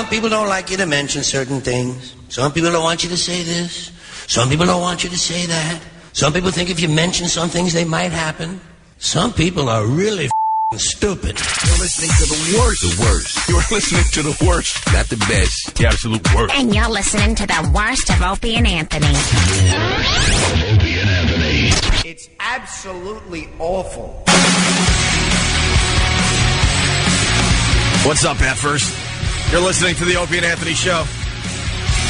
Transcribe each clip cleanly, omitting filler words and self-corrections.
Some people don't like you to mention certain things. Some people don't want you to say this. Some people don't want you to say that. Some people think if you mention some things, they might happen. Some people are really stupid. You're listening to the worst. The worst. You're listening to the worst, not the best. The absolute worst. And you're listening to the worst of Opie and Anthony. Opie and Anthony. It's absolutely awful. What's up, Effers? You're listening to the Opie and Anthony Show.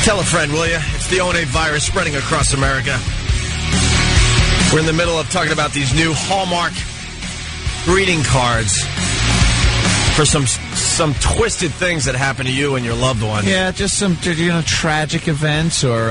Tell a friend, will you? It's the O&A virus spreading across America. We're in the middle of talking about these new Hallmark greeting cards for some twisted things that happen to you and your loved one. Yeah, just some tragic events or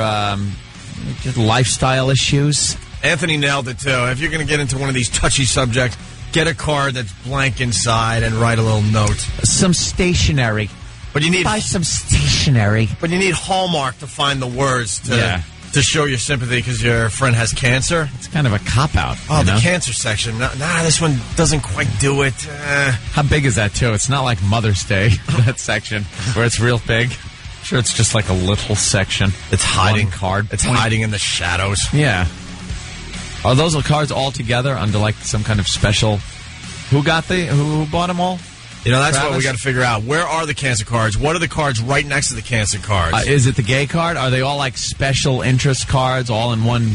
just lifestyle issues. Anthony nailed it, too. If you're going to get into one of these touchy subjects, get a card that's blank inside and write a little note. Some stationery. But you need buy some stationery. But you need Hallmark to find the words to show your sympathy because your friend has cancer. It's kind of a cop-out. Oh, the cancer section. Nah, this one doesn't quite do it. How big is that, too? It's not like Mother's Day, that section, where it's real big. I'm sure it's just like a little section. It's hiding. One card. It's hiding in the shadows. Yeah. Are those cards all together under like some kind of special... Who bought them all? You know, that's Travis? what we got to figure out. Where are the cancer cards? What are the cards right next to the cancer cards? Is it the gay card? Are they all like special interest cards all in one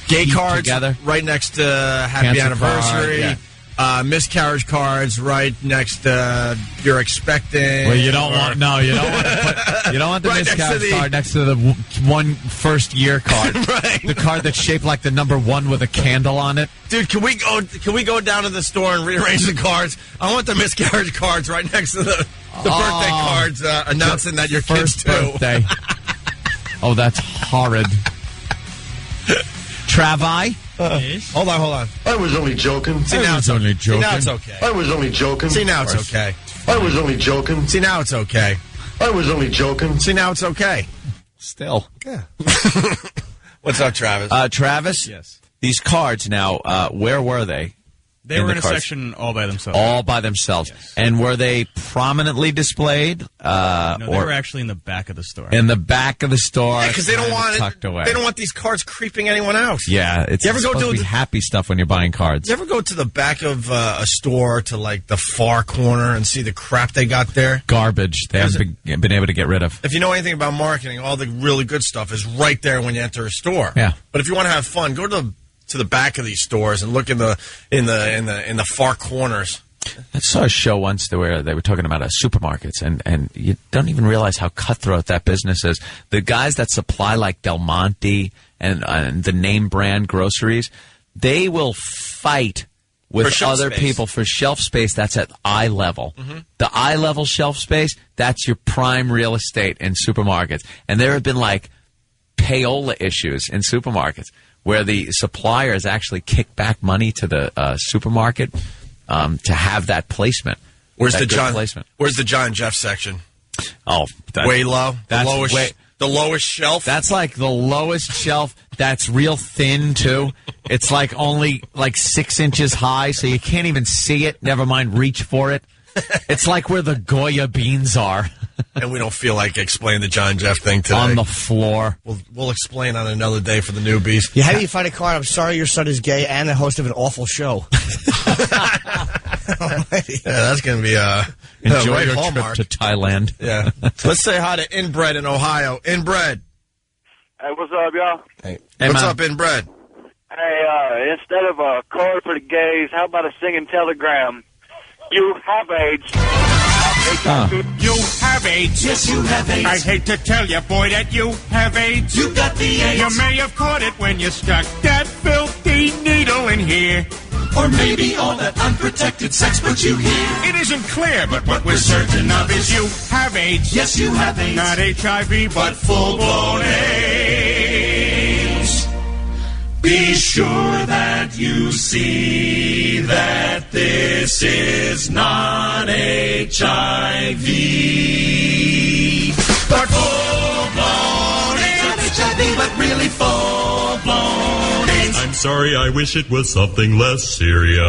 gay cards together? Right next to happy cancer anniversary. Card, yeah. Miscarriage cards right next to you're expecting. Well, you don't want the right miscarriage card next to the one first year card. Right. The card that's shaped like the number 1 with a candle on it. Dude, can we go down to the store and rearrange the cards? I want the miscarriage cards right next to the birthday cards announcing that your first kid's birthday. Oh, that's horrid. Travi? Hold on. I was only joking. See, now it's only joking. See, now it's okay. I was only joking. See, now it's okay. I was only joking. See, now it's okay. I was only joking. See, now it's okay. Still. Yeah. What's up, Travis? Travis? Yes. These cards now, where were they? They were in a section all by themselves. All by themselves. Yes. And were they prominently displayed? No, they were actually in the back of the store. In the back of the store. Because they don't want tucked away. They don't want these cards creeping anyone out. Yeah, it's you ever supposed to be happy stuff when you're buying cards. You ever go to the back of a store to like the far corner and see the crap they got there? Garbage. They haven't been able to get rid of. If you know anything about marketing, all the really good stuff is right there when you enter a store. Yeah. But if you want to have fun, go to the back of these stores and look in the far corners. I saw a show once where they were talking about supermarkets, and you don't even realize how cutthroat that business is. The guys that supply like Del Monte and the name brand groceries, they will fight with other people for shelf space that's at eye level. Mm-hmm. The eye level shelf space, that's your prime real estate in supermarkets. And there have been like payola issues in supermarkets where the suppliers actually kick back money to the supermarket to have that placement. Where's the John Jeff section? Oh, way low. The lowest shelf. That's like the lowest shelf. That's real thin too. It's like only like 6 inches high, so you can't even see it. Never mind reach for it. It's like where the Goya beans are. And we don't feel like explaining the John Jeff thing today. On the floor. We'll explain on another day for the newbies. Yeah, how do you find a card? I'm sorry your son is gay and the host of an awful show. That's going to be enjoy right your Hallmark. trip to Thailand. Yeah. Let's say hi to Inbred in Ohio. Inbred. Hey, what's up, y'all? Hey what's up, Inbred? Hey, instead of a card for the gays, how about a singing telegram? You have AIDS. You have AIDS. Yes, you have AIDS. I hate to tell you, boy, that you have AIDS. You got the AIDS. You may have caught it when you stuck that filthy needle in here. Or maybe all that unprotected sex put you here. It isn't clear, but what we're certain of is you have AIDS. Yes, you have AIDS. Not HIV, but full-blown AIDS. Be sure that you see that this is not HIV. But full-blown AIDS. Not HIV, but really full-blown AIDS. I'm sorry, I wish it was something less serious.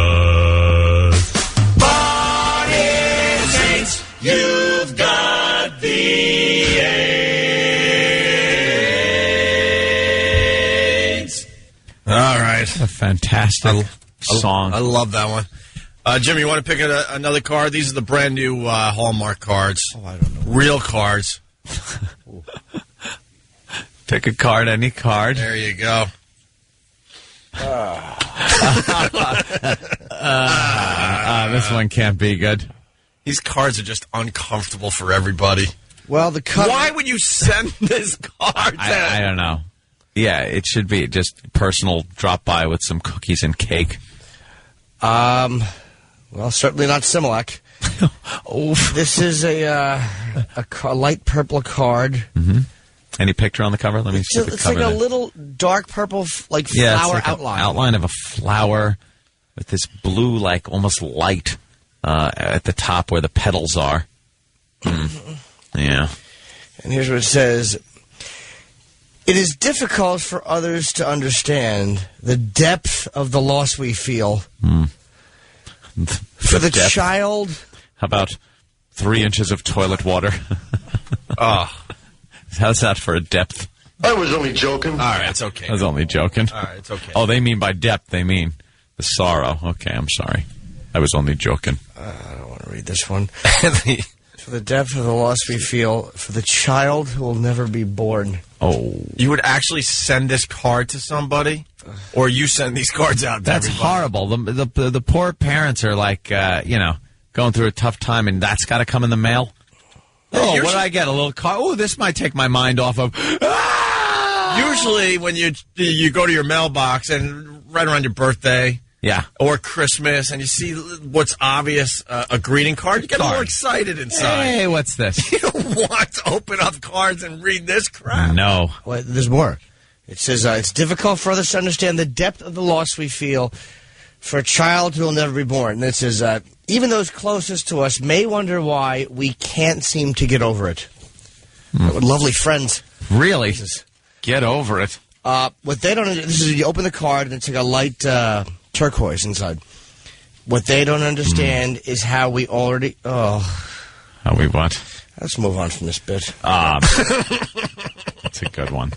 But it's AIDS. You've got the All right. A fantastic song. I love that one. Jimmy, you want to pick another card? These are the brand new Hallmark cards. Oh, I don't know. Real cards. Pick a card, any card. There you go. This one can't be good. These cards are just uncomfortable for everybody. Well, the cover... Why would you send this card? I don't know. Yeah, it should be just personal drop by with some cookies and cake. Well, certainly not Similac. This is a light purple card. Mm-hmm. Any picture on the cover? Let me see the cover. It's like a little dark purple, flower it's like outline. Outline of a flower with this blue, like almost light at the top where the petals are. Yeah. And here's what it says. It is difficult for others to understand the depth of the loss we feel. For the depth. child. How about 3 inches of toilet water? How's that for a depth? I was only joking. All right, it's okay. I was only joking. All right, it's okay. Oh, they mean by depth, they mean the sorrow. Okay, I'm sorry. I was only joking. I don't want to read this one. For the depth of the loss we feel for the child who will never be born. Oh. You would actually send this card to somebody? Or you send these cards out to That's everybody? horrible. The poor parents are like, going through a tough time, and that's got to come in the mail? Oh, what did I get? A little card? Oh, this might take my mind off of... Usually when you go to your mailbox and right around your birthday... Yeah. Or Christmas, and you see what's obvious, a greeting card, you get more excited inside. Hey, what's this? You don't want to open up cards and read this crap. No. Well, there's more. It says, it's difficult for others to understand the depth of the loss we feel for a child who will never be born. And it says, even those closest to us may wonder why we can't seem to get over it. Lovely friends. Really? Get over it. What they don't... This is, you open the card, and it's like a light... turquoise inside. What they don't understand is how we already... How we what? Let's move on from this bit. That's a good one.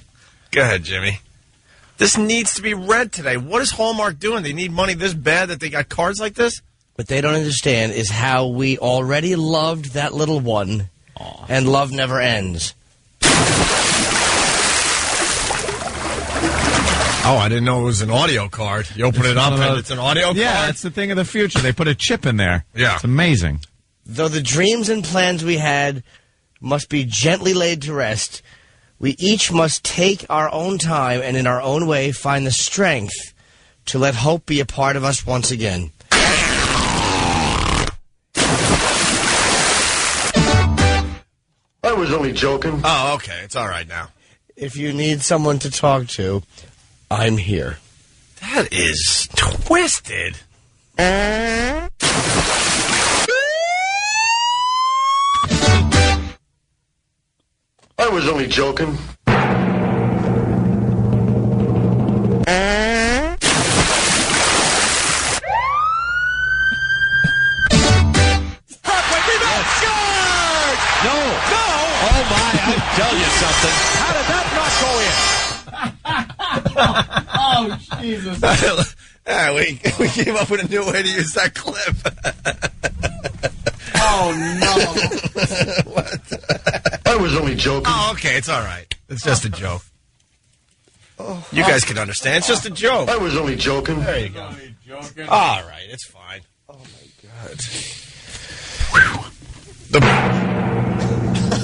Go ahead, Jimmy. This needs to be read today. What is Hallmark doing? They need money this bad that they got cards like this? What they don't understand is how we already loved that little one, and love never ends. Oh, I didn't know it was an audio card. You open it up and it's an audio card? Yeah, it's the thing of the future. They put a chip in there. Yeah. It's amazing. Though the dreams and plans we had must be gently laid to rest, we each must take our own time and in our own way find the strength to let hope be a part of us once again. I was only joking. Oh, okay. It's all right now. If you need someone to talk to, I'm here. That is twisted. I was only joking. No. Oh, my. I tell you something. How did that not go in? Oh, Jesus. We came up with a new way to use that clip. Oh, no. What? I was only joking. Oh, okay. It's all right. It's just a joke. You guys can understand. It's just a joke. I was only joking. There you go. All right. It's fine. Oh, my God.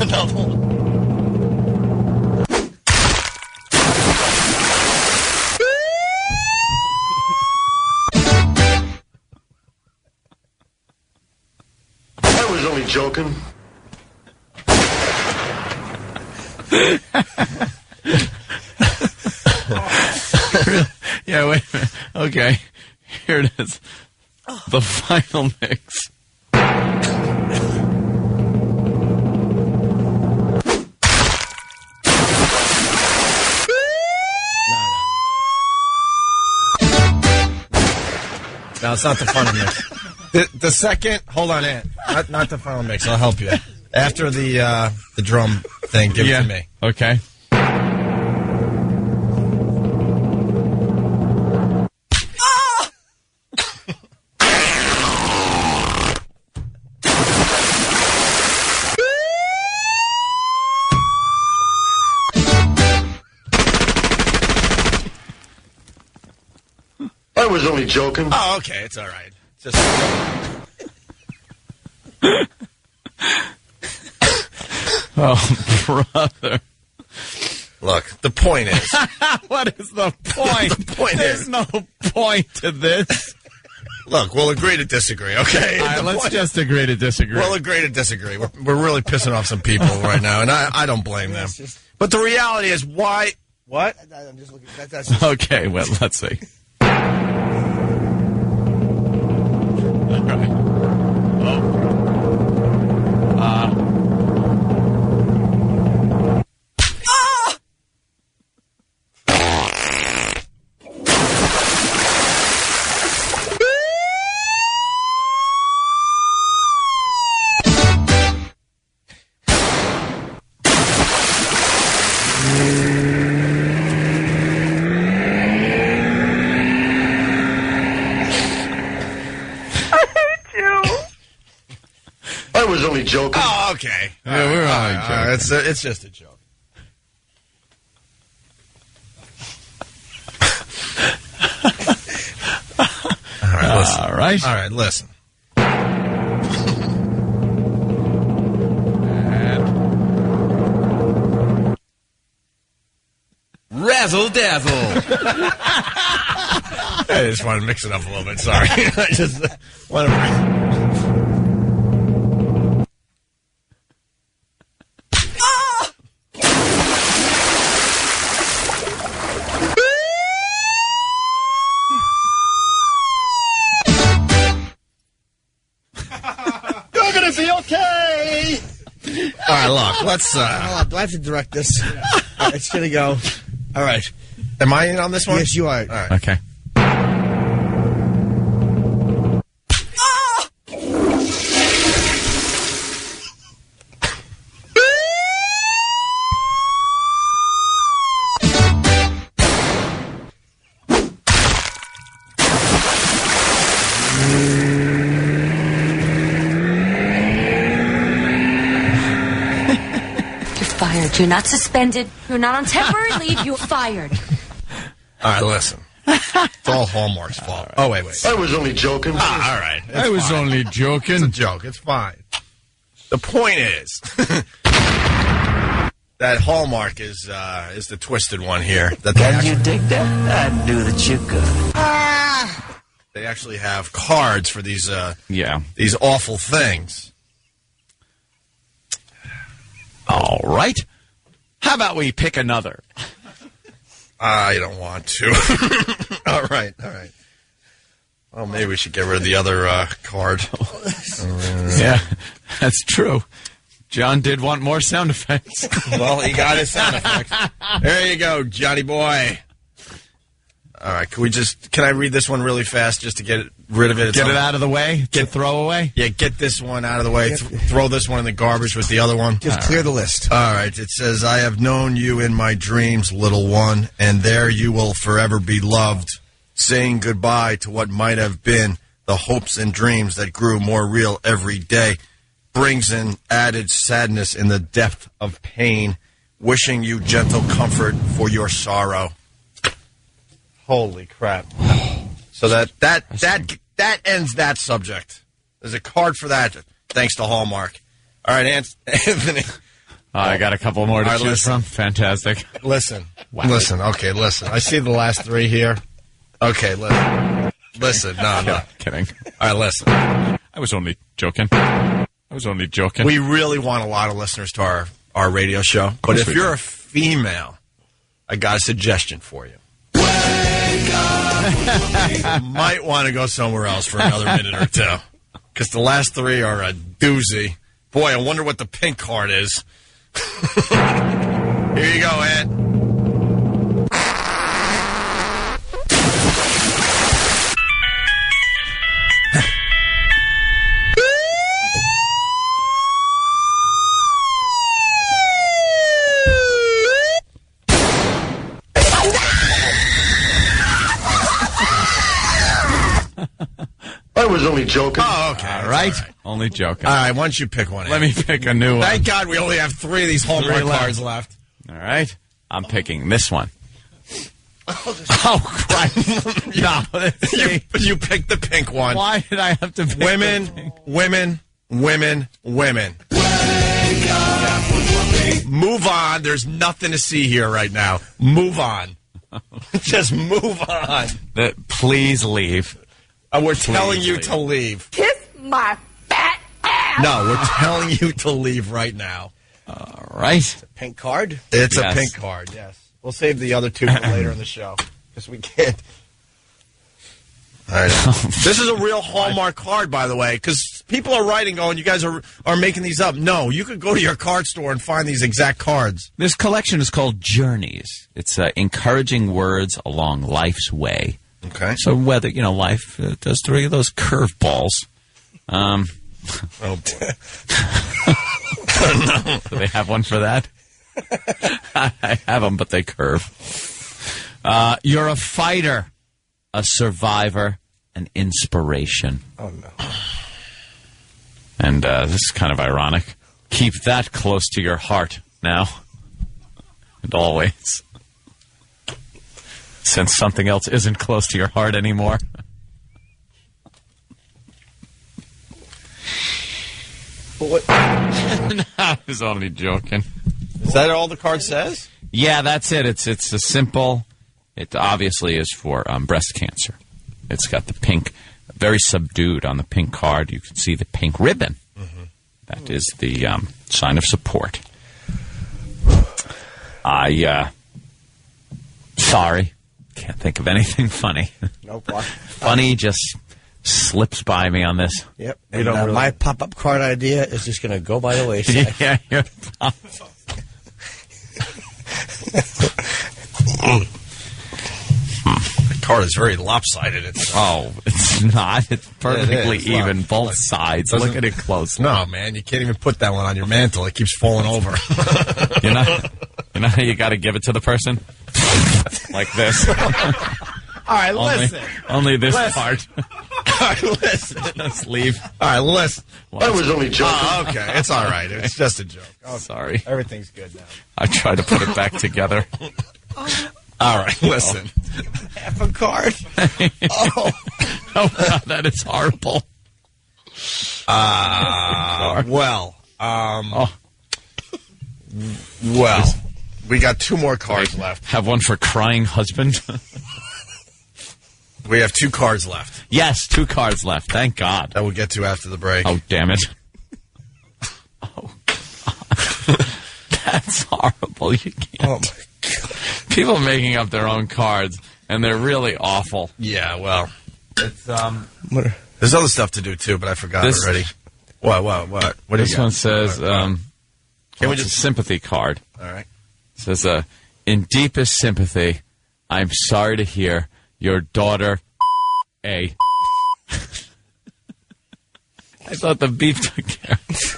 Another one. I was only joking. Yeah, wait a minute. Okay. Here it is. The final mix. No, it's not the final mix. The second, hold on, Ant. Not the final mix. I'll help you. After the drum thing, give it to me. Okay. I was only joking. Oh, okay. It's all right. Just... Oh, brother. Look, the point is... What is the point? The point There's no point to this. Look, we'll agree to disagree, okay? All right, let's just agree to disagree. We'll agree to disagree. We're really pissing off some people right now, and I don't blame them. But the reality is, why... What? I'm just looking. That's just... Okay, well, let's see. All right. I was only joking. Oh, okay. Yeah, we're only joking. It's just a joke. All right, listen. Razzle dazzle. I just want to mix it up a little bit. Sorry. I just want to... You're going to be okay. All right, look, let's... Hold on, do I have to direct this? It's going to go. All right. Am I in on this one? Yes, you are. All right. Okay. Fired. You're not suspended. You're not on temporary leave. You're fired. All right, listen. It's all Hallmark's fault. Right. Oh, wait. I was only joking. All right. I was only joking. It's a joke. It's fine. The point is that Hallmark is the twisted one here. That Can you dig that? I do that you could. They actually have cards for these these awful things. All right. How about we pick another? I don't want to. All right. Well, maybe we should get rid of the other card. Yeah, that's true. John did want more sound effects. Well, he got his sound effects. There you go, Johnny boy. All right, can I read this one really fast just to get rid of it? Get it out of the way? Throw away? Yeah, get this one out of the way. Throw this one in the garbage with the other one. Just clear the list. All right, it says, I have known you in my dreams, little one, and there you will forever be loved, saying goodbye to what might have been the hopes and dreams that grew more real every day, brings in added sadness in the depth of pain, wishing you gentle comfort for your sorrow. Holy crap. So that ends that subject. There's a card for that, thanks to Hallmark. All right, Anthony. I got a couple more to choose listen. from. Fantastic. Listen. Wow. Listen. I see the last three here. Okay, listen. No. Kidding. All right, listen. I was only joking. We really want a lot of listeners to our radio show. But if you're a female, I got a suggestion for you. Might want to go somewhere else for another minute or two. Because the last three are a doozy. Boy, I wonder what the pink card is. Here you go, Ant. I was only joking. Oh, okay. All right. Only joking. All right, why don't you pick one? Let me pick a new one. Thank God we only have three of these Hallmark cards left. All right. I'm picking this one. Oh, Christ. No. You picked the pink one. Why did I have to pick women. Move on. There's nothing to see here right now. Move on. Just move on. Please leave. We're telling you to leave. Kiss my fat ass. No, we're telling you to leave right now. All right. Pink card? It's a pink card, yes. We'll save the other two for later in the show because we can't. All right. This is a real Hallmark card, by the way, because people are writing going, you guys are making these up. No, you could go to your card store and find these exact cards. This collection is called Journeys. It's encouraging words along life's way. Okay. So whether, life does throw you those curveballs. Oh, boy. Do they have one for that? I have them, but they curve. You're a fighter, a survivor, an inspiration. Oh, no. And this is kind of ironic. Keep that close to your heart now. And always. Since something else isn't close to your heart anymore. What? No, I was only joking. Is that all the card says? Yeah, that's it. It's a simple. It obviously is for breast cancer. It's got the pink, very subdued on the pink card. You can see the pink ribbon. Mm-hmm. That is the sign of support. Sorry, can't think of anything funny. Nope. Funny just slips by me on this. Yep. And, my pop-up card idea is just going to go by the wayside. Yeah. The card is very lopsided. It's not. It's perfectly even, both sides. Look at it close. No, man, you can't even put that one on your mantle. It keeps falling over. You know how you got to give it to the person? Like this. All right, listen. Only this part. All right, listen. Just leave. All right, listen. I was only joking. Oh, okay. It's all right. It's just a joke. Oh, sorry. Everything's good now. I tried to put it back together. All right, listen. Half a card. Oh, God, that is horrible. Well, we got two more cards left. Have one for crying husband. We have two cards left. Yes, two cards left. Thank God. That we'll get to after the break. Oh, damn it. Oh, God. That's horrible. You can't. Oh, my God. People making up their own cards, and they're really awful. Yeah, well. It's, there's other stuff to do, too, but I forgot already. What? What do this you got? one says, Can we it's just a sympathy card. All right. It says, in deepest sympathy, I'm sorry to hear your daughter, A. I thought the beep took care of it.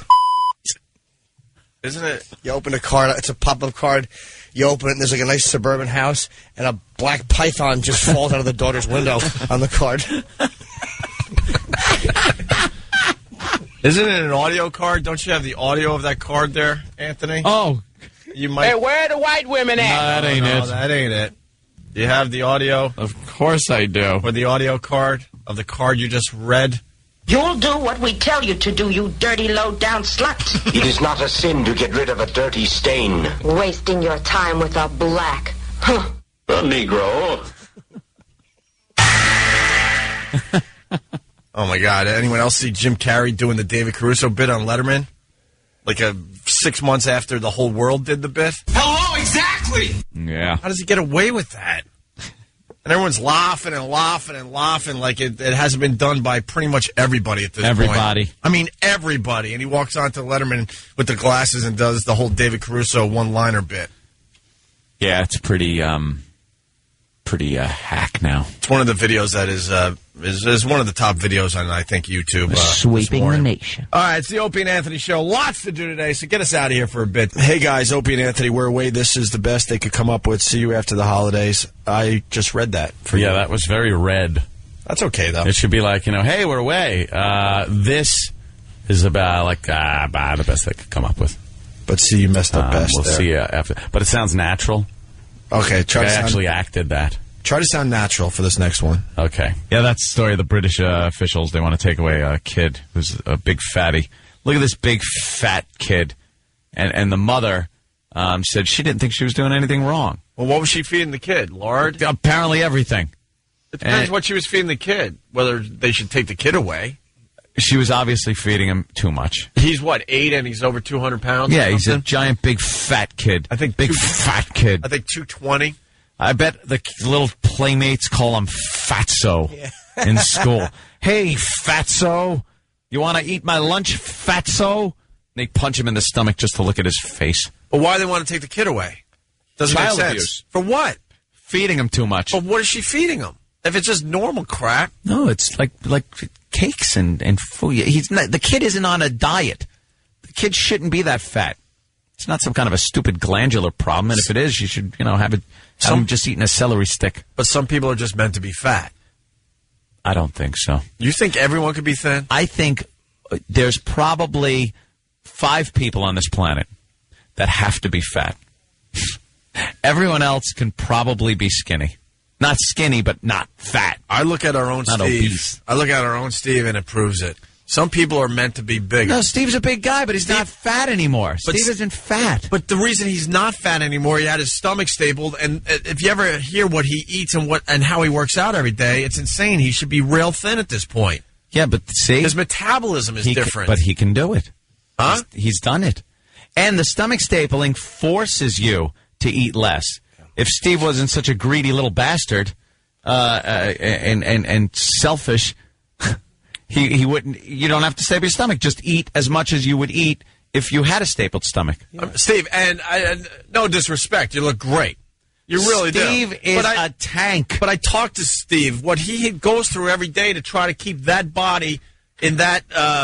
Isn't it? You open a card, it's a pop-up card. You open it, and there's like a nice suburban house, and a black python just falls out of the daughter's window on the card. Isn't it an audio card? Don't you have the audio of that card there, Anthony? Oh. You might. Hey, where are the white women at? No, that ain't it. That ain't it. Do you have the audio? Of course I do. Or the audio card of the card you just read? You'll do what we tell you to do, you dirty, low-down slut. It is not a sin to get rid of a dirty stain. Wasting your time with a black. Huh. A Negro. Oh, my God. Anyone else see Jim Carrey doing the David Caruso bit on Letterman? Like 6 months after the whole world did the bit? Hello, exactly! Yeah. How does he get away with that? And everyone's laughing and laughing and laughing like it hasn't been done by pretty much everybody at this point. Everybody. I mean, everybody. And he walks on to Letterman with the glasses and does the whole David Caruso one-liner bit. Yeah, it's pretty hack now. It's one of the videos that is one of the top videos on, I think, YouTube. Sweeping the nation. All right, it's the Opie and Anthony Show. Lots to do today, so get us out of here for a bit. Hey, guys, Opie and Anthony, we're away. This is the best they could come up with. See you after the holidays. I just read that for you. Yeah, that was very red. That's okay, though. It should be like, hey, we're away. This is about the best they could come up with. But see, you messed up best. We'll see you after. But it sounds natural. Okay, I actually acted that. Try to sound natural for this next one. Okay. Yeah, that's the story of the British officials. They want to take away a kid who's a big fatty. Look at this big fat kid. And the mother said she didn't think she was doing anything wrong. Well, what was she feeding the kid? Lard? Apparently everything. It depends what she was feeding the kid, whether they should take the kid away. She was obviously feeding him too much. He's, 8 and he's over 200 pounds? Yeah, he's a giant, big, fat kid. I think fat kid. I think 220. I bet the little playmates call him Fatso in school. Hey, Fatso, you want to eat my lunch, Fatso? They punch him in the stomach just to look at his face. But why do they want to take the kid away? Doesn't Child make sense. abuse. For what? Feeding him too much. But what is she feeding him? If it's just normal crap. No, it's like cakes and food. He's not, the kid isn't on a diet. The kid shouldn't be that fat. It's not some kind of a stupid glandular problem, and if it is, you should, have him just eating a celery stick. But some people are just meant to be fat. I don't think so. You think everyone could be thin? I think there's probably 5 people on this planet that have to be fat. Everyone else can probably be skinny. Not skinny, but not fat. I look at our own not Steve. Obese. I look at our own Steve, and it proves it. Some people are meant to be bigger. No, Steve's a big guy, but he's not fat anymore. Steve isn't fat. But the reason he's not fat anymore, he had his stomach stapled, and if you ever hear what he eats and how he works out every day, it's insane. He should be real thin at this point. Yeah, but see? His metabolism is different. But he can do it. Huh? He's done it. And the stomach stapling forces you to eat less. If Steve wasn't such a greedy little bastard and selfish, he wouldn't. You don't have to staple your stomach. Just eat as much as you would eat if you had a stapled stomach. Steve, and no disrespect, you look great. You really do. Steve is a tank. But I talked to Steve. What he goes through every day to try to keep that body in that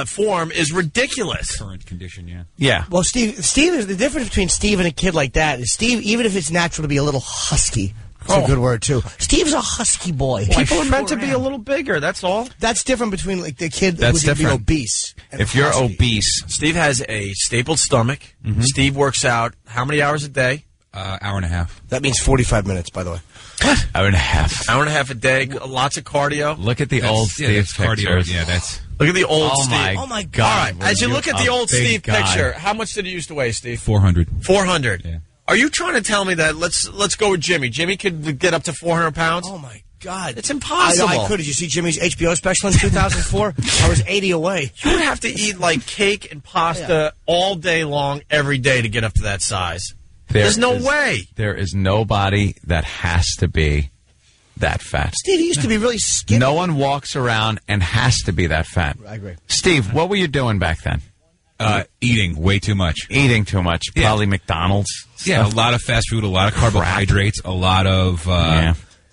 form is ridiculous. Current condition, yeah. Yeah. Well, Steve is the difference between Steve and a kid like that is Steve, even if it's natural to be a little husky, it's a good word too. Steve's a husky boy. People are meant to be a little bigger. That's all. That's different between like the kid That's who would be different. obese. And If you're husky. obese, Steve has a stapled stomach. Mm-hmm. Steve works out how many hours a day? Hour and a half. That means 45 minutes, by the way. what? Hour and a half. Hour and a half a day. Lots of cardio. Look at the old Steve's cardio. pictures. Yeah, that's Look at the old Oh Steve. my Oh my God! All right, as you look at the old big Steve guy. picture, how much did he used to weigh, Steve? 400. 400. Yeah. Are you trying to tell me that let's go with Jimmy? Jimmy could get up to 400 pounds? Oh my God. It's impossible. I could. Did you see Jimmy's HBO special in 2004? I was 80 away. You would have to eat like cake and pasta all day long, every day to get up to that size. There's no way. There is nobody that has to be that fat. Steve, he used to be really skinny. No one walks around and has to be that fat. I agree. Steve, what were you doing back then? eating way too much. Eating too much. Yeah. Probably McDonald's. Yeah, a lot of fast food, a lot of carbohydrates, a lot of.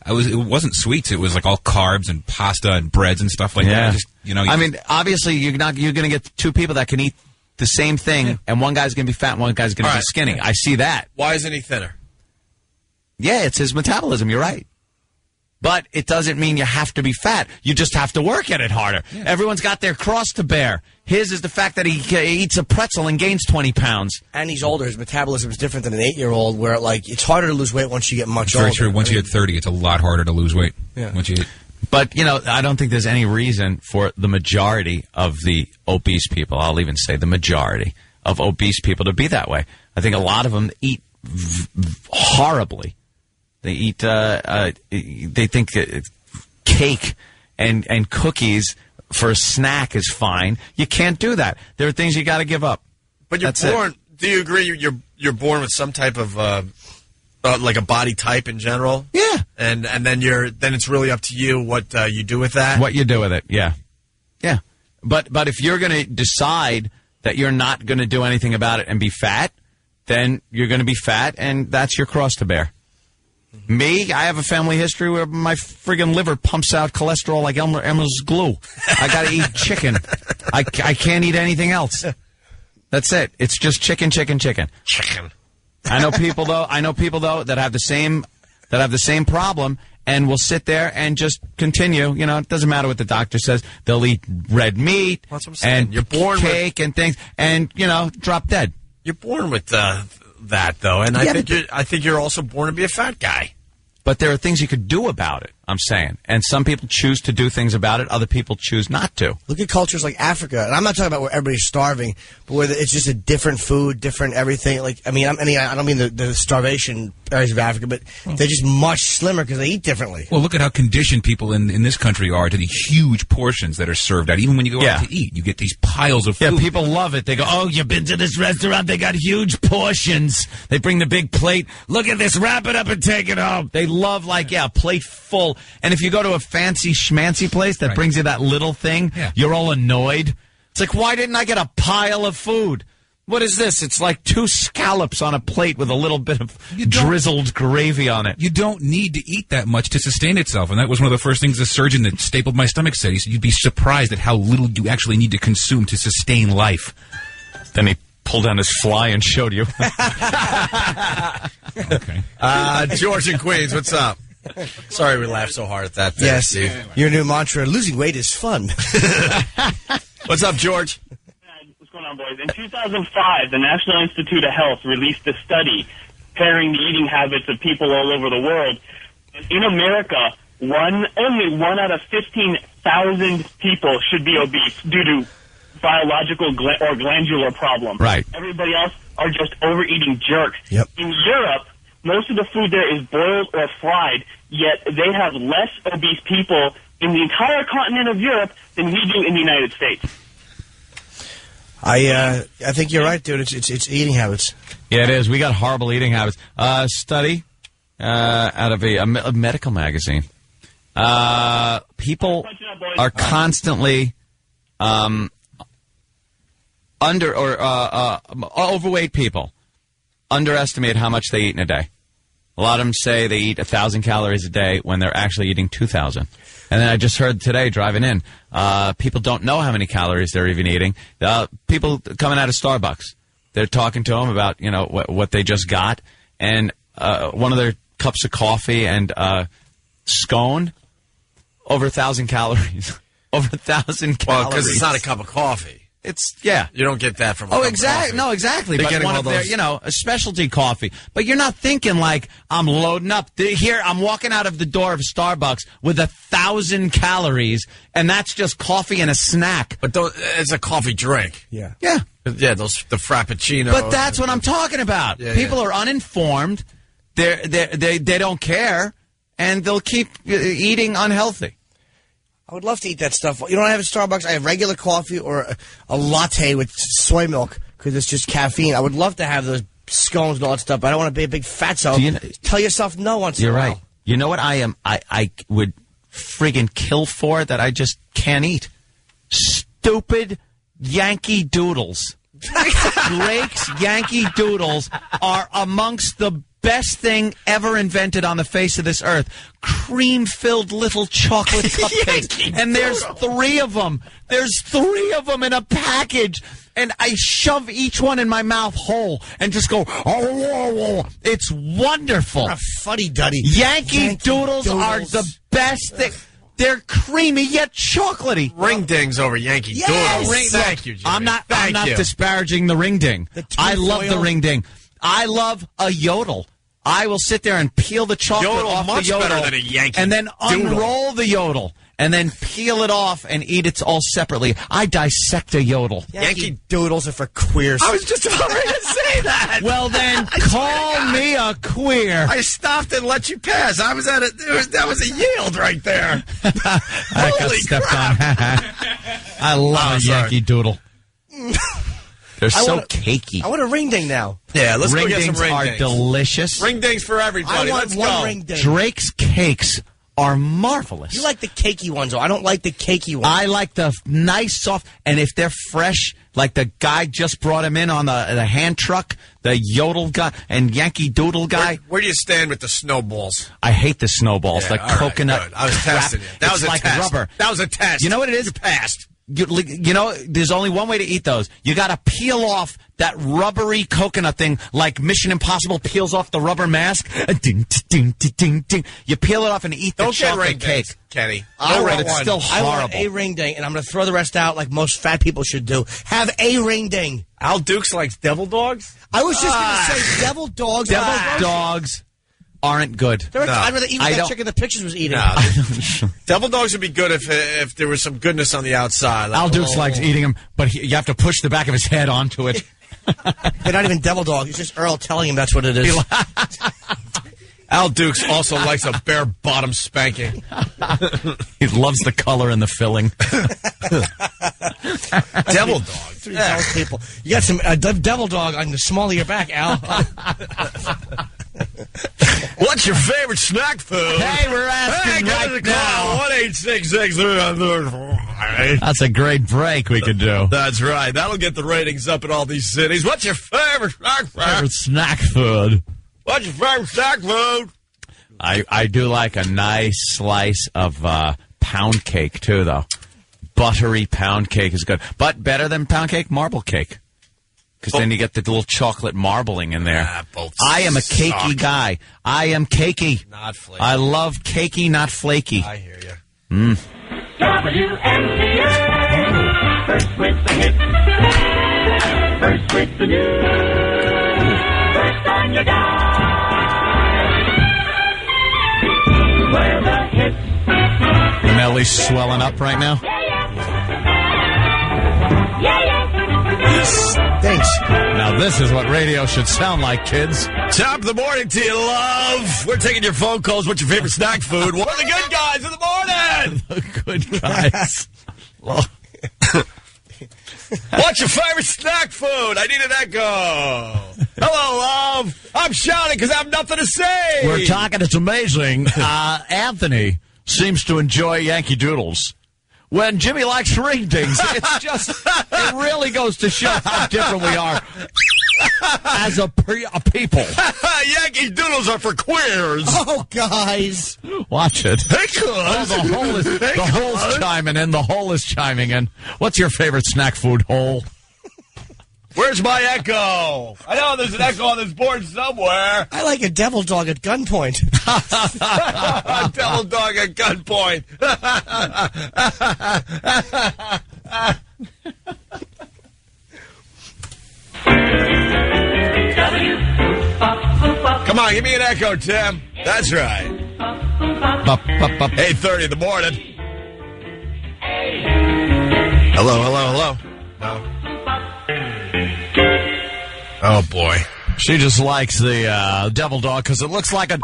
It wasn't sweets. It was like all carbs and pasta and breads and stuff like that. Just, I mean, obviously, you're going to get two people that can eat the same thing, and one guy's going to be fat and one guy's going to be skinny. I see that. Why isn't he thinner? Yeah, it's his metabolism. You're right. But it doesn't mean you have to be fat. You just have to work at it harder. Yeah. Everyone's got their cross to bear. His is the fact that he eats a pretzel and gains 20 pounds. And he's older. His metabolism is different than an 8-year-old where, like, it's harder to lose weight once you get much older. Very true. Once you hit 30, it's a lot harder to lose weight. Yeah. Once you hit... But, I don't think there's any reason for the majority of the obese people, I'll even say the majority of obese people to be that way. I think a lot of them eat horribly. They eat, they think cake and cookies for a snack is fine. You can't do that. There are things you got to give up. But you're born. Do you agree? You're born with some type of like a body type in general. Yeah. And then it's really up to you what you do with that. What you do with it. Yeah. Yeah. But if you're going to decide that you're not going to do anything about it and be fat, then you're going to be fat, and that's your cross to bear. Me, I have a family history where my friggin' liver pumps out cholesterol like Elmer's glue. I got to eat chicken. I can't eat anything else. That's it. It's just chicken. Chicken. I know people though that have the same problem and will sit there and just continue. It doesn't matter what the doctor says. They'll eat red meat That's what I'm saying. and You're born cake and things, and drop dead. You're born with that, though, and I think you're also born to be a fat guy. But there are things you could do about it, I'm saying. And some people choose to do things about it. Other people choose not to. Look at cultures like Africa. And I'm not talking about where everybody's starving, but where it's just a different food, different everything. Like, I don't mean the starvation areas of Africa, but they're just much slimmer because they eat differently. Well, look at how conditioned people in this country are to the huge portions that are served out. Even when you go out to eat, you get these piles of food. Yeah, people love it. They go, oh, you've been to this restaurant? They got huge portions. They bring the big plate. Look at this. Wrap it up and take it home. They love, a plate full. And if you go to a fancy schmancy place that brings you that little thing, you're all annoyed. It's like, why didn't I get a pile of food? What is this? It's like 2 scallops on a plate with a little bit of drizzled gravy on it. You don't need to eat that much to sustain itself. And that was one of the first things the surgeon that stapled my stomach said. He said, you'd be surprised at how little you actually need to consume to sustain life. Then he pulled down his fly and showed you. Okay. George in Queens, what's up? Sorry we laughed so hard at that. Yes, Steve. Your new mantra, losing weight is fun. What's up, George? What's going on, boys? In 2005, the National Institute of Health released a study comparing the eating habits of people all over the world. In America, only 1 out of 15,000 people should be obese due to biological or glandular problem. Right. Everybody else are just overeating jerks. Yep. In Europe, most of the food there is boiled or fried, yet they have less obese people in the entire continent of Europe than we do in the United States. I think you're right, dude. It's eating habits. Yeah, it is. We got horrible eating habits. Study out of a medical magazine. People are constantly overweight people underestimate how much they eat in a day. A lot of them say they eat 1,000 calories a day when they're actually eating 2,000. And then I just heard today driving in, people don't know how many calories they're even eating. People coming out of Starbucks, they're talking to them about what they just got, and one of their cups of coffee and scone, over 1,000 calories. Over 1,000 calories. Well, because it's not a cup of coffee. It's, yeah. You don't get that from a Oh, cup exactly. of coffee. No, exactly. They're But getting one all of their, those- a specialty coffee. But you're not thinking like, I'm loading up. Here, I'm walking out of the door of Starbucks with 1,000 calories, and that's just coffee and a snack. But it's a coffee drink. Yeah. Yeah. Yeah, the Frappuccino. But that's what I'm talking about. Yeah, People are uninformed. They don't care, and they'll keep eating unhealthy. I would love to eat that stuff. You know what I have at Starbucks? I have regular coffee or a latte with soy milk because it's just caffeine. I would love to have those scones and all that stuff, but I don't want to be a big fatso. Tell yourself no once in a while. You're right. You know what I would friggin' kill for that I just can't eat? Stupid Yankee Doodles. Drake's Yankee Doodles are amongst the best thing ever invented on the face of this earth. Cream-filled little chocolate cupcakes. And there's 3 of them. There's 3 of them in a package. And I shove each one in my mouth whole and just go, oh, it's wonderful. What a fuddy-duddy. Yankee Doodles are the best thing. They're creamy yet chocolatey. Ring dings over Yankee Doodles. Thank you, Jimmy. I'm not Thank you. disparaging the ring ding. I love the ring ding. I love a yodel. I will sit there and peel the chocolate Yodel off much the yodel better than a Yankee and then Doodle. unroll the yodel and then peel it off and eat it all separately. I dissect a yodel. Yankee Doodles are for queers. I was just about ready to say that. Well, then call me a queer. I stopped and let you pass. I was that was a yield right there. I got stepped on. I love a Yankee Doodle. They're so cakey. I want a ring ding now. Yeah, let's ring go get dings some ring are dings. delicious. Ring dings for everybody. I want Let's one go. ring ding. Drake's cakes are marvelous. You like the cakey ones, though. I don't like the cakey ones. I like the nice, soft, and if they're fresh, like the guy just brought him in on the hand truck, the yodel guy and Yankee Doodle guy. Where do you stand with the snowballs? I hate the snowballs, Yeah, the all right, coconut. good. I was crap. testing you. That It's was a like test. rubber. That was a test. You know what it is? You passed. you know, there's only one way to eat those. You got to peel off that rubbery coconut thing, like Mission Impossible peels off the rubber mask. Ding, ding, ding, ding, ding. You peel it off and eat the chocolate cake. Kenny. It's still horrible. I want a ring ding, and I'm going to throw the rest out like most fat people should do. Have a ring ding. Al Dukes likes devil dogs? I was just going to say devil dogs. Devil dogs aren't good. I'd rather eat what that chick in the pictures was eating. Devil dogs would be good if there was some goodness on the outside. Like, Al Dukes likes eating them, but you have to push the back of his head onto it. They're not even devil dogs. It's just Earl telling him that's what it is. Al Dukes also likes a bare bottom spanking. He loves the color and the filling. Devil dogs. Yeah. People. You got some devil dog on the small of your back, Al. What's your favorite snack food? Hey, we're asking right now. 1-866. That's a great break we could do. That's right. That'll get the ratings up in all these cities. What's your favorite snack food? What's your favorite snack food? I do like a nice slice of pound cake, too, though. Buttery pound cake is good. But better than pound cake, marble cake. Because then you get the little chocolate marbling in there. I am a cakey guy. I am cakey. Not flaky. I love cakey, not flaky. I hear you. WNBA. First with the hits. First with the news. First on your dial. Where the hits. Nelly's swelling up right now. Thanks. Now this is what radio should sound like, kids. Top of the morning to you, love. We're taking your phone calls. What's your favorite snack food? We're the good guys in the morning. The good guys. What's your favorite snack food? I need an echo. Hello, love. I'm shouting because I have nothing to say. We're talking. It's amazing. Anthony seems to enjoy Yankee Doodles. When Jimmy likes ring dings, it's just, it really goes to show how different we are as a people. Yankee Doodles are for queers. Oh, guys. Watch it. Hey, the hole's chiming in. The hole is chiming in. What's your favorite snack food, hole? Where's my echo? I know there's an echo on this board somewhere. I like a devil dog at gunpoint. A devil dog at gunpoint. Come on, give me an echo, Tim. That's right. 8:30 in the morning. Hello, hello, hello. No. Oh, boy. She just likes the devil dog because it looks like a...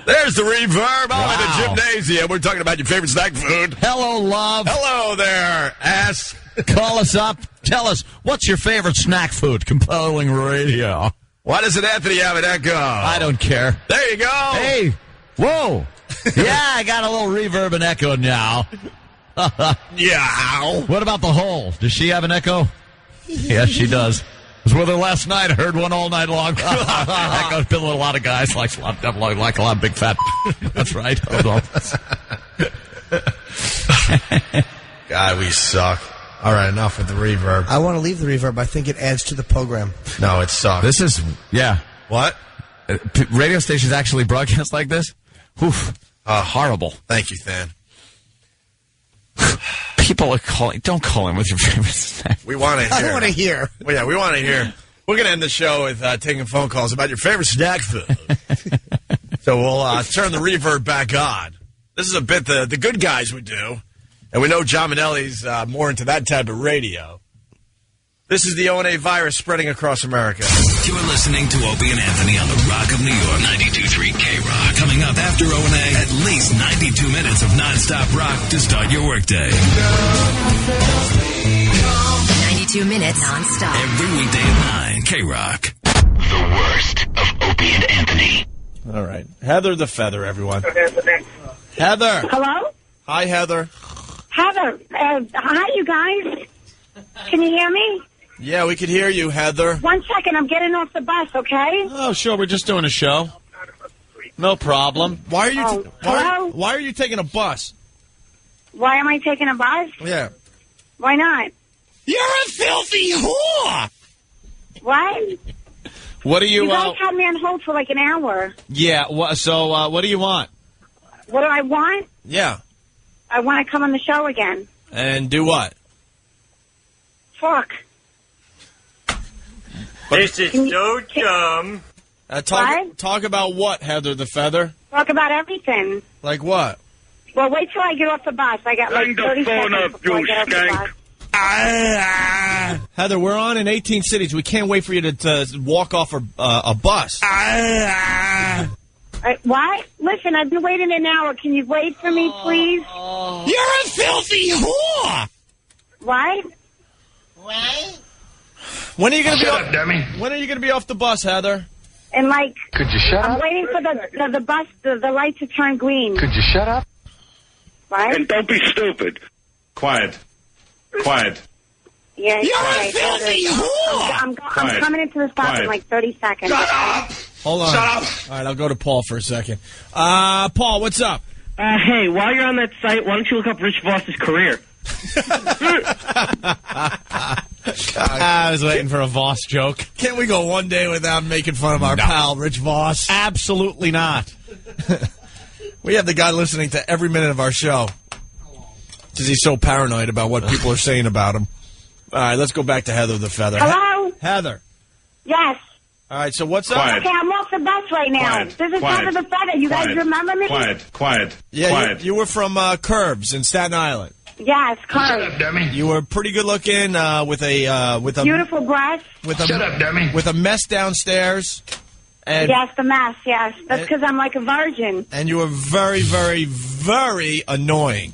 There's the reverb. I'm in the gymnasium. We're talking about your favorite snack food. Hello, love. Hello there, ass. Call us up. Tell us, what's your favorite snack food? Compelling radio. Why doesn't Anthony have an echo? I don't care. There you go. Hey. Whoa. Yeah, I got a little reverb and echo now. Yeah. What about the hole? Does she have an echo? Yes, she does. I was with her last night. I heard one all night long. Echo's been with a lot of guys. Likes a lot of devil, like a lot of big fat. That's right. God, we suck. All right, enough with the reverb. I want to leave the reverb. I think it adds to the program. No, it sucks. This is, yeah. What? Radio stations actually broadcast like this? Oof. Horrible. Thank you, Than. People are calling. Don't call in with your favorite snack. We want to hear. I don't want to hear. Well, yeah, we want to hear. We're going to end the show with taking phone calls about your favorite snack food. So we'll turn the reverb back on. This is a bit the good guys would do. And we know John Manelli's more into that type of radio. This is the O&A virus spreading across America. You're listening to Opie and Anthony on the Rock of New York, 92.3 K-Rock. Coming up after O&A, at least 92 minutes of nonstop rock to start your workday. 92 minutes nonstop. Every weekday at 9, K-Rock. The worst of Opie and Anthony. All right. Heather the Feather, everyone. Heather. Hello? Hi, Heather. Heather. Hi, you guys. Can you hear me? Yeah, we could hear you, Heather. 1 second. I'm getting off the bus, okay? Oh, sure. We're just doing a show. No problem. Why are you? hello? Why are you taking a bus? Why am I taking a bus? Yeah. Why not? You're a filthy whore! What? What do you You guys had me on hold for like an hour. Yeah, so what do you want? What do I want? Yeah. I want to come on the show again. And do what? Fuck. This is so dumb. Talk about what, Heather the Feather? Talk about everything. Like what? Well, wait till I get off the bus. I got like 30 seconds before I get off the bus. Heather, we're on in 18 cities. We can't wait for you to walk off a bus. What? Listen, I've been waiting an hour. Can you wait for me, please? You're a filthy whore! What? When are you going to be Shut up, dummy. When are you going to be off the bus, Heather? And like, Could you shut I'm up? waiting for the bus, the light to turn green. Could you shut up? What? And don't be stupid. Quiet. Quiet. Yeah, You're okay, a filthy whore! I'm Quiet. coming into the stop in Quiet. like 30 seconds. Shut up! Hold on. Shut up! All right, I'll go to Paul for a second. Paul, what's up? Hey, while you're on that site, why don't you look up Rich Voss's career? I was waiting for a Voss joke. Can't we go one day without making fun of our pal, Rich Voss? Absolutely not. We have the guy listening to every minute of our show because he's so paranoid about what people are saying about him. All right, let's go back to Heather the Feather. Hello? Heather. Yes. All right, so what's up? Quiet. Okay, I'm off the bus right now. Quiet. This is Quiet. Heather the Feather. You guys Quiet. remember me? Quiet. Yeah, Quiet. you were from Curbs in Staten Island. Yes, Shut Carl. up, dummy. You were pretty good looking with a Beautiful breasts. Shut up, dummy. with a mess downstairs. And Yes, the mess, yes. That's because I'm like a virgin. and you were very, very, very annoying.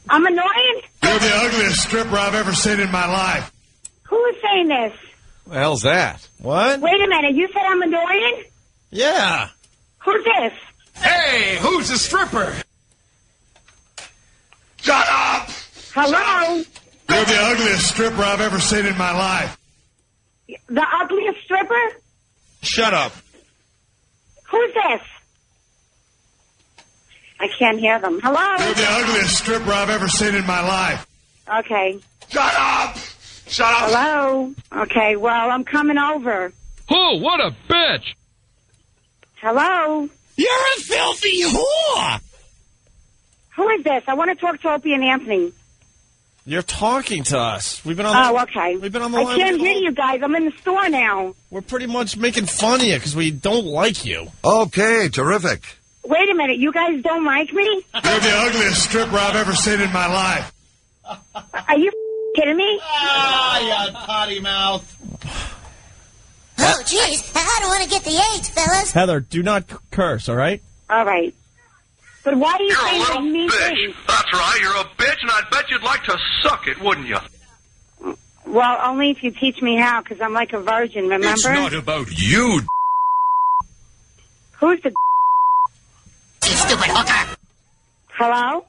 I'm annoying? You're the ugliest stripper I've ever seen in my life. Who is saying this? What the hell's that? What? Wait a minute. You said I'm annoying? Yeah. Who's this? Hey, who's the stripper? Shut up! Hello? You're the ugliest stripper I've ever seen in my life. The ugliest stripper? Shut up. Who's this? I can't hear them. Hello? You're the ugliest stripper I've ever seen in my life. Okay. Shut up! Shut up! Hello? Okay, well, I'm coming over. Oh, what a bitch! Hello? You're a filthy whore! Who is this? I want to talk to Opie and Anthony. You're talking to us. We've been on. Oh, okay. We've been on the I line. can't hear you guys. I'm in the store now. We're pretty much making fun of you because we don't like you. Okay, terrific. Wait a minute. You guys don't like me? You're the ugliest stripper I've ever seen in my life. Are you kidding me? You potty mouth. Oh, jeez. I don't want to get the AIDS, fellas. Heather, do not curse, all right? All right. But why are you saying You're a those mean bitch. things? That's right, you're a bitch, and I bet you'd like to suck it, wouldn't you? Well, only if you teach me how, because I'm like a virgin, remember? It's not about you. Who's the You stupid hooker. Hello?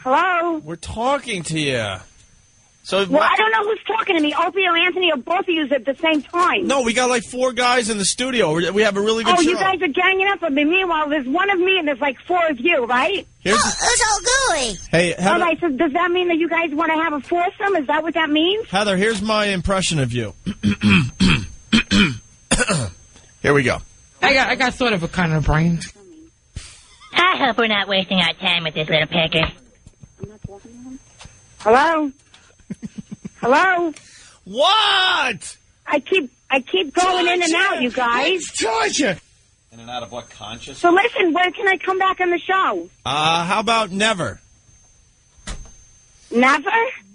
Hello? We're talking to you. So Well, I don't know who's talking to me, Opie or Anthony or both of you at the same time. No, we got like 4 guys in the studio. We have a really good Oh, show. you guys are ganging up on me. Meanwhile, there's one of me and there's like 4 of you, right? Here's Who's all gooey? Hey, All Heather, right, so does that mean that you guys want to have a foursome? Is that what that means? Heather, here's my impression of you. Here we go. I got sort of a kind of brain. I hope we're not wasting our time with this little pecker. Hello? Hello? What? I keep going in and out, you guys. Georgia. In and out of what, conscious? So listen, when can I come back on the show? How about never? Never?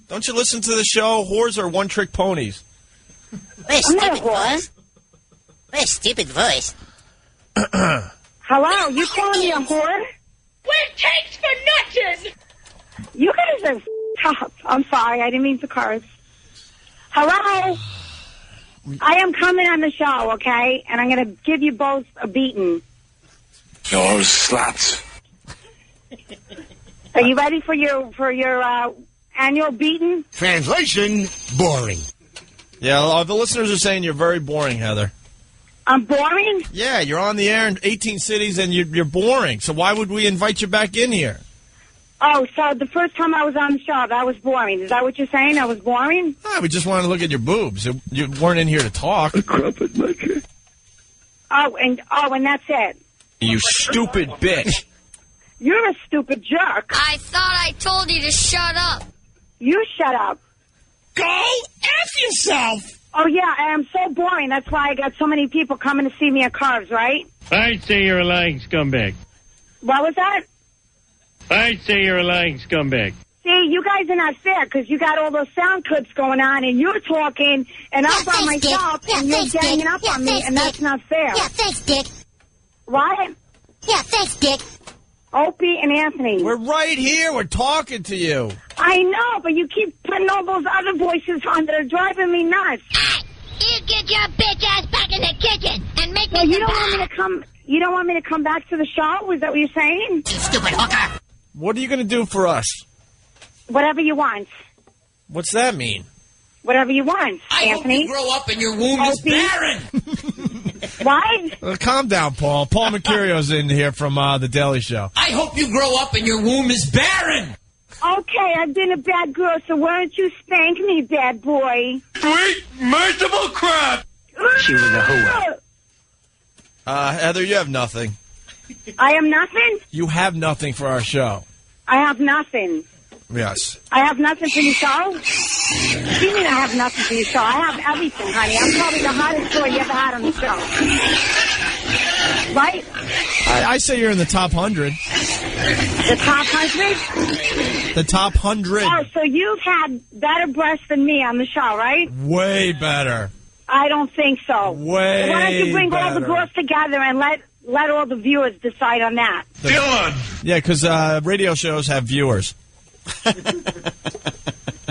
Don't you listen to the show? Whores are one-trick ponies. I'm not a whore. What a stupid voice. Hello? You calling me a whore? We're cakes for nothing! You guys are tough. I'm sorry, I didn't mean to curse. Hello? I am coming on the show, okay? And I'm going to give you both a beating. You're sluts. Are you ready for your annual beating? Translation, boring. Yeah, the listeners are saying you're very boring, Heather. I'm boring? Yeah, you're on the air in 18 cities and you're boring. So why would we invite you back in here? Oh, so the first time I was on the show, that was boring. Is that what you're saying? I was boring? We just wanted to look at your boobs. You weren't in here to talk. Oh, and that's it. You stupid bitch. You're a stupid jerk. I thought I told you to shut up. You shut up. Go F yourself. Oh, yeah, I'm so boring. That's why I got so many people coming to see me at Carbs, right? I'd say you're a lying scumbag. What was that? I'd say you're a lying scumbag. See, you guys are not fair because you got all those sound clips going on and you're talking and I'm by myself and you're ganging up on me and that's not fair. Yeah, thanks, Dick. What? Yeah, thanks, Dick. Opie and Anthony. We're right here. We're talking to you. I know, but you keep putting all those other voices on that are driving me nuts. You get your bitch ass back in the kitchen and make me you don't want me to come. You don't want me to come back to the show? Was that what you're saying? You stupid hooker. What are you going to do for us? Whatever you want. What's that mean? Whatever you want, Anthony. I hope you grow up and your womb is barren. What? Calm down, Paul. Paul Mercurio's in here from The Daily Show. I hope you grow up and your womb is barren. Okay, I've been a bad girl, so why don't you spank me, bad boy? Sweet, merciful crap. She was a hooah. Heather, you have nothing. I am nothing? You have nothing for our show. I have nothing. Yes. I have nothing for your show? What do you mean I have nothing for your show? I have everything, honey. I'm probably the hottest girl you ever had on the show. Right? I say you're in the top 100. The top 100? The top 100. Oh, so you've had better breasts than me on the show, right? Way better. I don't think so. Way Why don't you bring all the better. girls together and let all the viewers decide on that? Dylan. Yeah, because radio shows have viewers.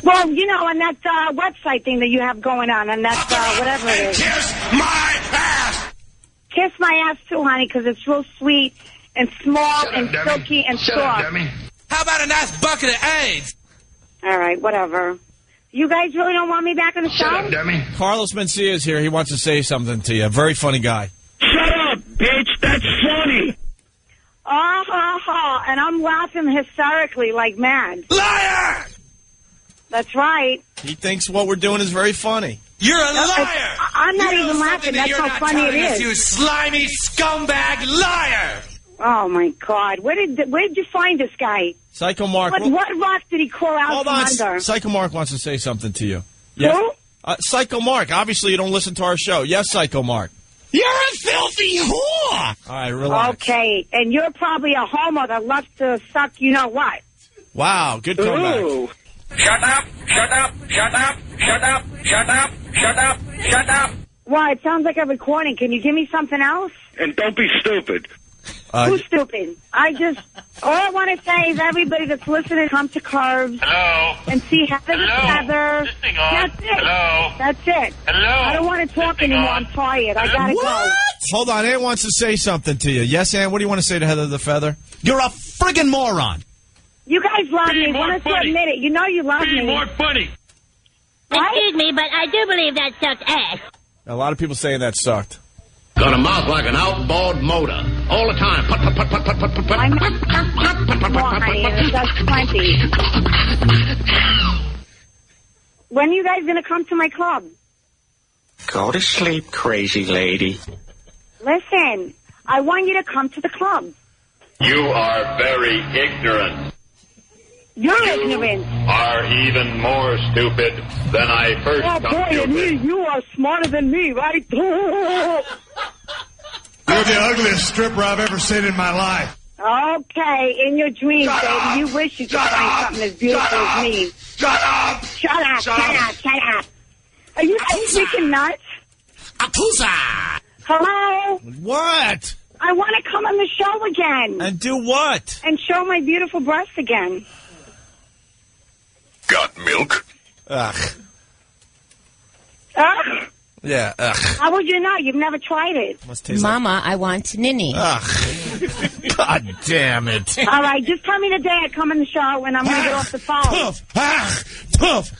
Well, you know, on that website thing that you have going on, and that whatever it is. Kiss my ass. Kiss my ass too, honey, because it's real sweet and small and silky and Shut up, soft. dummy. How about a nice bucket of AIDS? All right, whatever. You guys really don't want me back on the show? Shut up, dummy. Carlos Mencia is here. He wants to say something to you. Very funny guy. Shut up, bitch. That's funny. Oh, ha, ha. And I'm laughing hysterically like mad. Liar! That's right. He thinks what we're doing is very funny. You're a liar. I'm not You know even laughing. something that That's you're how not funny it telling us, is. you slimy scumbag liar. Oh, my God. Where did you find this guy? Psycho Mark. What rock did he crawl out Hold from on. under? Psycho Mark wants to say something to you. Who? Psycho Mark. Obviously, you don't listen to our show. Yes, Psycho Mark. You're a filthy whore. All right, relax. Okay, and you're probably a homo that loves to suck you know what. Wow, good comeback. Ooh. Shut up, shut up, shut up, shut up, shut up, shut up, shut up. Well, it sounds like a recording. Can you give me something else? And don't be stupid. Who's stupid? All I want to say is everybody that's listening, come to Carbs. Hello. And see Heather together. This thing on. That's it. Hello. That's it. Hello. I don't want to talk This thing anymore. on. I'm tired. I gotta go. Hold on. Ann wants to say something to you. Yes, Ann? What do you want to say to Heather the Feather? You're a friggin' moron. You guys love Be me. more Why don't you funny. admit it? You know you love Be me. more funny. Excuse me, but I do believe that sucked ass. A lot of people saying that sucked. Got a mouth like an outboard motor. All the time. Put, put, put, put, put, put, put, put. I'm not more, honey, and that's plenty. When are you guys going to come to my club? Go to sleep, crazy lady. Listen, I want you to come to the club. You are very ignorant. You're ignorant. Are even more stupid than I first Oh, boy, and you are smarter than me, right? You're the ugliest stripper I've ever seen in my life. Okay, in your dreams, baby, you wish you could find something as beautiful as me. Shut up! Shut up, shut up, shut up. Are you guys freaking nuts? Akusa. Hello? What? I want to come on the show again. And do what? And show my beautiful breasts again. Got milk? Ugh. Ugh. Yeah, ugh. How would you know? You've never tried it. Must taste Mama, I want ninny. Ugh. God damn it. All right, just tell me the day I come on the show and I'm going to get off the phone. Tough.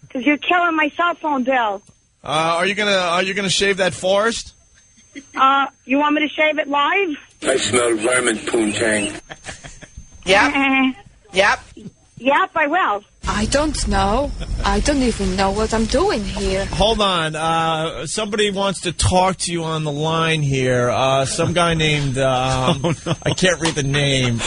Because you're killing my cell phone bill. Are you gonna shave that forest? You want me to shave it live? I smell vermin poontang. Yep. Yep. Yep, I will. I don't know. I don't even know what I'm doing here. Hold on. Somebody wants to talk to you on the line here. Some guy named, I can't read the name.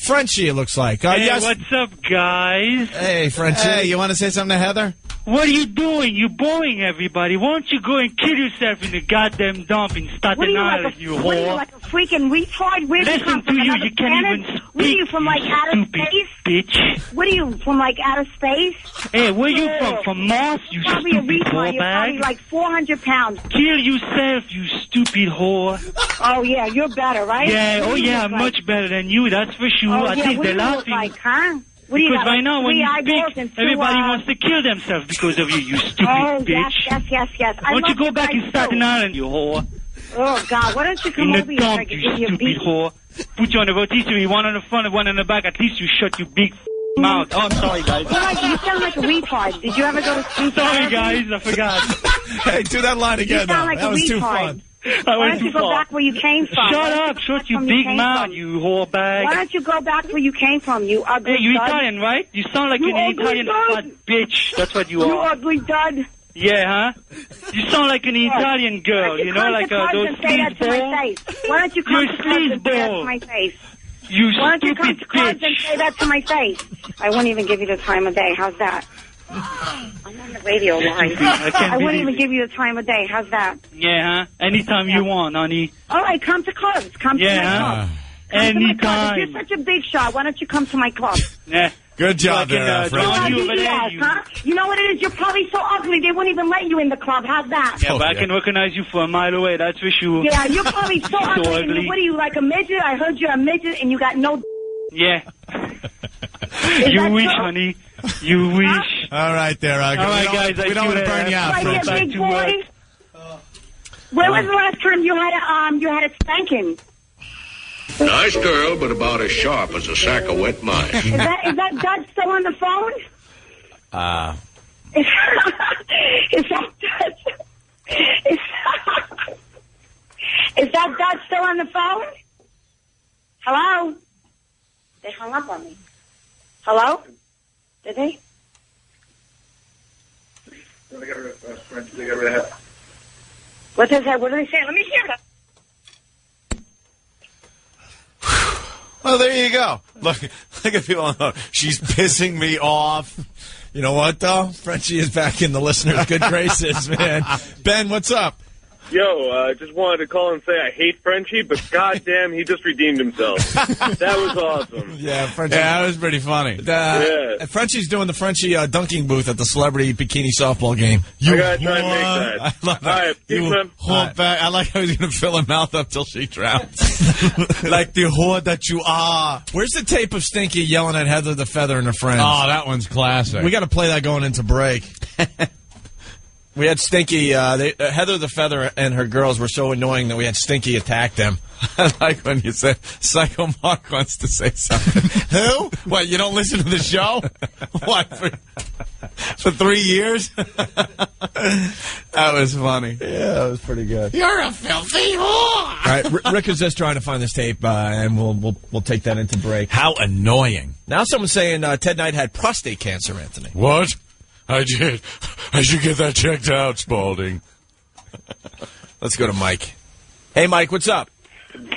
Frenchie, it looks like. Hey, yes. what's up, guys? Hey, Frenchie. Hey, you want to say something to Heather? What are you doing? You're boring everybody. Why don't you go and kill yourself in the goddamn dump in Staten Island, you What are you, whore? like a freaking retard? Where do you come Listen from? to you, Another you can't planet? even What are you, speak, from, like, you outer stupid space? bitch. What are you, from, like, outer space? Hey, where you from? From Mars, you Probably a stupid retard. whore You're probably bag? like 400 pounds. Kill yourself, you stupid whore. Oh, yeah, you're better, right? Yeah, What oh do you yeah, look I'm like? much better than you, that's for sure. Oh, I yeah, think what they're do you look laughing. like, huh? What do you Because got, right like now, when three you eyeballs speak, and two, everybody wants to kill themselves because of you, you stupid Oh, bitch. yes. Why don't you go back in Staten Island, you whore? Oh, God, why don't you come In over the here so I dump, can you give you a stupid beat? whore. Put you on the rotisserie, one on the front and one on the back. At least you shut your big mouth. Oh, I'm sorry, guys. You sound like a retard. Did you ever go to speech Sorry, therapy? guys, I forgot. Hey, do that line again, You sound like That a was retard. too fun. I Why went don't too you go far. back where you came from? Shut up, shut your big mouth, you whore bag. Why don't you go back where you came from, you ugly Hey, you dud? Italian, right? You sound like You an ugly Italian dud. fat bitch. That's what you You are. ugly dud. Yeah, huh? You sound like an Italian girl, Why don't you know, come like to clubs those and say that to my sleazeballs. face? Why don't you come You're to clubs and say that to sleazeball. my face? You Why don't you come stupid to clubs bitch. and say that to my face? I wouldn't even give you the time of day. How's that? I'm on the radio line. I wouldn't even give you the time of day. How's that? Yeah, huh? Anytime you want, honey. All right, come to clubs. Come to my Yeah, club. huh? Come to my club. If Anytime. you're such a big shot, why don't you come to my club? Yeah. Good job Fucking, there, John, Frenchie. you over there, Yes, you. huh? You know what it is? You're probably so ugly they wouldn't even let you in the club. How's that? Yeah, but I can recognize you from a mile away, that's for sure. Yeah, you're probably so ugly. And ugly. what are you, like a midget? I heard you're a midget and you got no... Yeah. Is You that wish, true? honey. You wish. All right, there. All right, guys. We don't want to burn you out, Right, you Frenchie. big boy. When was the last time you had a spanking? Nice girl, but about as sharp as a sack of wet mice. Is that Dud still on the phone? Is that Dud? Is that Dud still on the phone? Hello? They hung up on me. Hello? Did they? They got rid of What does that? What do they say? Let me hear that. Well, there you go. Look at people. She's pissing me off. You know what, though? Frenchie is back in the listeners' good graces, man. Ben, what's up? Yo, just wanted to call and say I hate Frenchie, but goddamn, he just redeemed himself. That was awesome. Yeah, Frenchie. Yeah, that was pretty funny. Frenchie's doing the Frenchie dunking booth at the celebrity bikini softball game. I gotta try and make that. I love that. All right, peace, man. Whore back. I like how he's going to fill her mouth up till she drowns. Like the whore that you are. Where's the tape of Stinky yelling at Heather the Feather and her friends? Oh, that one's classic. We got to play that going into break. We had Stinky, Heather the Feather and her girls were so annoying that we had Stinky attack them. I like when you said Psycho Mark wants to say something. Who? What, you don't listen to the show? What, for 3 years? That was funny. Yeah, that was pretty good. You're a filthy whore. All right, Rick is just trying to find this tape, and we'll take that into break. How annoying. Now someone's saying Ted Knight had prostate cancer, Anthony. What? I did. I should get that checked out, Spalding. Let's go to Mike. Hey, Mike, what's up?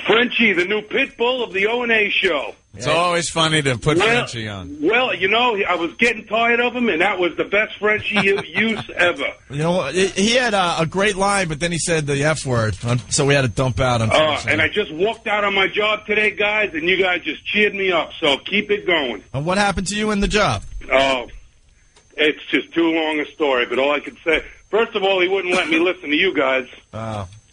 Frenchie, the new pit bull of the O&A show. It's always funny to put Frenchie on. Well, you know, I was getting tired of him, and that was the best Frenchie use ever. You know, he had a great line, but then he said the F word, so we had to dump out, unfortunately. And I just walked out on my job today, guys, and you guys just cheered me up, so keep it going. And what happened to you in the job? Oh, it's just too long a story, but all I could say, first of all, he wouldn't let me listen to you guys.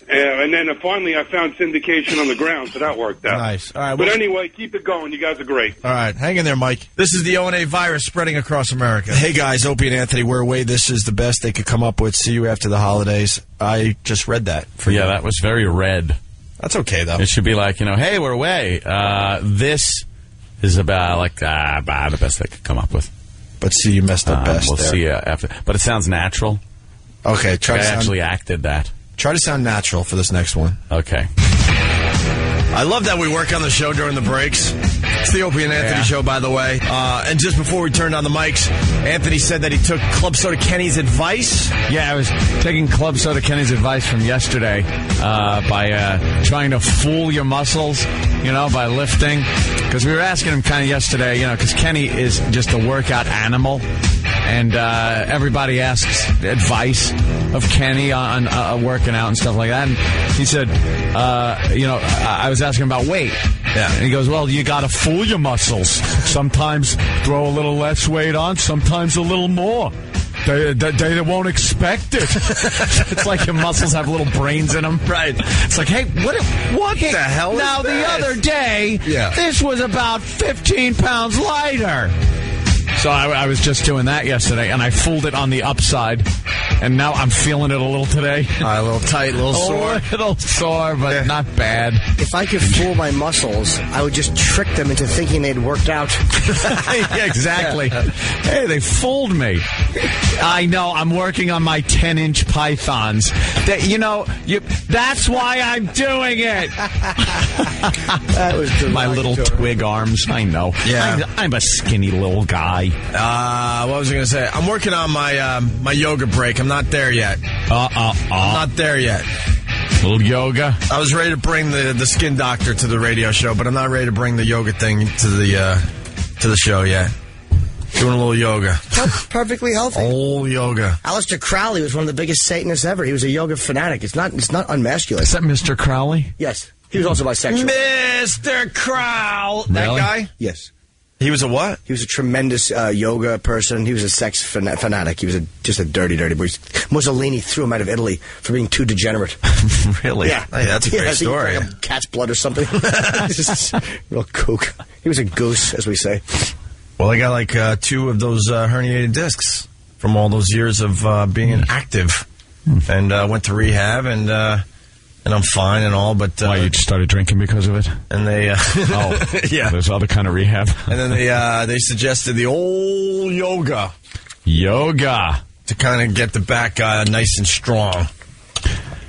And then finally I found syndication on the ground, so that worked out. Nice. All right. But anyway, keep it going. You guys are great. All right. Hang in there, Mike. This is the O&A virus spreading across America. Hey, guys. Opie and Anthony, we're away. This is the best they could come up with. See you after the holidays. I just read that for you. Yeah, that was very red. That's okay, though. It should be like, hey, we're away. This is about, the best they could come up with. But see, you messed up best We'll there. see you after. But it sounds natural. Okay, I actually acted that. Try to sound natural for this next one. Okay. I love that we work on the show during the breaks. It's the Opie and Anthony show, by the way. And just before we turned on the mics, Anthony said that he took Club Soda Kenny's advice. Yeah, I was taking Club Soda Kenny's advice from yesterday by trying to fool your muscles, by lifting. Because we were asking him kind of yesterday, because Kenny is just a workout animal. And everybody asks advice of Kenny on working out and stuff like that. And he said, I was asking about weight. Yeah. And he goes, well, you got to fool your muscles. Sometimes throw a little less weight on, sometimes a little more. They won't expect it. It's like your muscles have little brains in them. Right. It's like, hey, what the hell is now, this? The other day, this was about 15 pounds lighter. So I was just doing that yesterday, and I fooled it on the upside, and now I'm feeling it a little today. A little tight, a little sore. A little sore, but not bad. If I could fool my muscles, I would just trick them into thinking they'd worked out. Yeah, exactly. Hey, they fooled me. I know. I'm working on my 10-inch pythons. That's why I'm doing it. That was my little twig arms. I know. Yeah. I'm a skinny little guy. What was I going to say? I'm working on my yoga break. I'm not there yet. I'm not there yet. Little yoga. I was ready to bring the skin doctor to the radio show, but I'm not ready to bring the yoga thing to the show yet. Doing a little yoga. Perfectly healthy. Old yoga. Aleister Crowley was one of the biggest Satanists ever. He was a yoga fanatic. It's not unmasculine. Is that Mr. Crowley? Yes. He was also bisexual. Mr. Crowley. That Really? guy? Yes. He was a what? He was a tremendous yoga person. He was a sex fanatic. He was just a dirty boy. Mussolini threw him out of Italy for being too degenerate. Really? Yeah. Hey, that's a great story. Like cat's blood or something. Just real kook. He was a goose, as we say. Well, I got like 2 of those herniated discs from all those years of being active. And went to rehab, and I'm fine and all, but... Why, you just started drinking because of it? And they... yeah. There's other kind of rehab. And then they suggested the old yoga. Yoga. To kind of get the back nice and strong.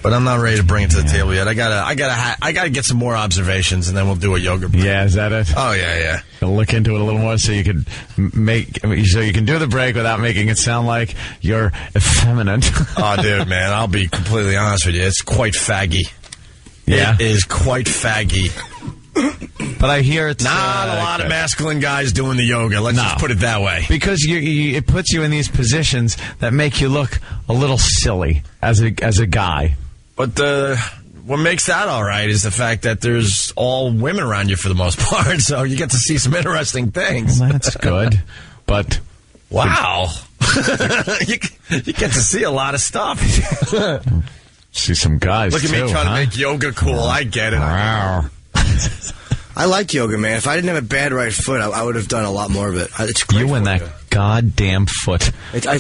But I'm not ready to bring it to the table yet. I gotta get some more observations, and then we'll do a yoga break. Yeah, is that it? Oh, yeah. You'll look into it a little more so you can you can do the break without making it sound like you're effeminate. Oh, dude, man, I'll be completely honest with you. It's quite faggy. Yeah. It is quite faggy. But I hear it's not a lot of masculine guys doing the yoga. Let's just put it that way. Because it puts you in these positions that make you look a little silly as a guy. But what makes that all right is the fact that there's all women around you for the most part, so you get to see some interesting things. Well, that's good. But wow, you get to see a lot of stuff. See some guys. Look at me trying to make yoga cool. I get it. Wow. I like yoga, man. If I didn't have a bad right foot, I would have done a lot more of it. It's great. You and that goddamn foot.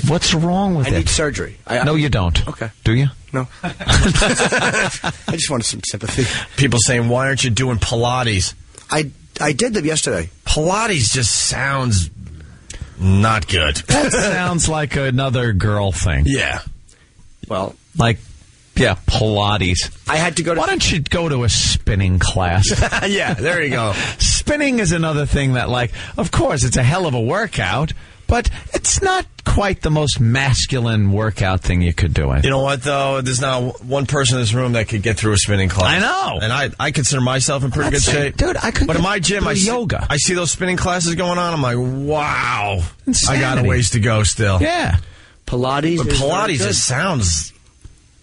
What's wrong with it? I need surgery. No, you don't. Okay. Do you? No. I just wanted some sympathy. People saying, why aren't you doing Pilates? I did them yesterday. Pilates just sounds not good. That sounds like another girl thing. Yeah. Well, yeah, Pilates. I had to go to... Why don't you go to a spinning class? Yeah, there you go. Spinning is another thing that, of course, it's a hell of a workout, but it's not quite the most masculine workout thing you could do. You know what, though? There's not one person in this room that could get through a spinning class. I know. And I consider myself in pretty good shape. Dude, I could. But in my gym, I see yoga. I see those spinning classes going on. I'm like, wow. Insanity. I got a ways to go still. Yeah. Pilates. But Pilates just sounds...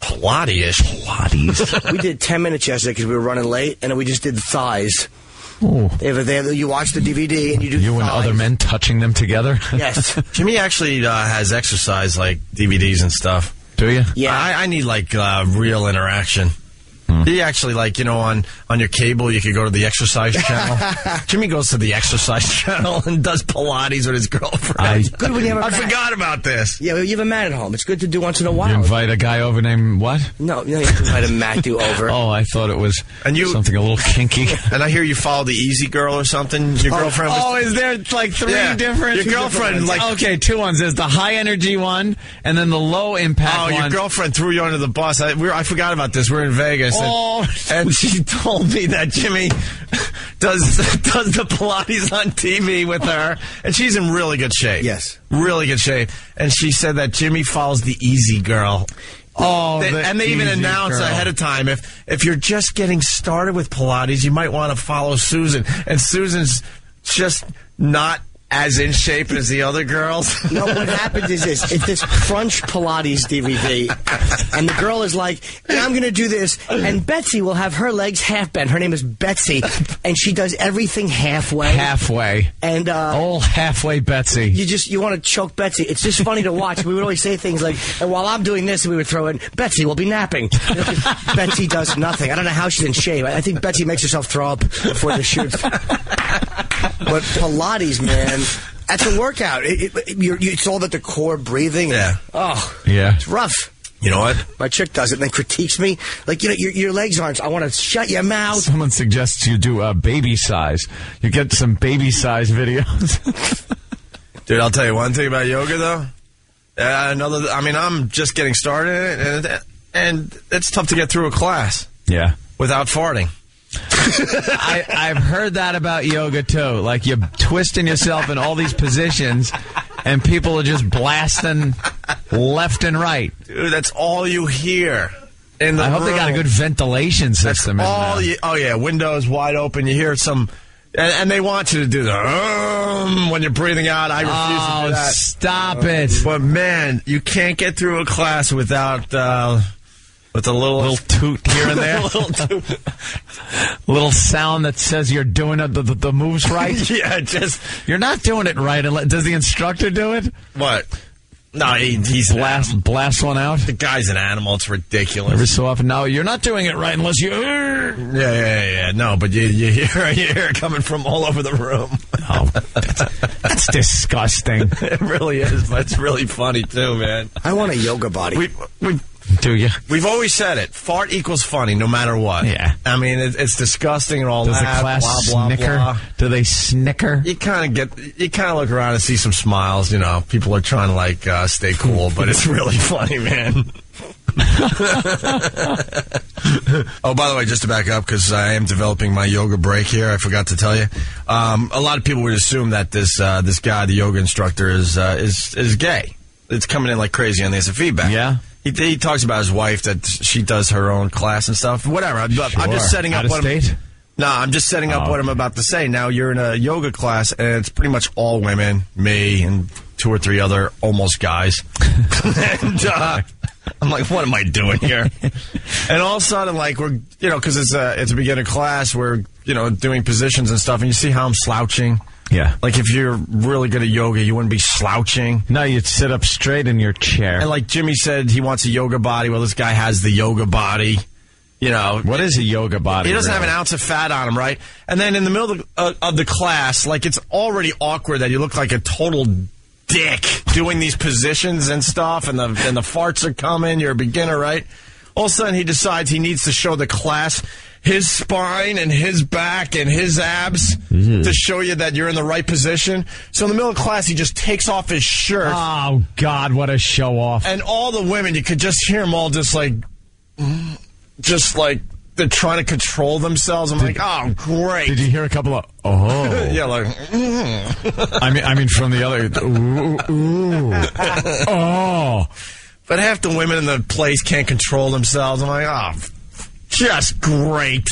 Pilates. We did 10 minutes yesterday because we were running late, and then we just did the thighs. Ooh. You watch the DVD and you do You and thighs. other men touching them together? Yes. Jimmy actually has exercise, DVDs and stuff. Do you? Yeah. I need, real interaction. He actually, like, you know, on your cable, you could go to the exercise channel. Jimmy goes to the exercise channel and does Pilates with his girlfriend. It's good when you have a I mat. forgot about this. Yeah, you have a mat at home. It's good to do once in a while. You invite a guy over named what? No, you have to invite a mat do over. Oh, I thought it was something a little kinky. And I hear you follow the Easy Girl or something. Your girlfriend was... Oh, is there like three different? Your girlfriend, like... Okay, two ones. There's the high energy one, and then the low impact one. Oh, your girlfriend threw you under the bus. I forgot about this. We're in Vegas. And she told me that Jimmy does the Pilates on TV with her. And she's in really good shape. Yes. Really good shape. And she said that Jimmy follows the Easy Girl. Oh, and they even announce ahead of time, if you're just getting started with Pilates, you might want to follow Susan. And Susan's just not as in shape as the other girls. No, what happens is this. It's this Crunch Pilates DVD, and the girl is like, I'm going to do this, and Betsy will have her legs half bent. Her name is Betsy, and she does everything halfway. Halfway. And halfway Betsy. You want to choke Betsy. It's just funny to watch. We would always say things like, and while I'm doing this, we would throw in, Betsy will be napping. Betsy does nothing. I don't know how she's in shape. I think Betsy makes herself throw up before the shoot. But Pilates, man, that's a workout. It's all about the core breathing. Yeah. Oh. Yeah. It's rough. You know what? My chick does it and then critiques me. Like, you know, your legs aren't. I want to shut your mouth. Someone suggests you do baby size. You get some baby size videos. Dude, I'll tell you one thing about yoga, though. I'm just getting started, and it's tough to get through a class. Yeah. Without farting. I've heard that about yoga too. Like you're twisting yourself in all these positions, and people are just blasting left and right. Dude, that's all you hear. In the I hope room. they got a good ventilation system. Oh yeah, windows wide open. You hear some, and they want you to do the when you're breathing out. I refuse to do that. Stop it! But man, you can't get through a class without. With a little toot here and there. Little sound that says you're doing the moves right. Yeah, you're not doing it right. Does the instructor do it? What? No, he's blast one out. The guy's an animal. It's ridiculous. Every so often, no, you're not doing it right unless you. Yeah. No, but you hear it coming from all over the room. Oh, that's disgusting. It really is, but it's really funny too, man. I want a yoga body. Do you? We've always said it. Fart equals funny, no matter what. Yeah. I mean, it's disgusting and all that. Does the class blah, blah, snicker? Blah. Do they snicker? You kind of look around and see some smiles. You know, people are trying to stay cool, but it's really funny, man. Oh, by the way, just to back up, because I am developing my yoga break here, I forgot to tell you. A lot of people would assume that this guy, the yoga instructor, is gay. It's coming in like crazy on the feedback. Yeah. He talks about his wife, that she does her own class and stuff. Whatever. I'm just setting up what I'm just setting up what I'm about to say. Now you're in a yoga class, and it's pretty much all women, me, and 2 or 3 other almost guys. And I'm like, what am I doing here? And all of a sudden, we're, because it's a beginner class, we're, doing positions and stuff, and you see how I'm slouching. Yeah. Like, if you're really good at yoga, you wouldn't be slouching. No, you'd sit up straight in your chair. And like Jimmy said, he wants a yoga body. Well, this guy has the yoga body. What is a yoga body? He doesn't have an ounce of fat on him, right? And then in the middle of the class, it's already awkward that you look like a total dick doing these positions and stuff, and the farts are coming. You're a beginner, right? All of a sudden, he decides he needs to show the class his spine and his back and his abs to show you that you're in the right position. So in the middle of class, he just takes off his shirt. Oh, God, what a show-off. And all the women, you could just hear them all just they're trying to control themselves. I'm like, oh, great. Did you hear a couple of, oh. Yeah, I mean, from the other, ooh. Oh. But half the women in the place can't control themselves. I'm like, oh, just great.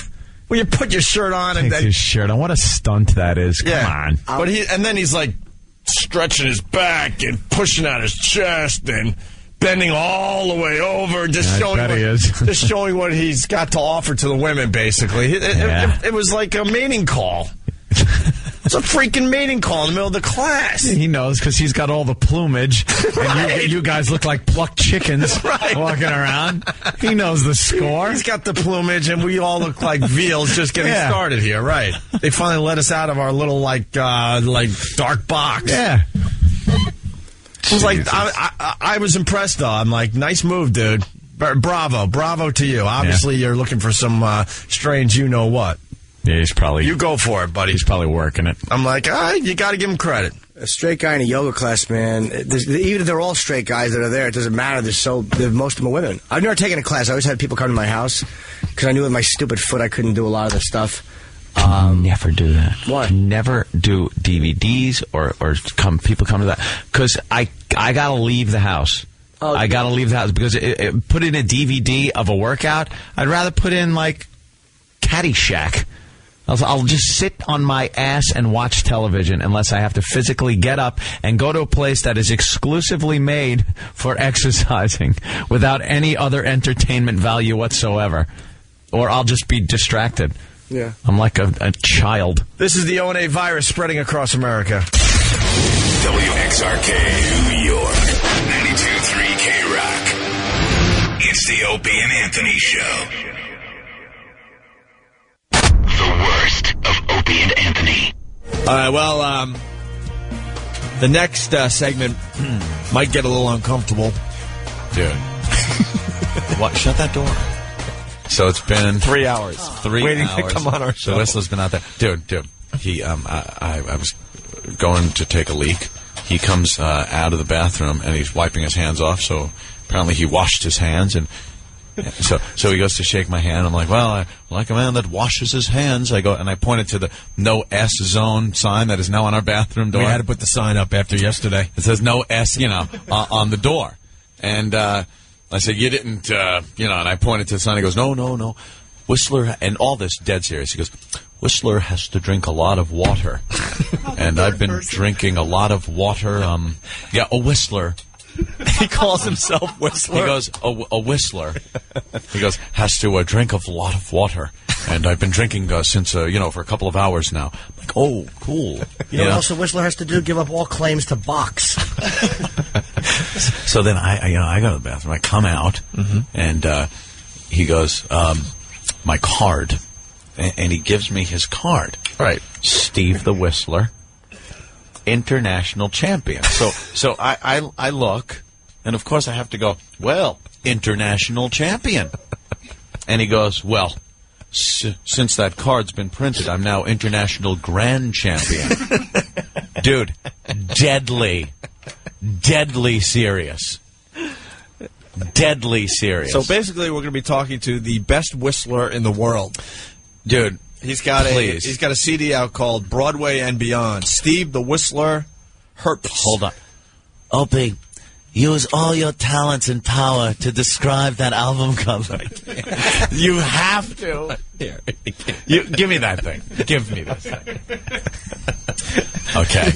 Well, you put your shirt on and then his shirt on. What a stunt that is! Come on. But then he's stretching his back and pushing out his chest and bending all the way over, just showing what he's got to offer to the women. Basically, it was like a mating call. It's a freaking mating call in the middle of the class. He knows because he's got all the plumage, and you guys look like plucked chickens walking around. He knows the score. He's got the plumage, and we all look like veals just getting started here, right? They finally let us out of our little like dark box. Yeah. It was like I was impressed though. I'm like, nice move, dude. Bravo to you. Obviously, you're looking for some strange, you know what. Yeah, he's probably... You go for it, buddy. He's probably working it. I'm like, you got to give him credit. A straight guy in a yoga class, man. Even if they're all straight guys that are there, it doesn't matter. Most of them are women. I've never taken a class. I always had people come to my house because I knew with my stupid foot I couldn't do a lot of the stuff. Never do that. Why? Never do DVDs or people come to that because I gotta leave the house. I gotta leave the house because put in a DVD of a workout. I'd rather put in like Caddyshack. I'll just sit on my ass and watch television unless I have to physically get up and go to a place that is exclusively made for exercising without any other entertainment value whatsoever. Or I'll just be distracted. Yeah. I'm like a child. This is the O&A virus spreading across America. WXRK, New York, 92.3 K-Rock. It's the Opie and Anthony Show. The worst of Opie and Anthony. All right, well, the next segment might get a little uncomfortable. Dude. What? Shut that door. So it's been 3 hours. 3 waiting hours. to come on our show. The Whistler's been out there. Dude. He, I was going to take a leak. He comes out of the bathroom and he's wiping his hands off. So apparently he washed his hands and so he goes to shake my hand. I'm like, well, I like a man that washes his hands. I go and I pointed to the no S zone sign that is now on our bathroom door. We had to put the sign up after yesterday. It says no S, on the door. And I said, you didn't, and I pointed to the sign. He goes, no. Whistler, and all this dead serious. He goes, Whistler has to drink a lot of water. And I've been drinking a lot of water. A Whistler. He calls himself Whistler. He goes, a Whistler. He goes, has to drink a lot of water. And I've been drinking since, for a couple of hours now. I'm like, oh, cool. You know what else a Whistler has to do? Give up all claims to box. So then I go to the bathroom. I come out, and he goes, my card. And he gives me his card. Right. Steve the Whistler. International champion. So I look, and of course I have to go, well, international champion. And he goes, well, since that card's been printed, I'm now international grand champion. Dude, deadly serious. Deadly serious. So basically we're going to be talking to the best whistler in the world. Dude, He's got a CD out called Broadway and Beyond. Steve the Whistler Herbst. Hold on. Opie, use all your talents and power to describe that album cover. You have to. Here. Give me that thing. Give me this thing. Okay.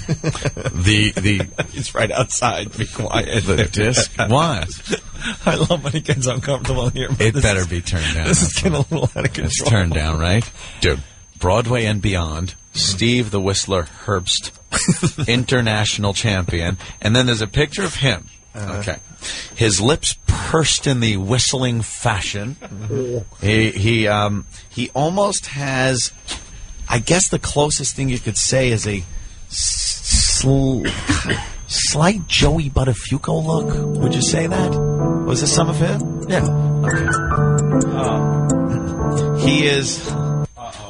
It's right outside. Be quiet. The disc. What? I love when he gets uncomfortable here. It better be turned down. This is getting a little out of control. It's turned down, right? Dude, Broadway and Beyond, Steve the Whistler Herbst, international champion. And then there's a picture of him. Okay. His lips pursed in the whistling fashion. He almost has, I guess the closest thing you could say is a slight Joey Buttafuoco look. Would you say that? Was this some of him? Yeah. Okay. He is...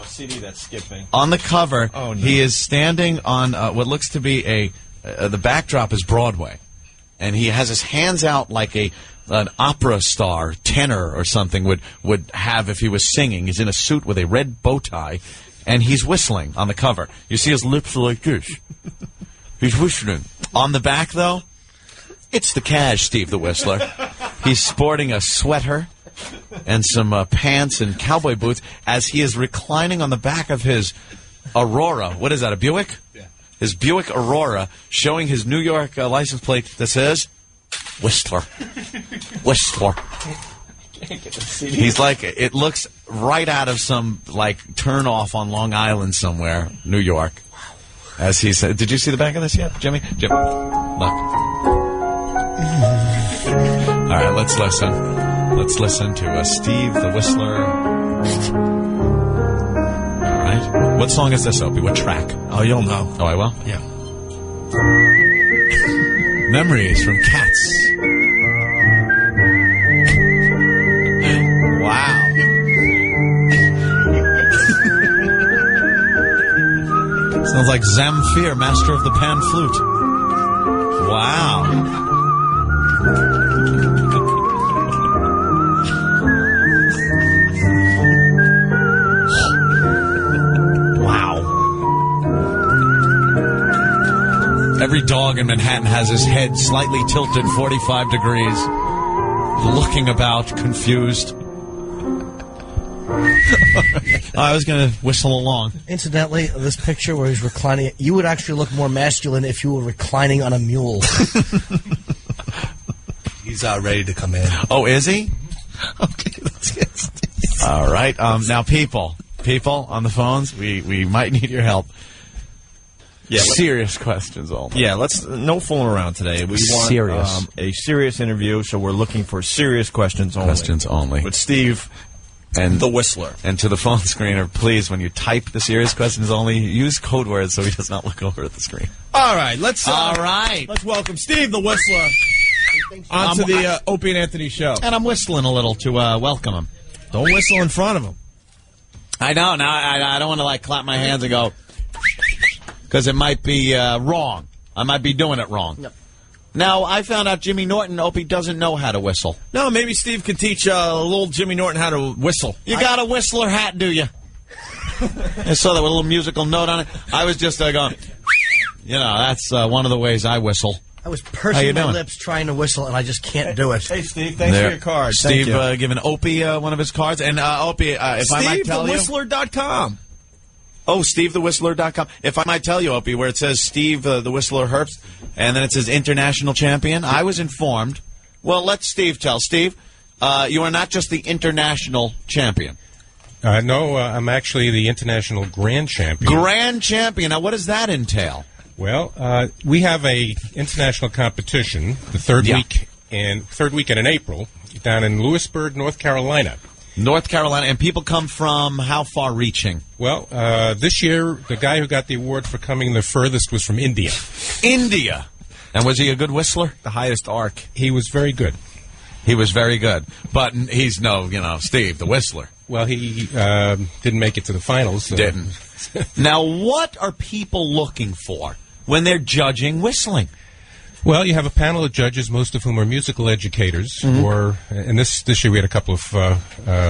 CD that's skipping. On the cover, oh, no. He is standing on what looks to be the backdrop is Broadway. And he has his hands out like an opera star, tenor or something would have if he was singing. He's in a suit with a red bow tie, and he's whistling on the cover. You see his lips are like this. He's whistling. On the back, though, it's the cash, Steve the Whistler. He's sporting a sweater and some pants and cowboy boots as he is reclining on the back of his Aurora. What is that, a Buick? Yeah. His Buick Aurora, showing his New York license plate that says Whistler. Whistler. He's like, it looks right out of some, like, turn off on Long Island somewhere, New York. As he said, did you see the back of this yet, Jimmy? Jim, look. All right, let's listen. Let's listen to Steve the Whistler. All right. What song is this, Opie? What track? Oh, you'll know. Oh, I will? Yeah. Memories from Cats. Wow. Sounds like Zamfir, master of the pan flute. Wow. Wow. Every dog in Manhattan has his head slightly tilted 45 degrees, looking about, confused. I was going to whistle along. Incidentally, this picture where he's reclining, you would actually look more masculine if you were reclining on a mule. He's ready to come in. Oh, is he? Okay, let's get Steve. All right. Now, people on the phones, we might need your help. Yeah, serious questions only. Yeah, no fooling around today. We want Serious. A serious interview, so we're looking for serious questions only. Questions only. With Steve and the Whistler. And to the phone screener, please, when you type the serious questions only, use code words so he does not look over at the screen. All right, let's welcome Steve the Whistler onto the Opie and Anthony show. And I'm whistling a little to welcome him. Don't whistle in front of him. I know. Now I don't want to clap my hands and go, because it might be wrong. I might be doing it wrong. No. Now, I found out Jimmy Norton, Opie, doesn't know how to whistle. No, maybe Steve could teach little Jimmy Norton how to whistle. You got a whistler hat, do you? I saw that with a little musical note on it. I was just going, that's one of the ways I whistle. I was pursing my lips trying to whistle, and I just can't do it. Hey, Steve, thanks for your card. Steve giving Opie one of his cards. And Opie, if I might tell you... SteveTheWhistler.com. Oh, SteveTheWhistler.com. If I might tell you, Opie, where it says Steve the Whistler Herbst, and then it says International Champion, I was informed. Well, let Steve tell. Steve, you are not just the International Champion. No, I'm actually the International Grand Champion. Grand Champion. Now, what does that entail? Well, we have a international competition the third weekend in April down in Lewisburg, North Carolina. North Carolina, and people come from how far reaching? Well, this year, the guy who got the award for coming the furthest was from India. India! And was he a good whistler? The highest arc. He was very good. He was very good. But he's Steve, the Whistler. Well, he didn't make it to the finals. So. Didn't. Now, what are people looking for when they're judging whistling? Well, you have a panel of judges, most of whom are musical educators, and this year we had a couple of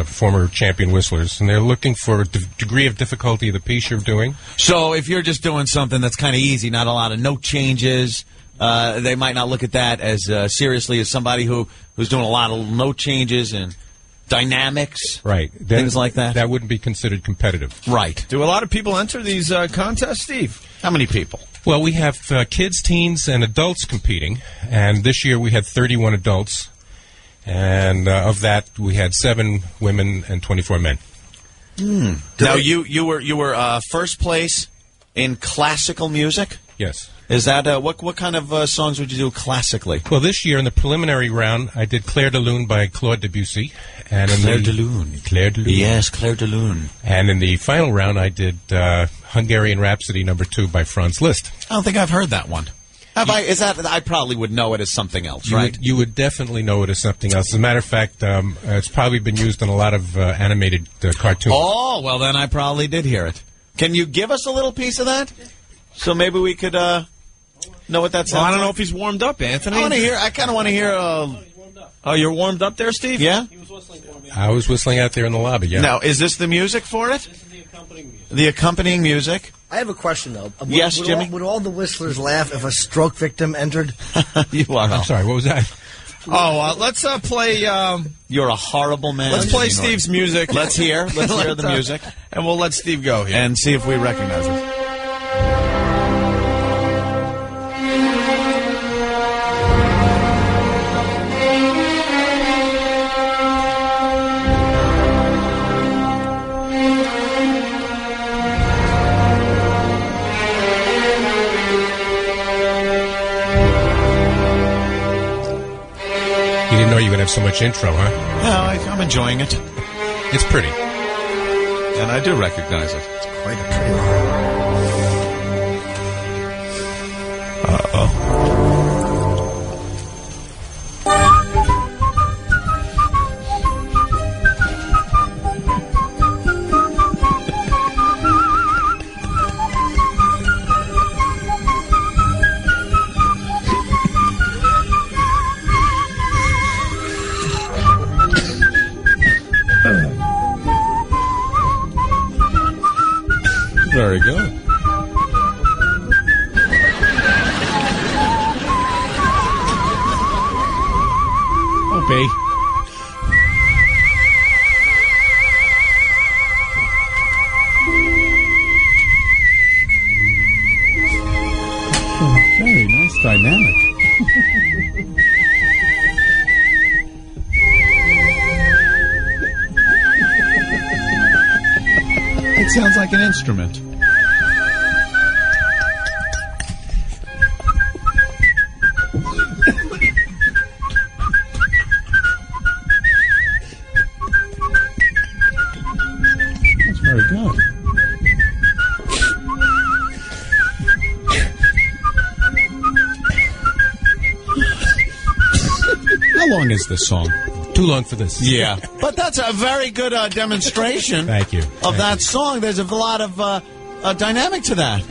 former champion whistlers, and they're looking for a degree of difficulty of the piece you're doing. So if you're just doing something that's kind of easy, not a lot of note changes, they might not look at that as seriously as somebody who's doing a lot of note changes and dynamics, right? Things like that. That wouldn't be considered competitive. Right. Do a lot of people enter these contests, Steve? How many people? Well, we have kids, teens, and adults competing, and this year we had 31 adults, and of that we had 7 women and 24 men. Now you were first place in classical music. Yes. Is that what kind of songs would you do classically? Well, this year in the preliminary round, I did Clair de Lune by Claude Debussy. And Clair de Lune. Yes, Clair de Lune. And in the final round, I did Hungarian Rhapsody No. 2 by Franz Liszt. I don't think I've heard that one. Have I? Is that? I probably would know it as something else, right? You would definitely know it as something else. As a matter of fact, it's probably been used in a lot of animated cartoons. Oh, well, then I probably did hear it. Can you give us a little piece of that? So maybe we could know what that sounds I don't know like? if he's warmed up, Anthony. I kind of want to hear... Oh, you're warmed up there, Steve? Yeah? He was whistling for me. I was whistling out there in the lobby, yeah. Now, is this the music for it? This is the accompanying music. The accompanying music? I have a question, though. Yes, Jimmy? Would all the whistlers laugh if a stroke victim entered? You are. I'm sorry, what was that? Oh, let's play... You're a horrible man. Let's play Steve's music. Let's hear the music. And we'll let Steve go here. And see if we recognize it. have so much intro, huh? No, I'm enjoying it. It's pretty. And I do recognize it. It's quite a trailer. Very good. Opie. Very nice dynamic. It sounds like an instrument. That's very good. How long is this song? Too long for this. Yeah. But that's a very good demonstration Thank you. of that song. There's a lot of dynamic to that.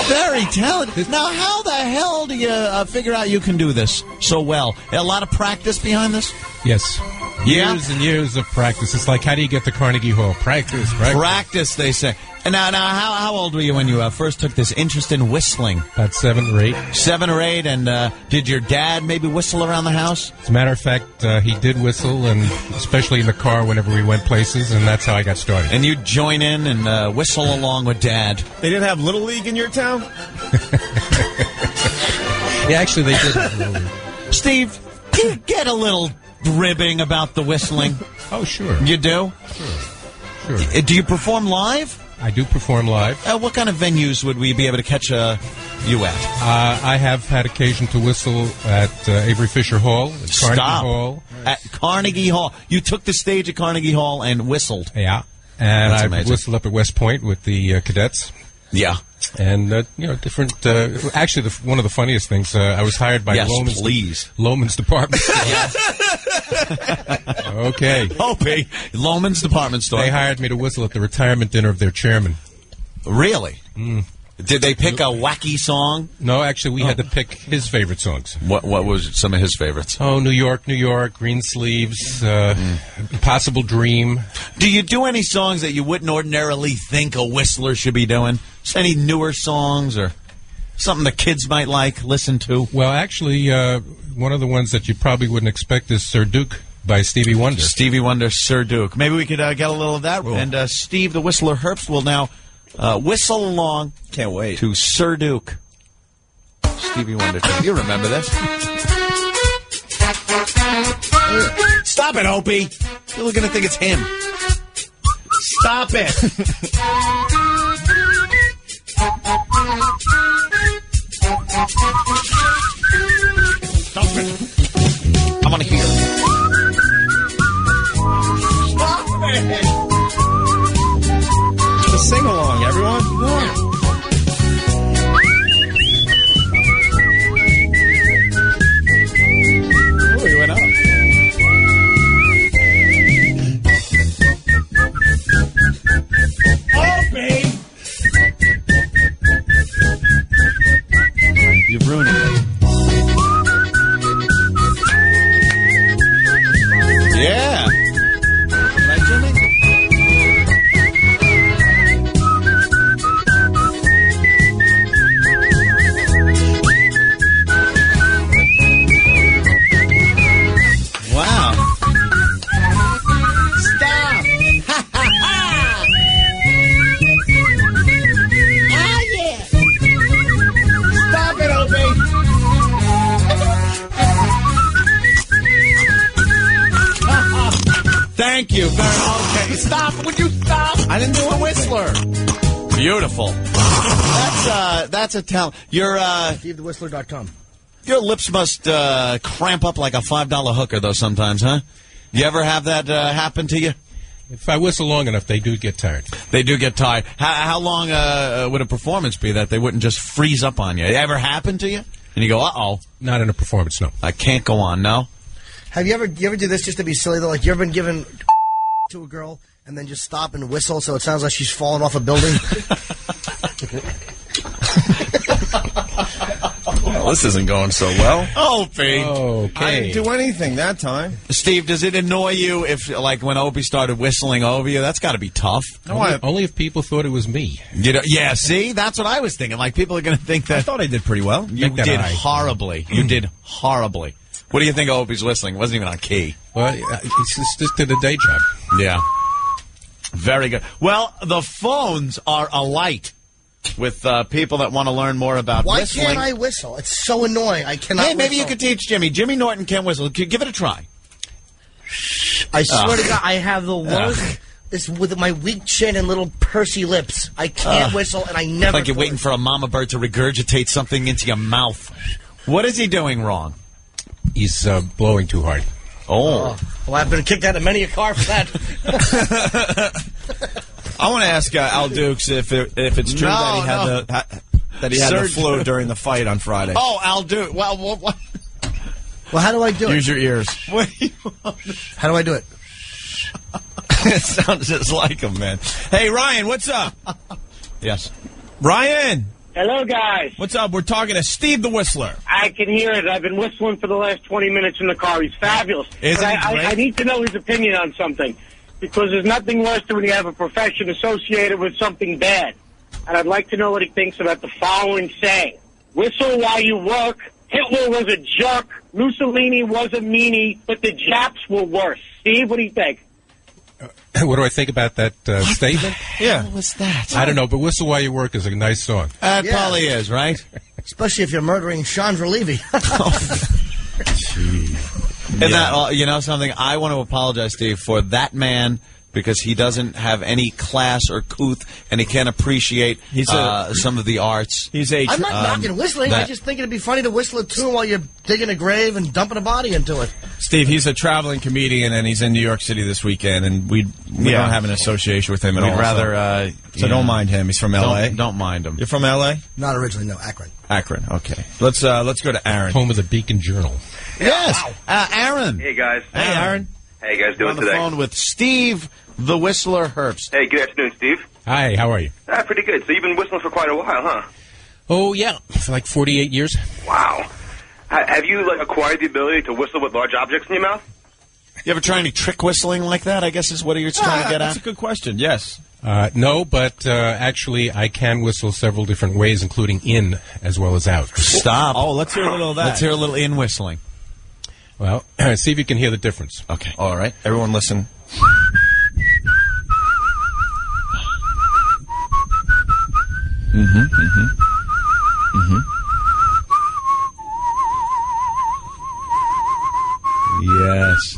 Very talented. Now, how the hell do you figure out you can do this so well? A lot of practice behind this? Yes. Yeah? Years and years of practice. It's like, how do you get to Carnegie Hall? Practice. Practice, they say. And now, how old were you when you first took this interest in whistling? About 7 or 8. 7 or 8, and did your dad maybe whistle around the house? As a matter of fact, he did whistle, and especially in the car whenever we went places, and that's how I got started. And you'd join in and whistle along with Dad. They didn't have Little League in your town? Yeah, actually, they did have Little League. Steve, do you get a little ribbing about the whistling? Oh, sure. You do? Sure. Do you perform live? I do perform live. What kind of venues would we be able to catch you at? I have had occasion to whistle at Avery Fisher Hall, at Carnegie Hall. At Carnegie Hall. You took the stage at Carnegie Hall and whistled. Yeah. And That's I amazing. whistled up at West Point with the cadets. Yeah. And, different... actually, one of the funniest things, I was hired by Loman's Department Store. Okay. Opie. Loman's Department Store. They hired me to whistle at the retirement dinner of their chairman. Really? Did they pick a wacky song? No, actually, we had to pick his favorite songs. What was some of his favorites? Oh, New York, Green Sleeves, Impossible Dream. Do you do any songs that you wouldn't ordinarily think a whistler should be doing? Just any newer songs or something the kids might listen to? Well, actually, one of the ones that you probably wouldn't expect is Sir Duke by Stevie Wonder. Stevie Wonder, Sir Duke. Maybe we could get a little of that. Cool. And Steve, the Whistler Herbst, will now whistle along. Can't wait. To Sir Duke. Stevie Wonder. You remember this? Stop it, Opie. People are going to think it's him. Stop it. Stop it. I want to hear. Stop it. Just sing along, everyone. Oh, he went up. Opie! You've ruined it. Yeah. Right, Jimmy? Wow. Stop. Ha, ha, ha. Oh, yeah. Stop it, Opie. Thank you. Okay. Stop. Would you stop? I didn't do a whistler. Beautiful. That's a talent. You're SteveTheWhistler.com. Your lips must cramp up like a $5 hooker, though, sometimes, huh? You ever have that happen to you? If I whistle long enough, they do get tired. They do get tired. How long would a performance be that they wouldn't just freeze up on you? It ever happen to you? And you go, uh-oh. Not in a performance, no. I can't go on, no? Have you ever do this just to be silly, though? Like, you ever been given to a girl and then just stop and whistle so it sounds like she's falling off a building? Well, this isn't going so well. Opie. I didn't do anything that time. Steve, does it annoy you if, like, when Opie started whistling over you? That's got to be tough. Only if people thought it was me. You know, yeah, see? That's what I was thinking. Like, people are going to think that... I thought I did pretty well. You did horribly. You did horribly. What do you think of Opie's whistling? It wasn't even on key. Well, it's just did a day job. Yeah. Very good. Well, the phones are alight with people that want to learn more about whistling. Why can't I whistle? It's so annoying. I cannot Hey, maybe whistle. you could teach Jimmy. Jimmy Norton can't whistle. Give it a try. I swear to God, I have the worst... It's with my weak chin and little pursy lips. I can't whistle, and I never... Like you're waiting for a mama bird to regurgitate something into your mouth. What is he doing wrong? He's blowing too hard. Oh. Well, I've been kicked out of many a car for that. I want to ask Al Dukes if it's true that he had the flu during the fight on Friday. Oh, Al Dukes. Well, what? Well, how do I do it? Use your ears. How do I do it? It sounds just like him, man. Hey, Ryan, what's up? Yes. Ryan. Hello, guys. What's up? We're talking to Steve the Whistler. I can hear it. I've been whistling for the last 20 minutes in the car. He's fabulous. Isn't but he great? I need to know his opinion on something, because there's nothing worse than when you have a profession associated with something bad. And I'd like to know what he thinks about the following saying. Whistle while you work. Hitler was a jerk. Mussolini was a meanie, but the Japs were worse. Steve, what do you think? What do I think about that statement? Yeah. What was that? I don't know, but Whistle While You Work is a nice song. It probably is, right? Especially if you're murdering Chandra Levy. And that, you know something? I want to apologize, Steve, for that man, because he doesn't have any class or couth, and he can't appreciate some of the arts. I'm not knocking whistling. I just think it'd be funny to whistle a tune while you're digging a grave and dumping a body into it. Steve, he's a traveling comedian, and he's in New York City this weekend, and we don't have an association with him at all. We'd rather... So don't mind him. He's from L.A.? Don't mind him. You're from L.A.? Not originally, no. Akron. Akron, okay. Let's go to Aaron. Home of the Beacon Journal. Yes. Aaron. Hey, guys. Hey, Aaron. How you guys doing on the today? phone with Steve the Whistler Herbst. Hey, good afternoon, Steve. Hi, how are you? Pretty good. So you've been whistling for quite a while, huh? Oh, yeah. For like 48 years. Wow. Have you acquired the ability to whistle with large objects in your mouth? You ever try any trick whistling like that, I guess is what you're trying to get That's at? a good question, yes. No, but actually I can whistle several different ways, including in as well as out. Stop. Oh, let's hear a little of that. Let's hear a little in whistling. Well, see if you can hear the difference. Okay. All right. Everyone listen. Yes.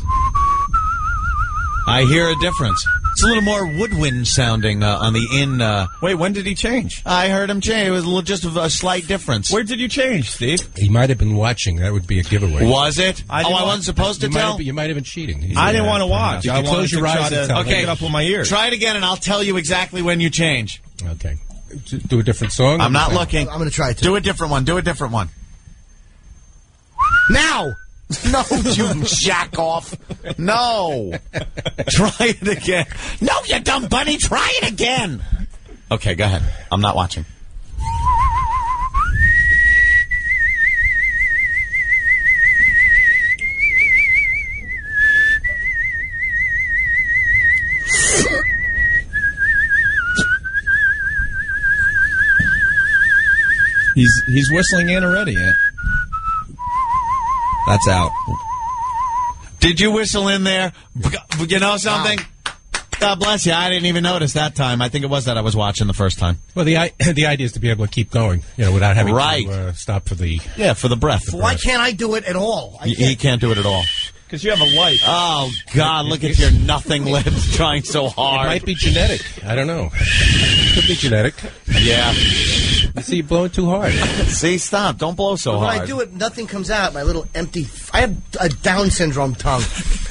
I hear a difference. It's a little more woodwind sounding on the in. Wait, when did he change? I heard him change. It was just a slight difference. Where did you change, Steve? He might have been watching. That would be a giveaway. Was it? I wasn't supposed to tell? You might have been cheating. I didn't want to watch. You I can close your eyes and tell. Okay. Pick it up with my ears. Try it again, and I'll tell you exactly when you change. Okay. Do a different song? I'm not looking. I'm going to try it, too. Do a different one. Do a different one. Now! No, you jack off. No. Try it again. No, you dumb bunny. Try it again. Okay, go ahead. I'm not watching. He's whistling in already. Yeah. That's out. Did you whistle in there? You know something? Wow. God bless you. I didn't even notice that time. I think it was that I was watching the first time. Well, the idea is to be able to keep going, without having to stop for the... Yeah, for the breath. Why can't I do it at all? He can't do it at all. Because you have a light. Oh, God, look at your nothing lips trying so hard. It might be genetic. I don't know. Could be genetic. Yeah. You see, you're blowing too hard. See, stop. Don't blow so When hard. I do it, nothing comes out. My little empty... I have a Down syndrome tongue.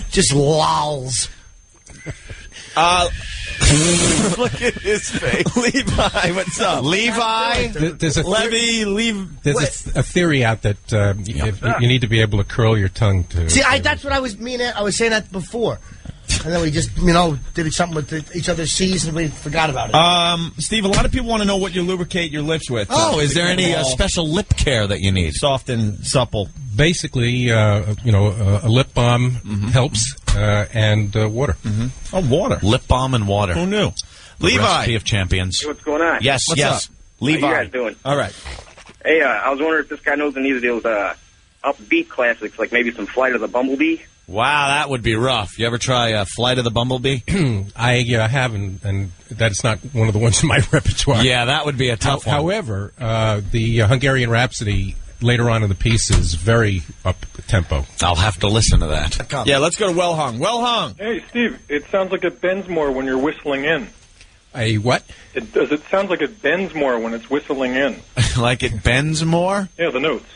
Just lolls. Look at his face. Levi, what's up? Levi? There's a There's a theory out that you need to be able to curl your tongue to... See, that's what I was saying that before. And then we just, did something with each other's C's and we forgot about it. Steve, a lot of people want to know what you lubricate your lips with. Oh, is there any special lip care that you need? Soft and supple. Basically, a lip balm helps, and water. Oh, water. Lip balm and water. Who knew? The Levi. recipe of champions. Hey, what's going on? Yes, What's yes. up? Levi. How you guys doing? All right. Hey, I was wondering if this guy knows any of those upbeat classics, like maybe some Flight of the Bumblebee. Wow, that would be rough. You ever try Flight of the Bumblebee? I have, and that's not one of the ones in my repertoire. Yeah, that would be a tough one. However, the Hungarian Rhapsody later on in the piece is very up-tempo. I'll have to listen to that. Yeah, let's go to Well Hung. Well Hung. Hey, Steve, it sounds like it bends more when you're whistling in. A what? It sounds like it bends more when it's whistling in. Like it bends more? Yeah, the notes.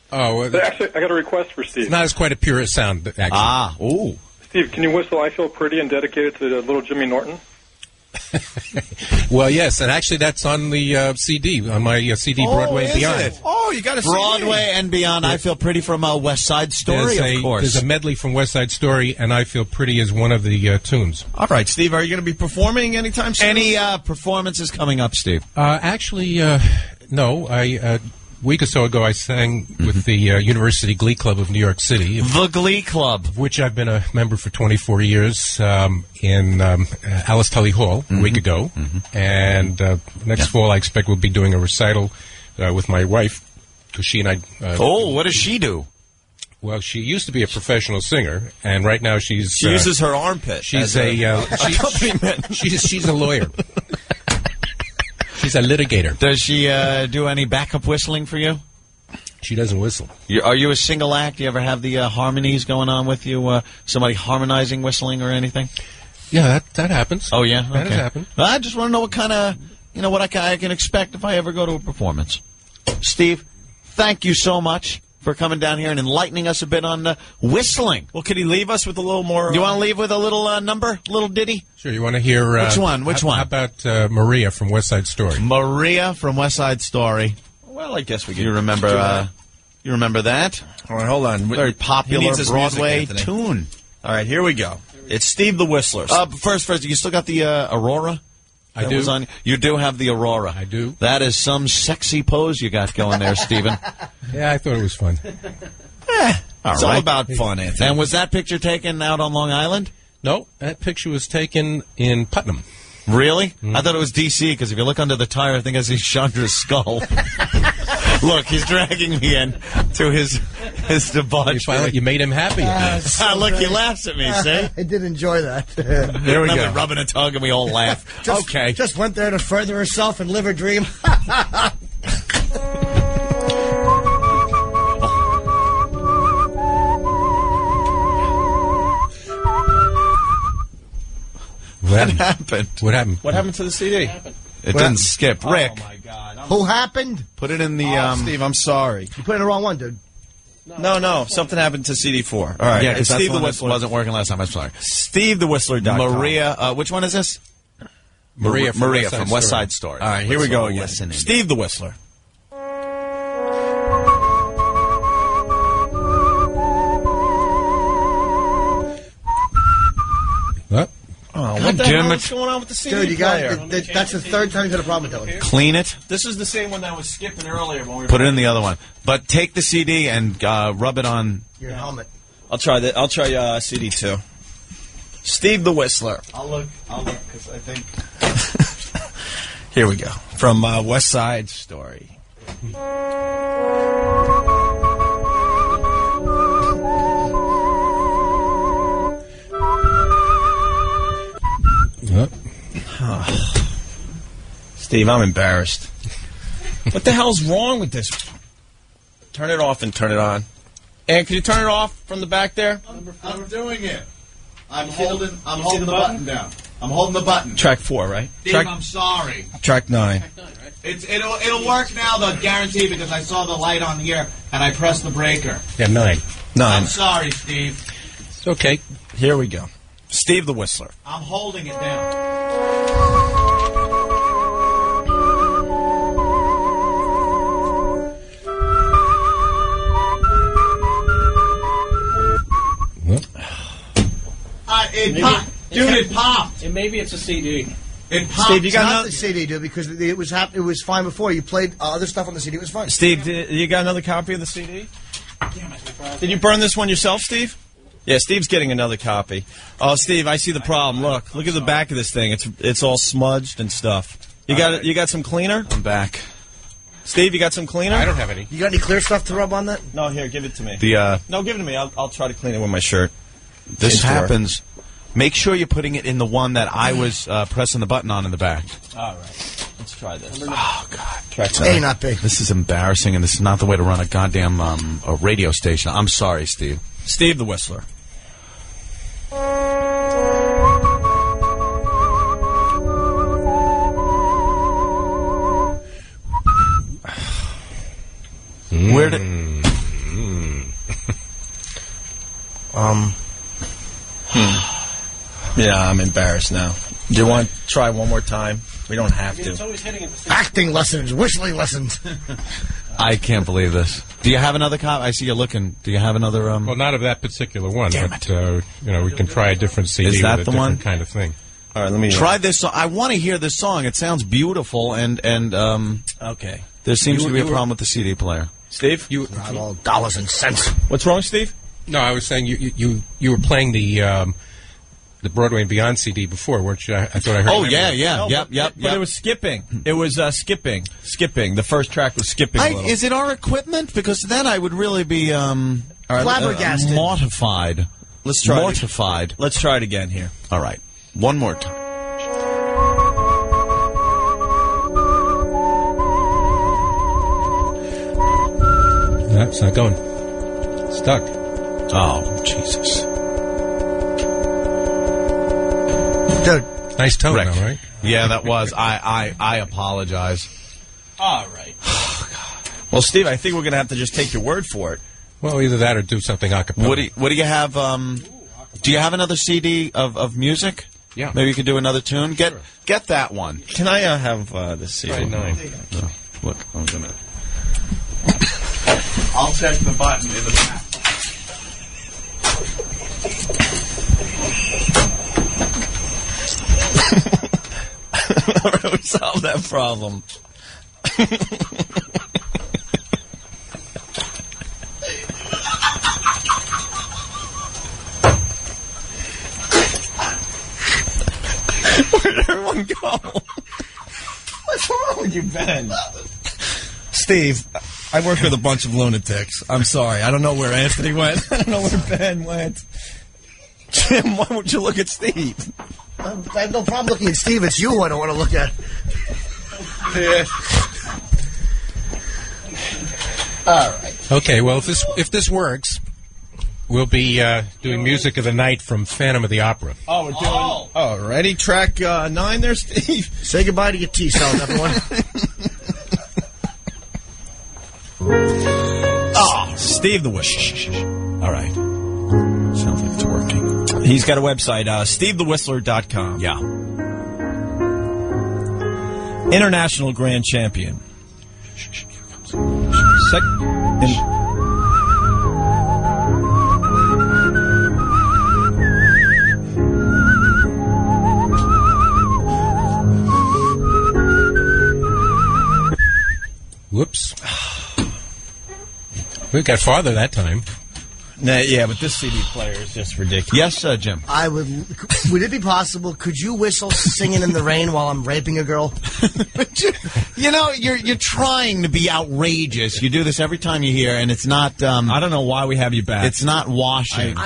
Oh, Actually, I got a request for Steve. It's not as quite a pure sound, actually. Ooh. Steve, can you whistle I Feel Pretty and dedicate it to little Jimmy Norton? Well, yes, and actually that's on the CD, on my CD Broadway and Beyond. It? Oh, you got a Broadway and Beyond. I Feel Pretty from West Side Story, of course. There's a medley from West Side Story, and I Feel Pretty is one of the tunes. All right, Steve, are you going to be performing anytime soon? Any performances coming up, Steve? Actually, no. A week or so ago, I sang with the University Glee Club of New York City. The Glee Club. Of which I've been a member for 24 years in Alice Tully Hall a week ago. And next fall, I expect we'll be doing a recital with my wife, because she and I... what does she do? Well, she used to be a professional singer, and right now she uses her armpit. She's she's a lawyer. She's a litigator. Does she do any backup whistling for you? She doesn't whistle. Are you a single act? Do you ever have the harmonies going on with you? Somebody harmonizing whistling or anything? Yeah, that happens. Oh, yeah? That has happened. I just want to know what kind of, what I can expect if I ever go to a performance. Steve, thank you so much for coming down here and enlightening us a bit on whistling. Well, could he leave us with a little more... You want to leave with a little number, a little ditty? Sure, you want to hear... Which one? How about Maria from West Side Story? Maria from West Side Story. Well, I guess we can... You remember that? All right, hold on. Very popular Broadway music, tune. All right, here we go. It's Steve the Whistler. First, you still got the Aurora? I do. You do have the Aurora. I do. That is some sexy pose you got going there, Stephen. Yeah, I thought it was fun. It's all about fun, Anthony. And was that picture taken out on Long Island? No, that picture was taken in Putnam. Really? I thought it was D.C., because if you look under the tire, I think I see Chandra's skull. Look, he's dragging me in to his debauchery. You made him happy. Look, he laughs at me, see? I did enjoy that. There we go. Rubbing a tongue and we all laugh. Okay. Just went there to further herself and live her dream. What happened? What happened? What happened to the CD? It didn't skip. Rick. Oh, my God. Who happened? Put it in the... Steve, I'm sorry. You put in the wrong one, dude. No. Something happened to CD4. All right. Yeah, it's Steve the Whistler. Wasn't working last time. I'm sorry. SteveTheWhistler.com. Maria... which one is this? Maria from West Side Story. All right, here we go again. Listening. Steve the Whistler. What? Oh, what the hell is going on with the CD Dude, you player? that's the third time you had a problem with it. Clean it. This is the same one that was skipping earlier when we were... Put it in the other one. But take the CD and rub it on... Your helmet. I'll try that. I'll try CD2. Steve the Whistler. I'll look, because I think... Here we go. From West Side Story. What? Steve, I'm embarrassed. What the hell's wrong with this? Turn it off and turn it on. And can you turn it off from the back there? I'm doing it. I'm holding the button down. I'm holding the button. Track 4, right? Steve, I'm sorry. Track 9. It'll work now, though, guaranteed, because I saw the light on here and I pressed the breaker. Yeah, 9. I'm sorry, Steve. It's okay. Here we go. Steve the Whistler. I'm holding it down. It popped. Dude, it popped. And maybe it's a CD. It popped. Steve, you got not another... the CD, dude, because it was fine before. You played other stuff on the CD. It was fine. Steve, you got another copy of the CD? Did you burn this one yourself, Steve? Yeah, Steve's getting another copy. Oh, Steve, I see the problem. Look at the back of this thing. It's all smudged and stuff. You got some cleaner? I'm back. Steve, you got some cleaner? I don't have any. You got any clear stuff to rub on that? No, here, give it to me. No, give it to me. I'll try to clean it with my shirt. This happens. Make sure you're putting it in the one that I was pressing the button on in the back. All right. Let's try this. Oh, God. Track A, not B. This is embarrassing, and this is not the way to run a goddamn a radio station. I'm sorry, Steve. Steve the Whistler. Where did... Yeah, I'm embarrassed now. Do you want to try one more time? We don't have to. It's always hitting it. Acting lessons, whistling lessons. I can't believe this. Do you have another copy? I see you looking. Do you have another... Well, not of that particular one, Damn but we can try a different CD Is that with a the one? different kind of thing. All right, let me... Try this song. I want to hear this song. It sounds beautiful, and okay. There seems to be a problem with the CD player. Steve? Not all dollars and cents. What's wrong, Steve? No, I was saying you were playing the Broadway and Beyond CD before, weren't you? I thought I heard. Oh, yeah. No, Yep. But it was skipping. It was skipping. The first track was skipping a little. Is it our equipment? Because then I would really be Flabbergasted. mortified. Let's try mortified. Let's try it again here. All right. One more time. No, it's not going. Stuck. Oh, Jesus. Dude. Nice tone, Rick. though, right? Yeah, that was. I apologize. All right. Well, Steve, I think we're going to have to just take your word for it. Well, either that or do something a cappella. What do you have? Do you have another CD of music? Yeah. Maybe you could do another tune. Get that one. Can I have this CD? Try 9. Look, I'm gonna. I'll check the button in the back. We solved that problem. Where did everyone go? What's wrong with you, Ben? Steve, I work with a bunch of lunatics. I'm sorry. I don't know where Anthony went. I don't know where Ben went. Jim, why won't you look at Steve? I have no problem looking at Steve. It's you I don't want to look at. Yeah. All right. Okay, well, if this works, we'll be doing Music of the Night from Phantom of the Opera. Oh, we're doing... Oh, ready? Track 9 there, Steve? Say goodbye to your T-cells, everyone. Steve the Whistler. All right. Sounds like it's working. He's got a website, SteveTheWhistler.com. Yeah. International Grand Champion. Whoops. We got farther that time. Nah, yeah, but this CD player is just ridiculous. Yes, Jim. I would it be possible? Could you whistle "Singing in the Rain" while I'm raping a girl? You know, you're trying to be outrageous. You do this every time you hear, and it's not. I don't know why we have you back. It's not washing.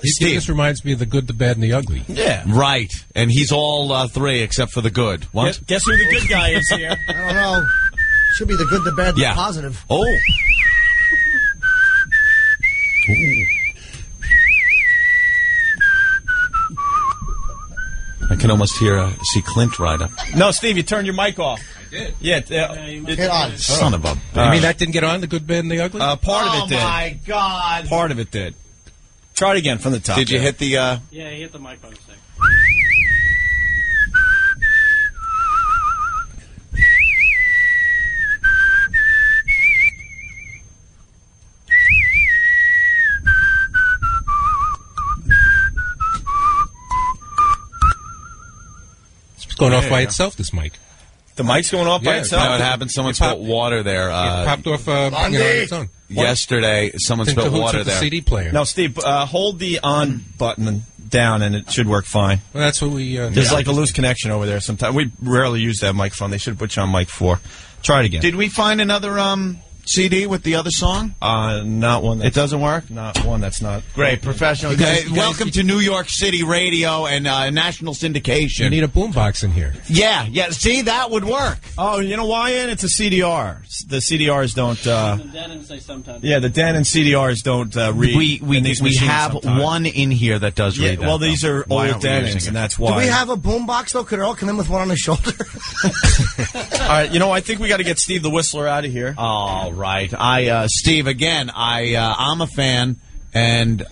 Steve, this reminds me of the good, the bad, and the ugly. Yeah, right. And he's all three except for the good. What? Guess who the good guy is here? I don't know. Should be the good, the bad, the Yeah. positive. Oh. can almost see Clint ride up. No, Steve, you turned your mic off. I did. Yeah. Get on. Son of a... You mean that didn't get on, the good, bad, and the ugly? Part of it did. Oh, my God. Part of it did. Try it again from the top. Did you hit the... Yeah, he hit the mic by mistake. It's going off by itself, this mic. The mic's going off by Yeah, itself? You know what happened? Someone spilled water there. It popped off on its own. Yesterday, someone It's in spilled cahoots water with the there. CD player. No, Steve, hold the on button down, and it should work fine. Well, that's what we... There's like a loose connection over there sometimes. We rarely use that microphone. They should have put you on mic 4. Try it again. Did we find another CD with the other song? Not one. It doesn't work? Not one that's not. Great, professional. You guys- Welcome to New York City radio and national syndication. You need a boombox in here. Yeah. See, that would work. Oh, you know why, Ian? It's a CDR. The CDRs don't... The Denon say sometimes. Yeah, the Denon CDRs don't read. We in these we machines have sometimes. one in here that does Yeah, read that. well, these though. are Why old aren't we using Denons, it? and that's Do why. we have a boombox, though? Could it all come in with one on the shoulder? All right, you know, I think we got to get Steve the Whistler out of here. All right. Steve, again, I'm a fan, and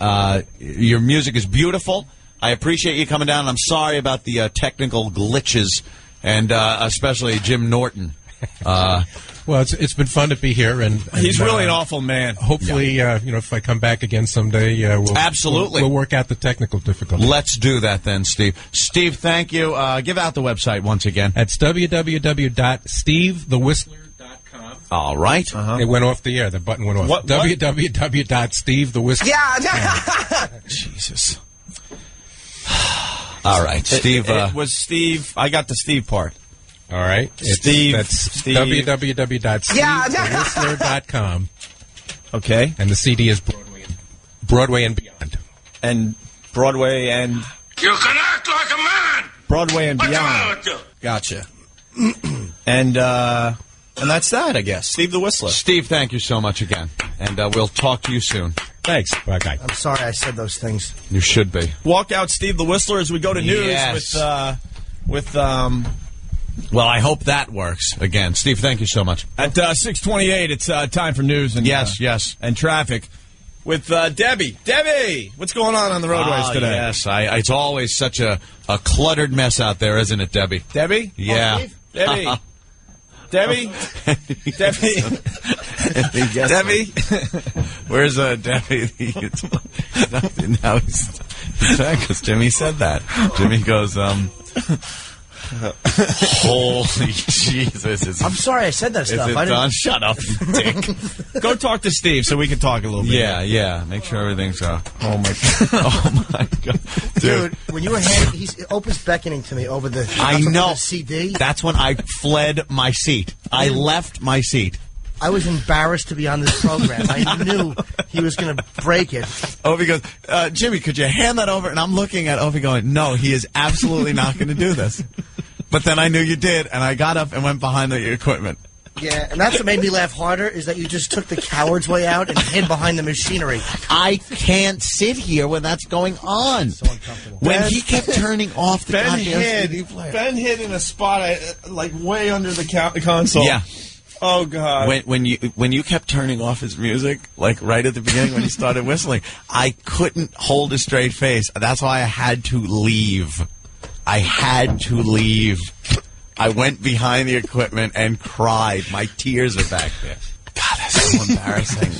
your music is beautiful. I appreciate you coming down. I'm sorry about the technical glitches, and especially Jim Norton. Well, it's been fun to be here, and He's really an awful man. Hopefully, if I come back again someday, we'll work out the technical difficulties. Let's do that then, Steve. Steve, thank you. Give out the website once again. That's www.stevethewhistler.com. All right. It went off the air. The button went off. What? www.stevethewhistler. Yeah. Jesus. All right, Steve. It was Steve. I got the Steve part. All right. That's Steve. www.stevethewhistler.com. Okay. And the CD is Broadway and Beyond. And Broadway and... You can act like a man! Broadway and What's wrong Beyond. with you? Gotcha. And that's that, I guess. Steve the Whistler. Steve, thank you so much again. And we'll talk to you soon. Thanks. Bye, guy. I'm sorry I said those things. You should be. Walk out Steve the Whistler as we go to news Yes. with Well, I hope that works. Again, Steve, thank you so much. at 6:28. It's time for news and Yes. and traffic with Debbie. Debbie, what's going on the roadways today? Yes, it's always such a cluttered mess out there, isn't it, Debbie? Debbie? Yeah. Debbie. Debbie. Debbie. Debbie. Where's Debbie? Now he's because Jimmy said that. Jimmy goes, holy Jesus! I'm sorry I said that Is stuff. it I didn't. done? Shut up, you dick. Go talk to Steve so we can talk a little bit. Yeah. Make sure everything's. Oh my God. Oh my God, Dude, when you were Opie's beckoning to me over the I know. the CD. That's when I fled my seat. I left my seat. I was embarrassed to be on this program. I knew he was going to break it. Opie goes, Jimmy, could you hand that over? And I'm looking at Opie going, no, he is absolutely not going to do this. But then I knew you did, and I got up and went behind the equipment. Yeah, and that's what made me laugh harder, is that you just took the coward's way out and hid behind the machinery. I can't sit here when that's going on. So uncomfortable. When he kept turning off the Ben goddamn CD player. Ben hid in a spot like way under the console. Yeah. Oh God. when you kept turning off his music, like right at the beginning when he started whistling, I couldn't hold a straight face. That's why I had to leave. I went behind the equipment and cried. My tears are back there. God, that's so embarrassing.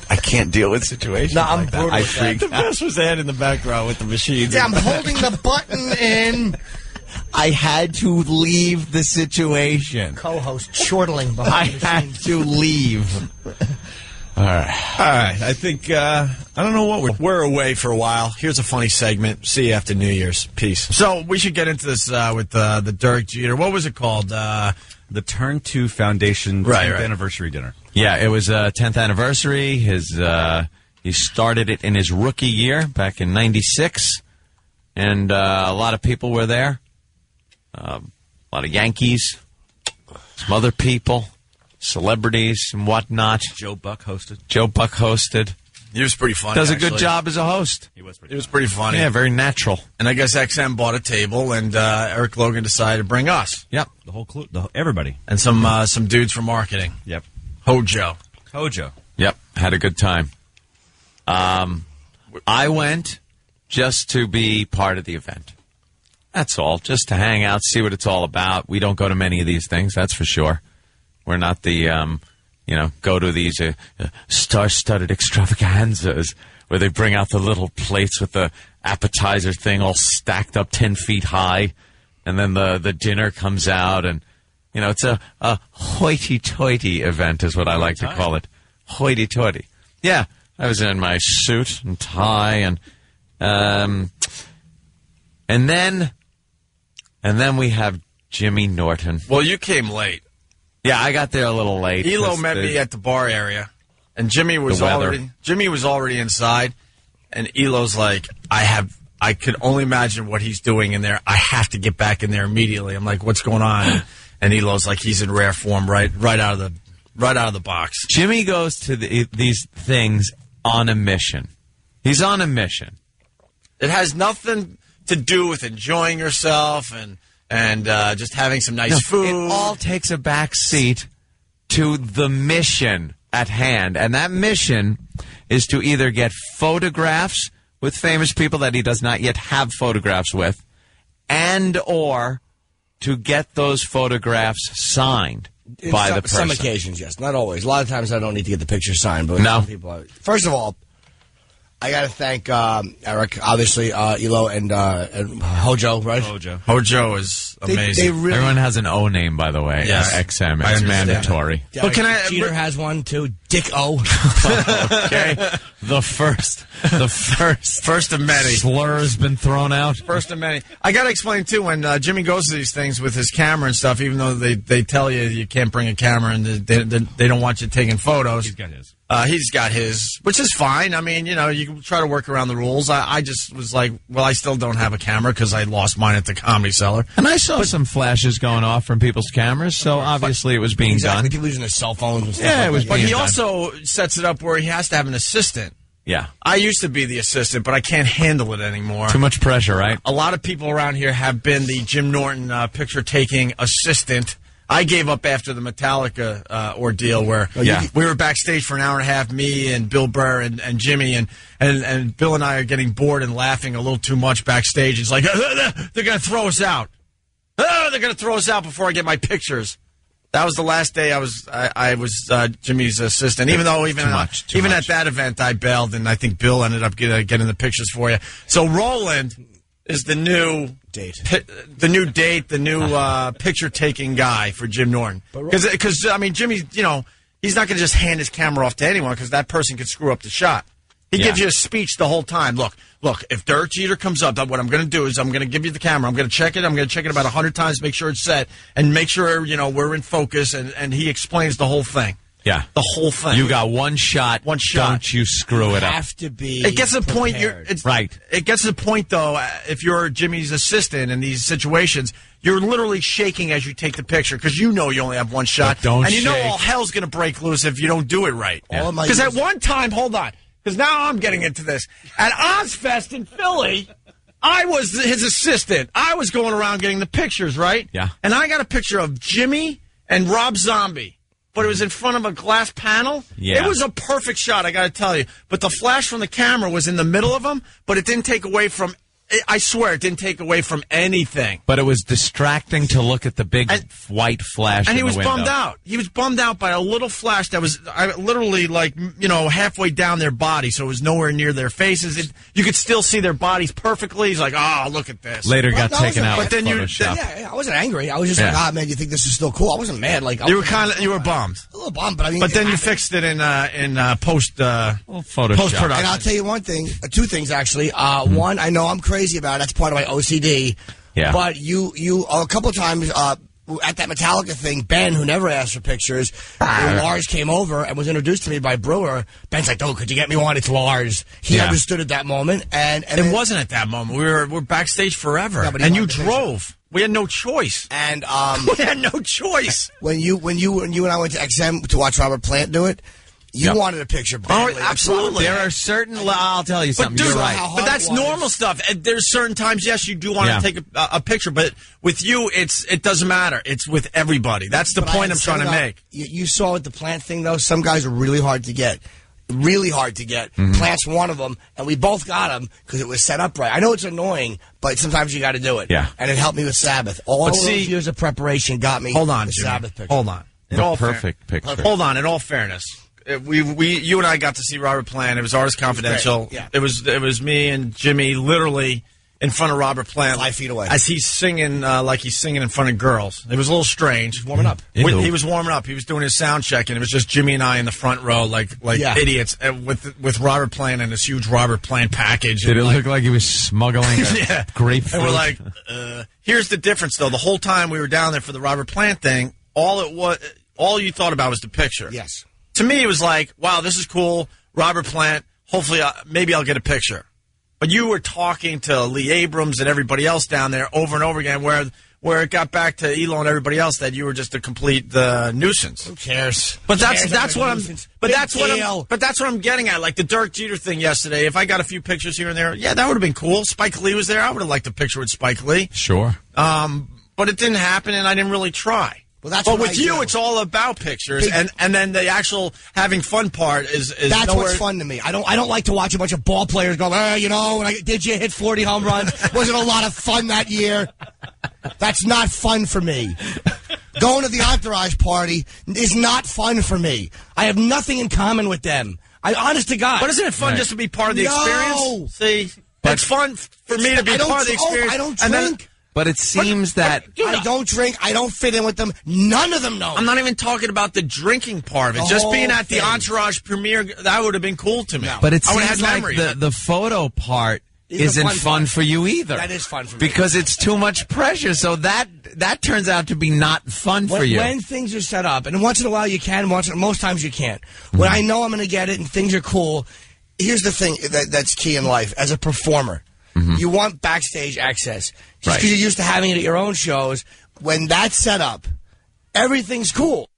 I can't deal with situations No, I'm like that. brutal I with that. freaked The best was Ed in the background with the machines. Yeah, I'm holding the button in. I had to leave the situation. Co-host chortling I behind the had scenes. to leave. All right. I think I don't know what We're away for a while. Here's a funny segment. See you after New Year's. Peace. So we should get into this with the Derek Jeter. What was it called? The Turn 2 Foundation 10th anniversary dinner. Yeah, it was 10th anniversary. He started it in his rookie year back in '96, and a lot of people were there. A lot of Yankees, some other people, celebrities and whatnot. Joe Buck hosted. He was pretty funny. Does a actually. good job as a host. He was pretty funny. Yeah, very natural. And I guess XM bought a table, and Eric Logan decided to bring us. Yep. The whole everybody. And some dudes from marketing. Yep. Hojo. Yep. Had a good time. I went just to be part of the event. That's all. Just to hang out, see what it's all about. We don't go to many of these things, that's for sure. We're not the, go to these star-studded extravaganzas where they bring out the little plates with the appetizer thing all stacked up 10 feet high, and then the dinner comes out, and, it's a hoity-toity event is what I like to call it. Hoity-toity. Yeah, I was in my suit and tie, and then we have Jimmy Norton. Well, you came late. Yeah, I got there a little late. Elo met me at the bar area, and Jimmy was already inside, and Elo's like, I could only imagine what he's doing in there. I have to get back in there immediately. I'm like, what's going on? And Elo's like, he's in rare form right out of the box. Jimmy goes to these things on a mission. He's on a mission. It has nothing to do with enjoying yourself and just having some nice food. It all takes a back seat to the mission at hand. And that mission is to either get photographs with famous people that he does not yet have photographs with, and or to get those photographs signed by the person. Some occasions, yes. Not always. A lot of times I don't need to get the picture signed. But no. Some people first of all, I got to thank Eric, obviously, Elo, and Hojo, right? Hojo is amazing. Everyone has an O name, by the way. Yes. XM. It's mandatory. Yeah, but Cheater has one, too. Dick O. Okay. The first of many. Slur has been thrown out. First of many. I got to explain, too, when Jimmy goes to these things with his camera and stuff, even though they tell you can't bring a camera and they don't want you taking photos. He's got his. He's got his, which is fine. I mean, you can try to work around the rules. I just was like, well, I still don't have a camera because I lost mine at the Comedy Cellar. And I saw some flashes going off from people's cameras, so obviously it was being done. People using their cell phones and stuff. Yeah, it was But being he done. also sets it up where he has to have an assistant. Yeah. I used to be the assistant, but I can't handle it anymore. Too much pressure, right? A lot of people around here have been the Jim Norton picture-taking assistant. I gave up after the Metallica ordeal where we were backstage for an hour and a half, me and Bill Burr and Jimmy, and Bill and I are getting bored and laughing a little too much backstage. It's like, they're going to throw us out. They're going to throw us out before I get my pictures. That was the last day I was Jimmy's assistant. Even though even at that event I bailed, and I think Bill ended up getting the pictures for you. So Roland is the new date, the new picture-taking guy for Jim Norton. Because I mean, Jimmy, he's not going to just hand his camera off to anyone because that person could screw up the shot. He gives you a speech the whole time. Look, if Derek Jeter comes up, what I'm going to do is I'm going to give you the camera. I'm going to check it. I'm going to check it about 100 times, make sure it's set, and make sure, we're in focus, and he explains the whole thing. Yeah. The whole thing. You got one shot. Don't you screw it up. Have to be. It gets to the point. Right. It gets to the point, though, if you're Jimmy's assistant in these situations, you're literally shaking as you take the picture because you know you only have one shot. But don't and you know shake. all hell's going to break loose if you don't do it right. Yeah. Because at one time, hold on, because now I'm getting into this. At Ozfest in Philly, I was his assistant. I was going around getting the pictures, right? Yeah. And I got a picture of Jimmy and Rob Zombie. But it was in front of a glass panel. Yeah. It was a perfect shot, I got to tell you. But the flash from the camera was in the middle of them, but it didn't take away from... I swear, it didn't take away from anything. But it was distracting to look at the big white flash And in he was the window. bummed out. He was bummed out by a little flash that was literally halfway down their body, so it was nowhere near their faces. You could still see their bodies perfectly. He's like, look at this. Later got taken out. But then I wasn't angry. I was just like, man, you think this is still cool? I wasn't mad. Like you were bummed. A little bummed, but I mean. But then you fixed it in post Photoshop. post-production. And I'll tell you one thing, two things actually. One, I know I'm crazy about it. That's part of my OCD. Yeah. But you a couple times at that Metallica thing, Ben, who never asked for pictures, when Lars came over and was introduced to me by Brewer. Ben's like, "Oh, could you get me one? It's Lars." He understood at that moment, and it wasn't at that moment. We're backstage forever, and you drove. We had no choice, and we had no choice. When you and I went to XM to watch Robert Plant do it. You wanted a picture badly. Oh, absolutely. There are certain. I'll tell you something. But dude, You're right. but that's normal stuff. And there's certain times, yes, you do want to take a picture, but with you, it doesn't matter. It's with everybody. That's the point I'm trying to make. You saw with the plant thing, though. Some guys are really hard to get. Really hard to get. Plant's one of them, and we both got them because it was set up right. I know it's annoying, but sometimes you got to do it. Yeah. And it helped me with Sabbath. All those years of preparation got me hold on, the Jimmy. Sabbath picture. Hold on. Perfect picture. Hold on. In all fairness, you and I got to see Robert Plant. It was Artist Confidential. Yeah. It was me and Jimmy literally in front of Robert Plant, 5 feet away, as he's singing like he's singing in front of girls. It was a little strange. Warming up. He was warming up. He was doing his sound check, and it was just Jimmy and I in the front row, like idiots, with Robert Plant and this huge Robert Plant package. Did it look like he was smuggling grapefruit? And we're like, here's the difference, though. The whole time we were down there for the Robert Plant thing, all you thought about was the picture. Yes. To me, it was like, wow, this is cool. Robert Plant. Hopefully, maybe I'll get a picture. But you were talking to Lee Abrams and everybody else down there over and over again, where it got back to Elo and everybody else that you were just a complete nuisance. Who cares? But that's what I'm getting at. Like the Dirk Jeter thing yesterday. If I got a few pictures here and there, yeah, that would have been cool. Spike Lee was there. I would have liked a picture with Spike Lee. Sure. But it didn't happen, and I didn't really try. Well, that's but what with I you, do. it's all about pictures, and then the actual having fun part is that's nowhere. what's fun to me. I don't like to watch a bunch of ball players go, did you hit 40 home runs? Was it a lot of fun that year? That's not fun for me. Going to the entourage party is not fun for me. I have nothing in common with them. Honest to God. But isn't it fun just to be part of the experience? See, it's fun for me to be part of the experience. I don't drink. But it seems that... I don't drink. I don't fit in with them. None of them know. I'm not even talking about the drinking part of it. Just being at the Entourage premiere, that would have been cool to me. No. But it seems like the photo part isn't fun for you either. That is fun for me. Because it's too much pressure. So that turns out to be not fun for you. When things are set up, and once in a while you can, most times you can't. When I know I'm going to get it and things are cool, here's the thing that's key in life. As a performer, you want backstage access. Just because you're used to having it at your own shows, when that's set up, everything's cool.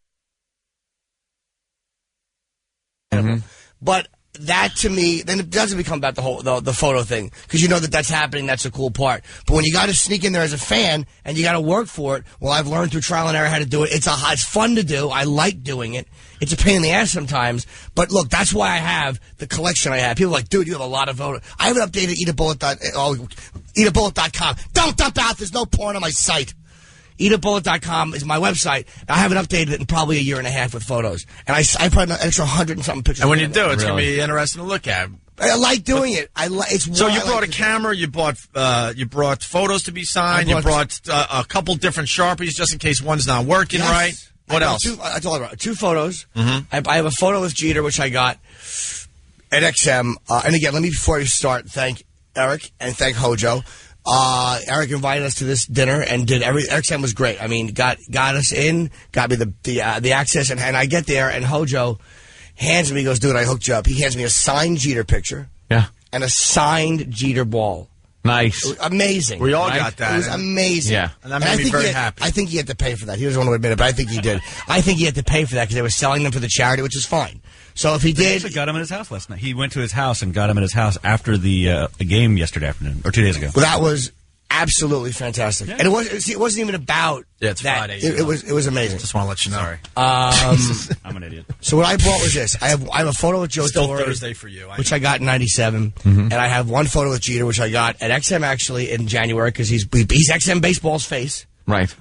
But that, to me, then it doesn't become about the photo thing, because you know that's happening, that's a cool part. But when you got to sneak in there as a fan, and you got to work for it, well, I've learned through trial and error how to do it. It's fun to do. I like doing it. It's a pain in the ass sometimes, but look, that's why I have the collection I have. People are like, dude, you have a lot of photos. I haven't updated eatabullet.com. Don't dump out. There's no porn on my site. Eatabullet.com is my website. I haven't updated it in probably a year and a half with photos. And I probably an extra 100 and something pictures. And when you do, it's going to be interesting to look at. I like doing it. So you brought a camera. You brought photos to be signed. You brought a couple different Sharpies just in case one's not working right. What else? I told you, 2 photos. I have a photo with Jeter, which I got at XM. And again, let me, before you start, thank Eric and thank Hojo. Eric invited us to this dinner and did XM was great. I mean, got us in, got me the access, and I get there, and Hojo hands me, he goes, dude, I hooked you up. He hands me a signed Jeter picture. Yeah. And a signed Jeter ball. Nice. Amazing. We all got that. It was amazing. Yeah. And that made me very happy. I think he had to pay for that. He doesn't want to admit it, but I think he did. I think he had to pay for that because they were selling them for the charity, which is fine. So if he did... They actually got him at his house last night. He went to his house and got him at his house after the game yesterday afternoon, or 2 days ago. Well, that was absolutely fantastic. Yeah. And it wasn't even about it's that. Friday. It was amazing. Just want to let you know. Sorry. I'm an idiot. So what I bought was this. I have a photo with Joe Still Torre, Thursday for you. which I got in '97, and I have one photo with Jeter, which I got at XM actually in January because he's XM Baseball's face. Right.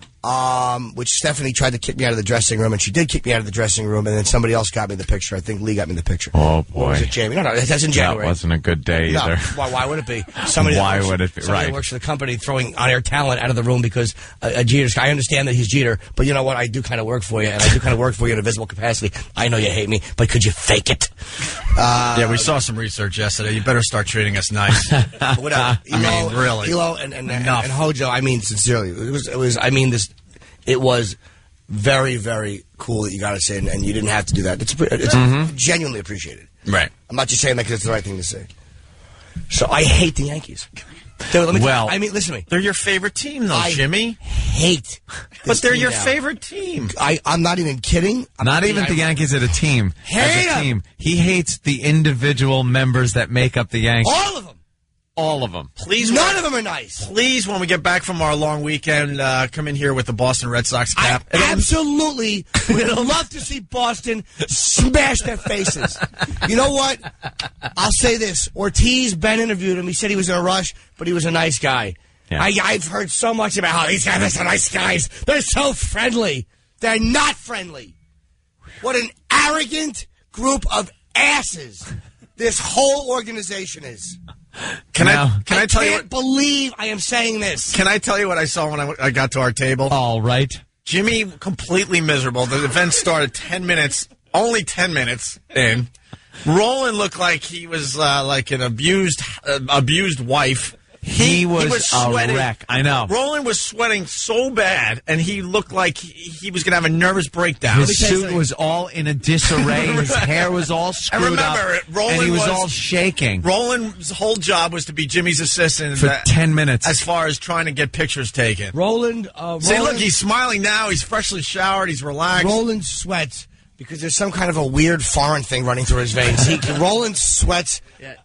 Which Stephanie tried to kick me out of the dressing room, and she did kick me out of the dressing room, and then somebody else got me the picture. I think Lee got me the picture. Oh, boy. Or was it Jamie? No, that's in January. That wasn't a good day either. No. Why would it be? Somebody that works for the company throwing on-air talent out of the room because a Jeter. I understand that he's Jeter, but you know what? I do kind of work for you, and I do kind of work for you in a visible capacity. I know you hate me, but could you fake it? Yeah, we saw some research yesterday. You better start treating us nice. Whatever. I mean, really. Hilo and Hojo, I mean, sincerely. It was very, very cool that you got us in, and you didn't have to do that. It's genuinely appreciated. Right. I'm not just saying that because it's the right thing to say. So I hate the Yankees. Dude, let me Well, I mean, listen to me. They're your favorite team, though, I Jimmy. hate But they're team your now. favorite team. I'm not even kidding. Not even the Yankees as a team. Hate As a 'em. team. He hates the individual members that make up the Yankees. All of them. All of them. Please, None of them are nice. Please, when we get back from our long weekend, come in here with the Boston Red Sox cap. Absolutely would love to see Boston smash their faces. You know what? I'll say this. Ortiz, Ben interviewed him. He said he was in a rush, but he was a nice guy. Yeah. I've heard so much about how these guys are nice guys. They're so friendly. They're not friendly. What an arrogant group of asses this whole organization is. Can I tell you? I can't believe I am saying this. Can I tell you what I saw when I got to our table? All right. Jimmy completely miserable. The event started 10 minutes, only 10 minutes in. Roland looked like he was like an abused wife. He was a sweating. wreck. I know. Roland was sweating so bad, and he looked like he was going to have a nervous breakdown. His suit was all in a disarray. His hair was all screwed up. Roland and he was all shaking. Roland's whole job was to be Jimmy's assistant For 10 minutes. as far as trying to get pictures taken. Roland, See, look, he's smiling now. He's freshly showered. He's relaxed. Roland sweats because there's some kind of a weird foreign thing running through his veins. Roland sweats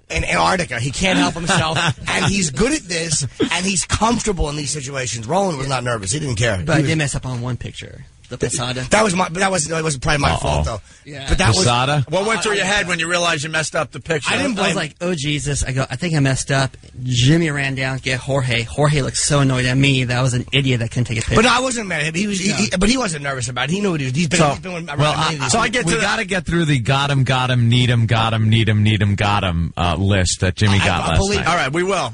in Antarctica. He can't help himself, and he's good at this, and he's comfortable in these situations. Roland was not nervous. He didn't care. But I did mess up on one picture. The Posada. That was probably my fault though. Yeah. But that Posada? What went through your head when you realized you messed up the picture? I was like, oh, Jesus. I think I messed up. Jimmy ran down to get Jorge. Jorge looked so annoyed at me that I was an idiot that couldn't take a picture. But no, I wasn't mad at him. But he wasn't nervous about it. He knew what he was. He's been around many of these. We got to get through the got him, need him, got him, need him, got him list that Jimmy got last night. All right, we will.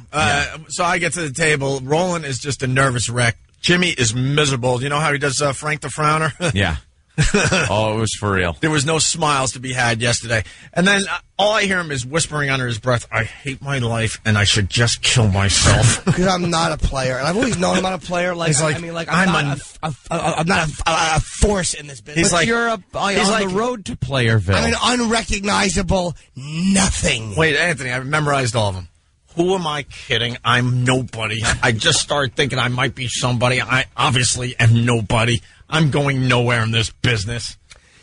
So I get to the table. Roland is just a nervous wreck. Jimmy is miserable. You know how he does Frank the Frowner? Yeah. Oh, it was for real. There was no smiles to be had yesterday. And then all I hear him is whispering under his breath, I hate my life and I should just kill myself. Because I'm not a player. And I've always known I'm not a player. I'm not a force in this business. But you're on the road to Playerville. I'm an unrecognizable nothing. Wait, Anthony, I memorized all of them. Who am I kidding? I'm nobody. I just started thinking I might be somebody. I obviously am nobody. I'm going nowhere in this business.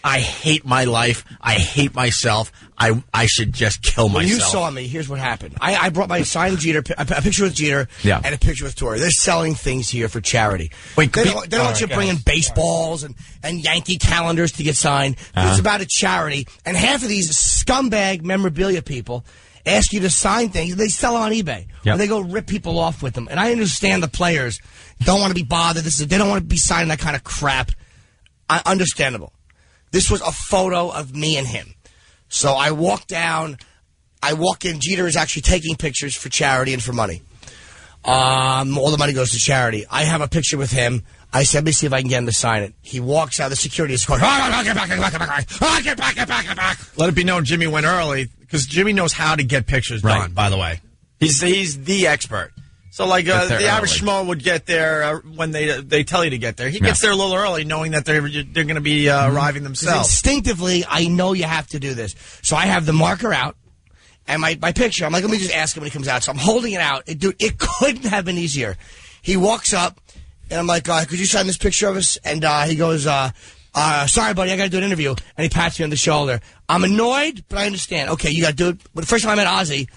I hate my life. I hate myself. I should just kill myself. When you saw me, here's what happened. I brought my signed Jeter, a picture with Jeter, and a picture with Torrey. They're selling things here for charity. Wait, they don't want you bringing baseballs and Yankee calendars to get signed. It's about a charity. And half of these scumbag memorabilia people ask you to sign things. They sell on eBay. Yep. Or they go rip people off with them. And I understand the players don't want to be bothered. They don't want to be signing that kind of crap. Understandable. This was a photo of me and him. So I walk down. I walk in. Jeter is actually taking pictures for charity and for money. All the money goes to charity. I have a picture with him. I said, let me see if I can get him to sign it. He walks out. The security is going, get back. Let it be known Jimmy went early because Jimmy knows how to get pictures done, by the way. He's the expert. So, like, the average schmo would get there when they tell you to get there. He gets there a little early knowing that they're going to be arriving themselves. Instinctively, I know you have to do this. So I have the marker out and my picture. I'm like, let me just ask him when he comes out. So I'm holding it out. Dude, it couldn't have been easier. He walks up, and I'm like, could you sign this picture of us? And he goes, sorry, buddy, I got to do an interview. And he pats me on the shoulder. I'm annoyed, but I understand. Okay, you got to do it. But the first time I met Ozzy,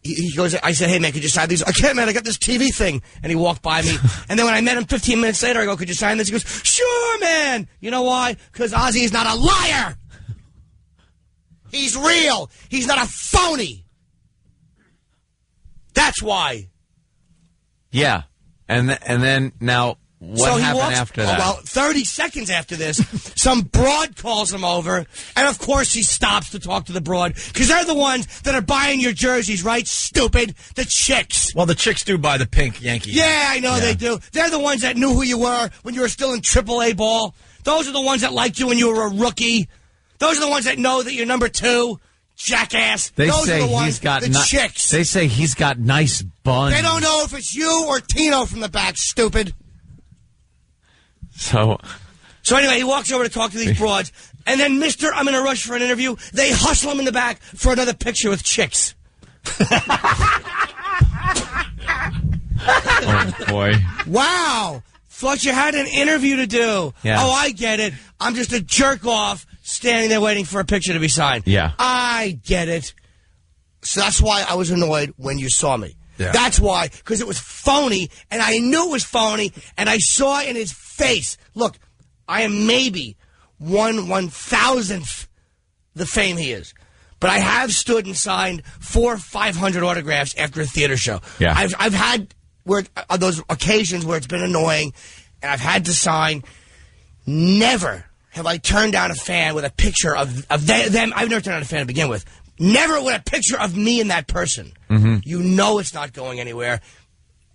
he goes, I said, hey, man, could you sign these? I can't, man, I got this TV thing. And he walked by me. And then when I met him 15 minutes later, I go, could you sign this? He goes, sure, man. You know why? Because Ozzy is not a liar. He's real. He's not a phony. That's why. Yeah. And then now what happened after that? Well, 30 seconds after this, some broad calls him over, and of course he stops to talk to the broad, because they're the ones that are buying your jerseys, right, stupid? The chicks. Well, the chicks do buy the pink Yankee. Yeah, I know they do. They're the ones that knew who you were when you were still in AAA ball. Those are the ones that liked you when you were a rookie. Those are the ones that know that you're number 2. Jackass. They Those say are the ones, he's got the chicks. They say he's got nice buns. They don't know if it's you or Tino from the back, stupid. So anyway, he walks over to talk to these broads, and then Mr. I'm in a rush for an interview. They hustle him in the back for another picture with chicks. Oh, boy. Wow. Thought you had an interview to do. Yeah. Oh, I get it. I'm just a jerk off standing there waiting for a picture to be signed. Yeah. I get it. So that's why I was annoyed when you saw me. Yeah. That's why, because it was phony, and I knew it was phony, and I saw in his face. Look, I am maybe 1/1000th the fame he is. But I have stood and signed 400 or 500 autographs after a theater show. Yeah. I've had those occasions where it's been annoying, and I've had to sign. Never have I turned down a fan with a picture of them. I've never turned down a fan to begin with. Never with a picture of me and that person. Mm-hmm. You know it's not going anywhere.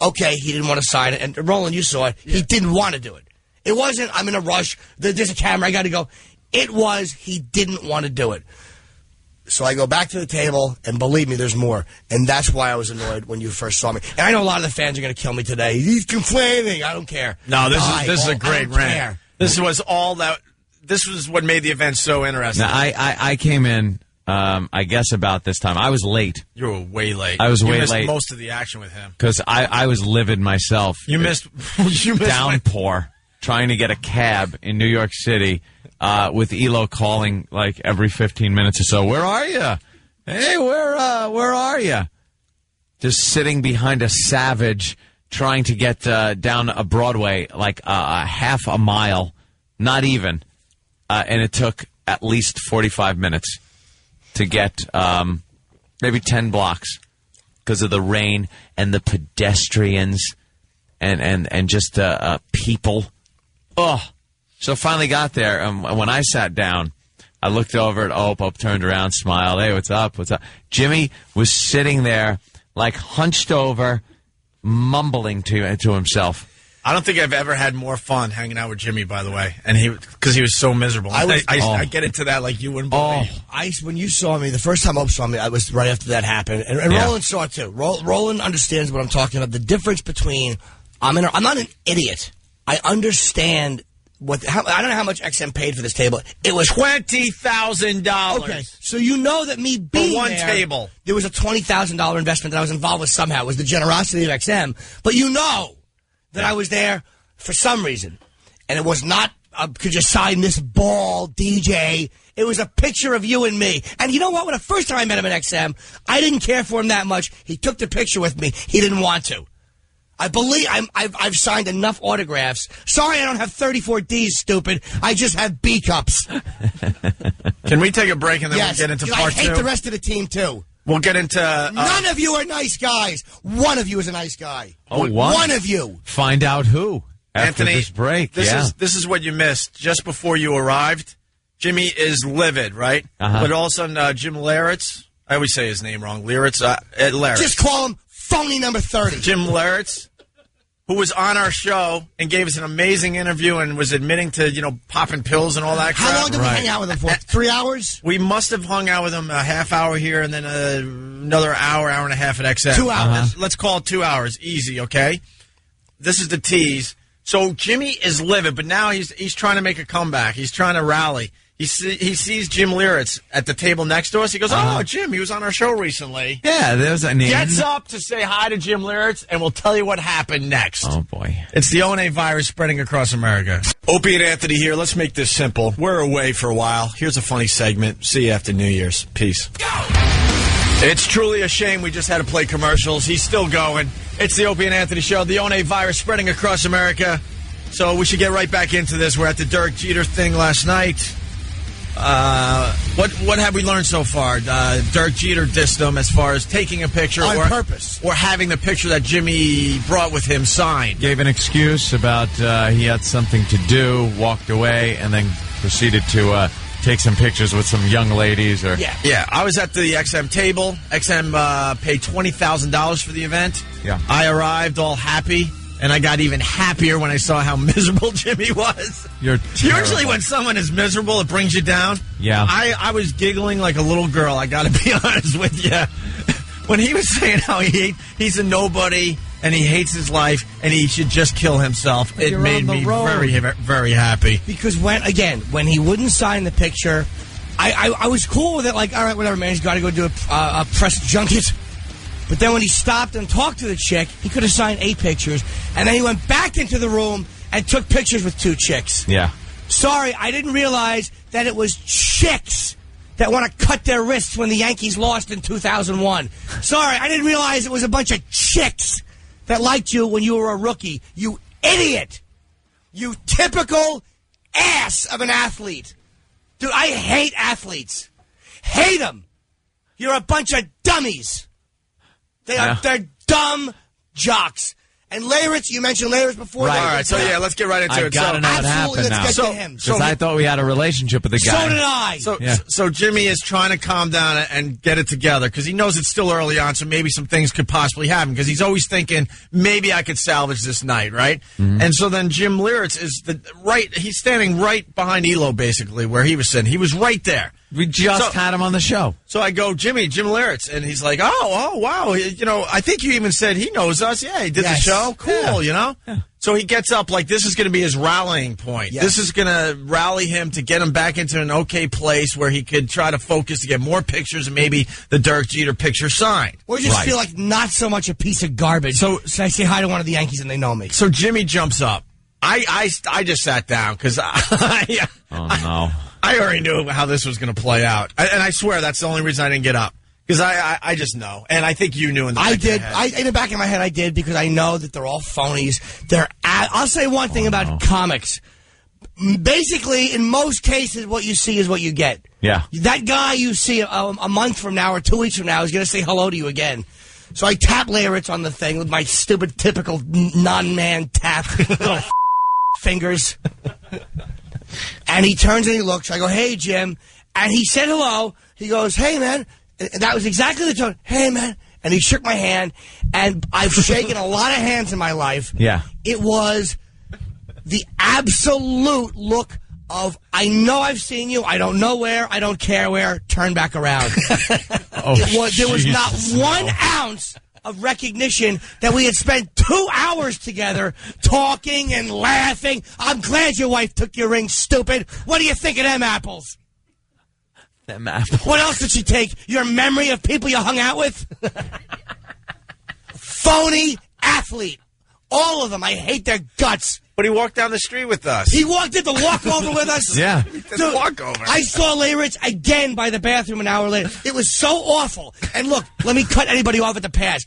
Okay, he didn't want to sign it. And Roland, you saw it. He didn't want to do it. It wasn't, I'm in a rush. There's a camera. I got to go. It was, he didn't want to do it. So I go back to the table, and believe me, there's more. And that's why I was annoyed when you first saw me. And I know a lot of the fans are going to kill me today. He's complaining. I don't care. No, this is a I great don't rant. care. This was what made the event so interesting. Now, I came in, I guess about this time. I was late. You were way late. I was you way missed late. most of the action with him. Because I was livid myself. You missed downpour, trying to get a cab in New York City with Elo calling like every 15 minutes or so. Where are you? Hey, where are you? Just sitting behind a Savage, trying to get down a Broadway like a half a mile, not even, and it took at least 45 minutes to get maybe 10 blocks because of the rain and the pedestrians and just people. Oh, so finally got there. When I sat down, I looked over at Ope. Ope turned around, smiled. Hey, what's up? What's up? Jimmy was sitting there like hunched over, mumbling to himself. I don't think I've ever had more fun hanging out with Jimmy, by the way, and because he was so miserable. I get into that like you wouldn't believe. When you saw me, the first time Ope saw me, I was right after that happened, and Roland saw it too. Roland understands what I'm talking about. The difference between I'm not an idiot. I understand I don't know how much XM paid for this table. It was $20,000. Okay, so you know that me being for one there, table, there was a $20,000 investment that I was involved with somehow. It was the generosity of XM, but you know that I was there for some reason, and it was not could you sign this ball, DJ. It was a picture of you and me. And you know what? When the first time I met him at XM, I didn't care for him that much. He took the picture with me. He didn't want to. I believe I've signed enough autographs. Sorry, I don't have 34 Ds, stupid. I just have B cups. Can we take a break and then we'll get into part 2? I hate the rest of the team too. We'll get into... None of you are nice guys. One of you is a nice guy. Oh, what? One of you. Find out who after Anthony, this break. This is what you missed. Just before you arrived, Jimmy is livid, right? Uh-huh. But all of a sudden, Jim Laritz, I always say his name wrong, Laritz. Just call him phony number 30. Jim Laritz, who was on our show and gave us an amazing interview and was admitting to, popping pills and all that crap. How long did we hang out with him for? 3 hours? We must have hung out with him a half hour here and then another hour and a half at XM. 2 hours. Let's call it 2 hours. Easy, okay? This is the tease. So Jimmy is livid, but now he's trying to make a comeback. He's trying to rally. He sees Jim Liritz at the table next to us. He goes, "Oh, Jim, he was on our show recently." Yeah, there's a name. Gets up to say hi to Jim Liritz, and we'll tell you what happened next. Oh, boy. It's the ONA virus spreading across America. Opie and Anthony here. Let's make this simple. We're away for a while. Here's a funny segment. See you after New Year's. Peace. It's truly a shame we just had to play commercials. He's still going. It's the Opie and Anthony show. The ONA virus spreading across America. So we should get right back into this. We're at the Derek Jeter thing last night. What have we learned so far? Derek Jeter dissed him as far as taking a picture on purpose, or having the picture that Jimmy brought with him signed. Gave an excuse about he had something to do, walked away, and then proceeded to take some pictures with some young ladies. Yeah. I was at the XM table. XM paid $20,000 for the event. Yeah, I arrived all happy. And I got even happier when I saw how miserable Jimmy was. You're terrible. Usually when someone is miserable, it brings you down. Yeah. I was giggling like a little girl, I got to be honest with you. When he was saying how he's a nobody and he hates his life and he should just kill himself, it made me very, very happy. Because when he wouldn't sign the picture, I was cool with it. Like, all right, whatever, man. He's got to go do a press junket. But then when he stopped and talked to the chick, he could have signed 8 pictures. And then he went back into the room and took pictures with 2 chicks. Yeah. Sorry, I didn't realize that it was chicks that want to cut their wrists when the Yankees lost in 2001. Sorry, I didn't realize it was a bunch of chicks that liked you when you were a rookie. You idiot. You typical ass of an athlete. Dude, I hate athletes. Hate them. You're a bunch of dummies. They're dumb jocks. And Leyritz, you mentioned Leyritz before. Right. All right, so let's get right into it. I gotta know what happened now. Let's get to him. Because I thought we had a relationship with the guy. So did I. So Jimmy is trying to calm down and get it together because he knows it's still early on, so maybe some things could possibly happen because he's always thinking, maybe I could salvage this night, right? Mm-hmm. And so then Jim Leyritz is he's standing right behind Elo, basically, where he was sitting. He was right there. We just had him on the show. So I go, Jim Leyritz, and he's like, oh, wow. I think you even said he knows us. Yeah, he did the show. Cool, Yeah. So he gets up like this is going to be his rallying point. Yes. This is going to rally him to get him back into an okay place where he could try to focus to get more pictures and maybe the Derek Jeter picture signed. Or just feel like not so much a piece of garbage. So I say hi to one of the Yankees and they know me. So Jimmy jumps up. I just sat down because oh, no. I already knew how this was going to play out. And I swear that's the only reason I didn't get up. Because I just know. And I think you knew in the back of your head. In the back of my head, I did because I know that they're all phonies. I'll say one thing about comics. Basically, in most cases, what you see is what you get. Yeah. That guy you see a month from now or 2 weeks from now is going to say hello to you again. So I tap Leyritz on the thing with my stupid, typical non-man tap little fingers. And he turns and he looks. I go, hey, Jim. And he said hello. He goes, hey, man. And that was exactly the tone. Hey, man. And he shook my hand. And I've shaken a lot of hands in my life. Yeah. It was the absolute look of, I know I've seen you. I don't know where. I don't care where. Turn back around. There was not 1 ounce of recognition that we had spent 2 hours together talking and laughing. I'm glad your wife took your ring, stupid. What do you think of them apples? Them apples. What else did she take? Your memory of people you hung out with? Phony athlete. All of them. I hate their guts. But he walked down the street with us. He did the walkover with us? Yeah. Dude, walkover. I saw Leyritz again by the bathroom an hour later. It was so awful. And look, let me cut anybody off at the pass.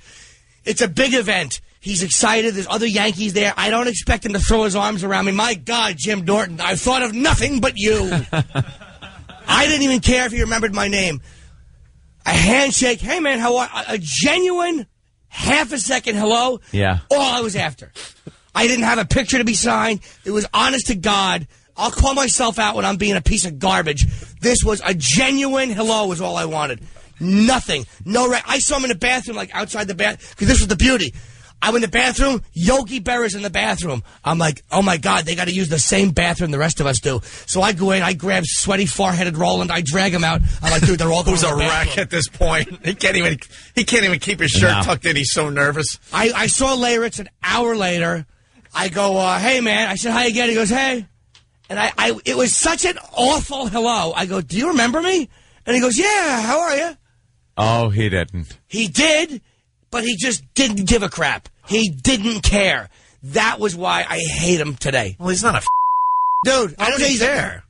It's a big event. He's excited. There's other Yankees there. I don't expect him to throw his arms around me. My God, Jim Norton, I've thought of nothing but you. I didn't even care if he remembered my name. A handshake. Hey, man, how are you? A genuine half-a-second hello. Yeah. All I was after. I didn't have a picture to be signed. It was honest to God. I'll call myself out when I'm being a piece of garbage. This was a genuine hello was all I wanted. Nothing. I saw him in the bathroom, like outside the bath, because this was the beauty. I'm in the bathroom. Yogi Berra's in the bathroom. I'm like, oh, my God, they got to use the same bathroom the rest of us do. So I go in. I grab sweaty, four-headed Roland. I drag him out. I'm like, dude, they're all going Who's to the a wreck bathroom. at this point? He can't even keep his shirt tucked in. He's so nervous. I saw Leyritz an hour later. I go, hey, man. I said, hi again. He goes, hey. And it was such an awful hello. I go, do you remember me? And he goes, yeah, how are you? Oh, he didn't. He did, but he just didn't give a crap. He didn't care. That was why I hate him today. Well, he's not a dude. I don't think he's there.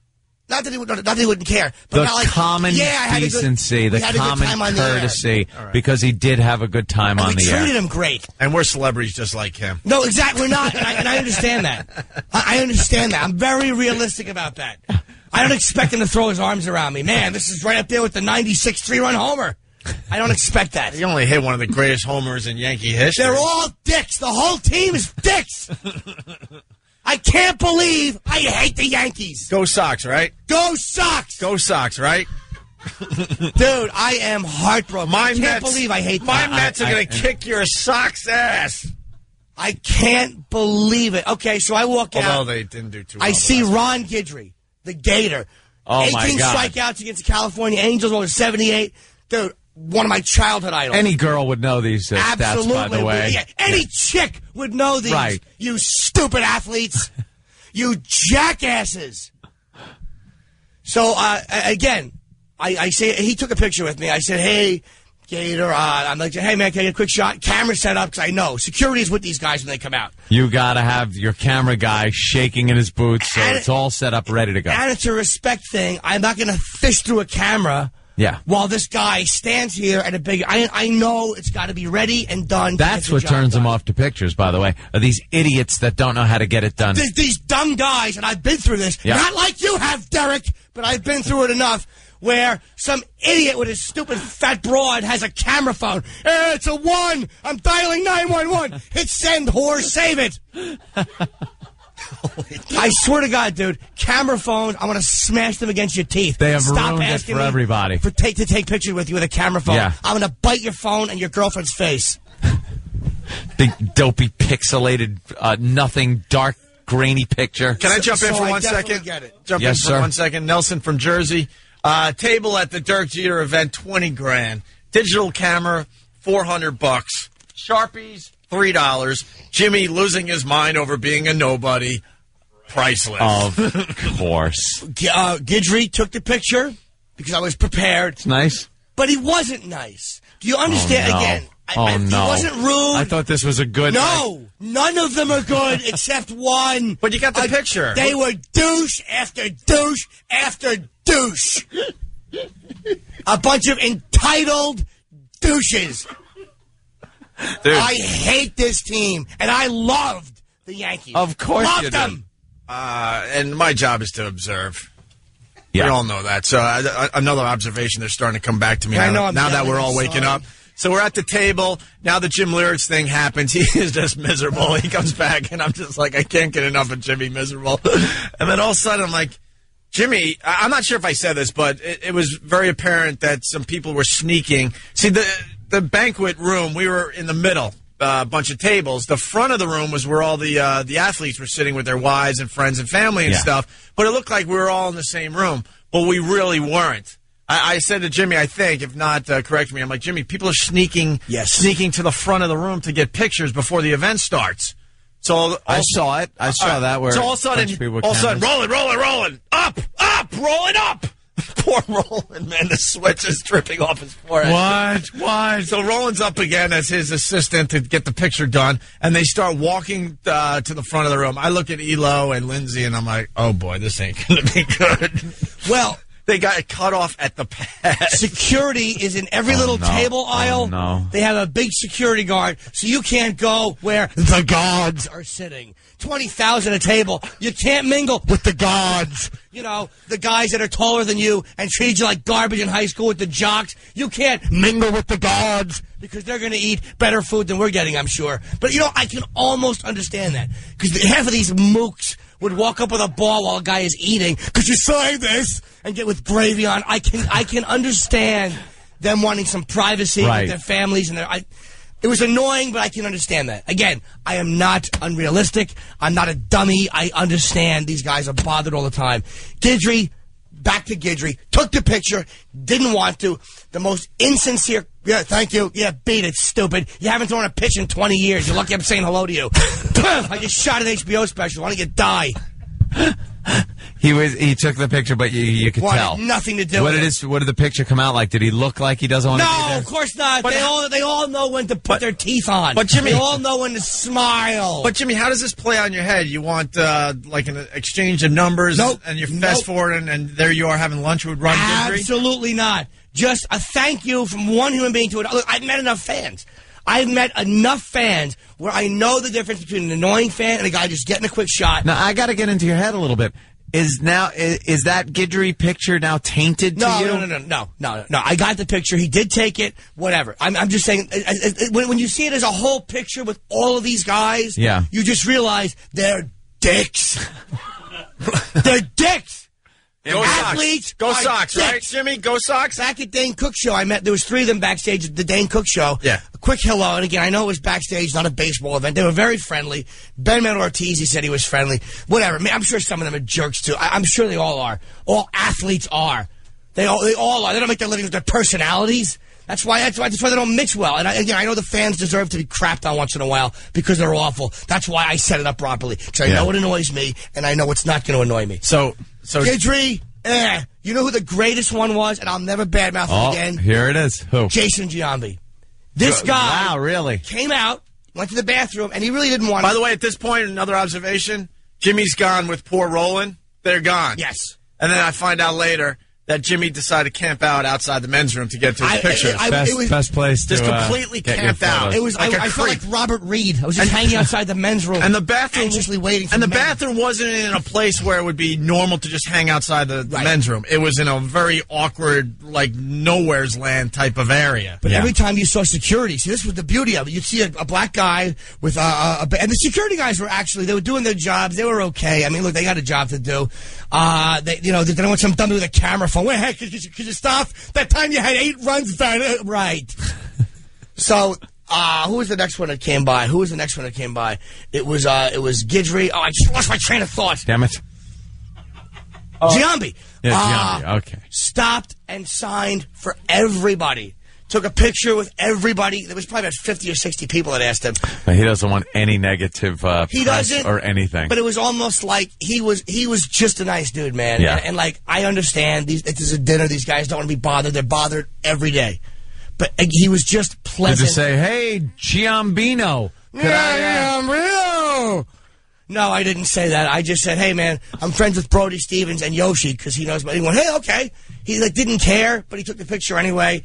Not that he wouldn't care. But The not like, common decency, the common courtesy, because he did have a good time on the air. We treated him great. And we're celebrities just like him. No, exactly. We're not, and I understand that. I understand that. I'm very realistic about that. I don't expect him to throw his arms around me. Man, this is right up there with the 96 three-run homer. I don't expect that. He only hit one of the greatest homers in Yankee history. They're all dicks. The whole team is dicks. I can't believe I hate the Yankees. Go Sox, right? Go Sox. Go Sox, right? Dude, I am heartbroken. I can't believe I hate them. My Mets are going to kick your Sox ass. I can't believe it. Okay, so I walk out. Although they didn't do too well. I see Ron Guidry, the Gator. Oh, 18 my God. strikeouts against the California Angels over 78. Dude, one of my childhood idols. Any girl would know these stats, by the way. Yeah, any chick would know these. Right. You stupid athletes. You jackasses. So, again, I say, he took a picture with me. I said, hey, Gator. I'm like, hey, man, can I get a quick shot? Camera set up, because I know. Security is with these guys when they come out. You got to have your camera guy shaking in his boots so it's all set up, ready to go. And it's a respect thing. I'm not going to fish through a camera. Yeah. While this guy stands here at a big... I know it's got to be ready and done. That's what turns them off to pictures, by the way, are these idiots that don't know how to get it done. These dumb guys, and I've been through this. Yeah. Not like you have, Derek, but I've been through it enough, where some idiot with his stupid fat broad has a camera phone. It's a 1. I'm dialing 911. Hit send, whore. Save it. I swear to God, dude, camera phones, I want to smash them against your teeth. They have Stop ruined it asking for me everybody. to take pictures with you with a camera phone. Yeah. I'm going to bite your phone and your girlfriend's face. Big, dopey, pixelated, nothing, dark, grainy picture. Can I jump in for 1 second? Jump in for 1 second. Nelson from Jersey. Table at the Dirk Jeter event, $20,000. Digital camera, $400. Sharpies, $3. Jimmy losing his mind over being a nobody. Priceless. Of course. Guidry took the picture because I was prepared. It's nice. But he wasn't nice. Do you understand? Oh, no. Again, no. he wasn't rude. I thought this was a good... No, none of them are good except one. But you got the picture. They were douche after douche after douche. A bunch of entitled douches. Dude. I hate this team, and I loved the Yankees. Of course loved you them. did. And my job is to observe. Yeah. We all know that. So another observation that's starting to come back to me I now, know, now that we're all waking up. So we're at the table. Now the Jim Leyritz thing happens. He is just miserable. He comes back, and I'm just like, I can't get enough of Jimmy miserable. And then all of a sudden, I'm like, Jimmy, I'm not sure if I said this, but it was very apparent that some people were sneaking. See, the banquet room, we were in the middle, a bunch of tables. The front of the room was where all the athletes were sitting with their wives and friends and family and stuff. But it looked like we were all in the same room, but we really weren't. I said to Jimmy, I think, if not, correct me. I'm like, Jimmy, people are sneaking to the front of the room to get pictures before the event starts. So I saw it. I saw that where so all of a sudden, rolling, up, rolling up. Poor Roland, man, the sweat's just dripping off his forehead. What? So Roland's up again as his assistant to get the picture done, and they start walking to the front of the room. I look at Elo and Lindsay, and I'm like, oh boy, this ain't going to be good. Well, they got it cut off at the pass. Security is in every little table aisle. No. They have a big security guard, so you can't go where the gods are sitting. 20,000 a table. You can't mingle with the gods. You know, the guys that are taller than you and treat you like garbage in high school with the jocks. You can't mingle with the gods because they're going to eat better food than we're getting, I'm sure. But, you know, I can almost understand that because half of these mooks would walk up with a ball while a guy is eating. Could you say this? And get with gravy on. I can understand them wanting some privacy with their families and their... It was annoying, but I can understand that. Again, I am not unrealistic. I'm not a dummy. I understand these guys are bothered all the time. Guidry, back to Guidry, took the picture, didn't want to. The most insincere, yeah, thank you. Yeah, beat it, stupid. You haven't thrown a pitch in 20 years. You're lucky I'm saying hello to you. I just shot an HBO special. Why don't you die? He took the picture, but you could tell. Nothing to do with it. What did the picture come out like? Did he look like he doesn't want to be there? No, of course not. But they all know when to put their teeth on. But Jimmy, they all know when to smile. But Jimmy, how does this play on your head? You want like an exchange of numbers, and you're fast forwarding, and there you are having lunch with Ron Guidry? Absolutely not. Just a thank you from one human being to another. Look, I've met enough fans. I've met enough fans where I know the difference between an annoying fan and a guy just getting a quick shot. Now, I got to get into your head a little bit. Is that Guidry picture now tainted to you? No. I got the picture. He did take it. Whatever. I'm just saying, when you see it as a whole picture with all of these guys, you just realize they're dicks. They're dicks. Go Athletes, Go Sox, dicks. right, Jimmy? Go Sox. Back at Dane Cook Show, there was 3 of them backstage at the Dane Cook Show. Yeah. A quick hello, and again, I know it was backstage, not a baseball event. They were very friendly. Ben Ortiz, he said he was friendly. Whatever. I mean, I'm sure some of them are jerks too. I'm sure they all are. All athletes are. They all are. They don't make their living with their personalities. That's why they don't mix well. And I know the fans deserve to be crapped on once in a while because they're awful. That's why I set it up properly. Because I know it annoys me, and I know it's not going to annoy me. So Guidry, You know who the greatest one was? And I'll never badmouth him again. Here it is. Who? Jason Giambi. This guy Wow, really? came out, went to the bathroom, and he really didn't want By the way, at this point, another observation, Jimmy's gone with poor Roland. They're gone. Yes. And then I find out later that Jimmy decided to camp out outside the men's room to get to his pictures. Best place to just completely get your camped out. photos. It was. Like I felt like Robert Reed. I was just hanging outside the men's room, and the bathroom, anxiously waiting. For and the men. bathroom wasn't in a place where it would be normal to just hang outside the men's room. It was in a very awkward, like nowhere's land type of area. But every time you saw security, see, this was the beauty of it. You'd see a black guy with and the security guys were actually, they were doing their jobs. They were okay. I mean, look, they got a job to do. They don't want some dummy with a camera phone. Wait, hey, could you stop? That time you had 8 runs down. Right. So, who was the next one that came by? It was Guidry. Oh, I just lost my train of thought. Damn it. Giambi. Yeah, Giambi. Okay. Stopped and signed for everybody. Took a picture with everybody. There was probably about 50 or 60 people that asked him. But he doesn't want any negative He press doesn't, or anything. But it was almost like he was just a nice dude, man. Yeah. And like, I understand, this is a dinner. These guys don't want to be bothered. They're bothered every day. But he was just pleasant. Did you say, hey, Giambino? Giambino! No, I didn't say that. I just said, hey, man, I'm friends with Brody Stevens and Yoshi because he knows. But he went, hey, okay. He like didn't care, but he took the picture anyway.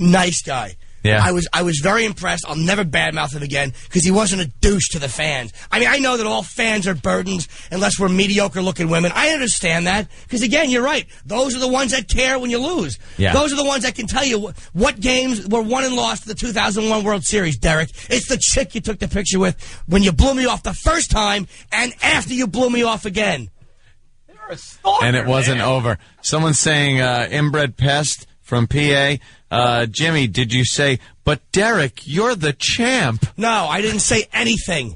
Nice guy. Yeah. I was very impressed. I'll never badmouth him again because he wasn't a douche to the fans. I mean, I know that all fans are burdens unless we're mediocre-looking women. I understand that because, again, you're right. Those are the ones that care when you lose. Yeah. Those are the ones that can tell you what games were won and lost in the 2001 World Series, Derek. It's the chick you took the picture with when you blew me off the first time and after you blew me off again. And it wasn't over. Someone's saying, inbred pest from PA. Jimmy, did you say, but Derek, you're the champ? No, I didn't say anything.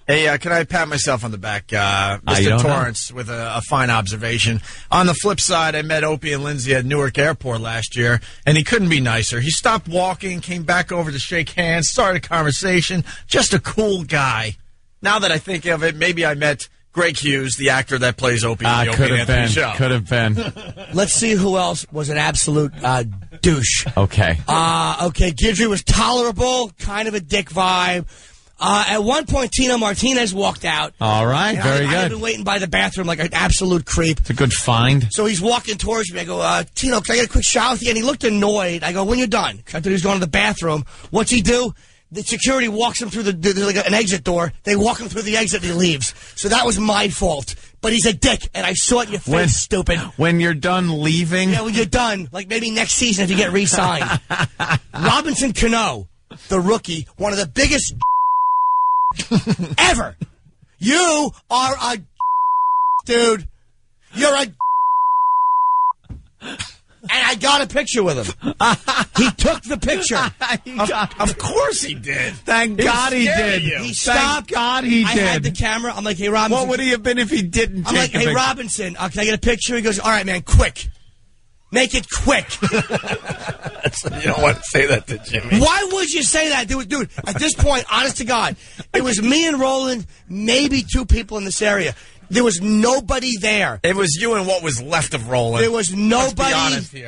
Hey, can I pat myself on the back, you Mr. don't Torrance, with a fine observation. On the flip side, I met Opie and Lindsay at Newark Airport last year, and he couldn't be nicer. He stopped walking, came back over to shake hands, started a conversation. Just a cool guy. Now that I think of it, maybe I met Greg Hughes, the actor that plays Opie in the Opie and Anthony show. Could have been. Let's see who else was an absolute douche. Okay. Okay, Guidry was tolerable, kind of a dick vibe. At one point, Tino Martinez walked out. All right, And very I had good. been waiting by the bathroom like an absolute creep. It's a good find. So he's walking towards me. I go, Tino, can I get a quick shot with you? And he looked annoyed. I go, when you're done. 'Cause I thought he was going to the bathroom. What's he do? The security walks him through there's like an exit door. They walk him through the exit and he leaves. So that was my fault. But he's a dick, and I saw it in your face, stupid. When you're done leaving? Yeah, when you're done. Like maybe next season if you get re-signed. Robinson Cano, the rookie, one of the biggest ever. You are a dude. You're a and I got a picture with him. He took the picture. Of course he did. Thank God he did. He stopped. Thank God he I did. had the camera. I'm like, hey, Robinson. What would he have been if he didn't I'm take like, the hey, picture? Robinson, can I get a picture? He goes, all right, man, quick. Make it quick. You don't want to say that to Jimmy. Why would you say that? Dude, at this point, honest to God, it was me and Roland, maybe 2 people in this area. There was nobody there. It was you and what was left of Roland. There was nobody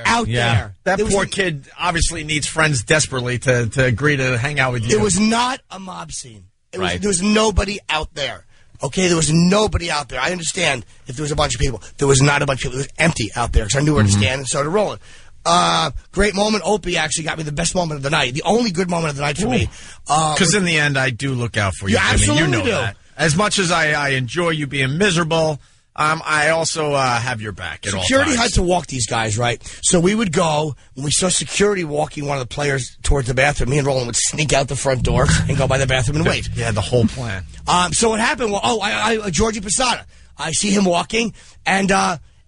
out there. That There was poor kid obviously needs friends desperately to agree to hang out with you. It was not a mob scene. Right. There was nobody out there. Okay, there was nobody out there. I understand if there was a bunch of people. There was not a bunch of people. It was empty out there because I knew where to stand and started rolling. Great moment. Opie actually got me the best moment of the night. The only good moment of the night for me. Because in the end, I do look out for you, You Jimmy. absolutely You know do. that. As much as I enjoy you being miserable, I also have your back at all Security times. had to walk these guys, right? So we would go, when we saw security walking one of the players towards the bathroom, me and Roland would sneak out the front door and go by the bathroom and wait. Yeah, the whole plan. So what happened? Well, Georgie Posada. I see him walking, and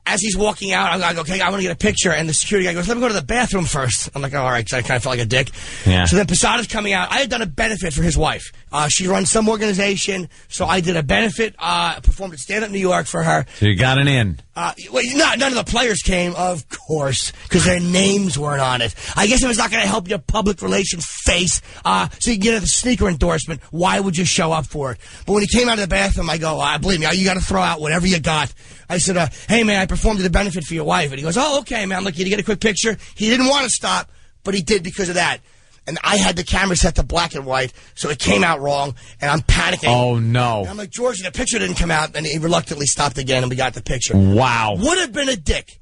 as he's walking out, I'm like, okay, I want to get a picture. And the security guy goes, let me go to the bathroom first. I'm like, all right, so I kind of felt like a dick. Yeah. So then Posada's coming out. I had done a benefit for his wife. She runs some organization, so I did a benefit, performed at Stand Up New York for her. So you got an in. None of the players came, of course, because their names weren't on it. I guess if it's not going to help your public relations face, so you get a sneaker endorsement, why would you show up for it? But when he came out of the bathroom, I go, believe me, you got to throw out whatever you got. I said, hey, man, I performed at a benefit for your wife. And he goes, oh, okay, man. I'm like, you get a quick picture? He didn't want to stop, but he did because of that. And I had the camera set to black and white, so it came out wrong, and I'm panicking. Oh, no. And I'm like, George, the picture didn't come out, and he reluctantly stopped again, and we got the picture. Wow. Would have been a dick.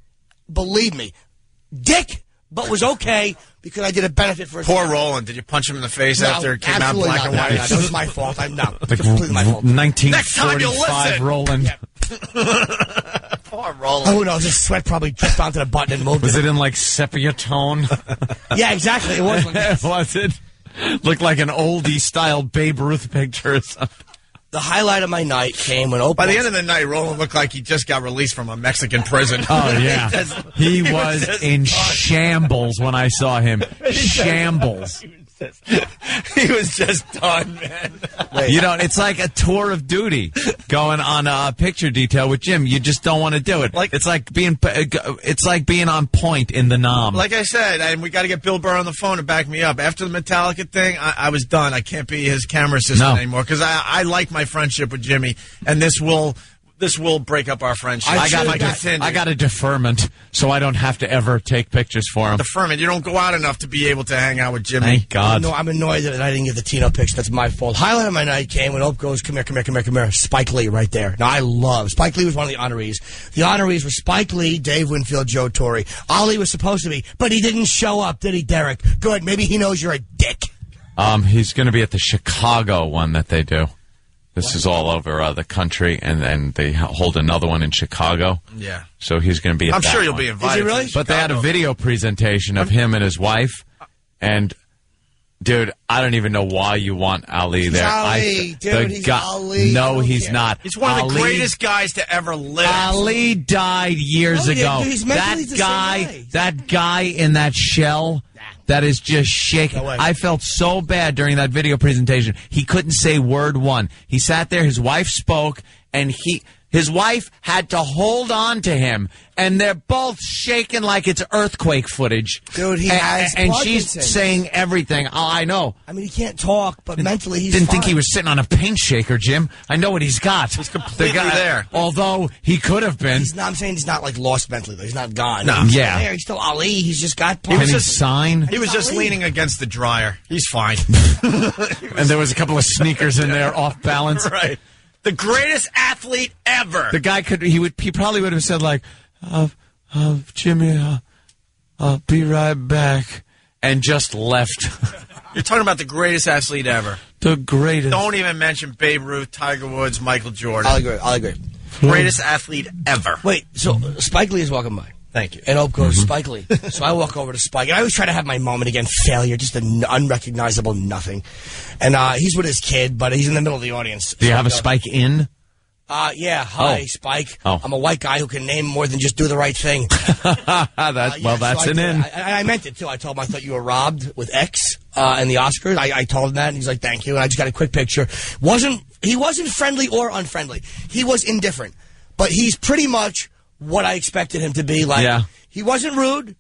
Believe me. Dick, but was okay because I did a benefit for his Poor wife. Roland. Did you punch him in the face No, after it came out absolutely black not. and white? No, that was my fault. No, Like completely my fault. 1945 Roland. Poor Roland. Oh, who knows? His sweat probably dripped onto the button and moved Was it in like sepia tone? Yeah, exactly. It was like that. Was it? Looked like an oldie style Babe Ruth picture or something. The highlight of my night came when Opie... By the end of the night, Roland looked like he just got released from a Mexican prison. Oh, yeah. He was in shambles when I saw him. Shambles. He was just done, man. You know, it's like a tour of duty going on a picture detail with Jim. You just don't want to do it. It's like being on point in the nom. Like I said, and we got to get Bill Burr on the phone to back me up. After the Metallica thing, I was done. I can't be his camera assistant anymore because I like my friendship with Jimmy, and this will break up our friendship. I got a deferment, so I don't have to ever take pictures for him. Deferment. You don't go out enough to be able to hang out with Jimmy. Thank God. No, I'm annoyed that I didn't get the Tino picture. That's my fault. Highlight of my night came when Opie goes, come here. Spike Lee right there. Now, I love... Spike Lee was one of the honorees. The honorees were Spike Lee, Dave Winfield, Joe Torre. Ali was supposed to be, but he didn't show up, did he, Derek? Good. Maybe he knows you're a dick. He's going to be at the Chicago one that they do. This is all over the country, and they hold another one in Chicago. Yeah. So he's going to be at I'm that sure you'll one. be invited. Is he really? But they had a video presentation of him and his wife, and... Dude, I don't even know why you want Ali there. Ali. Dude, he's Ali. No, he's not. He's one of the Ali- greatest guys to ever live. Ali died years No, ago. he's mentally the same guy. That guy in that shell that is just shaking. No way. I felt so bad during that video presentation. He couldn't say word one. He sat there, his wife spoke, and his wife had to hold on to him, and they're both shaking like it's earthquake footage. Dude, he has and she's Parkinson's. saying everything. Oh, I know. I mean, he can't talk, but mentally he's Didn't fine. think he was sitting on a paint shaker, Jim. I know what he's got. He's completely there. Although he could have been. I'm saying he's not, like, lost mentally, though. He's not gone. No. He's still Yeah. there. He's still Ali. He's just got Can he Parkinson's. sign? He was just leaning against the dryer. He's fine. And there was a couple of sneakers in there off balance. Right. The greatest athlete ever. The guy he probably would have said like, Jimmy, I'll be right back, and just left. You're talking about the greatest athlete ever. The greatest. Don't even mention Babe Ruth, Tiger Woods, Michael Jordan. I'll agree. Greatest athlete ever. Wait, so Spike Lee is walking by. Thank you. And Opie goes, Spike Lee. So I walk over to Spike. And I always try to have my moment again. Failure. Just an unrecognizable nothing. And he's with his kid, but he's in the middle of the audience. Do you So have I a go, Spike in? Yeah. Hi, Oh. Spike. Oh. I'm a white guy who can name more than just do the right thing. That's an in. I meant it, too. I told him I thought you were robbed with X in the Oscars. I told him that, and he's like, thank you. And I just got a quick picture. He wasn't friendly or unfriendly. He was indifferent. But he's pretty much what I expected him to be. Like, Yeah. He wasn't rude,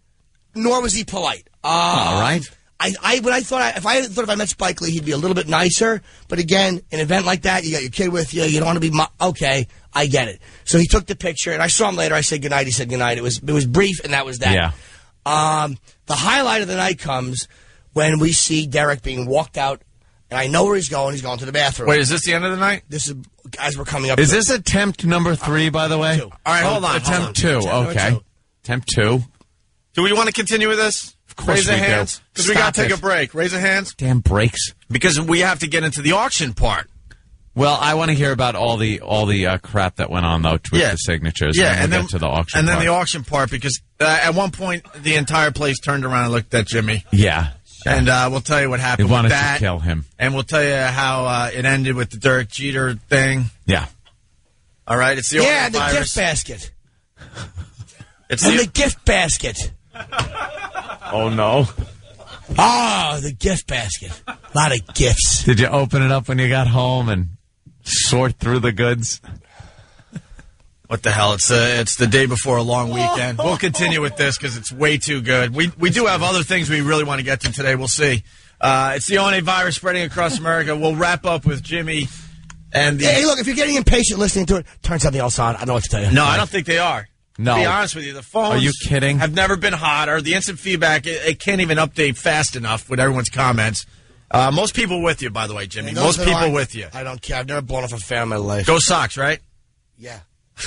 nor was he polite. All right. If I met Spike Lee, he'd be a little bit nicer. But again, an event like that, you got your kid with you. You don't want to be okay. I get it. So he took the picture, and I saw him later. I said goodnight. He said goodnight. It was brief, and that was that. Yeah. The highlight of the night comes when we see Derek being walked out, and I know where he's going. He's going to the bathroom. Wait, is this the end of the night? This is as we're coming up. Is to this attempt number 3, by the way? 2. All right, hold on. Attempt 2. Okay. Attempt 2. Do we want to continue with this? Of course Raise the we do. hands. Because we got to Stop take it. a break. Raise the hands. Damn breaks. Because we have to get into the auction part. Well, I want to hear about all the crap that went on though with the signatures. Yeah, and then we'll get to the auction. And then part. the auction part, because at one point the entire place turned around and looked at Jimmy. Yeah. And we'll tell you what They happened wanted with that. to kill him. And we'll tell you how it ended with the Derek Jeter thing. Yeah. All right, it's the the virus. gift basket. It's the gift basket. Oh no. Oh, the gift basket. A lot of gifts. Did you open it up when you got home and sort through the goods? What the hell? It's the day before a long weekend. We'll continue with this because it's way too good. We do have other things we really want to get to today. We'll see. It's the ONA virus spreading across America. We'll wrap up with Jimmy And hey, look, if you're getting impatient listening to it, turn something else on. I don't know what to tell you. No, I don't think they are. No. To be honest with you, the phones Are you kidding? have never been hotter. The instant feedback, it can't even update fast enough with everyone's comments. Most people with you, by the way, Jimmy. Most people with you. I don't care. I've never blown off a fan in my life. Go Sox, right? Yeah.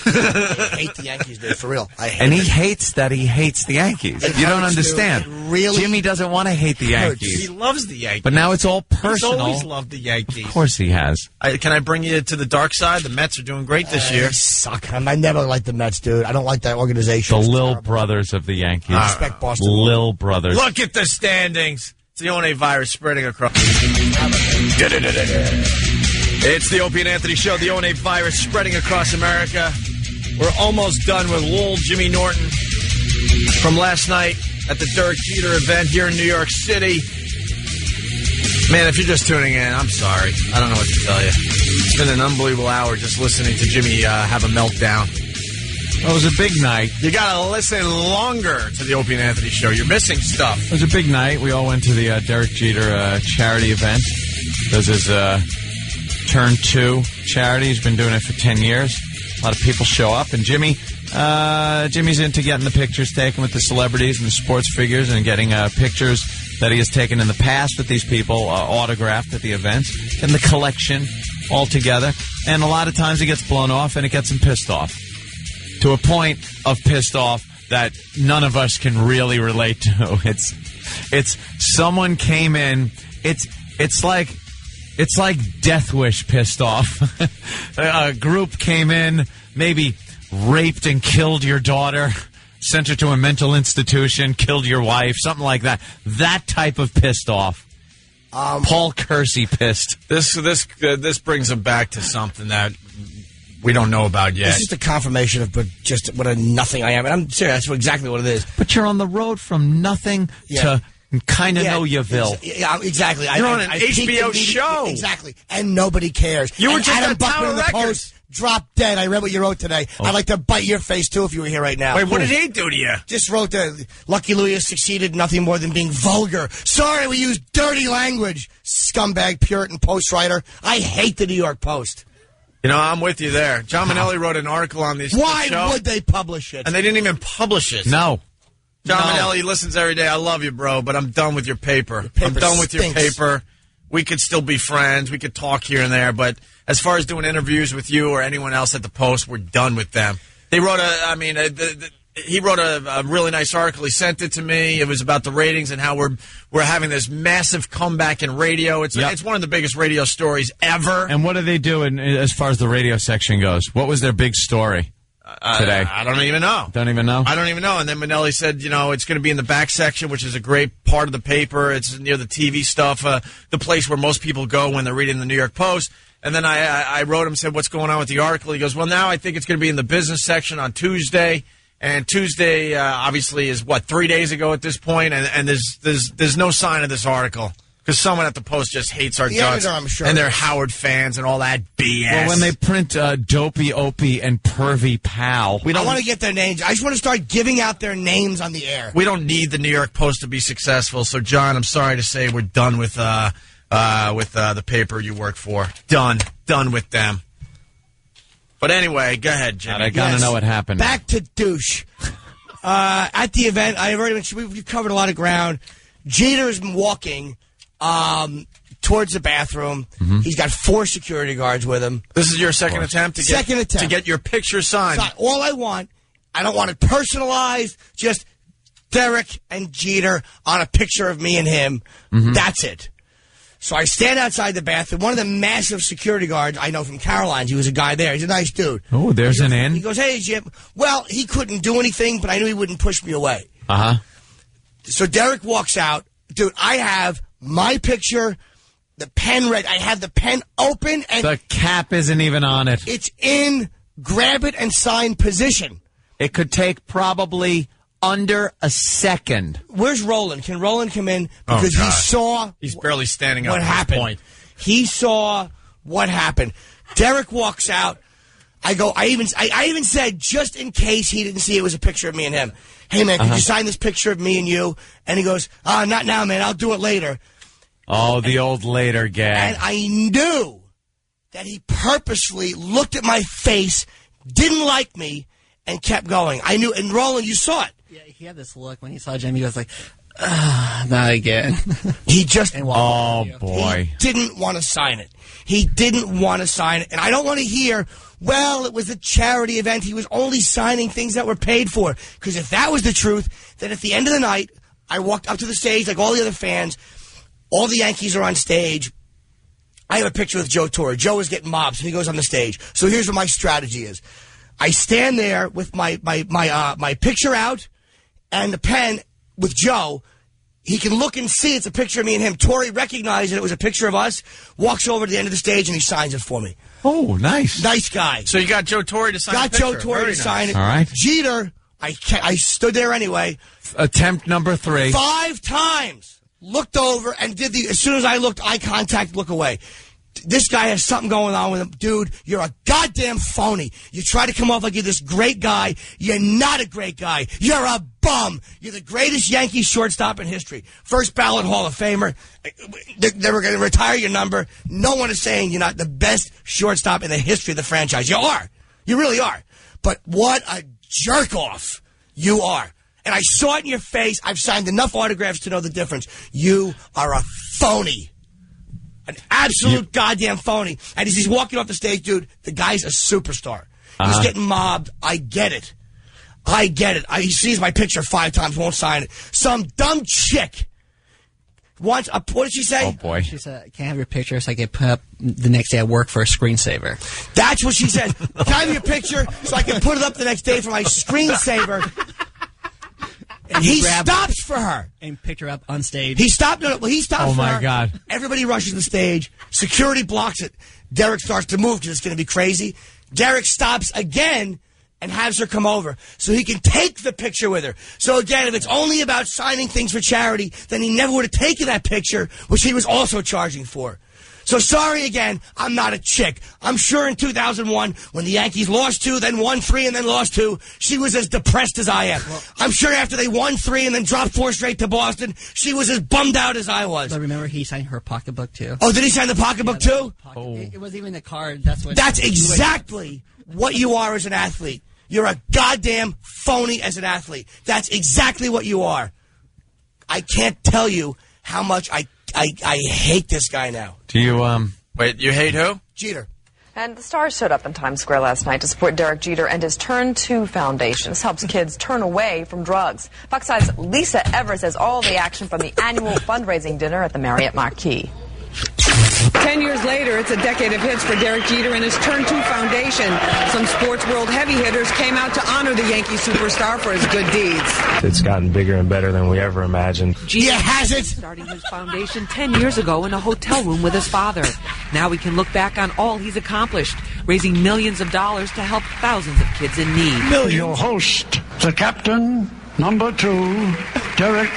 I hate the Yankees, dude. For real. I hate And he it. hates that he hates the Yankees. It You don't hurts, understand. dude. It really Jimmy doesn't want to hate the Yankees. He loves the Yankees. But now it's all personal. He's always loved the Yankees. Of course he has. Can I bring you to the dark side? The Mets are doing great this year. They suck. I never liked the Mets, dude. I don't like that organization. The It's Lil terrible. Brothers of the Yankees. I respect Boston. Lil Brothers. Look at the standings. It's the O&A virus spreading across. It's the Opie and Anthony Show. The O&A virus spreading across America. We're almost done with Lowell Jimmy Norton from last night at the Derek Jeter event here in New York City. Man, if you're just tuning in, I'm sorry. I don't know what to tell you. It's been an unbelievable hour just listening to Jimmy have a meltdown. It was a big night. You got to listen longer to the Opie and Anthony Show. You're missing stuff. It was a big night. We all went to the Derek Jeter charity event. This is Turn 2 charity. He's been doing it for 10 years. A lot of people show up, and Jimmy's into getting the pictures taken with the celebrities and the sports figures and getting pictures that he has taken in the past with these people autographed at the events, and the collection all together. And a lot of times he gets blown off, and it gets him pissed off to a point of pissed off that none of us can really relate to. It's someone came in. It's like Death Wish pissed off. A group came in, maybe raped and killed your daughter, sent her to a mental institution, killed your wife, something like that. That type of pissed off. Paul Kersey pissed. This brings him back to something that we don't know about yet. It's just a confirmation of just what a nothing I am. And I'm serious. That's exactly what it is. But you're on the road from nothing to kind of know Yaville. Yeah, exactly. You're on an HBO show. Exactly. And nobody cares. You were and just Adam at Buckman Tower in the Records. Post dropped dead. I read what you wrote today. I'd like to bite your face, too, if you were here right now. Wait, what did he do to you? Just wrote that Lucky Louie has succeeded in nothing more than being vulgar. Sorry, we use dirty language. Scumbag, Puritan Post writer. I hate the New York Post. You know, I'm with you there. John Manelli wrote an article on this Why show. would they publish it? And they didn't even publish it. No. John Manelli listens every day. I love you, bro, but I'm done with your paper. I'm done with your stinks. paper. We could still be friends. We could talk here and there, but as far as doing interviews with you or anyone else at the Post, we're done with them. They wrote he wrote a really nice article. He sent it to me. It was about the ratings and how we're having this massive comeback in radio. It's one of the biggest radio stories ever. And what do they do as far as the radio section goes? What was their big story today? I don't even know. Don't even know? I don't even know. And then Manelli said, it's going to be in the back section, which is a great part of the paper. It's near the TV stuff, the place where most people go when they're reading the New York Post. And then I wrote him, said, what's going on with the article? He goes, well, now I think it's going to be in the business section on Tuesday. And Tuesday, obviously, is 3 days ago at this point, and there's no sign of this article because someone at the Post just hates our guts, I'm sure and they're Howard fans and all that BS. Well, when they print Dopey Opie and Pervy Pal, I want to get their names. I just want to start giving out their names on the air. We don't need the New York Post to be successful. So, John, I'm sorry to say we're done with the paper you work for. Done with them. But anyway, go ahead, Jimmy. I gotta know what happened. Back to douche. At the event, I've already mentioned, we've covered a lot of ground. Jeter has been walking towards the bathroom. Mm-hmm. He's got 4 security guards with him. This is your second attempt to get your picture signed. All I don't want it personalized. Just Derek and Jeter on a picture of me and him. Mm-hmm. That's it. So I stand outside the bathroom. One of the massive security guards I know from Caroline's, he was a guy there. He's a nice dude. Oh, there's an in. He goes, hey, Jim. Well, he couldn't do anything, but I knew he wouldn't push me away. Uh-huh. So Derek walks out. Dude, I have my picture, the pen ready. I have the pen open. And the cap isn't even on it. It's in grab it and sign position. It could take probably under a second. Where's Roland? Can Roland come in? Because he saw... He's barely standing up what at happened. this point. He saw what happened. Derek walks out. I even said, just in case he didn't see it was a picture of me and him. Hey, man, could you sign this picture of me and you? And he goes, not now, man. I'll do it later. Oh, the old later gag. And I knew that he purposely looked at my face, didn't like me, and kept going. I knew, and Roland, you saw it. Yeah, he had this look when he saw Jimmy. He was like, not again. He just, oh boy, he didn't want to sign it. He didn't want to sign it. And I don't want to hear, well, it was a charity event. He was only signing things that were paid for. Because if that was the truth, then at the end of the night, I walked up to the stage like all the other fans. All the Yankees are on stage. I have a picture with Joe Torre. Joe is getting mobbed, so he goes on the stage. So here's what my strategy is. I stand there with my picture out and the pen with Joe. He can look and see it's a picture of me and him. Torre recognized that it was a picture of us, walks over to the end of the stage, and he signs it for me. Oh, nice. Nice guy. So you got Joe Torre to sign Got the picture. Joe Torre to sign it. All right. Jeter, I stood there anyway. Attempt number 3. 5 times. Looked over and did as soon as I looked, eye contact, look away. This guy has something going on with him. Dude, you're a goddamn phony. You try to come off like you're this great guy. You're not a great guy. You're a bum. You're the greatest Yankee shortstop in history. First ballot Hall of Famer. They were going to retire your number. No one is saying you're not the best shortstop in the history of the franchise. You are. You really are. But what a jerk-off you are. And I saw it in your face. I've signed enough autographs to know the difference. You are a phony. An absolute goddamn phony. And as he's walking off the stage, dude, the guy's a superstar. He's getting mobbed. I get it. I get it. He sees my picture 5 times, won't sign it. Some dumb chick wants a... What did she say? Oh, boy. She said, can't I have your picture so I can put up the next day at work for a screensaver. That's what she said. Can I have your picture so I can put it up the next day for my screensaver? And he stops for her. And picked her up on stage. He stopped. He stops Oh, for her. my God. Everybody rushes the stage. Security blocks it. Derek starts to move because it's going to be crazy. Derek stops again and has her come over so he can take the picture with her. So again, if it's only about signing things for charity, then he never would have taken that picture, which he was also charging for. So sorry again, I'm not a chick. I'm sure in 2001, when the Yankees lost 2, then won 3, and then lost 2, she was as depressed as I am. I'm sure after they won 3 and then dropped 4 straight to Boston, she was as bummed out as I was. But remember, he signed her pocketbook, too. Oh, did he sign the pocketbook, too? It wasn't even a card. That's exactly what you are as an athlete. You're a goddamn phony as an athlete. That's exactly what you are. I can't tell you how much I hate this guy now. Do you, Wait, you hate who? Jeter. And the stars showed up in Times Square last night to support Derek Jeter and his Turn 2 Foundation. This helps kids turn away from drugs. Fox 5's Lisa Evers has all the action from the annual fundraising dinner at the Marriott Marquis. 10 years later, it's a decade of hits for Derek Jeter and his Turn 2 Foundation. Some sports world heavy hitters came out to honor the Yankee superstar for his good deeds. It's gotten bigger and better than we ever imagined. Jeter has it. Starting his foundation 10 years ago in a hotel room with his father. Now we can look back on all he's accomplished, raising millions of dollars to help thousands of kids in need. Your host, the captain, number 2, Derek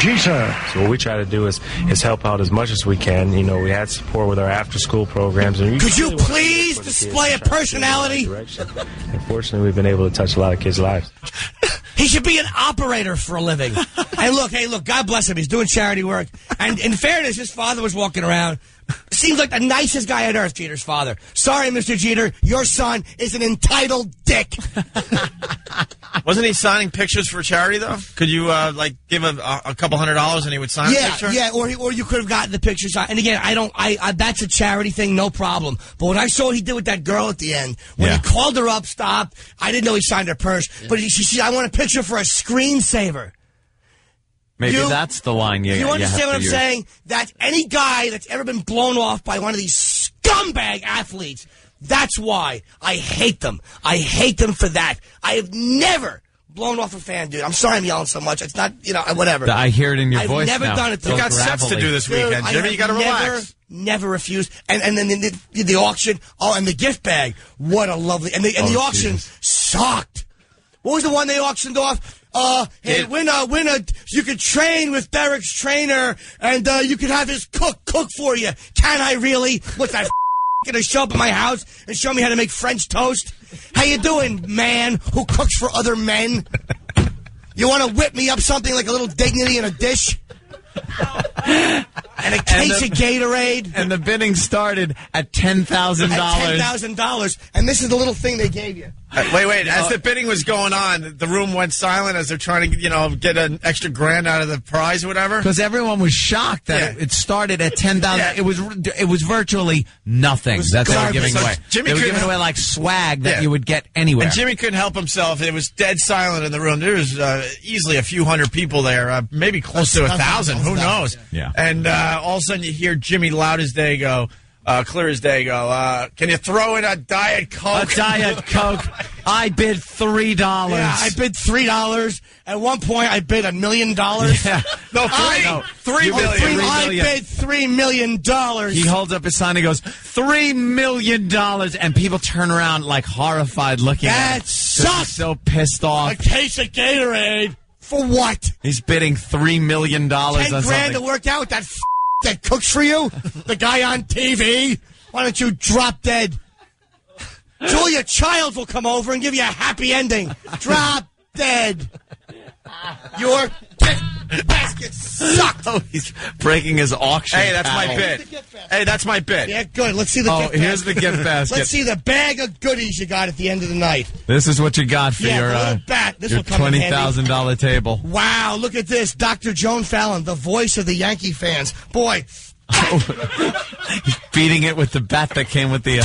Jeter. So what we try to do is help out as much as we can. You know, we had support with our after-school programs. And could you please display a personality? Unfortunately, we've been able to touch a lot of kids' lives. He should be an operator for a living. And look, God bless him. He's doing charity work. And in fairness, his father was walking around. Seems like the nicest guy on earth, Jeter's father. Sorry, Mr. Jeter, your son is an entitled dick. Wasn't he signing pictures for charity, though? Could you, give him a couple $100 and he would sign a picture? Yeah, or you could have gotten the picture signed. And again, that's a charity thing, no problem. But when I saw what he did with that girl at the end, when he called her up, stopped, I didn't know he signed her purse, but she said, I want a picture for a screensaver. Maybe that's the line you understand what I'm use. saying? That any guy that's ever been blown off by one of these scumbag athletes, that's why I hate them. I hate them for that. I have never blown off a fan, dude. I'm sorry I'm yelling so much. It's not, whatever. I hear it in your I've voice never now. done it. You got sets to do this weekend, Jimmy. You got to relax. Never refused. And then the auction. Oh, and the gift bag. What a lovely. And the auction sucked. What was the one they auctioned off? Hey, winner, you could train with Derek's trainer, and you could have his cook for you. Can I really? What's that? Gonna show up at my house and show me how to make French toast? How you doing, man who cooks for other men? You want to whip me up something like a little dignity in a dish? and a case of Gatorade. And the bidding started at $10,000. $10,000, and this is the little thing they gave you. Wait. As the bidding was going on, the room went silent as they're trying to, get an extra grand out of the prize or whatever. Because everyone was shocked that it started at $10,000. Yeah. It was virtually nothing that they were giving away. Jimmy they were couldn't- giving away like swag that you would get anywhere. And Jimmy couldn't help himself. It was dead silent in the room. There was easily a few hundred people there, maybe close to 1,000. Who knows? Yeah. And all of a sudden you hear Jimmy loud as day go, clear as day go, can you throw in a Diet Coke? A Diet Coke. I bid $3. Yeah, I bid $3. At one point, I bid $1 million. Yeah. No, $3 million. I bid $3 million. He holds up his sign and goes, $3 million. And people turn around like horrified looking at him. That sucks. He's so pissed off. A case of Gatorade. For what? He's bidding $3 million on 10 grand something. to work out with that that cooks for you? The guy on TV? Why don't you drop dead? Julia Childs will come over and give you a happy ending. Drop dead. Your gift basket sucked. Oh, he's breaking his auction. Hey, that's my paddle. bid. Hey, that's my bid. Yeah, good. Let's see the gift basket. Here's the gift basket. Let's see the bag of goodies you got at the end of the night. This is what you got for Yeah, your, the little bat. This your will come in handy. $20,000 table. Wow, look at this. Dr. Joan Fallon, the voice of the Yankee fans. Boy. He's beating it with the bat that came with the...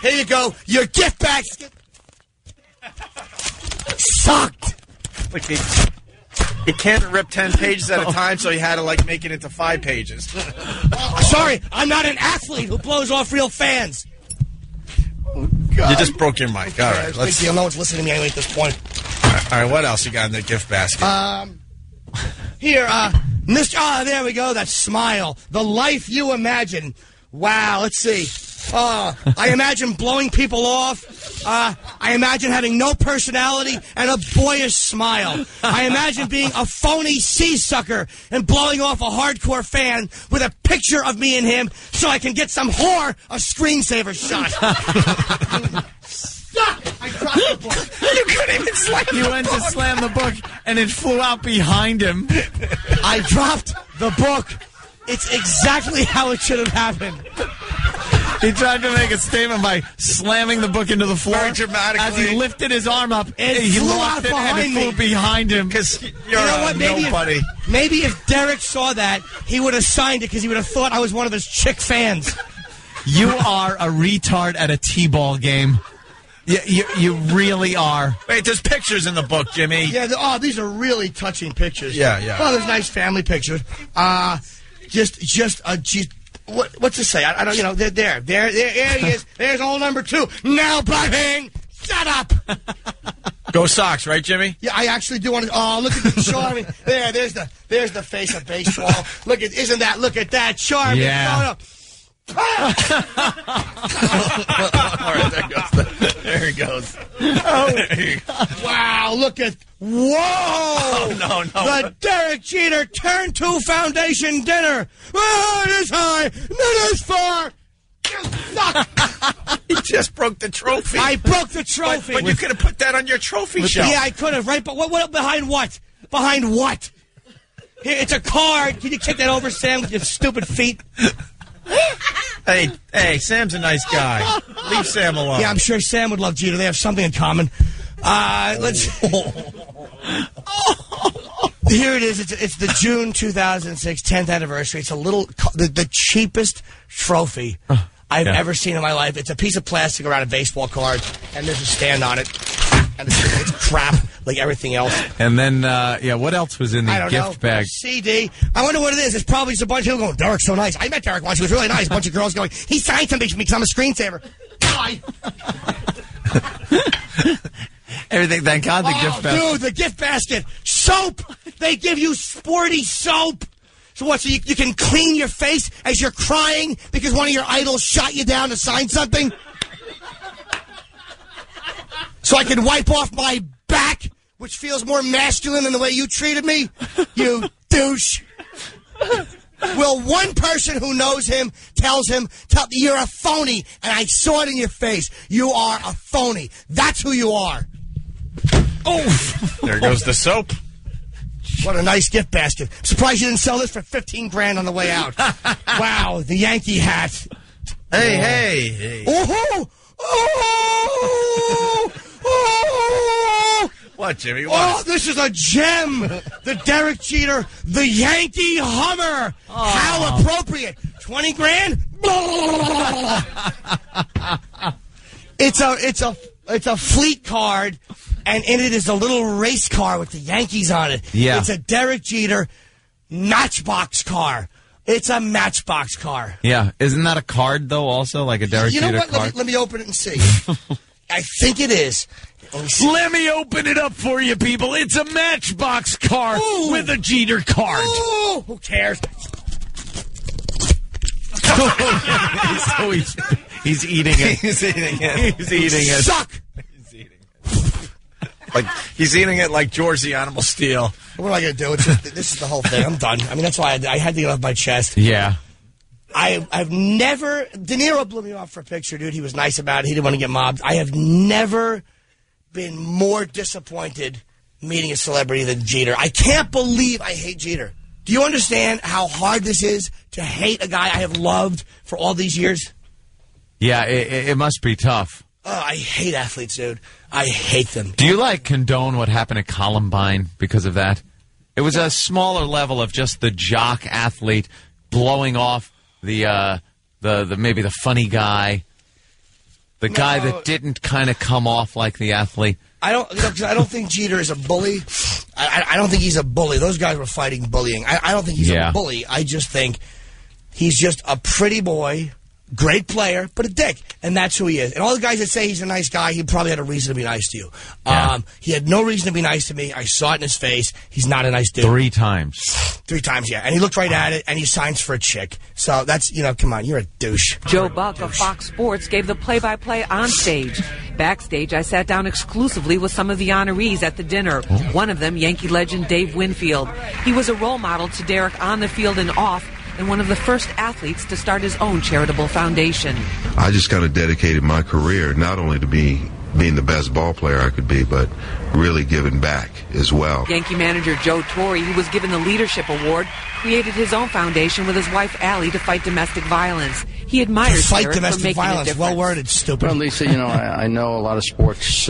Here you go. Your gift basket sucked. Like he can't rip 10 pages at a time, so he had to make it into 5 pages. Sorry, I'm not an athlete who blows off real fans. You just broke your mic. All right, Big deal. No one's listening to me anyway at this point. All right, what else you got in the gift basket? Here, there we go. That smile. The life you imagine. Wow, let's see. I imagine blowing people off. I imagine having no personality and a boyish smile. I imagine being a phony sea-sucker and blowing off a hardcore fan with a picture of me and him so I can get some whore a screensaver shot. I dropped the book. You couldn't even slam. You went to slam the book, and it flew out behind him. I dropped the book. It's exactly how it should have happened. He tried to make a statement by slamming the book into the floor. Very dramatically. As he lifted his arm up, he flew lost out it and it behind flew me. behind him. Because You know what? nobody. Maybe if Derek saw that, he would have signed it because he would have thought I was one of his chick fans. You are a retard at a T-ball game. You really are. Wait, there's pictures in the book, Jimmy. Yeah, these are really touching pictures. Yeah. Well, there's nice family pictures. What's it say? I don't. There he is. There's old number 2. Now, Bucking, shut up. Go Sox, right, Jimmy? Yeah, I actually do want to. Oh, look at the charming. There's the face of baseball. Look at that charming Yeah. photo. All right, there he goes. Wow, look at... Whoa! Oh, no. The Derek Jeter Turn 2 Foundation dinner. Oh, it is high, it is far. You suck. He just broke the trophy. I broke the trophy. But you could have put that on your trophy shelf. Yeah, I could have, right? But what behind what? Behind what? Here, it's a card. Can you kick that over, Sam, with your stupid feet? Hey, Sam's a nice guy. Leave Sam alone. Yeah, I'm sure Sam would love Jeter. They have something in common. Let's. Here it is. It's the June 2006 10th anniversary. It's the cheapest trophy I've ever seen in my life. It's a piece of plastic around a baseball card, and there's a stand on it, and it's crap like everything else. And then, what else was in the gift bag? CD. I wonder what it is. It's probably just a bunch of people going, Derek's so nice. I met Derek once. He was really nice. A bunch of girls going, he signed something for me because I'm a screensaver. Bye. Everything, thank God, the gift basket. Dude, the gift basket. Soap. They give you sporty soap. So what, so you can clean your face as you're crying because one of your idols shot you down to sign something? So I can wipe off my back, which feels more masculine than the way you treated me? You douche. Will one person who knows him tells him, you're a phony, and I saw it in your face. You are a phony. That's who you are. Oh, there goes the soap. What a nice gift basket. I'm surprised you didn't sell this for $15,000 on the way out. Wow, the Yankee hat. Hey. Oh! Oh! Oh! What, Jimmy? Oh, this is a gem. The Derek Jeter, the Yankee Hummer. How appropriate. $20,000? It's a fleet card, and in it is a little race car with the Yankees on it. Yeah. It's a Derek Jeter Matchbox car. It's a Matchbox car. Yeah. Isn't that a card, though, also? Like a Derek You know Jeter what? card? Let me open it and see. I think it is. Let me open it up for you, people. It's a Matchbox car with a Jeter card. Oh, who cares? So he's eating it. He's eating it. He's eating it. Suck! Like he's eating it like George the Animal Steel. What am I going to do? This is the whole thing. I'm done. I mean, that's why I had to get off my chest. Yeah. I've never... De Niro blew me off for a picture, dude. He was nice about it. He didn't want to get mobbed. I have never been more disappointed meeting a celebrity than Jeter. I can't believe I hate Jeter. Do you understand how hard this is to hate a guy I have loved for all these years? Yeah, it must be tough. Oh, I hate athletes, dude. I hate them. Do you, condone what happened at Columbine because of that? It was a smaller level of just the jock athlete blowing off the maybe the funny guy, the guy that didn't kind of come off like the athlete. I don't think Jeter is a bully. I don't think he's a bully. Those guys were fighting bullying. I don't think he's a bully. I just think he's just a pretty boy, great player, but a dick. And that's who he is. And all the guys that say he's a nice guy, he probably had a reason to be nice to you. Yeah. He had no reason to be nice to me. I saw it in his face. He's not a nice dude. 3 times. 3 times, yeah. And he looked right at it, and he signs for a chick. So that's, come on, you're a douche. Joe Buck of Fox Sports gave the play-by-play on stage. Backstage, I sat down exclusively with some of the honorees at the dinner. One of them, Yankee legend Dave Winfield. He was a role model to Derek on the field and off, and one of the first athletes to start his own charitable foundation. I just kind of dedicated my career not only to being the best ball player I could be, but really giving back as well. Yankee manager Joe Torre, who was given the Leadership Award, created his own foundation with his wife Allie to fight domestic violence. He admires fight Derek for domestic making violence. a difference. Well worded, stupid. Well, Lisa, I know a lot of sports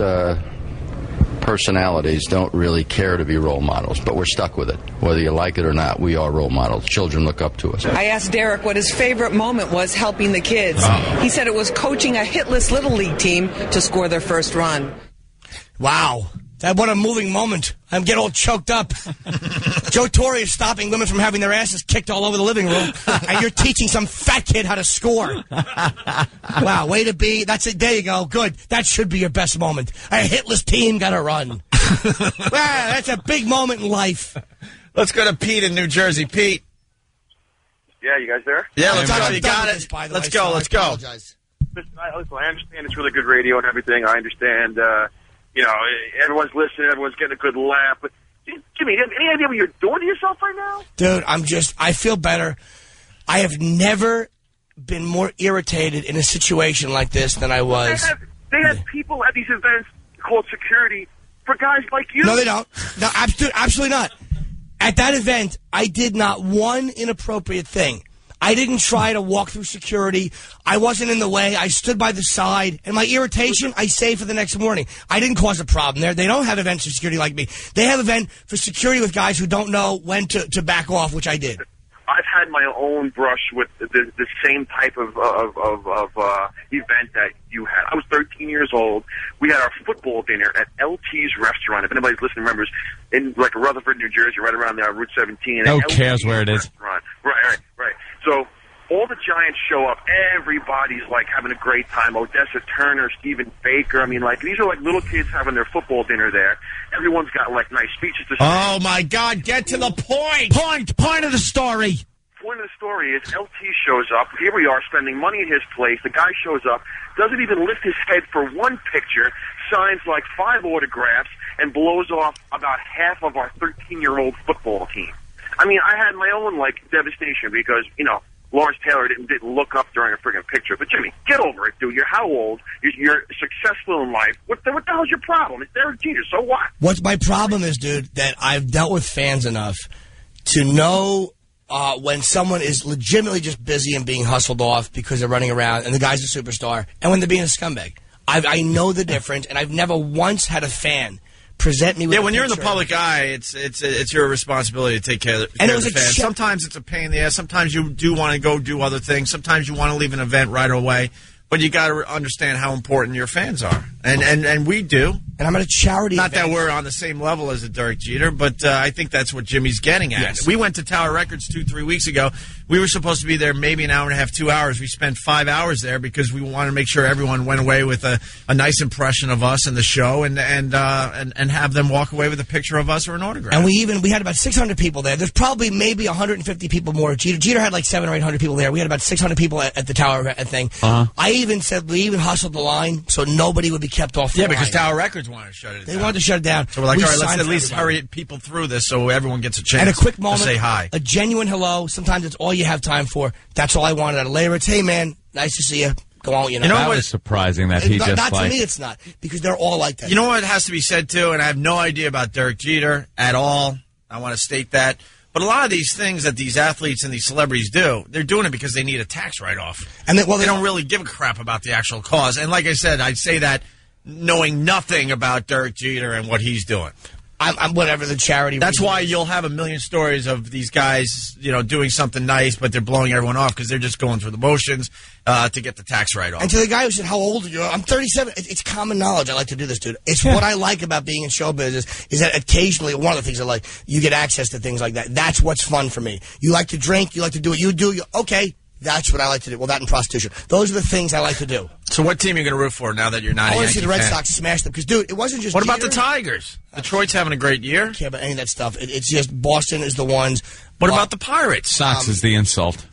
personalities don't really care to be role models, but we're stuck with it. Whether you like it or not, we are role models. Children look up to us. I asked Derek what his favorite moment was helping the kids. He said it was coaching a hitless Little League team to score their first run. Wow. What a moving moment. I'm getting all choked up. Joe Torre is stopping women from having their asses kicked all over the living room, and you're teaching some fat kid how to score. Wow, way to be. That's it. There you go. Good. That should be your best moment. A hitless team got to run. Wow, that's a big moment in life. Let's go to Pete in New Jersey. Pete. Yeah, you guys there? Yeah, let's go. You got it. Let's go. Let's go. Listen, I understand it's really good radio and everything. I understand, everyone's listening, everyone's getting a good laugh. But, Jimmy, any idea what you're doing to yourself right now? Dude, I feel better. I have never been more irritated in a situation like this than I was. They have people at these events called security for guys like you. No, they don't. No, absolutely not. At that event, I did not one inappropriate thing. I didn't try to walk through security. I wasn't in the way. I stood by the side. And my irritation, I saved for the next morning. I didn't cause a problem there. They don't have events for security like me. They have event for security with guys who don't know when to back off, which I did. I've had my own brush with the same type of event that you had. I was 13 years old. We had our football dinner at LT's restaurant. If anybody's listening remembers, in Rutherford, New Jersey, right around there on Route 17. Who cares where it is? Right. So all the Giants show up. Everybody's having a great time. Odessa Turner, Stephen Baker. I mean, these are little kids having their football dinner there. Everyone's got nice speeches to say. Oh my God! Get to the point. Point of the story. Point of the story is LT shows up. Here we are spending money at his place. The guy shows up, doesn't even lift his head for one picture, signs 5 autographs, and blows off about half of our 13-year-old football team. I mean, I had my own devastation because Lawrence Taylor didn't look up during a friggin' picture. But Jimmy, get over it, dude. You're how old? You're successful in life. What the hell's your problem? It's Derek Jeter. So what? What's my problem is, dude, that I've dealt with fans enough to know when someone is legitimately just busy and being hustled off because they're running around and the guy's a superstar, and when they're being a scumbag. I know the difference, and I've never once had a fan present me with when you're in the public eye, it's your responsibility to take care of the fans. Sometimes it's a pain in the ass. Sometimes you do want to go do other things. Sometimes you want to leave an event right away. But you got to understand how important your fans are, and we do. And I'm at a charity Not event. that we're on the same level as a Derek Jeter, but I think that's what Jimmy's getting at. Yes. We went to Tower Records 2-3 weeks ago. We were supposed to be there maybe an hour and a half, 2 hours. We spent 5 hours there because we wanted to make sure everyone went away with a nice impression of us and the show, and have them walk away with a picture of us or an autograph. And we had about 600 people there. There's probably maybe 150 people more. Jeter had like 700 or 800 people there. We had about 600 people at the Tower thing. I even said we even hustled the line so nobody would be kept off the line. because Tower Records wanted to shut it down. They wanted to shut it down. So we're like, all right, let's signed at for least everybody. hurry people through this so everyone gets a chance And a quick moment, to say hi. a genuine hello. Sometimes it's all you have time for. That's all I wanted out of Larry. It's, hey, man, nice to see you. Go on, That was surprising that he just not like... to me, it's not, because they're all like that. You know what has to be said, too, and I have no idea about Derek Jeter at all. I want to state that. But a lot of these things that these athletes and these celebrities do, they're doing it because they need a tax write-off. And they don't really give a crap about the actual cause. And like I said, I'd say that knowing nothing about Derek Jeter and what he's doing. I'm whatever the charity. That's why you'll have a million stories of these guys, doing something nice, but they're blowing everyone off because they're just going through the motions to get the tax write-off. And to the guy who said, how old are you? I'm 37. It's common knowledge. I like to do this, dude. It's what I like about being in show business is that occasionally, one of the things I like, you get access to things like that. That's what's fun for me. You like to drink. You like to do what you do. Okay, that's what I like to do. Well, that and prostitution. Those are the things I like to do. So what team are you going to root for now that you're not I a want to see Yankee the Red fan? Sox smash them. Because, dude, it wasn't just What about Jeter. the Tigers? Detroit's having a great year. I don't care about any of that stuff. It's just Boston is the ones. What about the Pirates? Sox is the insult.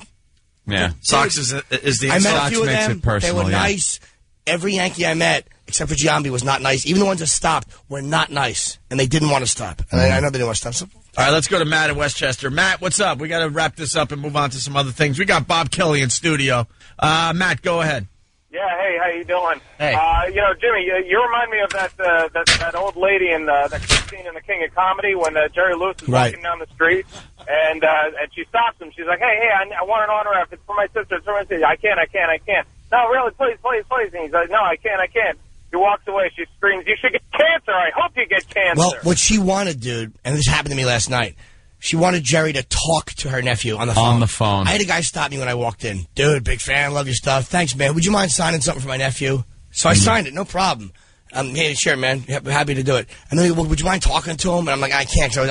Yeah. Sox is the I met insult. a few of makes them. it personal, They were yeah. nice. Every Yankee I met, except for Giambi, was not nice. Even the ones that stopped were not nice. And they didn't want to stop. And I know they didn't want to stop. So, All right, let's go to Matt in Westchester. Matt, what's up? We got to wrap this up and move on to some other things. We got Bob Kelly in studio. Matt, go ahead. Yeah, hey, how you doing? Hey. Jimmy, you remind me of that old lady in that scene in The King of Comedy when Jerry Lewis is walking down the street and she stops him. She's like, hey, I want an autograph. It's for my sister. It's for my sister. I can't. No, really, please. And he's like, no, I can't. He walks away. She screams, you should get cancer. I hope you get cancer. well, what she wanted, dude, and this happened to me last night, she wanted Jerry to talk to her nephew on the phone. On the phone. I had a guy stop me when I walked in. Dude, big fan, love your stuff. Thanks, man. Would you mind signing something for my nephew? So I signed it, no problem. Hey, sure, man. Happy to do it. And then he, well, would you mind talking to him? And I'm like, I can't, because I was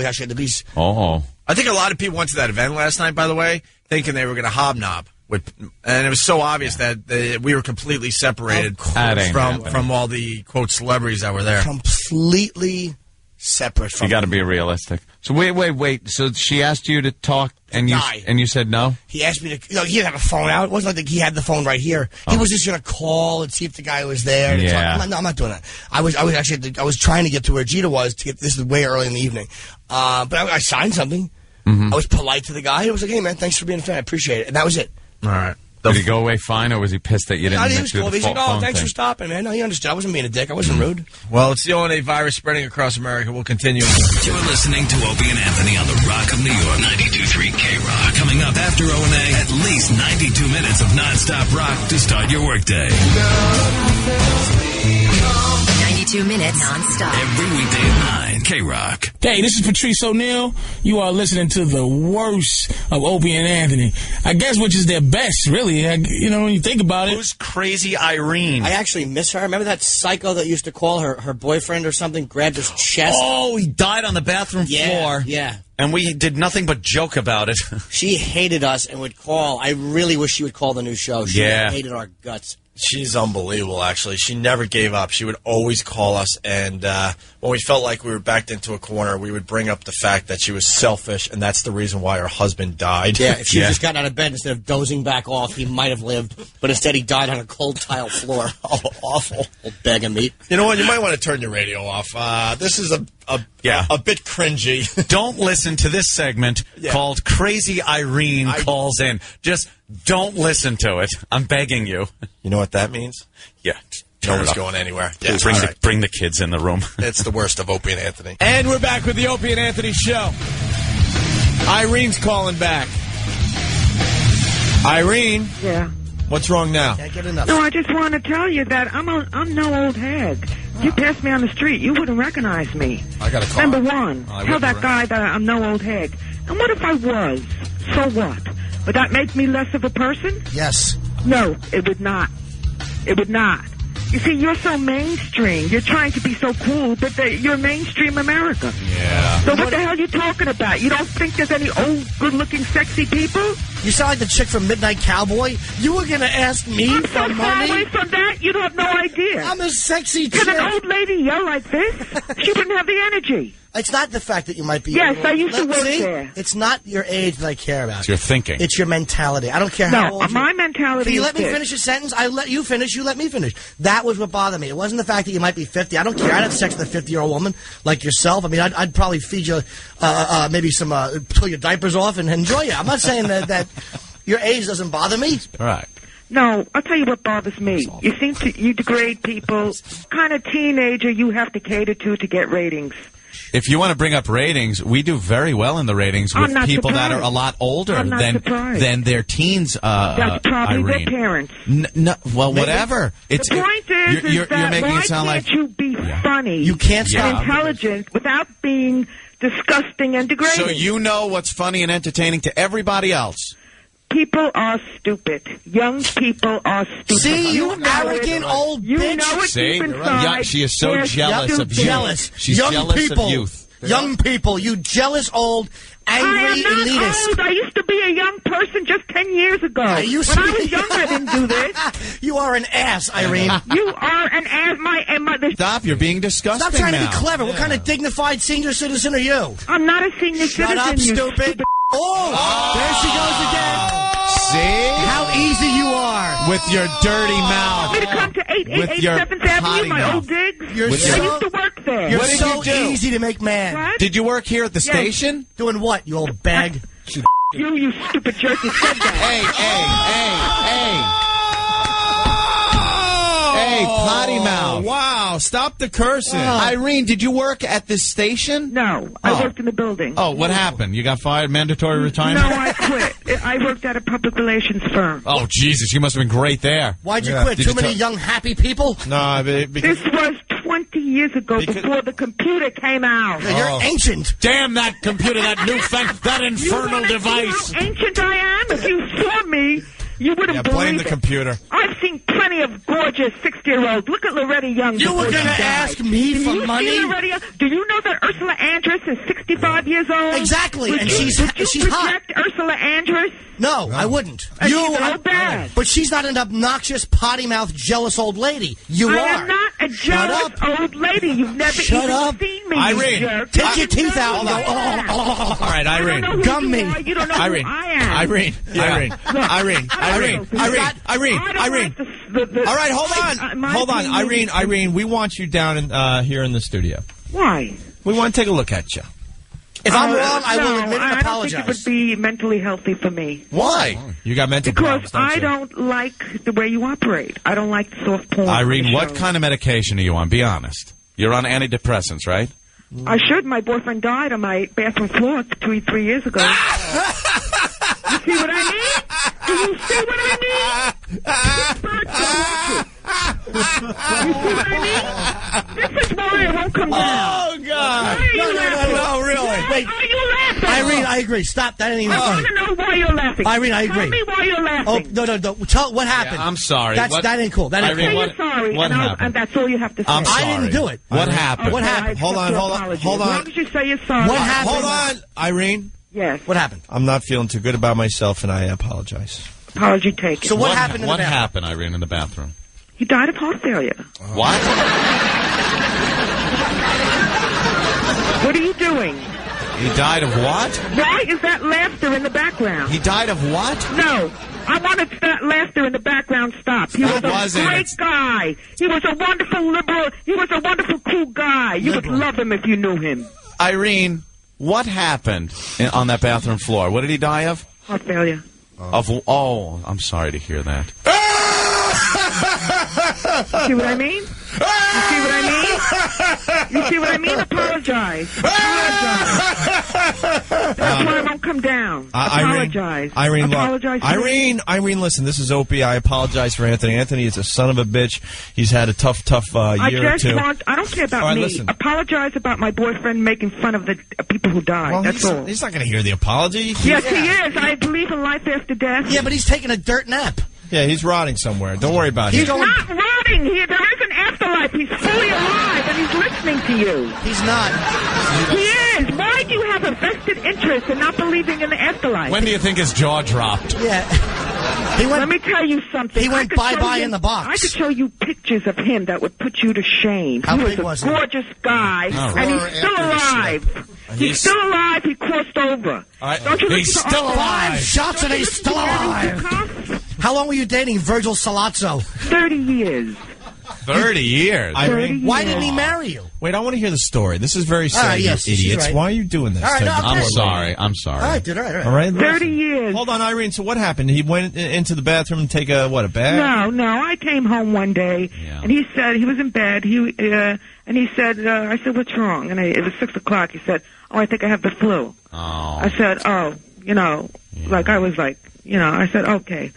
actually at the beach. Oh. I think a lot of people went to that event last night, by the way, thinking they were going to hobnob. And it was so obvious that we were completely separated from all the, quote, celebrities that were there. Completely separate from You got to be realistic. So wait. So she asked you to talk, and you said no. He asked me to. He didn't have a phone out. It wasn't like he had the phone right here. He was just going to call and see if the guy was there. And Yeah. I'm not doing that. I was trying to get to where Jeter was to get. This is way early in the evening, but I signed something. I was polite to the guy. He was like, "Hey man, thanks for being a fan. I appreciate it." And that was it. All right. Did he go away fine, or was he pissed that you didn't He make was sure cool. the He's like, phone thanks thing? for stopping, man. No, he understood. I wasn't being a dick. I wasn't rude. Well, it's the ONA virus spreading across America. We'll continue. You're listening to Opie and Anthony on the Rock of New York, 92.3 K-Rock. Coming up after ONA, at least 92 minutes of nonstop rock to start your workday. 92 minutes nonstop. Every weekday at 9, K-Rock. Hey, this is Patrice O'Neal. You are listening to the worst of Opie and Anthony. I guess which is their best, really. When you think about it. Who's Crazy Irene? I actually miss her. Remember that psycho that used to call her boyfriend or something, grabbed his chest? Oh, he died on the bathroom floor. Yeah. And we did nothing but joke about it. She hated us and would call. I really wish she would call the new show. She hated our guts. She's unbelievable, actually. She never gave up. She would always call us, and when we felt like we were backed into a corner, we would bring up the fact that she was selfish, and that's the reason why her husband died. Yeah, if she had just gotten out of bed instead of dozing back off, he might have lived, but instead he died on a cold tile floor. Oh, awful. Old bag of meat. You know what? You might want to turn your radio off. This is a bit cringy. Don't listen to this segment called Crazy Irene Calls In. Just don't listen to it. I'm begging you. You know what that means? Yeah. No one's going anywhere. Yeah, bring the kids in the room. It's the worst of Opie and Anthony. And we're back with the Opie and Anthony show. Irene's calling back. Irene? Yeah. What's wrong now? Can't get enough. No, I just want to tell you that I'm no old hag. If you passed me on the street, you wouldn't recognize me. I got a car. Number one, tell that guy that I'm no old hag. And what if I was? So what? Would that make me less of a person? Yes. No, it would not. It would not. You see, you're so mainstream. You're trying to be so cool, but you're mainstream America. Yeah. So what the hell are you talking about? You don't think there's any old, good-looking, sexy people? You sound like the chick from Midnight Cowboy. You were going to ask me I'm for so money? far away from that, you have no idea. I'm a sexy chick. Can an old lady yell like this? She wouldn't have the energy. It's not the fact that you might be... Yes, I used to work there. It's not your age that I care about. It's your thinking. It's your mentality. I don't care how old my mentality Can you is let me this. finish a sentence? I let you finish. You let me finish. That was what bothered me. It wasn't the fact that you might be 50. I don't care. I'd have sex with a 50-year-old woman like yourself. I mean, I'd probably feed you maybe some... pull your diapers off and enjoy you. I'm not saying that your age doesn't bother me. All right. No, I'll tell you what bothers me. You degrade people. What kind of teenager you have to cater to get ratings? If you want to bring up ratings, we do very well in the ratings with people that are a lot older than their teens. That's probably Irene. their parents. Well, whatever. The point is you're that making why it sound can't like you be funny? You can't and intelligent without being disgusting and degrading. So you know what's funny and entertaining to everybody else. People are stupid. Young people are stupid. See, you arrogant old you bitch. know it See? deep inside. She is so jealous of youth. Jealous. She's young jealous people. of youth. Young people, you jealous old, angry I am not elitist. old. I used to be a young person just 10 years ago. When I was young, I didn't do this. You are an ass, Irene. You are an ass. Stop, you're being disgusting Stop trying now. to be clever. What kind of dignified senior citizen are you? I'm not a senior Shut citizen, up, you stupid. Oh, there she goes again. See? How easy you are. With your dirty mouth. Want me to come to 888 your 7th Avenue, potty my mouth. old digs? You're I used to work there. You're What did so you do? easy to make mad. What? Did you work here at the station? Doing what, you old bag? You stupid jerk, you said that. Hey, potty mouth. Wow, stop the cursing. Irene, did you work at this station? No, I worked in the building. Oh, what happened? You got fired? Mandatory retirement? No, I quit. I worked at a public relations firm. Oh, Jesus, you must have been great there. Why'd you quit? Too many young, happy people? No, because This was 20 years ago before the computer came out. You're ancient. Damn that computer, that infernal You device. know how ancient I am? If you saw me, you wouldn't believe blame the it. computer. I've seen plenty of gorgeous 60-year-olds. Look at Loretta Young. You were going to ask me Do for you money? See Loretta Young? Do you know that Ursula Andress is 65 years old? Exactly, Would and you she's hot. reject Ursula Andress? No, I wouldn't. And she's so bad. But she's not an obnoxious, potty-mouthed, jealous old lady. You I are. am not a jealous old lady. You've never even seen me, Irene, you jerk. take your teeth out and go, All right, Irene. I don't know who Gum you me. are. You don't know Irene. who I am. Irene. All right, hold on. Irene, we want you down here in the studio. Why? We want to take a look at you. If I'm wrong, I will admit and I don't apologize. think it would be mentally healthy for me. Why? You got mental Because problems, don't I you? don't like the way you operate. I don't like the soft porn. Irene, what show. kind of medication are you on? Be honest. You're on antidepressants, right? I should. My boyfriend died on my bathroom floor 3 years ago. You see what I mean? Do you see what I mean? You see what I mean? This is why I won't come down. Oh, God. Why are you laughing? No, really. Why are you laughing? Irene, I agree. Stop. That ain't even I funny. want to know why you're laughing. Irene, I agree. Tell me why you're laughing. Oh, no. Tell what happened. I'm sorry. That ain't cool. That ain't Irene, cool. Say you're sorry, what happened? and that's all you have to say. I'm sorry. I didn't do it. What happened? What happened? Hold on. As long as you say you're sorry. What happened? Hold on, Irene. Yes. What happened? I'm not feeling too good about myself, and I apologize. Apology taken. So what happened in the What bathroom? happened, Irene, in the bathroom? He died of heart failure. What? What are you doing? He died of what? Why is that laughter in the background? He died of what? No. I wanted that laughter in the background stop. He was a great guy. He was a wonderful liberal. He was a wonderful, cool cool guy. You would love him if you knew him. Irene, what happened on that bathroom floor? What did he die of? Heart failure. Oh, I'm sorry to hear that. See what I mean? You see what I mean? You see what I mean? Apologize. That's why I won't come down. Apologize. Irene, apologize. Irene, listen, this is Opie. I apologize for Anthony. Anthony is a son of a bitch. He's had a tough year or two. I don't care about me. Listen. Apologize about my boyfriend making fun of the people who died. Well, that's all. He's not going to hear the apology. Yes, he is. I believe in life after death. Yeah, but he's taking a dirt nap. Yeah, he's rotting somewhere. Don't worry about it. He's not rotting here. There is an afterlife. He's fully alive, and he's listening to you. He's not. He is. Why do you have a vested interest in not believing in the afterlife? When do you think his jaw dropped? Yeah. Let me tell you something. He went bye-bye in the box. I could show you pictures of him that would put you to shame. How he big was a gorgeous guy, right. and he's still alive. He's still alive. He crossed over. Right. He's still alive. Shots and he's still alive. How long were you dating Virgil Salazzo? 30 years. 30 years. Irene, why didn't he marry you? Wait, I want to hear the story. This is very sad, yes, you idiots. right. Why are you doing this? All right, no, I'm sorry. I'm sorry. All right, dude. All right. All right, 30 years. Hold on, Irene. So what happened? He went into the bathroom and take a bath? No. I came home one day, and he said he was in bed. And he said, I said, what's wrong? And it was 6 o'clock. He said, I think I have the flu. Oh. I said, I said, okay.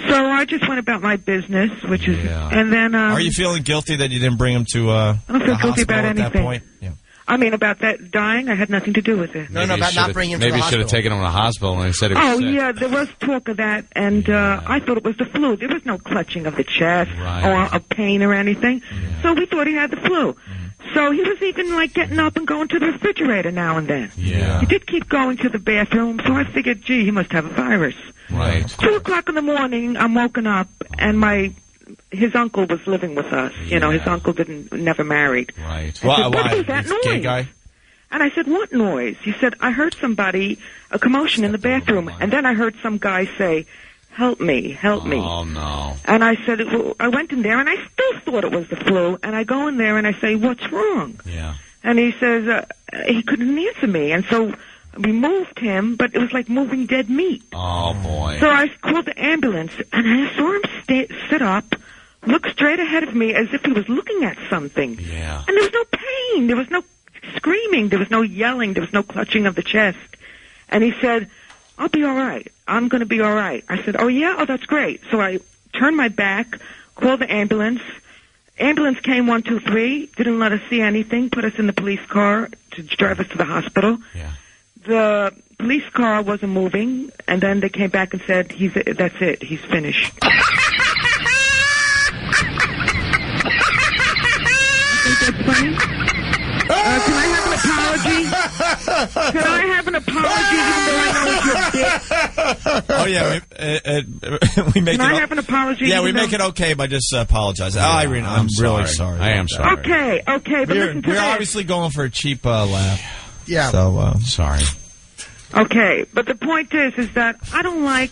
So I just went about my business, which is, and then. Are you feeling guilty that you didn't bring him to I don't feel guilty about at anything. that point? Yeah. I mean, about that dying, I had nothing to do with it. No, about not bringing him to the Maybe you hospital. should have taken him to the hospital when he said he was sick. Yeah, there was talk of that, and I thought it was the flu. There was no clutching of the chest or a pain or anything, so we thought he had the flu. So he was even like getting up and going to the refrigerator now and then. Yeah. He did keep going to the bathroom, so I figured, gee, he must have a virus. Right. 2 o'clock in the morning, I'm woken up, and his uncle was living with us. You know, his uncle never married. Right. I said, what was that noise? Gay guy? And I said, what noise? He said, I heard a commotion in the bathroom, and then I heard some guy say, help me, help me. Oh, no. And I said, I went in there, and I still thought it was the flu, and I go in there, and I say, what's wrong? Yeah. And he says, he couldn't answer me, and so we moved him, but it was like moving dead meat. Oh, boy. So I called the ambulance, and I saw him sit up, look straight ahead of me as if he was looking at something. Yeah. And there was no pain, there was no screaming, there was no yelling, there was no clutching of the chest. And he said, I'll be all right. I'm going to be all right. I said, oh, yeah? Oh, that's great. So I turned my back, called the ambulance. Ambulance came 123, didn't let us see anything, put us in the police car to drive us to the hospital. Yeah. The police car wasn't moving, and then they came back and said, that's it, he's finished. I think that's funny. Can I have an apology? Can I have an apology even though I know it's your dick? Oh, yeah. We make Can I have an apology? Yeah, we even make it okay by just apologizing. Oh, Irene, I'm really sorry. I am sorry. Okay, but listen to We're this. obviously going for a cheap laugh. Yeah. So, sorry. Okay, but the point is that I don't like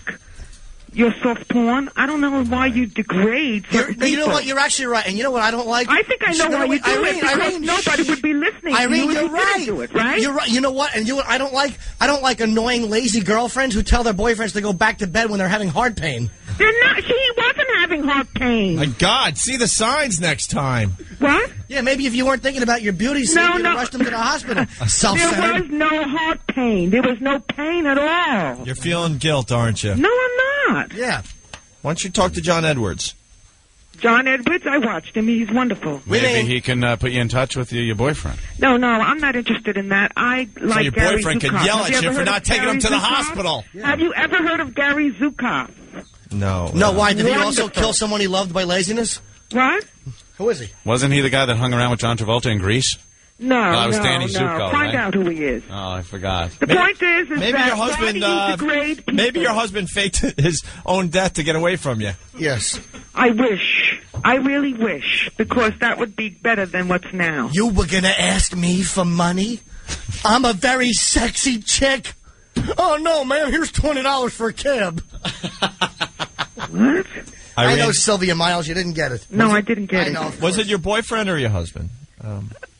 your soft porn. I don't know why you degrade certain people. You know what? You're actually right. And you know what I don't like? I think I know why you do it, because nobody would be listening. Irene, you're right. Do it, right? You're right. You know what? And you know what I don't like? I don't like annoying, lazy girlfriends who tell their boyfriends to go back to bed when they're having heart pain. They're not. She wasn't having heart pain. My God, see the signs next time. What? Yeah, maybe if you weren't thinking about your beauty scene, you'd rush them to the hospital. There was no heart pain. There was no pain at all. You're feeling guilt, aren't you? No, I'm not. Yeah. Why don't you talk to John Edwards? John Edwards, I watched him. He's wonderful. Maybe he can put you in touch with your boyfriend. No, I'm not interested in that. I like so your Gary boyfriend Zukav. could yell at you for not taking him to the Zukav? hospital. Yeah. Have you ever heard of Gary Zukav? No. No, why? Did he also kill someone he loved by laziness? What? Who is he? Wasn't he the guy that hung around with John Travolta in Greece? No, that was Danny no. Zuko, Find right? out who he is. Oh, I forgot. The point is maybe that your husband, degrade maybe your husband faked his own death to get away from you. Yes. I wish. I really wish, because that would be better than what's now. You were going to ask me for money? I'm a very sexy chick. Oh, no, man, here's $20 for a cab. What? I know Sylvia Miles, you didn't get it. No, I didn't get it. know. Was it your boyfriend or your husband?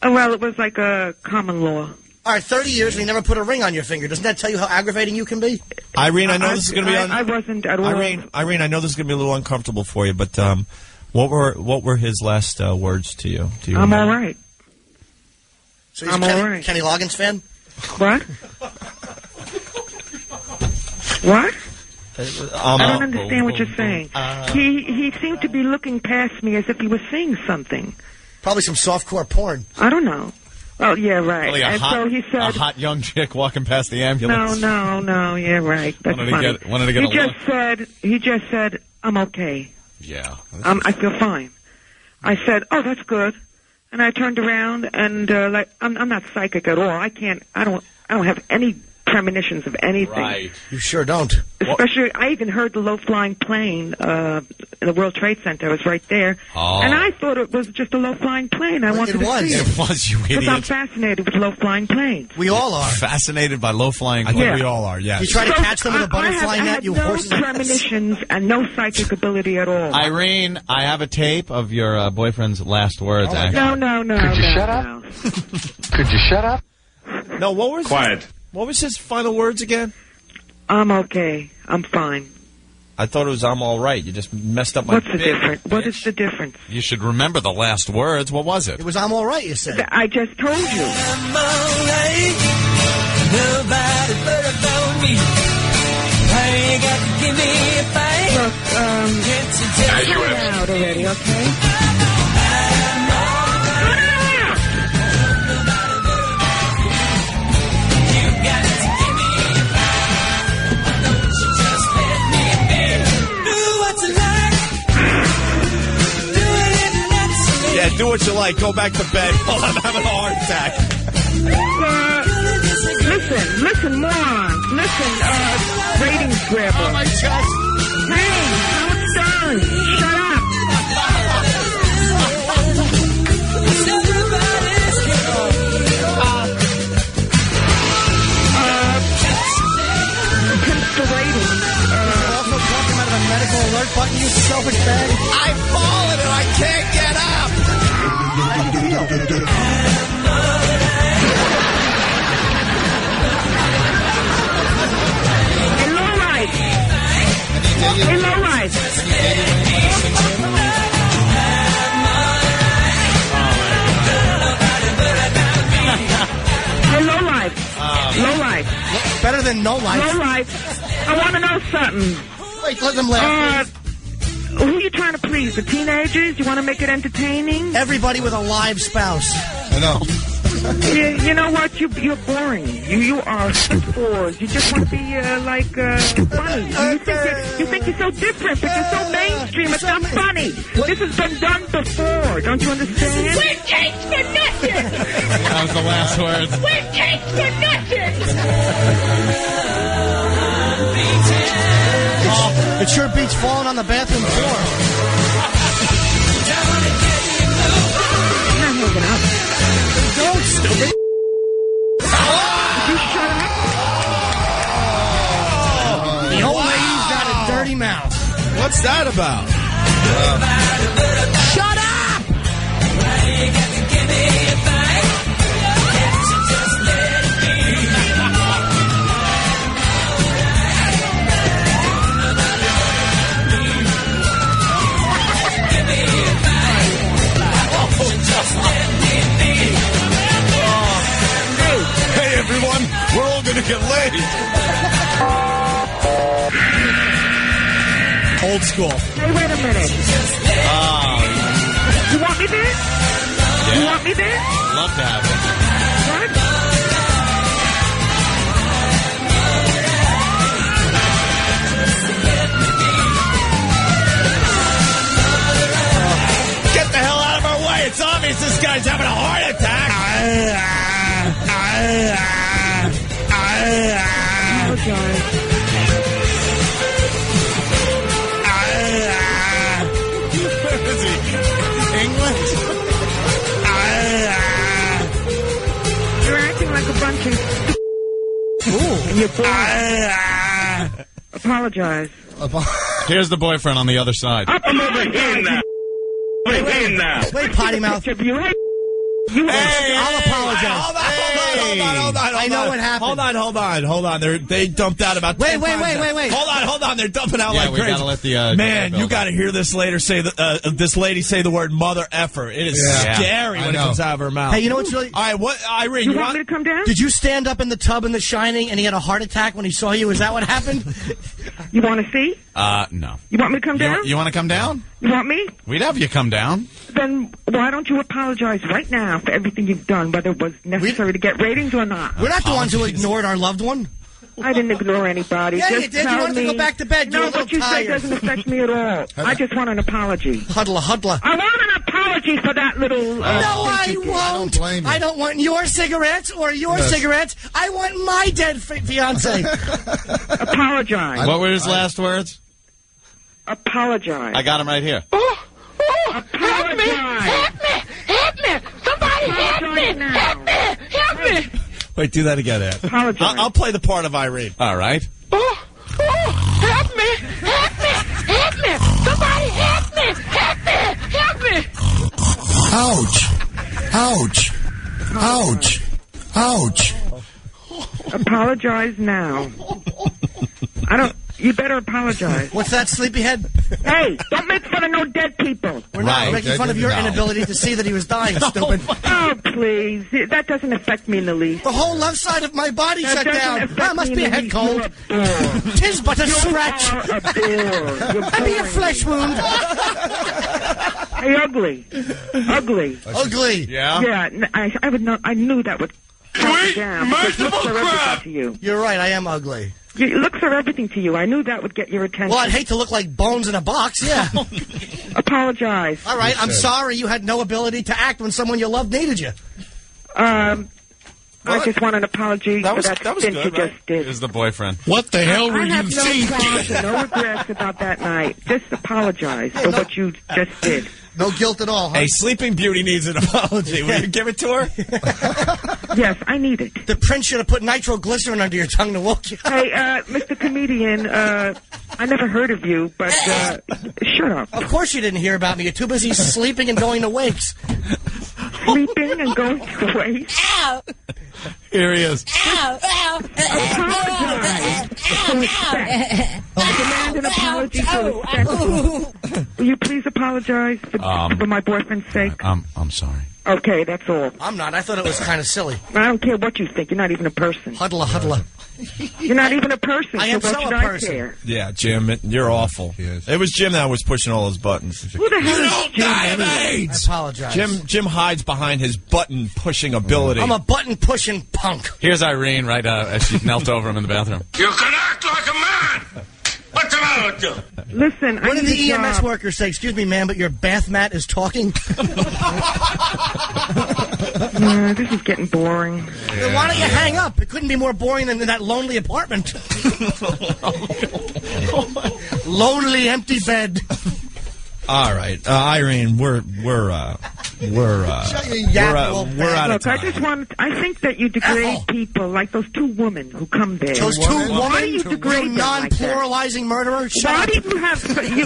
Well, it was like a common law. All right, 30 years and you never put a ring on your finger. Doesn't that tell you how aggravating you can be? Irene, I know this is going to be. I wasn't at all. Irene, I know this is going to be a little uncomfortable for you, but what were his last words to you? Do you I'm remember? all right. So he's a Kenny Loggins fan? What? What? I don't understand what you're saying. He seemed to be looking past me as if he was seeing something. Probably some softcore porn. I don't know. Oh, yeah, right. Like and so he said, a hot young chick walking past the ambulance. No, yeah, right. That's funny. Wanted to get He just said, I'm okay. Yeah. I feel fine. I said, oh, that's good. And I turned around and I'm not psychic at all. I don't have any premonitions of anything. Right. You sure don't. Especially, I even heard the low-flying plane in the World Trade Center. I was right there. Oh. And I thought it was just a low-flying plane. I wanted to see it. It was, you Because I'm idiot. fascinated with low-flying planes. We all are. Fascinated by low-flying I think planes. we all are, yes. You try to catch them with a butterfly net, you I horses. had no premonitions and no psychic ability at all. Irene, I have a tape of your boyfriend's last words. No. Could you shut up? Could you shut up? No, what was Quiet. What was his final words again? I'm okay. I'm fine. I thought it was I'm all right. You just messed up my What's the bit. difference? What is the difference? You should remember the last words. What was it? It was I'm all right, you said. I just told you. I'm alright. Nobody but about me. Why you got to give me a fight? Look, cut it out already, okay? Yeah, do what you like. Go back to bed. Oh, I'm having a heart attack. Listen, morons. Listen, ratings grabber. Oh, my chest. Hey, how it's done. Shut up. Pimps the ratings. Also talking about a medical alert button, you selfish bag. I've fallen and I can't get up. Hey, lowlife. Hey, lowlife. Hey, lowlife. Lowlife. Better than no life. Lowlife. I want to know something. Wait, let them laugh. Who are you trying to please? The teenagers? You want to make it entertaining? Everybody with a live spouse. I know. You know what? You're boring. You are bored. You just want to be funny. You think you're so different, but you're so mainstream. It's not funny. This has been done before. Don't you understand? We're cakes for nothing. That was the last words. We're cakes for nothing. Oh, it sure beats falling on the bathroom floor. I'm not hanging up. Don't, stupid. You shut up. The old lady's got a dirty mouth. What's that about? Shut up! Hey, everyone. We're all going to get laid. Old school. Hey, wait a minute. You want me there? Yeah. You want me there? Love to have it. What? Get the hell out of our way. It's obvious this guy's having a heart attack. Is he English? You're acting like a bunch of and you're bored. Apologize. Here's the boyfriend on the other side. Up and over here now. Wait, potty mouth. You. Hey, I'll apologize. Hold on. I know what happened. Hold on. They dumped out about 10 Wait. times. Hold on. They're dumping out Yeah, like we crazy. gotta let the man, build you got to hear this lady say the word mother effer. It is scary when it comes out of her mouth. Hey, you know what's really... All right, what, Irene, You want me to come down? Did you stand up in the tub in The Shining and he had a heart attack when he saw you? Is that what happened? You want to see? No. You want me to come down? You want to come down? You want me? We'd have you come down. Then why don't you apologize right now for everything you've done, whether it was necessary to get ratings or not? We're not the ones who ignored our loved one. I didn't ignore anybody. Yeah, just you did. tell You wanted me, to go back to bed. You were No, a little what you say tired. doesn't affect me at all. I just want an apology. Huddler. I want an apology for that little... No, I won't. I don't blame you. I don't want your cigarettes or your cigarettes. I want my dead fiance. Apologize. What were his last words? Apologize. I got him right here. Apologize. Help me! Somebody help me! Help me! Wait, do that again, Ed. Apologize. I'll play the part of Irene. All right. Help me! Somebody help me! Ouch. Apologize now. You better apologize. What's that, sleepyhead? Hey, don't make fun of no dead people. We're not making fun of your inability to see that he was dying, stupid. Oh, please. That doesn't affect me in the least. The whole left side of my body That shut doesn't down. affect That must me be a in the head least. cold. You're a bore. Tis but a scratch. You are a bore. You're I be a boring flesh me. wound. Hey, ugly. Ugly. Yeah? Yeah, I would know. I knew that would calm you down. Because looks are everything to you. You're right, I am ugly. Looks are everything to you. I knew that would get your attention. Well, I'd hate to look like bones in a box, yeah. Apologize. All right, I'm sorry you had no ability to act when someone you loved needed you. I just want an apology for that was stint good, you right? just did. Is the boyfriend. What the hell were I you have no thinking? qualms and no regrets about that night. Just apologize for what you just did. No guilt at all, huh? Hey, Sleeping Beauty needs an apology. Will you give it to her? Yes, I need it. The prince should have put nitroglycerin under your tongue to woke you up. Hey, Mr. Comedian, I never heard of you, but shut up. Of course you didn't hear about me. You're too busy sleeping and going to wakes. Sleeping and going to waste. Ow! Here he is. Ow! Apologize for respect. Demand an apology for respect. Will you please apologize for my boyfriend's sake? I'm sorry. Okay, that's all. I'm not. I thought it was kind of silly. I don't care what you think. You're not even a person. Huddler. You're not even a person. I am so what so should a I person. care? Yeah, Jim, you're awful. It was Jim that was pushing all those buttons. Who the hell is Jim anyway? I apologize. Jim hides behind his button-pushing ability. I'm a button-pushing punk. Here's Irene right as she knelt over him in the bathroom. You can act like a man! What's the matter with you? Listen, What I did need the a EMS job. worker say? Excuse me, ma'am, but your bath mat is talking? This is getting boring. Then why don't you hang up? It couldn't be more boring than in that lonely apartment. Lonely, empty bed. All right, Irene, we're out Look, of I time. just want. I think that you degrade people like those two women who come there. Those two women, Why do you degrade them like that? non-pluralizing murderer. Why do you have?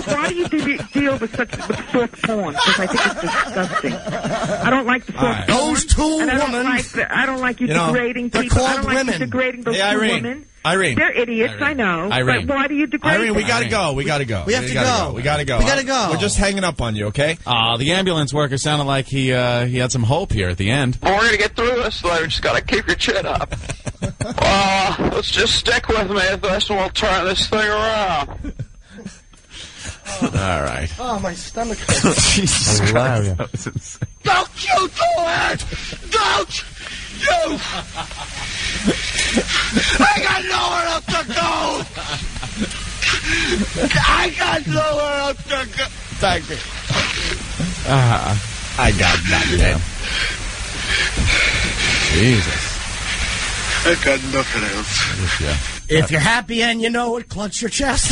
Why do you deal with such soft porn? Because I think it's disgusting. I don't like the soft porn. Those two and women. I don't like you degrading they're people. I called don't like you women. degrading those Hey, two Irene. women. Irene. They're idiots. Irene. I know. Irene. But why do you degrade Irene, we them? gotta go. We gotta go. We have to go. We gotta go. We gotta go. We're just hanging up on you, okay? The ambulance worker sounded like he had some hope here at the end. We're going to get through this, though. You just got to keep your chin up. Let's just stick with me at this, and we'll turn this thing around. All right. Oh, my stomach. Jesus Hilarious. Christ. That was insane. Don't you do it! Don't you! I got nowhere else to go! I got nowhere else to go! Thank you. I got nothing. Jesus. I got nothing else. Yeah. If you're happy and you know it, clutch your chest.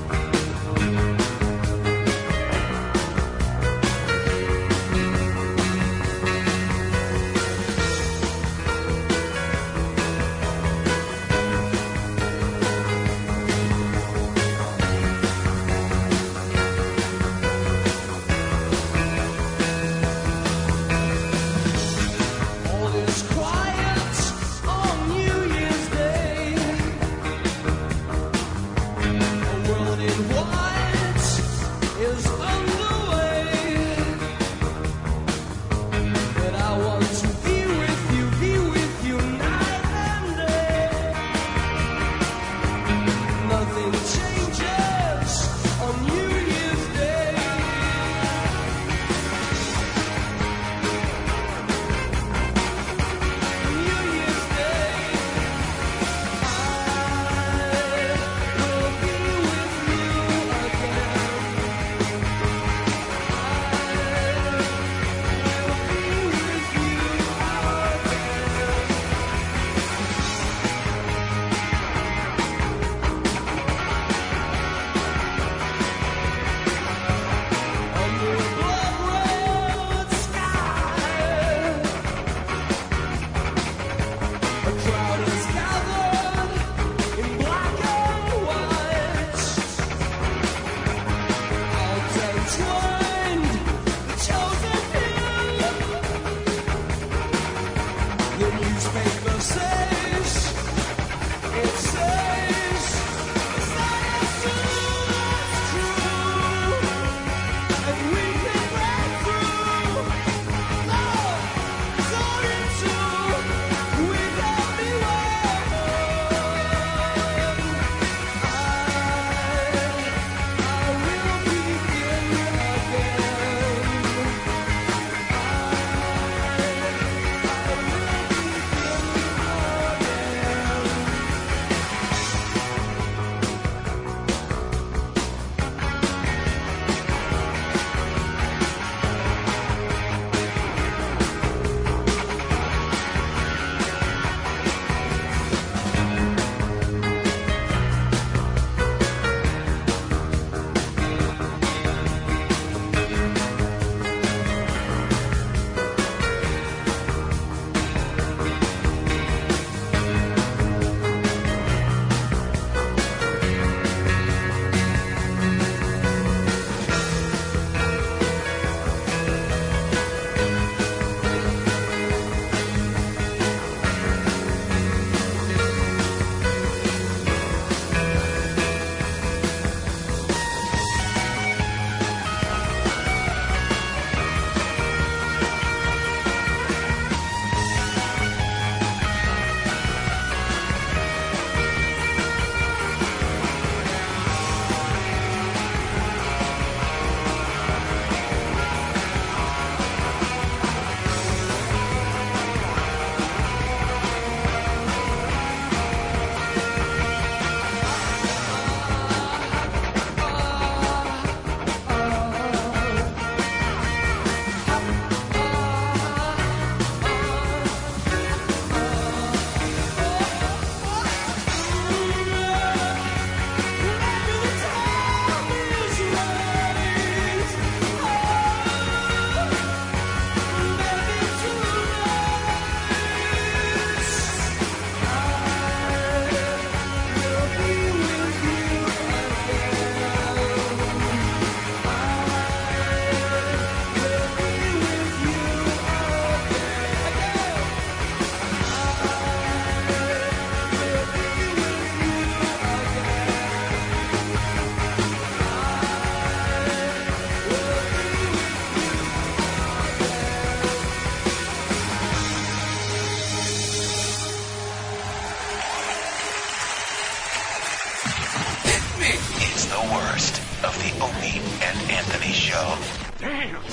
The worst of the Opie and Anthony Show. Damn.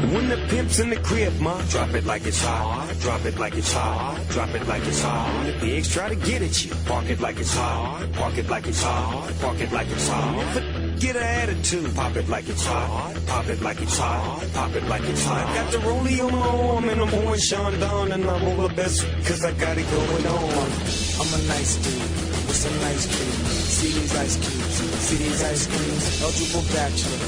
When the pimp's in the crib, ma, drop it like it's hot. Drop it like it's hot. Drop it like it's hot. When the pigs try to get at you, park it like it's hot. Park it like it's hot. Park it like it's hot. If a get an attitude, pop it like it's hot. Pop it like it's hot. Pop it like it's hot. Got the rollie on my arm and I'm pouring Sean down and I'm all the best cause I got it going on. I'm a nice dude with some nice dreams. See these ice cubes, see these ice creams. Eligible bachelor,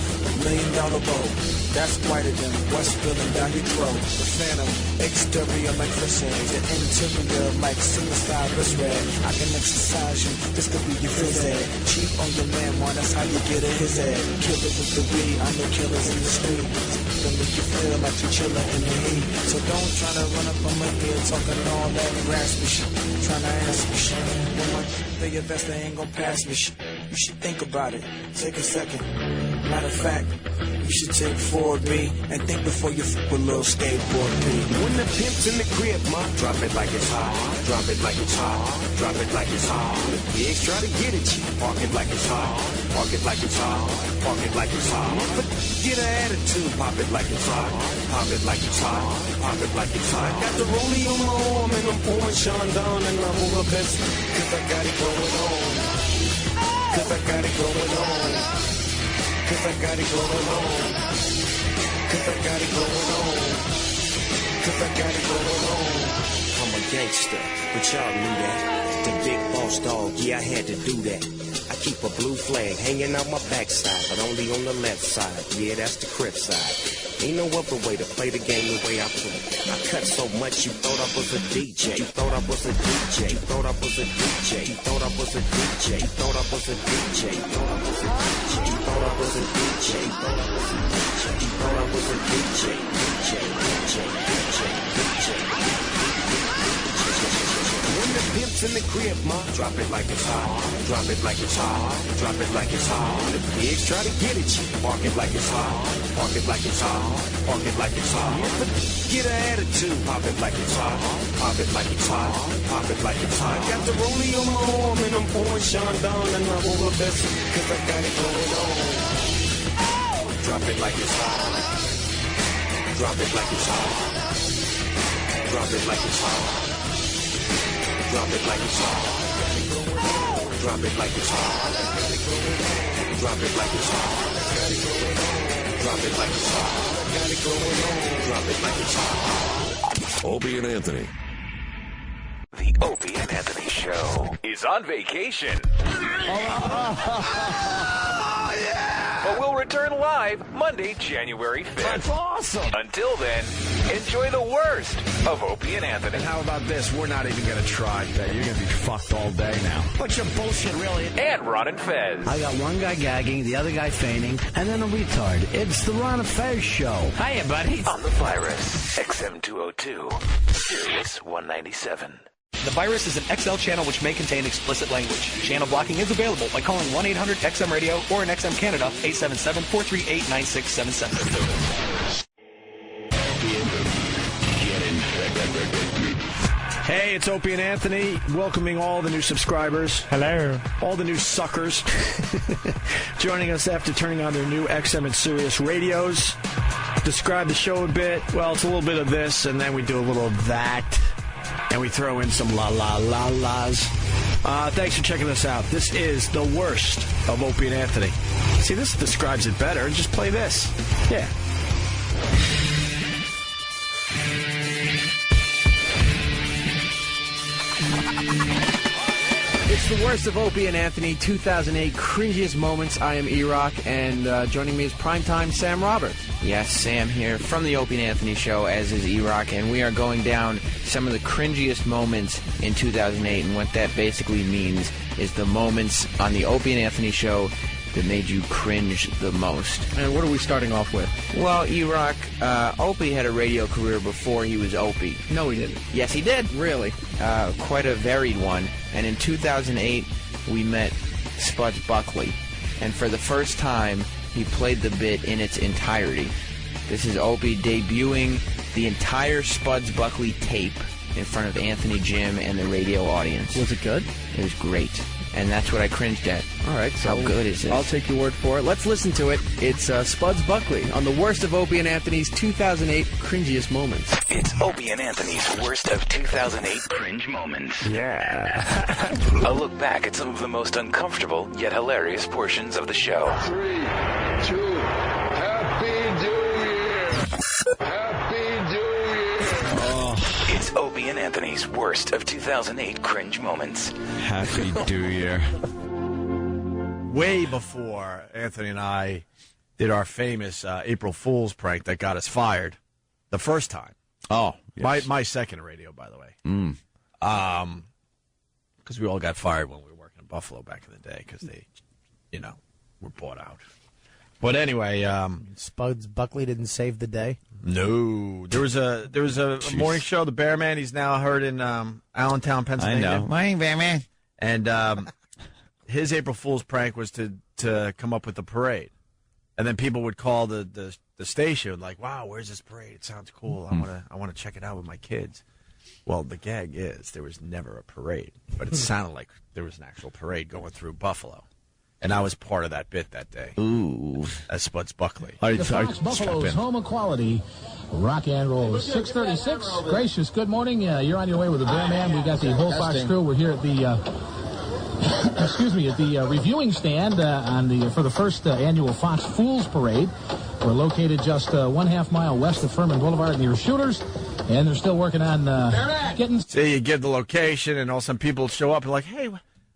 $1 million bow. That's whiter than what's spilling down your throat. The phantom, exterior like fish eggs, the interior like suicide wrist red. I can exercise you, this could be your phys ed. Cheap on your man, man, that's how you get a his head. Killer with the weed, I know killers in the streets. Gonna make you feel like you're chilling in the heat. So don't try to run up on my ear talking all that raspy shit. Trying to ask me shit. When my they your best, they ain't gonna pass me shit. You should think about it. Take a second. Matter of fact, you should take 4B and think before you fuck with little skateboard B. When the pimp's in the crib, ma, drop it like it's hot. Drop it like it's hot. Drop it like it's hot. The pigs try to get at you. Park it like it's hot. Park it like it's hot. Park it like it's hot. But get an attitude. Pop it like it's hot. Pop it like it's hot. Pop it like it's hot. Got the rollie on my arm and I'm pouring Sean down and I'm all the best cause I got it going on. Cause I got it going on. Cause I got it going on. Cause I got it going on. Cause I got it going on. I'm a gangster, but y'all knew that. The big boss dog, yeah, I had to do that. I keep a blue flag hanging out my backside, but only on the left side. Yeah, that's the crib side. Ain't no other way to play the game the way I play. I cut so much you thought I was a DJ. You thought I was a DJ. You thought I was a DJ. You thought I was a DJ. You thought I was a DJ. You thought I was a DJ. You thought I was a DJ. You thought I was a DJ. You thought I was a DJ. DJ, DJ, DJ, DJ. When the pimp's in the crib, ma, drop it like it's hot. Drop it like it's hot. Drop it like it's hot. The pigs try to get at you. Park it like it's hot. Park it like it's hot. Park it like it's hot. Get an attitude. Pop it like it's hot. Pop it like it's hot. Pop it like it's hot. Got the rollie on my arm and I'm pouring Sean down and I'm all the best cause I got it going on. Drop it like it's hot. Drop it like it's hot. Drop it like it's hot. Drop it like it's hot. Drop it like it's hot. Drop it like it's hot. Drop it like it's hot. Drop it like it's hot. Opie and Anthony. The Opie and Anthony Show is on vacation. But we'll return live Monday, January 5th. That's awesome. Until then, enjoy the worst of Opie and Anthony. And how about this? We're not even going to try. You're going to be fucked all day now. Bunch of bullshit, really. And Ron and Fez. I got one guy gagging, the other guy fainting, and then a retard. It's the Ron and Fez Show. Hiya, buddy. On the virus, XM202, Sirius 197. The virus is an XL channel which may contain explicit language. Channel blocking is available by calling 1-800-XM-RADIO or in XM Canada, 877-438-9677. Hey, it's Opie and Anthony, welcoming all the new subscribers. Hello. All the new suckers. Joining us after turning on their new XM and Sirius radios. Describe the show a bit. Well, it's a little bit of this, and then we do a little of that. And we throw in some la-la-la-las. Thanks for checking us out. This is the worst of Opie and Anthony. See, this describes it better. Just play this. Yeah. It's the worst of Opie and Anthony, 2008 cringiest moments. I am E-Rock, and joining me is primetime Sam Roberts. Yes, Sam here from the Opie and Anthony Show, as is E-Rock, and we are going down some of the cringiest moments in 2008, and what that basically means is the moments on the Opie and Anthony Show that made you cringe the most? And what are we starting off with? Well, E-Rock, Opie had a radio career before he was Opie. No, he didn't. Yes, he did. Really? Quite a varied one. And in 2008, we met Spuds Buckley. And for the first time, he played the bit in its entirety. This is Opie debuting the entire Spuds Buckley tape in front of Anthony, Jim, and the radio audience. Was it good? It was great. And that's what I cringed at. All right. So how good is this? I'll take your word for it. Let's listen to it. It's Spuds Buckley on the worst of Opie and Anthony's 2008 cringiest moments. It's Opie and Anthony's worst of 2008 cringe moments. Yeah. A look back at some of the most uncomfortable yet hilarious portions of the show. 3, 2, Happy New Year! Happy New Year! It's Opie and Anthony's worst of 2008 cringe moments. Happy New Year. Way before Anthony and I did our famous April Fool's prank that got us fired the first time. Oh, yes. My second radio, by the way. Because we all got fired when we were working in Buffalo back in the day because they, were bought out. But anyway, Spuds Buckley didn't save the day. No, there was a morning show, The Bearman. He's now heard in Allentown, Pennsylvania. I know. Morning, Bearman. And his April Fool's prank was to come up with the parade, and then people would call the station like, "Wow, where's this parade? It sounds cool. I want to check it out with my kids." Well, the gag is there was never a parade, but it sounded like there was an actual parade going through Buffalo. And I was part of that bit that day. Ooh. As Spuds Buckley. The Fox Buffalo's home of quality rock and roll. 6:36. Gracious, good morning. You're on your way with the Bearman. We got the whole Fox crew. We're here at the at the reviewing stand for the first annual Fox Fools Parade. We're located just 1/2 mile west of Furman Boulevard near Shooters, and they're still working on getting. So you give the location, and all of a sudden people show up and like, hey.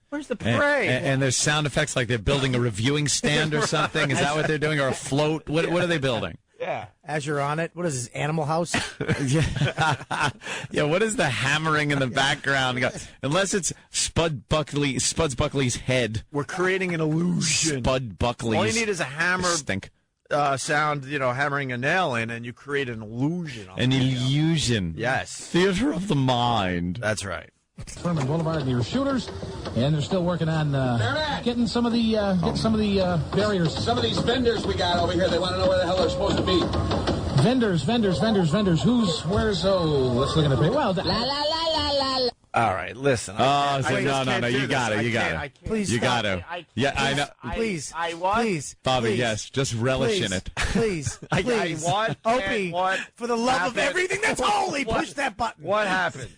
Where's the parade? And there's sound effects like they're building a reviewing stand or something. Is that what they're doing? Or a float? What are they building? Yeah. As you're on it, what is this, Animal House? Yeah, what is the hammering in the background? Unless it's Spuds Buckley's head. We're creating an illusion. Spud Buckley's. All you need is a hammer stink. Sound, hammering a nail in, and you create an illusion. An illusion. Yes. Theater of the mind. That's right. Furman Boulevard near Shooters, and they're still working on getting some of the barriers. Some of these vendors we got over here, they want to know where the hell they're supposed to be. Vendors. Where's? Let's look at the page. Well, all right, listen. No, you got it. Please, you got to. Yeah, I know. Please, please, Bobby. Please. Yes, just relish in it. Please, please. Opie, for the love of everything that's holy, push that button. What happened?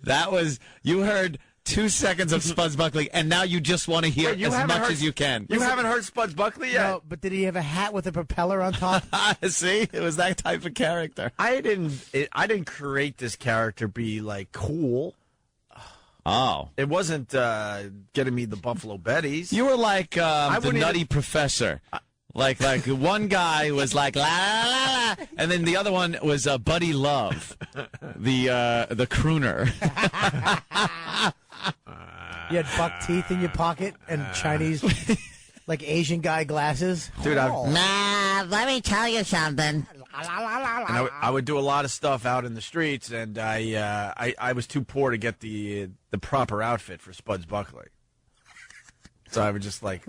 That was, you heard 2 seconds of Spuds Buckley, and now you just want to hear as much as you can. You haven't heard Spuds Buckley yet? No, but did he have a hat with a propeller on top? See? It was that type of character. I didn't create this character be, like, cool. Oh. It wasn't getting me the Buffalo Betties. You were like the Nutty Professor. Like one guy was like la la la la, and then the other one was Buddy Love, the crooner. You had buck teeth in your pocket and Chinese, like Asian guy glasses. Dude, let me tell you something. I would do a lot of stuff out in the streets, and I was too poor to get the proper outfit for Spuds Buckley. So I would just like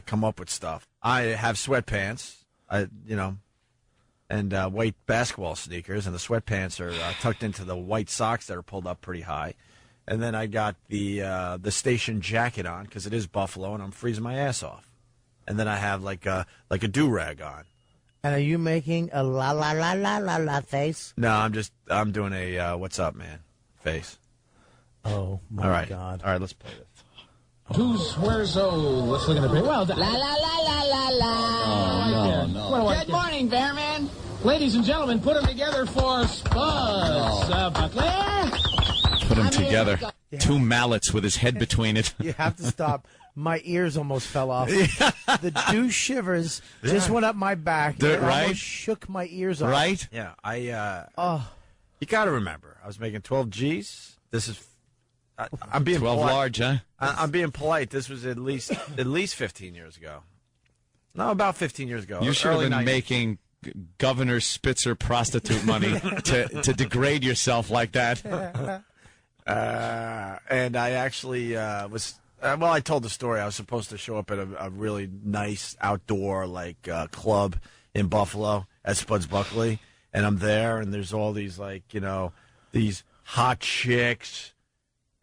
come up with stuff. I have sweatpants, and white basketball sneakers, and the sweatpants are tucked into the white socks that are pulled up pretty high. And then I got the station jacket on because it is Buffalo, and I'm freezing my ass off. And then I have like a do-rag on. And are you making a la la la la la la face? No, I'm doing a what's up, man face. Oh my God! All right, let's play this. Let's look at the page. Well, La la la la la la. No. Good morning, Bearman. Ladies and gentlemen, put them together for Spuds Buckley. Put them together. Two mallets with his head between it. You have to stop. My ears almost fell off. The dew shivers just went up my back. It almost shook my ears off. Right? Yeah, you got to remember, I was making 12 G's. This is I'm being 12 polite. large, huh? I'm being polite. This was at least 15 years ago. No, about 15 years ago. You should have Early been 90s. making Governor Spitzer prostitute money to degrade yourself like that. And I actually was. Well, I told the story. I was supposed to show up at a really nice outdoor club in Buffalo at Spuds Buckley, and I'm there, and there's all these these hot chicks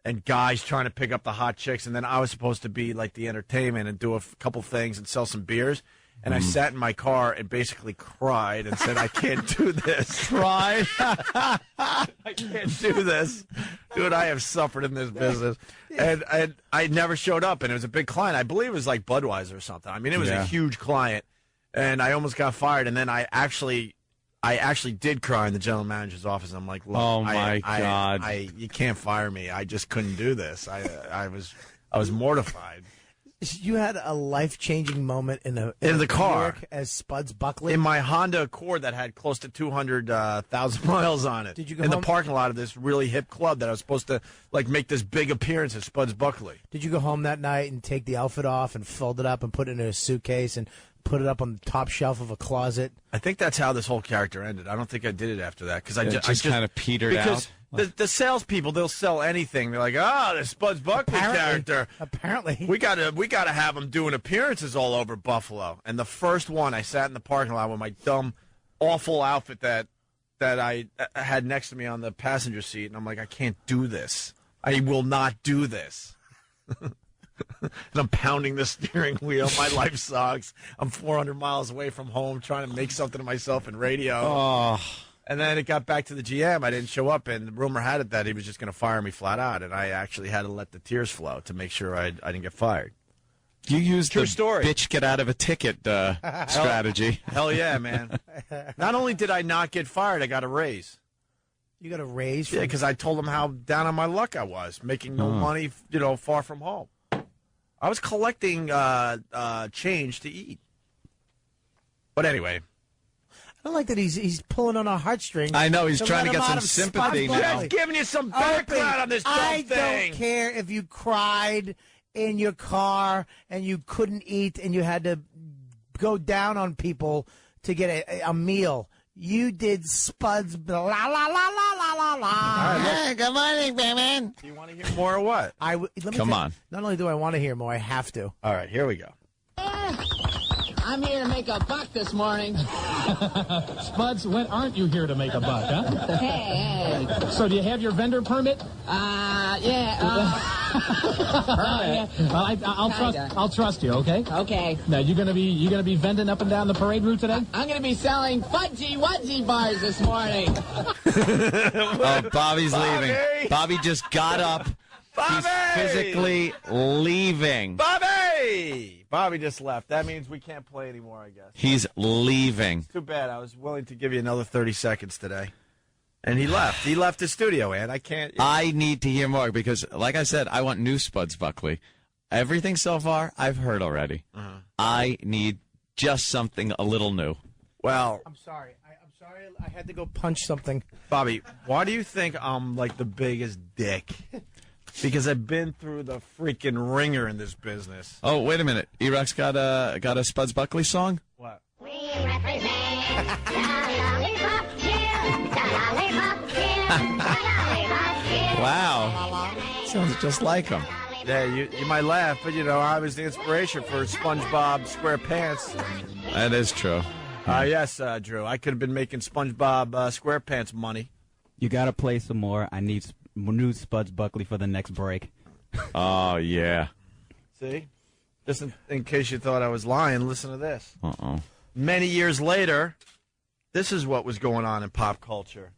and guys trying to pick up the hot chicks, and then I was supposed to be like the entertainment and do a couple things and sell some beers. And I sat in my car and basically cried and said, I can't do this. Cried? I can't do this. Dude, I have suffered in this business. And I never showed up, and it was a big client. I believe it was like Budweiser or something. I mean, it was a huge client, and I almost got fired. And then I actually did cry in the general manager's office. I'm like, look, oh, my God. You can't fire me. I just couldn't do this. I was mortified. You had a life-changing moment in the car New York as Spuds Buckley in my Honda Accord that had close to 200,000 miles on it. Did you go in home? The parking lot of this really hip club that I was supposed to make this big appearance at Spuds Buckley? Did you go home that night and take the outfit off and fold it up and put it in a suitcase and put it up on the top shelf of a closet? I think that's how this whole character ended. I don't think I did it after that because I just kind of petered out. The salespeople, they'll sell anything. They're like, the Spuds Buckley character. Apparently, we gotta have him doing appearances all over Buffalo. And the first one, I sat in the parking lot with my dumb, awful outfit that I had next to me on the passenger seat, and I'm like, I can't do this. I will not do this. And I'm pounding the steering wheel. My life sucks. I'm 400 miles away from home trying to make something of myself in radio. Oh. And then it got back to the GM. I didn't show up, and the rumor had it that he was just going to fire me flat out, and I actually had to let the tears flow to make sure I didn't get fired. You used True the story. bitch get out of a ticket strategy. Hell yeah, man. Not only did I not get fired, I got a raise. You got a raise? Yeah, because I told them how down on my luck I was, making no money, far from home. I was collecting change to eat. But anyway. I don't like that he's pulling on our heartstrings. I know, he's to trying let to him get out some of sympathy Spuds now. Buckley. Just giving you some background on this dumb I thing. don't care if you cried in your car and you couldn't eat and you had to go down on people to get a meal. You did Spuds. La la la la la la la. Hey, good morning, Batman. Do you want to hear more or what? Come on. Not only do I want to hear more, I have to. All right, here we go. I'm here to make a buck this morning. Spuds, when aren't you here to make a buck, huh? Hey. So do you have your vendor permit? Yeah. I'll trust you, okay? Okay. Now you gonna be vending up and down the parade route today? I'm gonna be selling fudgy wudgy bars this morning. Oh, Bobby's leaving. Bobby just got up. Bobby! He's physically leaving. Bobby just left. That means we can't play anymore, I guess. He's leaving. Too bad. I was willing to give you another 30 seconds today. And he left. He left the studio, and I can't. I need to hear more because, like I said, I want new Spuds Buckley. Everything so far, I've heard already. Uh-huh. I need just something a little new. Well, I'm sorry. I'm sorry. I had to go punch something. Bobby, why do you think I'm like the biggest dick? Because I've been through the freaking ringer in this business. Oh, wait a minute. E-Rock's got a Spuds Buckley song? What? We represent the lollipop kid, the lollipop kid, the lollipop kid. Wow. Sounds just like him. Yeah, you might laugh, but I was the inspiration for SpongeBob SquarePants. That is true. Yes, Drew. I could have been making SpongeBob SquarePants money. You got to play some more. I need new Spuds Buckley for the next break. Oh, yeah. See? Just in case you thought I was lying, listen to this. Uh-oh. Many years later, this is what was going on in pop culture.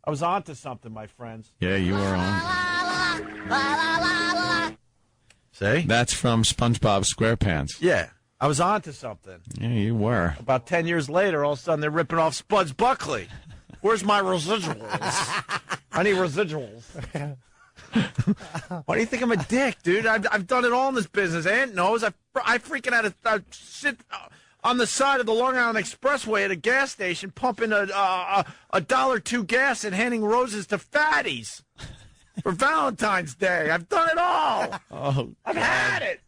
I was on to something, my friends. Yeah, you were on. See? That's from SpongeBob SquarePants. Yeah, I was on to something. Yeah, you were. About 10 years later, all of a sudden they're ripping off Spuds Buckley. Where's my residuals? I need residuals. Why do you think I'm a dick, dude? I've done it all in this business. Aunt knows. I freaking had to sit on the side of the Long Island Expressway at a gas station pumping a $1.02 gas and handing roses to fatties for Valentine's Day. I've done it all. Oh, I've had it.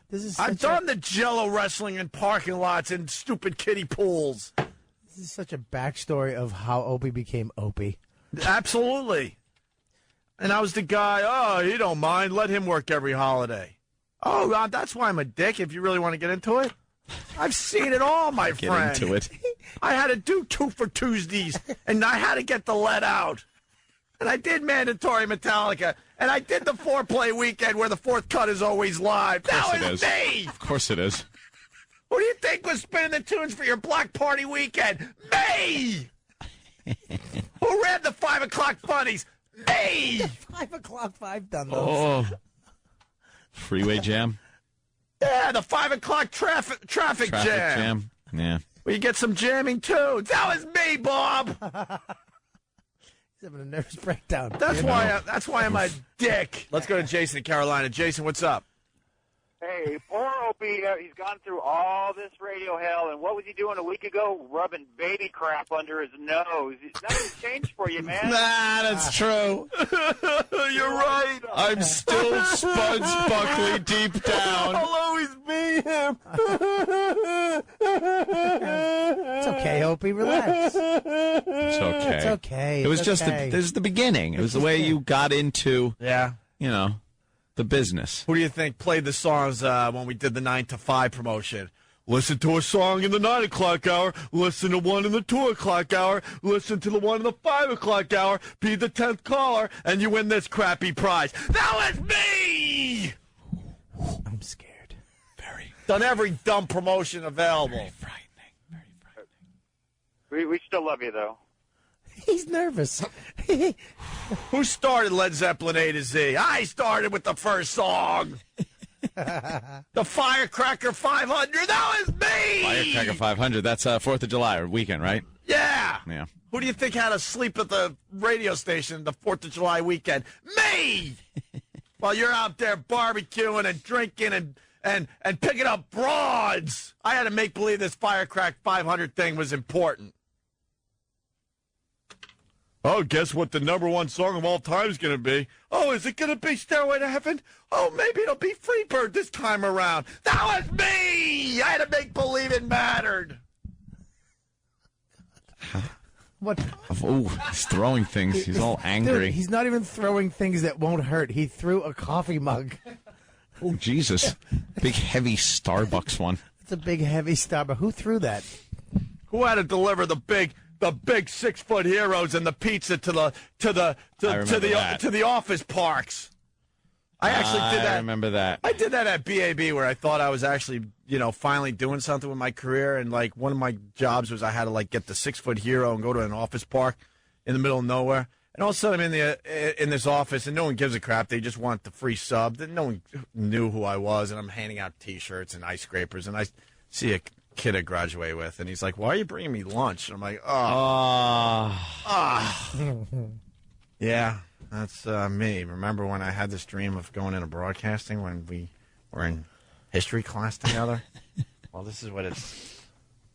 This is I've done the Jello wrestling in parking lots and stupid kiddie pools. This is such a backstory of how Opie became Opie. Absolutely. And I was the guy, oh, he don't mind. Let him work every holiday. Oh, God, that's why I'm a dick, if you really want to get into it. I've seen it all, my friend. Get into it. I had to do 2 for Tuesdays, and I had to get the let out. And I did mandatory Metallica, and I did the foreplay weekend where the fourth cut is always live. That was me! Of course it is. Who do you think was spinning the tunes for your block party weekend? Me! Who ran the 5 o'clock funnies? Me! 5 o'clock, 5 done those. Oh. Freeway jam? Yeah, the 5 o'clock traffic jam. Yeah. Well, you get some jamming tunes. That was me, Bob! He's having a nervous breakdown. That's why I'm a dick. Let's go to Jason in Carolina. Jason, what's up? Hey, poor Opie, he's gone through all this radio hell, and what was he doing a week ago? Rubbing baby crap under his nose. Nothing's changed for you, man. Nah, that's true. You're right. I'm still Spuds Buckley deep down. I'll always be him. It's okay, Opie. Relax. It's okay. It's okay. It was It's just okay. this is the beginning. It was the way you got into, Yeah. the business. Who do you think played the songs when we did the 9 to 5 promotion? Listen to a song in the 9 o'clock hour. Listen to one in the 2 o'clock hour. Listen to the one in the 5 o'clock hour. Be the 10th caller, and you win this crappy prize. That was me! I'm scared. Very. Done every dumb promotion available. Very frightening. We still love you, though. He's nervous. Who started Led Zeppelin A to Z? I started with the first song. The Firecracker 500. That was me! Firecracker 500. That's 4th of July or weekend, right? Yeah. Yeah. Who do you think had to sleep at the radio station the 4th of July weekend? Me! While you're out there barbecuing and drinking and picking up broads. I had to make believe this Firecracker 500 thing was important. Oh, guess what the #1 song of all time is going to be? Oh, is it going to be Stairway to Heaven? Oh, maybe it'll be Freebird this time around. That was me! I had to make believe it mattered. What? Oh, he's throwing things. He's all angry. Dude, he's not even throwing things that won't hurt. He threw a coffee mug. Oh, Jesus. Big, heavy Starbucks one. It's a big, heavy Starbucks. Who threw that? Who had to deliver the big 6-foot heroes and the pizza to the office parks? I actually did that. I remember that. I did that at BAB where I thought I was actually, finally doing something with my career, and like one of my jobs was I had to get the 6-foot hero and go to an office park in the middle of nowhere. And all of a sudden I'm in this office and no one gives a crap. They just want the free sub. No one knew who I was, and I'm handing out T-shirts and ice scrapers, and I see a kid I graduate with, and he's like, "Why are you bringing me lunch?" And I'm like, yeah, that's me. Remember when I had this dream of going into broadcasting when we were in history class together? Well, this is what it's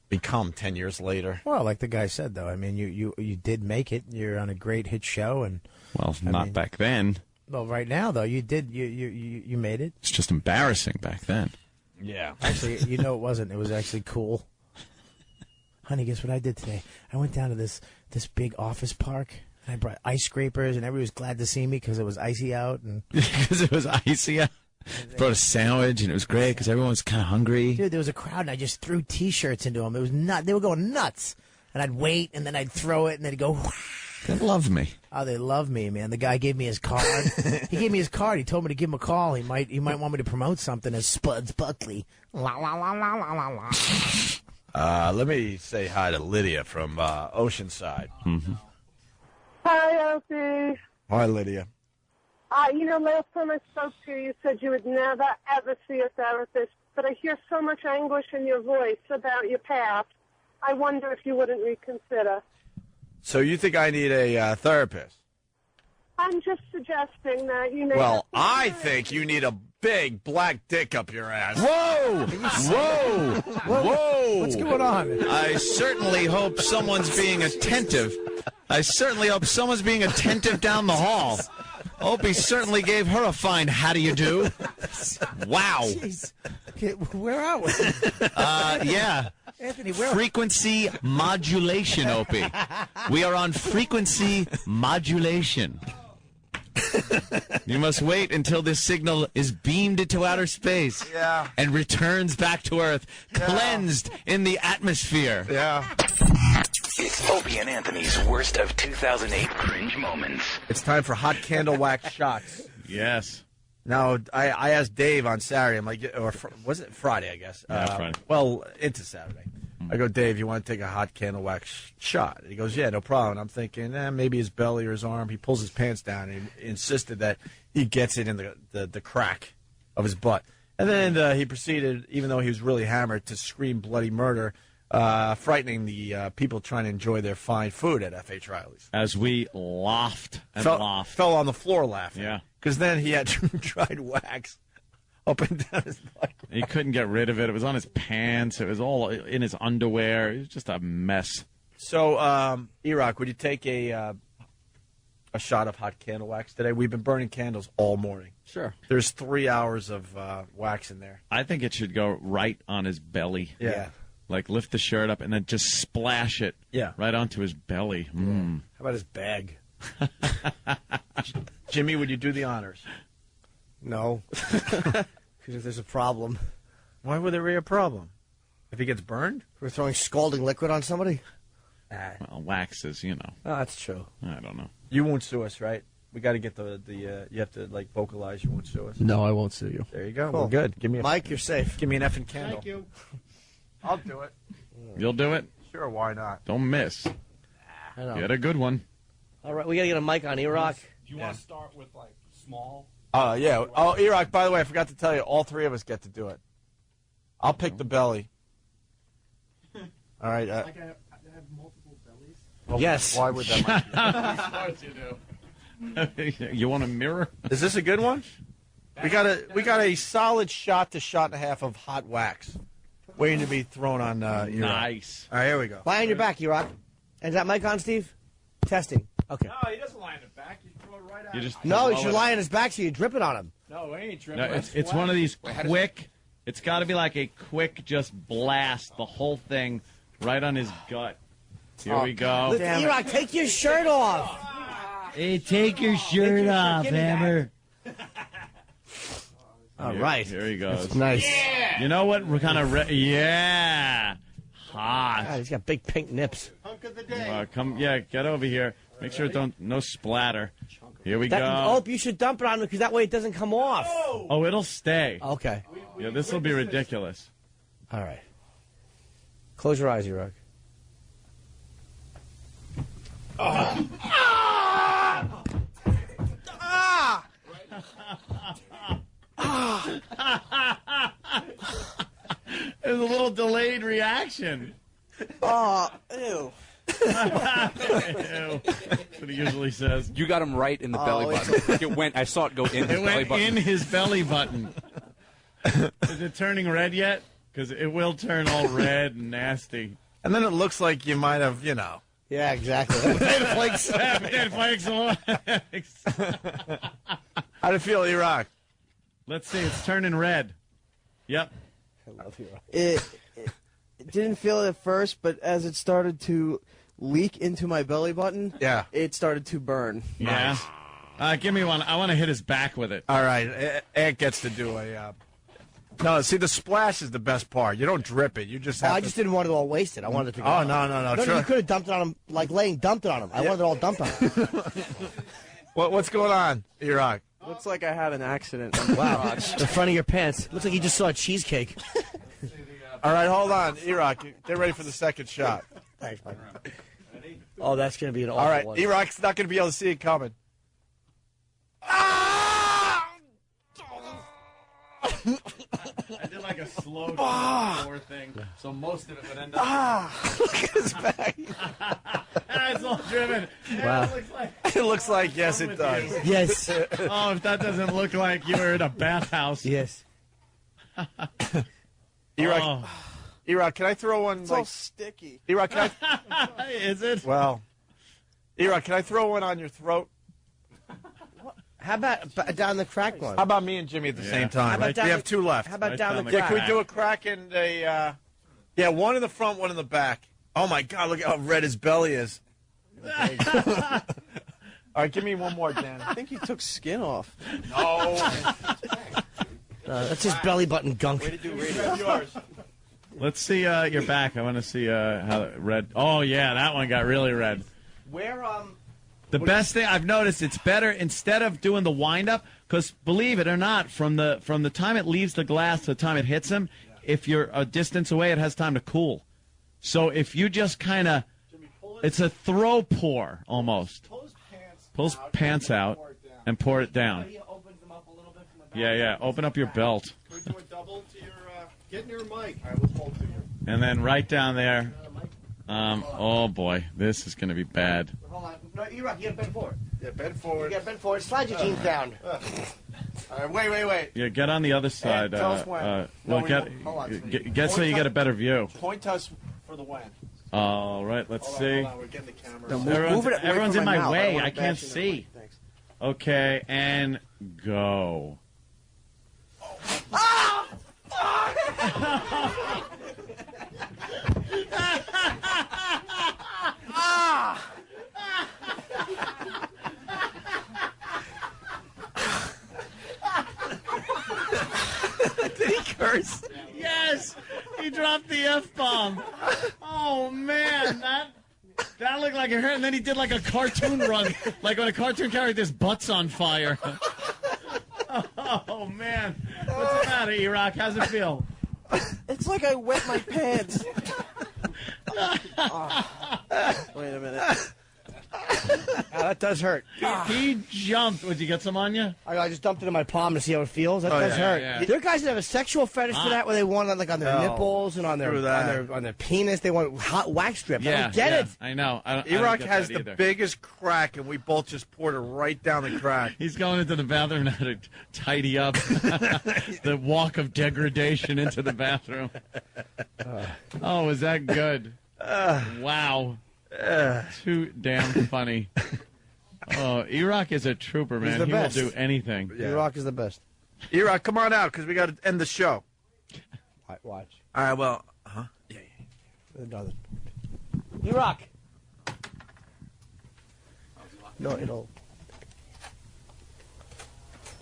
become 10 years later. Well, like the guy said, though, I mean, you did make it. You're on a great hit show, and well, not back then. Well, right now, though, you did. You made it. It's just embarrassing back then. Yeah. Actually, it wasn't. It was actually cool. Honey, guess what I did today? I went down to this big office park, and I brought ice scrapers, and everybody was glad to see me because it was icy out. And because it was icy out. Brought a sandwich, and it was great because everyone was kind of hungry. Dude, there was a crowd, and I just threw T-shirts into them. It was they were going nuts. And I'd wait, and then I'd throw it, and they'd go. They love me. Oh, they love me, man. The guy gave me his card. He gave me his card. He told me to give him a call. He might want me to promote something as Spuds Buckley. La la la la la la la. Let me say hi to Lydia from Oceanside. Mm-hmm. Hi, Opie. Hi, Lydia. Last time I spoke to you, you said you would never, ever see a therapist, but I hear so much anguish in your voice about your past. I wonder if you wouldn't reconsider. So you think I need a therapist? I'm just suggesting that you may... Well, I think you need a big black dick up your ass. Whoa! Whoa! Whoa! What's going on? I certainly hope someone's being attentive I certainly hope someone's being attentive down the hall. Opie certainly gave her a fine how do you do. Wow. Jeez. Okay, where are we? Yeah. Anthony, where Frequency modulation, Opie. We are on frequency modulation. You must wait until this signal is beamed into outer space and returns back to Earth, cleansed in the atmosphere. Yeah. It's Opie and Anthony's worst of 2008 cringe moments. It's time for hot candle wax shots. Yes. Now, I asked Dave on Saturday, I'm like, or was it Friday, I guess? Yeah, Friday. Well, into Saturday. I go, Dave, you want to take a hot candle wax shot? He goes, yeah, no problem. And I'm thinking, maybe his belly or his arm. He pulls his pants down and he insisted that he gets it in the crack of his butt. And then he proceeded, even though he was really hammered, to scream bloody murder, frightening the people trying to enjoy their fine food at F.H. Riley's. As we laughed and laughed. Fell on the floor laughing. Yeah. Because then he had dried wax up and down his butt. He couldn't get rid of it. It was on his pants. It was all in his underwear. It was just a mess. So, E-Rock, would you take a shot of hot candle wax today? We've been burning candles all morning. Sure. There's 3 hours of wax in there. I think it should go right on his belly. Yeah. Like lift the shirt up and then just splash it right onto his belly. Mm. How about his bag? Jimmy, would you do the honors? No. Because if there's a problem. Why would there be a problem? If he gets burned? We're throwing scalding liquid on somebody? Well, wax is, Oh, that's true. I don't know. You won't sue us, right? We got to get the you have to, vocalize you won't sue us. No, I won't sue you. There you go. Cool. We're good. Give me a, Mike, you're safe. Give me an effing candle. Thank you. I'll do it. You'll do it? Sure, why not? Don't miss. I know. Get a good one. All right, we got to get a mic on E-Rock. Do you want to start with, small? Yeah. Oh, E-Rock, by the way, I forgot to tell you, all three of us get to do it. I'll pick the belly. All right. I have multiple bellies? Well, yes. Why would that Of course you do. You want a mirror? Is this a good one? We got a solid shot to shot and a half of hot wax waiting to be thrown on E-Rock. Nice. All right, here we go. Lie on your back, E-Rock. Is that mic on, Steve? Testing. Okay. No, he doesn't lie on the back. You throw it right out. No, he should lie on his back so you drip it on him. No, he ain't dripping. No, it's one of these quick. It's got to be like a quick just blast, the whole thing right on his gut. Here we go. E-Rock, take your shirt off. Hey, take your shirt off, Hammer. All right. Here he goes. That's nice. You know what? We're kind of hot. God, he's got big pink nips. Hunk of the day. Get over here. Make sure no splatter. Here we go. Oh, you should dump it on him because that way it doesn't come off. Oh, it'll stay. Okay. Yeah, this will be ridiculous. All right. Close your eyes, E-Rock. There's a little delayed reaction. Oh, ew. That's what he usually says. You got him right in the belly button. I saw it go in his belly button. In his belly button. Is it turning red yet? Because it will turn all red and nasty. And then it looks like you might have, Yeah, exactly. Potato flakes. How'd it feel, E-Rock? Let's see. It's turning red. Yep. I love E-Rock. It didn't feel it at first, but as it started to leak into my belly button, it started to burn. Yeah. Give me one. I want to hit his back with it. All right. Ant gets to do a... No, see, the splash is the best part. You don't drip it. You just have I just didn't want it all wasted. I wanted it to go. Oh, no. You could have dumped it on him, like dumped it on him. I wanted it all dumped on him. What's going on, E-Rock? Looks like I had an accident. Wow. In front of your pants. Looks like you just saw a cheesecake. All right, hold on. E-Rock, get ready for the second shot. Thanks, Mike. Oh, that's going to be an awful one. All right, one. E-Rock's not going to be able to see it coming. I did like a slow floor thing, so most of it would end up. Look at his back. It's all driven. Wow. It looks like, yes, it does. Yes. Oh, if that doesn't look like you were in a bathhouse. Yes. E-Rock, E-Rock, can I throw one? It's all sticky. E-Rock, can I? Is it? Well, E-Rock, can I throw one on your throat? How about down the crack one? How about me and Jimmy at the same time? How about We have 2 left. How about down the Yeah, crack? can we do a crack and a... yeah, one in the front, one in the back. Oh, my God, look how red his belly is. All right, give me one more, Dan. I think he took skin off. No. That's his belly button gunk. Way to do radio. Yours. Let's see your back. I want to see how red. Oh, yeah, that one got really red. Where, The best thing I've noticed, it's better instead of doing the wind-up, because believe it or not, from the time it leaves the glass to the time it hits him, if you're a distance away, it has time to cool. So if you just kind of, it's a throw pour almost. Pull his pants out and pour it down. Yeah, open up your belt. Can we do a double to your... get near your mic. All right, let's hold to you. And then right down there. Oh, boy, this is going to be bad. Hold on. No, E-Rock, you got to bend forward. Yeah, bend forward. You got to bend forward. Slide your jeans down. All right, wait. Yeah, get on the other side. tell us when. Well, get so you get a better view. Point us for the when. All right, let's see. Hold on, we're getting the camera. No, Everyone's in my mouth. way. don't I wanna can't bash you in the see. mic. Thanks. Okay, and go. Did he curse? Yes, he dropped the F-bomb. Oh, man, that looked like it hurt. And then he did like a cartoon run, like when a cartoon character's butt's on fire. Oh, man. What's the matter, E-Rock? How's it feel? It's like I wet my pants. Wait a minute. That does hurt. He jumped. Would you get some on you? I just dumped it in my palm to see how it feels. That does hurt. yeah. There are guys that have a sexual fetish for that, where they want it like on their nipples and on their penis. They want hot wax strips. I don't get it. I know. E-Rock has the biggest crack, and we both just poured it right down the crack. He's going into the bathroom now to tidy up the walk of degradation into the bathroom. Oh, was that good? Wow. Too damn funny. Oh, E-Rock is a trooper, man. the He best. will do anything. E-Rock is the best. E-Rock, come on out, because we got to end the show. Watch. All right, well, Yeah. E-Rock. No, it'll.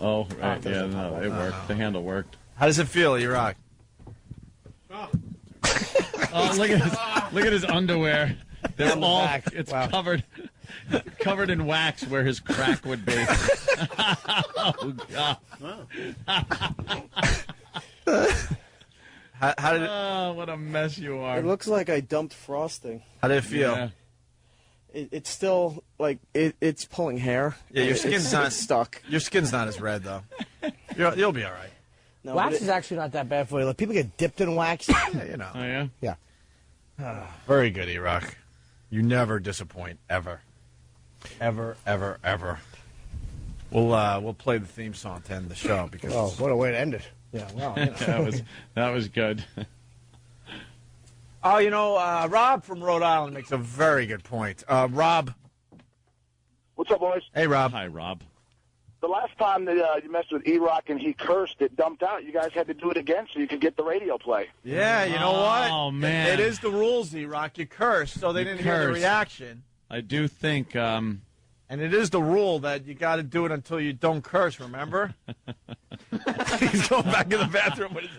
Oh, right. Yeah, no, it worked. The handle worked. How does it feel, E-Rock? Oh, look at his underwear. They're On the all back. it's Wow. covered in wax where his crack would be. Oh God. How did it? Oh, what a mess you are. It looks like I dumped frosting. How did it feel? Yeah. It's still like it's pulling hair. Yeah, your It's- skin's not it's stuck. Your skin's not as red though. You'll be all right. No, Wax but is actually not that bad for you. Like, people get dipped in wax. Yeah, you know. Oh yeah. Yeah. Very good, E-Rock. You never disappoint, ever. Ever, ever, ever. We'll play the theme song to end the show because Oh, what a way to end it. Yeah, wow. that was good. Oh, Rob from Rhode Island makes a very good point. Rob. What's up, boys? Hey, Rob. Hi, Rob. The last time that you messed with E-Rock and he cursed, it dumped out. You guys had to do it again so you could get the radio play. Yeah, you know what? Oh man, It is the rules, E-Rock. You curse, so they You didn't hear the curse. reaction. I do think. And it is the rule that you got to do it until you don't curse, remember? He's going back in the bathroom with his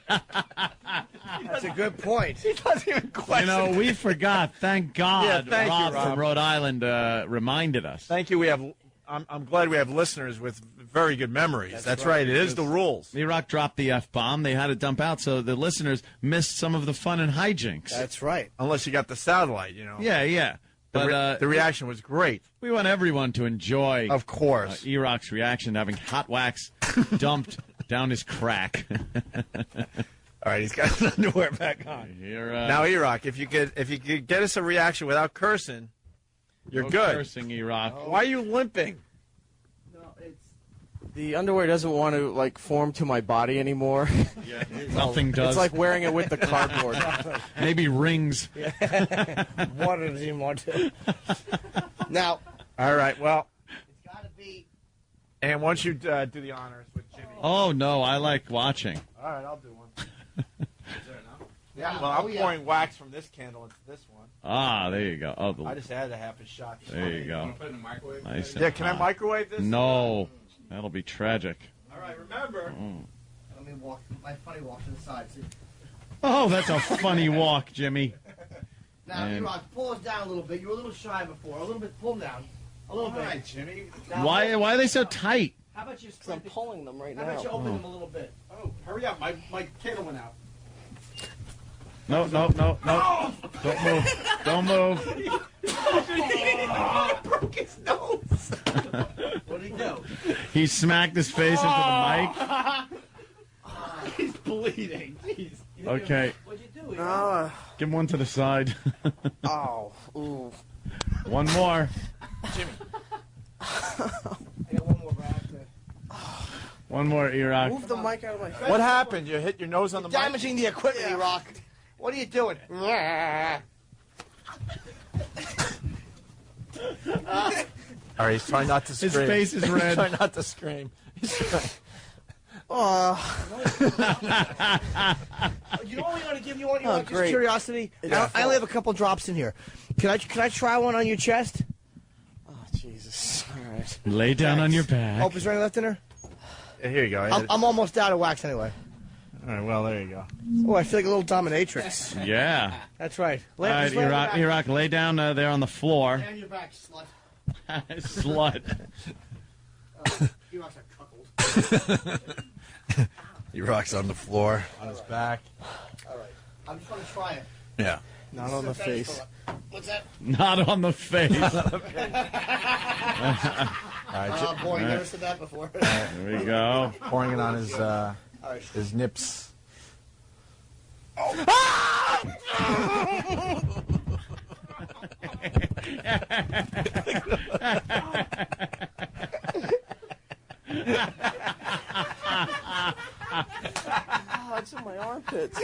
That's a good point. He doesn't even question. we forgot. Thank God, Yeah, thank you, Rob Rob. from Rhode Island reminded us. Thank you. I'm glad we have listeners with very good memories. That's right. It is the rules. E-Rock dropped the F-bomb. They had to dump out, so the listeners missed some of the fun and hijinks. That's right. Unless you got the satellite, Yeah. But the reaction was great. We want everyone to enjoy, of course, E-Rock's reaction to having hot wax dumped down his crack. All right, he's got his underwear back on. Now, E-Rock, if you could get us a reaction without cursing, you're No good. cursing, E-Rock. Why are you limping? The underwear doesn't want to form to my body anymore. Yeah, nothing does. It's like wearing it with the cardboard. Maybe rings. Water doesn't even want to. Now. All right, well. It's got to be. And once you do the honors with Jimmy. Oh, no, I like watching. All right, I'll do one. Yeah, well, I'm pouring wax from this candle into this one. Ah, there you go. Oh, I just added a half a shot. There you go. Put it in the microwave? Nice. Yeah, can I microwave this? No, that'll be tragic. All right, remember. Let me walk. My funny walk to the side. See? Oh, that's a funny walk, Jimmy. Now, E-Rock, pull us down a little bit. You were a little shy before. A little bit. Pull them down. A little bit. All right, Jimmy. Now, Why are they so tight? How about you? I'm pulling them right now. How about you open them a little bit? Oh, hurry up. My candle went out. No. Don't move. Don't move. Oh, broke his nose. What did he do? He smacked his face into the mic. He's bleeding. Jeez. Okay. What'd you do? Give him one to the side. Oh, ooh. One more. Jimmy. I got one more back there. One more, E-Rock. Move the mic out of my face. What happened? You hit your nose on the mic? Damaging the equipment, E-Rock. What are you doing? All right, he's trying not to scream. His face is red. He's trying not to scream. He's trying. You know what we want to give you one? Just great. curiosity. I only have a couple drops in here. Can I try one on your chest? Oh, Jesus. All right. Lay down on your back. Hope is there any left in her? Yeah, here you go. I'm almost out of wax anyway. All right, well, there you go. Oh, I feel like a little dominatrix. Yeah. That's right. All right, E-Rock, lay down there on the floor. Lay on your back, slut. Slut. E-Rock's cuckold. E-Rock's on the floor, on his back. All right. I'm just going to try it. Yeah. Not on the face. What's that? Not on the face. All right, Oh, boy, you never said that before. There we go. pouring it on his nips. Oh, it's in my armpits.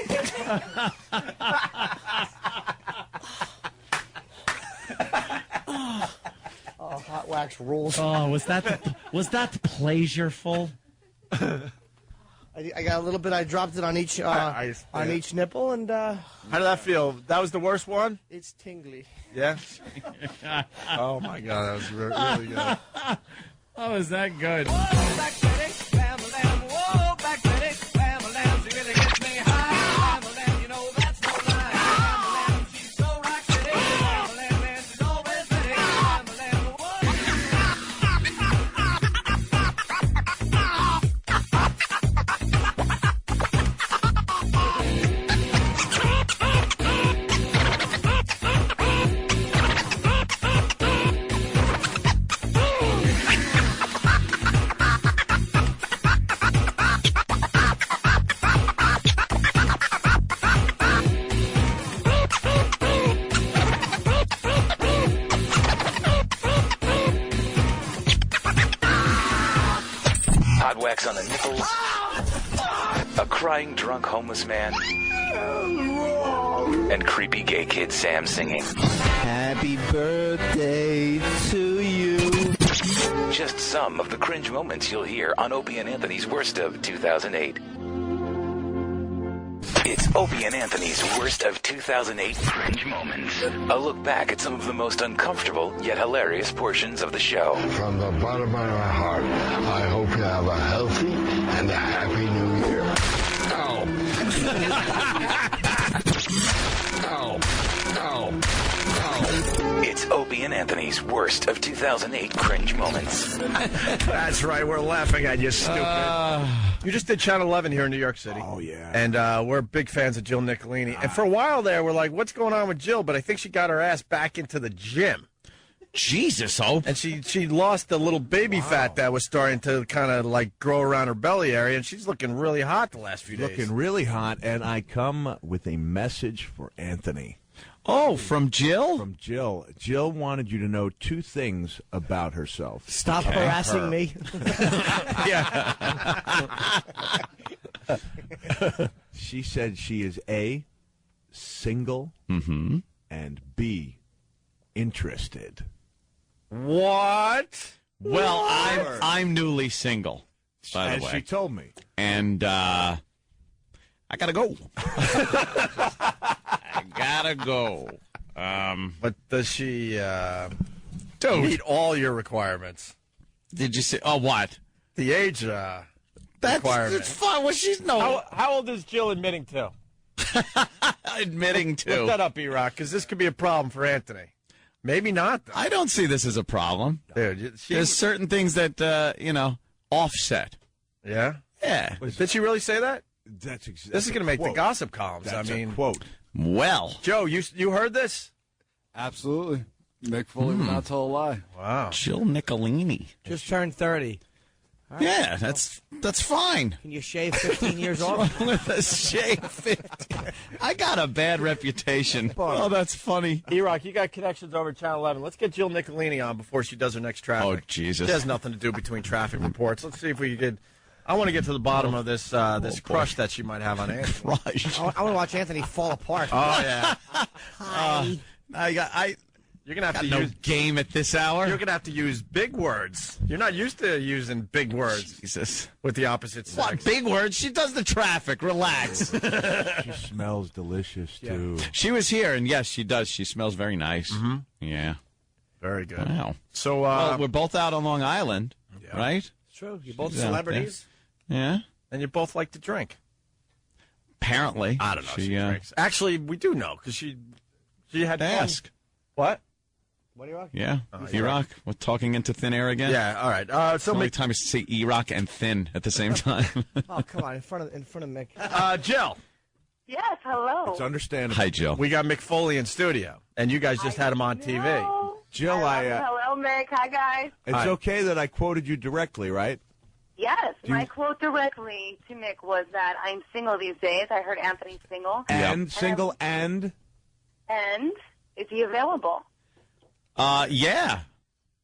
Oh, hot wax rules. Oh, was that pleasureful? I got a little bit. I dropped it on each on each nipple, and How did that feel? That was the worst one? It's tingly. Yeah? Oh, my God. That was really good. Oh, is that good? Hot wax on the nipples. A crying drunk homeless man. And creepy gay kid Sam singing. Happy birthday to you. Just some of the cringe moments you'll hear on Opie and Anthony's Worst of 2008. It's Opie and Anthony's Worst of 2008 Cringe Moments. A look back at some of the most uncomfortable yet hilarious portions of the show. From the bottom of my heart, I hope you have a healthy and a happy new year. Ow. Ow. Ow. Ow. It's Opie and Anthony's Worst of 2008 Cringe Moments. That's right. We're laughing at you, stupid. You just did Channel 11 here in New York City. Oh, yeah. And we're big fans of Jill Nicolini. And for a while there, we're like, what's going on with Jill? But I think she got her ass back into the gym. Jesus, oh. And she lost the little baby fat that was starting to kind of like grow around her belly area. And she's looking really hot the last few days. Looking really hot. And I come with a message for Anthony. Oh, from Jill? From Jill. Jill wanted you to know two things about herself. Stop harassing me. She said she is A, single, and B, interested. What? Well, I'm newly single, by the way. As she told me. And I gotta go. I gotta go. But does she Dude. meet all your requirements? Did you say? Oh, what? The age requirement. It's fine. Well, she's no. How old is Jill admitting to? Admitting to. Look that up, E-Rock, because this could be a problem for Anthony. Maybe not, though. I don't see this as a problem. Dude, There's certain things that, offset. Yeah? Yeah. Did she really say that? That's This is going to make the gossip columns. That's I mean, a quote. Well. Joe, you heard this? Absolutely. Mick Foley would not tell a lie. Wow. Jill Nicolini. Just turned 30. Yeah, that's fine. Can you shave 15 years off? With a shave 15. I got a bad reputation. Oh, that's funny. E-Rock, you got connections over Channel 11. Let's get Jill Nicolini on before she does her next traffic. Oh, Jesus. She has nothing to do between traffic reports. Let's see if we could. I want to get to the bottom of this this crush that she might have on Anthony. Crush. I want to watch Anthony fall apart. Oh, yeah. Hi. You're going to have to no use game at this hour. You're going to have to use big words. You're not used to using big words. Jesus. With the opposite sex. What big words? She does the traffic. Relax. She smells delicious, too. She was here, and yes, she does. She smells very nice. Mm-hmm. Yeah. Very good. Wow. So, well, we're both out on Long Island, right? It's true. You're both She's out celebrities. there. Yeah. And you both like to drink. Apparently. I don't know. She drinks. Actually, we do know because she had fun. Ask. What? What do you rock? Yeah. E-Rock. We're talking into thin air again? Yeah, all right. It's the only time you say E-Rock and thin at the same time. Oh, come on. In front of Mick. Jill. Yes, hello. It's understandable. Hi, Jill. We got Mick Foley in studio, and you guys just had him on TV. Jill, Hello, Mick. Hi, guys. It's okay that I quoted you directly, right? Yes, my quote directly to Mick was that I'm single these days. I heard Anthony's single. And single and? And is he available? Yeah.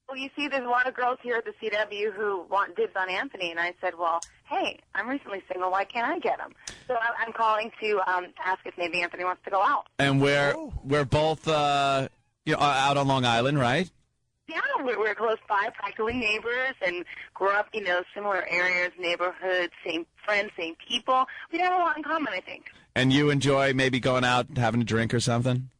Well, you see, there's a lot of girls here at the CW who want dibs on Anthony, and I said, well, hey, I'm recently single. Why can't I get him? So I'm calling to ask if maybe Anthony wants to go out. And we're both out on Long Island, right? Yeah, we're close by, practically neighbors, and grew up, similar areas, neighborhoods, same friends, same people. We have a lot in common, I think. And you enjoy maybe going out and having a drink or something?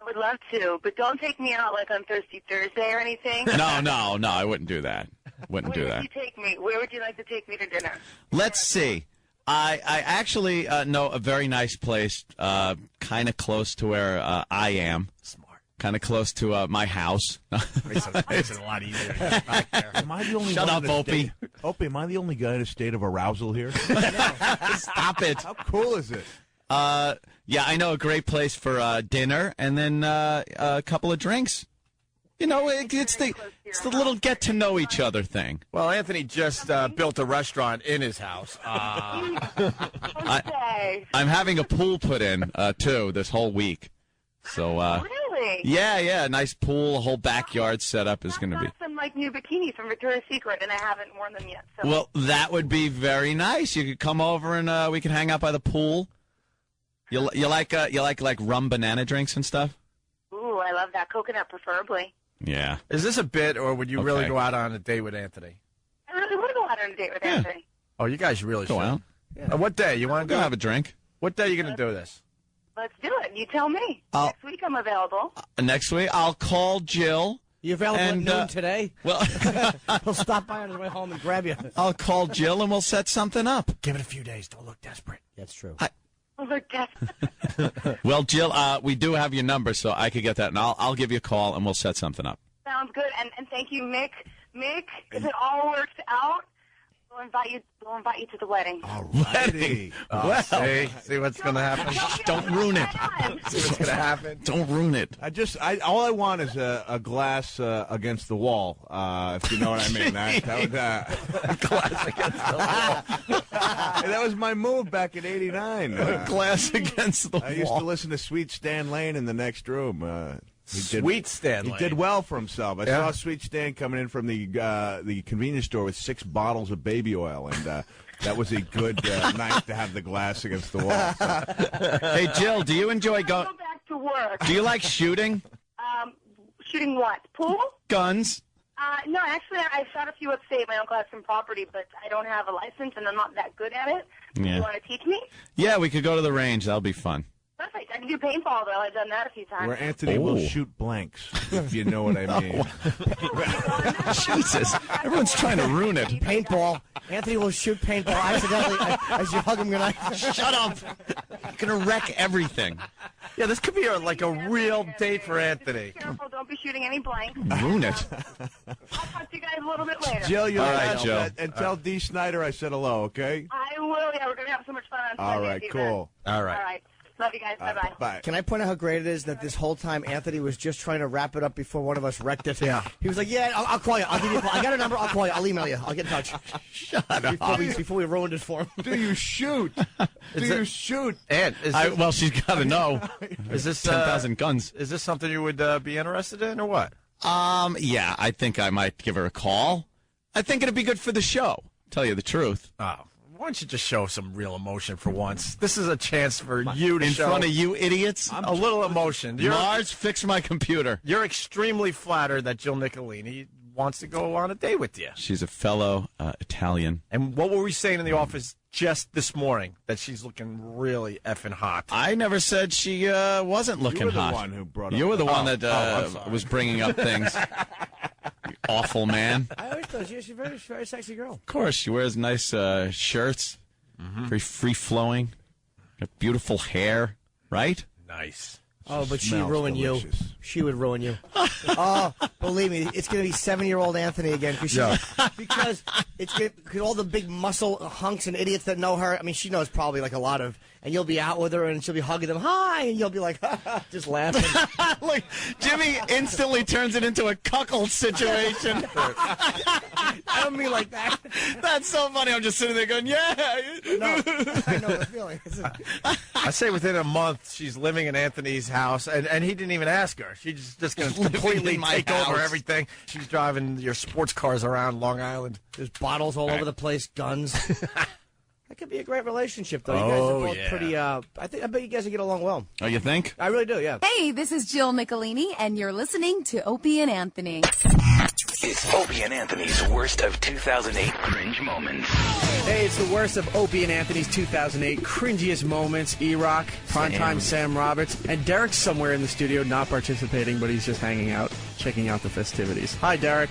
I would love to, but don't take me out like on Thirsty Thursday or anything. No, I wouldn't do that. Where would you take me? Where would you like to take me to dinner? Let's see. I actually know a very nice place, kind of close to where I am. Smart. Kind of close to my house. Makes it a lot easier to get back there. Am I the only Shut one up, in a Opie. state- Opie, am I the only guy in a state of arousal here? Stop it. How cool is it? Yeah, I know a great place for dinner and then a couple of drinks. It's the little get to know each other thing. Well, Anthony just built a restaurant in his house. I'm having a pool put in too this whole week. So Really? yeah, nice pool, a whole backyard setup is going to be. I got some new bikinis from Victoria's Secret, and I haven't worn them yet. So. Well, that would be very nice. You could come over and we could hang out by the pool. You like rum banana drinks and stuff? Ooh, I love that. Coconut, preferably. Yeah. Is this a bit, or would you really go out on a date with Anthony? I really would go out on a date with Anthony. Oh, you guys really Go should. out. Yeah. What day? You want to Go have a drink. What day are you going to do this? Let's do it. You tell me. Next week I'm available. Next week, I'll call Jill. You available at noon today? Well, he'll stop by on his way home and grab you. I'll call Jill and we'll set something up. Give it a few days. Don't look desperate. That's true. Look desperate. Well, Jill, we do have your number, so I could get that, and I'll give you a call and we'll set something up. Sounds good. And thank you, Mick. Mick, if it all works out, we'll invite you to the wedding. Wedding. Well, see what's going to happen. Don't ruin it. See what's going to happen. Don't ruin it. All I want is a glass against the wall, if you know what I mean. A glass against the wall. That was my move back in '89. Glass against the wall. I used to listen to Sweet Stan Lane in the next room. Sweet Stan Lane. He did well for himself. I Yeah. saw Sweet Stan coming in from the convenience store with 6 bottles of baby oil, and that was a good night to have the glass against the wall. So. Hey, Jill, do you enjoy going? Go back to work. Do you like shooting? Shooting what? Pool? Guns. No, actually, I shot a few upstate. My uncle has some property, but I don't have a license, and I'm not that good at it. Yeah. You want to teach me? Yeah, we could go to the range. That'll be fun. Perfect. I can do paintball, though. I've done that a few times. Where Anthony will shoot blanks, if you know what I mean. Jesus. Everyone's trying to ruin it. Paintball. Anthony will shoot paintball accidentally as you hug him goodnight. Shut up. You're going to wreck everything. Yeah, this could be like a real date for Anthony. Careful, don't be shooting any blanks. Ruin it. I'll talk to you guys a little bit later. Jill, you're All right, last, Jill. and tell Dee Snyder I said hello, okay? I will. Yeah, we're going to have so much fun on All Sunday right, at the cool. event. All right. All right. Love you guys. Bye-bye. Bye. Can I point out how great it is that this whole time Anthony was just trying to wrap it up before one of us wrecked it? Yeah. He was like, yeah, I'll call you. I'll give you a call. I got a number. I'll call you. I'll email you. I'll get in touch. Shut up. Before we ruined it for him. Do you shoot? Do you shoot? And Well, she's got to know. is this 10,000 guns. Is this something you would be interested in, or what? Yeah, I think I might give her a call. I think it'd be good for the show. Tell you the truth. Oh, why don't you just show some real emotion for once? This is a chance for you to In show front of you idiots. a little emotion. Lars, fix my computer. You're extremely flattered that Jill Nicolini wants to go on a date with you. She's a fellow Italian. And what were we saying in the office just this morning? That she's looking really effing hot. I never said she wasn't looking You were the hot. one who brought up You were the that. one I'm that sorry. was bringing up things. You awful man. I always thought she's a very, very sexy girl. Of course, she wears nice shirts, very free flowing, got beautiful hair, right? Nice. Oh, but she'd Smells ruin delicious. you. She would ruin you. Oh, believe me, it's going to be 7-year-old Anthony again. Because it's cause all the big muscle hunks and idiots that know her. I mean, she knows probably like a lot of, and you'll be out with her and she'll be hugging them, hi, and you'll be like, just laughing. Like, Jimmy instantly turns it into a cuckold situation. I don't mean like that. That's so funny. I'm just sitting there going, yeah. No, I know the feeling. I say within a month she's living in Anthony's house, and he didn't even ask her. She's just going to completely in my take over house. everything. She's driving your sports cars around Long Island. There's bottles all over the place, guns. That could be a great relationship, though. You guys Oh, are both yeah. pretty. I bet you guys would get along well. Oh, you think? I really do. Yeah. Hey, this is Jill Nicolini, and you're listening to Opie and Anthony. It's Opie and Anthony's worst of 2008 cringe moments. Hey, it's the worst of Opie and Anthony's 2008 cringiest moments. E-Rock, Primetime Sam Roberts, and Derek's somewhere in the studio not participating, but he's just hanging out, checking out the festivities. Hi, Derek.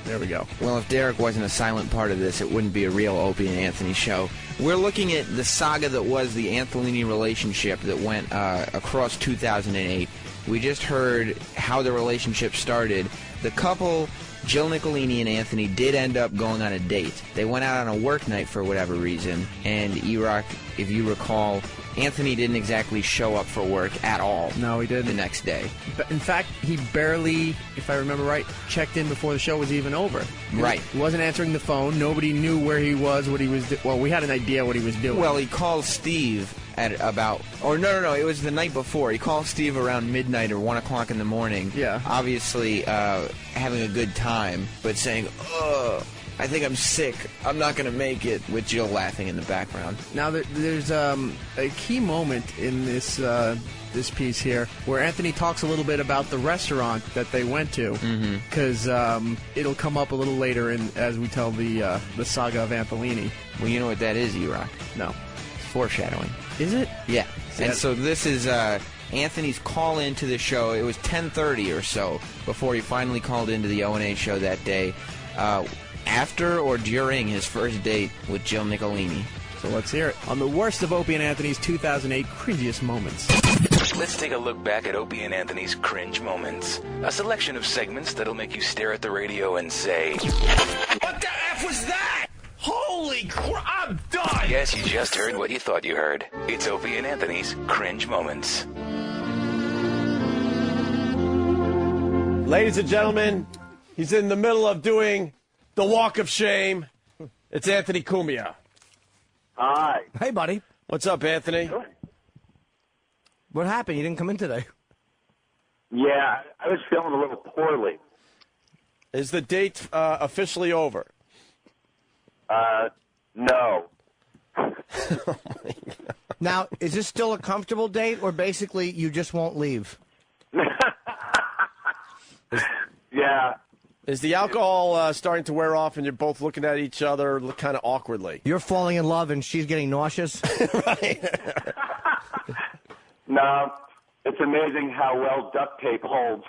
There we go. Well, if Derek wasn't a silent part of this, it wouldn't be a real Opie and Anthony show. We're looking at the saga that was the Antholini relationship that went across 2008. We just heard how the relationship started. The couple, Jill Nicolini and Anthony, did end up going on a date. They went out on a work night for whatever reason, and E-Rock, if you recall, Anthony didn't exactly show up for work at all. No, he didn't. The next day. In fact, he barely, if I remember right, checked in before the show was even over. Right. He wasn't answering the phone. Nobody knew where he was, what he was doing. Well, we had an idea what he was doing. Well, he called Steve at about, or no, it was the night before. He called Steve around midnight or 1 o'clock in the morning. Yeah. Obviously having a good time, but saying, ugh, I think I'm sick. I'm not going to make it, with Jill laughing in the background. Now, there's a key moment in this this piece here where Anthony talks a little bit about the restaurant that they went to, because it'll come up a little later as we tell the saga of Antholini. Well, you know what that is, E-Rock? No. It's foreshadowing. Is it? Yeah. And so this is Anthony's call into the show. It was 10:30 or so before he finally called into the O&A show that day, after or during his first date with Jill Nicolini. So let's hear it on the worst of Opie and Anthony's 2008 cringiest moments. Let's take a look back at Opie and Anthony's cringe moments. A selection of segments that'll make you stare at the radio and say, What the F was that? Holy crap, I'm done! yes, you just heard what you thought you heard. It's Opie and Anthony's cringe moments. Ladies and gentlemen, he's in the middle of doing the walk of shame. It's Anthony Cumia. Hi. Hey, buddy. What's up, Anthony? What happened? You didn't come in today. Yeah, I was feeling a little poorly. Is the date officially over? No. Now, is this still a comfortable date, or basically you just won't leave? Yeah. Is the alcohol starting to wear off and you're both looking at each other kind of awkwardly? You're falling in love and she's getting nauseous? No, it's amazing how well duct tape holds.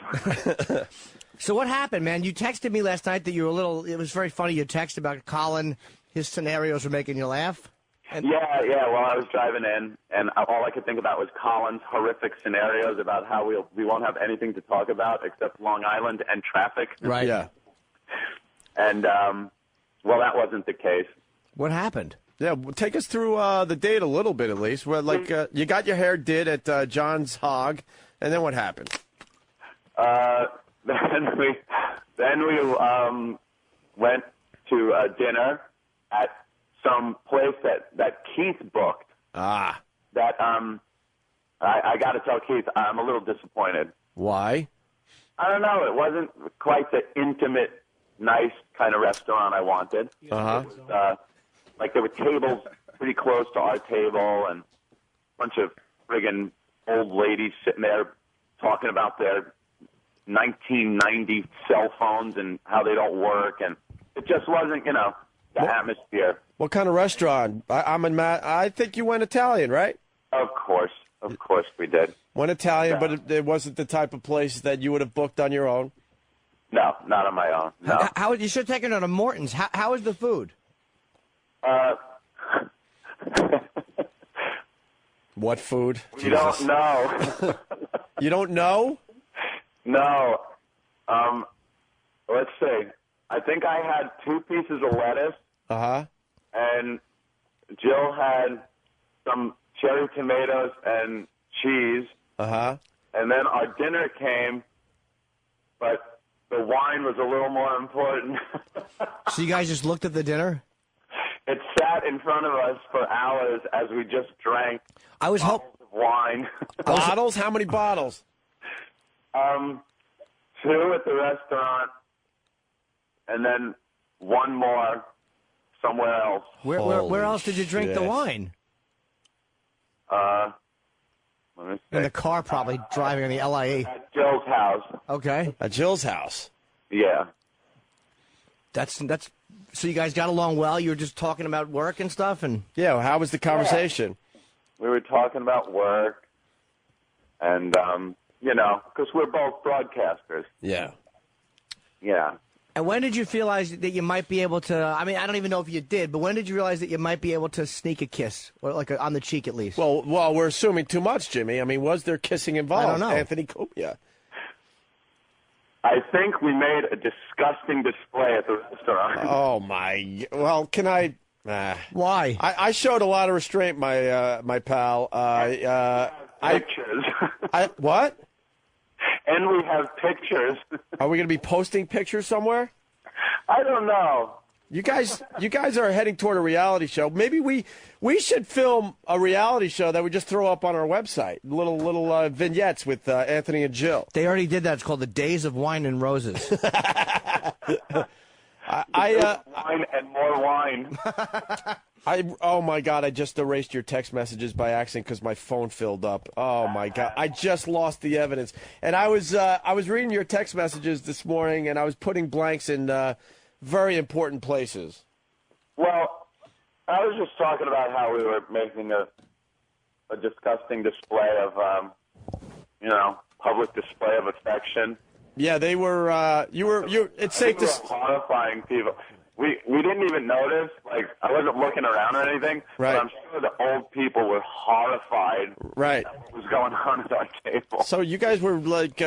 So what happened, man? You texted me last night that you were a little, it was very funny, you texted about Colin, his scenarios were making you laugh. Yeah, well, I was driving in, and all I could think about was Colin's horrific scenarios about how we won't have anything to talk about except Long Island and traffic. Right. Yeah. And, well, that wasn't the case. What happened? Yeah, well, take us through the date a little bit at least. Where, like, you got your hair did at John's Hog, and then what happened? Then we went to dinner at some place that Keith booked. Ah. That I got to tell Keith, I'm a little disappointed. Why? I don't know. It wasn't quite the intimate, nice kind of restaurant I wanted. Uh-huh. It was, like there were tables pretty close to our table and a bunch of friggin' old ladies sitting there talking about their 1990 cell phones and how they don't work, and it just wasn't, the atmosphere. What kind of restaurant? I think you went Italian, right? Of course we did. Went Italian, Yeah. but it wasn't the type of place that you would have booked on your own? No, not on my own. No. How you should have taken her to Morton's. How is the food? What food? You don't know. You don't know? No. Let's see. I think I had 2 pieces of lettuce. Uh-huh. And Jill had some cherry tomatoes and cheese. Uh-huh. And then our dinner came, but the wine was a little more important. So you guys just looked at the dinner? It sat in front of us for hours as we just drank bottles of wine. Bottles? How many bottles? 2 at the restaurant, and then 1 more somewhere else. Where else did you drink the wine? Let me see. In the car, probably, driving on the LIE. At Jill's house. Okay. At Jill's house? Yeah. That's so you guys got along well? You were just talking about work and stuff? And yeah, how was the conversation? We were talking about work, and, because we're both broadcasters. Yeah. Yeah. And when did you realize that you might be able to, I mean, I don't even know if you did, but when did you realize that you might be able to sneak a kiss, or like on the cheek at least? Well, we're assuming too much, Jimmy. I mean, was there kissing involved? I don't know. Anthony Copia. I think we made a disgusting display at the restaurant. Oh, my. Well, can I? Why? I showed a lot of restraint, my pal. Pictures. What? And we have pictures. Are we going to be posting pictures somewhere? I don't know. You guys are heading toward a reality show. Maybe we should film a reality show that we just throw up on our website. Little vignettes with Anthony and Jill. They already did that. It's called The Days of Wine and Roses. Wine and more wine. Oh my God! I just erased your text messages by accident because my phone filled up. Oh my God! I just lost the evidence. And I was reading your text messages this morning, and I was putting blanks in very important places. Well, I was just talking about how we were making a disgusting display of, public display of affection. Yeah, they were. It's safe to. Horrifying people. We didn't even notice. Like, I wasn't looking around or anything. Right. But I'm sure the old people were horrified. Right. At what was going on at our table? So you guys were like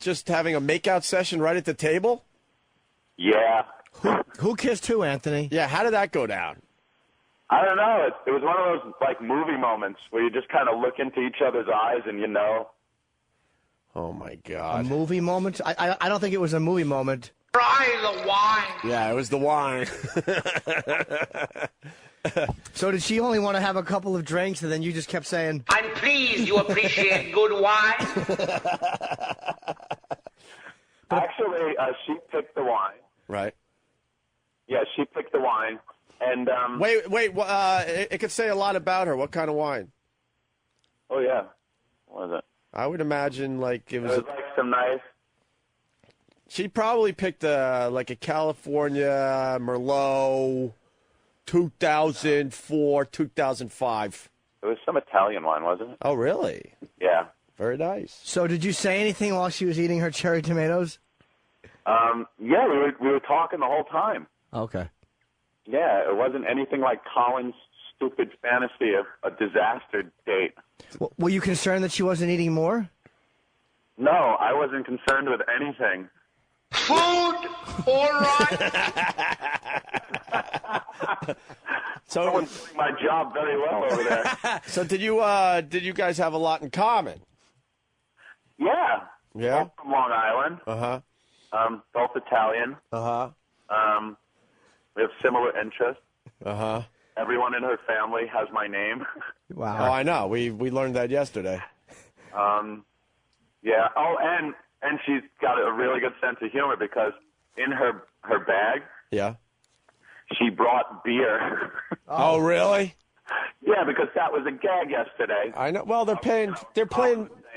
just having a makeout session right at the table? Yeah. Who kissed who, Anthony? Yeah. How did that go down? I don't know. It was one of those like movie moments where you just kind of look into each other's eyes and you know. Oh my God. A movie moment? I don't think it was a movie moment. Try the wine. Yeah, it was the wine. So did she only want to have a couple of drinks, and then you just kept saying, I'm pleased you appreciate good wine. Actually, she picked the wine. Right. Yeah, she picked the wine. And Wait. It could say a lot about her. What kind of wine? Oh, yeah. What was it? I would imagine like it was like some nice She probably picked like a California Merlot 2004, 2005. It was some Italian wine, wasn't it? Oh, really? Yeah. Very nice. So did you say anything while she was eating her cherry tomatoes? Yeah, we were talking the whole time. Okay. Yeah, it wasn't anything like Colin's stupid fantasy of a disaster date. Were you concerned that she wasn't eating more? No, I wasn't concerned with anything. Food, all right. So Someone's doing my job very well over there. So did you guys have a lot in common? Yeah. Yeah. Both from Long Island. Both Italian. We have similar interests. Everyone in her family has my name. Wow. Oh, I know. We learned that yesterday. Yeah. Oh, and she's got a really good sense of humor because in her bag, Yeah. she brought beer. Oh, really? Yeah, because that was a gag yesterday. I know. Well, they're playing.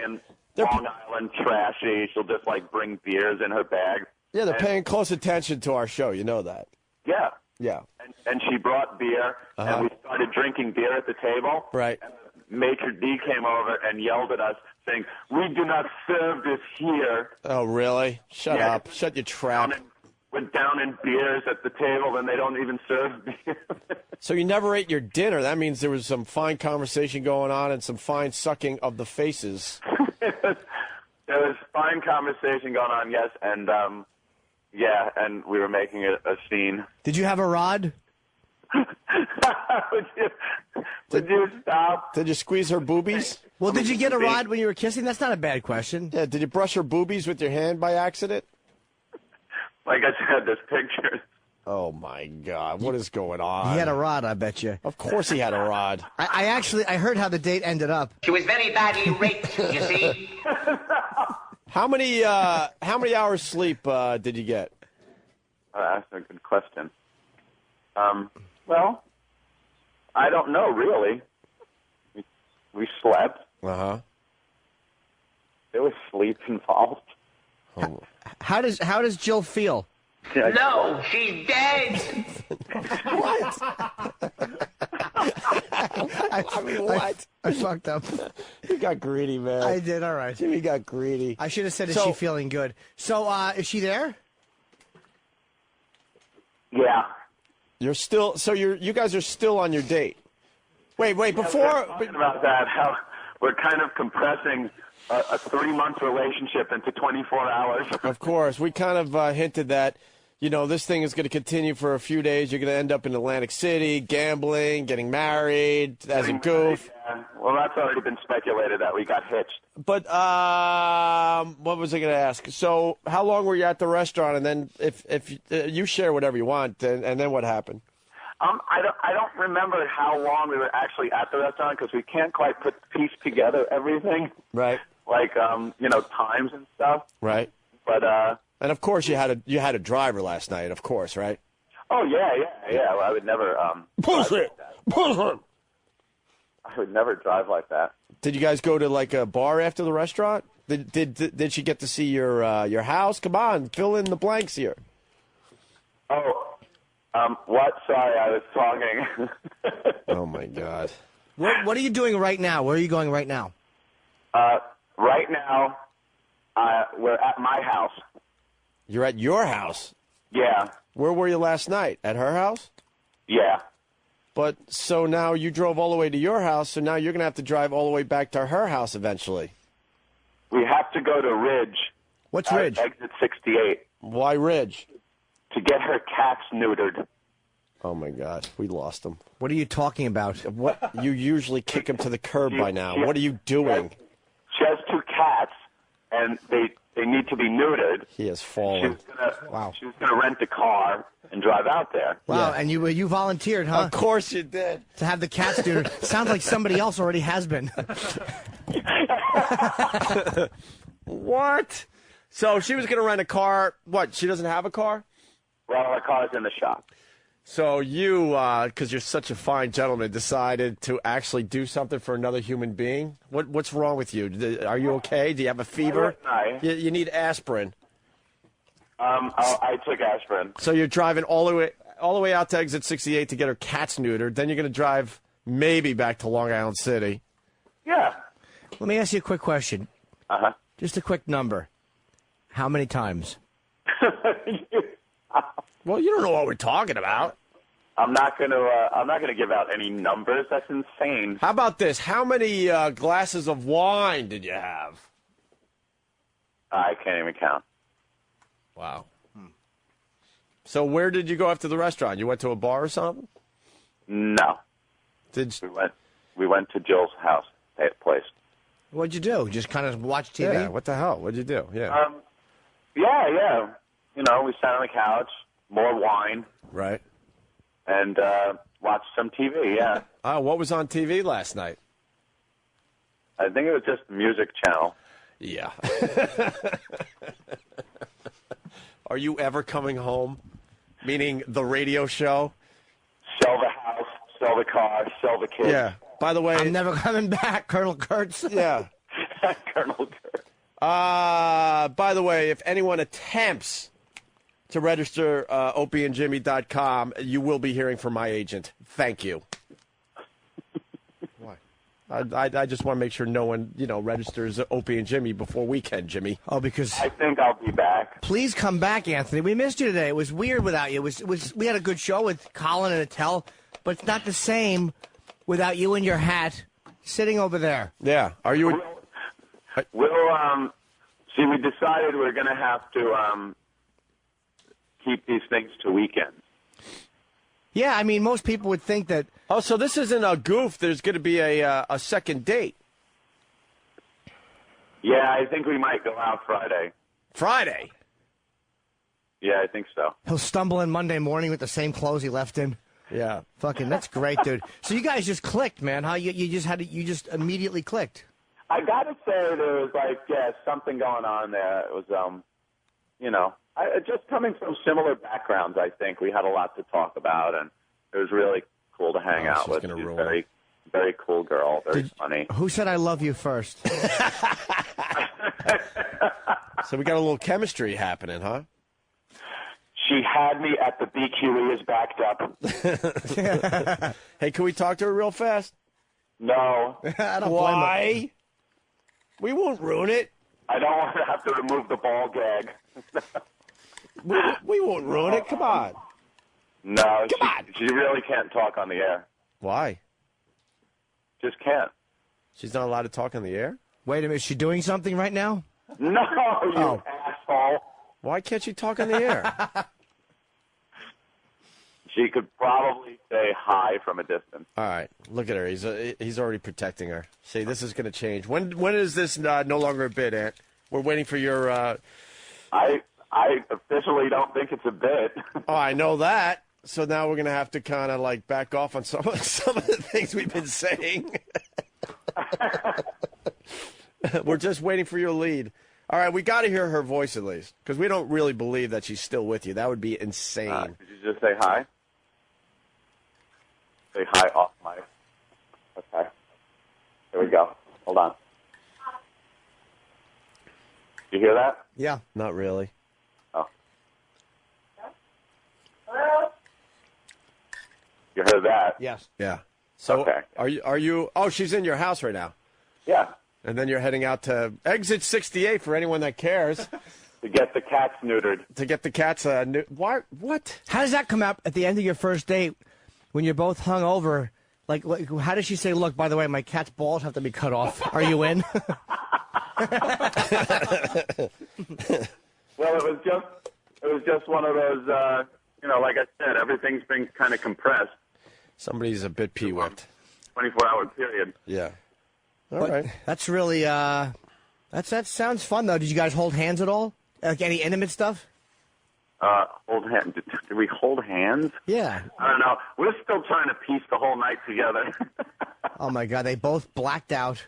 And Long Island trashy. She'll just like bring beers in her bag. Yeah, they're And- paying close attention to our show. You know that. Yeah. Yeah. And she brought beer, and we started drinking beer at the table. Right. And Maitre D came over and yelled at us, saying, "We do not serve this here." Oh, really? Shut Yeah. up. Shut your trap. We're down in beers at the table, and they don't even serve beer. So you never ate your dinner. That means there was some fine conversation going on and some fine sucking of the faces. There was fine conversation going on, yes, and yeah, and we were making a scene. Did you have a rod? Would you stop? Did you squeeze her boobies? Well, did you get a rod when you were kissing? That's not a bad question. Yeah. Did you brush her boobies with your hand by accident? Like I said, there's pictures. Oh my God! What is going on? He had a rod, I bet you. Of course he had a rod. I heard how the date ended up. She was very badly raped, you see. How many hours sleep did you get? That's a good question. Well, I don't know really. We slept. There was sleep involved. How does Jill feel? No, she's dead. What? I mean, what? I fucked up. You got greedy, man. I did, all right. Jimmy got greedy. I should have said, is she feeling good? So, is she there? Yeah. You're still. So you guys are still on your date. Wait. Before We're talking about that, how we're kind of compressing a 3-month relationship into 24 hours. Of course, we kind of hinted that, this thing is going to continue for a few days. You're going to end up in Atlantic City, gambling, getting married as a goof. Yeah. Well, that's already been speculated that we got hitched. But what was I going to ask? So, how long were you at the restaurant? And then, if you share whatever you want, and then what happened? I don't remember how long we were actually at the restaurant because we can't quite piece together everything. Right. Like times and stuff. Right. But and of course you had a driver last night. Of course, right? Oh yeah. Well, I would never Bullshit. I would never drive like that. Did you guys go to like a bar after the restaurant? Did she get to see your house? Come on, fill in the blanks here. Oh, what? Sorry, I was talking. Oh my God. What are you doing right now? Where are you going right now? Right now, we're at my house. You're at your house? Yeah. Where were you last night? At her house? Yeah. But so now you drove all the way to your house, so now you're going to have to drive all the way back to her house eventually. We have to go to Ridge. What's Ridge? Exit 68. Why Ridge? To get her cats neutered. Oh, my God. We lost them. What are you talking about? What? You usually kick them to the curb by now. What are you doing? She has 2 cats, and they need to be neutered. He has fallen. She was gonna rent a car and drive out there. Wow, and you volunteered, huh? Of course you did. To have the cats neutered. Sounds like somebody else already has been. What? So she was going to rent a car. What? She doesn't have a car? Well, her car's in the shop. So you, because you're such a fine gentleman, decided to actually do something for another human being? What's wrong with you? Are you okay? Do you have a fever? No. You need aspirin. I took aspirin. So you're driving all the way out to exit 68 to get her cats neutered. Then you're going to drive maybe back to Long Island City. Yeah. Let me ask you a quick question. Uh-huh. Just a quick number. How many times? Well, you don't know what we're talking about. I'm not gonna give out any numbers. That's insane. How about this? How many glasses of wine did you have? I can't even count. Wow. So where did you go after the restaurant? You went to a bar or something? No. We went to Jill's house, place. What'd you do? Just kind of watch TV? Yeah, what the hell? What'd you do? Yeah. Yeah. You know, we sat on the couch, more wine. Right. And watched some TV, yeah. Oh, what was on TV last night? I think it was just the music channel. Yeah. Are you ever coming home? Meaning the radio show? Sell the house, sell the car, sell the kids. Yeah. By the way, I'm never coming back, Colonel Kurtz. Yeah. Colonel Kurtz. By the way, if anyone attempts to register opieandjimmy.com, you will be hearing from my agent. Thank you. Why? I just want to make sure no one, registers Opie and Jimmy before we can, Jimmy. Oh, because I think I'll be back. Please come back, Anthony. We missed you today. It was weird without you. We had a good show with Colin and Attell, but it's not the same without you and your hat sitting over there. Yeah. Are you? See, we decided we're going to have to keep these things to weekends. Yeah, I mean, most people would think that. Oh, so this isn't a goof. There's going to be a second date. Yeah, I think we might go out Friday. Friday? Yeah, I think so. He'll stumble in Monday morning with the same clothes he left in. Yeah. Fucking, that's great, dude. So you guys just clicked, man. How you just immediately clicked. I got to say there was something going on there. It was just coming from similar backgrounds. I think we had a lot to talk about, and it was really cool to hang out with. She's a very, very cool girl, very funny. Who said I love you first? So we got a little chemistry happening, huh? She had me at the BQE is backed up. Hey, can we talk to her real fast? No. I don't Why? blame her. We won't ruin it. I don't want to have to remove the ball gag. we won't ruin it. Come on. No, she really can't talk on the air. Why? Just can't. She's not allowed to talk on the air? Wait a minute. Is she doing something right now? No, you asshole. Why can't she talk on the air? She could probably say hi from a distance. All right. Look at her. He's already protecting her. See, this is going to change. When is this no longer a bit, Ant? We're waiting for your... I officially don't think it's a bit. Oh, I know that. So now we're going to have to kind of back off on some of the things we've been saying. We're just waiting for your lead. All right, we got to hear her voice at least, because we don't really believe that she's still with you. That would be insane. Did you just say hi? Say hi off mic. Okay. Here we go. Hold on. You hear that? Yeah. Not really. Oh. Hello? You heard that? Yes. Yeah. So okay. Are you? Oh, she's in your house right now. Yeah. And then you're heading out to exit 68 for anyone that cares. To get the cats neutered. To get the cats why? What? How does that come out at the end of your first date when you're both hung over? Like how does she say, look, by the way, my cat's balls have to be cut off. Are you in? Well, it was just one of those, like I said, everything's been kind of compressed. Somebody's a bit pee-whipped. 24-hour period. Yeah. All right. That's really, that sounds fun, though. Did you guys hold hands at all? Like any intimate stuff? Hold hands. Did we hold hands? Yeah. I don't know. We're still trying to piece the whole night together. Oh, my God. They both blacked out.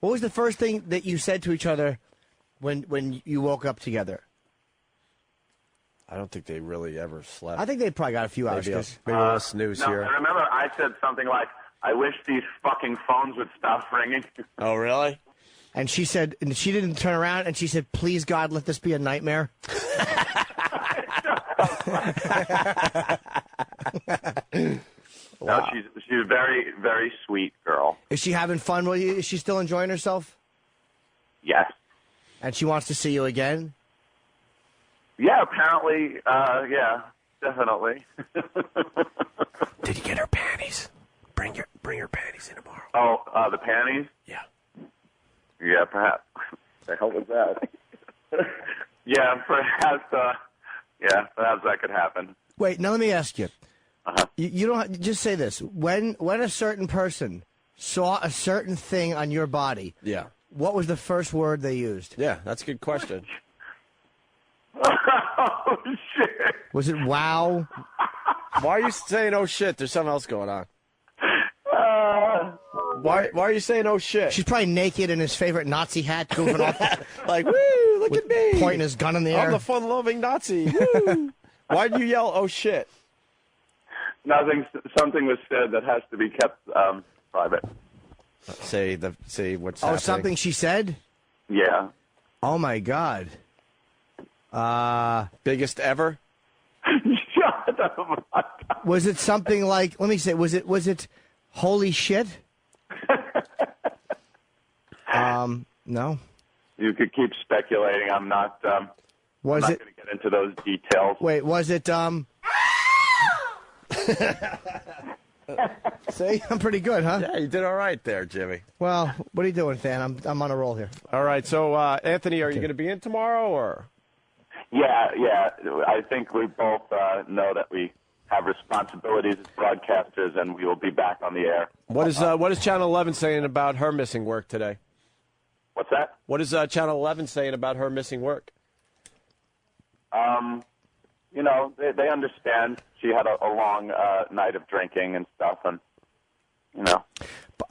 What was the first thing that you said to each other when you woke up together? I don't think they really ever slept. I think they probably got a few hours. Maybe a snooze no, here. I remember I said something like, I wish these fucking phones would stop ringing. Oh, really? And she said, and she didn't turn around, and she said, please, God, let this be a nightmare. No, she's a very, very sweet girl. Is she having fun with you? Is she still enjoying herself? Yes. And she wants to see you again? Yeah, apparently, yeah, definitely. Did you get her panties? Bring her panties in tomorrow. Oh, the panties? Yeah. Yeah, perhaps. The hell was that? Yeah, perhaps that could happen. Wait, now let me ask you. Uh-huh. You don't just say this. When a certain person saw a certain thing on your body, Yeah. what was the first word they used? Yeah, that's a good question. Oh, shit. Was it wow? Why are you saying oh shit? There's something else going on. Why are you saying oh shit? She's probably naked in his favorite Nazi hat, goofing off. Like, woo, look at me. Pointing his gun in the air. I'm the fun-loving Nazi. Woo. Why'd you yell oh shit? Something was said that has to be kept private. Say what's Oh, happening. something she said? Yeah. Oh, my God. Biggest ever? Shut up. Was it something like, let me say, was it holy shit? No. You could keep speculating. I'm not Was going it? to get into those details. Wait, was it? See, I'm pretty good, huh? Yeah, you did all right there, Jimmy. Well, what are you doing, Fan? I'm on a roll here. All right, so Anthony, are you going to be in tomorrow or? Yeah. I think we both know that we have responsibilities as broadcasters, and we will be back on the air. What is Channel 11 saying about her missing work today? What's that? What is Channel 11 saying about her missing work? You know, they understand. She had a long night of drinking and stuff, and, you know,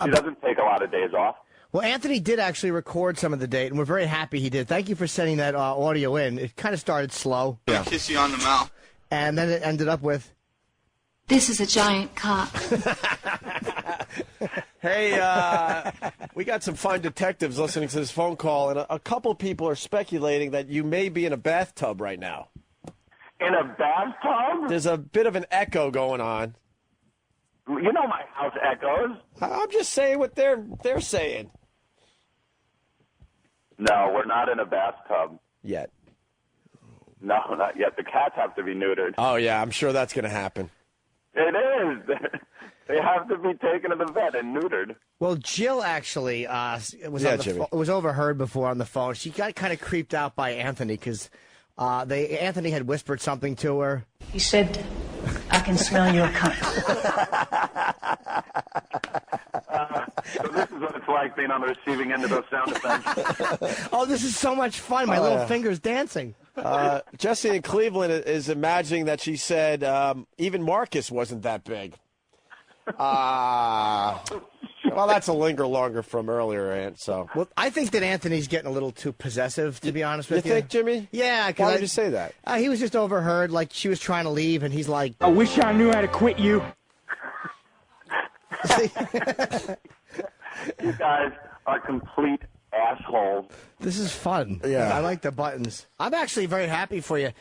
she doesn't take a lot of days off. Well, Anthony did actually record some of the date, and we're very happy he did. Thank you for sending that audio in. It kind of started slow. Yeah. Kiss you on the mouth. And then it ended up with... This is a giant cock. Hey, we got some fine detectives listening to this phone call, and a couple people are speculating that you may be in a bathtub right now. In a bathtub? There's a bit of an echo going on. You know my house echoes. I'm just saying what they're saying. No, we're not in a bathtub. Yet. No, not yet. The cats have to be neutered. Oh, yeah, I'm sure that's going to happen. It is. They have to be taken to the vet and neutered. Well, Jill actually was overheard before on the phone. She got kind of creeped out by Anthony because Anthony had whispered something to her. He said, I can smell your cunt. So this is what it's like being on the receiving end of those sound effects. Oh, this is so much fun. My little finger's dancing. Jesse in Cleveland is imagining that she said even Marcus wasn't that big. Well, that's a linger longer from earlier, Aunt. So, well, I think that Anthony's getting a little too possessive, to be honest with you. You think, Jimmy? Yeah. Why did you say that? He was just overheard, like she was trying to leave, and he's like, I wish I knew how to quit you. You guys are complete assholes. This is fun. Yeah. I like the buttons. I'm actually very happy for you.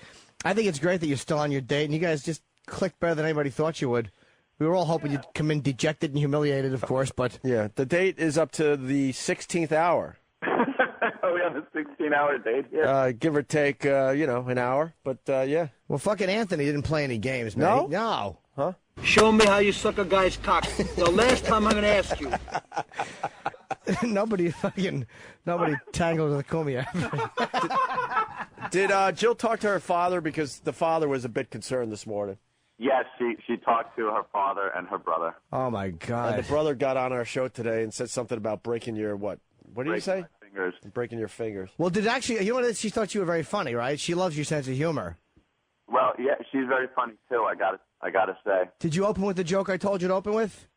I think it's great that you're still on your date, and you guys just clicked better than anybody thought you would. We were all hoping you'd come in dejected and humiliated, of course, but... Yeah, the date is up to the 16th hour. Are we on a 16-hour date here? Give or take, an hour, but yeah. Well, fucking Anthony didn't play any games, man. No? Huh? Show me how you suck a guy's cock. The last time I'm going to ask you. Nobody tangled with the Kumia. Did Jill talk to her father? Because the father was a bit concerned this morning. Yes, she talked to her father and her brother. Oh, my God. And the brother got on our show today and said something about breaking your what? What did you say? My fingers. Breaking your fingers. Well, she thought you were very funny, right? She loves your sense of humor. Well, yeah, she's very funny, too, I gotta say. Did you open with the joke I told you to open with?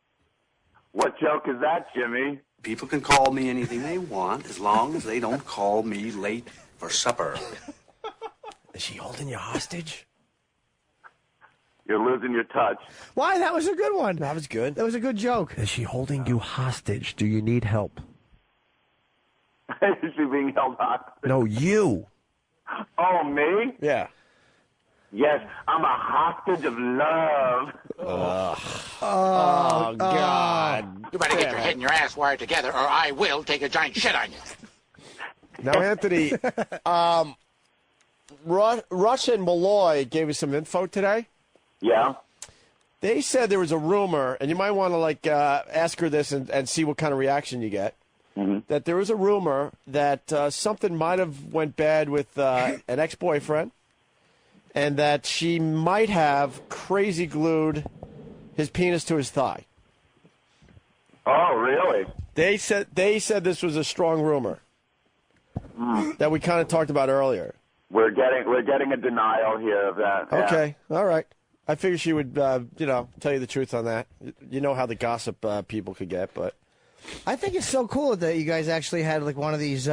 What joke is that, Jimmy? People can call me anything they want as long as they don't call me late for supper. Is she holding you hostage? You're losing your touch. Why? That was a good one. That was good. That was a good joke. Is she holding you hostage? Do you need help? Is she being held hostage? No, you. Oh, me? Yeah. Yes, I'm a hostage of love. Oh, God. You better get your head and your ass wired together, or I will take a giant shit on you. Now, Anthony, Russia and Malloy gave us some info today. Yeah. They said there was a rumor, and you might want to ask her this and see what kind of reaction you get. Mm-hmm. That there was a rumor that something might have went bad with an ex-boyfriend, and that she might have crazy glued his penis to his thigh. Oh, really? They said this was a strong rumor that we kind of talked about earlier. We're getting a denial here of that. Yeah. Okay, all right. I figured she would, tell you the truth on that. You know how the gossip people could get, but I think it's so cool that you guys actually had like one of these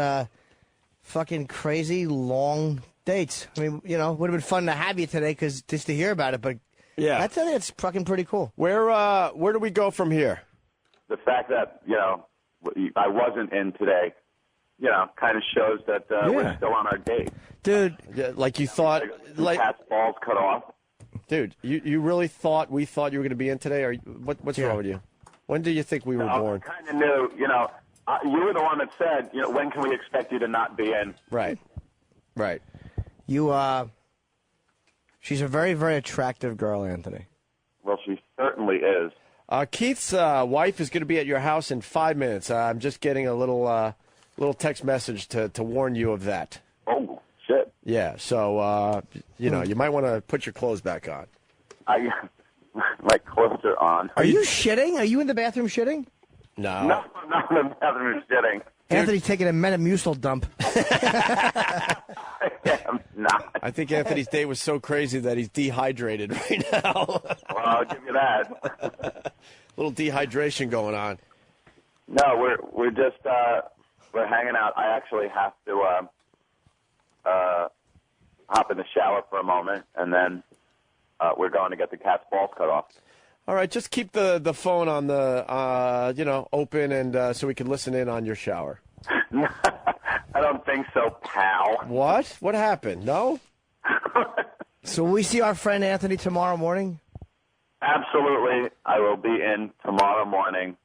fucking crazy long dates. I mean, would have been fun to have you today just to hear about it. But yeah, I think it's fucking pretty cool. Where do we go from here? The fact that I wasn't in today, kind of shows that we're still on our date. Dude, like you thought, like cat's balls cut off. Dude, you really thought we thought you were going to be in today? Or what's wrong with you? When do you think we were born? I kind of knew, you were the one that said, when can we expect you to not be in? Right. She's a very, very attractive girl, Anthony. Well, she certainly is. Keith's wife is going to be at your house in 5 minutes. I'm just getting a little text message to warn you of that. Oh, shit. Yeah, so, you might want to put your clothes back on. My clothes are on. Are you shitting? Are you in the bathroom shitting? No. No, I'm not in the bathroom shitting. Anthony's taking a Metamucil dump. I'm not. I think Anthony's day was so crazy that he's dehydrated right now. Well, I'll give you that. Little dehydration going on. No, we're just we're hanging out. I actually have to hop in the shower for a moment, and then we're going to get the cat's balls cut off. All right, just keep the phone on the open, and so we can listen in on your shower. I don't think so, pal. What? What happened? No? So will we see our friend Anthony tomorrow morning? Absolutely. I will be in tomorrow morning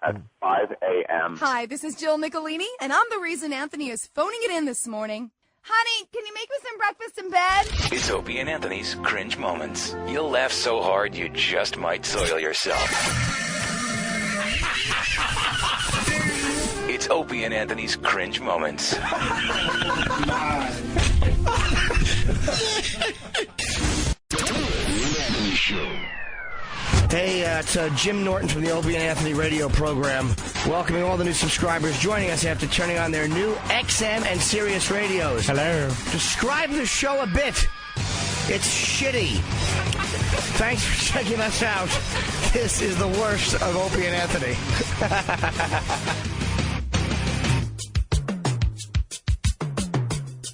at 5 a.m. Hi, this is Jill Nicolini, and I'm the reason Anthony is phoning it in this morning. Honey, can you make me some breakfast in bed? It's Opie and Anthony's Cringe Moments. You'll laugh so hard you just might soil yourself. It's Opie and Anthony's Cringe Moments. Hey, it's Jim Norton from the Opie and Anthony radio program, welcoming all the new subscribers joining us after turning on their new XM and Sirius radios. Hello. Describe the show a bit. It's shitty. Thanks for checking us out. This is the worst of Opie and Anthony.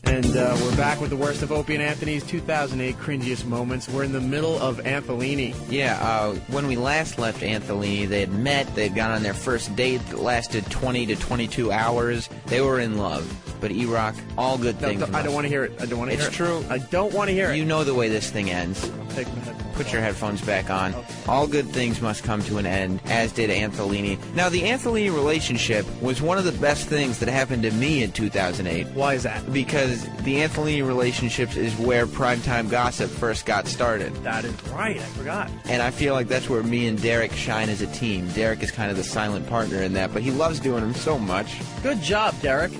And we're back with the worst of Opie and Anthony's 2008 cringiest moments. We're in the middle of Antholini. Yeah, when we last left Antholini, they had met, they had gone on their first date that lasted 20 to 22 hours. They were in love. But E-Rock, all good things. I don't want to hear it. I don't want to hear it. It's true. I don't want to hear it. You know the way this thing ends. Take my headphones. Put your headphones back on. Okay. All good things must come to an end, as did Antholini. Now, the Antholini relationship was one of the best things that happened to me in 2008. Why is that? Because the Antholini relationship is where primetime gossip first got started. That is right. I forgot. And I feel like that's where me and Derek shine as a team. Derek is kind of the silent partner in that, but he loves doing them so much. Good job, Derek.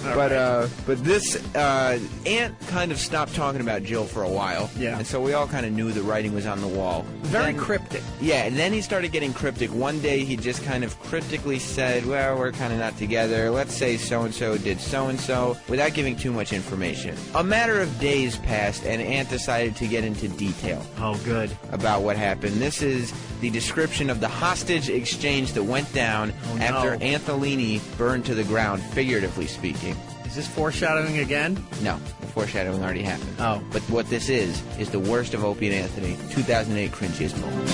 But this Ant kind of stopped talking about Jill for a while. Yeah. And so we all kind of knew the writing was on the wall. Very cryptic. Yeah, and then he started getting cryptic. One day he just kind of cryptically said, well, we're kind of not together. Let's say so-and-so did so-and-so, without giving too much information. A matter of days passed, and Ant decided to get into detail. Oh, good. About what happened. This is the description of the hostage exchange that went down after Antholini burned to the ground, figuratively speaking. Is this foreshadowing again? No, the foreshadowing already happened. Oh. But what this is the worst of Opie and Anthony, 2008 cringiest moment.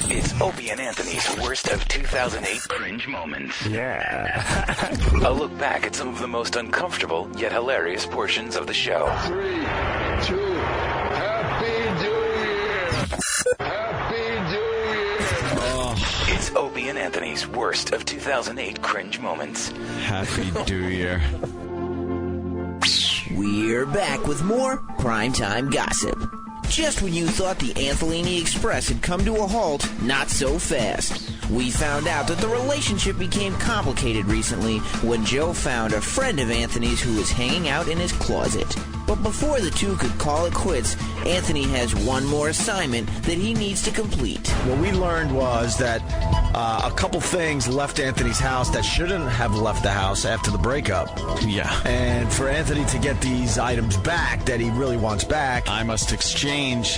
It's Opie and Anthony's worst of 2008 cringe moments. Yeah. A look back at some of the most uncomfortable yet hilarious portions of the show. 3, 2, Happy New Year! Happy New Year! Oh. It's Opie and Anthony's worst of 2008 cringe moments. Happy New Year. We're back with more primetime gossip. Just when you thought the Antholini Express had come to a halt, not so fast. We found out that the relationship became complicated recently when Joe found a friend of Anthony's who was hanging out in his closet. But before the two could call it quits, Anthony has one more assignment that he needs to complete. What we learned was that a couple things left Anthony's house that shouldn't have left the house after the breakup. Yeah. And for Anthony to get these items back that he really wants back, I must exchange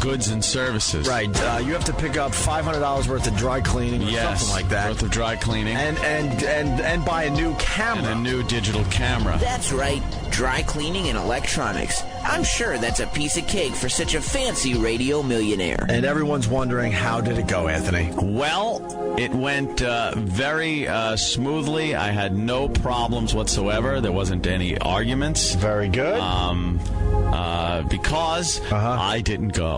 goods and services. Right. You have to pick up $500 worth of dry cleaning or something like that. Worth of dry cleaning. And buy a new camera. And a new digital camera. That's right. Dry cleaning and electronics. I'm sure that's a piece of cake for such a fancy radio millionaire. And everyone's wondering, how did it go, Anthony? Well, it went very smoothly. I had no problems whatsoever. There wasn't any arguments. Very good. Because I didn't go.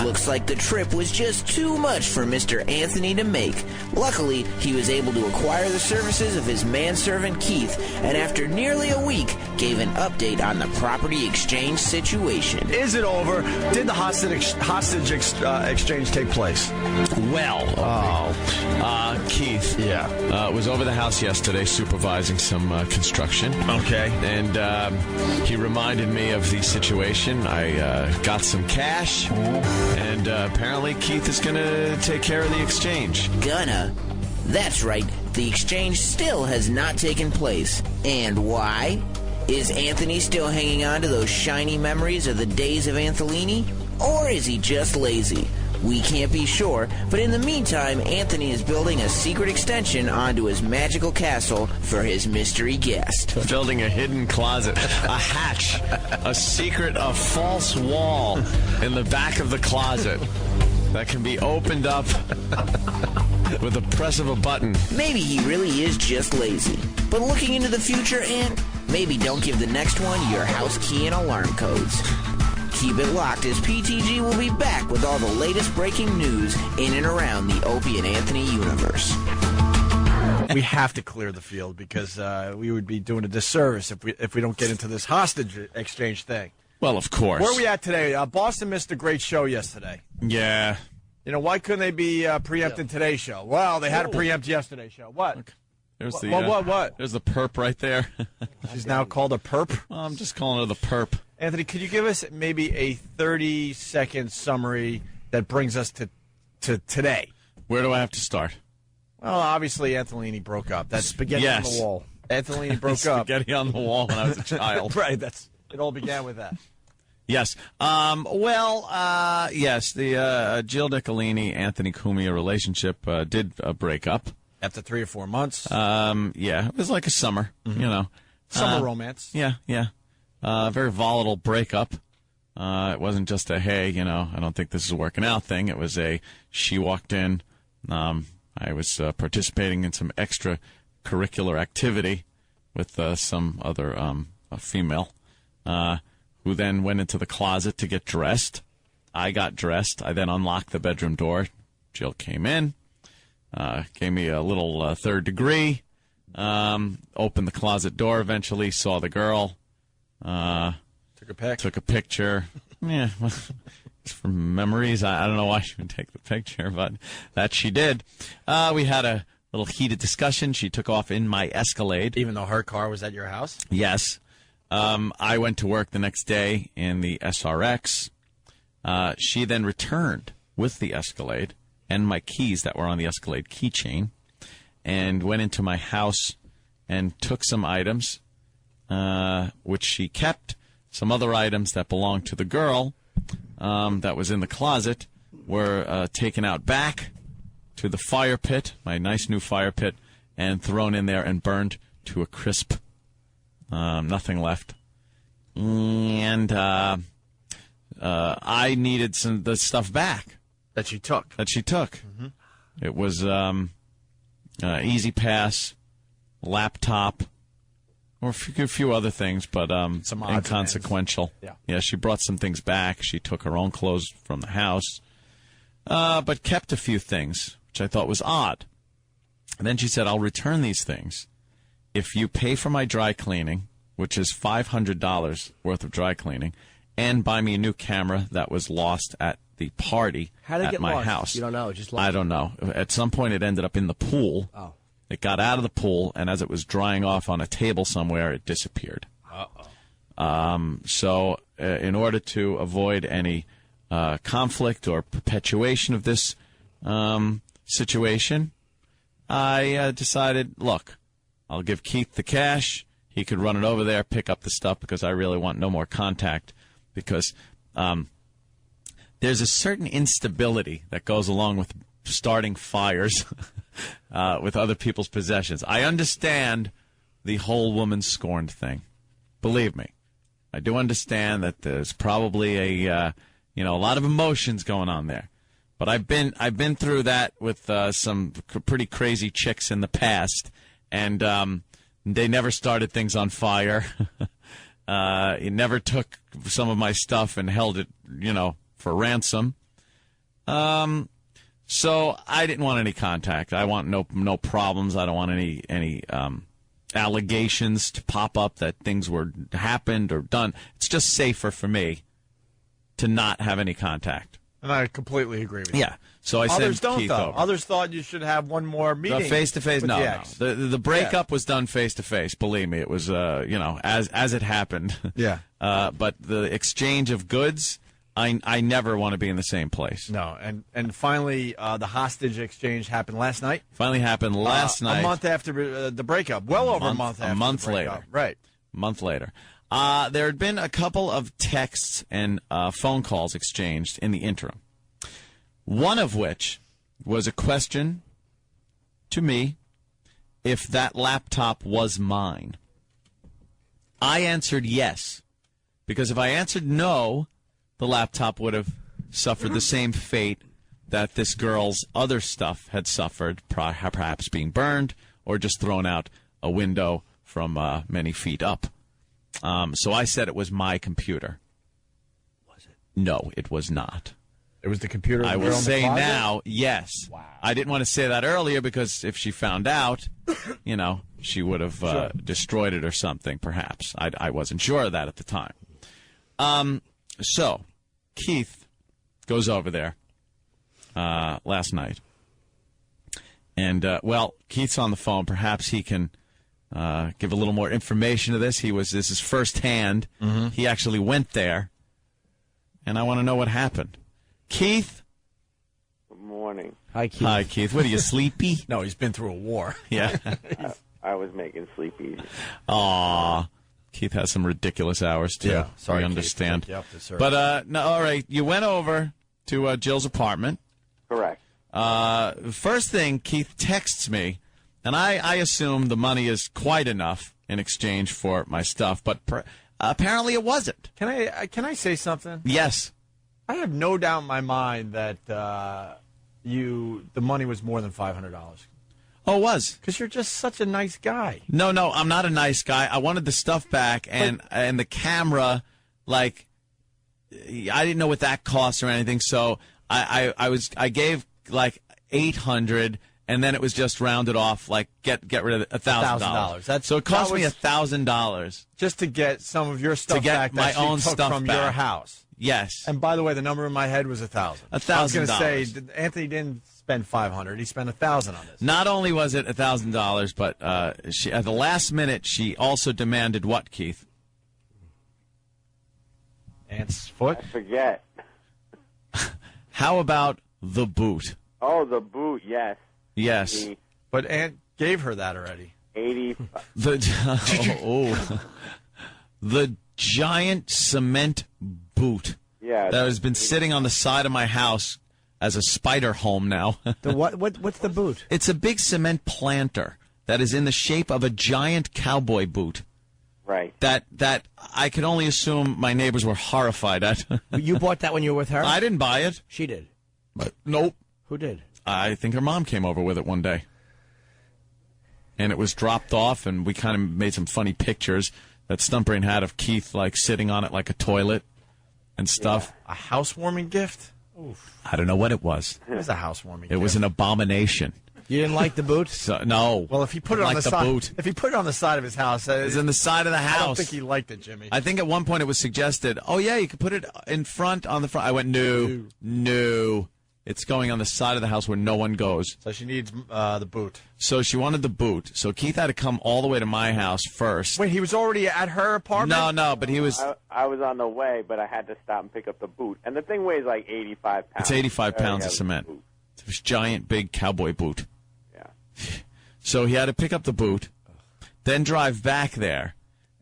Looks like the trip was just too much for Mr. Anthony to make. Luckily, he was able to acquire the services of his manservant Keith, and after nearly a week, gave an update on the property exchange situation. Is it over? Did the hostage exchange take place? Well, Keith was over the house yesterday supervising some construction. Okay. And he reminded me of the situation. I got some cash, and apparently Keith is going to take care of the exchange. Gonna? That's right. The exchange still has not taken place. And why? Is Anthony still hanging on to those shiny memories of the days of Antholini? Or is he just lazy? We can't be sure, but in the meantime, Anthony is building a secret extension onto his magical castle for his mystery guest. Building a hidden closet, a hatch, a false wall in the back of the closet that can be opened up with the press of a button. Maybe he really is just lazy. But looking into the future, Ant, maybe don't give the next one your house key and alarm codes. Keep it locked as PTG will be back with all the latest breaking news in and around the Opie and Anthony universe. We have to clear the field because we would be doing a disservice if we don't get into this hostage exchange thing. Well, of course. Where are we at today? Boston missed a great show yesterday. Yeah. You know, why couldn't they be preempting today's show? Well, they had to preempt yesterday's show. What? Look, there's what? There's the perp right there. She's now called a perp? Well, I'm just calling her the perp. Anthony, could you give us maybe a 30-second summary that brings us to today? Where do I have to start? Well, obviously, Antholini broke up. That's spaghetti on the wall. Antholini broke up. Spaghetti on the wall when I was a child. Right. It all began with that. Yes. Yes, the Jill Nicolini, Anthony Cumia relationship did break up. After 3 or 4 months? Yeah, it was like a summer, you know. Summer romance. Yeah. Very volatile breakup. It wasn't just a, hey, you know, I don't think this is working out thing. It was a, she walked in. I was participating in some extracurricular activity with some other female who then went into the closet to get dressed. I got dressed. I then unlocked the bedroom door. Jill came in, gave me a little third degree, opened the closet door eventually, saw the girl. Took a picture. Yeah, from memories. I don't know why she would take the picture, but that she did. We had a little heated discussion. She took off in my Escalade. Even though her car was at your house? Yes. I went to work the next day in the SRX. She then returned with the Escalade and my keys that were on the Escalade keychain and went into my house and took some items, which she kept. Some other items that belonged to the girl that was in the closet were taken out back to the fire pit, my nice new fire pit, and thrown in there and burned to a crisp. Nothing left. And I needed the stuff back that she took. Mm-hmm. It was Easy Pass, laptop, or a few other things, but Some odds inconsequential. and ends. Yeah, she brought some things back. She took her own clothes from the house, but kept a few things, which I thought was odd. And then she said, I'll return these things if you pay for my dry cleaning, which is $500 worth of dry cleaning, and buy me a new camera that was lost at the party How did it at get my lost? house. You don't know, just lost. I don't know. At some point, it ended up in the pool. Oh. It got out of the pool, and as it was drying off on a table somewhere, it disappeared. So in order to avoid any conflict or perpetuation of this situation, I decided, look, I'll give Keith the cash. He could run it over there, pick up the stuff, because I really want no more contact, because there's a certain instability that goes along with starting fires with other people's possessions. I understand the whole woman scorned thing. Believe me, I do understand that there's probably a lot of emotions going on there. But I've been through that with some pretty crazy chicks in the past, and they never started things on fire. He never took some of my stuff and held it, for ransom. So I didn't want any contact. I want no problems. I don't want any allegations to pop up that things were happened or done. It's just safer for me to not have any contact. And I completely agree with you. Yeah. So I Others sent don't, Keith though. over. Others thought you should have one more meeting. Face to face, with no, the no. ex. The breakup was done face to face. Believe me, it was as it happened. Yeah. But the exchange of goods, I never want to be in the same place. No, and finally, the hostage exchange happened last night. Finally happened last night. A month after the breakup. Well over a month after a month the breakup. later. Right. A month later. There had been a couple of texts and phone calls exchanged in the interim. One of which was a question to me if that laptop was mine. I answered yes, because if I answered no, the laptop would have suffered the same fate that this girl's other stuff had suffered, perhaps being burned or just thrown out a window from many feet up. So I said it was my computer. Was it? No, it was not. It was the computer. I will say now, yes. Wow. I didn't want to say that earlier because if she found out, she would have destroyed it or something, perhaps. I wasn't sure of that at the time. So Keith goes over there last night. And, Keith's on the phone. Perhaps he can give a little more information to this. This is firsthand. Mm-hmm. He actually went there. And I want to know what happened. Keith? Good morning. Hi, Keith. Hi, Keith. What, are you sleepy? No, he's been through a war. Yeah. I was making sleep easy. Aw. Keith has some ridiculous hours, too. Yeah, sorry, I Keith. understand. Take you up to service. But, no, all right. You went over to Jill's apartment. Correct. First thing, Keith texts me, and I assume the money is quite enough in exchange for my stuff, but apparently it wasn't. Can I say something? Yes. I have no doubt in my mind that the money was more than $500. Oh, it was. Because you're just such a nice guy. No, I'm not a nice guy. I wanted the stuff back, and the camera, I didn't know what that cost or anything, so I gave $800, and then it was just rounded off, get rid of $1,000. So it cost me $1,000 just to get some of your stuff to get back my that own you took stuff from back. your house. Yes. And by the way, the number in my head was $1,000. $1,000. I was going to say Anthony didn't spend $500; he spent $1,000 on this. Not only was it $1,000, but she at the last minute she also demanded what, Keith? Aunt's foot. I forget. How about the boot? Oh, the boot. Yes. Yes. But Aunt gave her that already. 80. The giant cement boot. Yeah. That has been sitting on the side of my house as a spider home now. The what? What's the boot? It's a big cement planter that is in the shape of a giant cowboy boot. Right. That I could only assume my neighbors were horrified at. You bought that when you were with her? I didn't buy it. She did. But, nope. Who did? I think her mom came over with it one day. And it was dropped off, and we kind of made some funny pictures that Stumpbrain had of Keith, like, sitting on it like a toilet and stuff. A housewarming gift? Oof. I don't know what it was. It was a housewarming It gift. was an abomination. You didn't like the boot? No. Well, if he put it on like the side, boot. if he put it on the side of his house, It was in the side of the house. I don't think he liked it, Jimmy. I think at one point it was suggested, oh, yeah, you could put it in front on the front. I went, no. It's going on the side of the house where no one goes. So she needs the boot. So she wanted the boot. So Keith had to come all the way to my house first. Wait, he was already at her apartment? No, but he was... I was on the way, but I had to stop and pick up the boot. And the thing weighs like 85 pounds. It's 85 Very pounds of heavy cement. boot. It's this giant, big cowboy boot. Yeah. So he had to pick up the boot, then drive back there.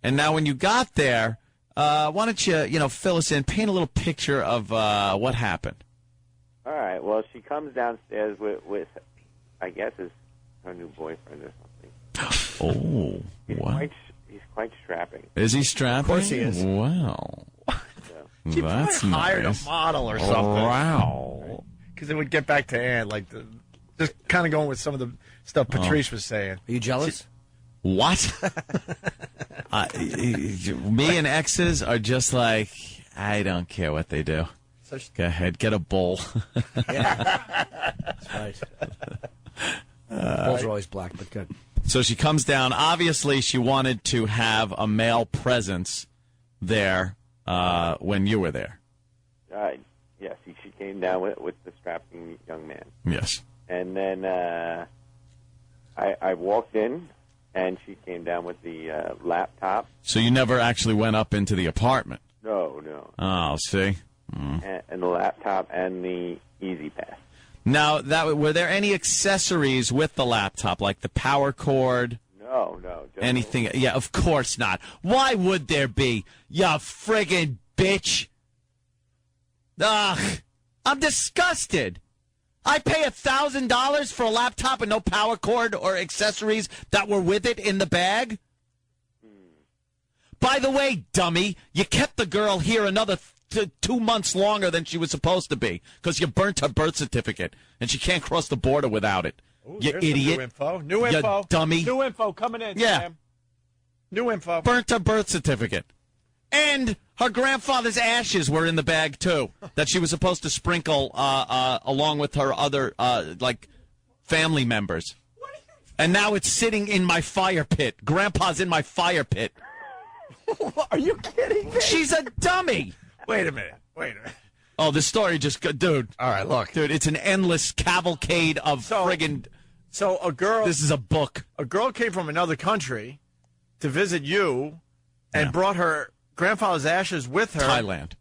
And now when you got there, why don't you, fill us in, paint a little picture of what happened. All right. Well, she comes downstairs with I guess, her new boyfriend or something. Oh, wow. He's quite strapping. Is he strapping? Of course he is. Wow. She That's probably hired nice. a model or something. Wow. Because it would get back to Ann, like just kind of going with some of the stuff Patrice was saying. Are you jealous? What? Me and exes are just like, I don't care what they do. Go ahead, get a bowl. That's right. Balls are always black, but good. So she comes down. Obviously, she wanted to have a male presence there when you were there. Yes, she came down with the strapping young man. Yes. And then I walked in, and she came down with the laptop. So you never actually went up into the apartment? No. Oh, see? And the laptop and the Easy Pass. Now, were there any accessories with the laptop, like the power cord? No. Just Anything? Yeah, of course not. Why would there be? You friggin' bitch. Ugh, I'm disgusted. I pay $1,000 for a laptop and no power cord or accessories that were with it in the bag? By the way, dummy, you kept the girl here another 2 months longer than she was supposed to be because you burnt her birth certificate and she can't cross the border without it. Ooh, You there's some idiot. New info. You dummy. New info coming in, Yeah. Sam. New info. Burnt her birth certificate. And her grandfather's ashes were in the bag, too, that she was supposed to sprinkle along with her other, family members. And now it's sitting in my fire pit. Grandpa's in my fire pit. Are you kidding me? She's a dummy. Wait a minute. Oh, the story just dude. All right, look. Dude, it's an endless cavalcade of friggin'... So a girl... This is a book. A girl came from another country to visit you and brought her grandfather's ashes with her. Thailand.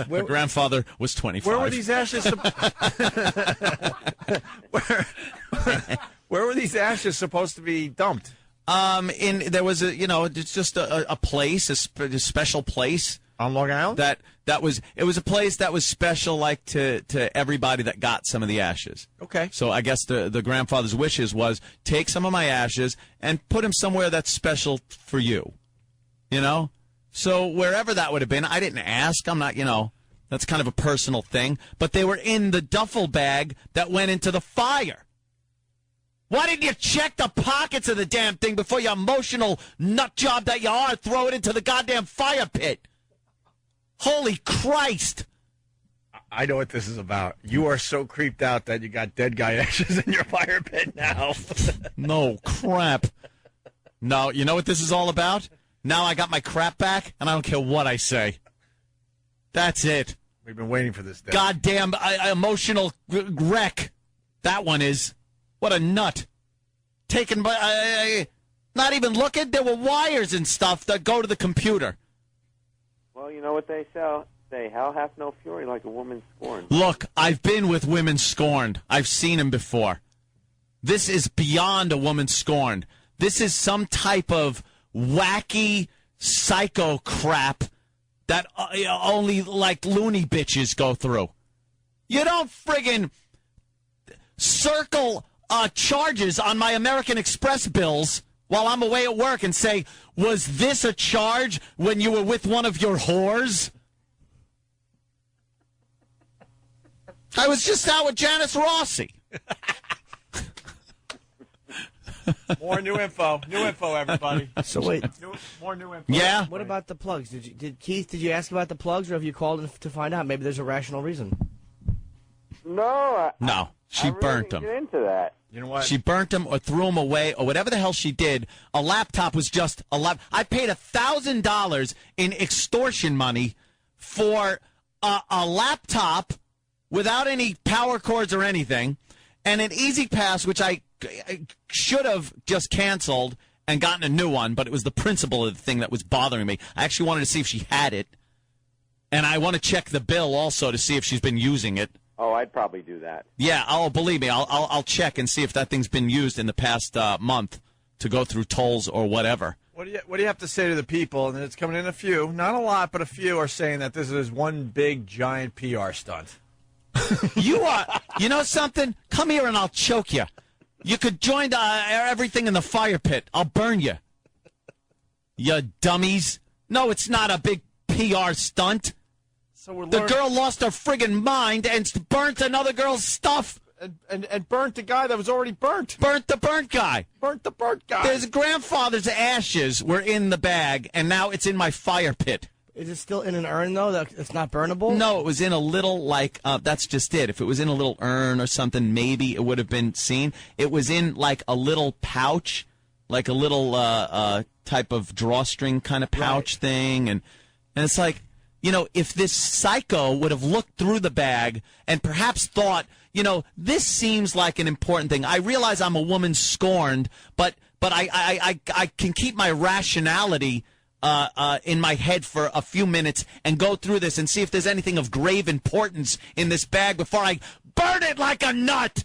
My grandfather was 25. Where were these ashes? Where were these ashes supposed to be dumped? There was it's just a place, a special place on Long Island. It was a place that was special, like to everybody that got some of the ashes. Okay. So I guess the grandfather's wishes was take some of my ashes and put them somewhere that's special for you. So wherever that would have been, I didn't ask. I'm not, that's kind of a personal thing. But they were in the duffel bag that went into the fire. Why didn't you check the pockets of the damn thing before you emotional nut job that you are throw it into the goddamn fire pit? Holy Christ! I know what this is about. You are so creeped out that you got dead guy ashes in your fire pit now. No crap. No, you know what this is all about? Now I got my crap back, and I don't care what I say. That's it. We've been waiting for this day. Goddamn emotional wreck. That one is. What a nut. Taken by... not even looking. There were wires and stuff that go to the computer. Well, you know what they say, hell hath no fury like a woman scorned. Look, I've been with women scorned. I've seen them before. This is beyond a woman scorned. This is some type of wacky psycho crap that only like loony bitches go through. You don't friggin' circle charges on my American Express bills while I'm away at work and say, was this a charge when you were with one of your whores? I was just out with Janice Rossi. More new info. New info, everybody. So wait. More new info. Yeah. What about the plugs? Keith, did you ask about the plugs, or have you called to find out? Maybe there's a rational reason. No. No, she burnt them. Get into that. You know what? She burnt them or threw them away or whatever the hell she did. A laptop was just a laptop. I paid $1,000 in extortion money for a laptop without any power cords or anything, and an Easy Pass, which I should have just canceled and gotten a new one, but it was the principle of the thing that was bothering me. I actually wanted to see if she had it, and I want to check the bill also to see if she's been using it. Oh, I'd probably do that. Yeah, oh, believe me, I'll check and see if that thing's been used in the past month to go through tolls or whatever. What do you have to say to the people? And it's coming in a few, not a lot, but a few are saying that this is one big giant PR stunt. You know something? Come here and I'll choke you. You could join everything in the fire pit. I'll burn you. You dummies. No, it's not a big PR stunt. So the girl lost her friggin' mind and burnt another girl's stuff. And burnt the guy that was already burnt. Burnt the burnt guy. Burnt the burnt guy. His grandfather's ashes were in the bag, and now it's in my fire pit. Is it still in an urn, though? That it's not burnable? No, it was in a little, that's just it. If it was in a little urn or something, maybe it would have been seen. It was in, like, a little pouch, like a little type of drawstring kind of pouch thing. And it's like, you know, if this psycho would have looked through the bag and perhaps thought, you know, this seems like an important thing. I realize I'm a woman scorned, but I can keep my rationality in my head for a few minutes and go through this and see if there's anything of grave importance in this bag before I burn it like a nut.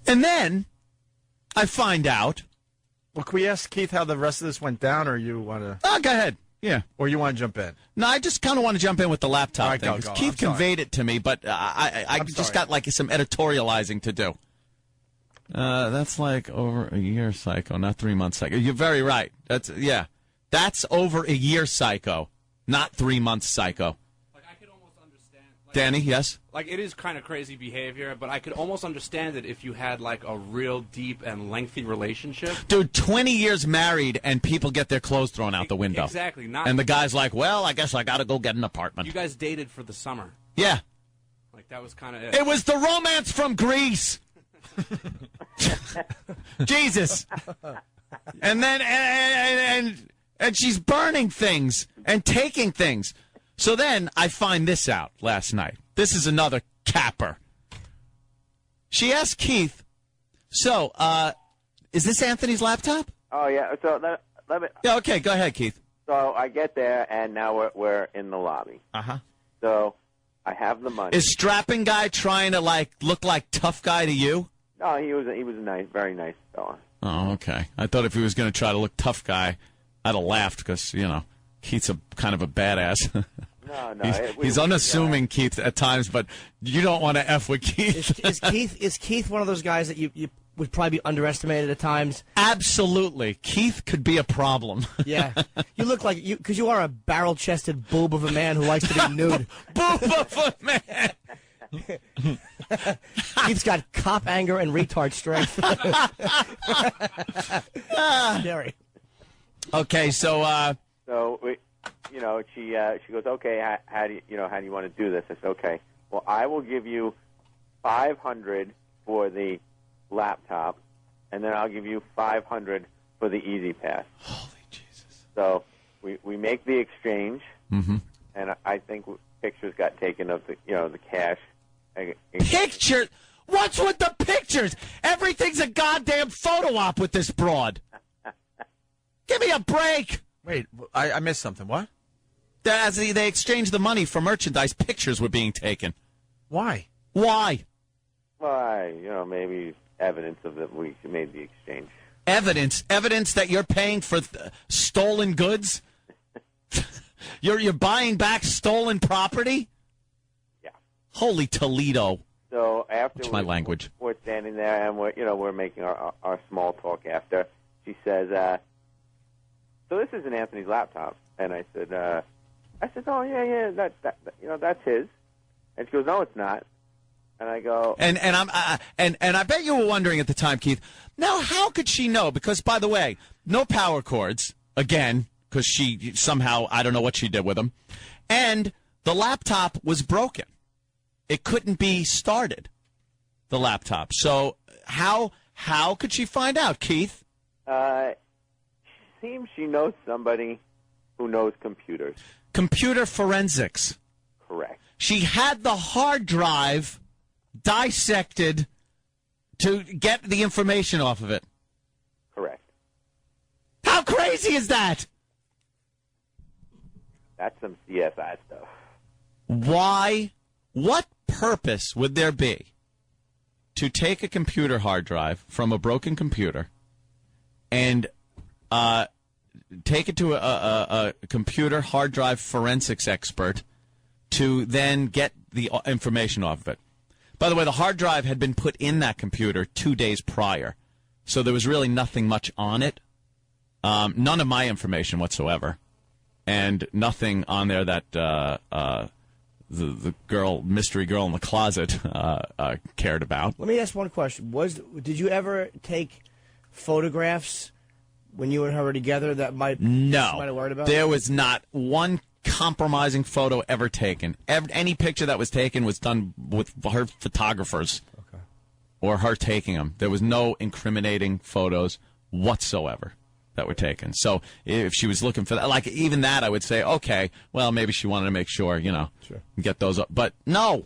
And then I find out. Well, can we ask Keith how the rest of this went down, or you want to? Oh, go ahead. Yeah. Or you want to jump in? No, I just kind of want to jump in with the laptop right, thing. go. Keith conveyed it to me, but I just got like some editorializing to do. That's like over a year psycho, not 3 months psycho. You're very right. That's over a year psycho, not 3 months psycho. Like I could almost understand. Danny, yes. Like it is kind of crazy behavior, but I could almost understand it if you had like a real deep and lengthy relationship. Dude, 20 years married and people get their clothes thrown out the window. Exactly. And the guy's like, well, I guess I got to go get an apartment. You guys dated for the summer. Yeah. Like that was kind of it. It was the romance from Greece. Jesus. And then and she's burning things and taking things. So then I find this out last night. This is another capper. She asked Keith, so, is this Anthony's laptop? Oh, yeah. So let me. Yeah, okay, go ahead, Keith. So I get there, and now we're in the lobby. Uh-huh. So I have the money. Is strapping guy trying to, like, look like tough guy to you? No, he was a nice, very nice fella. Oh, okay. I thought if he was going to try to look tough guy, I'd have laughed because, you know, Keith's a kind of a badass. No. He's unassuming, Keith, at times, but you don't want to F with Keith. Is Keith one of those guys that you would probably be underestimated at times? Absolutely. Keith could be a problem. Yeah. You look like because you are a barrel-chested boob of a man who likes to be nude. Boob of a man. Keith's got cop anger and retard strength. Scary. Okay, so we, you know, she goes, okay, how do you want to do this? I said, okay, well, I will give you $500 for the laptop, and then I'll give you $500 for the Easy Pass. Holy Jesus! So we make the exchange, mm-hmm. and I think pictures got taken of the cash. Picture? What's with the pictures? Everything's a goddamn photo op with this broad. Give me a break. Wait, I missed something. What? As they exchanged the money for merchandise, pictures were being taken. Why? Why? Well, maybe evidence of that we made the exchange. Evidence that you're paying for stolen goods. You're buying back stolen property. Yeah. Holy Toledo! So after It's my language. we're standing there and we're making our small talk after. She says, "So this isn't Anthony's laptop?" And I said, "Oh yeah, that's his." And she goes, "No, it's not." And I go, And I bet you were wondering at the time, Keith. Now, how could she know? Because, by the way, no power cords again, because she somehow, I don't know what she did with them, and the laptop was broken. It couldn't be started. The laptop. So how could she find out, Keith? Seems she knows somebody who knows computers. Computer forensics. Correct. She had the hard drive dissected to get the information off of it. Correct. How crazy is that? That's some CSI stuff. Why? What purpose would there be to take a computer hard drive from a broken computer and take it to a computer hard drive forensics expert to then get the information off of it? By the way, the hard drive had been put in that computer 2 days prior, so there was really nothing much on it. None of my information whatsoever, and nothing on there that the mystery girl in the closet cared about. Let me ask one question. Did you ever take photographs when you and her were together that might have worried about? There was not one compromising photo ever taken. Any picture that was taken was done with her photographers or her taking them. There was no incriminating photos whatsoever that were taken. So if she was looking for that, like even that, I would say, okay, well, maybe she wanted to make sure, get those up. But no.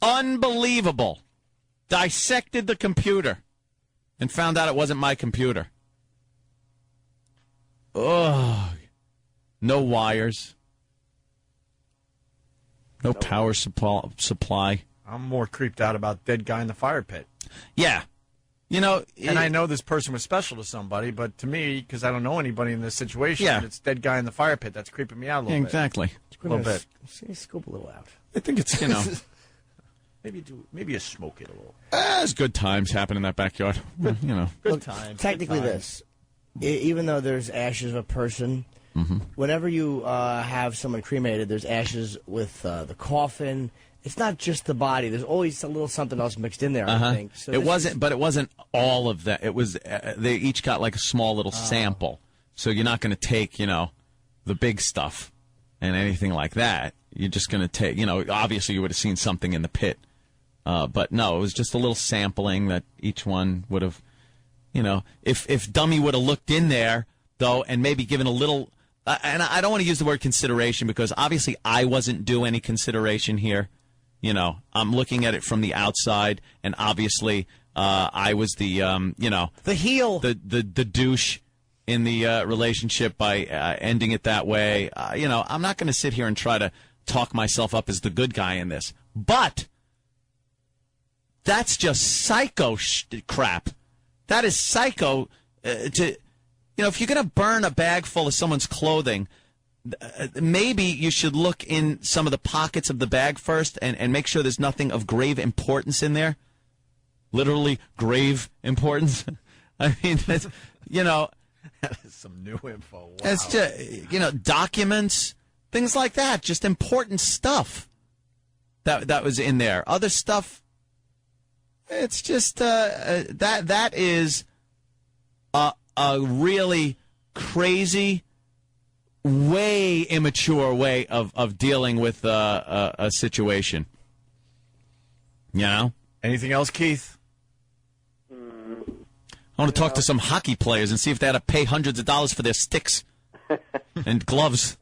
Unbelievable. Dissected the computer and found out it wasn't my computer. Ugh. No wires. No power supply. I'm more creeped out about dead guy in the fire pit. Yeah. And I know this person was special to somebody, but to me, because I don't know anybody in this situation, it's dead guy in the fire pit. That's creeping me out a little bit. Exactly. A little bit. Scoop a little out. I think it's, maybe you smoke it a little. There's good times happen in that backyard. Good times. Technically, good times. even though there's ashes of a person, whenever you have someone cremated, there's ashes with the coffin. It's not just the body. There's always a little something else mixed in there, I think. So it wasn't all of that. It was they each got like a small little sample. So you're not going to take, the big stuff and anything like that. You're just going to take, obviously you would have seen something in the pit. But no, it was just a little sampling that each one would have, if Dummy would have looked in there, though, and maybe given a little, and I don't want to use the word consideration because obviously I wasn't due any consideration here. I'm looking at it from the outside, and obviously I was the, the heel, the douche in the relationship by ending it that way. I'm not going to sit here and try to talk myself up as the good guy in this, but that's just psycho crap. That is psycho. If you're going to burn a bag full of someone's clothing, maybe you should look in some of the pockets of the bag first and make sure there's nothing of grave importance in there. Literally grave importance. I mean, that's, that is some new info. Wow. It's just, documents, things like that, just important stuff that was in there. Other stuff, it's just that is a really crazy, way immature way of dealing with a situation. Anything else, Keith? I want to talk to some hockey players and see if they had to pay hundreds of dollars for their sticks and gloves.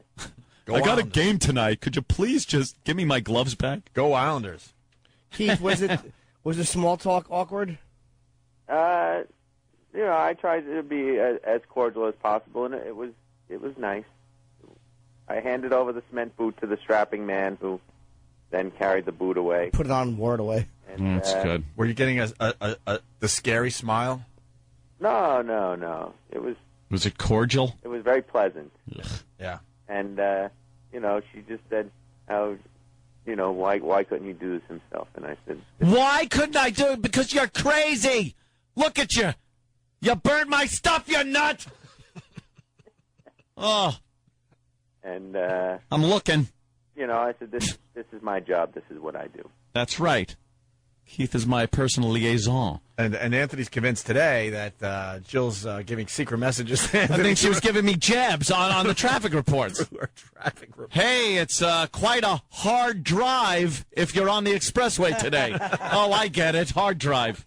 I got a game tonight. Could you please just give me my gloves back? Go Islanders. Keith, was the small talk awkward? I tried to be as cordial as possible, and it was nice. I handed over the cement boot to the strapping man, who then carried the boot away. Put it on, wore it away. And, that's good. Were you getting the scary smile? No. It was. Was it cordial? It was very pleasant. Yeah. And she just said how, why couldn't he do this himself? And I said, Why couldn't I do it? Because you're crazy. Look at you. You burned my stuff, you nut. Oh. And I'm looking. I said, this is my job. This is what I do. That's right. Keith is my personal liaison. And Anthony's convinced today that Jill's giving secret messages to Anthony. I think she was giving me jabs on the traffic reports. Hey, it's quite a hard drive if you're on the expressway today. Oh, I get it. Hard drive.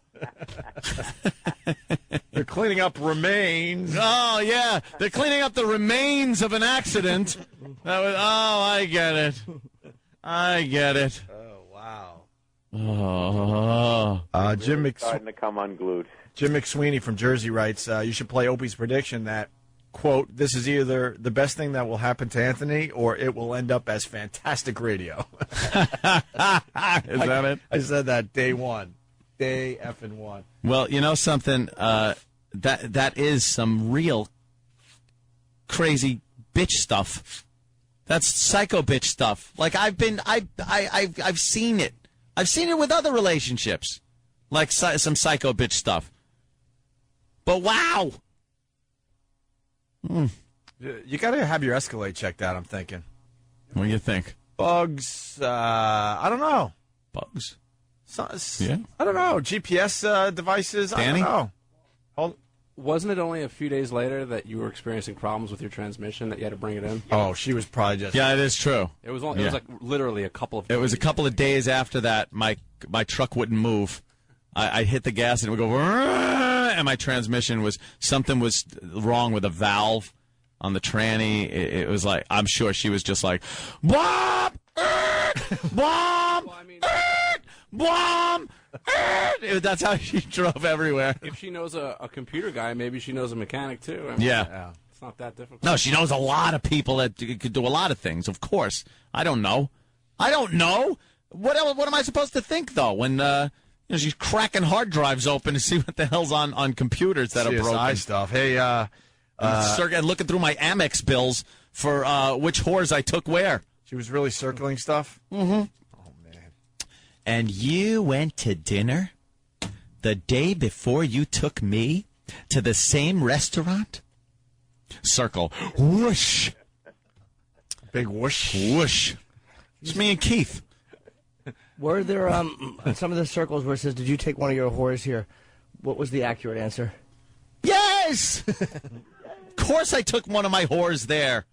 They're cleaning up remains. Oh, yeah. They're cleaning up the remains of an accident. I get it. I get it. Oh, wow. Jim starting to come unglued. Jim McSweeney from Jersey writes, you should play Opie's prediction that, quote, this is either the best thing that will happen to Anthony or it will end up as fantastic radio. Is that it? I said that day one. Day effing one. Well, you know something? That is some real crazy bitch stuff. That's psycho bitch stuff. Like I've seen it. I've seen it with other relationships, like some psycho bitch stuff. But wow. You got to have your Escalade checked out, I'm thinking. What do you think? Bugs, I don't know. Bugs? Yeah. I don't know. GPS devices, Danny? I don't know. Wasn't it only a few days later that you were experiencing problems with your transmission that you had to bring it in? Oh, she was probably just... Yeah, it is true. It was only, It was like literally a couple of days. It was a couple of days after that. My truck wouldn't move. I hit the gas and it would go, and my transmission something was wrong with a valve on the tranny. It was like, I'm sure she was just like, Bob! Bob! Well, I mean, Bob! That's how she drove everywhere. If she knows a computer guy, maybe she knows a mechanic too. I mean, Yeah. It's not that difficult. No, she knows a lot of people that could do a lot of things, of course. I don't know. What am I supposed to think, though, when she's cracking hard drives open to see what the hell's on computers that are broken? CSI stuff. Hey, and looking through my Amex bills for which whores I took where. She was really circling stuff? Mm-hmm. Oh, man. And you went to dinner the day before you took me to the same restaurant? Circle. Whoosh. Big whoosh. Whoosh. It's me and Keith. Were there some of the circles where it says, did you take one of your whores here? What was the accurate answer? Yes! Of course I took one of my whores there.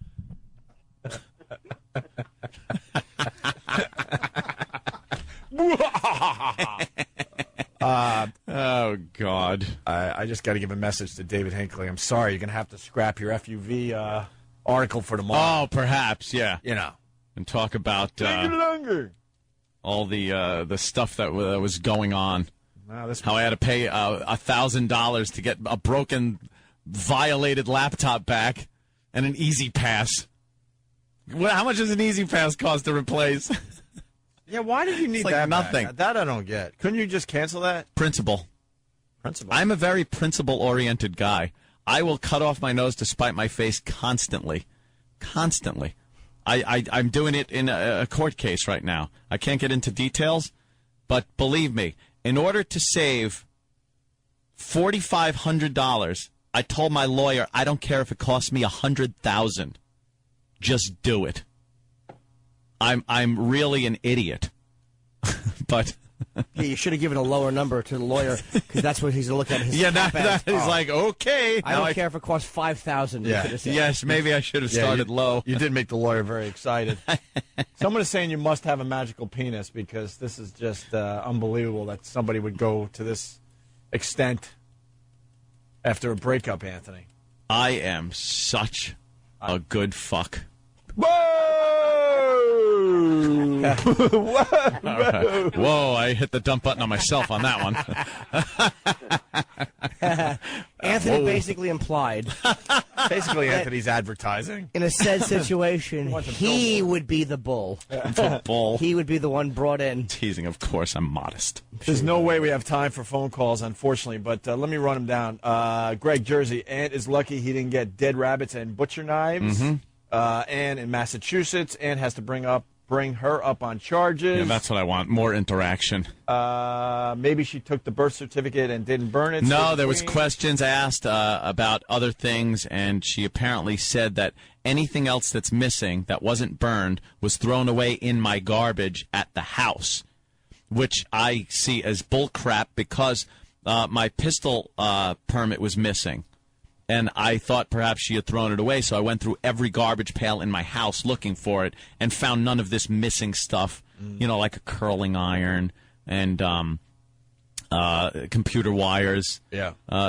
Oh, God. I just got to give a message to David Hinckley. I'm sorry, you're going to have to scrap your FUV article for tomorrow. Oh, perhaps, yeah. You know. And talk about all the stuff that was going on. Wow, how I had to pay $1,000 to get a broken, violated laptop back and an Easy Pass. Well, how much does an Easy Pass cost to replace? Yeah, why did you need like that nothing. back? That I don't get. Couldn't you just cancel that? Principle. I'm a very principle-oriented guy. I will cut off my nose to spite my face constantly. Constantly. I'm doing it in a court case right now. I can't get into details, but believe me, in order to save $4,500, I told my lawyer, I don't care if it costs me $100,000. Just do it. I'm really an idiot, but yeah, you should have given a lower number to the lawyer because that's what he's going to look at. His yeah, that he's like, okay. I don't care if it costs $5,000. Yeah. Yes, maybe I should have started low. You did make the lawyer very excited. Someone is saying you must have a magical penis because this is just unbelievable that somebody would go to this extent after a breakup, Anthony. I am such a good fuck. Whoa! Right. Whoa, I hit the dump button on myself on that one. Anthony basically implied. Basically, Anthony's advertising. In a said situation, he would be the bull. The bull. He would be the one brought in. Teasing, of course. I'm modest. There's no way we have time for phone calls, unfortunately, but let me run them down. Greg, Jersey. Ant is lucky he didn't get dead rabbits and butcher knives. Mm-hmm. Ann in Massachusetts. Ann has to bring up bring her up on charges. Yeah, that's what I want. More interaction. Maybe she took the birth certificate and didn't burn it. No, there was questions asked about other things, and she apparently said that anything else that's missing that wasn't burned was thrown away in my garbage at the house, which I see as bullcrap because my pistol permit was missing. And I thought perhaps she had thrown it away, so I went through every garbage pail in my house looking for it and found none of this missing stuff, like a curling iron and computer wires,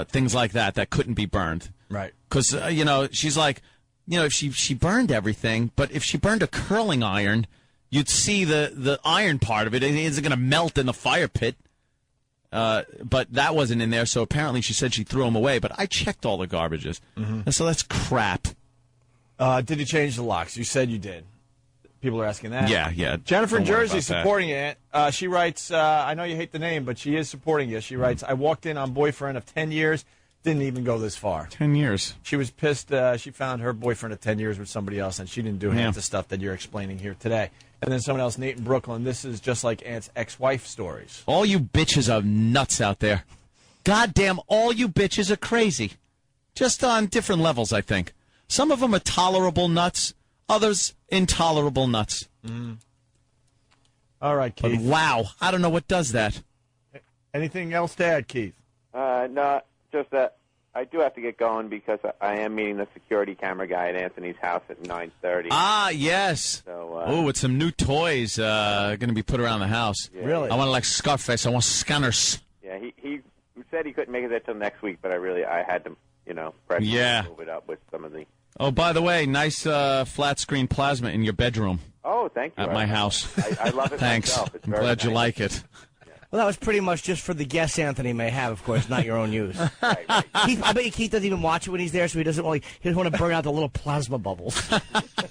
things like that couldn't be burned. Right. Because, she's like, she burned everything, but if she burned a curling iron, you'd see the iron part of it. It isn't going to melt in the fire pit. But that wasn't in there, so apparently she said she threw them away. But I checked all the garbages, and so that's crap. Did you change the locks? You said you did. People are asking that. Yeah. Jennifer in Don't worry Jersey about that. supporting it. She writes, I know you hate the name, but she is supporting you. She writes, I walked in on boyfriend of 10 years, didn't even go this far. 10 years. She was pissed. She found her boyfriend of 10 years with somebody else, and she didn't do half the stuff that you're explaining here today. And then someone else, Nate in Brooklyn, this is just like Aunt's ex-wife stories. All you bitches are nuts out there. Goddamn, all you bitches are crazy. Just on different levels, I think. Some of them are tolerable nuts, others intolerable nuts. All right, Keith. But wow, I don't know what does that. Anything else to add, Keith? No, just that I do have to get going because I am meeting the security camera guy at Anthony's house at 9:30. Ah, yes. So, with some new toys going to be put around the house. Yeah. Really? I want like Scarface. I want scanners. Yeah, he said he couldn't make it there till next week, but I had to, pressure Yeah. to move it up with some of the. Oh, by the way, nice flat screen plasma in your bedroom. Oh, thank you. At my house. I love it Thanks. myself. It's I'm very glad you nice. like it. Well, that was pretty much just for the guests Anthony may have, of course, not your own use. Right. Keith, I bet you Keith doesn't even watch it when he's there, so he doesn't want to burn out the little plasma bubbles.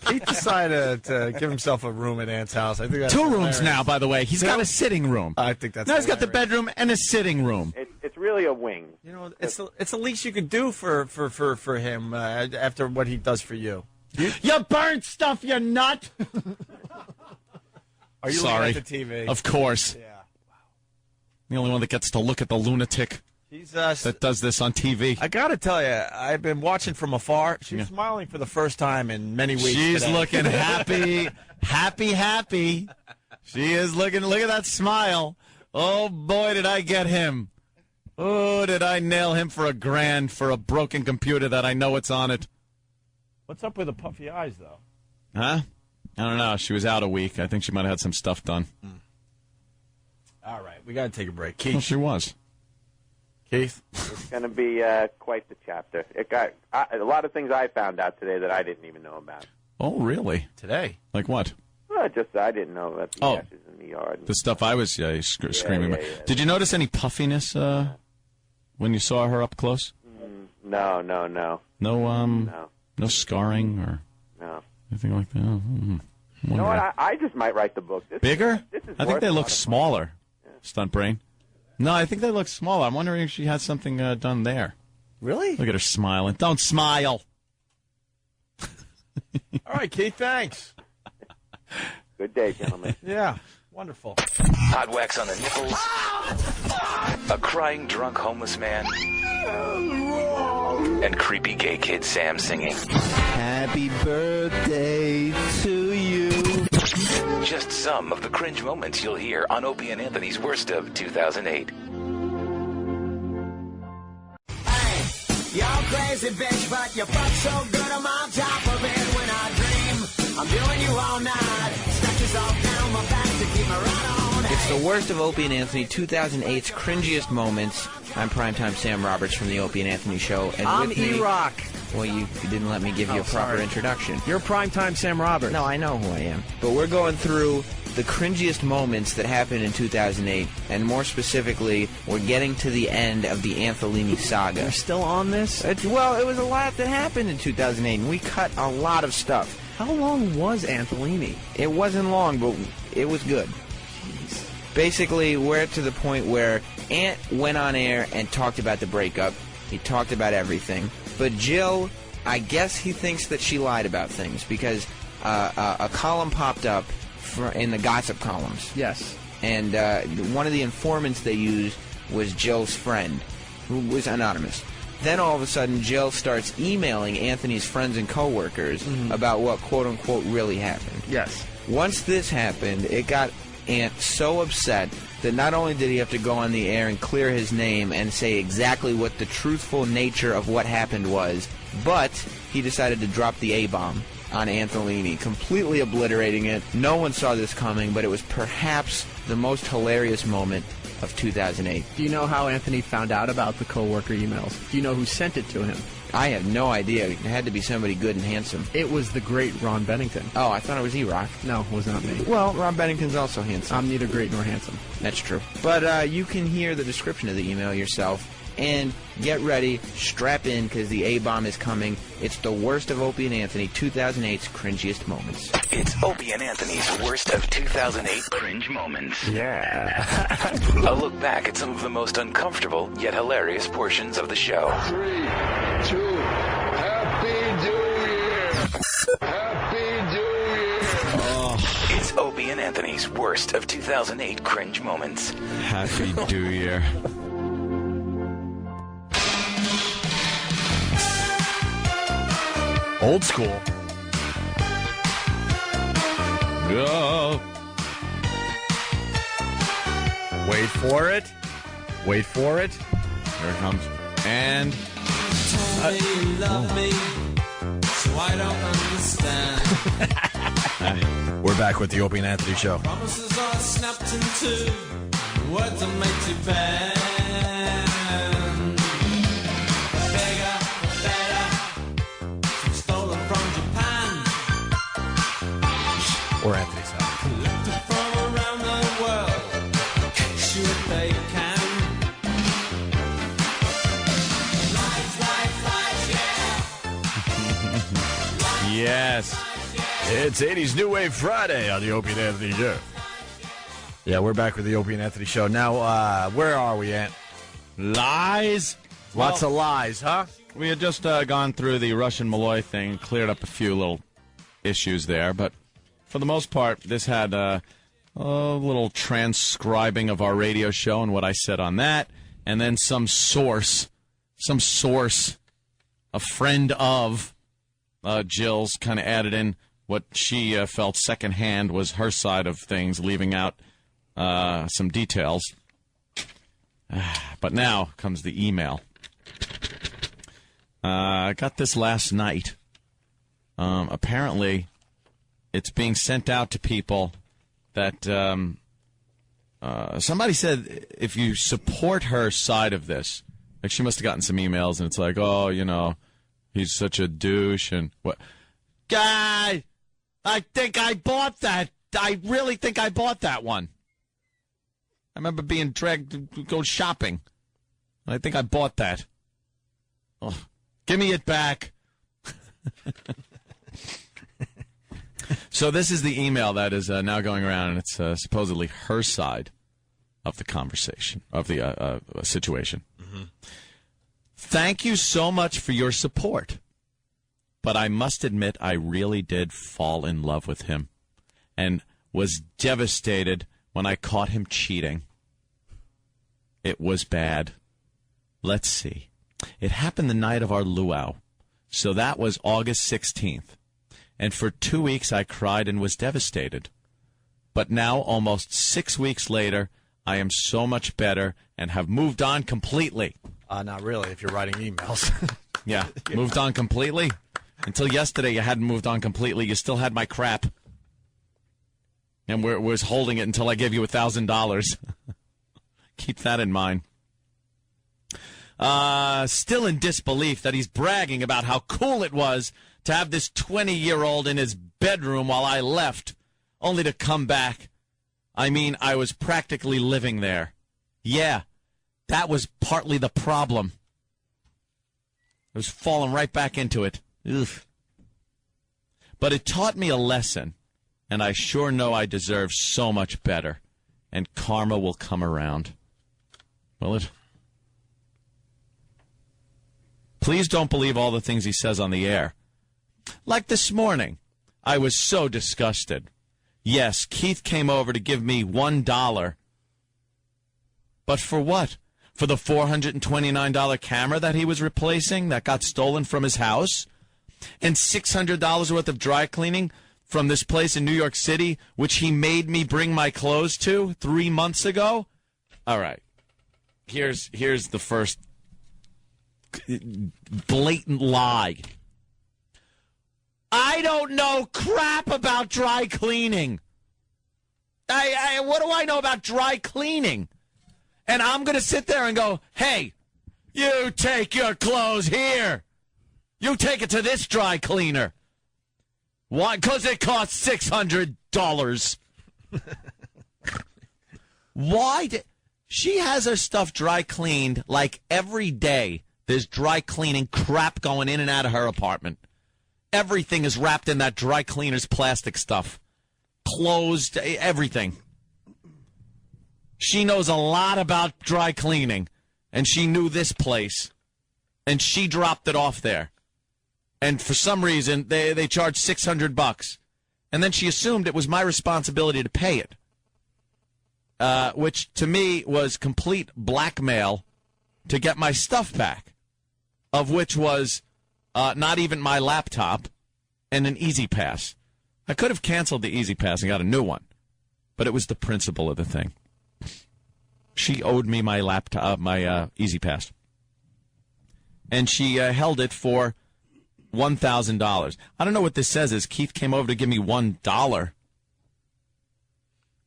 Keith decided to give himself a room at Aunt's house. I think that's 2 rooms hilarious. now, by the way. He's got a sitting room. I think that's Now he's got the hilarious. bedroom and a sitting room. It's really a wing. It's the least you could do for him after what he does for you. You burnt stuff, you nut! Are you Sorry. looking at the TV? Of course. Yeah. The only one that gets to look at the lunatic He's that does this on TV. I gotta tell you, I've been watching from afar. She's smiling for the first time in many weeks. She's today. looking happy, happy. She is looking. Look at that smile. Oh boy, did I get him! Oh, did I nail him for $1,000 for a broken computer that I know it's on it? What's up with the puffy eyes, though? Huh? I don't know. She was out a week. I think she might have had some stuff done. All right, we gotta take a break. Keith, Well, she was. Keith, It's going to be quite the chapter. It got a lot of things I found out today that I didn't even know about. Oh, really? today. Like what? Well, just I didn't know about the Oh. ashes in the yard. The stuff I was screaming about. yeah. Did you notice any puffiness when you saw her up close? No. No scarring or No. anything like that? You know what? I just might write the book. Bigger? This is I think worth they a look lot of smaller. Stunt brain. No, I think they look smaller. I'm wondering if she had something done there. Really? Look at her smiling. Don't smile. All right, Keith, thanks. Good day, gentlemen. Yeah, wonderful. Hot wax on the nipples. A crying drunk homeless man. And creepy gay kid Sam singing. Happy birthday to you. Just some of the cringe moments you'll hear on Opie and Anthony's Worst of 2008. Y'all crazy bitch, but you fuck so good I'm on top of it when I dream. I'm doing you all night. Scratches off down my back to keep me right on. It's the Worst of Opie and Anthony, 2008's cringiest moments. I'm Primetime Sam Roberts from the Opie and Anthony Show. And I'm with me, E-Rock. Well, you didn't let me give you a proper sorry. introduction. You're Primetime Sam Roberts. No, I know who I am. But we're going through the cringiest moments that happened in 2008, and more specifically, we're getting to the end of the Antholini saga. You're still on this? Well, it was a lot that happened in 2008, and we cut a lot of stuff. How long was Antholini? It wasn't long, but it was good. Basically, we're to the point where Ant went on air and talked about the breakup. He talked about everything. But Jill, I guess he thinks that she lied about things because a column popped up in the gossip columns. Yes. And one of the informants they used was Jill's friend, who was anonymous. Then all of a sudden, Jill starts emailing Anthony's friends and coworkers about what quote-unquote really happened. Yes. Once this happened, it got Ant so upset that not only did he have to go on the air and clear his name and say exactly what the truthful nature of what happened was, but he decided to drop the A-bomb on Antolini, completely obliterating it. No one saw this coming, but it was perhaps the most hilarious moment of 2008. Do you know how Anthony found out about the coworker emails? Do you know who sent it to him? I have no idea. It had to be somebody good and handsome. It was the great Ron Bennington. Oh, I thought it was E-Rock. No, it was not me. Well, Ron Bennington's also handsome. I'm neither great nor handsome. That's true. But you can hear the description of the email yourself. And get ready, strap in, because the A-bomb is coming. It's the worst of Opie and Anthony, 2008's cringiest moments. It's Opie and Anthony's worst of 2008 cringe moments. Yeah. A look back at some of the most uncomfortable yet hilarious portions of the show. 3, 2, Happy New Year! Happy New Year! Oh. It's Opie and Anthony's worst of 2008 cringe moments. Happy New Year. Old school. Go. Wait for it. Wait for it. Here it comes. And you love me, so I don't understand. We're back with the Opie and Anthony Show. Promises are snapped into words that make you bad. Bigger, better, stolen from Japan. Or Anthony's house. Collected from around the world, sure they can. Yes. It's 80s New Wave Friday on the Opie and Anthony Show. Yeah, we're back with the Opie and Anthony Show. Now, where are we, Ant? Lies? Lots of lies, huh? We had just gone through the Russian Malloy thing, cleared up a few little issues there, but for the most part, this had a little transcribing of our radio show and what I said on that, and then some source, a friend of Jill's kind of added in what she felt secondhand was her side of things, leaving out some details. But now comes the email. I got this last night. Apparently, it's being sent out to people that somebody said if you support her side of this, like she must have gotten some emails, and it's like, oh, you know, he's such a douche, and what? Guy, I think I bought that. I really think I bought that one. I remember being dragged to go shopping. I think I bought that. Oh, give me it back. So this is the email that is now going around, and it's supposedly her side of the conversation, of the situation. Mm-hmm. Thank you so much for your support. But I must admit I really did fall in love with him and was devastated when I caught him cheating. It was bad. Let's see. It happened the night of our luau, so that was August 16th. And for 2 weeks I cried and was devastated. But now, almost 6 weeks later, I am so much better and have moved on completely. Not really, if you're writing emails. Yeah, moved on completely? Until yesterday, you hadn't moved on completely. You still had my crap. And was holding it until I gave you $1,000. Keep that in mind. Still in disbelief that he's bragging about how cool it was to have this 20-year-old in his bedroom while I left, only to come back. I mean, I was practically living there. Yeah, that was partly the problem. I was falling right back into it. Ugh. But it taught me a lesson, and I sure know I deserve so much better, and karma will come around. Will it? Please don't believe all the things he says on the air. Like this morning, I was so disgusted. Yes, Keith came over to give me $1. But for what? For the $429 camera that he was replacing that got stolen from his house? And $600 worth of dry cleaning from this place in New York City, which he made me bring my clothes to 3 months ago? All right. Here's the first blatant lie. I don't know crap about dry cleaning. What do I know about dry cleaning? And I'm going to sit there and go, hey, you take your clothes here. You take it to this dry cleaner. Why? Because it costs $600. Why? She has her stuff dry cleaned like every day. There's dry cleaning crap going in and out of her apartment. Everything is wrapped in that dry cleaner's plastic stuff. Closed, everything. She knows a lot about dry cleaning, and she knew this place, and she dropped it off there. And for some reason, they charged $600, and then she assumed it was my responsibility to pay it, which to me was complete blackmail to get my stuff back, of which was not even my laptop and an Easy Pass. I could have canceled the Easy Pass and got a new one, but it was the principle of the thing. She owed me my laptop, my Easy Pass, and she held it for $1,000. I don't know what this says. Is Keith came over to give me $1?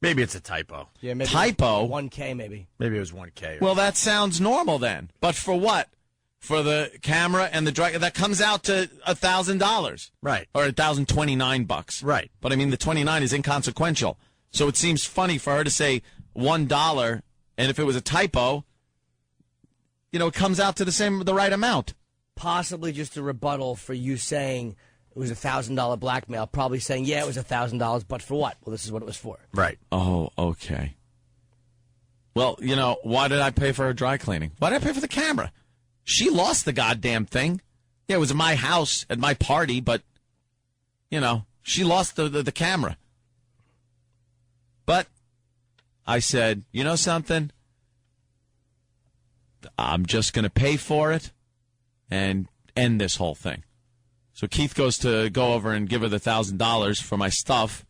Maybe it's a typo. Yeah, maybe Typo? 1K, maybe. Maybe it was 1K. Well, that sounds normal then. But for what? For the camera and the dry, that comes out to $1,000, right? Or $1,029, right? But I mean, the 29 is inconsequential. So it seems funny for her to say $1, and if it was a typo, it comes out to the right amount. Possibly just a rebuttal for you saying it was $1,000 blackmail. Probably saying, yeah, it was $1,000, but for what? Well, this is what it was for. Right. Oh, okay. Well, why did I pay for her dry cleaning? Why did I pay for the camera? She lost the goddamn thing. Yeah, it was at my house at my party, but, she lost the camera. But I said, you know something? I'm just going to pay for it and end this whole thing. So Keith goes to go over and give her the $1,000 for my stuff,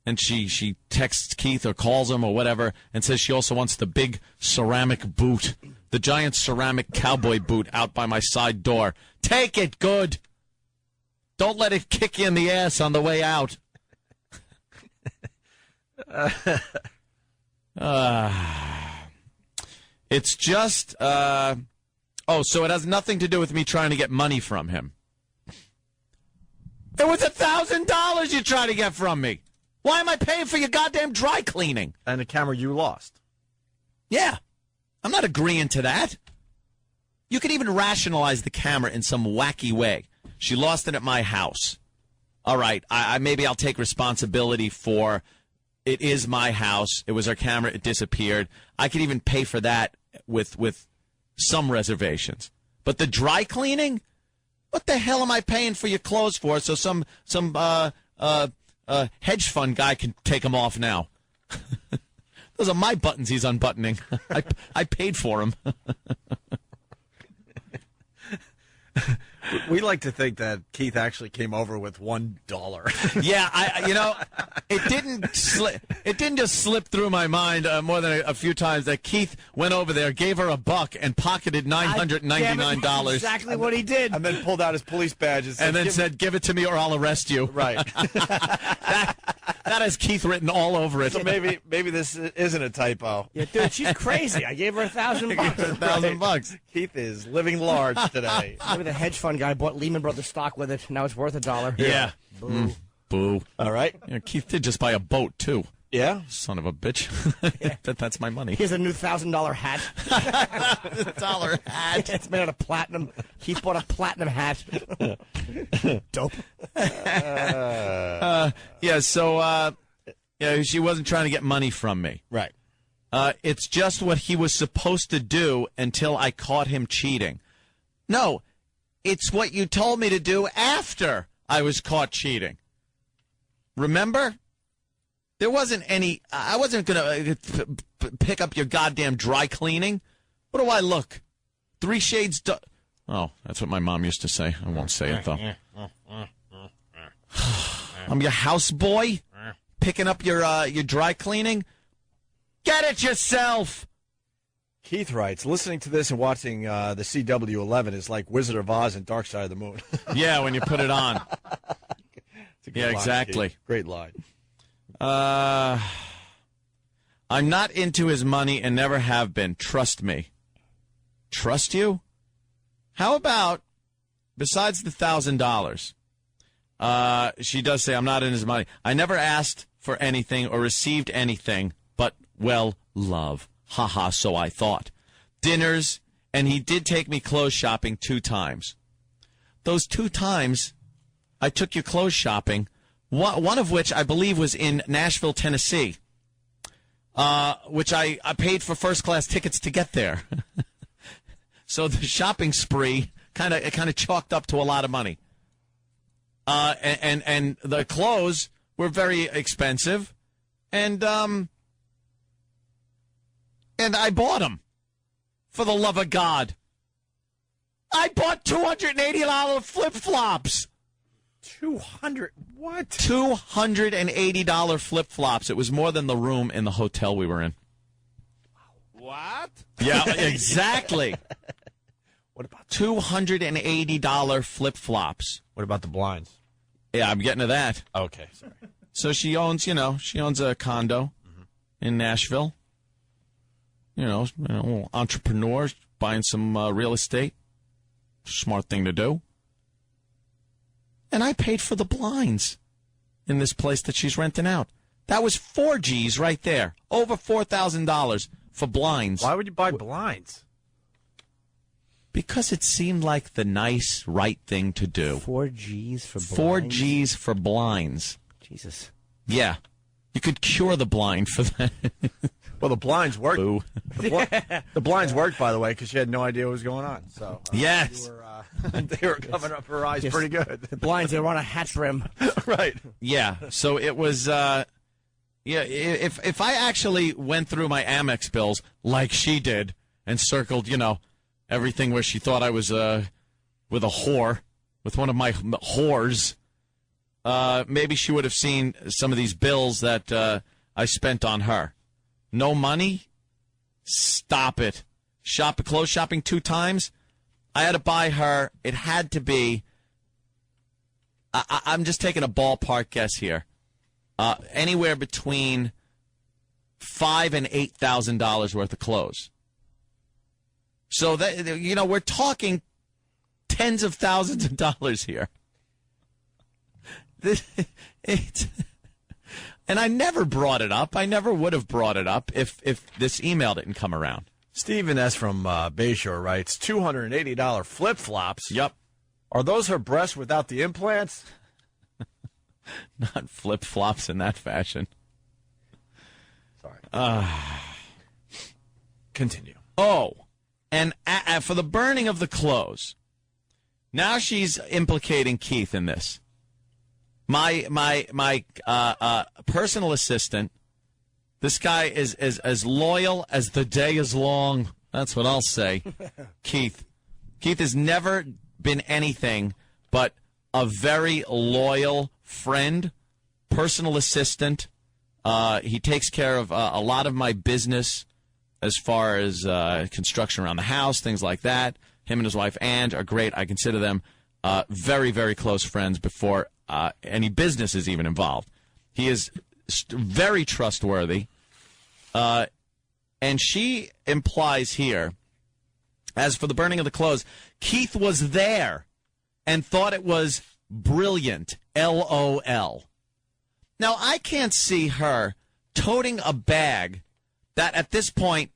and she texts Keith or calls him or whatever and says she also wants the big ceramic boot, the giant ceramic cowboy boot out by my side door. Take it good. Don't let it kick you in the ass on the way out. It's just, so it has nothing to do with me trying to get money from him. It was $1,000 you're trying to get from me. Why am I paying for your goddamn dry cleaning? And the camera you lost. Yeah. I'm not agreeing to that. You could even rationalize the camera in some wacky way. She lost it at my house. All right, maybe I'll take responsibility for it is my house. It was her camera. It disappeared. I could even pay for that with some reservations. But the dry cleaning? What the hell am I paying for your clothes for? So some hedge fund guy can take them off now. Those are my buttons he's unbuttoning. I paid for them. We like to think that Keith actually came over with $1. Yeah, it didn't just slip through my mind more than a few times that Keith went over there, gave her $1, and pocketed $999. Exactly what he did. And then pulled out his police badge and said, "Give it to me or I'll arrest you." Right. That has Keith written all over it. So maybe this isn't a typo. Yeah, dude, she's crazy. I gave her $1,000. $1,000. Keith is living large today. Maybe the hedge fund guy bought Lehman Brothers stock with it. Now it's worth $1. Yeah. Boo. Boo. All right. Keith did just buy a boat, too. Yeah? Son of a bitch. That's my money. Here's a new $1,000 hat. $1,000 hat. It's made out of platinum. Keith bought a platinum hat. Dope. She wasn't trying to get money from me. Right. It's just what he was supposed to do until I caught him cheating. No, it's what you told me to do after I was caught cheating. Remember? There wasn't any. I wasn't going to pick up your goddamn dry cleaning. What do I look? 3 shades. Oh, that's what my mom used to say. I won't say it though. I'm your houseboy, picking up your dry cleaning. Get it yourself. Keith writes, listening to this and watching the CW11 is like Wizard of Oz and Dark Side of the Moon. Yeah, when you put it on. Yeah, line, exactly. Keith. Great line. I'm not into his money and never have been. Trust me. Trust you? How about, besides the $1,000, she does say, I'm not in his money. I never asked for anything or received anything but, well, love. Haha, so I thought. Dinners, and he did take me clothes shopping 2 times. Those 2 times I took you clothes shopping, one of which I believe was in Nashville, Tennessee, which I paid for first-class tickets to get there. So the shopping spree kind of chalked up to a lot of money. And the clothes were very expensive, and I bought them. For the love of God. I bought $280 flip-flops. 200 what? $280 flip-flops. It was more than the room in the hotel we were in. What? Yeah, exactly. What about $280 flip-flops. What about the blinds? Yeah, I'm getting to that. Okay, sorry. So she owns a condo in Nashville. Entrepreneur buying some real estate. Smart thing to do. And I paid for the blinds in this place that she's renting out. That was 4 G's right there. Over $4,000 for blinds. Why would you buy blinds? Because it seemed like the nice, right thing to do. 4 G's for blinds? 4 G's for blinds. Jesus. Yeah. You could cure the blind for that. Well, the blinds worked. Boo. The blinds worked, by the way, because she had no idea what was going on. So yes. They were covering up her eyes pretty good. The blinds, they were on a hatch rim. Right. Yeah. So it was, if I actually went through my Amex bills like she did and circled, everything where she thought I was with a whore, with one of my whores, maybe she would have seen some of these bills that I spent on her. No money? Stop it. Clothes shopping 2 times? I had to buy her, it had to be, I'm just taking a ballpark guess here, anywhere between $5,000 and $8,000 worth of clothes. So, that we're talking tens of thousands of dollars here. And I never brought it up. I never would have brought it up if this email didn't come around. Stephen S. from Bayshore writes, $280 flip-flops. Yep. Are those her breasts without the implants? Not flip-flops in that fashion. Sorry. Continue. Oh, and for the burning of the clothes, now she's implicating Keith in this. My personal assistant, this guy is as loyal as the day is long. That's what I'll say. Keith has never been anything but a very loyal friend, personal assistant. He takes care of a lot of my business as far as construction around the house, things like that. Him and his wife, Ange, are great. I consider them very, very close friends before any business is even involved. He is very trustworthy. And she implies here, as for the burning of the clothes, Keith was there and thought it was brilliant. LOL. Now, I can't see her toting a bag that at this point,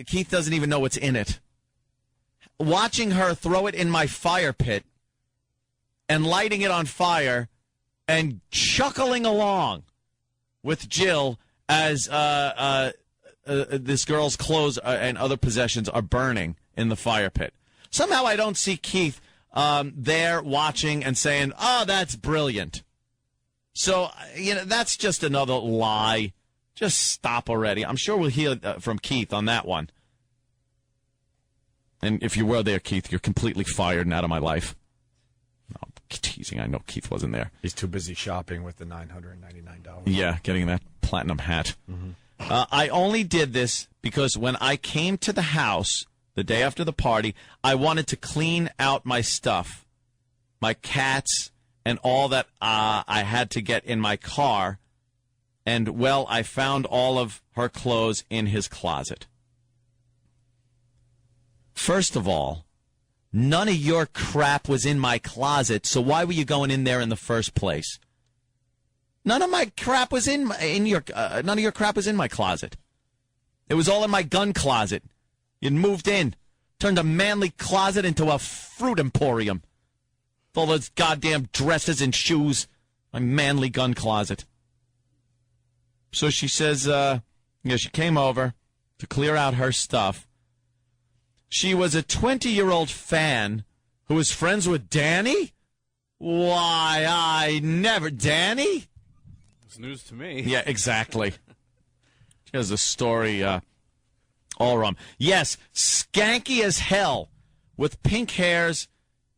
Keith doesn't even know what's in it. Watching her throw it in my fire pit and lighting it on fire and chuckling along with Jill as this girl's clothes and other possessions are burning in the fire pit. Somehow I don't see Keith there watching and saying, oh, that's brilliant. So, that's just another lie. Just stop already. I'm sure we'll hear from Keith on that one. And if you were there, Keith, you're completely fired and out of my life. No, I'm teasing. I know Keith wasn't there. He's too busy shopping with the $999. Yeah, getting that platinum hat. Mm-hmm. I only did this because when I came to the house the day after the party, I wanted to clean out my stuff, my cats, and all that I had to get in my car. And, well, I found all of her clothes in his closet. First of all, none of your crap was in my closet, so why were you going in there in the first place? None of my crap was none of your crap was in my closet. It was all in my gun closet. You'd moved in, turned a manly closet into a fruit emporium. With all those goddamn dresses and shoes. My manly gun closet. So she says, she came over to clear out her stuff. She was a 20-year-old fan who was friends with Danny? Why, I never... Danny? It's news to me. Yeah, exactly. She has a story all wrong. Yes, skanky as hell, with pink hairs,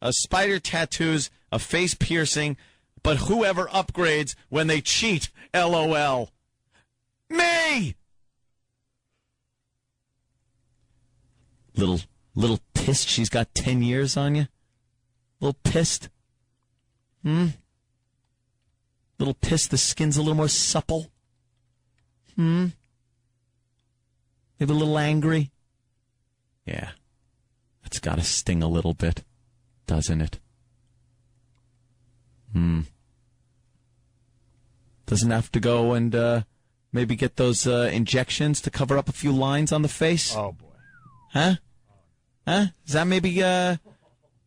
spider tattoos, a face piercing, but whoever upgrades when they cheat, LOL. Me! Little pissed she's got 10 years on you? Little pissed? Little pissed the skin's a little more supple? Maybe a little angry? Yeah. That's got to sting a little bit, doesn't it? Doesn't have to go and maybe get those injections to cover up a few lines on the face? Oh, boy. Huh? Is that maybe a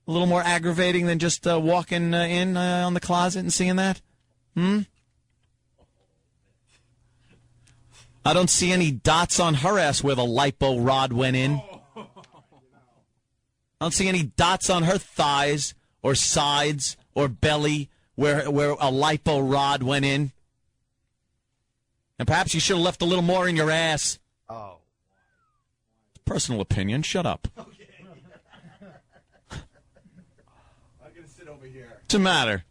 little more aggravating than just walking in on the closet and seeing that? I don't see any dots on her ass where the lipo rod went in. I don't see any dots on her thighs or sides or belly where a lipo rod went in. And perhaps you should have left a little more in your ass. Oh. Personal opinion. Shut up. Okay. I'm going to sit over here. What's the matter?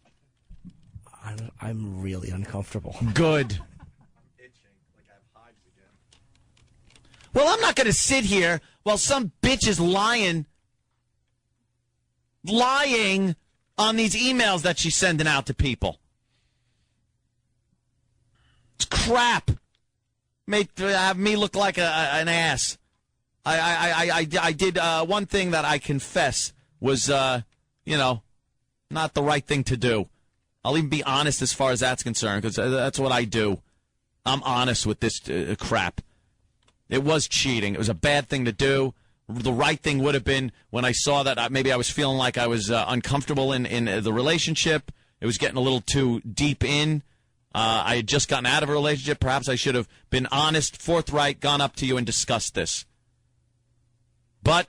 I'm really uncomfortable. Good. Well, I'm not going to sit here while some bitch is lying on these emails that she's sending out to people. It's crap. Have me look like an ass. I did one thing that I confess was, not the right thing to do. I'll even be honest as far as that's concerned, because that's what I do. I'm honest with this crap. It was cheating. It was a bad thing to do. The right thing would have been when I saw that maybe I was feeling like I was uncomfortable in the relationship. It was getting a little too deep in. I had just gotten out of a relationship. Perhaps I should have been honest, forthright, gone up to you and discussed this. But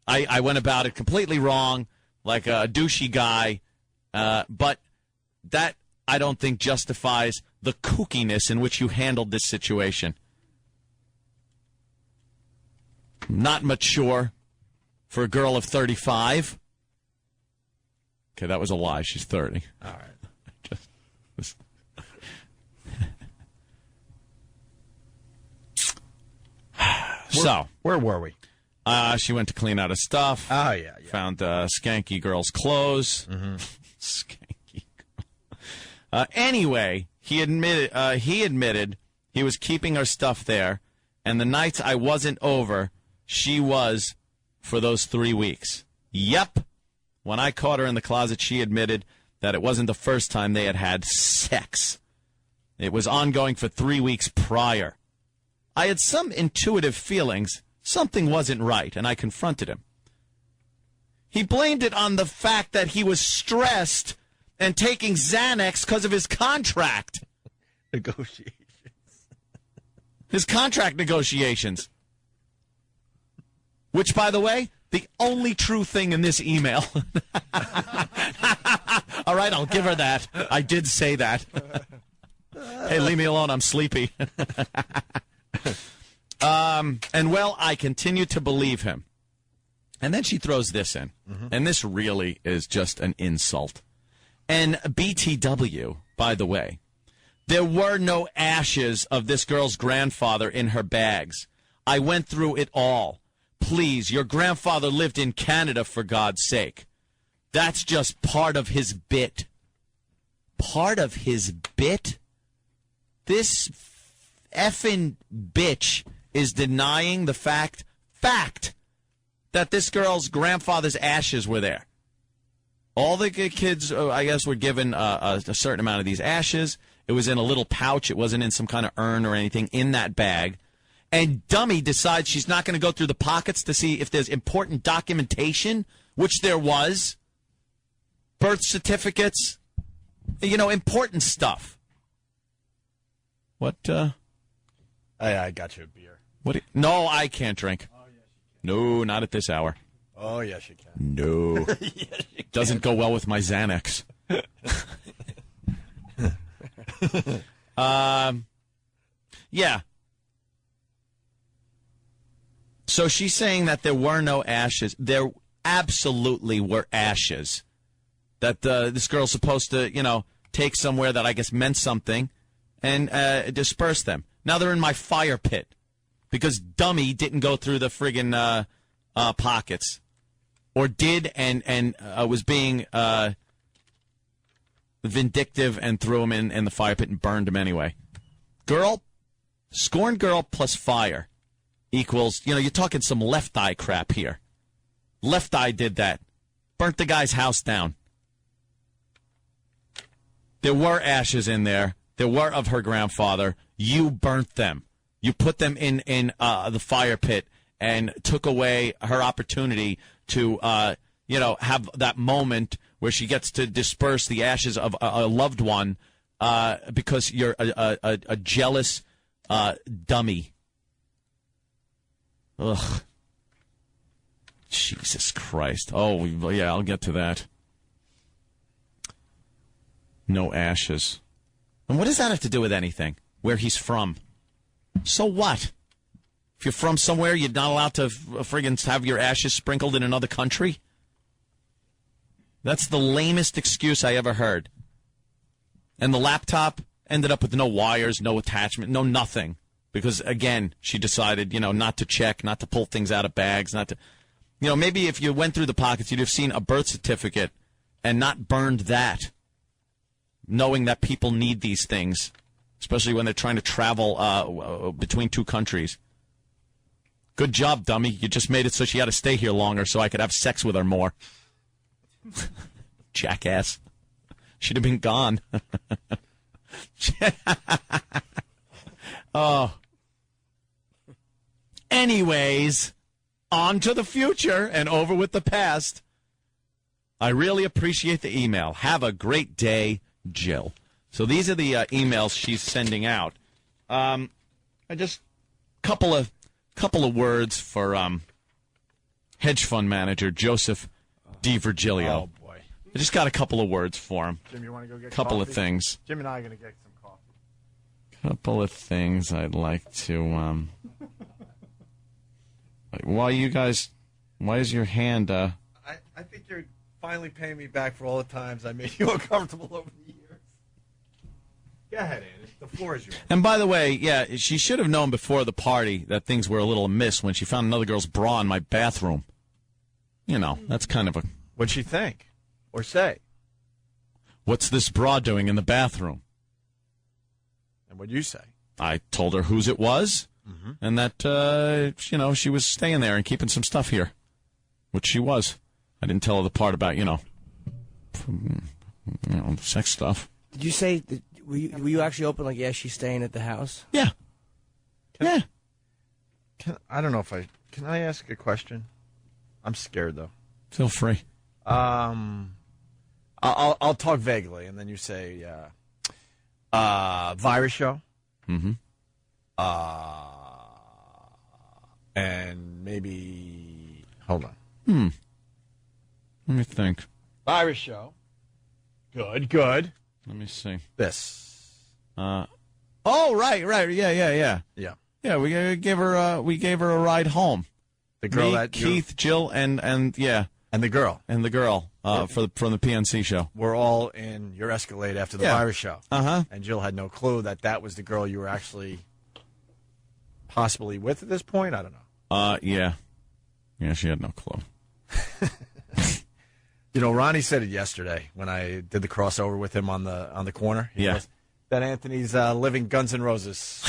I went about it completely wrong, like a douchey guy. But that, I don't think, justifies the kookiness in which you handled this situation. Not mature for a girl of 35. Okay, that was a lie. She's 30. All right. So, where were we? She went to clean out her stuff. Oh, yeah. Found skanky girl's clothes. Mm-hmm. Skanky girl. Anyway, he admitted he was keeping her stuff there, and the nights I wasn't over, she was for those 3 weeks. Yep. When I caught her in the closet, she admitted that it wasn't the first time they had had sex. It was ongoing for 3 weeks prior. I had some intuitive feelings something wasn't right, and I confronted him. He blamed it on the fact that he was stressed and taking Xanax because of his contract. Negotiations. His contract negotiations. Which, by the way, the only true thing in this email. All right, I'll give her that. I did say that. Hey, leave me alone. I'm sleepy. And, well, I continue to believe him. And then she throws this in. And this really is just an insult. And BTW, by the way, there were no ashes of this girl's grandfather in her bags. I went through it all. Please, your grandfather lived in Canada, for God's sake. That's just part of his bit. Part of his bit? This effing bitch is denying the fact that this girl's grandfather's ashes were there. All the kids, I guess, were given a certain amount of these ashes. It was in a little pouch. It wasn't in some kind of urn or anything in that bag. And Dummy decides she's not going to go through the pockets to see if there's important documentation, which there was. Birth certificates. Important stuff. What, I got you a beer. No, I can't drink. Oh, yes, you can. No, not at this hour. Oh, yes, you can. No. Yes, you Doesn't go well with my Xanax. Yeah. So she's saying that there were no ashes. There absolutely were ashes. That this girl's supposed to, take somewhere that I guess meant something and disperse them. Now they're in my fire pit because Dummy didn't go through the friggin' pockets. Or did and was being vindictive and threw him in the fire pit and burned him anyway. Scorned girl plus fire equals, you're talking some Left Eye crap here. Left Eye did that. Burnt the guy's house down. There were ashes in there. There were of her grandfather. You burnt them. You put them in the fire pit and took away her opportunity to, have that moment where she gets to disperse the ashes of a loved one because you're a jealous dummy. Ugh. Jesus Christ. Oh, yeah, I'll get to that. No ashes. And what does that have to do with anything? Where he's from? So what? If you're from somewhere, you're not allowed to friggin' have your ashes sprinkled in another country? That's the lamest excuse I ever heard. And the laptop ended up with no wires, no attachment, no nothing. Because, again, she decided, not to check, not to pull things out of bags, not to... maybe if you went through the pockets, you'd have seen a birth certificate and not burned that. Knowing that people need these things, especially when they're trying to travel between two countries. Good job, dummy. You just made it so she had to stay here longer so I could have sex with her more. Jackass. She'd have been gone. Oh. Anyways, on to the future and over with the past. I really appreciate the email. Have a great day, Jill. So these are the emails she's sending out. I just couple of words for hedge fund manager Joseph DiVirgilio. Oh boy! I just got a couple of words for him. Jim, you want to go get couple coffee? Of things. Jim and I are going to get some coffee. Couple of things I'd like to. Why is your hand? I think you're finally paying me back for all the times I made you uncomfortable over the years. Go ahead, Andy. The floor is yours. And by the way, yeah, she should have known before the party that things were a little amiss when she found another girl's bra in my bathroom. That's kind of a... What'd she think? Or say? What's this bra doing in the bathroom? And what'd you say? I told her whose it was, and that, she was staying there and keeping some stuff here, which she was. I didn't tell her the part about, sex stuff. Did you say, were you actually open like, yeah, she's staying at the house? Yeah. I don't know if can I ask a question? I'm scared, though. Feel free. I'll talk vaguely, and then you say, virus show. Mm-hmm. And maybe, hold on. Let me think. Virus show. Good. Let me see. This. Oh, right. Yeah. Yeah, We gave her a ride home. The girl Me, that Keith, Jill, and the girl from the PNC show. We're all in your Escalade after the virus show. And Jill had no clue that was the girl you were actually possibly with at this point. I don't know. Yeah, she had no clue. You know, Ronnie said it yesterday when I did the crossover with him on the corner. He goes, that Anthony's living Guns N' Roses.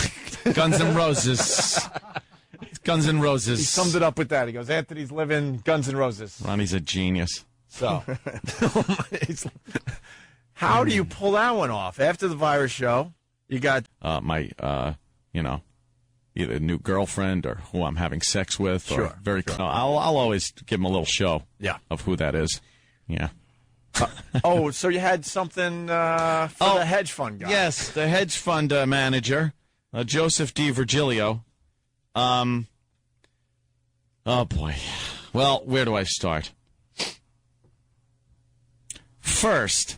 Guns N' Roses. Guns N' Roses. He summed it up with that. He goes, Anthony's living Guns N' Roses. Ronnie's a genius. So, how do you pull that one off? After the virus show, you got... my, either new girlfriend or who I'm having sex with. Sure. I'll always give him a little show of who that is. Yeah. So you had something for the hedge fund guy. Yes, the hedge fund manager, Joseph D. Virgilio. Oh, boy. Well, where do I start? First,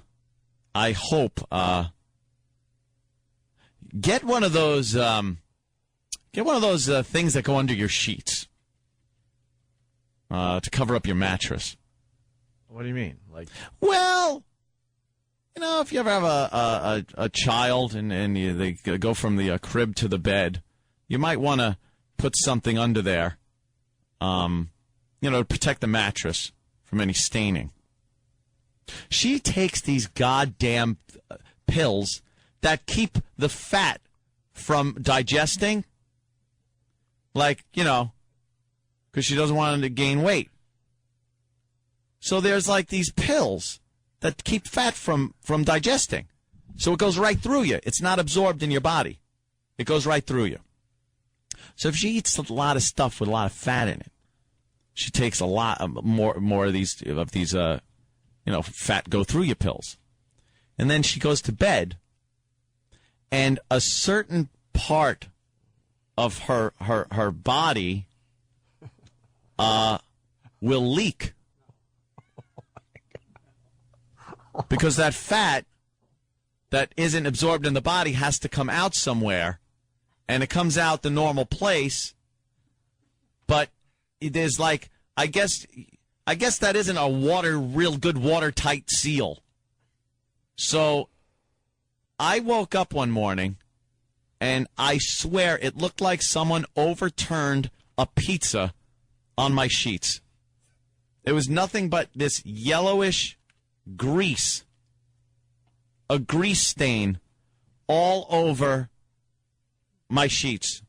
I hope get one of those things that go under your sheets to cover up your mattress. What do you mean? Well, if you ever have a child and they go from the crib to the bed, you might want to put something under there, to protect the mattress from any staining. She takes these goddamn pills that keep the fat from digesting, because she doesn't want him to gain weight. So there's these pills that keep fat from digesting. So it goes right through you. It's not absorbed in your body. It goes right through you. So if she eats a lot of stuff with a lot of fat in it, she takes a lot more of these fat go through you pills. And then she goes to bed, and a certain part of her body will leak. Because that fat that isn't absorbed in the body has to come out somewhere, and it comes out the normal place, but there's I guess that isn't a real good watertight seal. So I woke up one morning, and I swear it looked like someone overturned a pizza on my sheets. It was nothing but this yellowish grease, a grease stain all over my sheets.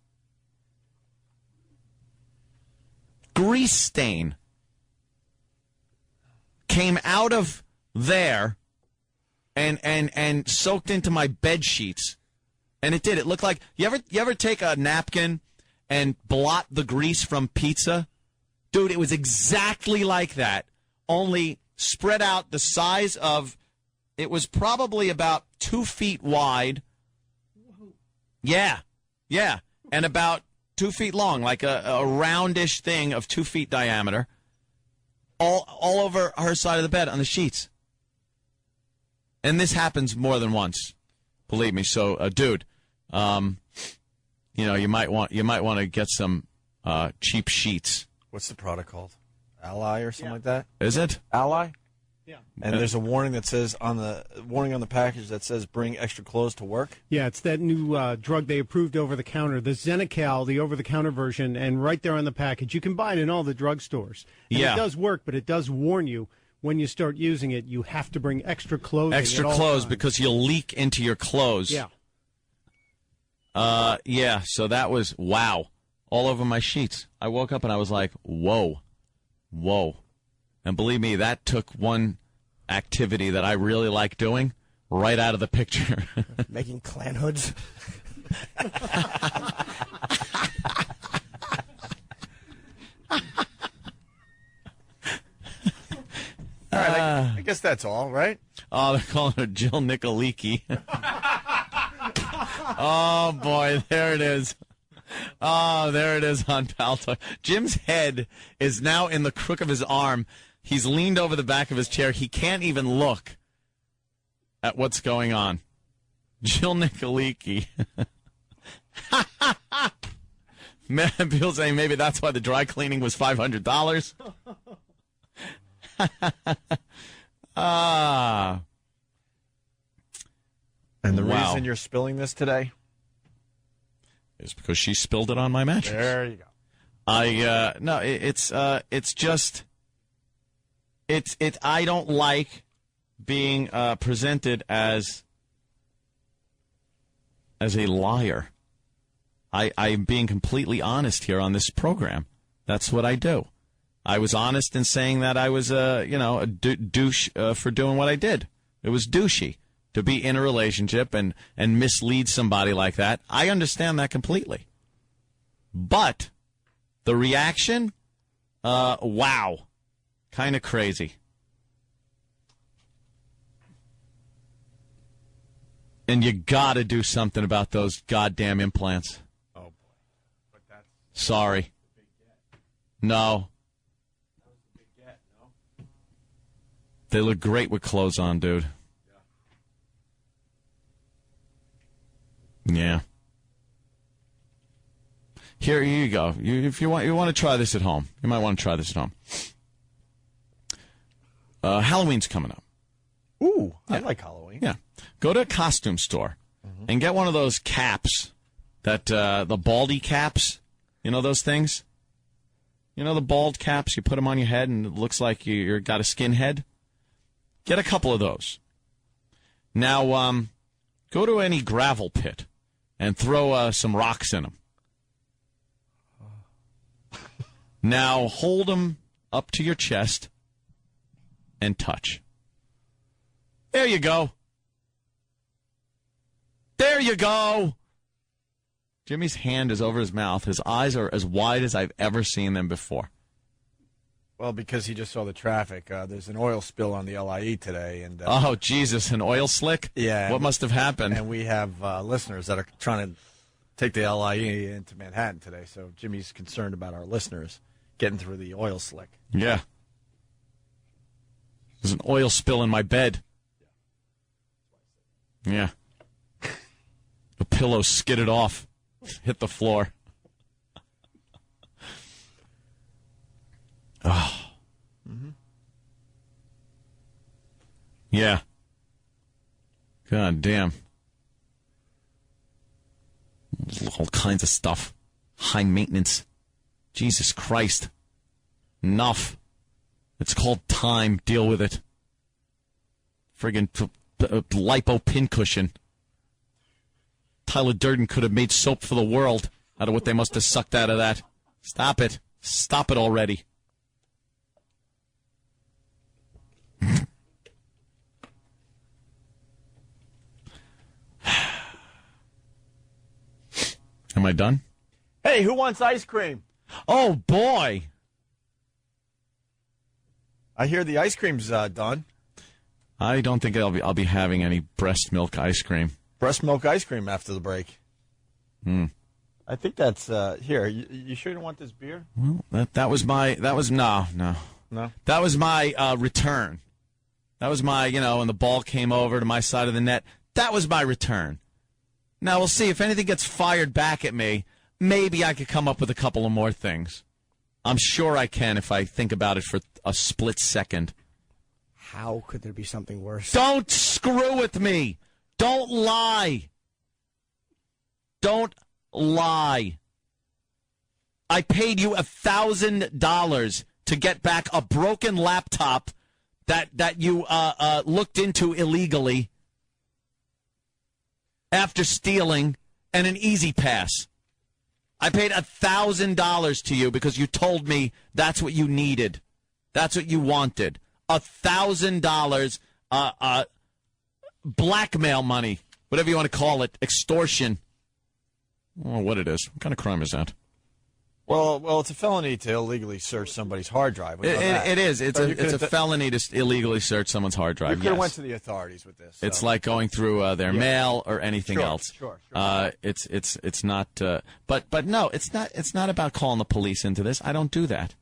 Grease stain came out of there and soaked into my bed sheets. And it did. It looked like you ever take a napkin and blot the grease from pizza? Dude, it was exactly like that, only spread out the size of, it was probably about 2 feet wide. Yeah. And about 2 feet long, like a roundish thing of 2 feet diameter, all over her side of the bed on the sheets. And this happens more than once, believe me. So, dude, you might want to get some cheap sheets. What's the product called? Ally or something like that? Is it? Ally? Yeah. And there's a warning that says on the package that says bring extra clothes to work. Yeah, it's that new drug they approved over the counter, the Xenical, the over the counter version, and right there on the package, you can buy it in all the drugstores. And it does work, but it does warn you when you start using it, you have to bring extra clothing. Extra clothes because you'll leak into your clothes. Yeah. So that was wow, all over my sheets. I woke up and I was like, whoa. And believe me, that took one activity that I really like doing right out of the picture. Making clan hoods. All right, I guess that's all, right? Oh, they're calling her Jill Nicoleaky. Oh, boy, there it is. Oh, there it is on Pal Talk. Jim's head is now in the crook of his arm. He's leaned over the back of his chair. He can't even look at what's going on. Jill Nicoleaky. People saying maybe that's why the dry cleaning was $500. And the Wow. reason you're spilling this today is because she spilled it on my mattress. There you go. It's just I don't like being presented as a liar. I'm being completely honest here on this program. That's what I do. I was honest in saying that I was a douche for doing what I did. It was douchey to be in a relationship and mislead somebody like that. I understand that completely. But the reaction, wow, kind of crazy. And you got to do something about those goddamn implants. Oh, boy. But that's Sorry. No. They look great with clothes on, dude. Yeah. Here you go. If you want to try this at home. You might want to try this at home. Halloween's coming up. Ooh, I Yeah. like Halloween. Yeah. Go to a costume store and get one of those caps that the baldy caps. You know those things? You know the bald caps? You put them on your head and it looks like you got a skinhead? Get a couple of those. Now, go to any gravel pit and throw some rocks in them. Now, hold them up to your chest and touch. There you go. There you go. Jimmy's hand is over his mouth. His eyes are as wide as I've ever seen them before. Well, because he just saw the traffic. There's an oil spill on the LIE today. And Oh, Jesus, an oil slick? Yeah. What must have happened? And we have listeners that are trying to take the LIE into Manhattan today. So Jimmy's concerned about our listeners getting through the oil slick. Yeah. There's an oil spill in my bed. Yeah. The pillow skidded off, hit the floor. Oh. Mm-hmm. Yeah. God damn. All kinds of stuff. High maintenance. Jesus Christ. Enough. It's called time. Deal with it. Friggin' lipo pincushion. Tyler Durden could have made soap for the world out of what they must have sucked out of that. Stop it. Stop it already. Am I done? Hey, who wants ice cream? Oh, boy. I hear the ice cream's done. I don't think I'll be having any breast milk ice cream. Breast milk ice cream after the break. Hmm. I think that's here. You sure you don't want this beer? Well, that was no. No. That was my return. That was my, and the ball came over to my side of the net. That was my return. Now we'll see if anything gets fired back at me. Maybe I could come up with a couple of more things. I'm sure I can if I think about it for a split second. How could there be something worse? Don't screw with me. Don't lie. Don't lie. I paid you $1,000 to get back a broken laptop that you looked into illegally after stealing, and an Easy Pass. I paid $1,000 to you because you told me that's what you needed. That's what you wanted. $1,000 blackmail money, whatever you want to call it, extortion. I don't know what it is. What kind of crime is that? Well, it's a felony to illegally search somebody's hard drive. We know that. It is. It's But a felony to illegally search someone's hard You drive. could have Yes. went to the authorities with this. It's so. like going through their mail or anything Sure, else. Sure. It's not. But no, it's not. It's not about calling the police into this. I don't do that.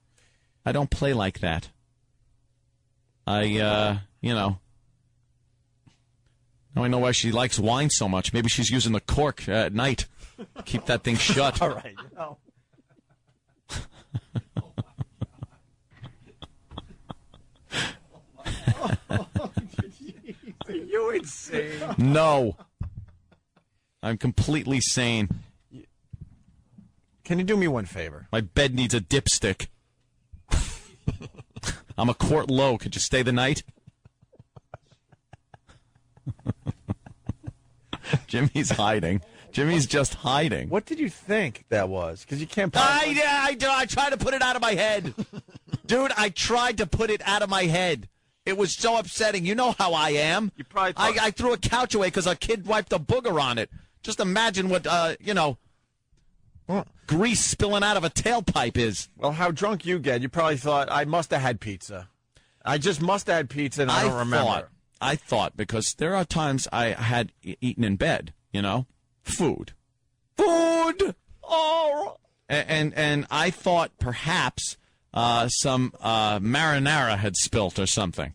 I don't play like that. Now I know why she likes wine so much. Maybe she's using the cork at night. Keep that thing shut. All right. Are you insane? No. I'm completely sane. Can you do me one favor? My bed needs a dipstick. I'm a quart low. Could you stay the night? Jimmy's hiding. Jimmy's just hiding. What did you think that was? Because you can't. I tried to put it out of my head. Dude, I tried to put it out of my head. It was so upsetting. You know how I am. You probably I threw a couch away because a kid wiped a booger on it. Just imagine what, grease spilling out of a tailpipe is. Well, how drunk you get, you probably thought, I must have had pizza. I just must have had pizza, and I don't remember. I thought, because there are times I had eaten in bed, food. Oh! And I thought perhaps some marinara had spilt or something.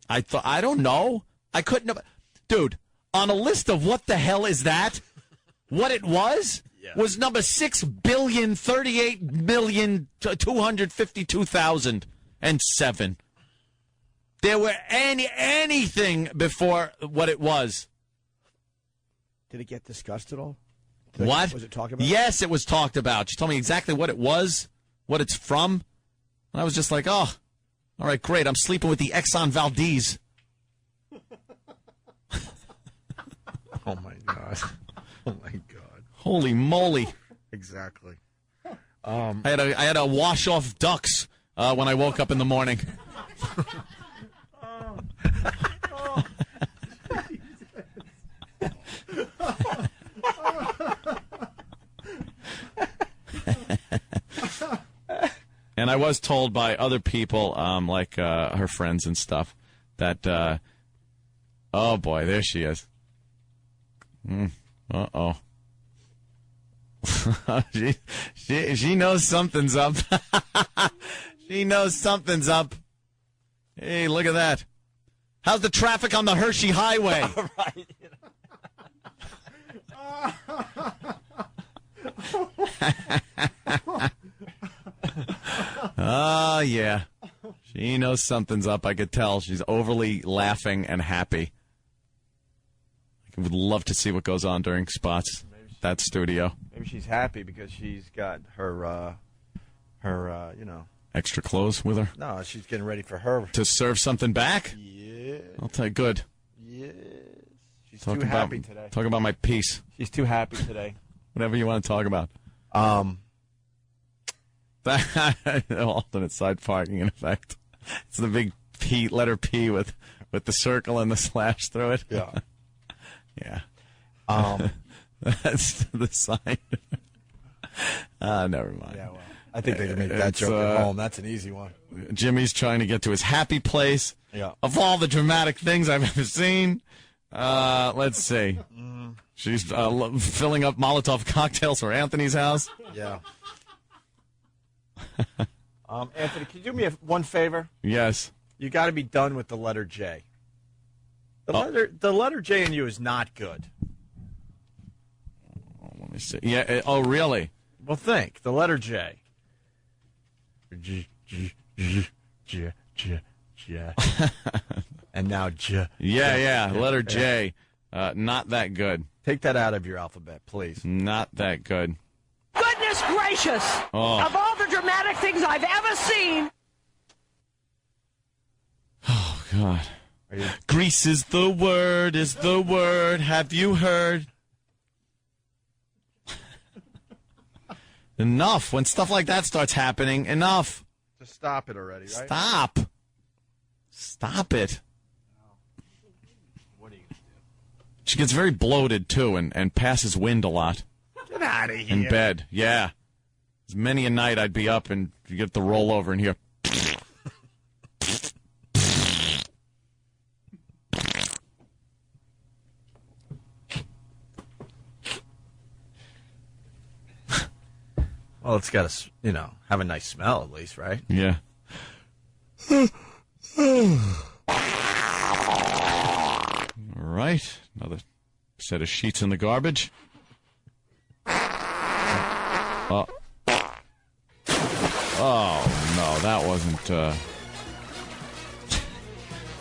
I don't know. I couldn't have. Dude, on a list of what the hell is that, what it was number 6,038,252,007. There were anything before what it was. Did it get discussed at all? What? Was it talked about? Yes, it was talked about. She told me exactly what it was, what it's from. And I was just like, oh, all right, great. I'm sleeping with the Exxon Valdez. Oh, my God. Oh, my God. Holy moly. Exactly. I had to wash off ducks when I woke up in the morning. And I was told by other people, like her friends and stuff, that, oh boy, there she is. Uh-oh. she knows something's up. She knows something's up. Hey, look at that. How's the traffic on the Hershey Highway? Oh, yeah. She knows something's up. I could tell. She's overly laughing and happy. I would love to see what goes on during spots. That studio. Maybe she's happy because she's got her extra clothes with her. No, she's getting ready for her to serve something back. Yeah. I'll tell you, good. Yes. She's too happy today. Talk about my piece. She's too happy today. Whatever you want to talk about. Alternate side parking, in effect. It's the big P, letter P with the circle and the slash through it. Yeah. Yeah. That's the sign. Never mind. Yeah, well, I think they can make that joke at home. That's an easy one. Jimmy's trying to get to his happy place. Yeah. Of all the dramatic things I've ever seen. Let's see. She's filling up Molotov cocktails for Anthony's house. Yeah. Anthony, can you do me one favor? Yes. You got to be done with the letter J. The letter J in you is not good. Let me see. Yeah. Oh, really? Well, think. The letter J. J. And now J. Yeah. Letter J. Not that good. Take that out of your alphabet, please. Not that good. Goodness gracious! Oh. Of all the dramatic things I've ever seen. Oh, God. Grease is the word, have you heard? Enough. When stuff like that starts happening, enough. Just stop it already, right? Stop it. What are you going to do? She gets very bloated, too, and passes wind a lot. Get out of here. In bed, yeah. As many a night I'd be up and you get the rollover and hear. Well, it's got to, have a nice smell at least, right? Yeah. All right. Another set of sheets in the garbage. Oh, no, that wasn't,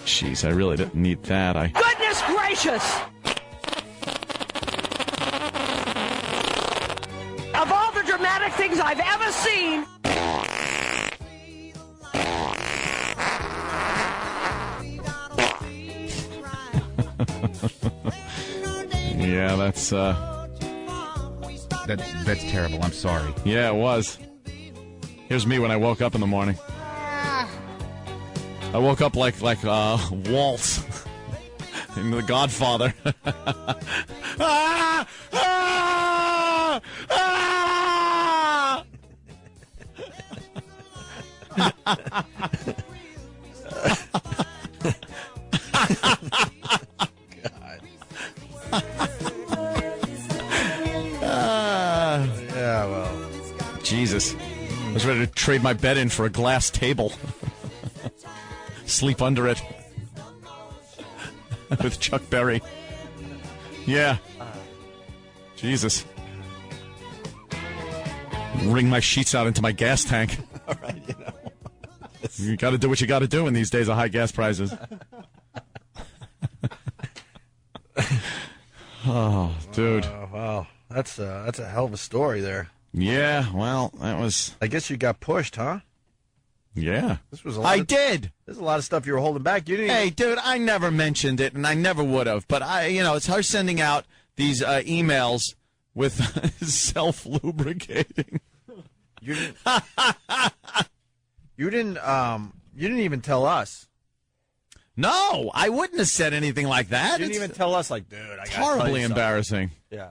Jeez, I really didn't need that. Goodness gracious! Of all the dramatic things I've ever seen... Yeah, that's terrible. I'm sorry. Yeah, it was. Here's me when I woke up in the morning. I woke up like Walt in The Godfather. Ah! Ah! Ah! Yeah, well. Jesus. I was ready to trade my bed in for a glass table. Sleep under it. With Chuck Berry. Yeah. Jesus. Wring my sheets out into my gas tank. All right, you know. You got to do what you got to do in these days of high gas prices. Oh, dude. Wow. That's a hell of a story there. Yeah, well, that was... I guess you got pushed, huh? Yeah. This was a lot did. There's a lot of stuff you were holding back. You didn't. Hey, dude, I never mentioned it, and I never would have. But it's her sending out these emails with self-lubricating. You didn't. You didn't even tell us. No, I wouldn't have said anything like that. You didn't even tell us, like, dude, I got horribly embarrassing. Yeah.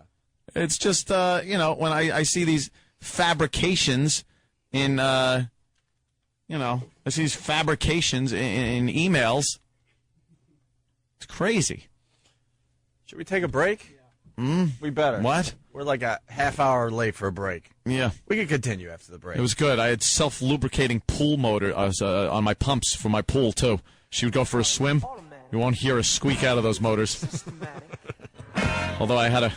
It's just, when I see these fabrications in, I see these fabrications in emails. It's crazy. Should we take a break? We better. What? We're like a half hour late for a break. Yeah. We can continue after the break. It was good. I had self-lubricating pool motor on my pumps for my pool, too. She would go for a swim. You won't hear a squeak out of those motors. Although I had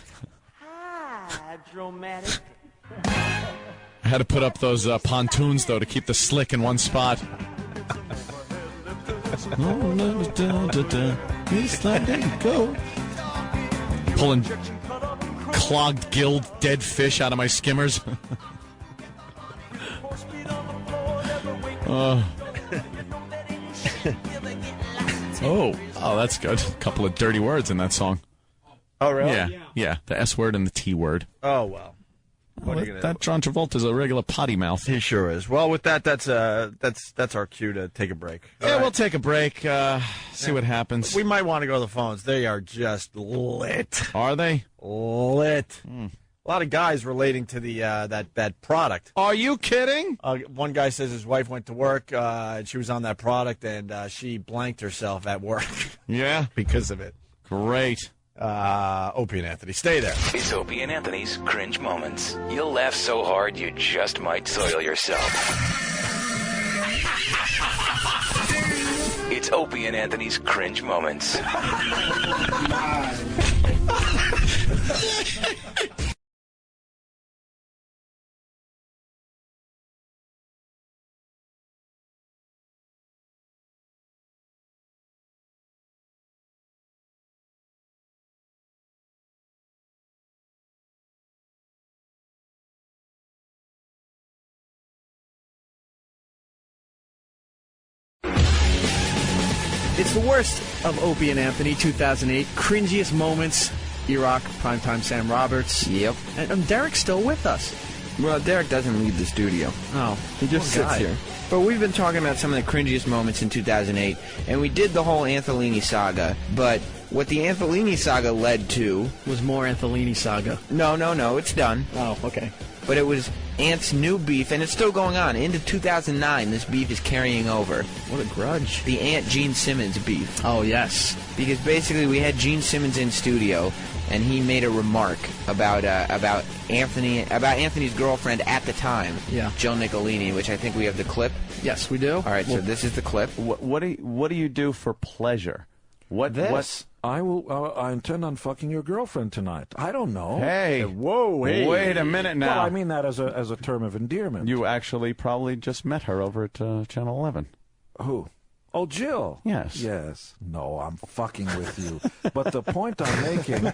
to put up those pontoons, though, to keep the slick in one spot. It's letting go. Pulling clogged gilled dead fish out of my skimmers. Oh, that's good. A couple of dirty words in that song. Oh, really? Yeah. The S word and the T word. Oh, well. That John Travolta's a regular potty mouth. He sure is. Well, with that, that's our cue to take a break. Yeah, we'll take a break. See what happens. We might want to go to the phones. They are just lit. Are they? Lit. A lot of guys relating to the that product. Are you kidding? One guy says his wife went to work and she was on that product and she blanked herself at work. Yeah? Because of it. Great. Opie and Anthony, stay there. It's Opie and Anthony's Cringe Moments. You'll laugh so hard you just might soil yourself. It's Opie and Anthony's Cringe Moments. It's the worst of Opie and Anthony, 2008. Cringiest moments. E-Rock, Primetime Sam Roberts. Yep. And Derek's still with us. Well, Derek doesn't leave the studio. Oh. He just sits here. But we've been talking about some of the cringiest moments in 2008, and we did the whole Antholini saga, but what the Antholini saga led to... was more Antholini saga. No, it's done. Oh, okay. But it was Ant's new beef, and it's still going on. Into 2009, this beef is carrying over. What a grudge. The Ant Gene Simmons beef. Oh, yes. Because basically we had Gene Simmons in studio, and he made a remark about Anthony's girlfriend at the time, Jill Nicolini, which I think we have the clip. Yes, we do. All right, so this is the clip. What do you do for pleasure? What I intend on fucking your girlfriend tonight. I don't know. Hey. Whoa, hey. Wait a minute now. Well, I mean that as a term of endearment. You actually probably just met her over at Channel 11. Who? Oh, Jill. Yes. Yes. No, I'm fucking with you. But the point I'm making...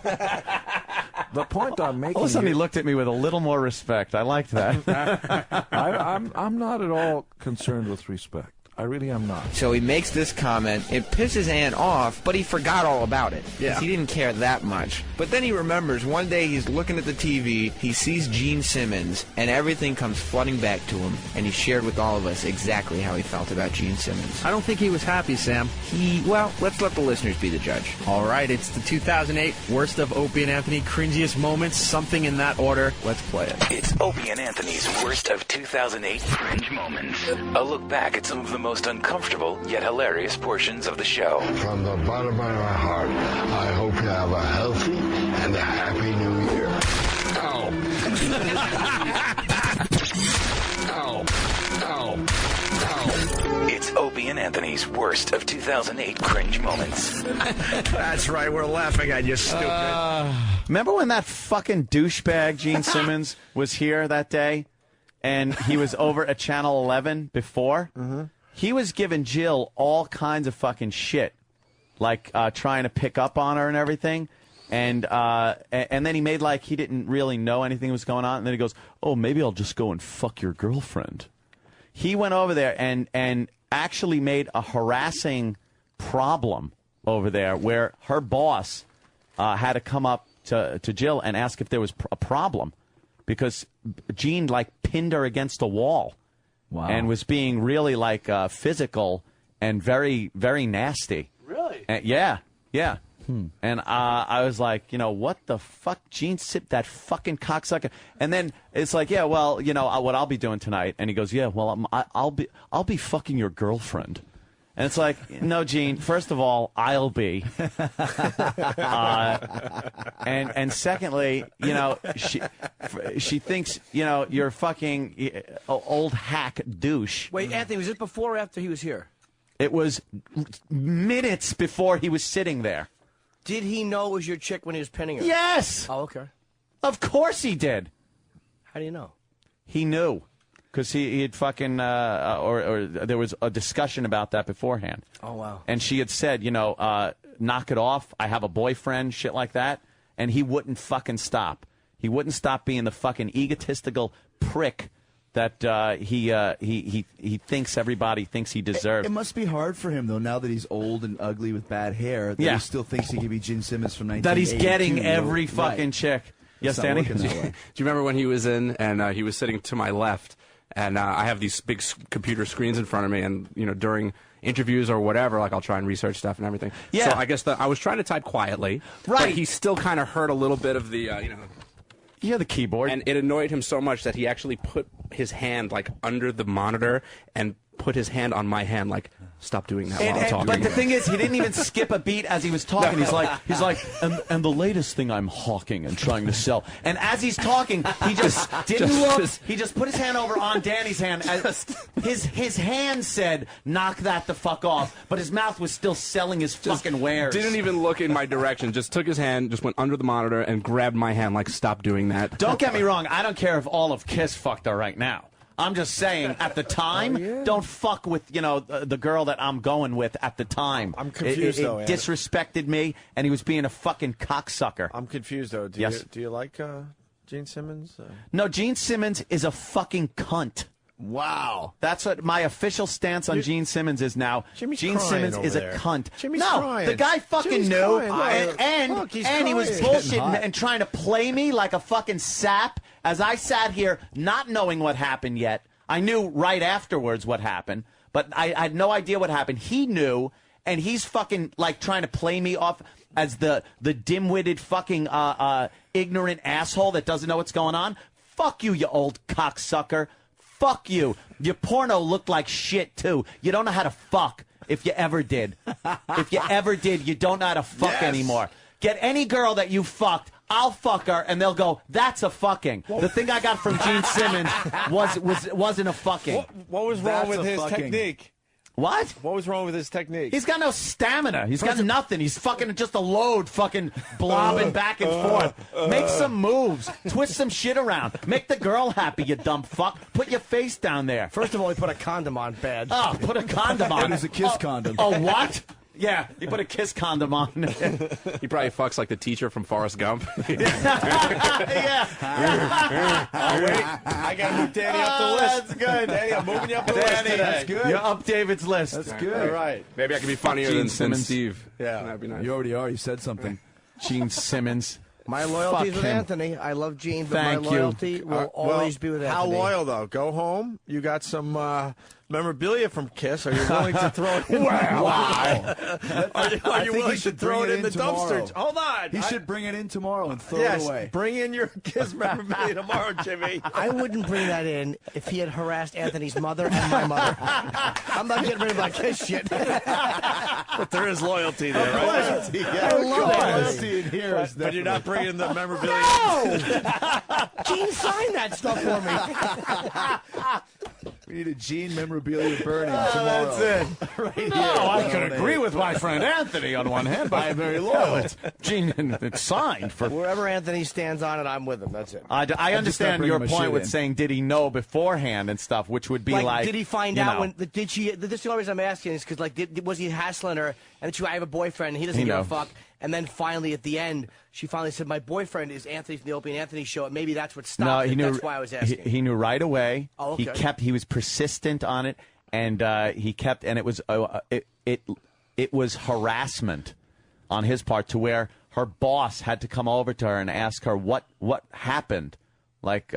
All of a sudden, he looked at me with a little more respect. I liked that. I'm not at all concerned with respect. I really am not. So he makes this comment. It pisses Ann off, but he forgot all about it. Yeah. He didn't care that much. But then he remembers one day he's looking at the TV, he sees Gene Simmons, and everything comes flooding back to him. And he shared with all of us exactly how he felt about Gene Simmons. I don't think he was happy, Sam. Well, let's let the listeners be the judge. All right, it's the 2008 Worst of Opie and Anthony Cringiest Moments, something in that order. Let's play it. It's Opie and Anthony's Worst of 2008 Cringe Moments. A look back at some of the most uncomfortable yet hilarious portions of the show. From the bottom of my heart, I hope you have a healthy and a happy new year. Ow. Ow. Ow. Ow. It's Opie and Anthony's Worst of 2008 Cringe Moments. That's right, we're laughing at you, stupid. Remember when that fucking douchebag Gene Simmons was here that day? And he was over at Channel 11 before? Mm-hmm. He was giving Jill all kinds of fucking shit, like trying to pick up on her and everything. And then he made like he didn't really know anything was going on. And then he goes, oh, maybe I'll just go and fuck your girlfriend. He went over there and actually made a harassing problem over there where her boss had to come up to Jill and ask if there was a problem because Gene like pinned her against a wall. Wow. And was being really like physical and very, very nasty. Really? Yeah. And I was like, what the fuck, Gene Sip, that fucking cocksucker. And then it's like, yeah, well, what I'll be doing tonight. And he goes, yeah, well, I'll be fucking your girlfriend. And it's like, no, Gene, first of all, I'll be. And secondly, she thinks, you're a fucking old hack douche. Wait, Anthony, was it before or after he was here? It was minutes before he was sitting there. Did he know it was your chick when he was pinning her? Yes. Oh, okay. Of course he did. How do you know? He knew. Because he had fucking, or there was a discussion about that beforehand. Oh, wow. And she had said, knock it off. I have a boyfriend, shit like that. And he wouldn't fucking stop. He wouldn't stop being the fucking egotistical prick that he thinks everybody thinks he deserves. It must be hard for him, though, now that he's old and ugly with bad hair, that he still thinks he could be Gene Simmons from 1982. That he's getting every fucking chick. Yes, Danny? Do you remember when he was in and he was sitting to my left? And I have these big computer screens in front of me, and during interviews or whatever, like I'll try and research stuff and everything. Yeah. So I guess I was trying to type quietly, right? But he still kind of heard a little bit of the Yeah, the keyboard. And it annoyed him so much that he actually put his hand like under the monitor and put his hand on my hand, like, stop doing that while I'm talking. But the thing is, he didn't even skip a beat as he was talking. He's like, and the latest thing I'm hawking and trying to sell. And as he's talking, he just didn't look. He just put his hand over on Danny's hand. His hand said, knock that the fuck off. But his mouth was still selling his fucking wares. Didn't even look in my direction. Just took his hand, just went under the monitor and grabbed my hand, like, stop doing that. Don't get me wrong. I don't care if all of Kiss fucked her right now. I'm just saying, at the time, don't fuck with, the girl that I'm going with at the time. I'm confused, though. It disrespected me, and he was being a fucking cocksucker. I'm confused, though. Do you like Gene Simmons? No, Gene Simmons is a fucking cunt. Wow. That's what my official stance on Gene Simmons is now. Gene Simmons is a cunt. Jimmy's no, crying. the guy fucking Jimmy's knew, crying. and he was bullshitting and trying to play me like a fucking sap as I sat here not knowing what happened yet. I knew right afterwards what happened, but I had no idea what happened. He knew, and he's fucking like trying to play me off as the dim-witted fucking ignorant asshole that doesn't know what's going on. Fuck you, you old cocksucker. Fuck you. Your porno looked like shit, too. You don't know how to fuck, if you ever did. If you ever did, you don't know how to fuck anymore. Get any girl that you fucked, I'll fuck her, and they'll go, that's a fucking. The thing I got from Gene Simmons wasn't a fucking. What was wrong with his technique? What? What was wrong with his technique? He's got no stamina. He's got nothing. He's fucking just a load, fucking blobbing back and forth. Make some moves. Twist some shit around. Make the girl happy, you dumb fuck. Put your face down there. First of all, he put a condom on bad. Oh, put a condom on. It was a kiss condom. Oh, what? Yeah, you put a kiss condom on. He probably fucks like the teacher from Forrest Gump. Yeah. Oh, wait. I got to move Danny up the list. That's good. Danny, I'm moving you up the list Danny, today. that's good. You're up David's list. That's good. All right. Maybe I can be funnier Gene than Simmons. Steve. Yeah. That'd be nice. You already are. You said something. Gene Simmons. My loyalty's Fuck with him. Anthony. I love Gene, but Thank my you. loyalty will always be with How Anthony. loyal, though? Go home. You got some memorabilia from Kiss. Are you willing to throw it in? Wow. Are you willing to throw it in the dumpster? Hold on. He should bring it in tomorrow and throw Yes, it away. bring in your Kiss memorabilia tomorrow, Jimmy. I wouldn't bring that in if he had harassed Anthony's mother and my mother. I'm not getting rid of my Kiss shit. But there is loyalty there, right? Loyalty, yeah. I love it. Loyalty in here is But you're not bringing the memorabilia. No! Gene signed that stuff for me. We need a Gene memorabilia burning tomorrow. That's it. Right here. Oh, I could agree with my friend Anthony on one hand, but I am very loyal. Gene, it's signed for. Wherever Anthony stands on it, I'm with him. That's it. I understand your bringing my point shit with in. saying, did he know beforehand and stuff, which would be like, did he find you out know. when? Did she? This is the only reason I'm asking is because, like, was he hassling her? And she, I have a boyfriend. And he doesn't You give know. a fuck. And then finally, at the end, she finally said, "My boyfriend is Anthony from the Opie and Anthony show." And maybe that's what stopped No, it. he knew. That's why I was asking. He knew right away. Oh, okay. He was persistent on it, and he kept, and it was it was harassment on his part to where her boss had to come over to her and ask her what happened. Like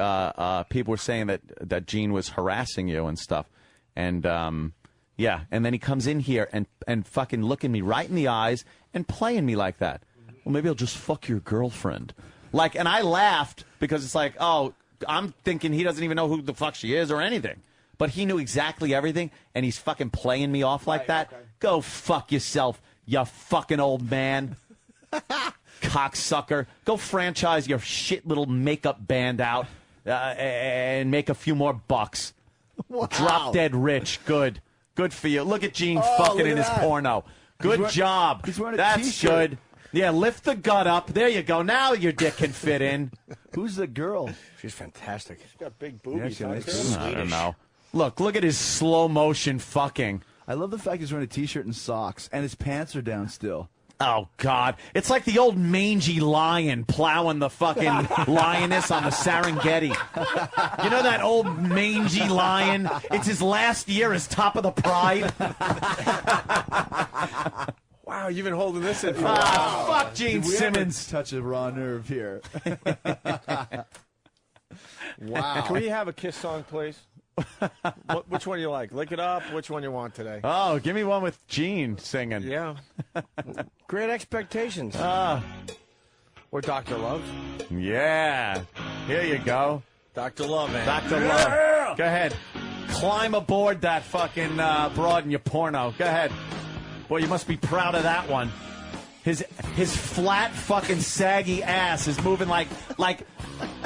people were saying that Gene was harassing you and stuff, and yeah, and then he comes in here and fucking looking me right in the eyes and playing me like that. Well, maybe I'll just fuck your girlfriend. Like, and I laughed because it's like, oh, I'm thinking he doesn't even know who the fuck she is or anything. But he knew exactly everything, and he's fucking playing me off like that. Okay. Go fuck yourself, you fucking old man. Cocksucker. Go franchise your shit little makeup band out and make a few more bucks. Wow. Drop dead rich. Good. Good for you. Look at Gene fucking in his porno. Good job. He's wearing a That's t-shirt. good. Yeah, lift the gut up. There you go. Now your dick can fit in. Who's the girl? She's fantastic. She's got big boobies. Yeah, I don't know. Look at his slow motion fucking. I love the fact he's wearing a t-shirt and socks, and his pants are down still. Oh, God. It's like the old mangy lion plowing the fucking lioness on the Serengeti. You know that old mangy lion? It's his last year as top of the pride. Wow, you've been holding this in for a while. Fuck Gene Did we Simmons. ever touch a raw nerve here. Wow. Can we have a Kiss song, please? Which one you like? Lick It Up? Which one you want today? Oh, give me one with Gene singing. Yeah. Great Expectations. Or Dr. Love. Yeah. Here you go. Dr. Love, man. Dr. Love. Go ahead. Climb aboard that fucking broad in your porno. Go ahead. Boy, you must be proud of that one. His flat fucking saggy ass is moving like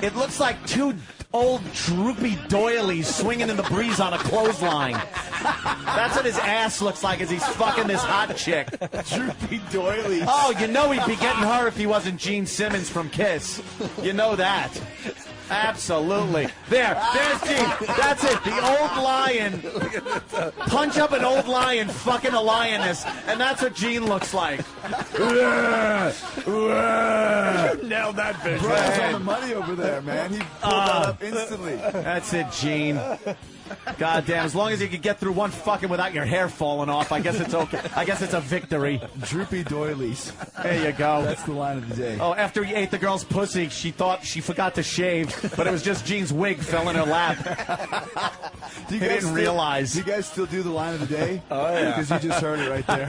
it looks like two old droopy doilies swinging in the breeze on a clothesline. That's what his ass looks like as he's fucking this hot chick. Droopy doilies. Oh, you know he'd be getting her if he wasn't Gene Simmons from Kiss. You know that. Absolutely. There's Gene. That's it. The old lion. Punch up an old lion fucking a lioness, and that's what Gene looks like. You nailed that bitch. Brian's on the money over there, man. He pulled that up instantly. That's it, Gene. God damn, as long as you can get through one fucking without your hair falling off, I guess it's okay. I guess it's a victory. Droopy doilies. There you go. That's the line of the day. Oh, after he ate the girl's pussy, she thought she forgot to shave, but it was just Gene's wig fell in her lap. He didn't realize. Do you guys still do the line of the day? Oh, yeah. Because you just heard it right there.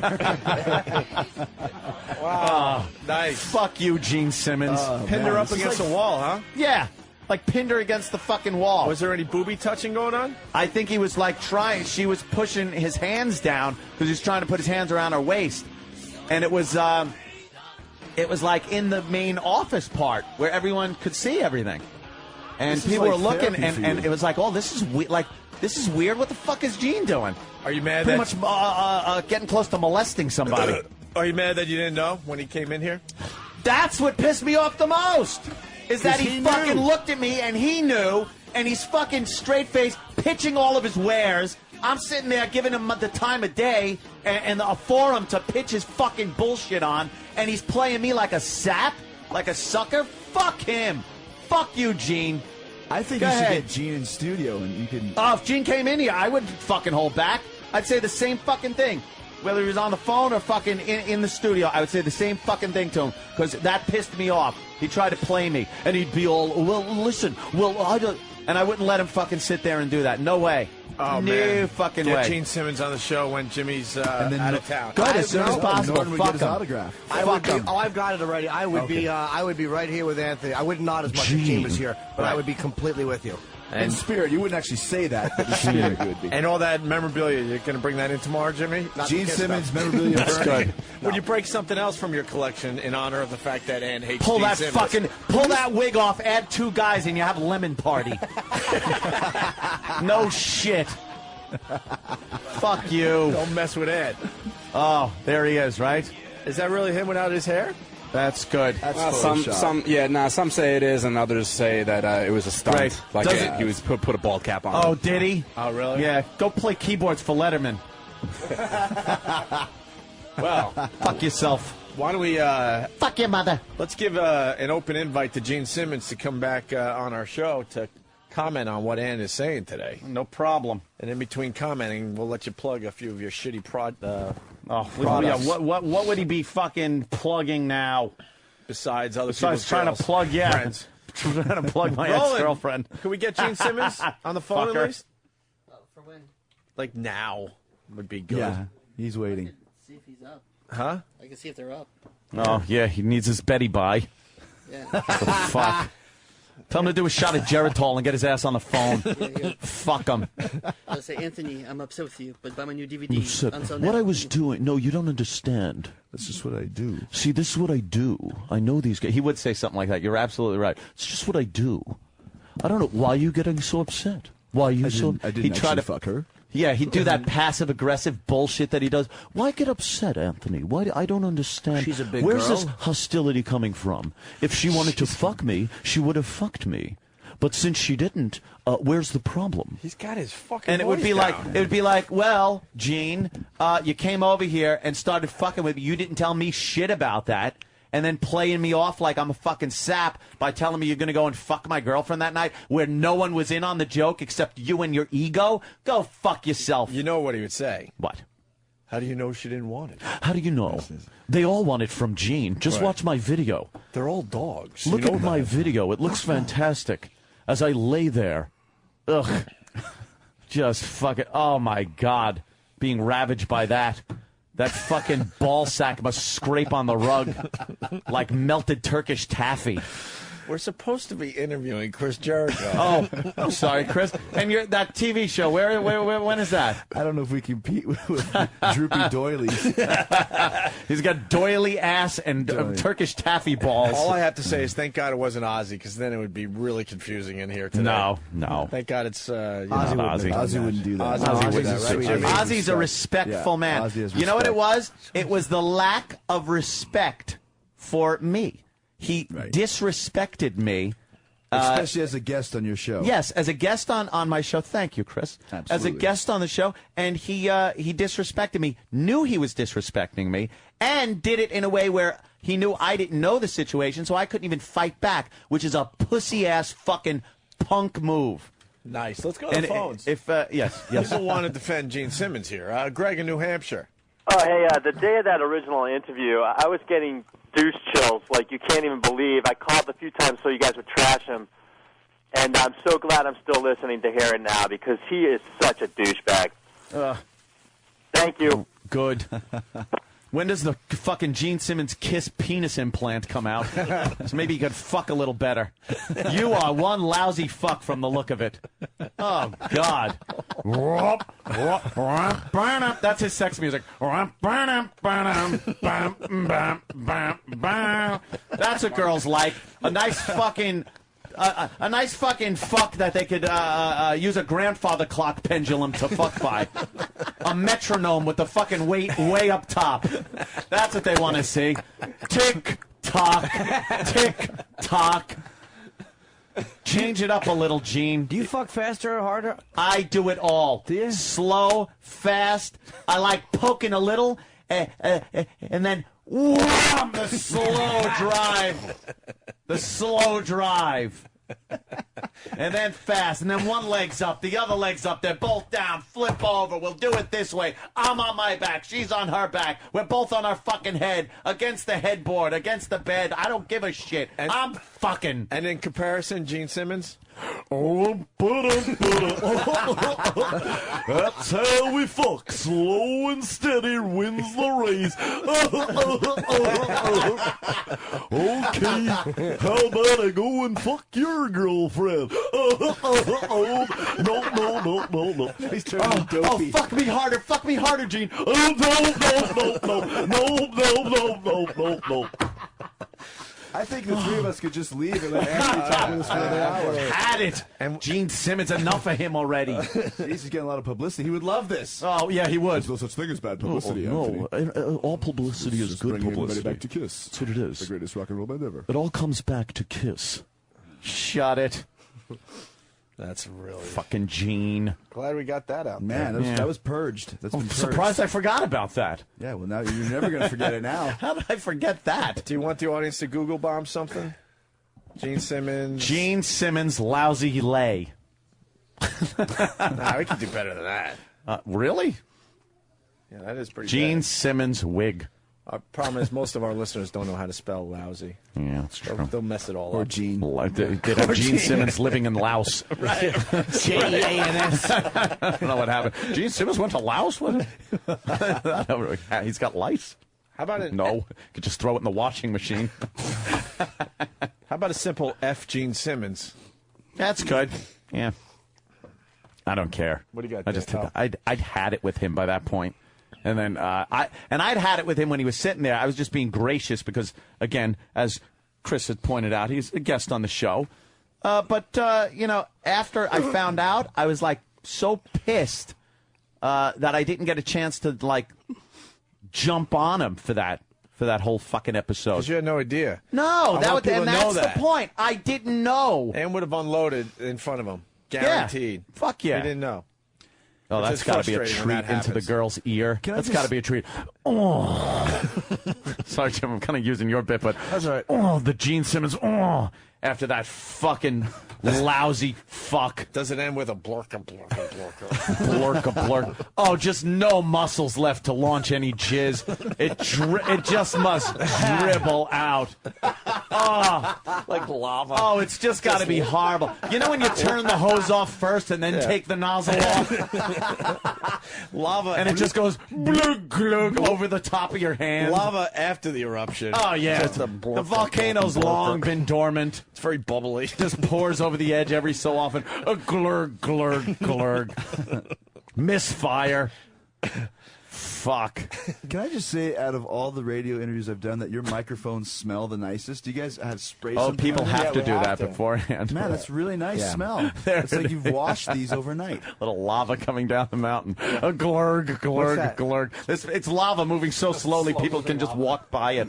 Wow. Nice. Fuck you, Gene Simmons. Pinned her up against the wall, huh? Yeah. Like pinned her against the fucking wall. Was there any booby touching going on? I think he was like trying. She was pushing his hands down because he was trying to put his hands around her waist, and it was like in the main office part where everyone could see everything, and people were looking, and it was like, oh, this is weird. Like, this is weird. What the fuck is Gene doing? Are you mad Pretty much getting close to molesting somebody. Are you mad that you didn't know when he came in here? That's what pissed me off the most. Is that he fucking looked at me and he knew, and he's fucking straight-faced pitching all of his wares. I'm sitting there giving him the time of day and a forum to pitch his fucking bullshit on, and he's playing me like a sap, like a sucker. Fuck him. Fuck you, Gene. I think Go you should ahead. get Gene in studio and you can. Oh, if Gene came in here, I wouldn't fucking hold back. I'd say the same fucking thing. Whether he was on the phone or fucking in the studio, I would say the same fucking thing to him, because that pissed me off. He tried to play me, and he'd be all, well, listen, well, I don't... And I wouldn't let him fucking sit there and do that. No way. Oh, no man. fucking Get way. Gene Simmons on the show when Jimmy's out of town. Good, as soon as possible. Norton would get Fuck his him. autograph. I would be, I've got it already. I would be right here with Anthony. I would not as much as Gene was here, but I would be completely with you. In spirit, you wouldn't actually say that, but in spirit, you would be. And all that memorabilia, you're going to bring that in tomorrow, Jimmy? Gene Simmons memorabilia. That's Bernie. good. Would you break something else from your collection in honor of the fact that Ann hates Pull Gene that Simmons? pull that wig off, add 2 guys, and you have a lemon party. No shit. Fuck you. Don't mess with Ed. Oh, there he is, right? Is that really him without his hair? That's good. Some say it is, and others say that it was a stunt. Right. Like Does it- he was put a bald cap on. Oh, did he? Oh, really? Yeah. Go play keyboards for Letterman. Well, fuck yourself. Why don't we... fuck your mother. Let's give an open invite to Gene Simmons to come back on our show to comment on what Ann is saying today. No problem. And in between commenting, we'll let you plug a few of your shitty yeah. products. What would he be fucking plugging now? Besides trying to plug, friends. trying to plug my Roland, ex-girlfriend. Can we get Gene Simmons on the phone Fucker. at least? For when? Like now would be good. Yeah, he's waiting. See if he's up. Huh? I can see if they're up. Oh, yeah, he needs his Betty by. Yeah. Fuck. Tell him to do a shot of Geritol and get his ass on the phone. Yeah. Fuck him. I'll say, Anthony, I'm upset with you, but buy my new DVD. You said, on sale what now. I was doing. No, you don't understand. This is what I do. See, this is what I do. I know these guys. He would say something like that. You're absolutely right. It's just what I do. I don't know. Why are you getting so upset? Why are you so... I didn't He tried actually to fuck her. Yeah, he'd do that passive-aggressive bullshit that he does. Why get upset, Anthony? Why? I don't understand. She's a big Where's girl. this hostility coming from? If she wanted to fuck me, she would have fucked me. But since she didn't, where's the problem? He's got his fucking And it would be like, well, Gene, you came over here and started fucking with me. You didn't tell me shit about that. And then playing me off like I'm a fucking sap by telling me you're going to go and fuck my girlfriend that night where no one was in on the joke except you and your ego? Go fuck yourself. You know what he would say. What? How do you know she didn't want it? How do you know? They all want it from Gene. Just Right. watch my video. They're all dogs. Look You know at my that. video. It looks fantastic. As I lay there. Ugh. Just fucking, oh my God. Being ravaged by that. That fucking ball sack must scrape on the rug like melted Turkish taffy. We're supposed to be interviewing Chris Jericho. Oh, I'm sorry, Chris. And that TV show, where when is that? I don't know if we compete with droopy doilies. He's got doily ass and Turkish taffy balls. All I have to say is thank God it wasn't Ozzy, because then it would be really confusing in here today. No. Thank God it's Ozzy wouldn't do that. Ozzy would do that, right, Jimmy? Ozzy's a respectful Yeah, man. Ozzy has You know what it respect. was? It was the lack of respect for me. He disrespected me. Especially as a guest on your show. Yes, as a guest on my show. Thank you, Chris. Absolutely. As a guest on the show, and he disrespected me, knew he was disrespecting me, and did it in a way where he knew I didn't know the situation, so I couldn't even fight back, which is a pussy-ass fucking punk move. Nice. Let's go to the phones. Yes. People want to defend Gene Simmons here. Greg in New Hampshire. Oh, hey, the day of that original interview, I was getting douche chills like you can't even believe. I called a few times so you guys would trash him, and I'm so glad I'm still listening to hear it now because he is such a douchebag. Thank you. Good. When does the fucking Gene Simmons Kiss penis implant come out? So maybe you could fuck a little better. You are one lousy fuck from the look of it. Oh, God. That's his sex music. That's what girls like. A nice fucking a nice fucking fuck that they could use a grandfather clock pendulum to fuck by. A metronome with the fucking weight way up top. That's what they want to see. Tick tock, tick tock. Change it up a little, Gene. Do you fuck faster or harder? I do it all. Do you? Slow, fast. I like poking a little, and then wham, the slow drive. The slow drive. And then fast, and then one leg's up, the other leg's up, they're both down, flip over, we'll do it this way. I'm on my back, she's on her back, we're both on our fucking head, against the headboard, against the bed, I don't give a shit. I'm fucking. And in comparison, Gene Simmons? Oh, that's how we fuck. Slow and steady wins the race. Okay, how about I go and fuck your girlfriend? No. He's turning dopey. Fuck me harder, Gene. No. I think the three of us could just leave and let Anthony talk with us for another hour. Had it. And Gene Simmons, enough of him already. He's getting a lot of publicity. He would love this. Oh, yeah, he would. There's no such thing as bad publicity, No, all publicity is good bringing publicity. everybody back to Kiss. That's what it is. The greatest rock and roll band ever. It all comes back to Kiss. Shut it. That's really fucking Gene. Glad we got that out. Man, there. that was purged. That's been purged. Surprised I forgot about that. Yeah, well, now you're never going to forget it now. How did I forget that? Do you want the audience to Google bomb something? Gene Simmons. Gene Simmons, lousy lay. Nah, we can do better than that. Really? Yeah, that is pretty Gene bad. Simmons wig. Our problem is most of our listeners don't know how to spell lousy. Yeah, that's true. They'll mess it all Or up. Gene. They'd have Gene Simmons living in Laos. Right. J-E-A-N-S. I don't know what happened. Gene Simmons went to Laos? What? He's got lice. How about it? No. Could just throw it in the washing machine. How about a simple F. Gene Simmons? That's good. Yeah. I don't care. What do you got I there, just pal? I'd had it with him by that point. And then I'd had it with him when he was sitting there. I was just being gracious because, again, as Chris had pointed out, he's a guest on the show. But after I found out, I was like so pissed that I didn't get a chance to like jump on him for that whole fucking episode. Because you had no idea. No, that's that. the point. I didn't know. And would have unloaded in front of him. Guaranteed. Yeah. Fuck yeah. He didn't know. Oh, Which that's is got to be a frustrating when treat that into the happens. girl's ear. That's got to be a treat. Oh. Sorry, Jim, I'm kind of using your bit, but that's all right. Oh, the Gene Simmons. Oh, after that fucking lousy fuck. Does it end with a blurka? Blurka. Oh, just no muscles left to launch any jizz. It just must dribble out. Oh, like lava. Oh, it's just got to be horrible. You know when you turn the hose off first and then take the nozzle off? Lava. And it just goes glug, glug over the top of your hands. Lava after the eruption. Oh, yeah. Just The volcano's long been dormant. It's very bubbly. Just pours over the edge every so often. A glurg, glurg, glurg. Misfire. Fuck. Can I just say, out of all the radio interviews I've done, that your microphones smell the nicest? Do you guys have spray? Oh, something people on have them? to do that beforehand. Man, that's really nice Yeah. smell. There It's like it you've washed these overnight. Little lava coming down the mountain. A glurg, What's glurg, that? glurg. It's lava moving so slowly people can just walk by it.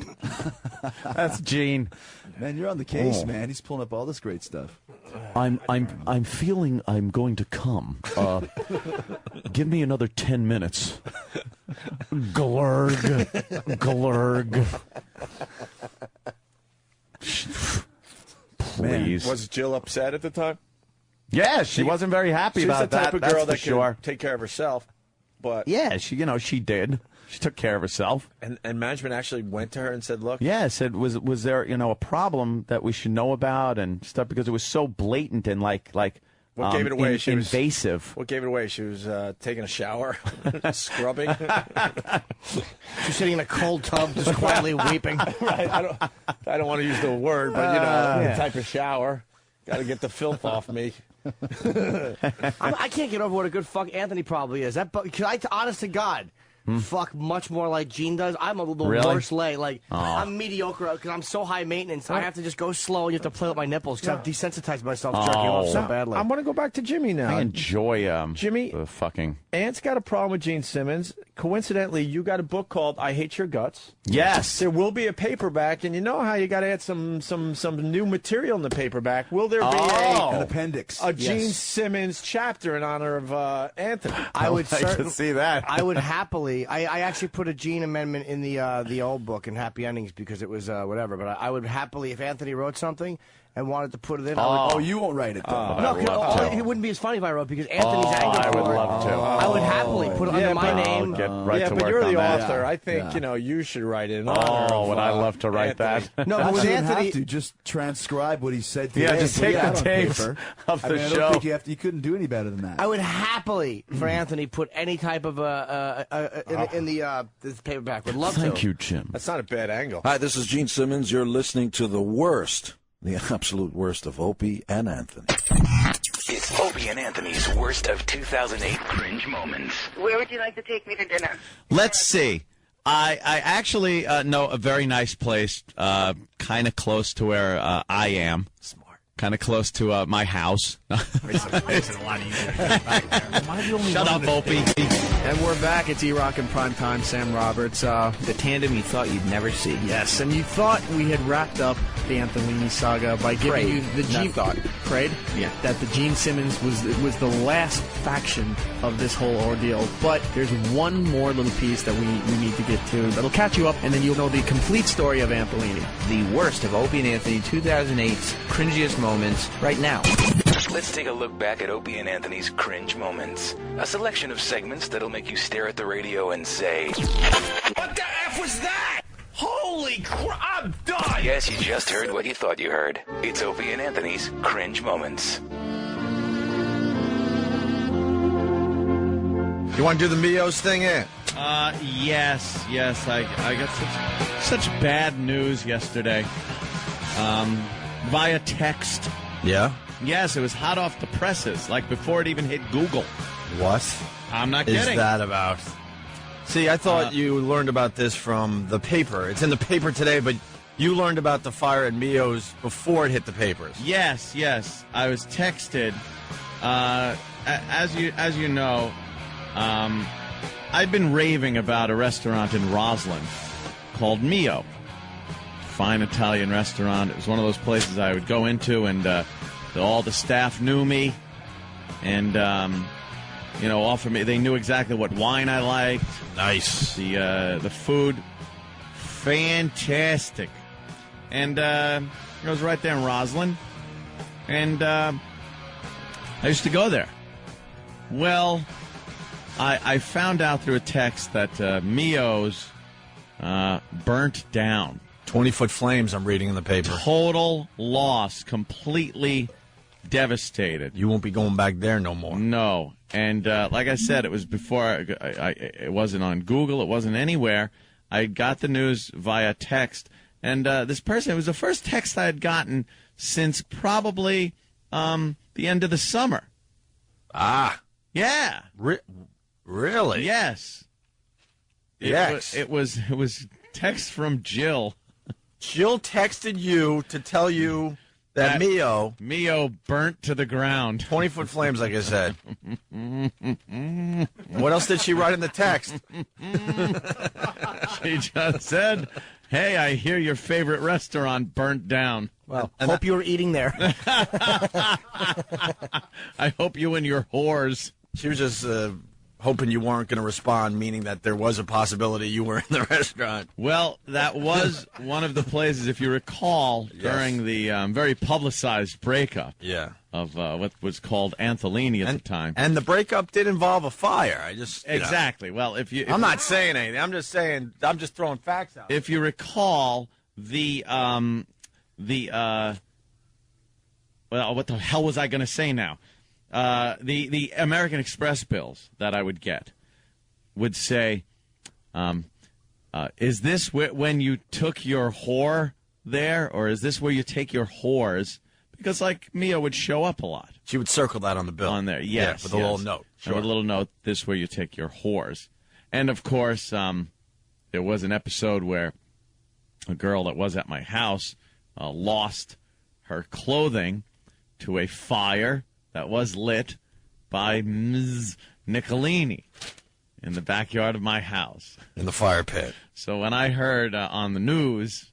That's Gene. Man, you're on the case, Oh. man. He's pulling up all this great stuff. I'm feeling I'm going to come. Give me another 10 minutes. Glurg, glurg. Please. Was Jill upset at the time? Yeah, she wasn't very happy about She's the type that. of girl That's that for sure. can take care of herself. But Yeah, she did. She took care of herself. and management actually went to her and said, "Look, Yeah, said was there a problem that we should know about and stuff because it was so blatant and like what gave it away? She was invasive. What gave it away? She was taking a shower, scrubbing. She's sitting in a cold tub, just quietly weeping. Right. I don't want to use the word, but the type of shower. Got to get the filth off me. I can't get over what a good fuck Anthony probably is. Honest to God, fuck much more like Gene does. I'm the Really? worst lay. Like, Oh. I'm mediocre because I'm so high maintenance. I have to just go slow and you have to play with my nipples because I've desensitized myself jerking off so badly. I want to go back to Jimmy now. I enjoy Jimmy, the fucking. Ant's got a problem with Gene Simmons. Coincidentally, you got a book called "I Hate Your Guts." Yes, there will be a paperback, and you know how you got to add some new material in the paperback. Will there be an appendix? a Gene Simmons chapter in honor of Anthony? I would like to certainly see that. I would happily. I actually put a Gene amendment in the old book in Happy Endings because it was whatever. But I would happily, if Anthony wrote something and wanted to put it in, I would, you won't write it though. no, it wouldn't be as funny if I wrote because Anthony's angry. I would for it. love to. I would happily put it under my name. Get right to but work you're on the that. author. I think you should write it in honor of, would I love to write Anthony. that? No, You but with wouldn't Anthony, have to just transcribe what he said today. Yeah, and just put take it the out on tapes paper. of the I don't show. think you couldn't do any better than that. I would happily for Anthony put any type of in the this paperback. Would love to. Thank you, Jim. That's not a bad angle. Hi, this is Gene Simmons. You're listening to the worst, the absolute worst of Opie and Anthony. It's Opie and Anthony's worst of 2008 cringe moments. Where would you like to take me to dinner? Let's see. I actually know a very nice place, kind of close to where I am. Smart. Kind of close to my house. Makes it a lot easier to get back there. Shut up, Opie. And we're back. It's E-Rock in prime time. Sam Roberts. The tandem you thought you'd never see. Yes, and you thought we had wrapped up the Antolini saga by giving Prayed. you the Gene. Prayed? Yeah. That the Gene Simmons was the last faction of this whole ordeal. But there's one more little piece that we need to get to that'll catch you up, and then you'll know the complete story of Antolini. The worst of Opie and Anthony 2008's cringiest moments right now. Let's take a look back at Opie and Anthony's cringe moments. A selection of segments that'll make you stare at the radio and say, What the F was that? Holy crap, I'm done! yes, you just heard what you thought you heard. It's Opie and Anthony's cringe moments. You want to do the Mios thing, Ant? Yes. I got such bad news yesterday. Via text. Yeah. Yes, it was hot off the presses, like before it even hit Google. What? I'm not is kidding. that about? See, I thought you learned about this from the paper. It's in the paper today, but you learned about the fire at Mio's before it hit the papers. Yes. I was texted. As you know, I'd been raving about a restaurant in Roslyn called Mio. Fine Italian restaurant. It was one of those places I would go into, and all the staff knew me, and offered me. They knew exactly what wine I liked. Nice. The food, fantastic, and it was right there in Roslyn, and I used to go there. Well, I found out through a text that Mio's burnt down. 20-foot flames, I'm reading in the paper. Total loss, completely devastated. You won't be going back there no more. No. And like I said, it was before, it wasn't on Google, it wasn't anywhere. I got the news via text. And this person, it was the first text I had gotten since probably the end of the summer. Ah. Yeah. Really? Yes. Yes. It was text from Jill. Jill texted you to tell you that Mio burnt to the ground. 20-foot flames, like I said. What else did she write in the text? She just said, "Hey, I hear your favorite restaurant burnt down. Well, hope you were eating there." I hope you and your whores." She was just hoping you weren't going to respond, meaning that there was a possibility you were in the restaurant. Well, that was one of the places, if you recall, during the very publicized breakup of what was called Antolini at the time. And the breakup did involve a fire. Exactly. Well, I'm not saying anything. I'm just saying, I'm just throwing facts out. If you recall, well, what the hell was I going to say now? The American Express bills that I would get would say, is this when you took your whore there, or is this where you take your whores? Because, like, Mia would show up a lot. She would circle that on the bill. On there, yes. Yeah, with a little note. Sure. With a little note, this where you take your whores. And, of course, there was an episode where a girl that was at my house lost her clothing to a fire that was lit by Ms. Nicolini in the backyard of my house. In the fire pit. So when I heard on the news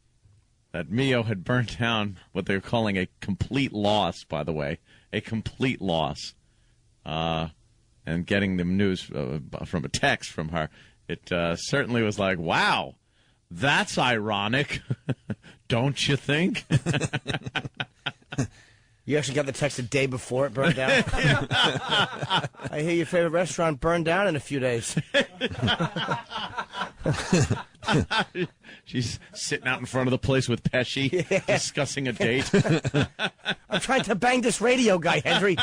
that Mio had burnt down what they were calling a complete loss, by the way, a complete loss, and getting the news from a text from her, it certainly was like, wow, that's ironic, don't you think? You actually got the text the day before it burned down? I hear your favorite restaurant burned down in a few days. She's sitting out in front of the place with Pesci, discussing a date. I'm trying to bang this radio guy, Henry.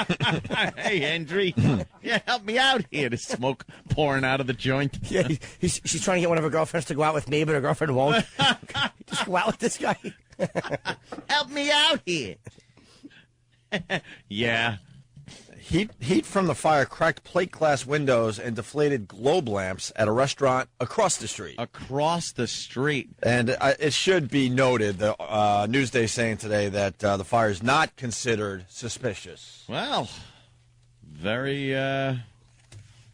Hey, Henry. Yeah, help me out here. There's smoke pouring out of the joint. Yeah, she's trying to get one of her girlfriends to go out with me, but her girlfriend won't. Just go out with this guy. Help me out here. Yeah. Heat from the fire cracked plate glass windows and deflated globe lamps at a restaurant across the street. Across the street. And it should be noted, the Newsday saying today that the fire is not considered suspicious. Well, very,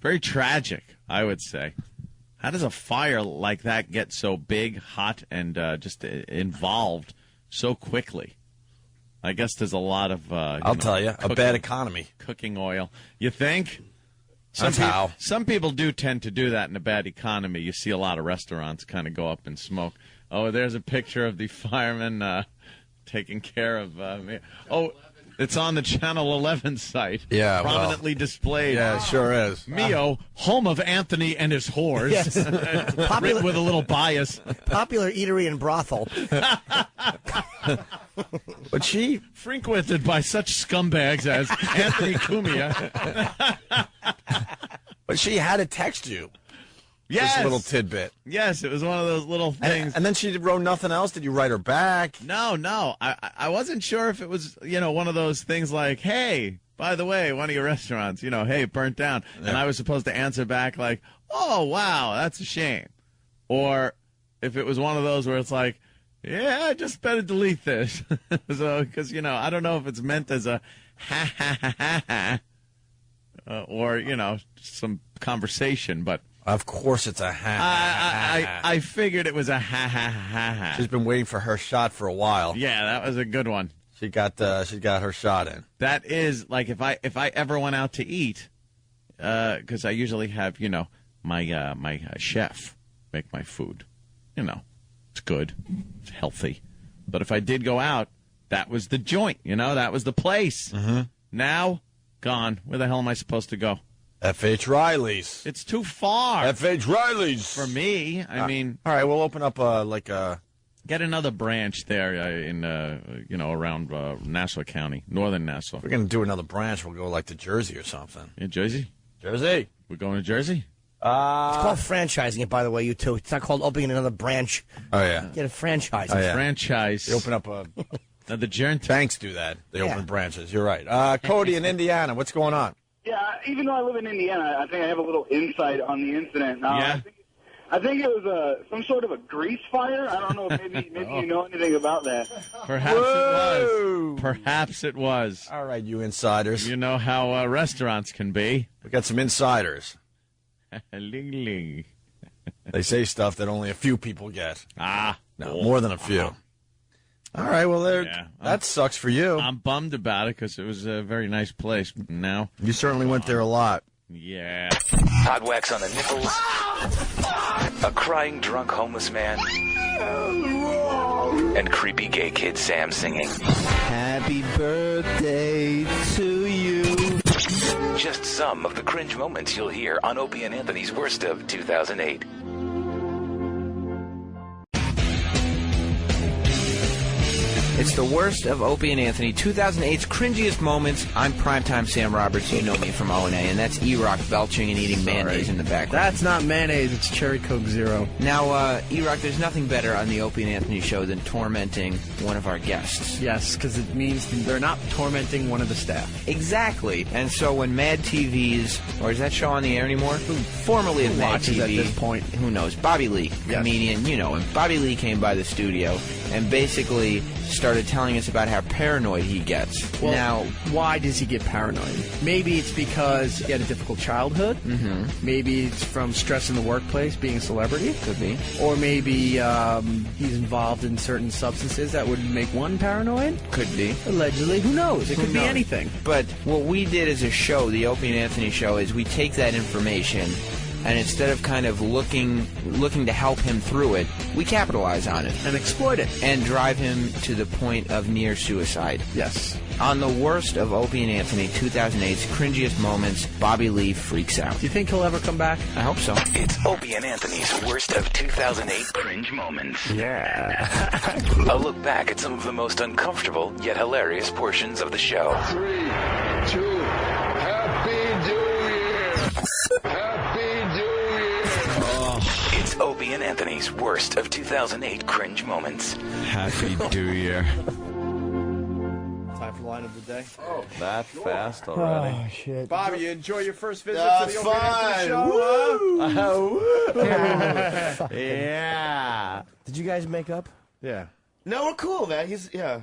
very tragic, I would say. How does a fire like that get so big, hot, and just involved so quickly? I guess there's a lot of... I'll tell you, a bad economy. Cooking oil. You think? Some people do tend to do that in a bad economy. You see a lot of restaurants kind of go up in smoke. Oh, there's a picture of the fireman taking care of... oh, it's on the Channel 11 site. Yeah, prominently displayed. Yeah, it sure is. Mio, home of Anthony and his whores. Yes. Written with a little bias. Popular eatery and brothel. But she frequented by such scumbags as Anthony Cumia. But she had to text you. Yes. This little tidbit. Yes, it was one of those little things. And then she wrote nothing else. Did you write her back? No. I wasn't sure if it was, one of those things like, hey, by the way, one of your restaurants, hey, burnt down. Yeah. And I was supposed to answer back like, oh, wow, that's a shame. Or if it was one of those where it's like, yeah, I just better delete this. So, because, I don't know if it's meant as a ha, ha, ha, ha, ha, or, some conversation, but. Of course it's a ha. I figured it was a ha, ha, ha, ha. She's been waiting for her shot for a while. Yeah, that was a good one. She got her shot in. That is, like, if I ever went out to eat, because I usually have, my chef make my food. It's good. It's healthy. But if I did go out, that was the joint, that was the place. Mm-hmm. Now, gone. Where the hell am I supposed to go? F.H. Riley's. It's too far. F.H. Riley's. For me, I mean. All right, we'll open up Get another branch there in, around Nassau County, northern Nassau. If we're going to do another branch, we'll go to Jersey or something. In Jersey? Jersey. We're going to Jersey? It's called franchising it, by the way, you two. It's not called opening another branch. Oh, yeah. Get a franchise. Oh, yeah. Franchise. They open up the joint. Banks do that. They open branches. You're right. Cody in Indiana, what's going on? Yeah, even though I live in Indiana, I think I have a little insight on the incident. Yeah. I think it was some sort of a grease fire. I don't know if maybe you know anything about that. Perhaps it was. Perhaps it was. All right, you insiders. You know how restaurants can be. We got some insiders. Ling ling. They say stuff that only a few people get. No, more than a few. Uh-huh. All right, well, that sucks for you. I'm bummed about it because it was a very nice place. Now you certainly went there a lot. Yeah. Hot wax on the nipples. A crying drunk homeless man. And creepy gay kid Sam singing. Happy birthday to you. Just some of the cringe moments you'll hear on Opie and Anthony's Worst of 2008. It's the worst of Opie and Anthony, 2008's cringiest moments. I'm primetime Sam Roberts. You know me from O&A, and that's E-Rock belching and eating mayonnaise in the background. That's not mayonnaise, it's Cherry Coke Zero. Now, E-Rock, there's nothing better on the Opie and Anthony show than tormenting one of our guests. Yes, because it means they're not tormenting one of the staff. Exactly. And so when Mad TV's, or is that show on the air anymore? Formerly of Mad watches TV. at this point? Who knows? Bobby Lee, comedian, you know him. Bobby Lee came by the studio and basically started telling us about how paranoid he gets. Well, now, why does he get paranoid? Maybe it's because he had a difficult childhood. Mm-hmm. Maybe it's from stress in the workplace, being a celebrity. Could be. Or maybe he's involved in certain substances that would make one paranoid. Could be. Allegedly. Who knows? It could be anything. But what we did as a show, the Opie and Anthony show, is we take that information and instead of kind of looking to help him through it, we capitalize on it. And exploit it. And drive him to the point of near suicide. Yes. On the worst of Opie and Anthony, 2008's cringiest moments, Bobby Lee freaks out. Do you think he'll ever come back? I hope so. It's Opie and Anthony's worst of 2008 cringe moments. Yeah. A look back at some of the most uncomfortable yet hilarious portions of the show. 3, 2, Happy New Year! Happy New Year! It's Opie and Anthony's worst of 2008 cringe moments. Happy New Year. Time for the line of the day. Oh, that fast already. Oh, shit. Bobby, you enjoy your first visit to the Opie and Anthony show? Yeah. Did you guys make up? Yeah. No, we're cool, man. Yeah.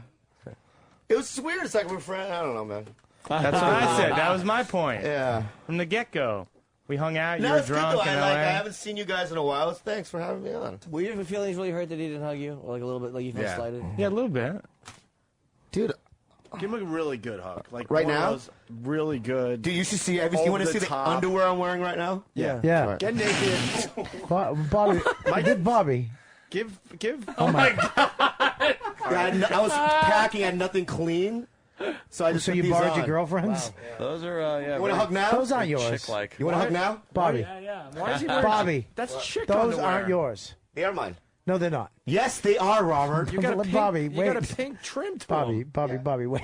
It was weird. It's like we're friends. I don't know, man. That's what I said. That was my point. Yeah. From the get-go. We hung out. You No, were it's drunk good, though. in I LA. haven't seen you guys in a while. Thanks for having me on. Were you ever feeling really hurt that he didn't hug you? Or like a little bit, like you felt slighted? Yeah, a little bit. Dude. Give him a really good hug. Like Right one of now? those really good. Dude, you should see. You want to see the underwear I'm wearing right now? Yeah. Yeah. Get naked. Bobby. Bobby. Give. Oh my God. I was packing. I had nothing clean. So I just So put you these borrowed on. your girlfriend's? Wow. Those are, yeah. You want to hug now? Those aren't yours. Chick-like. You want to hug now? Bobby. Yeah. Why is he wearing Bobby. That's chick Those underwear. aren't yours. They are mine. No, they're not. Yes, they are, Robert. You got a But pink, Bobby, you wait. got a pink trim to Bobby, them. Bobby, wait.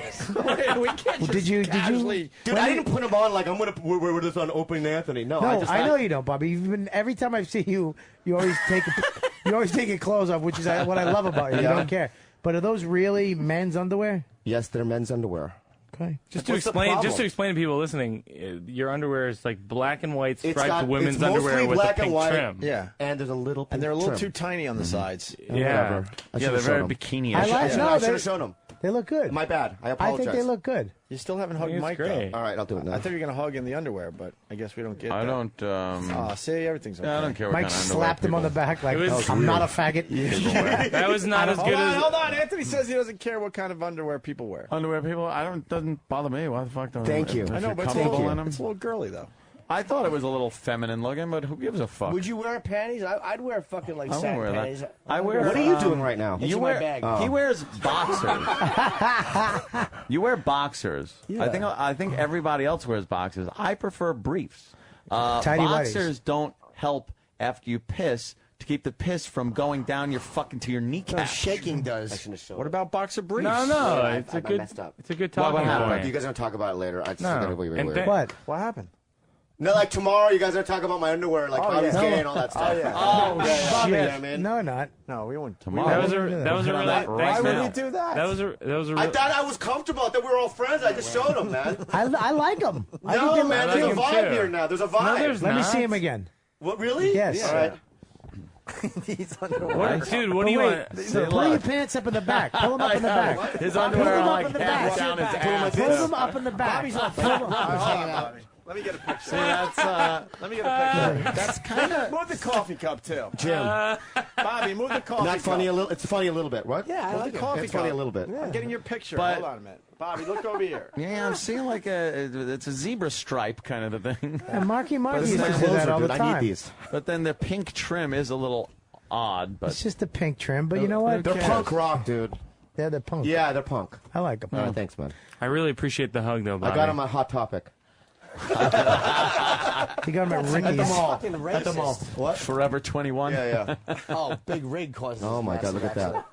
We can't just casually. Dude, I didn't put them on like I'm gonna wear this on Opie and Anthony. No, No, I know you don't, Bobby. You've been every time I see you, you always take your clothes off, which is what I love about you. You Yeah. don't care. But are those really men's underwear? Yes, they're men's underwear. Okay. Just to explain to people listening, your underwear is like black and white striped women's it's underwear mostly with black a and pink white, trim. Yeah. And there's a little pink And they're a little trim. too tiny on the sides. Yeah. Yeah, they're very bikini. I like. I should they- have shown them. They look good. My bad. I I apologize. think they look good. You still haven't hugged It's Mike, great. though. All right, I'll do it now. I thought you were going to hug in the underwear, but I guess we don't get I that. don't. Aw, see, everything's okay. Yeah, I don't care what Mike kind of underwear slapped him on the people- back like, It was- I'm not a faggot. That was not as good as. Hold on. Anthony says he doesn't care what kind of underwear people wear. Underwear people, doesn't bother me. Why the fuck don't? Thank you. I know, but it's a comfortable little, in them. it's a little girly, though. I thought it was a little feminine looking, but who gives a fuck? Would you wear panties? I'd wear fucking like I won't satin wear that. panties. I wear. What are you doing right now? It's You in my wear. bag. He wears boxers. You wear boxers. Yeah. I think everybody else wears boxers. I prefer briefs. Tidy Boxers don't help after you piss to keep the piss from going down your fucking to your kneecap. Shaking does. What about boxer briefs? No, Yeah, it's I a good. messed up. It's a good What talking happened? point. You guys are gonna talk about it later. I just No. think that'll be And weird. then- What? What happened? No, like tomorrow, you guys are talking about my underwear, like Bobby's gay and all that stuff. yeah. Oh, yeah, shit. yeah, man. No, not. No, we won't. Tomorrow. That was a really. Why Thanks, would man. we do that? That was a I real. thought I was comfortable. I thought we were all friends. I just showed them, man. I like them. I think No, they man, look there's a good. like vibe him, too. here now. There's a vibe. No, there's Let me not. see him again. What, really? Yes. All right. What, dude, what do you Wait, want? so pull your pants up in the back. Pull them up in the back. His Pull underwear them are up like in the half back. down his ass. Pull them up in the back. Bobby's on fire. Let me get a picture. See, that's Let me get a picture. that's kind of. Move the coffee cup, too. Jim. Bobby, move the coffee Not cup. funny a little. It's funny a little bit. What? Yeah, I Move like the it. coffee It's cup. funny a little bit. I'm getting your picture. But- Hold on a minute. Bobby, look over here. Yeah, I'm seeing like it's a zebra stripe kind of a thing. And Marky But Marky this is used my to do that closer, all the dude. I time. need these. But then the pink trim is a little odd. But It's just a pink trim, but you know what? They're punk rock, dude. Yeah, they're punk. Yeah, they're punk. I like them. All right, thanks, man. I really appreciate the hug, though, Bobby. I got him on Hot Topic. You got them at Ricky's. At the mall. Fucking At the racist. mall. What? Forever 21. Yeah, yeah. Oh, big rig causes. Oh my God, look at that.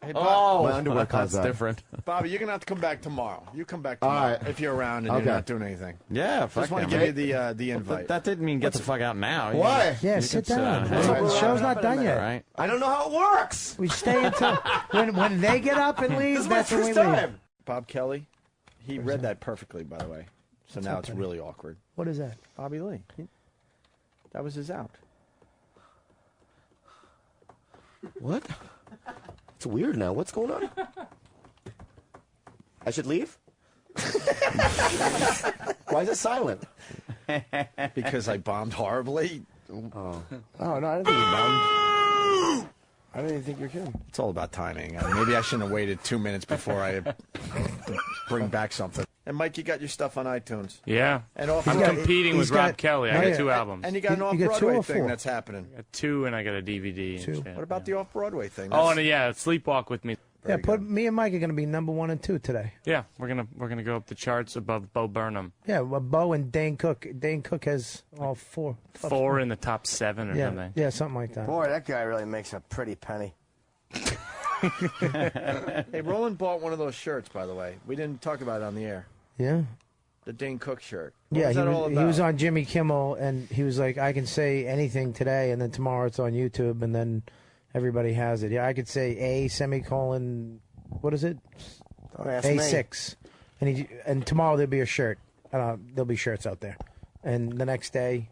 Hey, Bob. My underwear caused that's that. different. Bobby, you're gonna have to come back tomorrow. You come back All tomorrow right. if you're around and Okay. you're not doing anything. Yeah, fuck Just want yeah, to give man. you the invite. That didn't mean get the fuck out now. Why? Yeah, You sit could, down. hang out. The show's not done yet. Right? I don't know how it works. We stay until when they get up and leave. This is my That's when we first leave. time. Bob Kelly, he read that perfectly, by the way. So now it's really awkward. What is that? Bobby Lee. That was his out. What? It's weird now. What's going on? I should leave? Why is it silent? Because I bombed horribly. Oh no, I didn't think you bombed. I didn't even think you're kidding. It's all about timing. Maybe I shouldn't have waited 2 minutes before I bring back something. And Mike, you got your stuff on iTunes. Yeah. And off I'm competing with Rob Kelly. I got 2 albums. And you got an You got 2 off-Broadway or thing 4? that's happening. I got 2, and I got a DVD. 2. And shit. What about the off-Broadway thing? Oh, and yeah, Sleepwalk with Me. Yeah, me and Mike are going to be number 1 and 2 today. Yeah, we're gonna go up the charts above Bo Burnham. Yeah, well, Bo and Dane Cook. Dane Cook has all 4. 4 in the top 7 or Yeah, something. yeah, something like that. Boy, that guy really makes a pretty penny. Hey, Roland bought one of those shirts, by the way. We didn't talk about it on the air. Yeah. The Dane Cook shirt. What Yeah, was that all he about? was on Jimmy Kimmel, and he was like, I can say anything today, and then tomorrow it's on YouTube, and then everybody has it. Yeah, I could say A semicolon, what is it? Don't ask me. A6. And tomorrow there'll be a shirt. There'll be shirts out there. And the next day,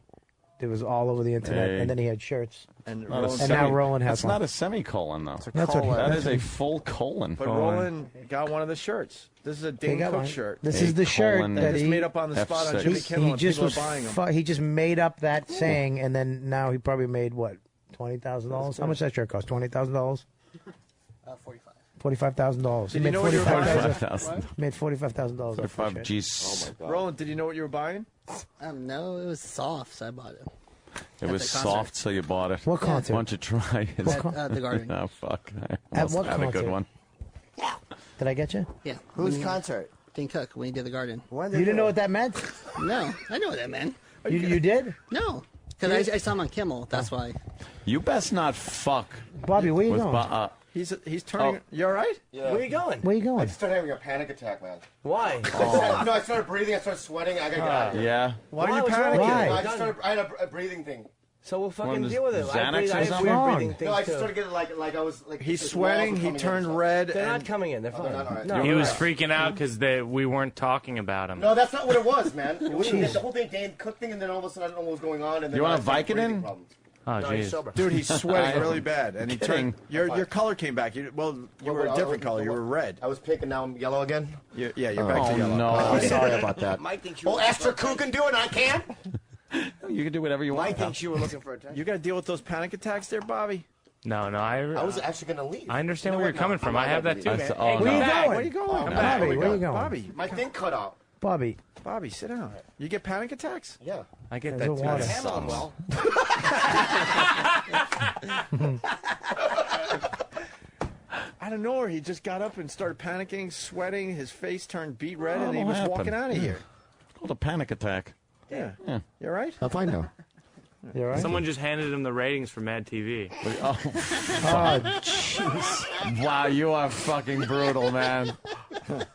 it was all over the internet, Hey. and then he had shirts. And now Roland has That's one. not a semicolon, though. That's what he- That that's is what a he- full colon. But Roland got one of the shirts. This is a Dane got Cook one. shirt. This is the shirt colon that just he made up on the spot on F6. Jimmy Kimmel, and people are buying them. he just made up that saying, and then now he probably made what, $20,000? How much that shirt cost? $20,000? 45. $45,000. Did you know what you were buying? $45,000. Made $45,000. off that 45 shirt. G's. Roland, did you know what you were buying? No, it was soft, so I bought it. It was the concert. soft, so you bought it. What concert? Why don't you try it? At the Garden. Oh, fuck. I At almost what had a good concert? one. Did I get you? Yeah. Whose When- concert? Dane Cook, when he did the Garden. You didn't know what that meant? No, I know what that meant. You did? No, because I saw him on Kimmel. That's why. You best not fuck. Bobby, where you with going? He's turning. You all right? Yeah. Where you going? Where you I going? just started having a panic attack, man. Why? No, I started breathing. I started sweating. I gotta get out of here. Yeah. Why are you What's wrong with panicking? Why? I just started. I had a breathing thing. So we'll One fucking of deal with it. Xanax I or have something? weird Wrong. breathing things No, I just too. started getting like I was like. He's the walls were sweating. He coming in turned and stuff. red. They're not And coming in. They're fine. not all right. No, He we're was not. freaking out because we weren't talking about him. No, that's not what it was, man. It was the whole thing, Dane Cook thing, and then all of a sudden I don't know what was going on. And then You want I a started breathing Vicodin? problems. Oh, No, he's jeez. sober. Dude, he's sweating really bad, and he Kidding. turned. Your color came back. You were a different color. You were red. I was pink and now I'm yellow again. You're back to yellow. no. I'm sorry about that. Mike thinks you. Oh, Esther Koo can do it. I can't. You can do whatever you want. Mike thinks you were looking for attention. You got to deal with those panic attacks there, Bobby. No, I was actually gonna leave. I understand You know where you're what? coming No, from. I'm I have not that gonna too, leave. man. Oh, Where you no. going? Where you going? Bobby, where you going? Bobby, My thing cut out. Bobby. Bobby, sit down. You get panic attacks? Yeah. I get There's that a water. too. Handle them well. Out of nowhere, he just got up and started panicking, sweating. His face turned beet red, Oh, and he what was happened? walking out of here. It's called a panic attack. Yeah. Yeah. You all right? I'm fine now. You all right? Someone just handed him the ratings for Mad TV. Oh, jeez. wow, you are fucking brutal, man. Look,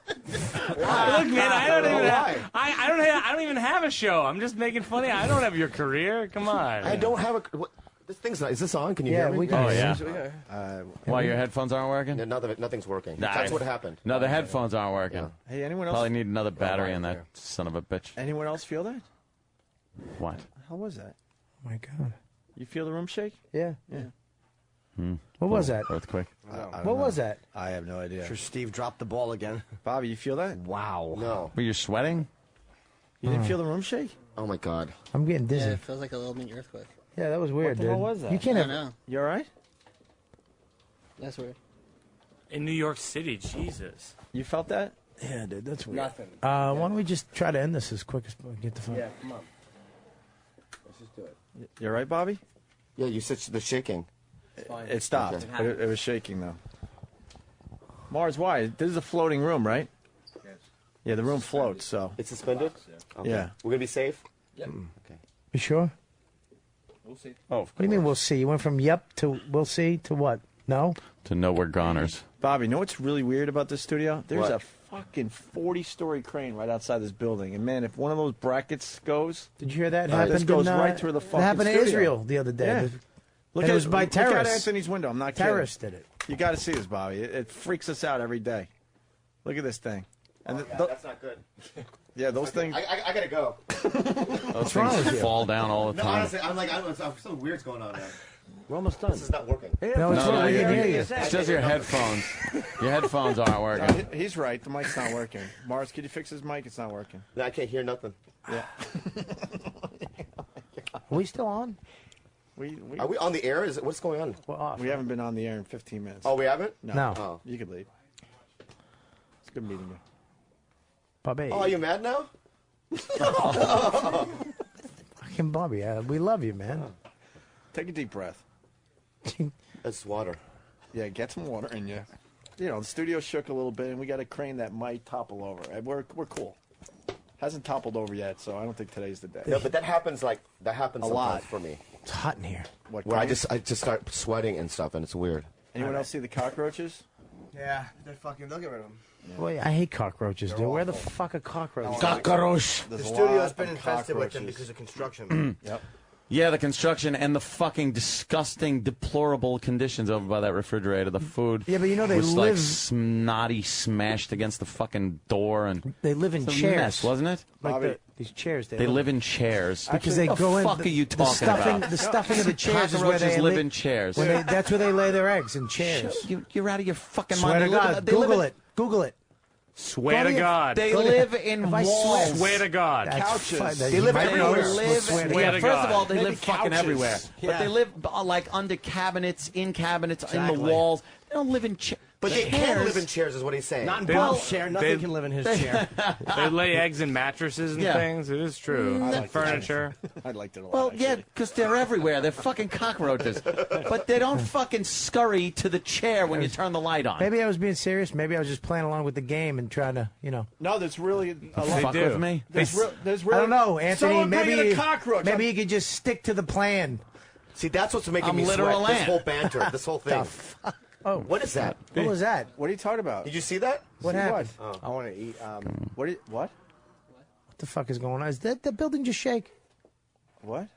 man, I don't even have a show. I'm just making funny. I don't have your career. Come on. I don't have a. What, this thing's not. Is this on? Can you Yeah, hear me? we can. Oh, yeah. Uh, Why, your headphones aren't working? No, nothing's working. Nah, That's what happened. No, the headphones aren't working. Yeah. Hey, anyone else? Probably need another battery in that son of a bitch. Anyone else feel that? What? How was that? Oh, my God. You feel the room shake? Yeah. Yeah. What was that? Earthquake. What was that? I have no idea. Sure, Steve dropped the ball again. Bobby, you feel that? Wow. No. Were you sweating? You didn't feel the room shake? Oh my God. I'm getting Yeah, dizzy. it feels like a little mini earthquake. Yeah, that was weird, the dude. hell was that? You can't I have. know. You all right? That's weird. In New York City, Jesus. You felt that? Yeah, dude, that's weird. Nothing. Why don't we just try to end this as quick as we get the phone? Yeah, come on. Let's just do it. You all right, Bobby? Yeah, you said the shaking. It stopped, Okay. but it was shaking, though. Mars, why? This is a floating room, right? Yeah, the room floats, so. It's suspended. Okay. Yeah. We're gonna be safe. You sure? We'll see. Oh, What do you mean we'll see? You went from yep to we'll see to what? No? To know we're goners. Bobby, you know what's really weird about this studio? There's What? a fucking 40-story crane right outside this building, and man, if one of those brackets goes, Did you hear that? this Happened goes in, right through the fucking That happened studio. in Israel the other day. Yeah. And it was by look at terrorists. Anthony's window. I'm not kidding. Terrorists did it. You got to see this, Bobby. It freaks us out every day. Look at this thing. And that's not good. yeah, those things. I gotta go. Those things fall down all the No, time. honestly, I'm something weird's going on now. We're almost done. This is not working. No, it's not. We can hear you. It's just your headphones. Your headphones aren't working. He's right. The mic's not working. Mars, could you fix his mic? It's not working. No, I can't hear nothing. Yeah. Are we still on? Are we on the air? What's going on? We're off. We haven't been on the air in 15 minutes. Oh, we haven't? No. Oh. You could leave. It's good meeting you. Bobby. Oh, are you mad now? Fucking Bobby, we love you, man. Take a deep breath. That's water. Yeah, get some water in you. You know, the studio shook a little bit, and we got a crane that might topple over. And we're cool. Hasn't toppled over yet, so I don't think today's the day. No, but that happens a sometimes lot for me. It's hot in here. What? Where I crane? just start sweating and stuff, and it's weird. Anyone else see the cockroaches? Yeah, they're fucking looking at them. Boy, I hate cockroaches, dude. Where the fuck are cockroaches? Cockroach. The studio's been infested with them because of construction. Yep. Yeah, the construction and the fucking disgusting, deplorable conditions over by that refrigerator. The food Yeah, but you know they was live- like snotty, smashed against the fucking door, and They live in it's a chairs, mess, wasn't it? Like these chairs. They live in chairs. because they What go the in. fuck are you talking about? The stuffing of the chairs is where Cockroaches they live in chairs. That's where they lay their eggs in chairs. You're out of your fucking Swear mind. to They live God, in- they live Google in- it. Google it. Swear Go to to- God. They Go to- live in If I walls. Swear to God. That's Couches. fine. They live You everywhere. might Swear know. Swear to First God. of all, they Maybe live fucking couches. everywhere. Yeah. But they live like under cabinets, in cabinets, in the Exactly. walls. They don't live in chairs. But they can live in chairs, is what he's saying. Not in They- Bob's chair. Nothing they- can live in his chair. They lay eggs in mattresses and Yeah. things. It is true. like Furniture. I liked it a lot. Well, actually. yeah, because they're everywhere. They're fucking cockroaches. But they don't fucking scurry to the chair when you turn the light on. Maybe I was being serious. Maybe I was just playing along with the game and trying to, No, there's really a Fuck lot. do. with me. There's I really. don't know, Anthony. Someone Maybe bring in a cockroach. maybe you could just stick to the plan. See, that's what's making I'm me literal sweat. This ant. whole banter, this whole thing. Oh, What is that? what was that? What are you talking about? Did you see that? What See happened? what? I want to eat. What? What the fuck is going on? Is that the building just shake? What?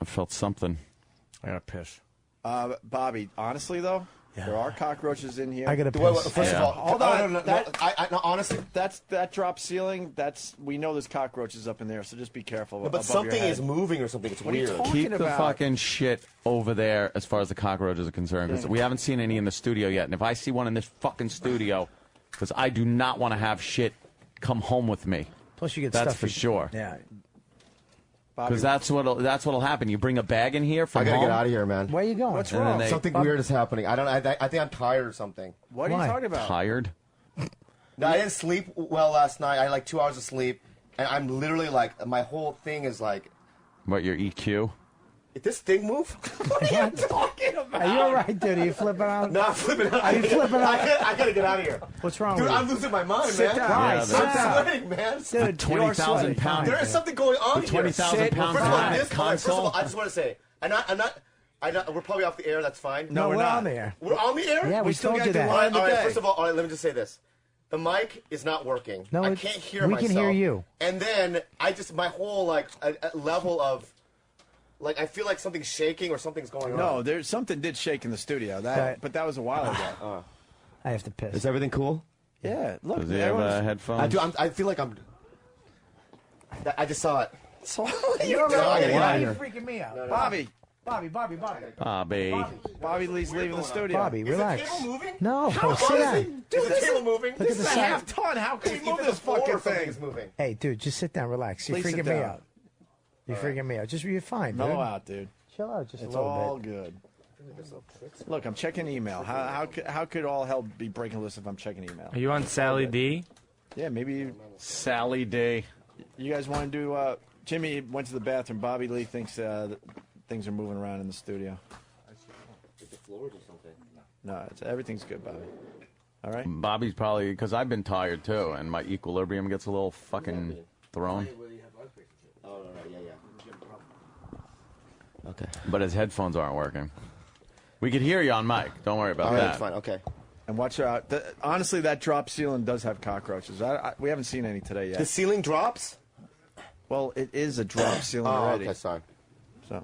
I felt something. I gotta piss. Bobby, honestly though, there are cockroaches in here. I gotta piss. Wait, first Yeah. of all, Hold on. No, honestly, That's that drop ceiling. We know there's cockroaches up in there, so just be careful. but above something your head. is moving or something. It's What are you weird. talking Keep the about? fucking shit over there as far as the cockroaches are concerned, because we haven't seen any in the studio yet. And if I see one in this fucking studio, because I do not want to have shit come home with me. Plus, you get That's stuff for sure. Yeah. Because that's what'll happen. You bring a bag in here from I gotta home. get out of here, man. Where are you going? What's And then wrong? they- Something weird is happening. I think I'm tired or something. What are Why? you talking about? Tired. No, I didn't sleep well last night. I had like 2 hours of sleep, and I'm literally like, my whole thing is like, What, your EQ? did this thing move? What are you talking about? Are you all right, dude? Are you flipping out? No, I'm flipping out. Are you flipping out? I gotta get out of here. What's wrong Dude, with you? I'm losing my mind, Sit man. down. Yeah, sit I'm down. sweating, man. Dude, you are 20,000 sweating. pounds. There is something going on The here. 20,000 Sit. pound First of all, planet first of all, console. I just want to say, I'm not. We're probably off the air. That's fine. No, we're we're not. on there. We're on the air. Yeah, we still told got you the that. All line. right, all right. today. First of all, let me just say this. The mic is not working. No, I can't hear we myself. can hear you. And then my whole like a level of like I feel like something's shaking or something's going on. No, there's something did shake in the studio. But that was a while ago. I have to piss. Is everything cool? Yeah, look. Does he have everyone's- headphones? I do. I feel like I'm. I just saw it. You're all No, I right. gotta get Why out are of you here. freaking me out? Bobby. Bobby. Bobby Lee's leaving the studio. Bobby, relax. Is the table moving? No, How sit is down. it? Dude, the table moving. Look at the It's a side. half ton. How can you move Even this the floor fucking or something thing? is moving. Hey, dude, just sit down, relax. You're Please sit freaking me down. out. You're freaking me out. You're fine, dude. Mellow out, dude. Chill out just It's a little all bit. good. Look, I'm checking email. How could all hell be breaking loose if I'm checking email? Are you on Sally D? Yeah, maybe Sally D. you guys want to do. Jimmy went to the bathroom. Bobby Lee thinks that things are moving around in the studio. The floors or something. No, everything's good, Bobby. All right. Bobby's probably, because I've been tired too, and my equilibrium gets a little fucking thrown. Oh, yeah. Okay. But his headphones aren't working. We could hear you on mic. Don't worry about All right, that. that's fine. Okay. And watch out. Honestly, that drop ceiling does have cockroaches. We haven't seen any today yet. The ceiling drops? Well, it is a drop ceiling Oh, already. okay, sorry. So,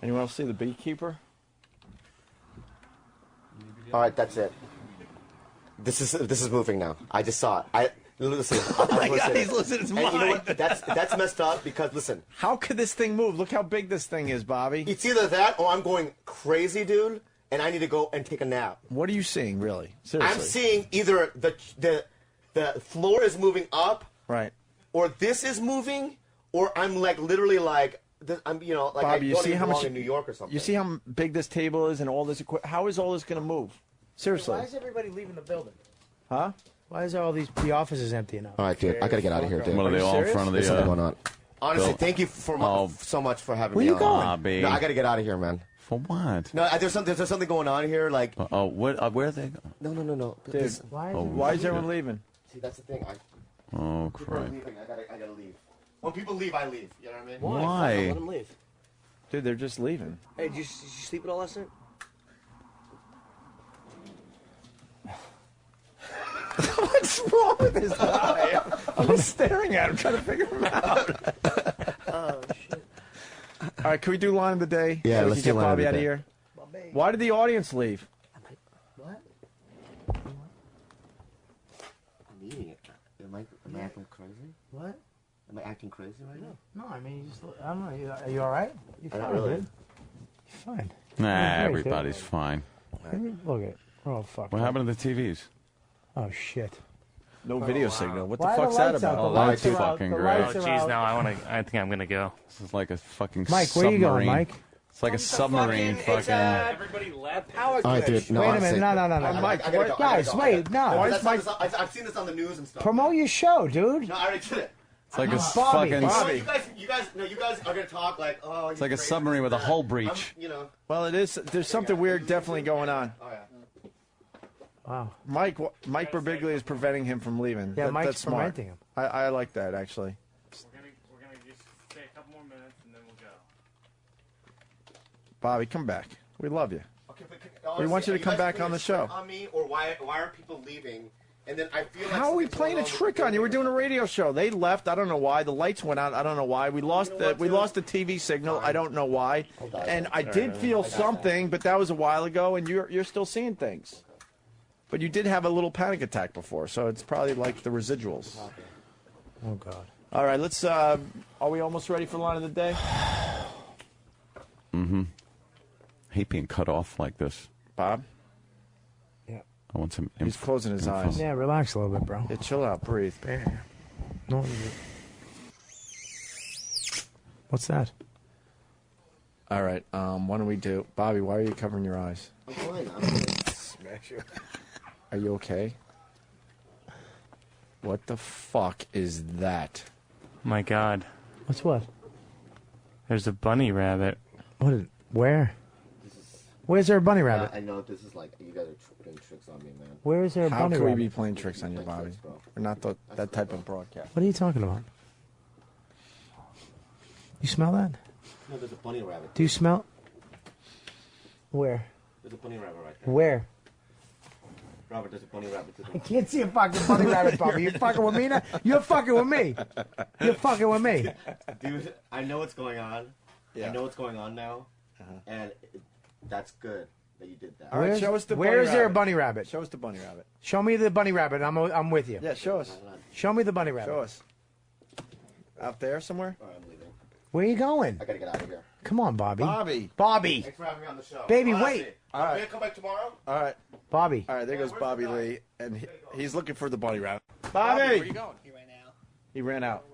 anyone else see the beekeeper? All right, that's it. This is moving now. I just saw it. Listen. Oh my God, he's losing his mind. You know what? That's messed up because listen. How could this thing move? Look how big this thing is, Bobby. It's either that or I'm going crazy, dude, and I need to go and take a nap. What are you seeing, really? Seriously. I'm seeing either the floor is moving up, right, or this is moving, or I'm like literally like I'm like Bobby, I you don't see even how belong much in New York or something. You see how big this table is and all this equipment? How is all this going to move? Seriously. Why is everybody leaving the building? Huh? Why is all the offices empty now? All right, dude, I gotta get out of here, dude. What are they all in front of the? There's something going on. Honestly, building? thank you so much for having Where me you on. going? Bobby. No, I gotta get out of here, man. For what? No, there's something going on here. Like, where are they? No. Dude, why is everyone leaving? See, that's the thing. Oh, People are crap. leaving. I gotta leave. When people leave, I leave. You know what I mean? Why? Let him leave. Dude, they're just leaving. Hey, did you sleep at all last night? What's wrong with this guy? I'm just staring at him, trying to figure him out. Oh, shit. All right, can we do line of the day? Yeah, So we let's can do get line of Bobby the out of day. here. Why did the audience leave? What? I'm eating it. Am I acting crazy? What? Am I acting crazy right now? No, I mean, I don't know. Are you all right? You're Not fine, really. dude. You're fine. Nah, You're great, everybody's dude. fine. Look at we're all fucked. What up. happened to the TVs? Oh shit. No video signal. What Why the are fuck's the that lights out? about? The Oh, lights that's are out. fucking The great. lights Oh, are jeez, out. now I think I'm gonna go. This is like a fucking Mike, submarine. where you going, Mike? It's like a submarine fucking. Everybody left. Power All right, dude. No, Wait a honestly. minute. No. Mike, I gotta go. Guys, wait, no. I've seen this on the news and stuff. Promote your show, dude. No, I already did it. It's like a Bobby. fucking. You guys are gonna talk like, oh. It's like a submarine with a hull breach. Well, it is. There's something weird definitely going on. Oh yeah. Wow. Mike Birbiglia is preventing him from leaving. Yeah, Mike's that's smart. preventing him. I like that, actually. We're gonna just stay a couple more minutes and then we'll go. Bobby, come back. We love you. Okay, but We honestly, want you to are come guys back playing on a the show. trick on me, or why are people leaving? And then I feel like How are we something's playing a going on trick with on you? We're doing a radio show. They left. I don't know why. The lights went out. I don't know why. We lost the TV signal. I don't know why. And I did feel something, but that was a while ago. And you're still seeing things. But you did have a little panic attack before, so it's probably like the residuals. Oh God. All right, let's. Are we almost ready for line of the day? Mm-hmm. Hate being cut off like this. Bob? Yeah. I want some. He's closing his eyes. Yeah, relax a little bit, bro. Yeah, chill out. Breathe. No. What's that? All right. What do we do? Bobby, why are you covering your eyes? I'm fine. I'm gonna smash you. Are you okay? What the fuck is that? My God. What's what? There's a bunny rabbit. What is? Where? Where's there a bunny rabbit? I know this is like you guys are playing tricks on me, man. Where is there a How bunny can we rabbit? be playing tricks on you, Bobby? We're not that type of broadcast. What are you talking about? You smell that? No, there's a bunny rabbit. Do you smell? Where? There's a bunny rabbit right there. Where? Robert, there's a bunny rabbit. I can't see a fucking bunny rabbit, Bobby. You fucking with me now? You're fucking with me. You're fucking with me. Dude, I know what's going on. Yeah. I know what's going on now. And that's good that you did that. All right, show us the Where bunny is there a rabbit. bunny rabbit? Show us the bunny rabbit. Show me the bunny rabbit. I'm with you. Yeah, show us. Show me the bunny rabbit. Show us. Out there somewhere? All right, I'm leaving. Where are you going? I gotta get out of here. Come on, Bobby. Bobby. Thanks for having me on the show. Baby, Honestly, wait. All right. Come back tomorrow? All right. Bobby. All right, there goes Bobby Lee, and he's looking for the bunny rabbit. Bobby! Bobby! Where you going? He ran out.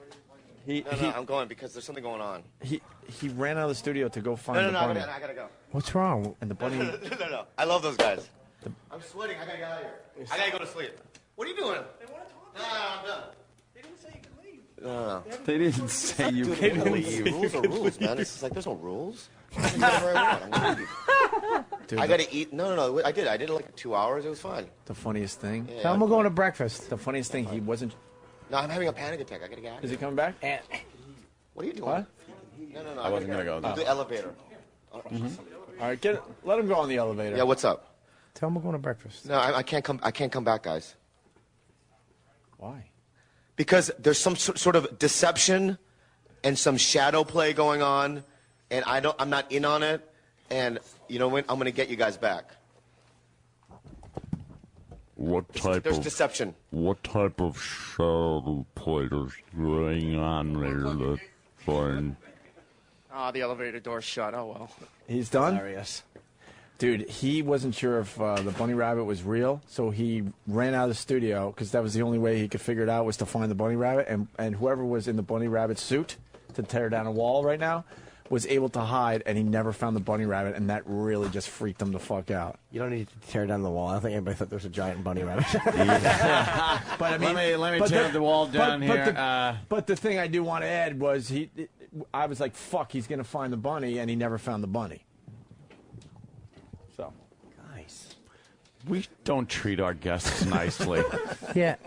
He I'm going because there's something going on. he ran out of the studio to go find No, the bunny. I gotta go. What's wrong? And the bunny. No. I love those guys. I'm sweating. I gotta get out of here. I gotta go to sleep. What are you doing? They want to talk to you. No, I'm done. They didn't say you could leave. No. They didn't say you Dude, could leave. leave. Rules are rules, man. It's just like there's no rules. I can do whatever I want. I'm gonna leave. Dude, I gotta eat. No. I did. I did it like 2 hours. It was fun. The funniest thing. Yeah, Tell him we're going to breakfast. The funniest thing, he wasn't. No, I'm having a panic attack. I gotta get out. Is he coming back? What are you doing? What? No. I wasn't gonna go. The elevator. All right, let him go on the elevator. Yeah, what's up? Tell him we're going to breakfast. No, I can't come. I can't come back, guys. Why? Because there's some sort of deception and some shadow play going on, and I'm not in on it. And you know when I'm going to get you guys back. What type There's of deception. What type of shadow play is going on there? That's fine. Ah, the elevator door's shut. Oh, well. He's done? Hilarious. Dude, he wasn't sure if the bunny rabbit was real, so he ran out of the studio because that was the only way he could figure it out was to find the bunny rabbit. And whoever was in the bunny rabbit suit to tear down a wall right now was able to hide, and he never found the bunny rabbit, and that really just freaked him the fuck out. You don't need to tear down the wall. I don't think anybody thought there was a giant bunny rabbit. But I mean, let me tear the wall down here. But the thing I do want to add was I was like, fuck, he's going to find the bunny, and he never found the bunny. So. Nice. We don't treat our guests nicely. Yeah.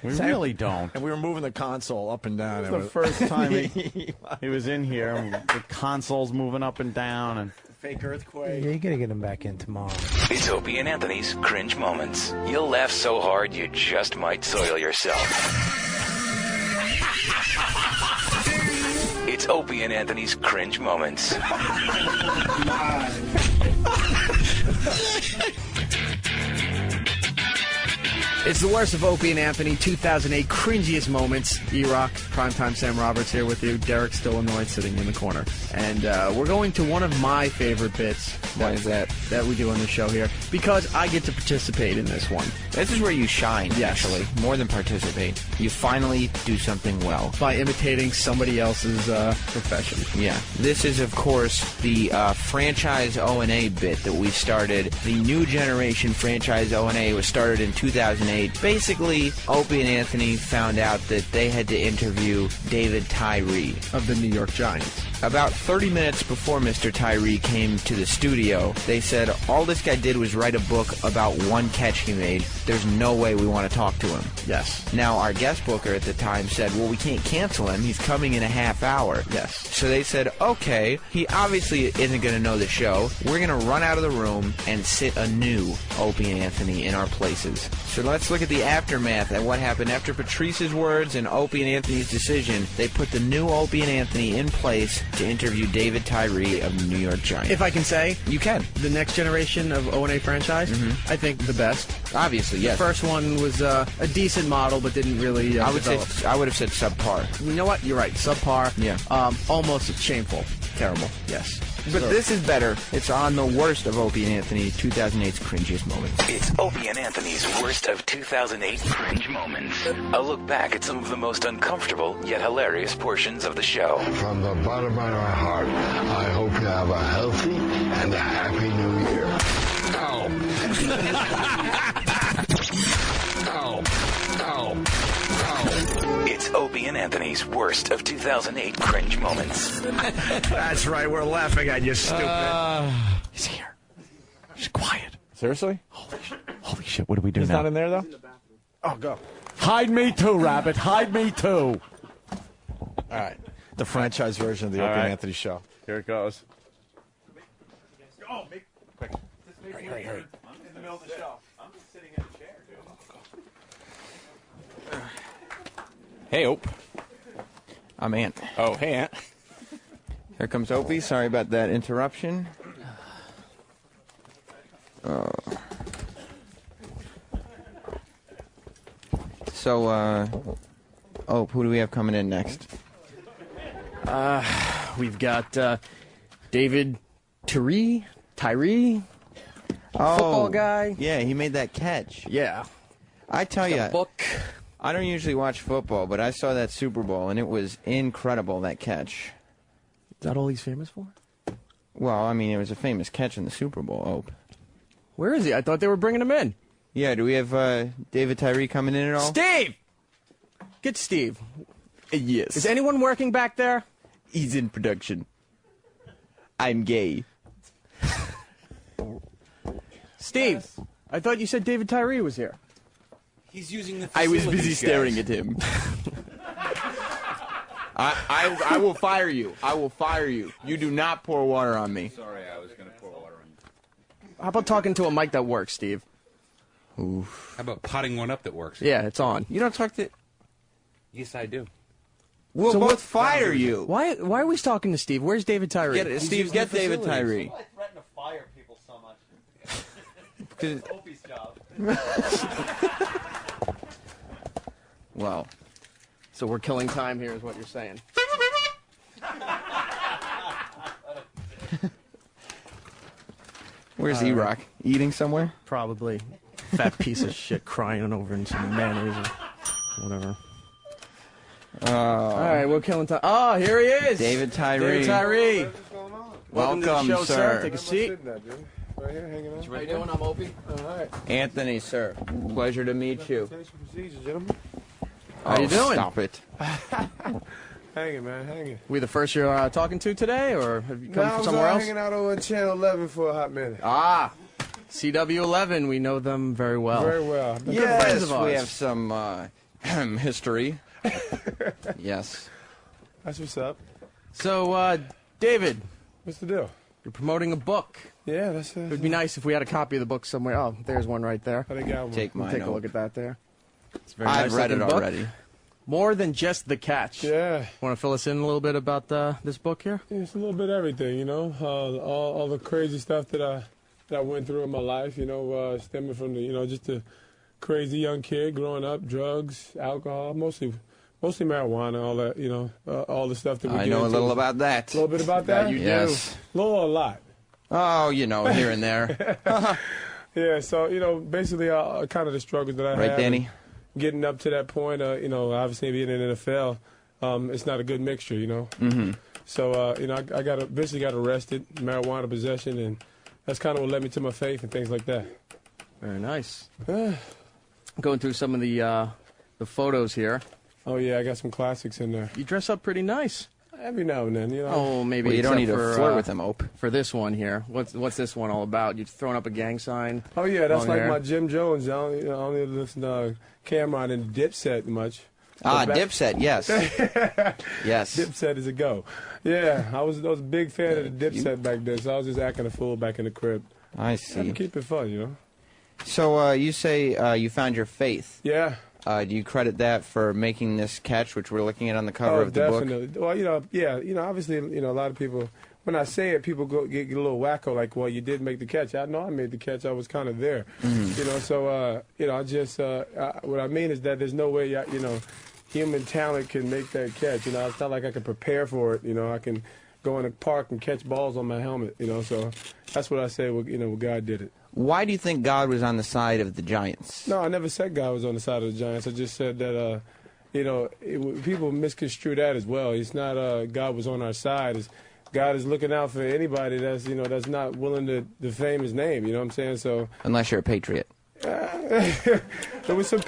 We really don't. And we were moving the console up and down. It was the first time he was in here. And the console's moving up and down. And fake earthquake. Yeah, you got to get him back in tomorrow. It's Opie and Anthony's Cringe Moments. You'll laugh so hard you just might soil yourself. It's Opie and Anthony's Cringe Moments. It's the worst of Opie and Anthony, 2008 cringiest moments. E-Rock, Primetime Sam Roberts here with you. Derek still annoyed sitting in the corner. And we're going to one of my favorite bits. Why is that? That we do on the show here. Because I get to participate in this one. This is where you shine, Yes. actually. More than participate. You finally do something well. By imitating somebody else's profession. Yeah. This is, of course, the franchise O&A bit that we started. The new generation franchise O&A was started in 2008. Basically, Opie and Anthony found out that they had to interview David Tyree of the New York Giants. About 30 minutes before Mr. Tyree came to the studio, they said all this guy did was write a book about one catch he made. There's no way we want to talk to him. Yes. Now, our guest booker at the time said, well, we can't cancel him. He's coming in a half hour. Yes. So they said, okay, he obviously isn't going to know the show. We're going to run out of the room and sit a new Opie and Anthony in our places. So let's look at the aftermath and what happened. After Patrice's words and Opie and Anthony's decision, they put the new Opie and Anthony in place to interview David Tyree of the New York Giants. If I can say, you can. The next generation of O&A franchise, I think the best. Obviously, yes. The first one was a decent model, but didn't really I would develop. say I would have said subpar. You know what? You're right. Subpar. Yeah. Almost shameful. Terrible. Yes. But this is better. It's on the worst of Opie and Anthony, 2008's cringiest moments. It's Opie and Anthony's worst of 2008 cringe moments. A look back at some of the most uncomfortable yet hilarious portions of the show. From the bottom of my heart, I hope you have a healthy and a happy new year. Ow. Ow. Ow. Ow. It's Opie and Anthony's worst of 2008 cringe moments. That's right, we're laughing at you, stupid. He's here. Just quiet. Seriously? Holy shit, what do we do He's now? not in there, though? Oh, go. Hide me too, Rabbit. Hide me too. All right. The franchise version of the All Opie right. and Anthony show. Here it goes. Oh, make quick. Hurry. I'm in the middle of the show. I'm just sitting in a chair, dude. Hey, Ope. I'm Ant. Oh, hey, Ant. Here comes Opie. Sorry about that interruption. Ope, who do we have coming in next? We've got David Tyree. Oh, Football guy. Yeah, he made that catch. Yeah. I tell you, book. I don't usually watch football, but I saw that Super Bowl, and it was incredible, that catch. Is that all he's famous for? Well, I mean, it was a famous catch in the Super Bowl, Ope. Where is he? I thought they were bringing him in. Yeah, do we have David Tyree coming in at all? Steve! Get Steve. Yes. Is anyone working back there? He's in production. I'm gay. Steve, I thought you said David Tyree was here. He's using the I was facilities, busy guys. staring at him. I will fire you. I will fire you. You do not pour water on me. Sorry, I was going to pour water on you. about talking to a mic that works, Steve? How about potting one up that works? Yeah, it's on. You don't talk to... Yes, I do. We'll So both what- fire you. Why are we talking to Steve? Where's David Tyree? Get it, Steve, get David Tyree. I threaten to fire people so much. Because Opie's job. Well, so we're killing time here, is what you're saying. where's E-Rock? Eating somewhere? Probably. Fat piece of shit crying over in some mayonnaise or whatever. All right, we're killing time. Oh, here he is. David Tyree. David Tyree. Welcome to the Welcome, show, sir. Take a seat. Right here, hanging out. How you doing? I'm Opie. All right. Anthony, sir. Pleasure to meet you. Finish your procedure, gentlemen. How you doing? Stop it. Hanging, man, hanging. We the first you're talking to today, or have you come I from was somewhere else? hanging out over at Channel 11 for a hot minute. Ah, CW11. We know them very well. Very well. Good friends of ours. We have some history. Yes. That's what's up. So, David. What's the deal? You're promoting a book. Yeah, that's It would be nice if we had a copy of the book somewhere. Oh, there's one right there. I got one. Take We'll mine. take a look at that there. It's a very I've nice read it looking book. already. More than just the catch. Yeah. Want to fill us in a little bit about this book here? Yeah, it's a little bit of everything, you know. All the crazy stuff that I went through in my life, you know, stemming from the, you know, just a crazy young kid growing up, drugs, alcohol, mostly marijuana, all that, you know, all the stuff that we I get know a into. little about that. A little bit about that? You yes. A little or a lot? Oh, you know, here and there. Yeah, so, you know, basically kind of the struggles that I Right, had. Danny? Getting up to that point, you know, obviously being in the NFL, it's not a good mixture, you know. Mm-hmm. So, you know, I eventually got arrested, marijuana possession, and that's kind of what led me to my faith and things like that. Very nice. Going through some of the photos here. Oh, yeah, I got some classics in there. You dress up pretty nice. Every now and then, you know. Oh, maybe. Well, you don't need except to for, flirt with him, Ope. For this one here, what's this one all about? You've thrown up a gang sign. Oh yeah, that's on like there. my Jim Jones. I only listen to Cameron and Dipset much. Ah, But Dipset, yes. Yes. Dipset is a go. Yeah, I was a big fan of the Dipset back then, so I was just acting a fool back in the crib. I see. Keep it fun, you know. So you say you found your faith. Yeah. Do you credit that for making this catch, which we're looking at on the cover of the definitely. book? Well, you know, yeah, you know, obviously, you know, a lot of people, when I say it, people get a little wacko, like, well, you did make the catch. I know I made the catch. I was kind of there, you know. So, you know, I just, what I mean is that there's no way, you know, human talent can make that catch. You know, it's not like I can prepare for it. You know, I can go in a park and catch balls on my helmet. You know, so that's what I say. You know, God did it. Why do you think God was on the side of the Giants? No, I never said God was on the side of the Giants. I just said that, you know, people misconstrue that as well. It's not God was on our side. It's God is looking out for anybody that's, you know, that's not willing to defame His name. You know what I'm saying? So Unless you're a patriot. there was some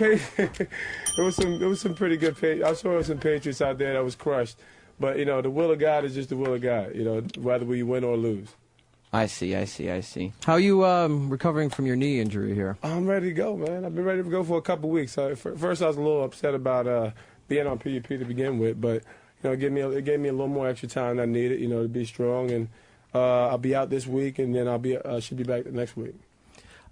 some pretty good. I'm sure there was some patriots out there that was crushed, but you know, the will of God is just the will of God. You know, whether we win or lose. I see. How are you recovering from your knee injury here? I'm ready to go, man. I've been ready to go for a couple weeks. First, I was a little upset about being on PUP to begin with, but you know, it gave me a little more extra time than I needed, you know, to be strong. And I'll be out this week, and then should be back the next week.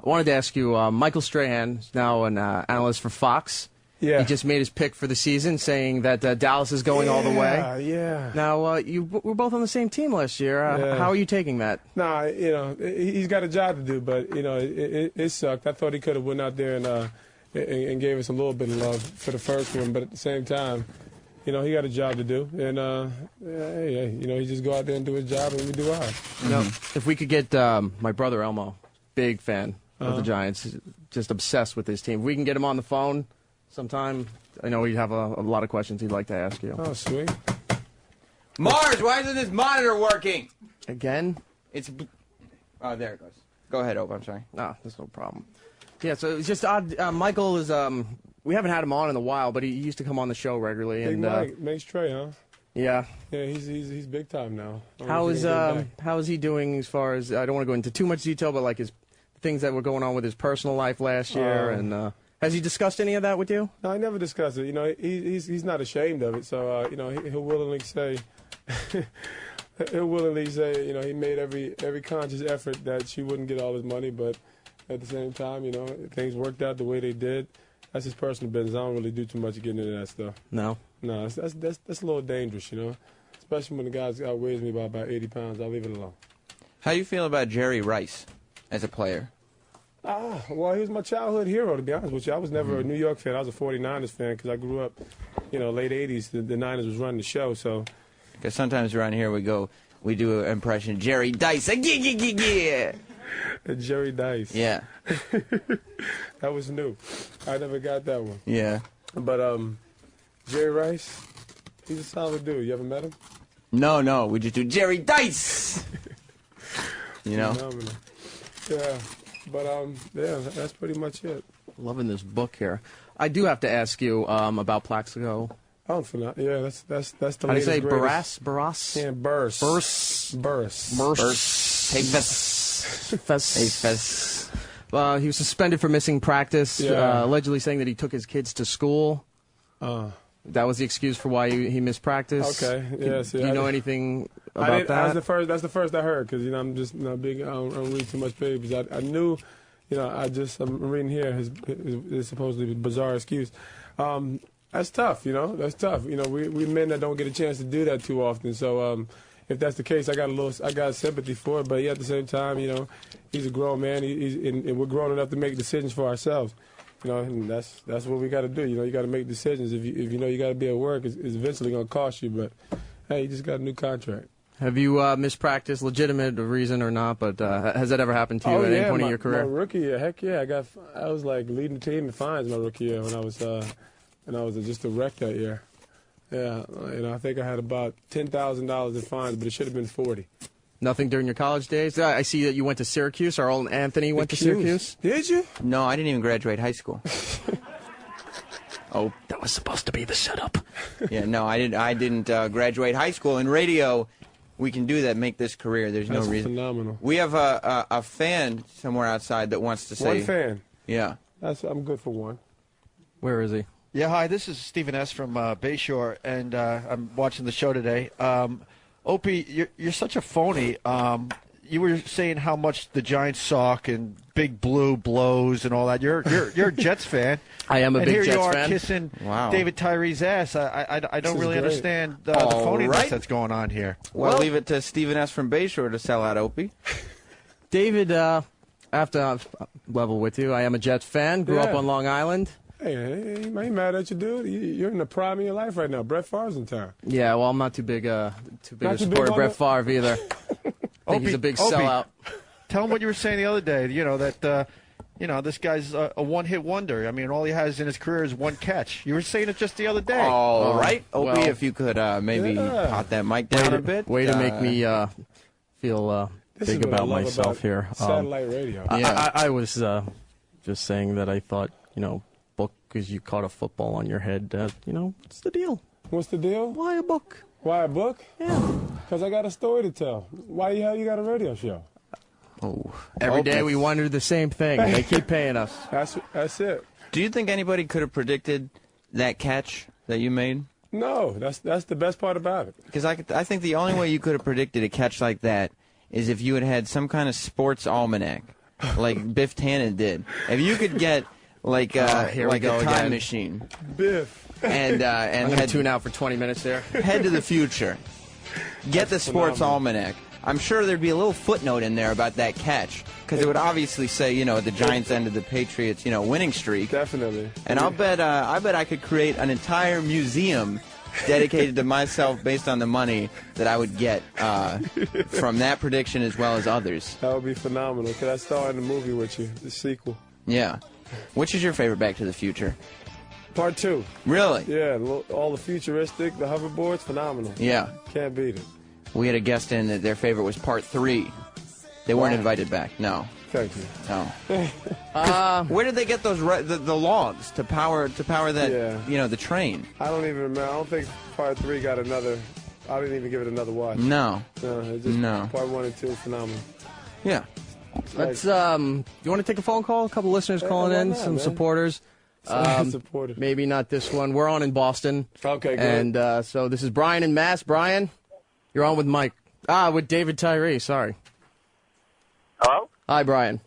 I wanted to ask you, Michael Strahan is now an analyst for Fox. Yeah. He just made his pick for the season, saying that Dallas is going all the way. Yeah. Now, you were both on the same team last year. Yeah. How are you taking that? Nah, you know, he's got a job to do, but, you know, it sucked. I thought he could have went out there and gave us a little bit of love for the first one, but at the same time, you know, he got a job to do. And, hey, you know, he just go out there and do his job, and we do ours. You know, if we could get my brother Elmo, big fan of the Giants, just obsessed with his team. If we can get him on the phone sometime, I know he'd have a lot of questions he'd like to ask you. Oh, sweet. Mars, why isn't this monitor working? Again? It's. Oh, there it goes. Go ahead, Ope. I'm sorry. No, there's no problem. Yeah, so it's just odd. Michael is. We haven't had him on in a while, but he used to come on the show regularly. Big And Mike makes Trey, huh? yeah. Yeah, he's big time now. How is he doing as far as, I don't want to go into too much detail, but like his things that were going on with his personal life last year, and has he discussed any of that with you? No, I never discussed it. You know, he's not ashamed of it, so you know, he'll willingly say, he'll willingly say, he made every conscious effort that she wouldn't get all his money, but at the same time, things worked out the way they did. That's his personal business. I don't really do too much getting into that stuff. No? No, that's a little dangerous, especially when the guy outweighs me by about 80 pounds. I'll leave it alone. How do you feel about Jerry Rice as a player? Well, he was my childhood hero, to be honest with you. I was never a New York fan. I was a 49ers fan because I grew up, late 80s. The Niners was running the show, so. Because sometimes around here we do an impression of Jerry Dice. Yeah. Jerry Dice. Yeah. That was new. I never got that one. Yeah. But Jerry Rice, he's a solid dude. You ever met him? No. We just do Jerry Dice. Phenomenal. Yeah. But yeah, that's pretty much it. Loving this book here. I do have to ask you about Plaxico. Oh, yeah, that's the. How do you say Barras? Yeah, Burrs. Hey, Fess. He was suspended for missing practice, allegedly saying that he took his kids to school. That was the excuse for why he missed practice. Okay, yes. Do you know anything about that? That's the first I heard because I'm just not big. I don't read too much papers. I knew, I'm reading here his supposedly bizarre excuse. That's tough. That's tough. We men that don't get a chance to do that too often. So if that's the case, I got sympathy for it. But at the same time, he's a grown man. And we're grown enough to make decisions for ourselves. And that's what we got to do. You got to make decisions. If you know you got to be at work, it's eventually going to cost you. But hey, you just got a new contract. Have you missed practice, legitimate reason or not? But has that ever happened to you at any point in your career? My rookie year, heck yeah, I was like leading the team in fines my rookie year when I was just a wreck that year. Yeah, I think I had about $10,000 in fines, but it should have been 40. Nothing during your college days? I see that you went to Syracuse. Our old Anthony went to Syracuse. Did you? No, I didn't even graduate high school. Oh, that was supposed to be the setup. Yeah, no, I didn't graduate high school. In radio, we can do that, make this career. There's no reason. Phenomenal. We have a fan somewhere outside that wants to say. One fan? Yeah. I'm good for one. Where is he? Yeah, hi, this is Stephen S. from Bayshore, and I'm watching the show today. Opie, you're such a phony. You were saying how much the Giants suck and Big Blue blows and all that. You're a Jets fan. I am a big Jets fan. And here you are kissing David Tyree's ass. I don't really understand the phoniness that's going on here. Well, leave it to Stephen S. from Bayshore to sell out Opie. David, I have to level with you. I am a Jets fan. Grew up on Long Island. Hey, I ain't mad at you, dude. You're in the prime of your life right now. Brett Favre's in town. Yeah, well, I'm not too big a supporter of Brett Favre either. I think he's a big sellout. Tell him what you were saying the other day. That this guy's a one-hit wonder. I mean, all he has in his career is one catch. You were saying it just the other day. All right, Opie, if you could maybe pot that mic down a bit. Way to make me feel big about myself here. Satellite radio. I was just saying that I thought, book because you caught a football on your head. What's the deal? What's the deal? Why a book? Why a book? Yeah. Because I got a story to tell. Why you got a radio show? Every day we wonder the same thing. They keep paying us. That's it. Do you think anybody could have predicted that catch that you made? No, that's the best part about it. Because I think the only way you could have predicted a catch like that is if you had some kind of sports almanac, like Biff Tannen did. If you could get like a time machine, Biff, I'm and gonna tune out for 20 minutes there. Head to the future. Get the sports almanac. I'm sure there'd be a little footnote in there about that catch because it would obviously say, the Giants ended the Patriots, winning streak. Definitely. And I bet I could create an entire museum dedicated to myself based on the money that I would get from that prediction as well as others. That would be phenomenal. Could I star in the movie with you, the sequel? Yeah. Which is your favorite Back to the Future? Part 2. Really? Yeah, all the futuristic, the hoverboards, phenomenal. Yeah. Can't beat it. We had a guest in that their favorite was Part 3. They weren't invited back. No. Thank you. No. Where did they get those the logs to power that the train? I don't even remember. I don't think Part 3 got another. I didn't even give it another watch. No. No. Part 1 and 2, phenomenal. Yeah. Let's. You want to take a phone call? A couple listeners calling in, some supporters. Supporters. Maybe not this one. We're on in Boston. Okay, good. And so this is Brian in Mass. Brian, you're on with Mike. With David Tyree, sorry. Hello? Hi, Brian.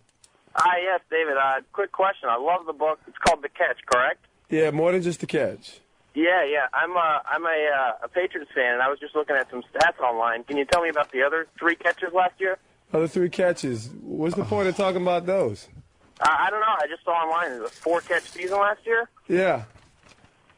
Hi, yes, David. Quick question. I love the book. It's called The Catch, correct? Yeah, more than just the catch. Yeah. I'm a Patriots fan, and I was just looking at some stats online. Can you tell me about the other 3 catches last year? Other 3 catches. What's the point of talking about those? I don't know. I just saw online. It was a 4-catch season last year. Yeah.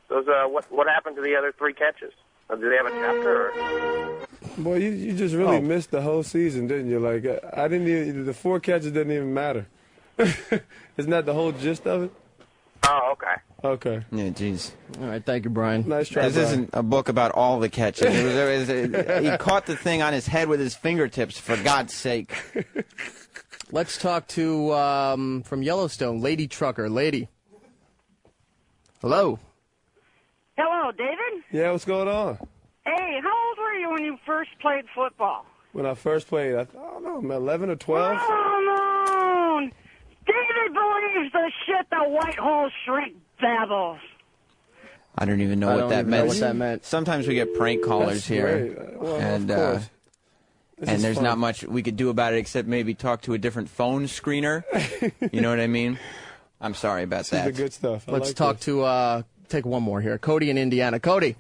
Those, what happened to the other 3 catches? Do they have a chapter? Or? Boy, you just really missed the whole season, didn't you? Like, I didn't even, the 4 catches didn't even matter. Isn't that the whole gist of it? Oh, okay. Okay. Yeah, jeez. All right, thank you, Brian. Nice try, This Brian. isn't a book about all the catches. He caught the thing on his head with his fingertips, for God's sake. Let's talk to, from Yellowstone, Lady Trucker. Lady. Hello. Hello, David. Yeah, what's going on? Hey, how old were you when you first played football? When I first played, I don't know, 11 or 12? Oh, no. David believes the shit the white hole shrink babbles. I don't even know what that meant. Sometimes we get prank callers That's here, great. Well, and of course. and there's fun. not much we could do about it except maybe talk to a different phone screener. You know what I mean? I'm sorry about This is that. the good stuff. I Let's like talk this. to, take one more here. Cody in Indiana. Cody.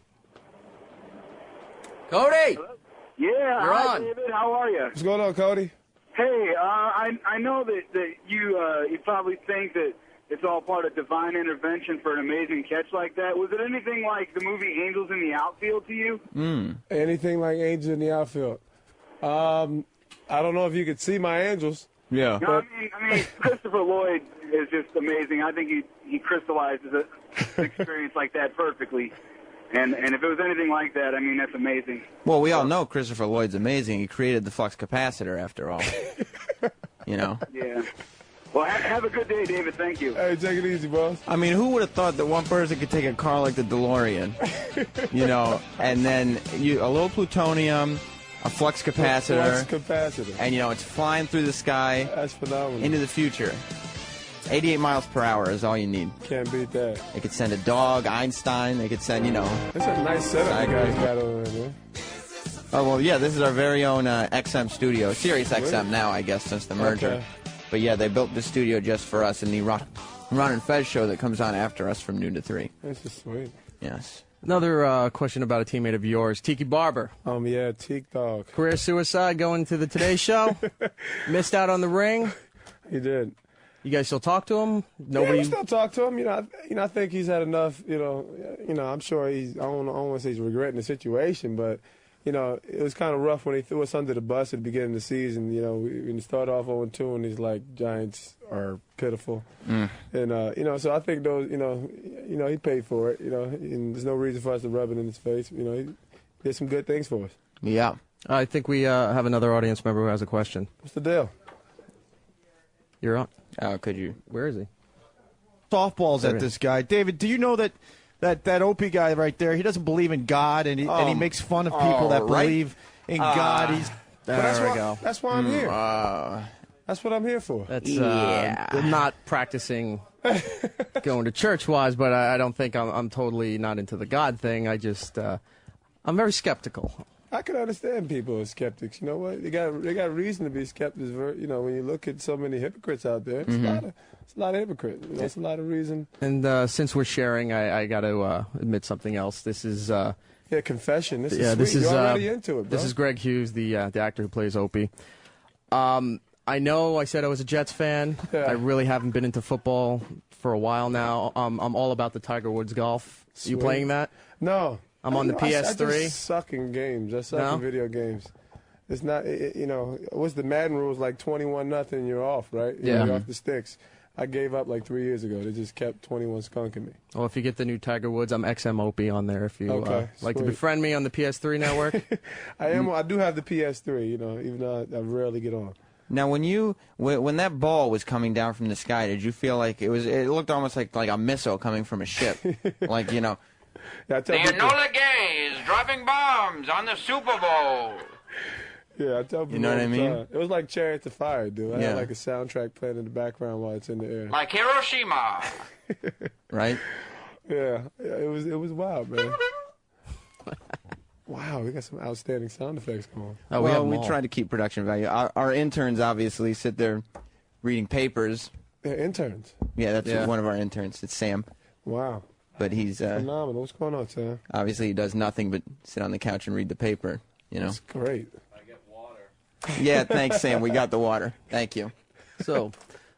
Cody! Yeah, You're hi, on. David. How are you? What's going on, Cody? Hey, I know that you probably think that it's all part of divine intervention for an amazing catch like that. Was it anything like the movie Angels in the Outfield to you? Anything like Angels in the Outfield? I don't know if you could see my Angels. Yeah. No, I mean, Christopher Lloyd is just amazing. I think he crystallizes an experience like that perfectly. And if it was anything like that, I mean, that's amazing. Well, we all know Christopher Lloyd's amazing. He created the flux capacitor, after all. You know? Yeah. Well, have a good day, David. Thank you. Hey, take it easy, boss. I mean, who would have thought that one person could take a car like the DeLorean, you know, and then a little plutonium, a flux capacitor, Flux capacitor. and, you know, it's flying through the sky That's phenomenal. into the future. 88 miles per hour is all you need. Can't beat that. They could send a dog, Einstein. They could send, you know. That's a nice setup you guys got over there, man. Oh, well, yeah, this is our very own XM studio. Sirius XM now, I guess, since the merger. Okay. But, yeah, they built the studio just for us in the Ron and Fez show that comes on after us from noon to 3. This is sweet. Yes. Another question about a teammate of yours, Tiki Barber. Yeah, Teak Dog. Career suicide going to the Today Show. Missed out on the ring. He did. You guys still talk to him? Yeah, we still talk to him. I think he's had enough. I'm sure he's. I don't want to say he's regretting the situation, but it was kind of rough when he threw us under the bus at the beginning of the season. When he started off 0-2, and he's like, Giants are pitiful, and so I think those, he paid for it. And there's no reason for us to rub it in his face. He did some good things for us. Yeah. I think we have another audience member who has a question. What's the deal? You're on. Oh, could you? Where is he? Softballs There at he this guy. David, do you know that Opie guy right there, he doesn't believe in God, and he makes fun of people that right. believe in God. He's There we go. That's why I'm here. That's what I'm here for. That's not practicing going to church wise, but I don't think I'm totally not into the God thing. I just I'm very skeptical. I can understand people are skeptics. You know what? They got reason to be skeptics. When you look at so many hypocrites out there, it's a lot of hypocrites. It's a lot of reason. And since we're sharing, I got to admit something else. This is confession. This is sweet. You're already into it, bro. This is Greg Hughes, the actor who plays Opie. I know I said I was a Jets fan. Yeah. I really haven't been into football for a while now. I'm all about the Tiger Woods golf. Sweet. You playing that? No. I'm on the PS3. I just suck in games. I suck in video games. It's not, what's the Madden rules, like 21-0, you're off, right? You're off the sticks. I gave up like 3 years ago. They just kept 21 skunking me. Well, if you get the new Tiger Woods, I'm XM Opie on there. If you like to sweet. befriend me on the PS3 network. I do have the PS3, even though I rarely get on. Now, when that ball was coming down from the sky, did you feel like it looked almost like a missile coming from a ship, like Yeah, I tell the people, Enola Gay is dropping bombs on the Super Bowl. Yeah, I tell people. You know all what I the mean? time. It was like Chariots of Fire, dude. I Yeah. had like a soundtrack playing in the background while it's in the air. Like Hiroshima. Right? Yeah, it was wild, man. Wow, we got some outstanding sound effects going. Oh, we try to keep production value. Our interns obviously sit there reading papers. They're interns. Yeah, that's one of our interns. It's Sam. Wow. But he's phenomenal. What's going on, Sam? Obviously, he does nothing but sit on the couch and read the paper. You know. That's great. Yeah, thanks, Sam. We got the water. Thank you. So,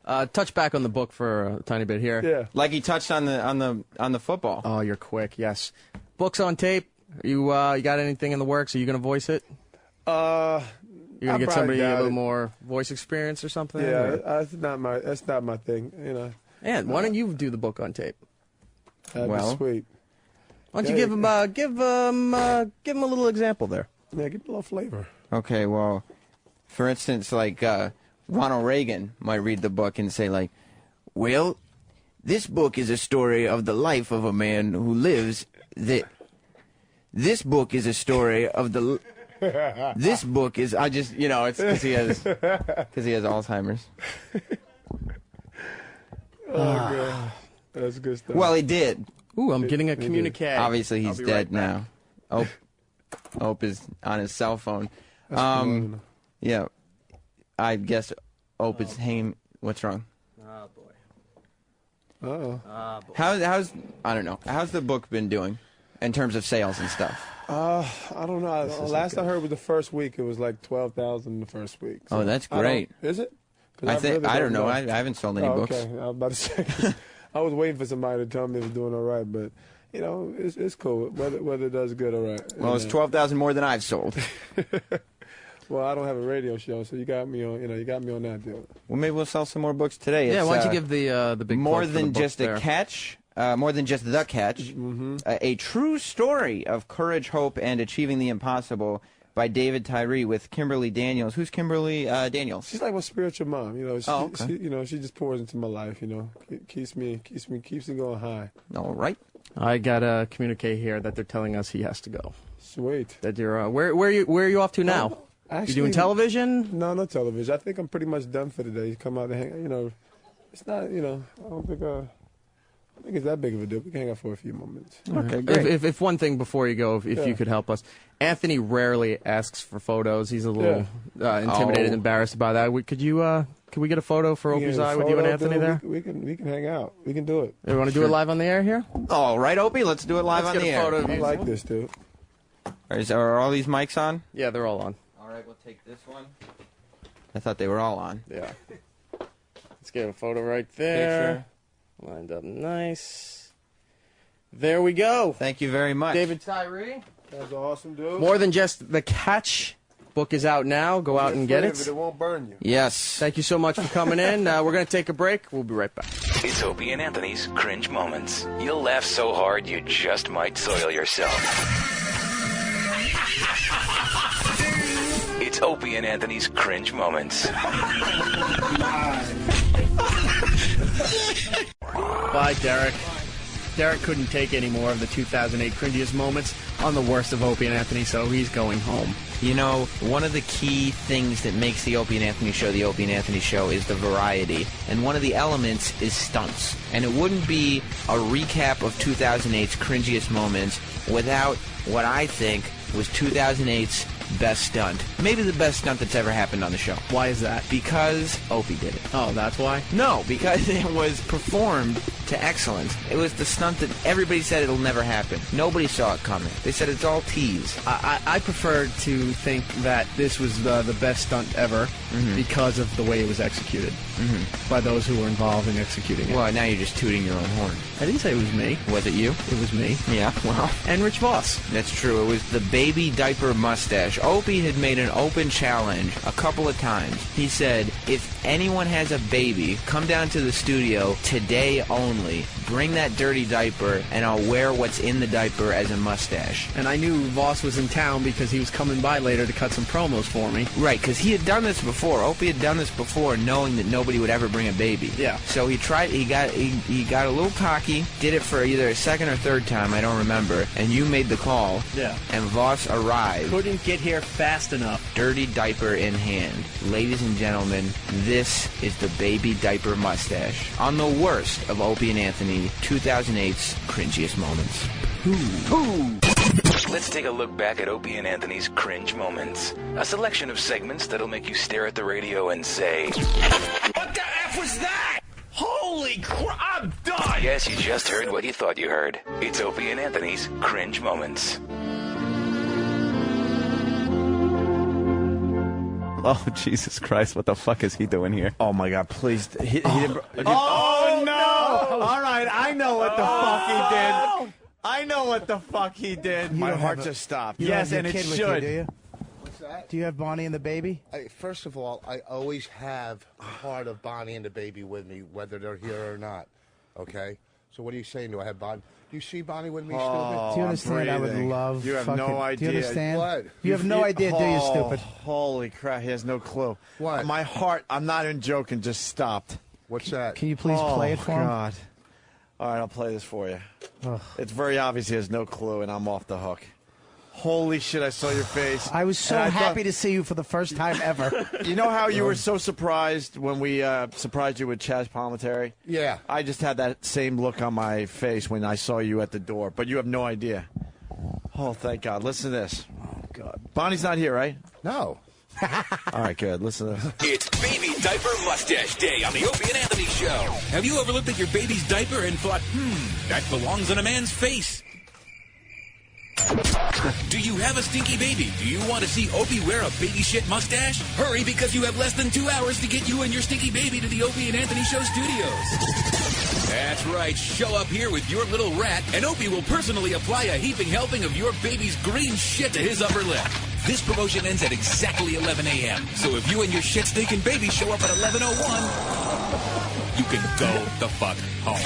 touch back on the book for a tiny bit here. Yeah. Like he touched on the football. Oh, you're quick. Yes. Books on tape. You got anything in the works? Are you going to voice it? You're gonna get somebody a little more voice experience or something. Yeah, that's not my thing. You know. Yeah. Why don't you do the book on tape? That'd be sweet. Why don't you give him a little example there? Yeah, give him a little flavor. Okay, well, for instance, like Ronald Reagan might read the book and say, like, well, this book is a story of the life of a man who lives. This book is a story of the. This book is. I just, it's because he has Alzheimer's. Oh God, that's good stuff. Well, he did. Ooh, I'm getting a communique. Obviously, he's dead now. Ope is on his cell phone. Yeah, I guess Ope is hanging. What's wrong? Oh boy. Uh-oh. How's I don't know. How's the book been doing in terms of sales and stuff? I don't know. Last I heard was the first week. It was like 12,000 the first week. So that's great. Is it? I don't know. I haven't sold any books. Okay, I was about to say. I was waiting for somebody to tell me it was doing all right, but it's cool. Whether it does good, all right. Well, it's 12,000 more than I've sold. Well, I don't have a radio show, so you got me on. You got me on that deal. Well, maybe we'll sell some more books today. Yeah, why don't you give the big more plug for than the book just there. a catch. More than just the catch. Mm-hmm. A true story of courage, hope, and achieving the impossible by David Tyree with Kimberly Daniels. Who's Kimberly Daniels? She's like my spiritual mom. Okay. She just pours into my life. Keeps me going high. All right. I got a communique here that they're telling us he has to go. Sweet. That you're where are you off to now? Actually, you doing television? No, not television. I think I'm pretty much done for the day. Come out and hang. It's not. I don't think. I think it's that big of a deal. We can hang out for a few moments. Okay, great. If one thing before you go, if you could help us. Anthony rarely asks for photos. He's a little intimidated and embarrassed by that. Could we get a photo for Opie's Eye with you and Anthony there? We can hang out. We can do it. You want to do it live on the air here? All right, Opie, let's do it live on the air. Photo of I you. like this, dude. Are all these mics on? Yeah, they're all on. All right, we'll take this one. I thought they were all on. Yeah. Let's get a photo right there. Lined up nice. There we go. Thank you very much. David Tyree. That's awesome, dude. More than just the catch. Book is out now. Go out and get it. It won't burn you. Yes. Thank you so much for coming in. We're going to take a break. We'll be right back. It's Opie and Anthony's Cringe Moments. You'll laugh so hard you just might soil yourself. It's Opie and Anthony's Cringe Moments. Bye, Derek. Derek couldn't take any more of the 2008 cringiest moments on the worst of Opie and Anthony, so he's going home. You know, one of the key things that makes the Opie and Anthony show the Opie and Anthony show is the variety. And one of the elements is stunts. And it wouldn't be a recap of 2008's cringiest moments without what I think was 2008's best stunt. Maybe the best stunt that's ever happened on the show. Why is that? Because Opie did it. Oh, that's why? No, because it was performed to excellence. It was the stunt that everybody said it'll never happen. Nobody saw it coming. They said it's all tease. I prefer to think that this was the best stunt ever because of the way it was executed by those who were involved in executing it. Well, now you're just tooting your own horn. I didn't say it was me. Was it you? It was me. Yeah, well. And Rich Voss. That's true. It was the baby diaper mustache. Opie had made an open challenge a couple of times. He said, if anyone has a baby, come down to the studio today only. Bring that dirty diaper, and I'll wear what's in the diaper as a mustache. And I knew Voss was in town because he was coming by later to cut some promos for me. Right, because he had done this before. Opie had done this before, knowing that nobody would ever bring a baby. Yeah. So he tried. He got a little cocky. Did it for either a second or third time. I don't remember. And you made the call. Yeah. And Voss arrived. Couldn't get here fast enough. Dirty diaper in hand. Ladies and gentlemen, this is the baby diaper mustache on the worst of Opie and Anthony 2008's cringiest moments. Ooh. let's take a look back at Opie and Anthony's cringe moments. A selection of segments that'll make you stare at the radio and say, What the F was that? Holy crap, I'm done! Yes, you just heard what you thought you heard. It's Opie and Anthony's cringe moments. Oh, Jesus Christ, what the fuck is he doing here? Oh, my God, please. He didn't... Oh, no! All right, I know what the fuck he did. I know what the fuck he did. My heart just stopped. Yes, and it should. Do you? What's that? Do you have Bonnie and the baby? First of all, I always have part of Bonnie and the baby with me, whether they're here or not. Okay? So what are you saying? Do I have Bonnie? Do you see Bonnie with me, stupid? Do you understand? I would love. You have fucking, no idea. Do you understand? What? You have no idea, do you, stupid? Holy crap, he has no clue. What? My heart, I'm not even joking, just stopped. What's that? Can you please play it for him? God. All right, I'll play this for you. Ugh. It's very obvious he has no clue, and I'm off the hook. Holy shit, I saw your face. I was so happy to see you for the first time ever. You know how you were so surprised when we surprised you with Chaz Palminteri? Yeah. I just had that same look on my face when I saw you at the door, but you have no idea. Oh, thank God. Listen to this. Oh, God. Bonnie's not here, right? No. All right, good. Listen to this. It's Baby Diaper Mustache Day on the Opie and Anthony Show. Have you ever looked at your baby's diaper and thought, that belongs on a man's face? Do you have a stinky baby? Do you want to see Opie wear a baby shit mustache? Hurry, because you have less than 2 hours to get you and your stinky baby to the Opie and Anthony Show studios. That's right. Show up here with your little rat, and Opie will personally apply a heaping helping of your baby's green shit to his upper lip. This promotion ends at exactly 11 a.m. So if you and your shit-stinking baby show up at 11:01, you can go the fuck home.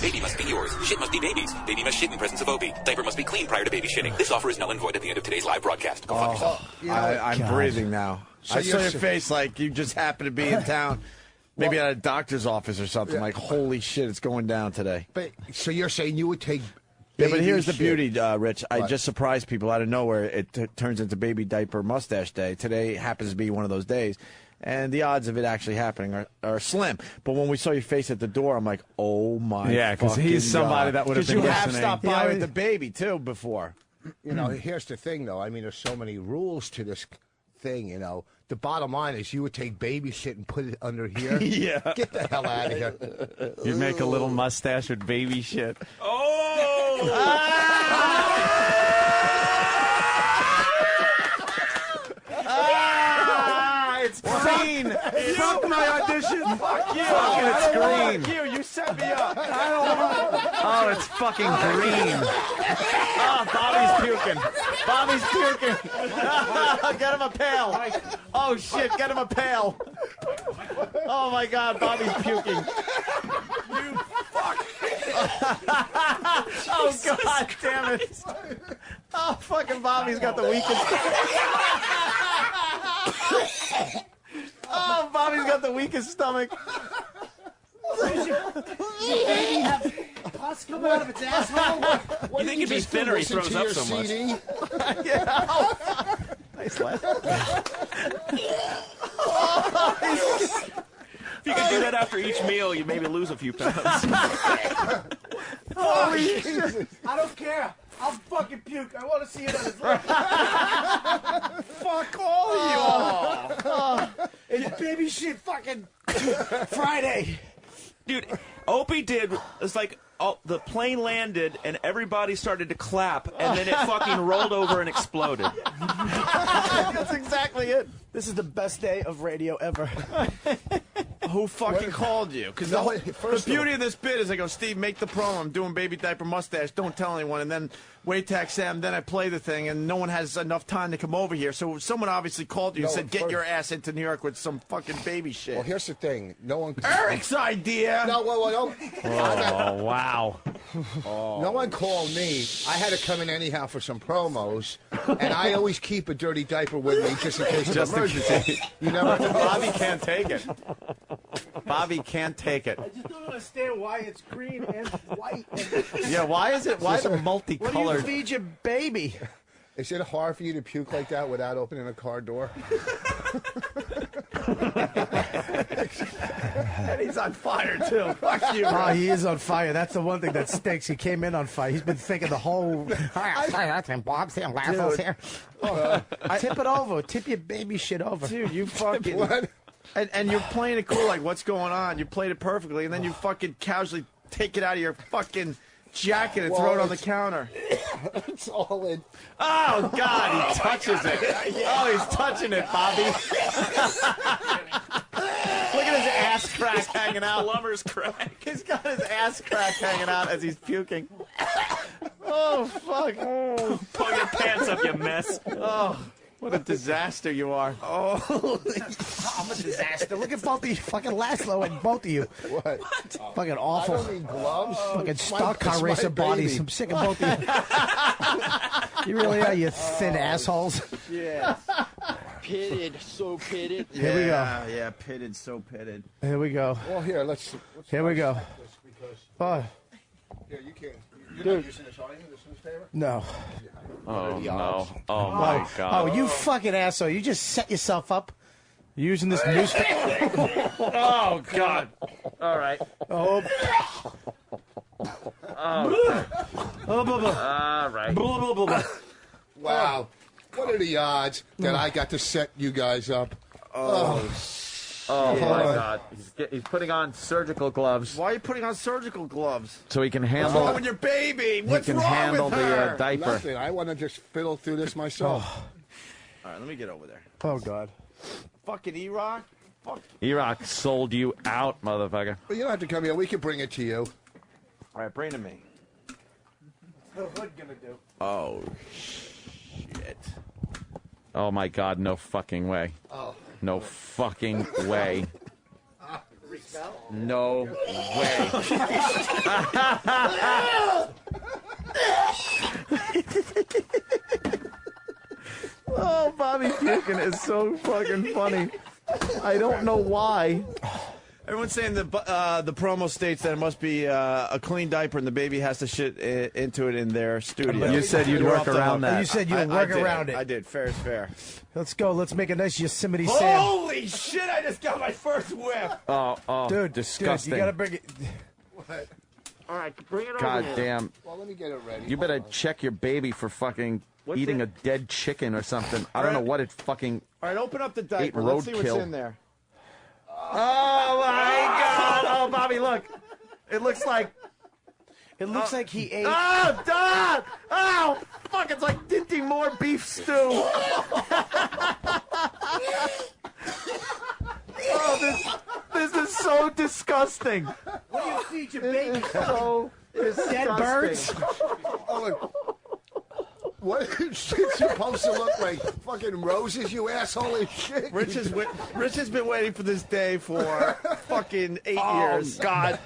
Baby must be yours. Shit must be baby's. Baby must shit in presence of Opie. Diaper must be clean prior to baby shitting. This offer is null and void at the end of today's live broadcast. Go fuck yourself. I'm breathing now. So I saw your face like you just happened to be in town. Maybe at a doctor's office or something. Like, holy shit, it's going down today. But so you're saying you would take Yeah, but here's the shit. beauty, Rich. I What? just surprised people out of nowhere. It turns into Baby Diaper Mustache Day. Today happens to be one of those days. And the odds of it actually happening are slim. But when we saw your face at the door, I'm like, oh, my Yeah, because he's fucking somebody God. that would have been Because you listening. have stopped Yeah, by I with mean- the baby, too, before. You know, here's the thing, though. I mean, there's so many rules to this thing, you know. The bottom line is you would take baby shit and put it under here. Yeah. Get the hell out of here. You'd make a little mustache with baby shit. It's green. Fuck my audition. Fuck you. It's green. Fuck you. You set me up. Oh, it's fucking green. Oh, Bobby's puking. Bobby's puking. Get him a pail. Oh, shit, get him a pail. Oh, my God, Bobby's puking. You fuck. Oh, God damn it. Oh, fucking Bobby's got the weakest. Oh, Bobby's got the weakest stomach. Does your baby have pus coming out of its asshole? What You think it'd be thinner, he throws up so much. Yeah. Oh, nice laugh. If you could do that after each meal, you maybe lose a few pounds. Holy shit. I don't care. I'll fucking puke. I want to see it on his lip. Fuck all of you. It's baby shit fucking Friday. Dude, Opie did, it's like, the plane landed and everybody started to clap and then it fucking rolled over and exploded. That's exactly it. This is the best day of radio ever. Who fucking called you? Because No, the first of beauty all- of this bit is I go, Steve, make the promo. I'm doing Baby Diaper Mustache. Don't tell anyone. And then wait till Sam. Then I play the thing, and no one has enough time to come over here. So someone obviously called you and No, said, get first- your ass into New York with some fucking baby shit. Well, here's the thing. No one. Eric's idea. No, well, Oh, wow. no one called me. I had to come in anyhow for some promos, and I always keep a dirty diaper with me just in case of Just in emergency. You never know. Bobby can't take it. Bobby can't take it. I just don't understand why it's green and white. Yeah, why is it? Why is it What do you multicolored? feed your baby? Is it hard for you to puke like that without opening a car door? And he's on fire, too. Fuck you, Oh, Rich. he is on fire. That's the one thing that stinks. He came in on fire. He's been thinking the whole. Bob's here, Lasso's here. Tip it over. Tip your baby shit over. Dude, you fucking... And you're playing it cool, like, what's going on? You played it perfectly, and then you fucking casually take it out of your fucking jacket and throw it on the counter. It's all in. Oh, God, he touches it. Oh, he's touching it, Bobby. Look at his ass crack hanging out. Plumber's crack. He's got his ass crack hanging out as he's puking. Oh, fuck. Oh. Pull your pants up, you mess. Oh, what a disaster you are. Oh, I'm a disaster. Look at both of you, fucking Laszlo and both of you. What? Fucking awful. I don't need gloves. Fucking It's stock my car racer baby. bodies. I'm sick of both of you. You really are, you thin assholes. Yeah. Pitted, so pitted. Here we go. Yeah, pitted, so pitted. Here we go. Well, here, let's Here we go. dissect this because- Oh, Here, you can't. You're Dude. not using this, are you? This newspaper? no. Oh, no. Oh, my God. Oh, you fucking asshole. You just set yourself up using this newspaper. Oh, God. All right. Oh, Oh, blah, blah. all right. Blah, blah, blah, blah. Wow. What are the odds that I got to set you guys up? Oh, my God. He's putting on surgical gloves Why are you putting on surgical gloves? so he can What's handle wrong with your baby? What's can wrong handle with the her? diaper. Nothing. I want to just fiddle through this myself. All right, let me get over there. Oh, God. Fucking E-Rock? Fuck. E-Rock sold you out, motherfucker. But you don't have to come here. We can bring it to you. All right, bring it to me. What's the hood gonna do? Oh, shit. Oh, my God. No fucking way. Oh. No fucking way. No way. Oh, Bobby puking is so fucking funny. I don't know why. Everyone's saying the promo states that it must be a clean diaper and the baby has to shit into it in their studio. You said you'd You're work off the around hook. that. You said you'd I work did. around it. I did. Fair is fair. Let's go. Let's make a nice Yosemite Sam. Holy shit! I just got my first whiff. Oh, Dude, disgusting. Dude, you gotta bring it. What? All right, bring it over God here. damn. Well, let me get it ready. You better check your baby for fucking What's eating it? a dead chicken or something. I don't know what it fucking... All right, open up the diaper. Let's see what's roadkill. in there. Oh, my God. Oh, Bobby, look. It looks like... It looks like he ate. Oh, Dad! Oh, fuck, it's like Dinty Moore beef stew. Oh, this is so disgusting. What do you feed your baby? So disgusting. Dead birds? Oh, what is shit supposed to look like? Fucking roses, you asshole and shit. Rich has been waiting for this day for fucking 8 years. Oh, God.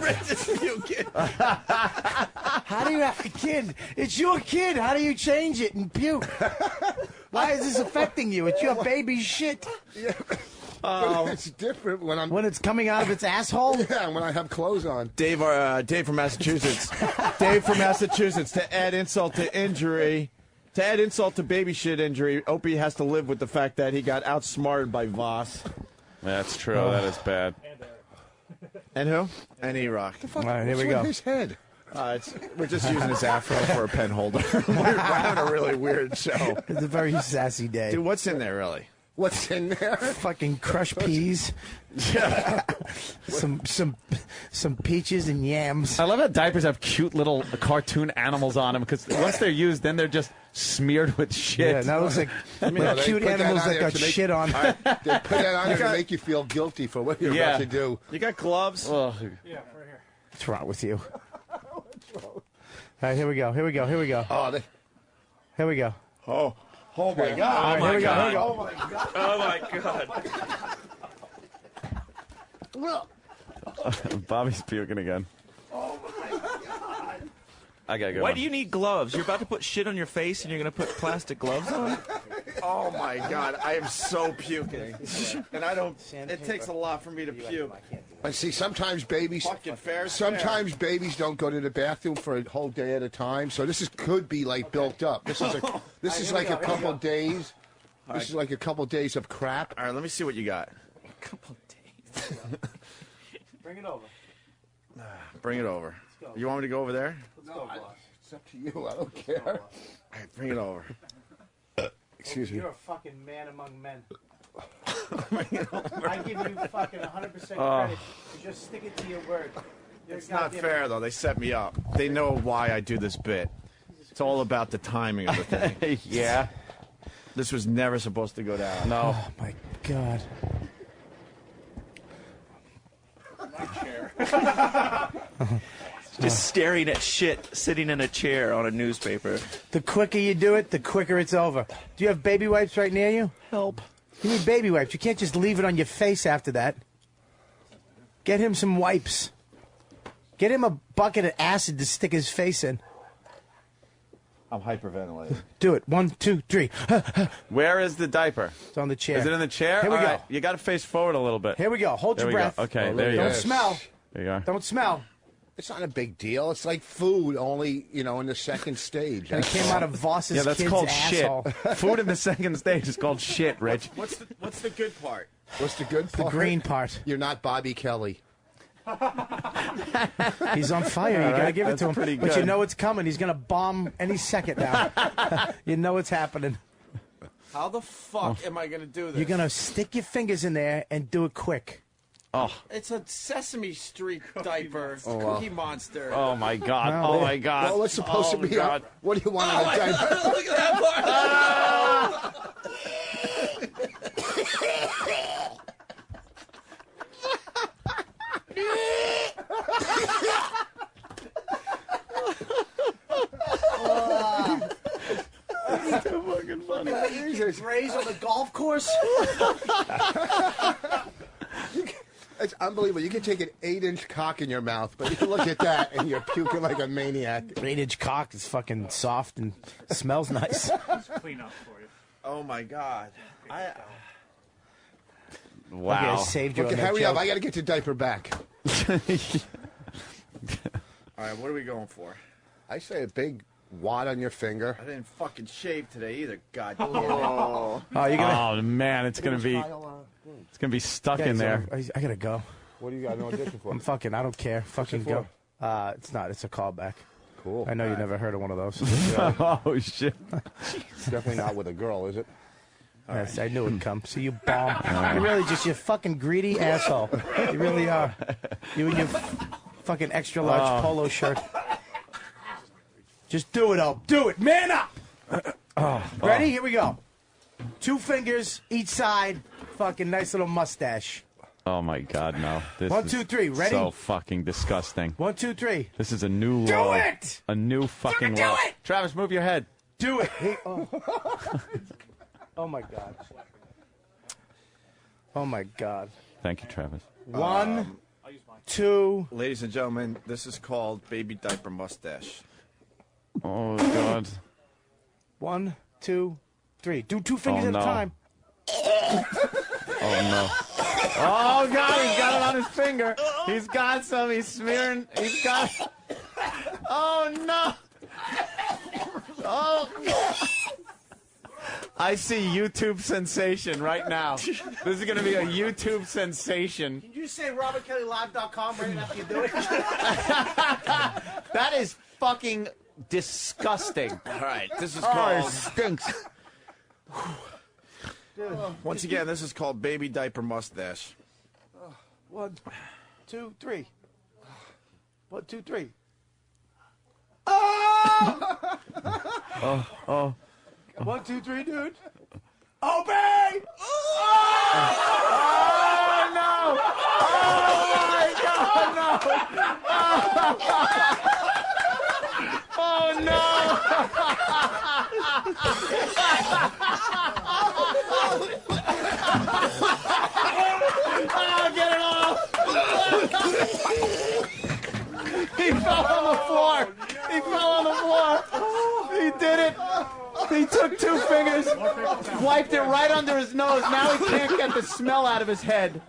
Rich is puking. How do you have a kid? It's your kid. How do you change it and puke? Why is this affecting you? It's your baby's shit. Yeah. But it's different when it's coming out of its asshole. Yeah, when I have clothes on. Dave from Massachusetts. Dave from Massachusetts. To add insult to injury, to add insult to baby shit injury, Opie has to live with the fact that he got outsmarted by Voss. That's true. That is bad. And who? And E-Rock. All right, here we go. His head. We're just using his afro for a pen holder. we're having a really weird show. It's a very sassy day. Dude, what's in there, really? What's in there? Fucking crushed peas. some peaches and yams. I love how diapers have cute little cartoon animals on them because once they're used, then they're just smeared with shit. Yeah, now it looks like No, they cute put that animals on that there got to make- shit on. They put that on there to make you feel guilty for what you're about to do. You got gloves? Ugh. Yeah, right here. What's wrong with you? All right, here we go. Here we go. Here we go. Oh, Here we go. Oh my God. All right, here we go. Here we go. Oh my God. Oh, my God. Bobby's puking again. Oh my God. I gotta go. Why do you need gloves? You're about to put shit on your face and you're going to put plastic gloves on? Oh my God. I am so puking. And I don't, it takes a lot for me to puke. And see, sometimes babies, Fucking fair. sometimes babies don't go to the bathroom for a whole day at a time. So this could be like built up. This is like a couple days. This is like a couple days of crap. All right, let me see what you got. A couple days. Bring it over. Bring it over. You want me to go over there? No, it's up to you. I don't care. All right, bring it over. Excuse me. You're a fucking man among men. I give you fucking 100% credit. Just stick it to your word. It's not fair, though. They set me up. They know why I do this bit. It's all about the timing of the thing. Yeah. This was never supposed to go down. No. Oh, my God. Just staring at shit, sitting in a chair on a newspaper. The quicker you do it, the quicker it's over. Do you have baby wipes right near you? Help. You need baby wipes. You can't just leave it on your face after that. Get him some wipes. Get him a bucket of acid to stick his face in. I'm hyperventilating. Do it. 1, 2, 3. Where is the diaper? It's on the chair. Is it in the chair? Here we All go. right, you got to face forward a little bit. Here we go. Hold There your we go. breath. Okay, there you Don't go. smell. There you are. Don't smell. It's not a big deal. It's like food, only, in the second stage. And it came out of Voss's Yeah, that's kid's called asshole. shit. Food in the second stage is called shit, Rich. What's the good part? What's the good part? The green part. You're not Bobby Kelly. He's on fire. You All got to right, give it that's to him. pretty But you good. know it's coming. He's going to bomb any second now. You know it's happening. How the fuck am I going to do this? You're going to stick your fingers in there and do it quick. Oh. It's a Sesame Street diaper. Oh, wow. Cookie Monster. Oh, my God. Well, Oh, my God. Well, it's supposed to be. God. What do you want on a diaper? Look at that part. Too fucking funny. Raise on the golf course? It's unbelievable. You can take an 8-inch cock in your mouth, but you look at that and you're puking like a maniac. 8-inch cock is fucking soft and smells nice. Clean up for you. Oh my God. Wow. Okay, I saved you Okay, on that hurry up. joke. I got to get your diaper back. All right, what are we going for? I say a big wad on your finger. I didn't fucking shave today either. God damn it. Oh, you're gonna. Oh, man, it's going to be stuck in there. I gotta go. What do you got an audition for? I'm fucking. I don't care. Fucking it go. It's not. It's a callback. Cool. I know you never heard of one of those. Oh, shit. It's definitely not with a girl, is it? Yes, I knew it'd come. See, you bomb. You're really just you fucking greedy asshole. You really are. You and your fucking extra large polo shirt. Just do it, Op. Do it. Man up. Ready? Here we go. 2 fingers each side. Fucking nice little mustache. Oh, my God, no. This 1, is 2, 3. Ready? so fucking disgusting. 1, 2, 3. This is a new Do low. it! A new fucking Do low. it! Travis, move your head. Do it. Oh my God. Oh my God. Thank you, Travis. 1, 2. Ladies and gentlemen, this is called Baby Diaper Mustache. Oh, God. 1, 2, 3. Do 2 fingers Oh, at no. a time. Oh, no. Oh, God, he's got it on his finger. He's got some. He's smearing. He's got. Oh, no. Oh, I see YouTube sensation right now. This is going to be a YouTube sensation. Did you say RobertKellyLive.com right after you do it? That is fucking disgusting. All right, this is Oh, it called. stinks. Once again, this is called Baby Diaper Mustache. 1, 2, 3. 1, 2, 3. Oh. 1, 2, 3, dude. Opie! Oh, no! Oh, my God, no! Oh, no! Oh, get it off! He fell on the floor! He fell on the floor! He did it! He took 2 fingers, wiped it right under his nose. Now he can't get the smell out of his head.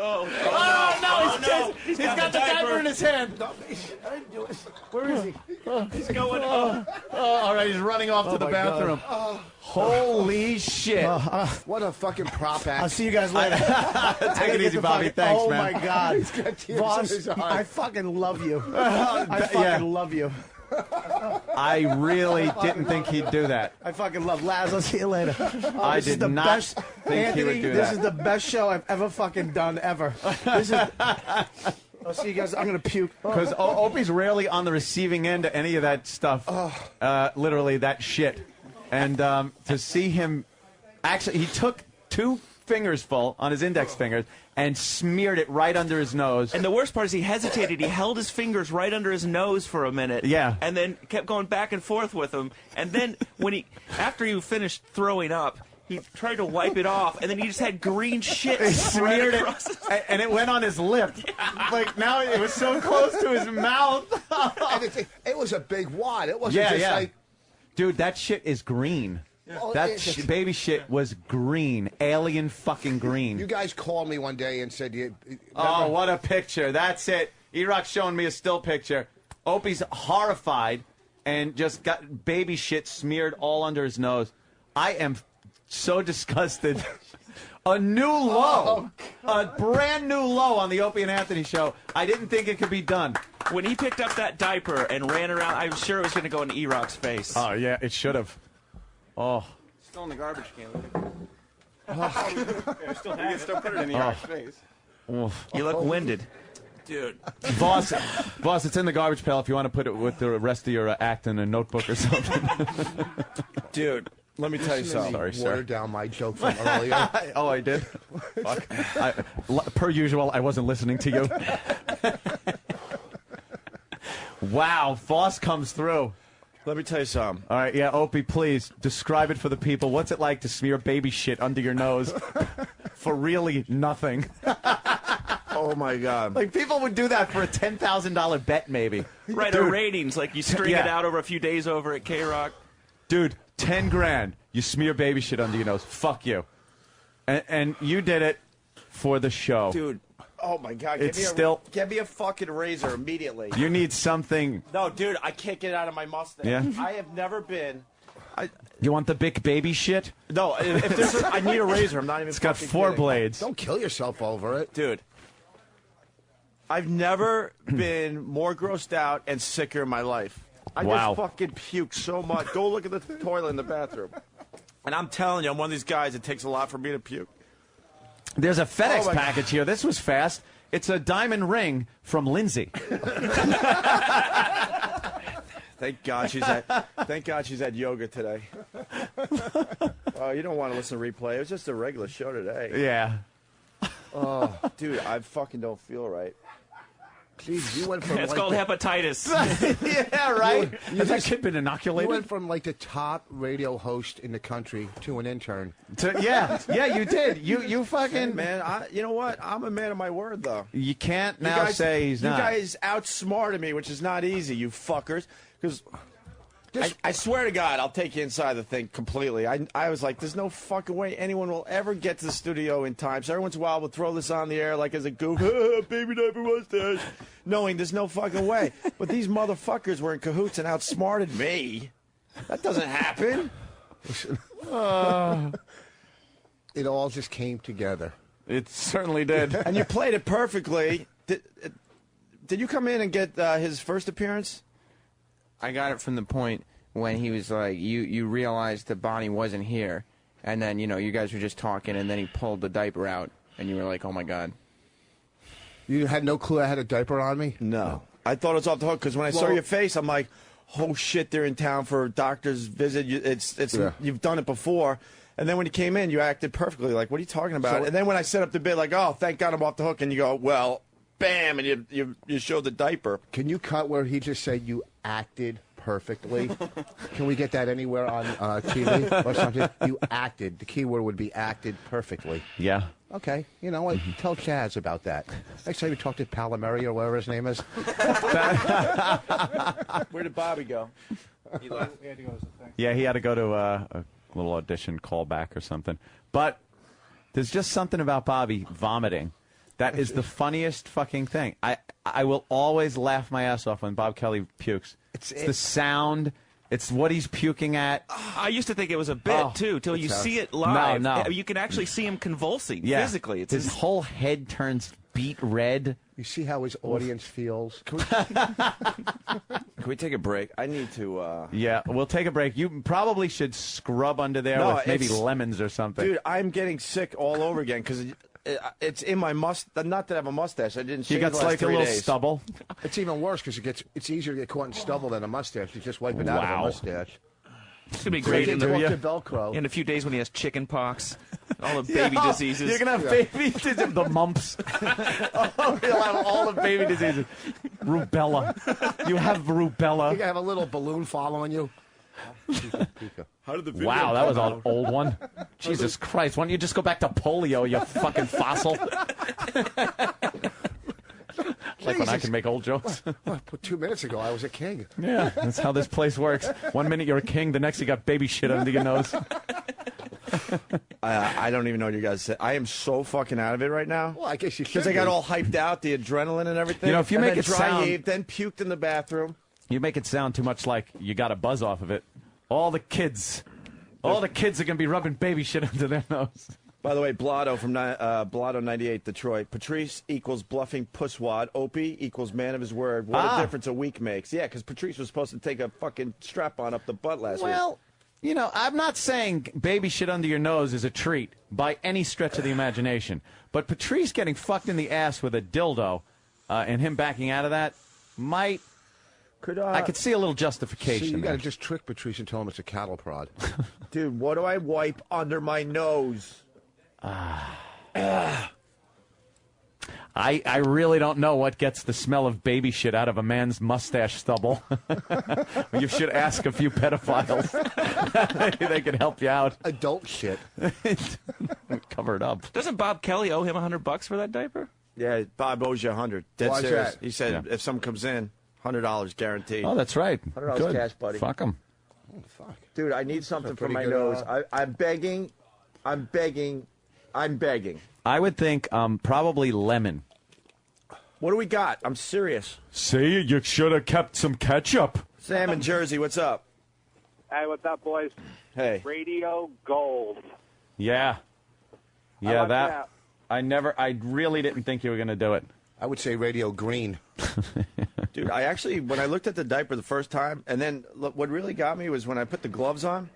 Oh, no, he's got the diaper in his hand. Where is he? He's going. All right, he's running off to the bathroom. Holy shit! What a fucking prop act. I'll see you guys later. Take it easy, Bobby. Thanks, oh man. my God, He's got tears in boss, his eyes. I fucking love you. I fucking love you. I really didn't think he'd do that. I fucking love Laz. I'll see you later. I this is did the not best, think Anthony, he would do this that. is the best show I've ever fucking done ever. This is. I'll see you guys. I'm gonna puke. Because Opie's rarely on the receiving end of any of that stuff. Literally that shit. And to see him, actually, he took 2 fingers full on his index fingers and smeared it right under his nose. And the worst part is he hesitated. He held his fingers right under his nose for a minute. Yeah. And then kept going back and forth with them. And then after he finished throwing up, he tried to wipe it off, and then he just had green shit He spread smeared across it, his and it went on his lip. Like, now it was so close to his mouth. And it was a big wad. It wasn't just like... Dude, that shit is green. Well, That baby shit was green. Alien fucking green. You guys called me one day and said... Oh, what a picture. That's it. E-Rock's showing me a still picture. Opie's horrified and just got baby shit smeared all under his nose. I am so disgusted. A new low. A brand new low on the Opie and Anthony show. I didn't think it could be done. When he picked up that diaper and ran around, I was sure it was going to go in E-Rock's face. Oh, yeah, it should have. Oh. Still in the garbage can. Still put it in E-Rock's face. Oof. You look winded. Dude. Boss, it's in the garbage pail if you want to put it with the rest of your act in a notebook or something. Dude, let me tell you something. Sorry, sir. Water down my joke from earlier. Oh, I did? Fuck. Per usual, I wasn't listening to you. Wow, Voss comes through. Let me tell you something. All right, yeah, Opie, please describe it for the people. What's it like to smear baby shit under your nose for really nothing? Oh my God! Like people would do that for a $10,000 bet, maybe. Right, Dude. or ratings. Like you string it out over a few days over at K-Rock. Dude, 10 grand. You smear baby shit under your nose. Fuck you. And you did it for the show. Dude, oh my God! Get me a fucking razor immediately. You need something. No, dude, I can't get it out of my mustache. Yeah? I have never been. You want the big baby shit? No, if there's I need a razor. I'm not even. It's got fucking 4 kidding. blades. Don't kill yourself over it. Dude. I've never been more grossed out and sicker in my life. I Wow. just fucking puke so much. Go look at the toilet in the bathroom. And I'm telling you, I'm one of these guys. It takes a lot for me to puke. There's a FedEx Oh, my package here. This was fast. It's a diamond ring from Lindsay. Thank God she's at yoga today. Oh, you don't want to listen to replay. It was just a regular show today. Yeah. Oh, dude, I fucking don't feel right. Jeez, you went from It's like called the, hepatitis. Yeah, right? Has that just- kid been You inoculated? went from like the top radio host in the country to an intern. Yeah, you did. You fucking... Man, you know what? I'm a man of my word, though. You can't now say he's not. You guys outsmarted me, which is not easy, you fuckers. Because I swear to God, I'll take you inside the thing completely. I was like, there's no fucking way anyone will ever get to the studio in time. So every once in a while, we'll throw this on the air like as a goof, baby diaper mustache, knowing there's no fucking way. But these motherfuckers were in cahoots and outsmarted me. That doesn't happen. It all just came together. It certainly did. And you played it perfectly. Did you come in and get his first appearance? I got it from the point when he was like, you realized that Bonnie wasn't here, and then, you guys were just talking, and then he pulled the diaper out, and you were like, oh, my God. You had no clue I had a diaper on me? No. I thought it was off the hook, because when I saw your face, I'm like, oh, shit, they're in town for a doctor's visit. You've done it before. And then when you came in, you acted perfectly. Like, what are you talking about? And then when I set up the bit, like, oh, thank God I'm off the hook, and you go, well, bam, and you showed the diaper. Can you cut where he just said you acted perfectly? Can we get that anywhere on TV or something? You acted. The key word would be acted perfectly. Yeah. Okay. You know what? Tell Chaz about that. Next time you talk to Palameri or whatever his name is. Where did Bobby go? He left. He had to go to the thing. Yeah, he had to go to a little audition callback or something. But there's just something about Bobby vomiting That is the funniest fucking thing. I will always laugh my ass off when Bob Kelly pukes. It's the sound. It's what he's puking at. I used to think it was a bit, too, till you see it live. No. You can actually see him convulsing physically. It's his whole head turns beet red. You see how his audience feels? Can we take a break? I need to... Yeah, we'll take a break. You probably should scrub under there with maybe lemons or something. Dude, I'm getting sick all over again because it's in my mustache. Not that I have a mustache. I didn't shave You got the last like a 3 little days. stubble? It's even worse because it's easier to get caught in stubble than a mustache. You just wipe it out of a mustache. It's going to be great in Velcro. In a few days when he has chicken pox, all the baby diseases. You're going to have baby diseases, the mumps. You'll have all the baby diseases. Rubella. You have rubella. You have a little balloon following you. How did the video Wow, that was come an out? old one. Jesus Christ. Why don't you just go back to polio, you fucking fossil? Like when I can make old jokes. Well, 2 minutes ago, I was a king. Yeah, that's how this place works. 1 minute you're a king, the next you got baby shit under your nose. I don't even know what you guys said. I am so fucking out of it right now. Well, I guess you should. Because I got all hyped out, the adrenaline and everything. You know, if you and make then it dry sound- heaved, then puked in the bathroom. You make it sound too much like you got a buzz off of it. All the kids are going to be rubbing baby shit under their nose. By the way, Blotto from Blotto 98 Detroit. Patrice equals bluffing pusswad. Opie equals man of his word. What a difference a week makes. Yeah, because Patrice was supposed to take a fucking strap-on up the butt last week. Well, you know, I'm not saying baby shit under your nose is a treat by any stretch of the imagination. But Patrice getting fucked in the ass with a dildo and him backing out of that might... I could see a little justification. See, you got to there. just trick Patrice and tell him it's a cattle prod. Dude, what do I wipe under my nose? I really don't know what gets the smell of baby shit out of a man's mustache stubble. You should ask a few pedophiles. They can help you out. Adult shit. Cover it up. Doesn't Bob Kelly owe him $100 for that diaper? Yeah, Bob owes you $100. Dead Why's serious. that? He said if someone comes in, $100 guaranteed. Oh, that's right. $100 Good. cash, buddy. Fuck him. Oh, fuck. Dude, I need something for pretty my good, nose. I'm begging. I'm begging. I'm begging. I would think probably lemon. What do we got? I'm serious. See, you should have kept some ketchup. Sam in Jersey, what's up? Hey, what's up, boys? Hey. Radio Gold. Yeah. How Yeah, about that. I really didn't think you were going to do it. I would say Radio Green. Dude, I actually, when I looked at the diaper the first time, and then look, what really got me was when I put the gloves on,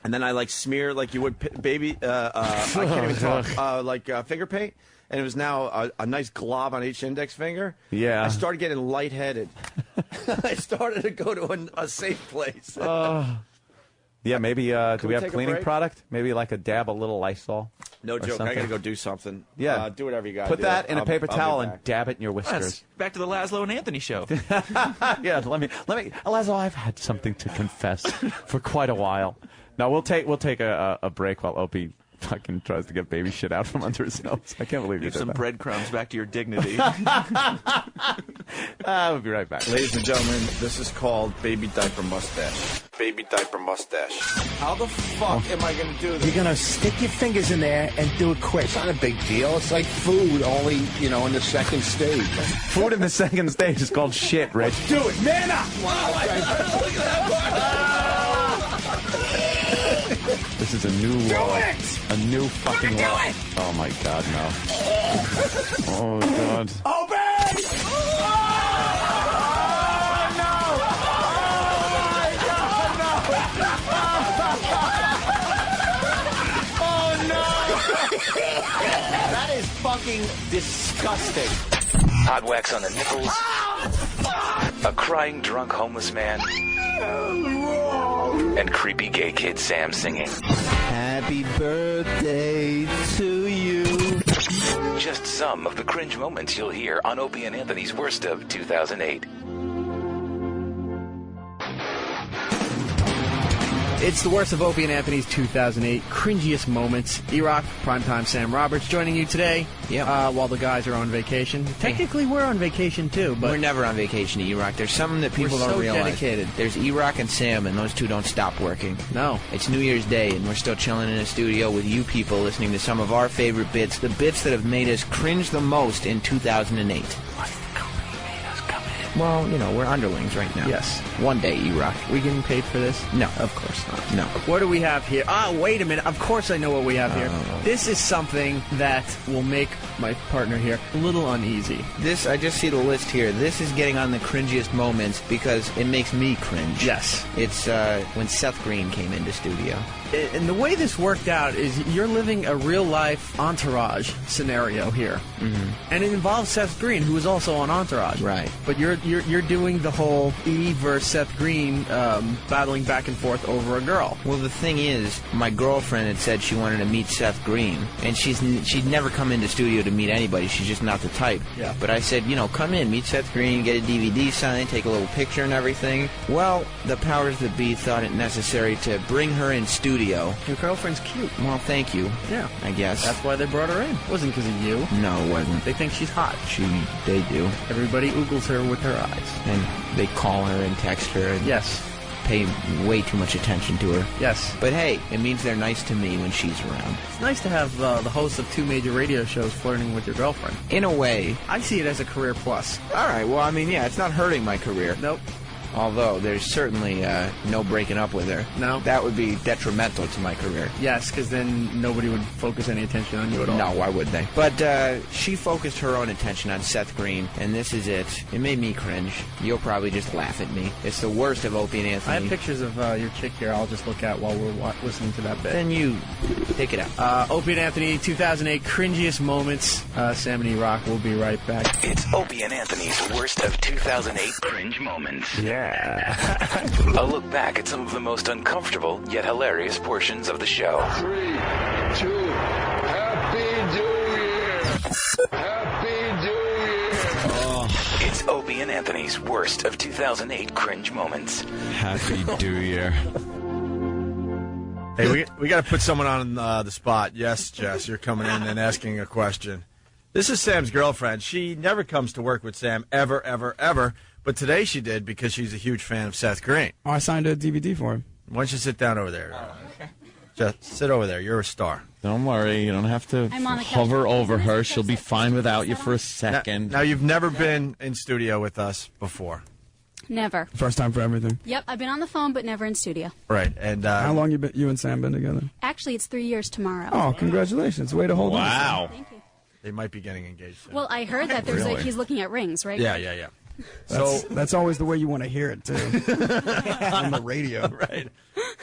and then I like smear like you would baby, I can't even talk, like finger paint, and it was now a nice glob on each index finger. Yeah. I started getting lightheaded. I started to go to a safe place. Yeah, maybe, do we have take a cleaning break? product? Maybe like a dab, a little Lysol? No or joke, I something? gotta go do something. Yeah. Do whatever you gotta Put do. that in a paper I'll be towel back. and dab it in your whiskers. That's back to the Laszlo and Anthony show. Yeah, let me, Laszlo, I've had something to confess for quite a while. No, we'll take a break while Opie fucking tries to get baby shit out from under his nose. I can't believe you Leave did some that. breadcrumbs back to your dignity. We'll be right back. Ladies and gentlemen, this is called Baby Diaper Mustache. Baby Diaper Mustache. How the fuck am I gonna do this? You're gonna stick your fingers in there and do it quick. It's not a big deal. It's like food, only, in the second stage. Food in the second stage is called shit, Rich. Do it, man up! This is a new law. A new fucking law. Oh my God, no. Oh God. That is fucking disgusting. Hot wax on the nipples. A crying drunk homeless man. And creepy gay kid Sam singing. Happy birthday to you. Just some of the cringe moments you'll hear on Opie and Anthony's Worst of 2008. It's the worst of Opie and Anthony's 2008 cringiest moments. E-Rock, Primetime Sam Roberts joining you today while the guys are on vacation. Technically, we're on vacation, too. But we're never on vacation, E-Rock. There's something that people don't realize. Dedicated. There's E-Rock and Sam, and those two don't stop working. No. It's New Year's Day, and we're still chilling in a studio with you people listening to some of our favorite bits, the bits that have made us cringe the most in 2008. Well, you know, we're underlings right now. Yes. One day, E-Rock. We getting paid for this? No. Of course not. No. What do we have here? Wait a minute. Of course I know what we have here. This is something that will make my partner here a little uneasy. This, I just see the list here. This is getting on the cringiest moments because it makes me cringe. Yes. It's when Seth Green came into studio. And the way this worked out is you're living a real-life Entourage scenario here. Mm-hmm. And it involves Seth Green, who is also on Entourage. Right. But you're doing the whole E versus Seth Green battling back and forth over a girl. Well, the thing is, my girlfriend had said she wanted to meet Seth Green, and she'd never come into studio to meet anybody. She's just not the type. Yeah. But I said, you know, come in, meet Seth Green, get a DVD signed, take a little picture and everything. Well, the powers that be thought it necessary to bring her in studio. Your girlfriend's cute. Well, thank you. Yeah. I guess. That's why they brought her in. It wasn't because of you. No, it wasn't. They think she's hot. They do. Everybody oogles her with her eyes. And they call her and text her and yes, pay way too much attention to her. Yes. But hey, it means they're nice to me when she's around. It's nice to have the host of 2 major radio shows flirting with your girlfriend. In a way. I see it as a career plus. All right, well, I mean, yeah, it's not hurting my career. Nope. Although there's certainly no breaking up with her. No. That would be detrimental to my career. Yes, because then nobody would focus any attention on you at all. No, why would they? But she focused her own attention on Seth Green, and this is it. It made me cringe. You'll probably just laugh at me. It's the worst of Opie and Anthony. I have pictures of your chick here I'll just look at while we're listening to that bit. Then you take it out. Opie and Anthony, 2008 cringiest moments. Sam and E-Rock will be right back. It's Opie and Anthony's worst of 2008 cringe moments. Yeah. A look back at some of the most uncomfortable yet hilarious portions of the show. 3, 2, Happy New Year! Happy New Year! Oh. It's Opie and Anthony's worst of 2008 cringe moments. Happy New Year. Hey, we got to put someone on the spot. Yes, Jess, you're coming in and asking a question. This is Sam's girlfriend. She never comes to work with Sam, ever, ever, ever. But today she did because she's a huge fan of Seth Green. Oh, I signed a DVD for him. Why don't you sit down over there? Okay. Just sit over there. You're a star. Don't worry. You don't have to hover over her. She'll be fine without you for a second. Now, you've never been in studio with us before. Never. First time for everything. Yep, I've been on the phone, but never in studio. Right. And how long you and Sam been together? Actually, it's 3 years tomorrow. Oh, congratulations! Way to hold on. Wow. Thank you. They might be getting engaged soon. Well, I heard that there's he's looking at rings, right? Yeah. That's always the way you want to hear it too. On the radio, right?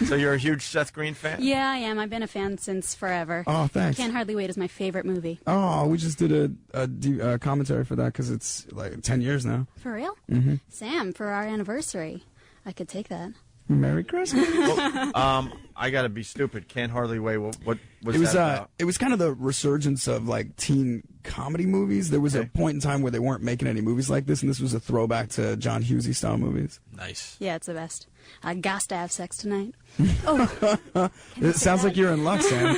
So you're a huge Seth Green fan? Yeah, I am. I've been a fan since forever. Oh, thanks. Can't Hardly Wait is my favorite movie. Oh, we just did a commentary for that because it's like 10 years now. For real? Mm-hmm. Sam, for our anniversary, I could take that. Merry Christmas. Well, I gotta be stupid. Can't Hardly Wait. What was it was that about? It was kind of the resurgence of like teen comedy movies. There was a point in time where they weren't making any movies like this, and this was a throwback to John Hughesy style movies. Nice. Yeah, it's the best. I got to have sex tonight. It sounds like you're in luck, Sam.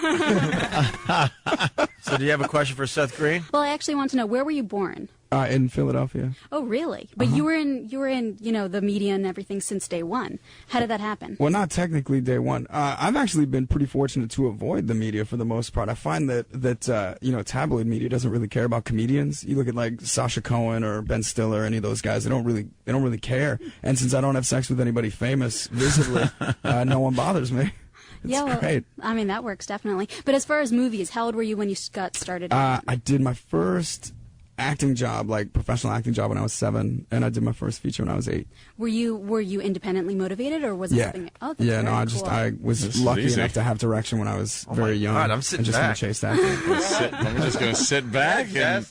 So do you have a question for Seth Green? Well, I actually want to know, where were you born? In Philadelphia. Oh, really? But you were in the media and everything since day one. How did that happen? Well, not technically day one. I've actually been pretty fortunate to avoid the media for the most part. I find that tabloid media doesn't really care about comedians. You look at like Sacha Cohen or Ben Stiller, any of those guys. They don't really care. And since I don't have sex with anybody famous visibly, no one bothers me. It's great. I mean, that works definitely. But as far as movies, how old were you when you got started? I did my first acting job, like professional acting job, when I was 7, and I did my first feature when I was 8. Were you independently motivated, or was it something? Oh, that's very cool. I was lucky enough to have direction when I was very young. God, I'm sitting and just back. chased acting. I'm just going to sit back and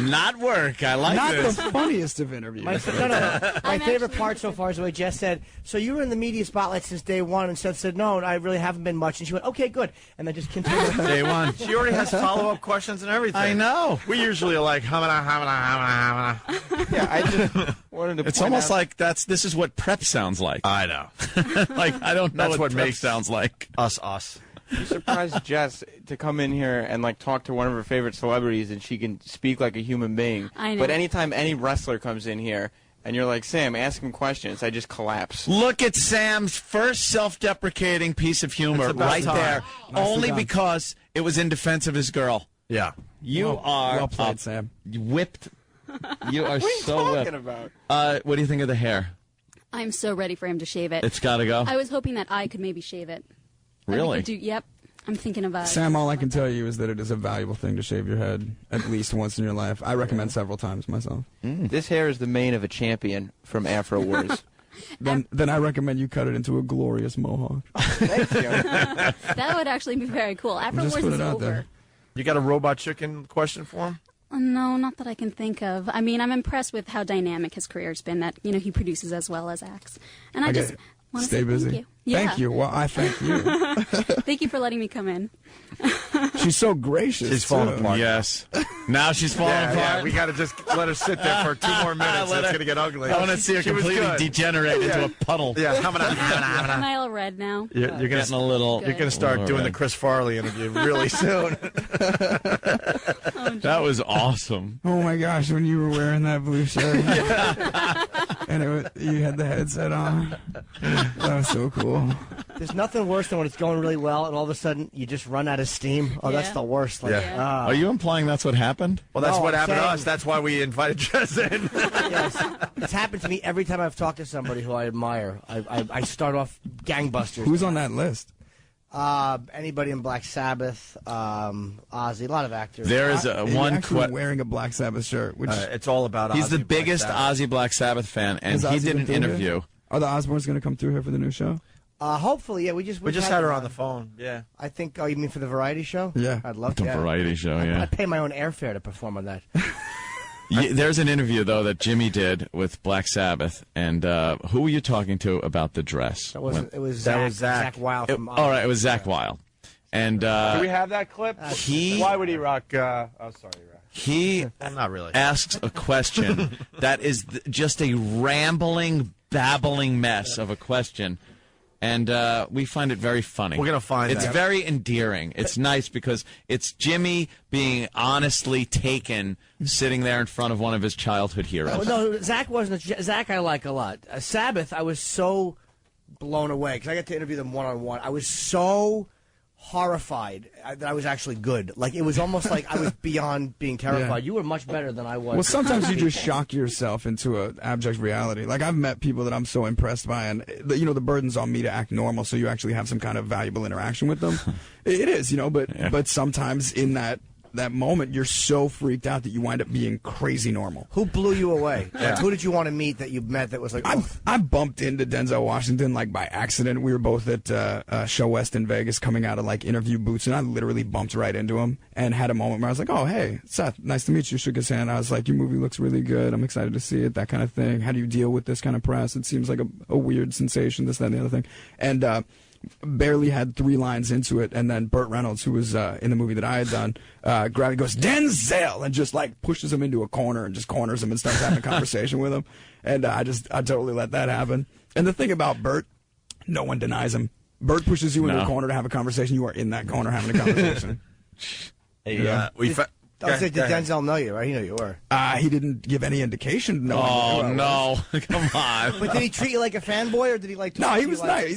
not work. I like not this. the funniest of interviews. My favorite part so far is the way Jess said, so you were in the media spotlight since day one, and Seth said, no, I really haven't been much. And she went, okay, good. And then just continued. Day one. She already has follow-up questions and everything. I know. We usually are like humming Yeah, I just wanted to. It's point almost out- like this is what prep sounds like. I know. Like I don't know That's what what prep makes sounds like. Us. You surprised Jess to come in here and like talk to one of her favorite celebrities, and she can speak like a human being. I know. But anytime any wrestler comes in here, and you're like, Sam, ask him questions, I just collapse. Look at Sam's first self-deprecating piece of humor It's about right time. there, Nicely only done. because it was in defense of his girl. Yeah. You are well played, Sam. whipped. You are What are you so talking whipped. about? What do you think of the hair? I'm so ready for him to shave it. It's gotta go? I was hoping that I could maybe shave it. Really? Yep. I'm thinking of Sam, all I can tell you is that it is a valuable thing to shave your head at least once in your life. I recommend several times myself. This hair is the mane of a champion from Afro Wars. Then I recommend you cut it into a glorious mohawk. That would actually be very cool. Afro Just Wars put is it out over. there. You got a robot chicken question for him? No, not that I can think of. I mean, I'm impressed with how dynamic his career's been. That he produces as well as acts, and I just want to Stay say busy. Thank you. Yeah. Thank you. Well, I thank you. Thank you for letting me come in. She's so gracious. She's falling too. apart. Yes. Now she's falling apart. Yeah, we got to just let her sit there for 2 more minutes. Let It's her- going to get ugly. I want to see her She was completely good. degenerate into a puddle. Yeah. Am I all red now? You're getting a little. You're going to start doing the Chris Farley interview really soon. That was awesome. Oh my gosh, when you were wearing that blue shirt and you had the headset on, that was so cool. There's nothing worse than when it's going really well and all of a sudden you just run out of steam. Oh, that's the worst. Like, Are you implying that's what happened? Well, that's No, what I'm happened to saying- us. That's why we invited Jess in. Yes. It's happened to me every time I've talked to somebody who I admire. I start off gangbusters. Who's on that list? Anybody in Black Sabbath, Ozzy, a lot of actors. There is one actually wearing a Black Sabbath shirt, which it's all about. He's Ozzy the Black biggest Sabbath. Ozzy Black Sabbath fan, and Has he Ozzy did been an through here? interview. Are the Osbournes going to come through here for the new show? Hopefully, yeah. We just had her on the phone. Yeah. I think. Oh, you mean for the variety show? Yeah. I'd love The to. variety show, yeah. I'd pay my own airfare to perform on that. There's an interview though that Jimmy did with Black Sabbath, and who were you talking to about the dress? That wasn't. It was That Zach, was Zach. Zach Wild from. All right, it was Zach Wild, and Do we have that clip? Why would he rock? Oh, sorry, Rock. he Well, not really. asks a question that is just a rambling, babbling mess of a question. And we find it very funny. We're gonna find it's that. very endearing. It's nice because it's Jimmy being honestly taken, sitting there in front of one of his childhood heroes. No, Zach wasn't. Zach, I like a lot. Sabbath, I was so blown away because I got to interview them one-on-one. I was so horrified that I was actually good. Like, it was almost like I was beyond being terrified. Yeah. You were much better than I was. Well, sometimes you just shock yourself into an abject reality. Like, I've met people that I'm so impressed by, and, the burden's on me to act normal so you actually have some kind of valuable interaction with them. It is, but sometimes in that moment, you're so freaked out that you wind up being crazy normal. Who blew you away? Yeah. Like, who did you want to meet that you met that was like, oh, I bumped into Denzel Washington like by accident. We were both at Show West in Vegas coming out of like interview booths, and I literally bumped right into him and had a moment where I was like, oh, hey, Seth, nice to meet you. Shook his hand. I was like, your movie looks really good. I'm excited to see it, that kind of thing. How do you deal with this kind of press? It seems like a weird sensation, this, that, and the other thing. And barely had 3 lines into it, and then Burt Reynolds, who was in the movie that I had done, goes, Denzel, and just like pushes him into a corner and just corners him and starts having a conversation with him. And I totally let that happen. And the thing about Burt, no one denies him. Burt pushes you into a corner to have a conversation. You are in that corner having a conversation. did Denzel know you, right? He knew you were. He didn't give any indication. No. Oh no! Come on. But did he treat you like a fanboy, or did he like? No, talk he to was you like... nice.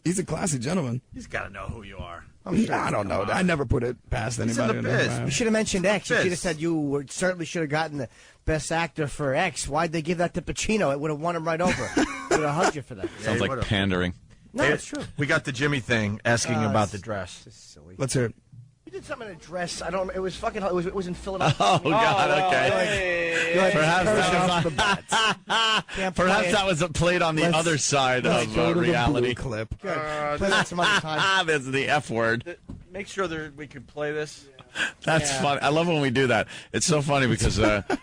He's a classy gentleman. He's got to know who you are. I don't know. I never put it past anybody. in the biz. You should have mentioned X. You Biz. should have said you certainly should have gotten the best actor for X. Why'd they give that to Pacino? It would have won him right over. Would have hugged you for that. Sounds like pandering. No, Hey, it's true. We got the Jimmy thing asking about the dress. Silly. Let's hear it. You did something in a dress. I don't. It was fucking. It was in Philadelphia. Oh God! Okay. Perhaps that was played on the other side of reality. Clip. Play that some other time. That's the F word. Make sure we could play this. That's funny. I love when we do that. It's so funny because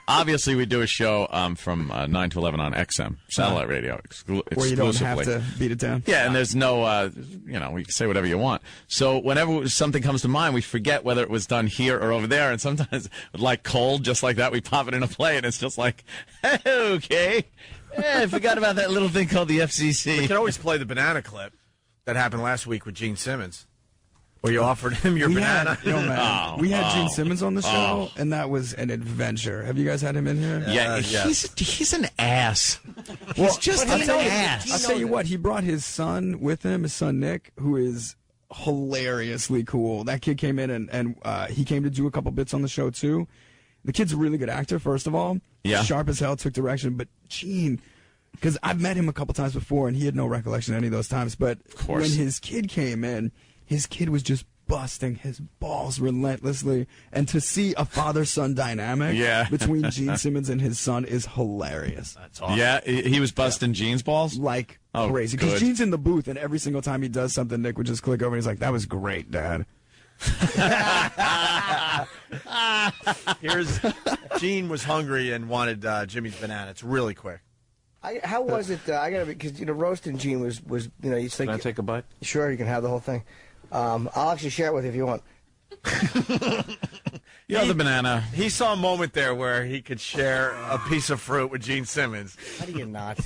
obviously we do a show from 9 to 11 on XM, satellite radio, exclusively. Where you don't have to beat it down. Yeah, and there's no, you can say whatever you want. So whenever something comes to mind, we forget whether it was done here or over there. And sometimes, like Cold, just like that, we pop it in a play, and it's just like, okay. Yeah, I forgot about that little thing called the FCC. We can always play the banana clip that happened last week with Gene Simmons, where you offered him your banana. We had Gene Simmons on the show, and that was an adventure. Have you guys had him in here? Yeah, he's an ass. Well, just an ass. I'll tell you what, he brought his son with him, his son Nick, who is hilariously cool. That kid came in, and he came to do a couple bits on the show, too. The kid's a really good actor, first of all. Yeah. Sharp as hell, took direction. But Gene, because I've met him a couple times before, and he had no recollection of any of those times. But when his kid came in, his kid was just busting his balls relentlessly. And to see a father-son dynamic between Gene Simmons and his son is hilarious. That's awesome. Yeah, he was busting Gene's balls? Like crazy. Because Gene's in the booth, and every single time he does something, Nick would just click over, and he's like, that was great, Dad. Here's Gene was hungry and wanted Jimmy's banana. It's really quick. How was it? I gotta because roasting Gene was it's like. Can I take a bite? Sure, you can have the whole thing. I'll actually share it with you if you want. The banana. He saw a moment there where he could share a piece of fruit with Gene Simmons. How do you not?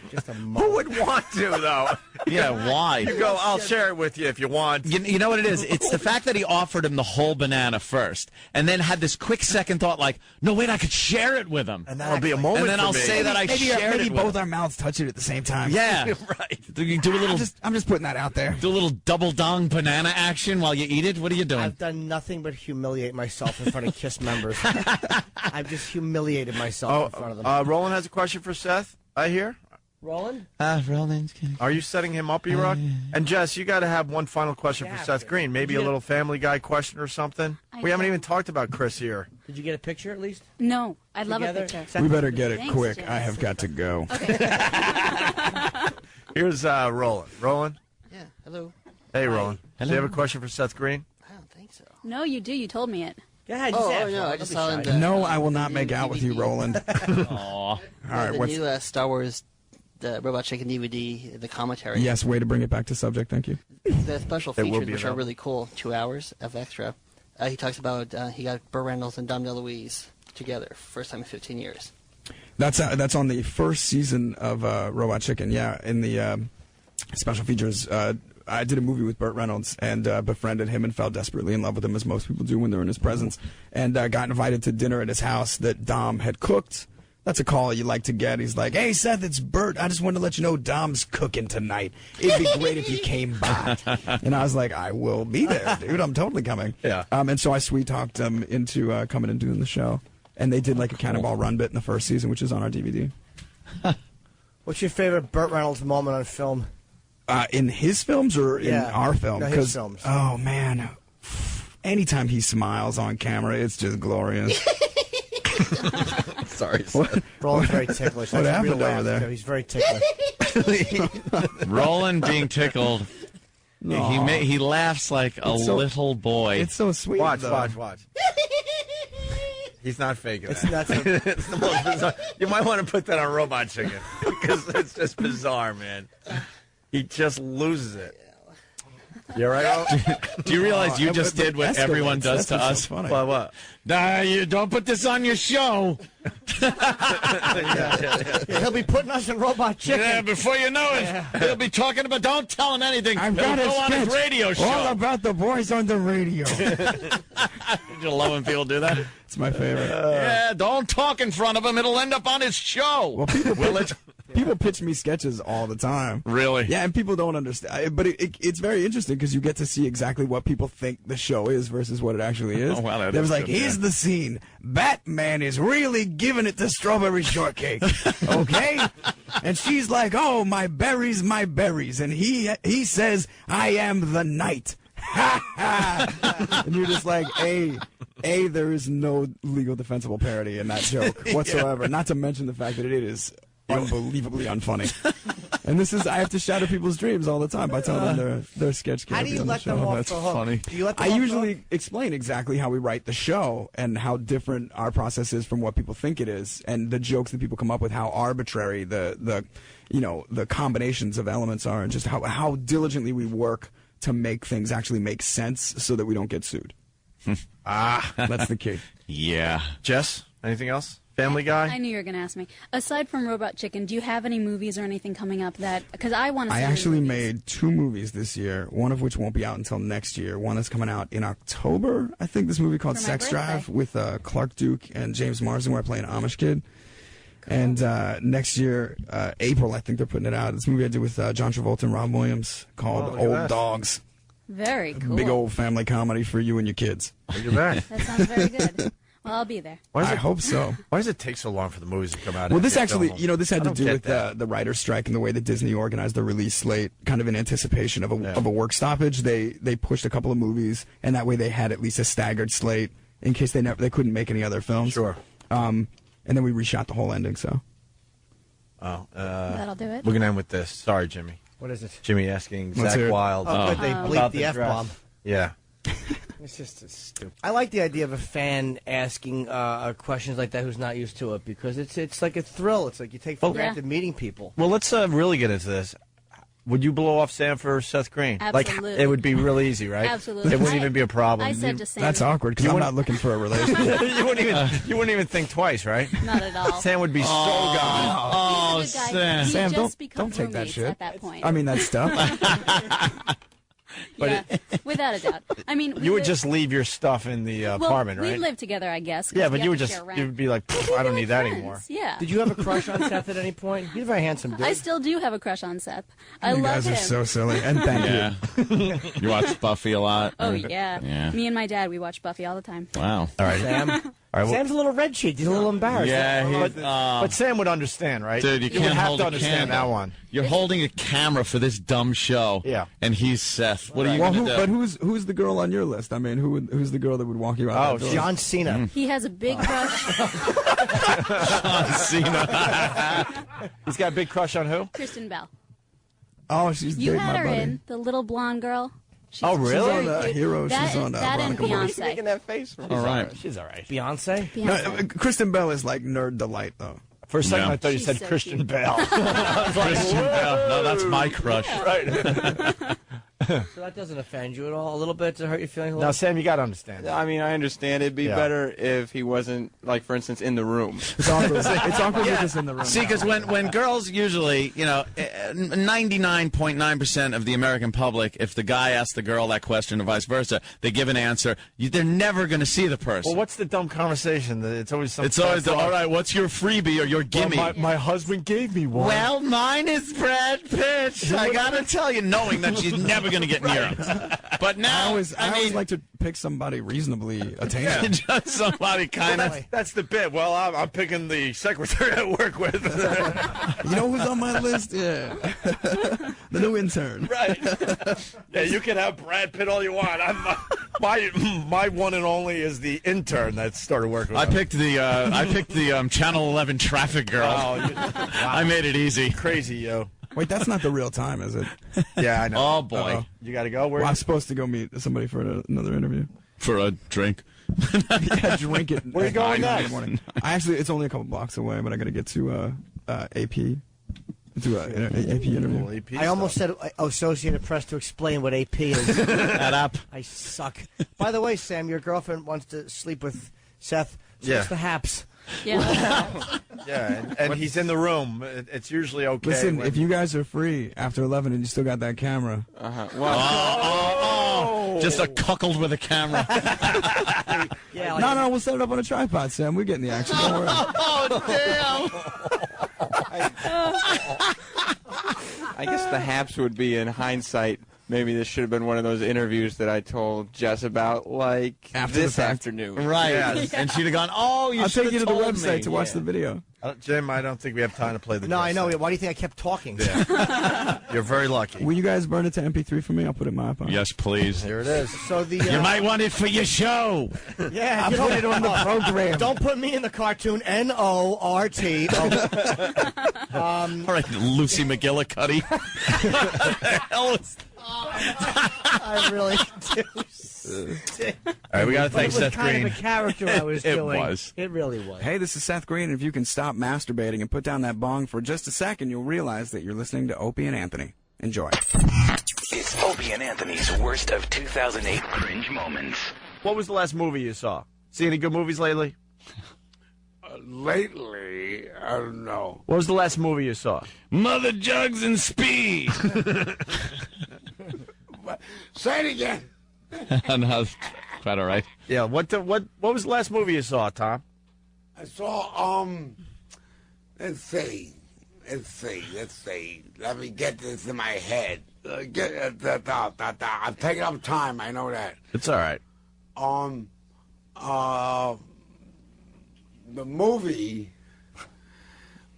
Just a moment. Who would want to, though? Yeah, why? You go, I'll share it with you if you want. You know what it is? It's the fact that he offered him the whole banana first, and then had this quick second thought like, no, wait, I could share it with him. And that'll be a moment And then for I'll me. say that I shared maybe it with both him. our mouths touch it at the same time. Yeah. Right. You do a little... I'm just putting that out there. Do a little double dong banana action while you eat it? What are you doing? I've done nothing but humiliate myself in front of KISS members. I've just humiliated myself in front of them. Roland has a question for Seth, I hear. Roland? Roland's kidding. Are you setting him up, E-Rock? And Jess, you got to have one final question for Seth Green. Maybe a little Family Guy question or something. We haven't even talked about Chris here. Did you get a picture at least? No, I'd love a picture. We better get it Thanks, quick. Jess. I have got to go. Here's Roland. Roland? Yeah, hello. Hey, Roland. Do you have a question for Seth Green? I don't think so. No, you do. You told me it. Go ahead. No, I just saw in the... No, I will not make out with you, Roland. Aww. All right, the what's... new Star Wars, the Robot Chicken DVD, the commentary. Yes, way to bring it back to subject. Thank you. The special features, which are really cool, 2 hours of extra. He talks about he got Burt Reynolds and Dom DeLuise together, first time in 15 years. That's on the first season of Robot Chicken. Yeah, in the special features, I did a movie with Burt Reynolds and befriended him and fell desperately in love with him, as most people do when they're in his presence, and got invited to dinner at his house that Dom had cooked. That's a call you like to get. He's like, hey, Seth, it's Bert. I just wanted to let you know Dom's cooking tonight. It'd be great if you came by. And I was like, I will be there, dude. I'm totally coming. Yeah. And so I sweet-talked them into coming and doing the show. And they did like a Cannonball Run bit in the first season, which is on our DVD. What's your favorite Burt Reynolds moment on film? In his films or in our film? No, his films. Oh, man. Anytime he smiles on camera, it's just glorious. Sorry. Roland's very ticklish. What That's a real happened over laugh. there? He's very ticklish. Roland being tickled. No. He laughs like a little boy. It's so sweet. Watch. He's not faking It's that. nuts. It's the most bizarre. You might want to put that on Robot Chicken because it's just bizarre, man. He just loses it. You all right? Do you realize you just did what everyone does to us? What? You don't put this on your show. He'll be putting us in Robot Chicken. Yeah, before you know it, he'll be talking about. Don't tell him anything. I've He'll got go on his sketch radio show. all about the boys on the radio. You love when people do that. It's my favorite. Yeah, don't talk in front of him. It'll end up on his show. Well, people pitch me sketches all the time. Really? Yeah, and people don't understand. But it's very interesting because you get to see exactly what people think the show is versus what it actually is. Oh, wow, that There is was like, good, here's the scene. Batman is really giving it to Strawberry Shortcake. Okay? And she's like, oh, my berries. And he says, I am the knight. Ha ha! And you're just like, there is no legal defensible parody in that joke whatsoever. Not to mention the fact that it is unbelievably unfunny. And this is, I have to shatter people's dreams all the time by telling them their sketch can't How do be you on the let show. them off That's the hook? funny. Do you let them I off the usually explain exactly how we write the show and how different our process is from what people think it is, and the jokes that people come up with, how arbitrary the combinations of elements are, and just how diligently we work to make things actually make sense so that we don't get sued. That's the key. Yeah. Jess, anything else? Family Guy? I knew you were going to ask me. Aside from Robot Chicken, do you have any movies or anything coming up that... Because I want to see I your actually movies. made 2 movies this year, one of which won't be out until next year. One is coming out in October, I think, this movie called For my Sex birthday. Drive with Clark Duke and James Marsden, where I play an Amish kid. And next year, April, I think they're putting it out. This movie I did with John Travolta and Rob Williams called look at Old that. Dogs. Very cool. Big old family comedy for you and your kids. You're back. That sounds very good. Well, I'll be there. I hope so. Why does it take so long for the movies to come out? Well, and this get actually, filmed? this had I to don't do get with that. the writer's strike and the way that Disney organized the release slate, kind of in anticipation of a work stoppage. They pushed a couple of movies, and that way they had at least a staggered slate in case they couldn't make any other films. Sure. And then we reshot the whole ending. So. That'll do it. We're gonna end with this. Sorry, Jimmy. What is it? Jimmy asking Let's Zach hear it. Wilde. Oh, good. They about bleeped the dress. F-bomb. Yeah. It's just stupid. I like the idea of a fan asking questions like that who's not used to it, because it's like a thrill. It's like you take for granted meeting people. Well, let's really get into this. Would you blow off Sam for Seth Green? Absolutely. Like, it would be real easy, right? Absolutely. It wouldn't even be a problem. I said to Sam... That's awkward because I'm not looking for a relationship. you wouldn't even think twice, right? Not at all. Sam would be so gone. Oh, He's a good guy. We Sam, just become don't take that roommates shit. at that point. I mean, that stuff. Yeah, without a doubt. I mean, You would just leave your stuff in the apartment, we right? live together, I guess. 'cause Yeah, we but have you would to just share rent. you'd be like, I don't need that anymore. Yeah. Did you have a crush on Seth at any point? He's a very handsome dude. I still do have a crush on Seth. I You love guys him. are so silly. And thank you. You watch Buffy a lot? Oh yeah. Yeah. Me and my dad, we watch Buffy all the time. Wow. All right. Sam. All right, well, Sam's a little red cheeked. He's a little embarrassed. Yeah, but Sam would understand, right? Dude, you would can't have hold to a understand camera. that one. You're holding a camera for this dumb show. Yeah. And he's Seth. What are you Well, going to do? but who's the girl on your list? I mean, who's the girl that would walk you out? that door? John Cena. He has a big crush. John Cena. He's got a big crush on who? Kristen Bell. Oh, she's You dating had my her buddy. in the little blonde girl. She's Oh, really? very She's on cute. Hero. That, She's on that and Veronica Mars. Beyonce. that face. All right. She's all right. Beyonce? No, Kristen Bell is like nerd delight, though. For a second, Yeah. I thought you She's said so Christian cute. Bell. Christian Bell. No, that's my crush. Right. So that doesn't offend you at all? A little bit to hurt your feelings? A Now, little? Sam, you got to understand. I mean, I understand. It'd be Yeah. better if he wasn't, like, for instance, in the room. It's awkward. It's awkward with us in the room. See, because when girls usually, 99.9% of the American public, if the guy asks the girl that question or vice versa, they give an answer. They're never going to see the person. Well, what's the dumb conversation? It's always some. It's always all right. What's your freebie or your gimme? Well, my husband gave me one. Well, mine is Brad Pitt. I gotta tell you, knowing that she's never gonna get near him. But now, I always like to pick somebody reasonably attainable. just somebody kind of. That's the bit. Well, I'm picking the secretary I work with. You know who's on my list? Yeah, the new intern. Right. Yeah, you can have Brad Pitt all you want. My one and only is the intern that started working with I picked the Channel 11 traffic girl. I made it easy. Crazy, yo. Wait, that's not the real time, is it? Yeah, I know. Oh boy, Uh-oh. You got to go. Where? Well, I'm supposed to go meet somebody for another interview. for a drink. Yeah, drink it. Where are you going next? Morning. It's only a couple blocks away, but I got to get to AP. Do an AP interview. I almost said Associated Press to explain what AP is. That up. I suck. By the way, Sam, your girlfriend wants to sleep with Seth. So Yeah. what's the haps? Yeah. Yeah, and he's in the room. It's usually okay. Listen, when- if you guys are free after 11 and you still got that camera, Just a cuckold with a camera. Yeah, no, we'll set it up on a tripod, Sam. We're getting the action. Don't worry. Oh damn! I guess the haps would be, in hindsight, Maybe this should have been one of those interviews that I told Jess about, like, After this the fact. afternoon. Right. Yeah. And she'd have gone, oh, you I'll should take you have to the told website me. to watch the video. Jim, I don't think we have time to play the No, I Jess know. thing. Why do you think I kept talking? You're very lucky. Will you guys burn it to MP3 for me? I'll put it in my iPod. Yes, please. Here it is. So the You might want it for your show. yeah, I'll put it on the program. Don't put me in the cartoon. N-O-R-T. All right, Lucy McGillicuddy. What the hell is I really do. All right, we got to thank It was Seth kind Green. of a character I was It doing. was. It really was. Hey, this is Seth Green. If you can stop masturbating and put down that bong for just a second, you'll realize that you're listening to Opie and Anthony. Enjoy. It's Opie and Anthony's worst of 2008 cringe moments. What was the last movie you saw? See any good movies lately? Lately, I don't know. What was the last movie you saw? Mother Jugs and Speed. Say it again. No, that's quite all right. Yeah, what was the last movie you saw, Tom? I saw, let's see. Let me get this in my head. I'm taking up time, I know that. It's all right. The movie.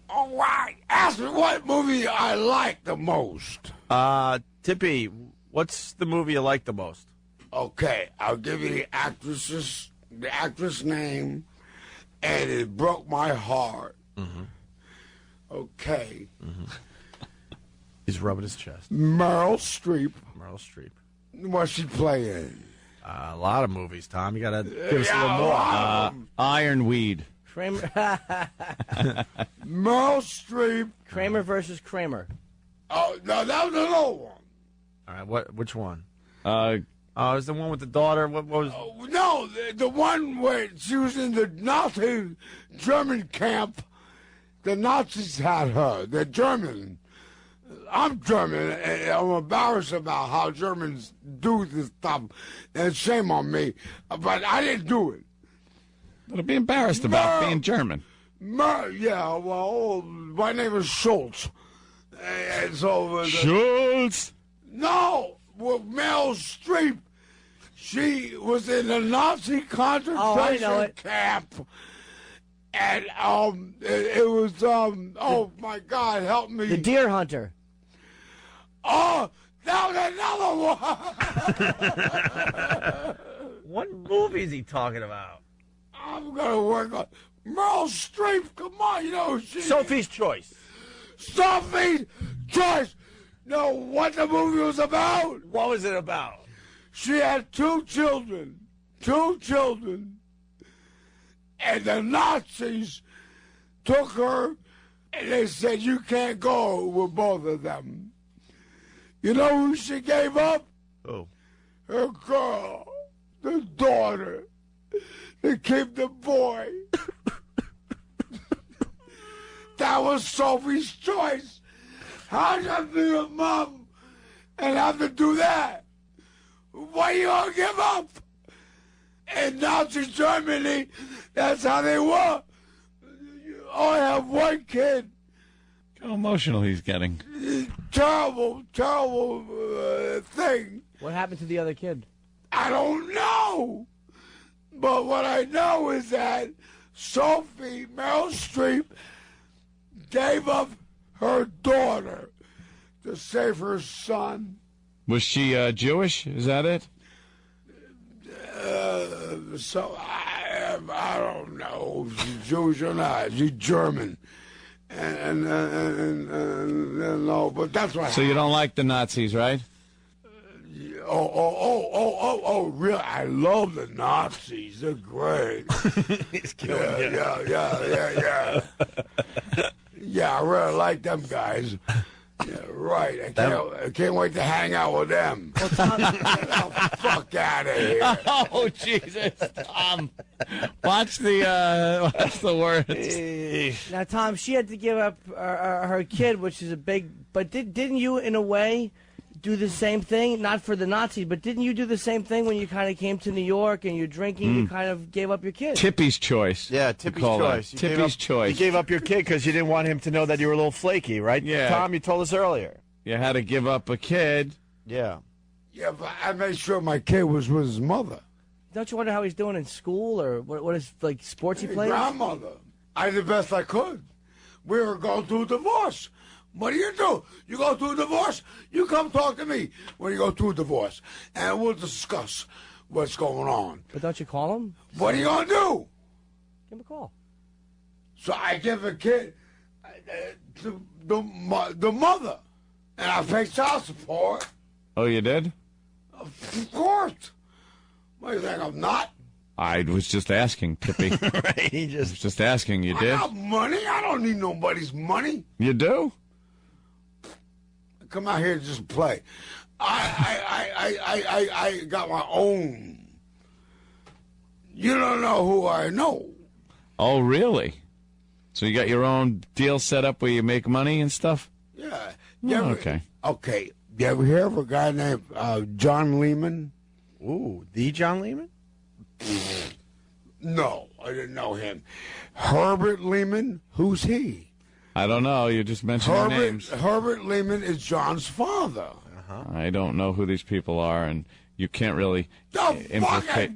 Oh, wow. Ask me what movie I like the most. Tippy, what's the movie you like the most? Okay, I'll give you the actress name, and it broke my heart. Mm-hmm. Okay. Mm-hmm. He's rubbing his chest. Meryl Streep. Meryl Streep. What's she playing? A lot of movies, Tom. You got to give us a little more. Ironweed. Kramer. Meryl Streep. Kramer versus Kramer. Oh, no, that was another one. All right, which one? Is the one with the daughter? What was? No, the one where she was in the Nazi German camp. The Nazis had her. The German. I'm German, and I'm embarrassed about how Germans do this stuff. And shame on me, but I didn't do it. Don't be embarrassed about being German. Yeah, well, my name is Schultz. And so Schultz? No, with Meryl Streep. She was in the Nazi concentration camp. And it was oh my God, help me. The Deer Hunter. Oh, that was another one. What movie is he talking about? I'm gonna work on Meryl Streep. Come on, you know Sophie's Choice. Sophie's Choice. Know what the movie was about? What was it about? She had two children. And the Nazis took her, and they said, you can't go with both of them. You know who she gave up? Who? Her girl, the daughter, to keep the boy. That was Sophie's choice. How you be a mom and have to do that? Why you all give up? In Nazi Germany, that's how they were. You only have one kid. How emotional he's getting. Terrible thing. What happened to the other kid? I don't know. But what I know is that Sophie, Meryl Streep, gave up her daughter to save her son. Was she Jewish? Is that it? So I don't know if she's Jewish or not. She's German, and no, but that's what. So you don't like the Nazis, right? Oh, really? I love the Nazis. They're great. He's killing you. Yeah. Yeah, I really like them guys. Yeah, right. I can't wait to hang out with them. Get the fuck out of here. Oh, Jesus, Tom. Watch the words. Now, Tom, she had to give up her kid, which is a big... But didn't you, in a way, do the same thing? Not for the Nazis, but didn't you do the same thing when you kind of came to New York and you're drinking, you kind of gave up your kid? Tippy's choice. Yeah, Tippy's choice. Tippy's choice. You gave up your kid because you didn't want him to know that you were a little flaky, right? Yeah. Tom, you told us earlier. You had to give up a kid. Yeah. Yeah, but I made sure my kid was with his mother. Don't you wonder how he's doing in school or what is like sports he plays? Grandmother. I did the best I could. We were going through a divorce. What do? You go through a divorce, you come talk to me when you go through a divorce, and we'll discuss what's going on. But don't you call him? What are you going to do? Give him a call. So I give a kid the mother, and I pay child support. Oh, you did? Of course. What do you think, I'm not? I was just asking, Tippy. Right, he I was just asking. You I did? got money. I don't need nobody's money. You do? I come out here to just play. I got my own. You don't know who I know. Oh, really? So you got your own deal set up where you make money and stuff? Yeah. Okay. Okay. You ever hear of a guy named John Lehman? Ooh, the John Lehman? No, I didn't know him. Herbert Lehman? Who's he? I don't know. You just mentioned names. Herbert Lehman is John's father. I don't know who these people are, and you can't really implicate.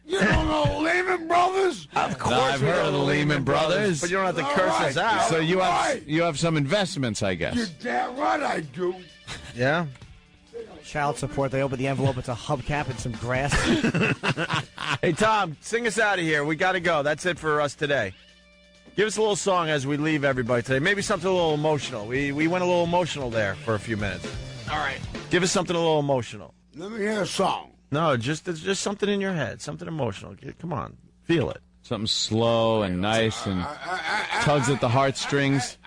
You don't know Lehman Brothers? Of course, I've heard of the Lehman Brothers, but you don't have to curse us out. So you have some investments, I guess. You're damn right I do. Yeah. Child support. They open the envelope. It's a hubcap and some grass. Hey, Tom, sing us out of here. We got to go. That's it for us today. Give us a little song as we leave everybody today. Maybe something a little emotional. We went a little emotional there for a few minutes. All right. Give us something a little emotional. Let me hear a song. No, just something in your head, something emotional. Come on, feel it. Something slow and nice and tugs at the heartstrings.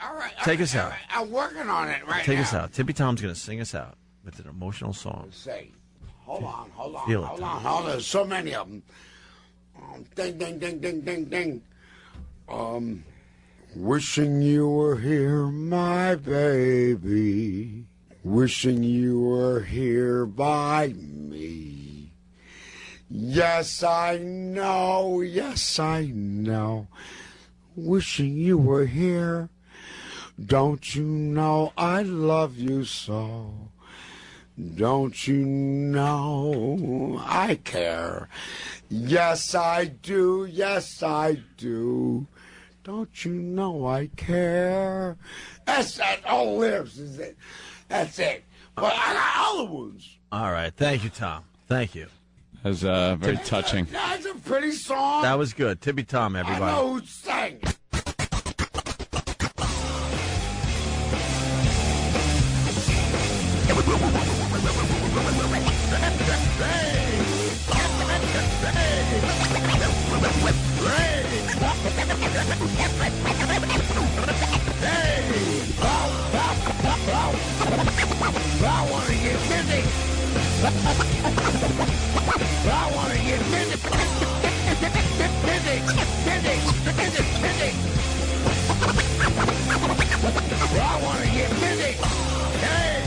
Take us out. I'm working on it right now. Take us out. Tippy Tom's going to sing us out with an emotional song. Say, hold on. Feel it, Hold on. There's so many of them. Ding, ding, ding, ding, ding, ding. Wishing you were here, my baby. Wishing you were here by me. Yes, I know. Yes, I know. Wishing you were here. Don't you know I love you so? Don't you know I care? Yes, I do. Yes, I do. Don't you know I care? That's all lyrics is it. That's it. But I got other ones. All right. Thank you, Tom. Thank you. That was very touching. That's a pretty song. That was good. Tippy Tom, everybody. I know who sang it. I want to get busy. I want to get busy. Busy. I want to get busy. Hey.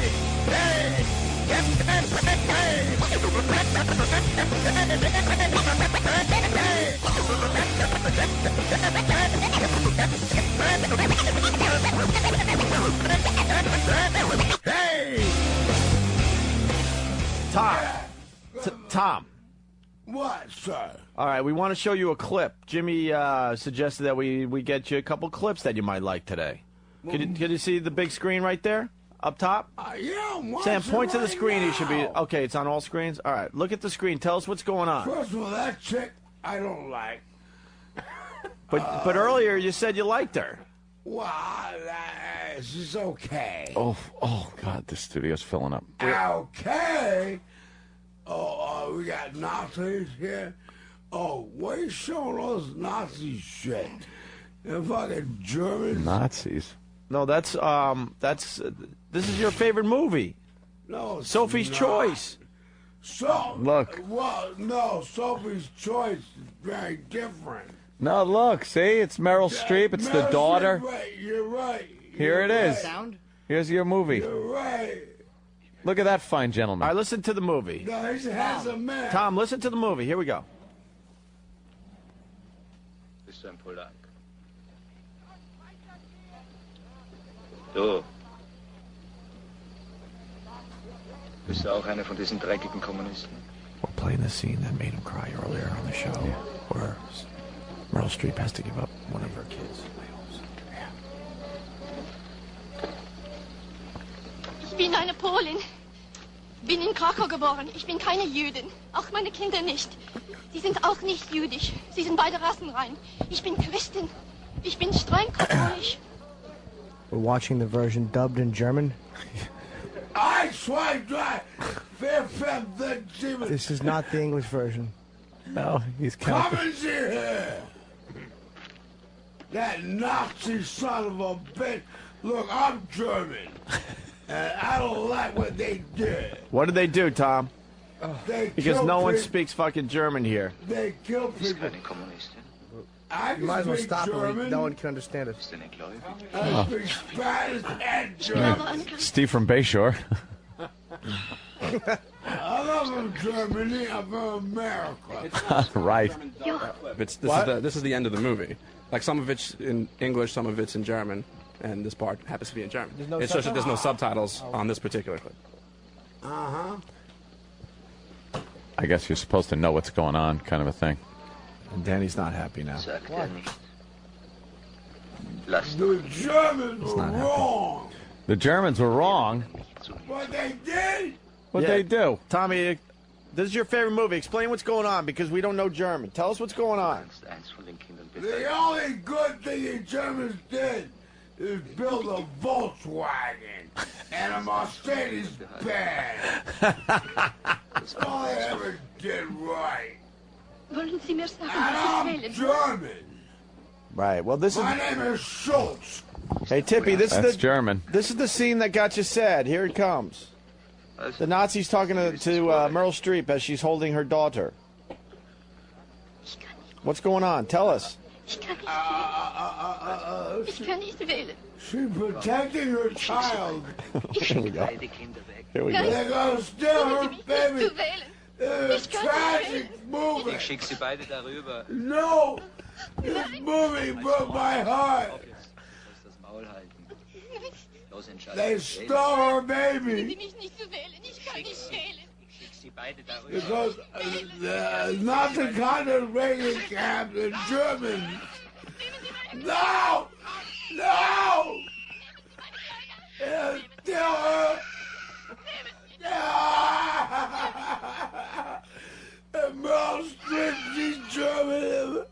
Tom. What, sir? All right, we want to show you a clip. Jimmy suggested that we get you a couple clips that you might like today. Can you see the big screen right there? Up top? Yeah, I'm watching. Sam, point to the right screen. now. You should be okay. It's on all screens. All right, look at the screen. Tell us what's going on. First of all, that chick I don't like. But earlier you said you liked her. Well, she's okay. Oh, God, the studio's filling up. Okay. We got Nazis here. Oh, what are you showing all this Nazi shit? And fucking Germans. Nazis. No, that's this is your favorite movie. No, it's Sophie's not. Choice. So Look. Well, no, Sophie's Choice is very different. No, look, see? It's Meryl Streep. It's the daughter. You're right. Here it is. Sound? Here's your movie. You're right. Look at that fine gentleman. All right, listen to the movie. No, he's a handsome man. Tom, listen to the movie. Here we go. Bist du ein Polak? Du, Bist du auch einer von diesen dreckigen Kommunisten? We're playing the scene that made him cry earlier on the show, where Meryl Streep has to give up one of her kids. Ich bin eine Polin. Bin in Krakau geboren. Ich bin keine Jüdin. Auch meine Kinder nicht. Sie sind auch nicht jüdisch. Sie sind beide rassenrein. Ich bin Christin. Ich bin streng katholisch. We're watching the version dubbed in German. This is not the English version. No, he's Come here! That Nazi son of a bitch. Look, I'm German. And I don't like what they did. What did they do, Tom? They Because killed no one people. speaks fucking German here. They kill people. I You might as well speak stop German. it. No one can understand it. I speak Spanish and German. Steve from Bayshore. I'm not from Germany. I'm from America. Right. This is the end of the movie. Like some of it's in English, some of it's in German, and this part happens to be in German. It's just that there's no subtitles on this particular clip. Uh-huh. I guess you're supposed to know what's going on, kind of a thing. And Danny's not happy now. The Germans were wrong. The Germans were wrong. What they did? What'd they do? Tommy, this is your favorite movie. Explain what's going on, because we don't know German. Tell us what's going on. The only good thing the Germans did is build a Volkswagen and a Mercedes-Benz. That's all they ever did right. Wollen Sie mir sagen, And was I'm ich wählen? German. Right. Well, this My is. name is Schultz. Hey, Tippy, this That's is the German. This is the scene that got you sad. Here it comes. The Nazi's talking to Meryl Streep as she's holding her daughter. What's going on? Tell us. Ich kann nicht wählen. She's protecting her child. Here we go. Here we They're go. gonna steal her baby. Zu wählen. It's a tragic movie. Ich schick sie beide darüber. No! This movie broke my heart. Das Maul halten. Los, entscheiden. They stole her baby. Mich nicht zu wählen. Ich kann nicht wählen. Schick sie beide darüber. Because the Nazi concentration camps in Germany. No! No! Steal her! And Meryl Streep, she's German.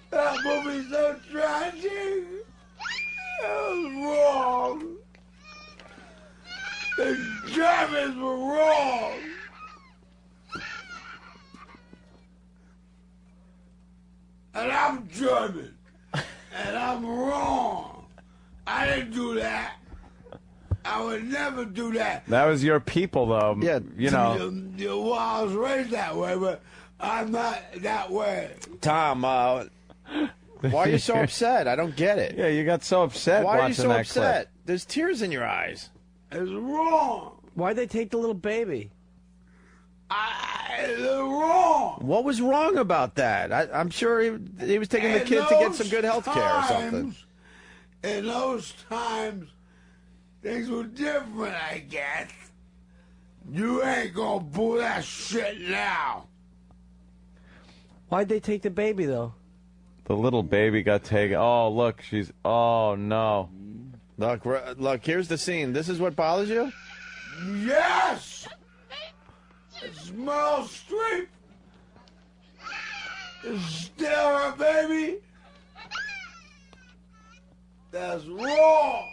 That movie's so tragic. That was wrong. The Germans were wrong. And I'm German. And I'm wrong. I didn't do that. I would never do that. That was your people, though. Yeah, you know. Well, I was raised that way, but I'm not that way. Tom, why are you so upset? I don't get it. Yeah, you got so upset Why are you watching so that upset? clip. There's tears in your eyes. It's wrong. Why'd they take the little baby? It's wrong. What was wrong about that? I'm sure he was taking the kid to get some good health care or something. In those times, things were different, I guess. You ain't gonna pull that shit now. Why'd they take the baby, though? The little baby got taken. Oh, look, she's. Oh, no. Look, here's the scene. This is what bothers you? Yes! It's Meryl Streep. It's still her baby. That's wrong.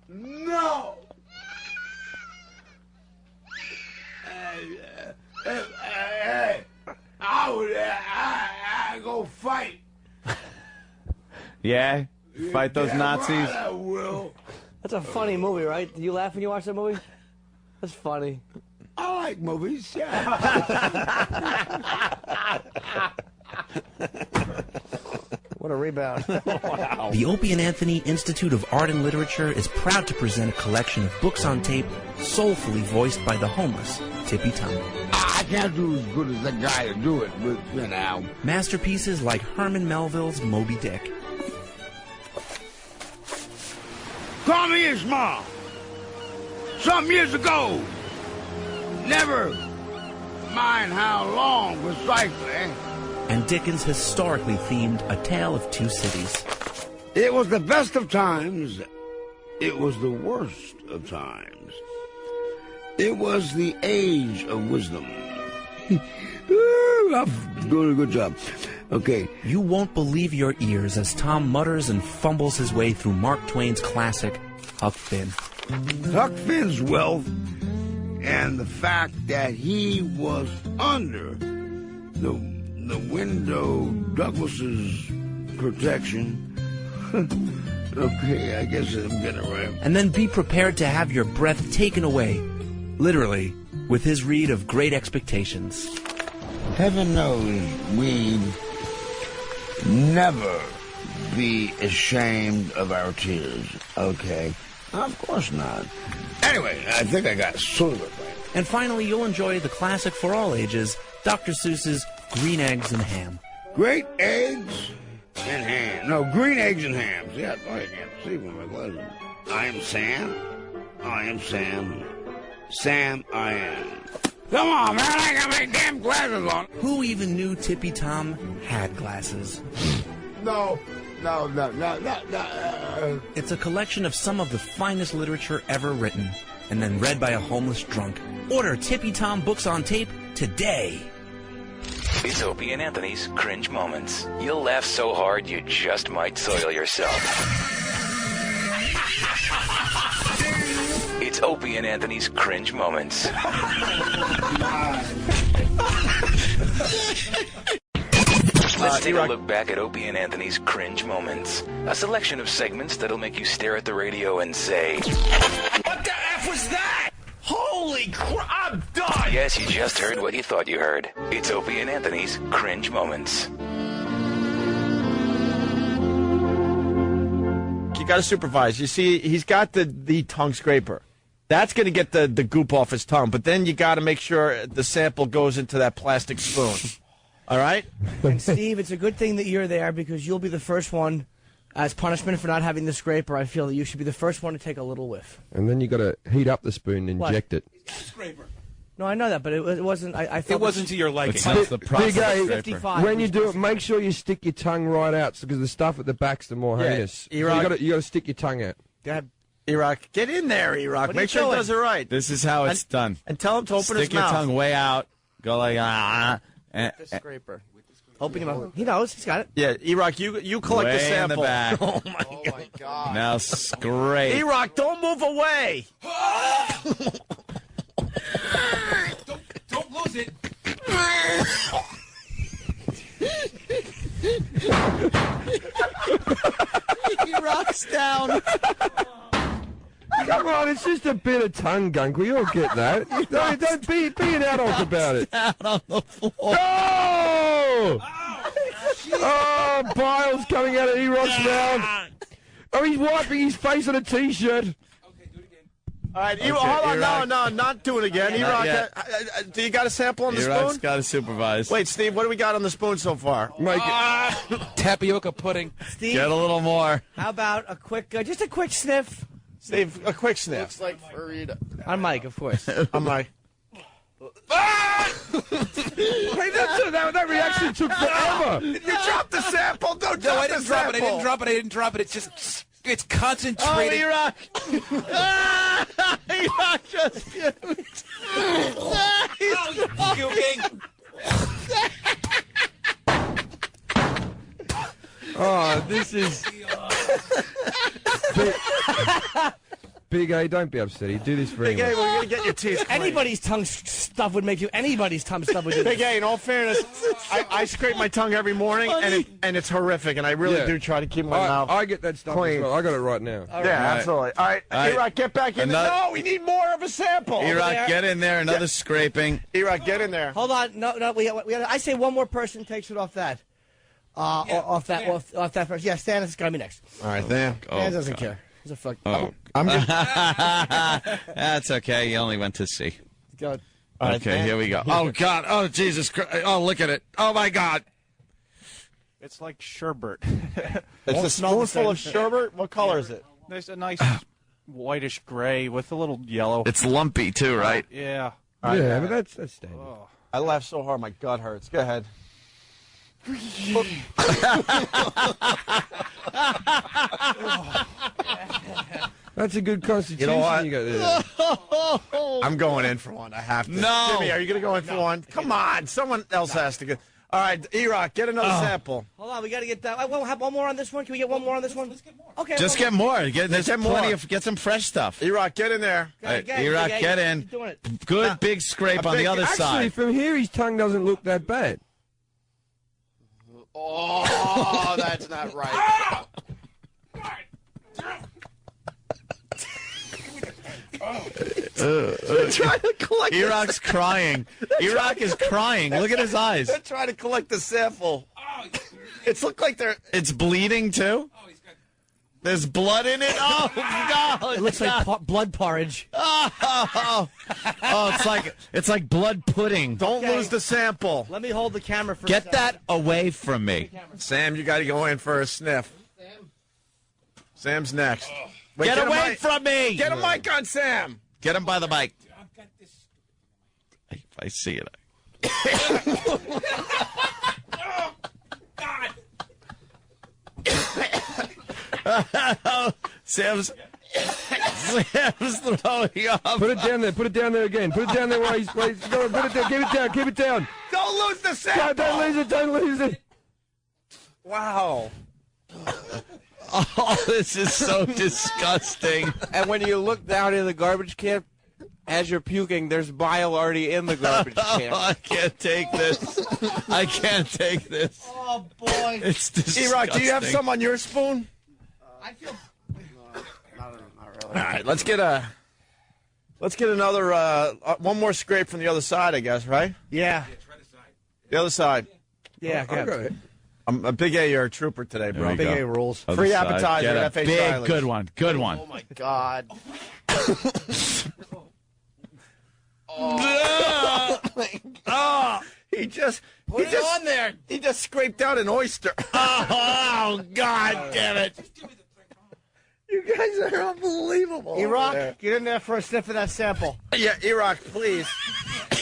No. Hey, I go fight. Yeah? Fight those Damn Nazis? right I will. That's a funny movie, right? Did you laugh when you watched that movie? That's funny. I like movies, yeah. What a rebound. Wow. The Opie and Anthony Institute of Art and Literature is proud to present a collection of books on tape soulfully voiced by the homeless Tippy Tom. I can't do as good as the guy to do it, but, you know. Masterpieces like Herman Melville's Moby Dick. Call me Ismail. some years ago. Never mind how long precisely. And Dickens historically themed A Tale of Two Cities. It was the best of times. It was the worst of times. It was the age of wisdom. I'm doing a good job. Okay. You won't believe your ears as Tom mutters and fumbles his way through Mark Twain's classic, Huck Finn. Huck Finn's wealth and the fact that he was under the window Douglas's protection. Okay, I guess I'm getting it right. And then be prepared to have your breath taken away, literally, with his read of Great Expectations. Heaven knows we'd never be ashamed of our tears, okay? Of course not. Anyway, I think I got sort of it right. And finally, you'll enjoy the classic for all ages, Dr. Seuss's Green Eggs and Ham. Great eggs and ham. No, green eggs and ham. See, I thought I can't see from my glasses. I am Sam. I am Sam. Sam, I am. Come on, man, I got my damn glasses on. Who even knew Tippy Tom had glasses? No. It's a collection of some of the finest literature ever written, and then read by a homeless drunk. Order Tippy Tom books on tape today. It's Opie and Anthony's Cringe Moments. You'll laugh so hard you just might soil yourself. It's Opie and Anthony's Cringe Moments. Let's take a look back at Opie and Anthony's Cringe Moments. A selection of segments that'll make you stare at the radio and say, What the F was that? Holy crap, I'm done! Yes, you just heard what you thought you heard. It's Opie and Anthony's Cringe Moments. You got to supervise. You see, he's got the tongue scraper. That's going to get the goop off his tongue, but then you got to make sure the sample goes into that plastic spoon. All right? And Steve, it's a good thing that you're there because you'll be the first one, as punishment for not having the scraper. I feel that you should be the first one to take a little whiff. And then you got to heat up the spoon and inject it. No, I know that, but it wasn't. I felt it wasn't to your liking. It's not the process. 55. When you do it, make sure you stick your tongue right out because the stuff at the back's the more heinous. So you got to stick your tongue out. Go ahead. Iraq, get in there, Iraq. Make sure he does it right. This is how it's done. And tell him to open his mouth. Stick your tongue way out. Go like the scraper. Open your mouth. He knows. He's got it. Yeah, Iraq, you collect the sample. In the back. Oh my God! Now scrape. Iraq, don't move away. Don't lose it. Iraq's down. Come on, it's just a bit of tongue gunk. We all get that. Don't be an adult about it. Down on the floor. Oh! Oh, bile's coming out of E-Rock's mouth. Oh, he's wiping his face on a T-shirt. All right, hold on. No, not do it again. Iraq, do you got a sample on the Iraq's spoon? got to supervise. Wait, Steve, what do we got on the spoon so far? Make tapioca pudding. Steve, get a little more. How about a quick, just a quick sniff? Steve, a quick sniff. Looks like Farida. On Mike, of course. On Mike. Hey, that reaction took forever. You dropped the sample. Don't No, drop I the didn't drop it. I sample. didn't drop it. It's just, it's concentrated. Oh, Iraq. Iraq just puked. He's puking. Oh, this is... Big A, don't be upset. You do this for Big A, anyone. we're going to get your teeth clean. Anybody's tongue stuff would make you. Anybody's tongue stuff would do Big this. A, in all fairness, I scrape my tongue every morning, and it's horrific, and I really do try to keep my mouth I get that stuff clean. as well. I got it right now. Absolutely. All right, Iraq, get back in there. No, we need more of a sample. Iraq, get in there. Another scraping. Iraq, get in there. Hold on. No. We I say one more person takes it off that. Off that person. Yeah, Stan is gonna be next. All right, then. Stan doesn't care. He's a fuck. Oh. I'm just... That's okay. You only went to see. Go. Okay, here we go. Oh, God. Oh, Jesus Christ. Oh, look at it. Oh, my God. It's like sherbet. It's a spoonful of sherbet? What color is it? There's a nice whitish gray with a little yellow. It's lumpy too, right? Yeah. Yeah, but that's standard. I laughed so hard my gut hurts. Go ahead. That's a good constitution. You know what? You got there. I'm going in for one. I have to. No. Jimmy, are you going to go in for one? Come on. Someone else has to go. All right, E-Rock, get another sample. Hold on, we got to get that. We'll have one more on this one. Can we get one more on this one? Let's get more. Okay. Just get more. There's Get more. plenty of. Get some fresh stuff. E-Rock, get in there. E-Rock, get in. Doing it. Good big scrape on the other Actually, side. from here, his tongue doesn't look that bad. Oh, that's not right. They're trying to collect E-Rock's crying. E-Rock is crying. Look at his eyes. They're trying to collect the sample. It's looked like they're... It's bleeding too? There's blood in it? Oh, no. It looks like blood porridge. Oh, it's like blood pudding. Don't lose the sample. Let me hold the camera for a Get second. that away from me. Sam, you got to go in for a sniff. Sam's next. Wait, Get a away mic. from me. Get a mic on Sam. Get him by the mic. I see it. Sam's throwing up. Put it down there. Put it down there again. Put it down there while he's go. Put it down. Keep it down. Keep it down. Don't lose the sample. Don't lose it. Don't lose it. Wow. Oh, this is so disgusting. And when you look down in the garbage can, as you're puking, there's bile already in the garbage can. I can't take this. I can't take this. Oh, boy. It's disgusting. E-Rock, do you have some on your spoon? I feel... Not really. All right, let's get another one more scrape from the other side, I guess, right? Yeah. The other side. Yeah, Okay. I'm a Big A, you're a trooper today, bro. Big A rules. Other Free side. appetizer Get at a F.A. big, Riley's. good one. Good one. Oh, my God. He just on there. He just scraped out an oyster. Oh, God damn it. You guys are unbelievable. E-Rock, get in there for a sniff of that sample. Yeah, E-Rock, please.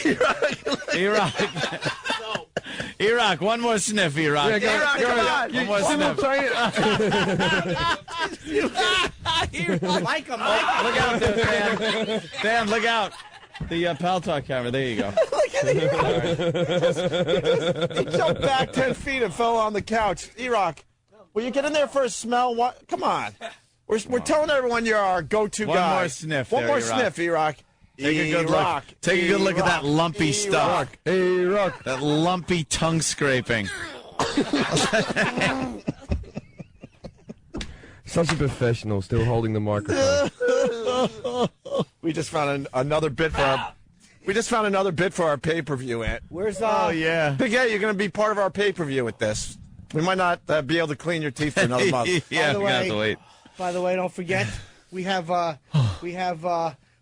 E-Rock. E-Rock, one more sniff, E-Rock. Yeah, E-Rock, come on. One more sniff. Mike him. Look out there, Dan. Dan, look out. The Pal Talk camera. There you go. Look at E-Rock. He jumped back 10 feet and fell on the couch. E-Rock, will you get in there for a smell? What? Come on. We're telling everyone you're our go-to guy. One more sniff. One there, more E-Rock. sniff, E-Rock. Take a good look. Take a good look at that lumpy stuff. E-Rock. That lumpy tongue scraping. Such a professional, still holding the microphone. We just found another bit for our. We just found another bit for our pay-per-view, Ant. Where's Oh, yeah. Big A, you're going to be part of our pay-per-view with this. We might not be able to clean your teeth for another month. Yeah, By the we have way- to wait. By the way, don't forget, we have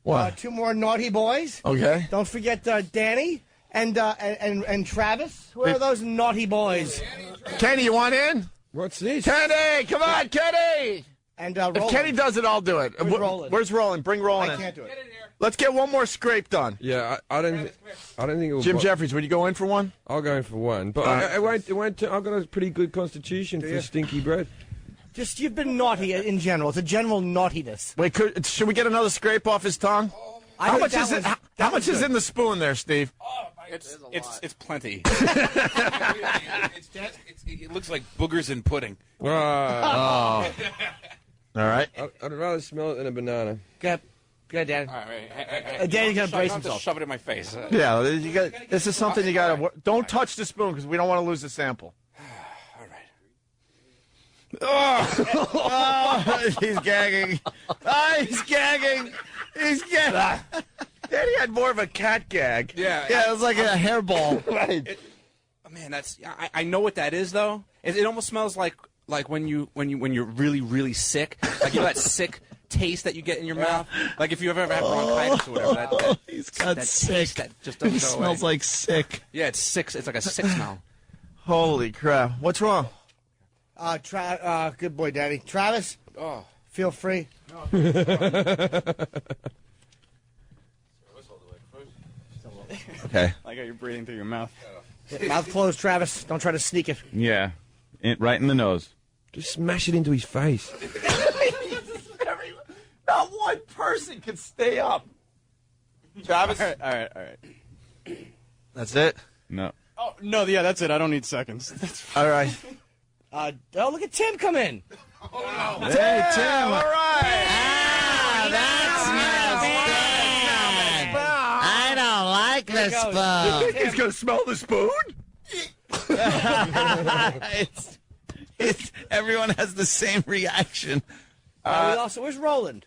What? 2 more naughty boys. Okay. Don't forget Danny and Travis. Where are those naughty boys? Kenny, you want in? What's this? Kenny, come on, Kenny. And If Roland. Kenny does it, I'll do it. Where's Roland? Where's Roland? Bring Roland I in. can't do it. Let's get one more scrape done. Yeah, I don't think it will. Jim Jeffries, would you go in for one? I'll go in for one, but I won't. I've got a pretty good constitution for stinky bread. Just you've been naughty in general. It's a general naughtiness. Wait, should we get another scrape off his tongue? How much is it? How much is in the spoon there, Steve? It's plenty. It looks like boogers in pudding. Oh. All right. I'd rather smell it than a banana. Good, Dad. All right, Danny's gonna brace Don't himself. shove it in my face. Yeah, you got. This is something you got to. Don't touch the spoon because we don't want to lose the sample. All right. Oh, he's gagging. Oh, he's gagging. He's gagging. Danny had more of a cat gag. Yeah. Yeah, it was like a hairball. Right. Man, that's. I know what that is though. It almost smells like when you're really really sick. Like you know that sick taste that you get in your mouth. Like if you ever had bronchitis or whatever. He's got that sick. taste that just doesn't He go smells away. like sick. Yeah, it's sick. It's like a sick smell. Holy crap! What's wrong? Good boy, Danny. Travis, Feel free. Okay. I got you breathing through your mouth. Mouth closed, Travis. Don't try to sneak it. Yeah. Right in the nose. Just smash it into his face. Not one person can stay up. Travis? All right. That's it? No. Oh, no, yeah, that's it. I don't need seconds. All right. Oh, look at Tim come in. Hey, Tim. All right. I don't like the spoon. You think he's going to smell the spoon? Everyone has the same reaction. Where's Roland?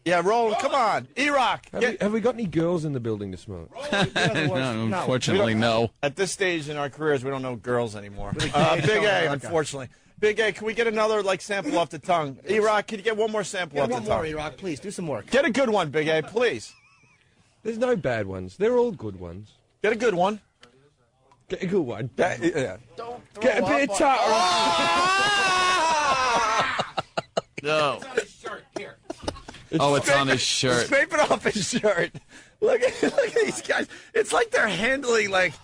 Yeah, Roland, come on. E-Rock. Have we got any girls in the building to smell it? No, unfortunately, no. At this stage in our careers, we don't know girls anymore. Big A, unfortunately. Big A, can we get another sample off the tongue? E-Rock, can you get one more sample off the tongue? One more, E-Rock, please. Do some work. Get a good one, Big A, please. There's no bad ones. They're all good ones. Get a good one. Get a good one. Yeah. Get a bit of tartar. No. It's on his shirt. Here. It's on his shirt. Scrape it off his shirt. Look at these guys. It's like they're handling like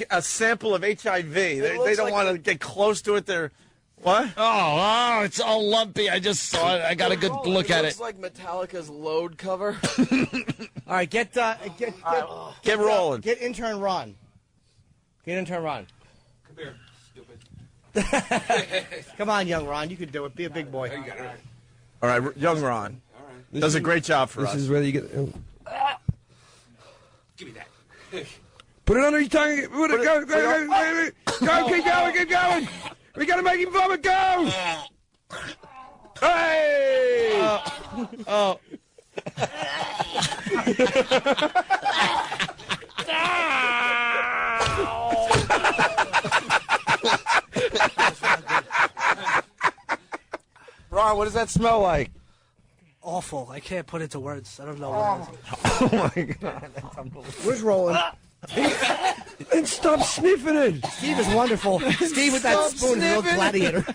a sample of HIV. They don't want to get close to it. They're what? Oh, it's all lumpy. I just saw it. I got a good look at it. It's like Metallica's Load cover. All right, get rolling. Get intern Ron. Get intern Ron. Come here, stupid. Come on, young Ron. You can do it. Be a big boy. All right, young Ron. Does a great job for us. This is where you get... Give me that. Put it under your tongue. Go, keep going. We got to make him vomit. Go. Hey! Oh. Ron, what does that smell like? Awful. I can't put it to words. I don't know what it is. Oh my God. Where's Roland? And stop sniffing it. Steve is wonderful. Steve with that spoon is a real gladiator.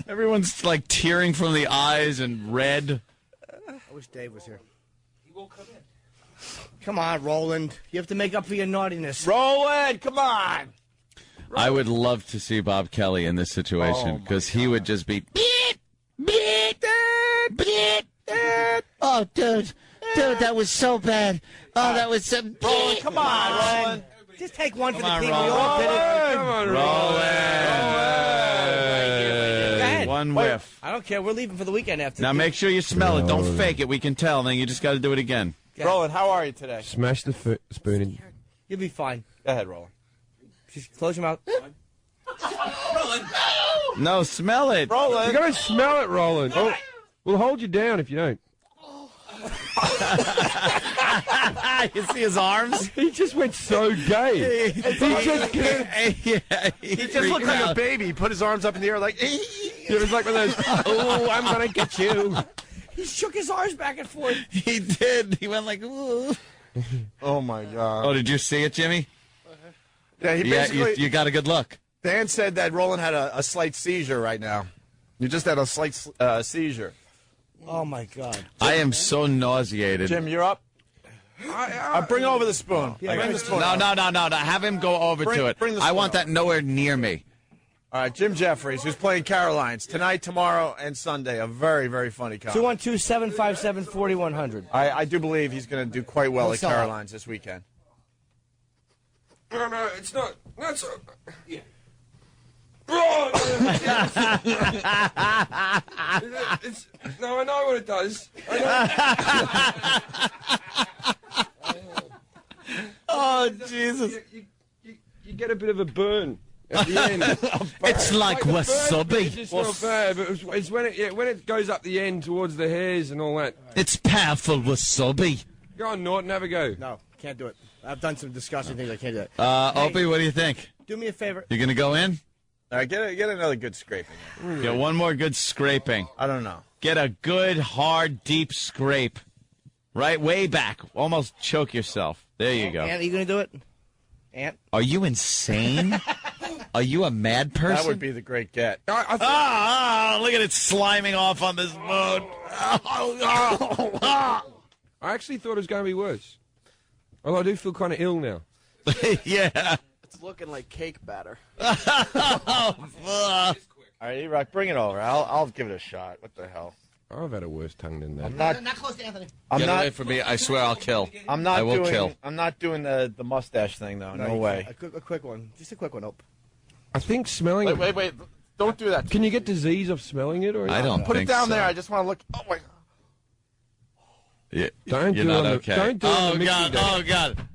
Everyone's like tearing from the eyes and red. I wish Dave was here. He won't come in. Come on, Roland. You have to make up for your naughtiness. Roland, come on. I would love to see Bob Kelly in this situation because he would just be. Oh, dude, that was so bad. Oh, that was so. Roland, come on, Roland. Just take one for the on, team. Roland. We all did it. Come on, Roland. One whiff. I don't care. We're leaving for the weekend after. Now make sure you smell it. Don't fake it. We can tell. Then you just got to do it again. Roland, how are you today? Smash the spoon in. You'll be fine. Go ahead, Roland. Just close your mouth. Roland. No, smell it. Roland. You got to smell it, Roland. Oh, we'll hold you down if you don't. You see his arms? He just went so gay. He just looked like a baby. He put his arms up in the air like. It was like one of those. Oh, I'm gonna get you. He shook his arms back and forth. He did. He went like, ooh. Oh my God. Oh, did you see it, Jimmy? Yeah, he basically. You got a good look. Dan said that Roland had a slight seizure right now. You just had a slight seizure. Oh my God. I am so nauseated. Jim, you're up. I'll bring over the spoon. Yeah, bring the spoon. No. Have him go over to it. Bring the I spoon want that over. nowhere near me. All right, Jim Jeffries, who's playing Carolines tonight, tomorrow, and Sunday. A very, very funny comic. 212-757-4100. I do believe he's going to do quite well at Sell out. Carolines this weekend. No, it's not. That's. Yeah. No, I know what it does. Oh, Jesus. You get a bit of a burn at the end. It's like wasabi. It's just not bad, but it's when it goes up the end towards the hairs and all that. It's powerful wasabi. Go on, Norton, have a go. No, can't do it. I've done some disgusting things. I can't do it. Opie, what do you think? Do me a favor. You going to go in? All right, get another good scraping. Get one more good scraping. I don't know. Get a good, hard, deep scrape. Right way back. Almost choke yourself. There you go. Ant, are you going to do it? Ant? Are you insane? Are you a mad person? That would be the great get. Look at it sliming off on this boat. I actually thought it was going to be worse. Although I do feel kind of ill now. Yeah. It's looking like cake batter. All right, E-Rock, bring it over. I'll give it a shot. What the hell? I've had a worse tongue than that. I'm not close to Anthony. Get away from me. I swear I'll kill. I'm not I will kill. I'm not doing the mustache thing, though. No way. A quick one. Just a quick one, Ope. I think smelling it... Wait. Don't do that. Can you get disease of smelling it? Or I don't Put think it down so. there. I just want to look. Oh, my God. Yeah, Don't you're do not it on okay. Don't do it on the God. mixing Oh, deck. God.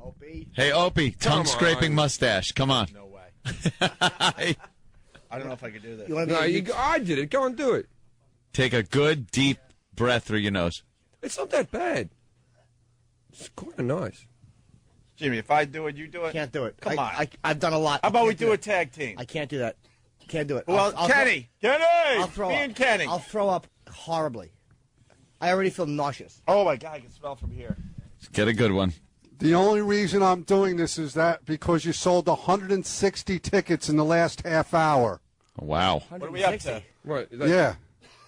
Opie. Hey, Opie, tongue-scraping mustache. Come on. No way. I don't know if I could do this. I did it. Go and do it. Take a good, deep breath through your nose. It's not that bad. It's kind of nice. Jimmy, if I do it, you do it? Can't do it. Come on. I've done a lot. How about we Can't do a tag team? I can't do that. Can't do it. Well, Kenny! I'll throw Me up. and Kenny. I'll throw up horribly. I already feel nauseous. Oh, my God. I can smell from here. Get a good one. The only reason I'm doing this is that because you sold 160 tickets in the last half hour. Wow. What are we up to? What? Yeah.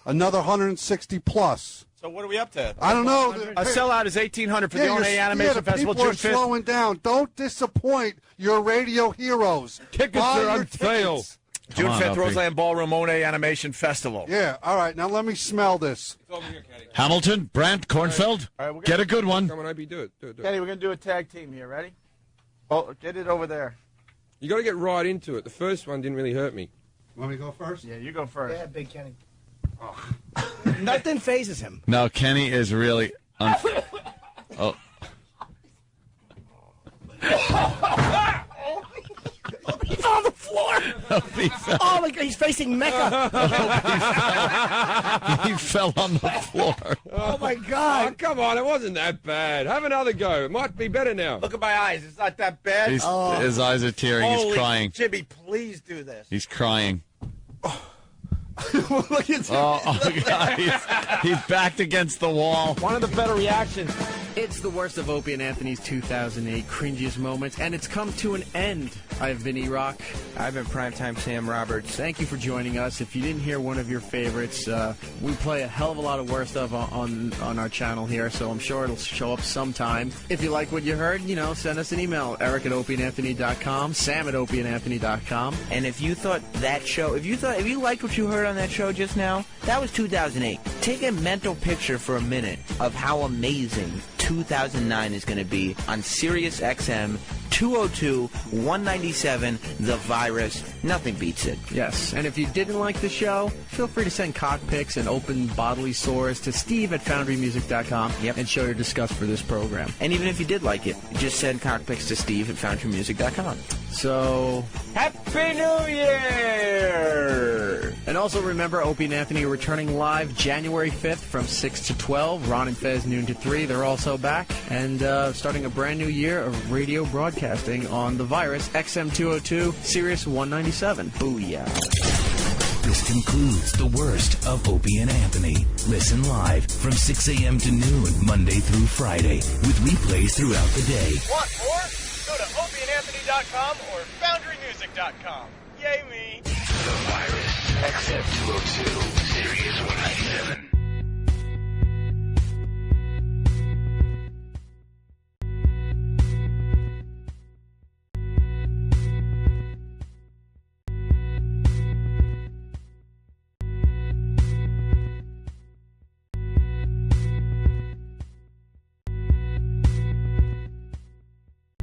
Another 160 plus. So what are we up to? I don't know. A sellout is 1,800 for the Yeah, ONA Animation the Festival, people June are 5th. slowing down. Don't disappoint your radio heroes. Tickets Buy are on your sale. tickets. June on, 5th, Opie. Roseland Ballroom, ONA Animation Festival. Yeah, all right. Now let me smell this. Hamilton, Brandt, Kornfeld, All right, get a good one. Come on, Opie, do it. Do it. Kenny, we're going to do a tag team here. Ready? Oh, get it over there. You got to get right into it. The first one didn't really hurt me. Want me to go first? Yeah, you go first. Yeah, Big Kenny. Nothing phases him. No, Kenny is really... Oh. He's on the floor. Oh my God, he's facing Mecca. He fell on the floor. Oh my God. Oh, come on, it wasn't that bad. Have another go. It might be better now. Look at my eyes. It's not that bad. His eyes are tearing. He's Holy crying. Jimmy, please do this. He's crying. Look at God. He's backed against the wall. One of the better reactions. It's the worst of Opie and Anthony's 2008 cringiest moments, and it's come to an end. I've been E-Rock. I've been Primetime Sam Roberts. Thank you for joining us. If you didn't hear one of your favorites, we play a hell of a lot of worst of on our channel here, so I'm sure it'll show up sometime. If you like what you heard, send us an email, eric@opieandanthony.com, sam@opieandanthony.com. And if you thought that show, if you liked what you heard on that show just now, that was 2008. Take a mental picture for a minute of how amazing 2009 is going to be on Sirius XM 202 197 The Virus. Nothing beats it. Yes, and if you didn't like the show, feel free to send cock pics and open bodily sores to steve@foundrymusic.com and show your disgust for this program. And even if you did like it, just send cock pics to steve@foundrymusic.com. So, Happy New Year! And also remember, Opie and Anthony are returning live January 5th from 6 to 12. Ron and Fez noon to 3. They're also back. And starting a brand new year of radio broadcasting on The Virus, XM 202, Sirius 197. Booyah. This concludes the worst of Opie and Anthony. Listen live from 6 a.m. to noon, Monday through Friday, with replays throughout the day. Want more? Go to opieandanthony.com or foundrymusic.com. Yay me! The Virus, XM 202.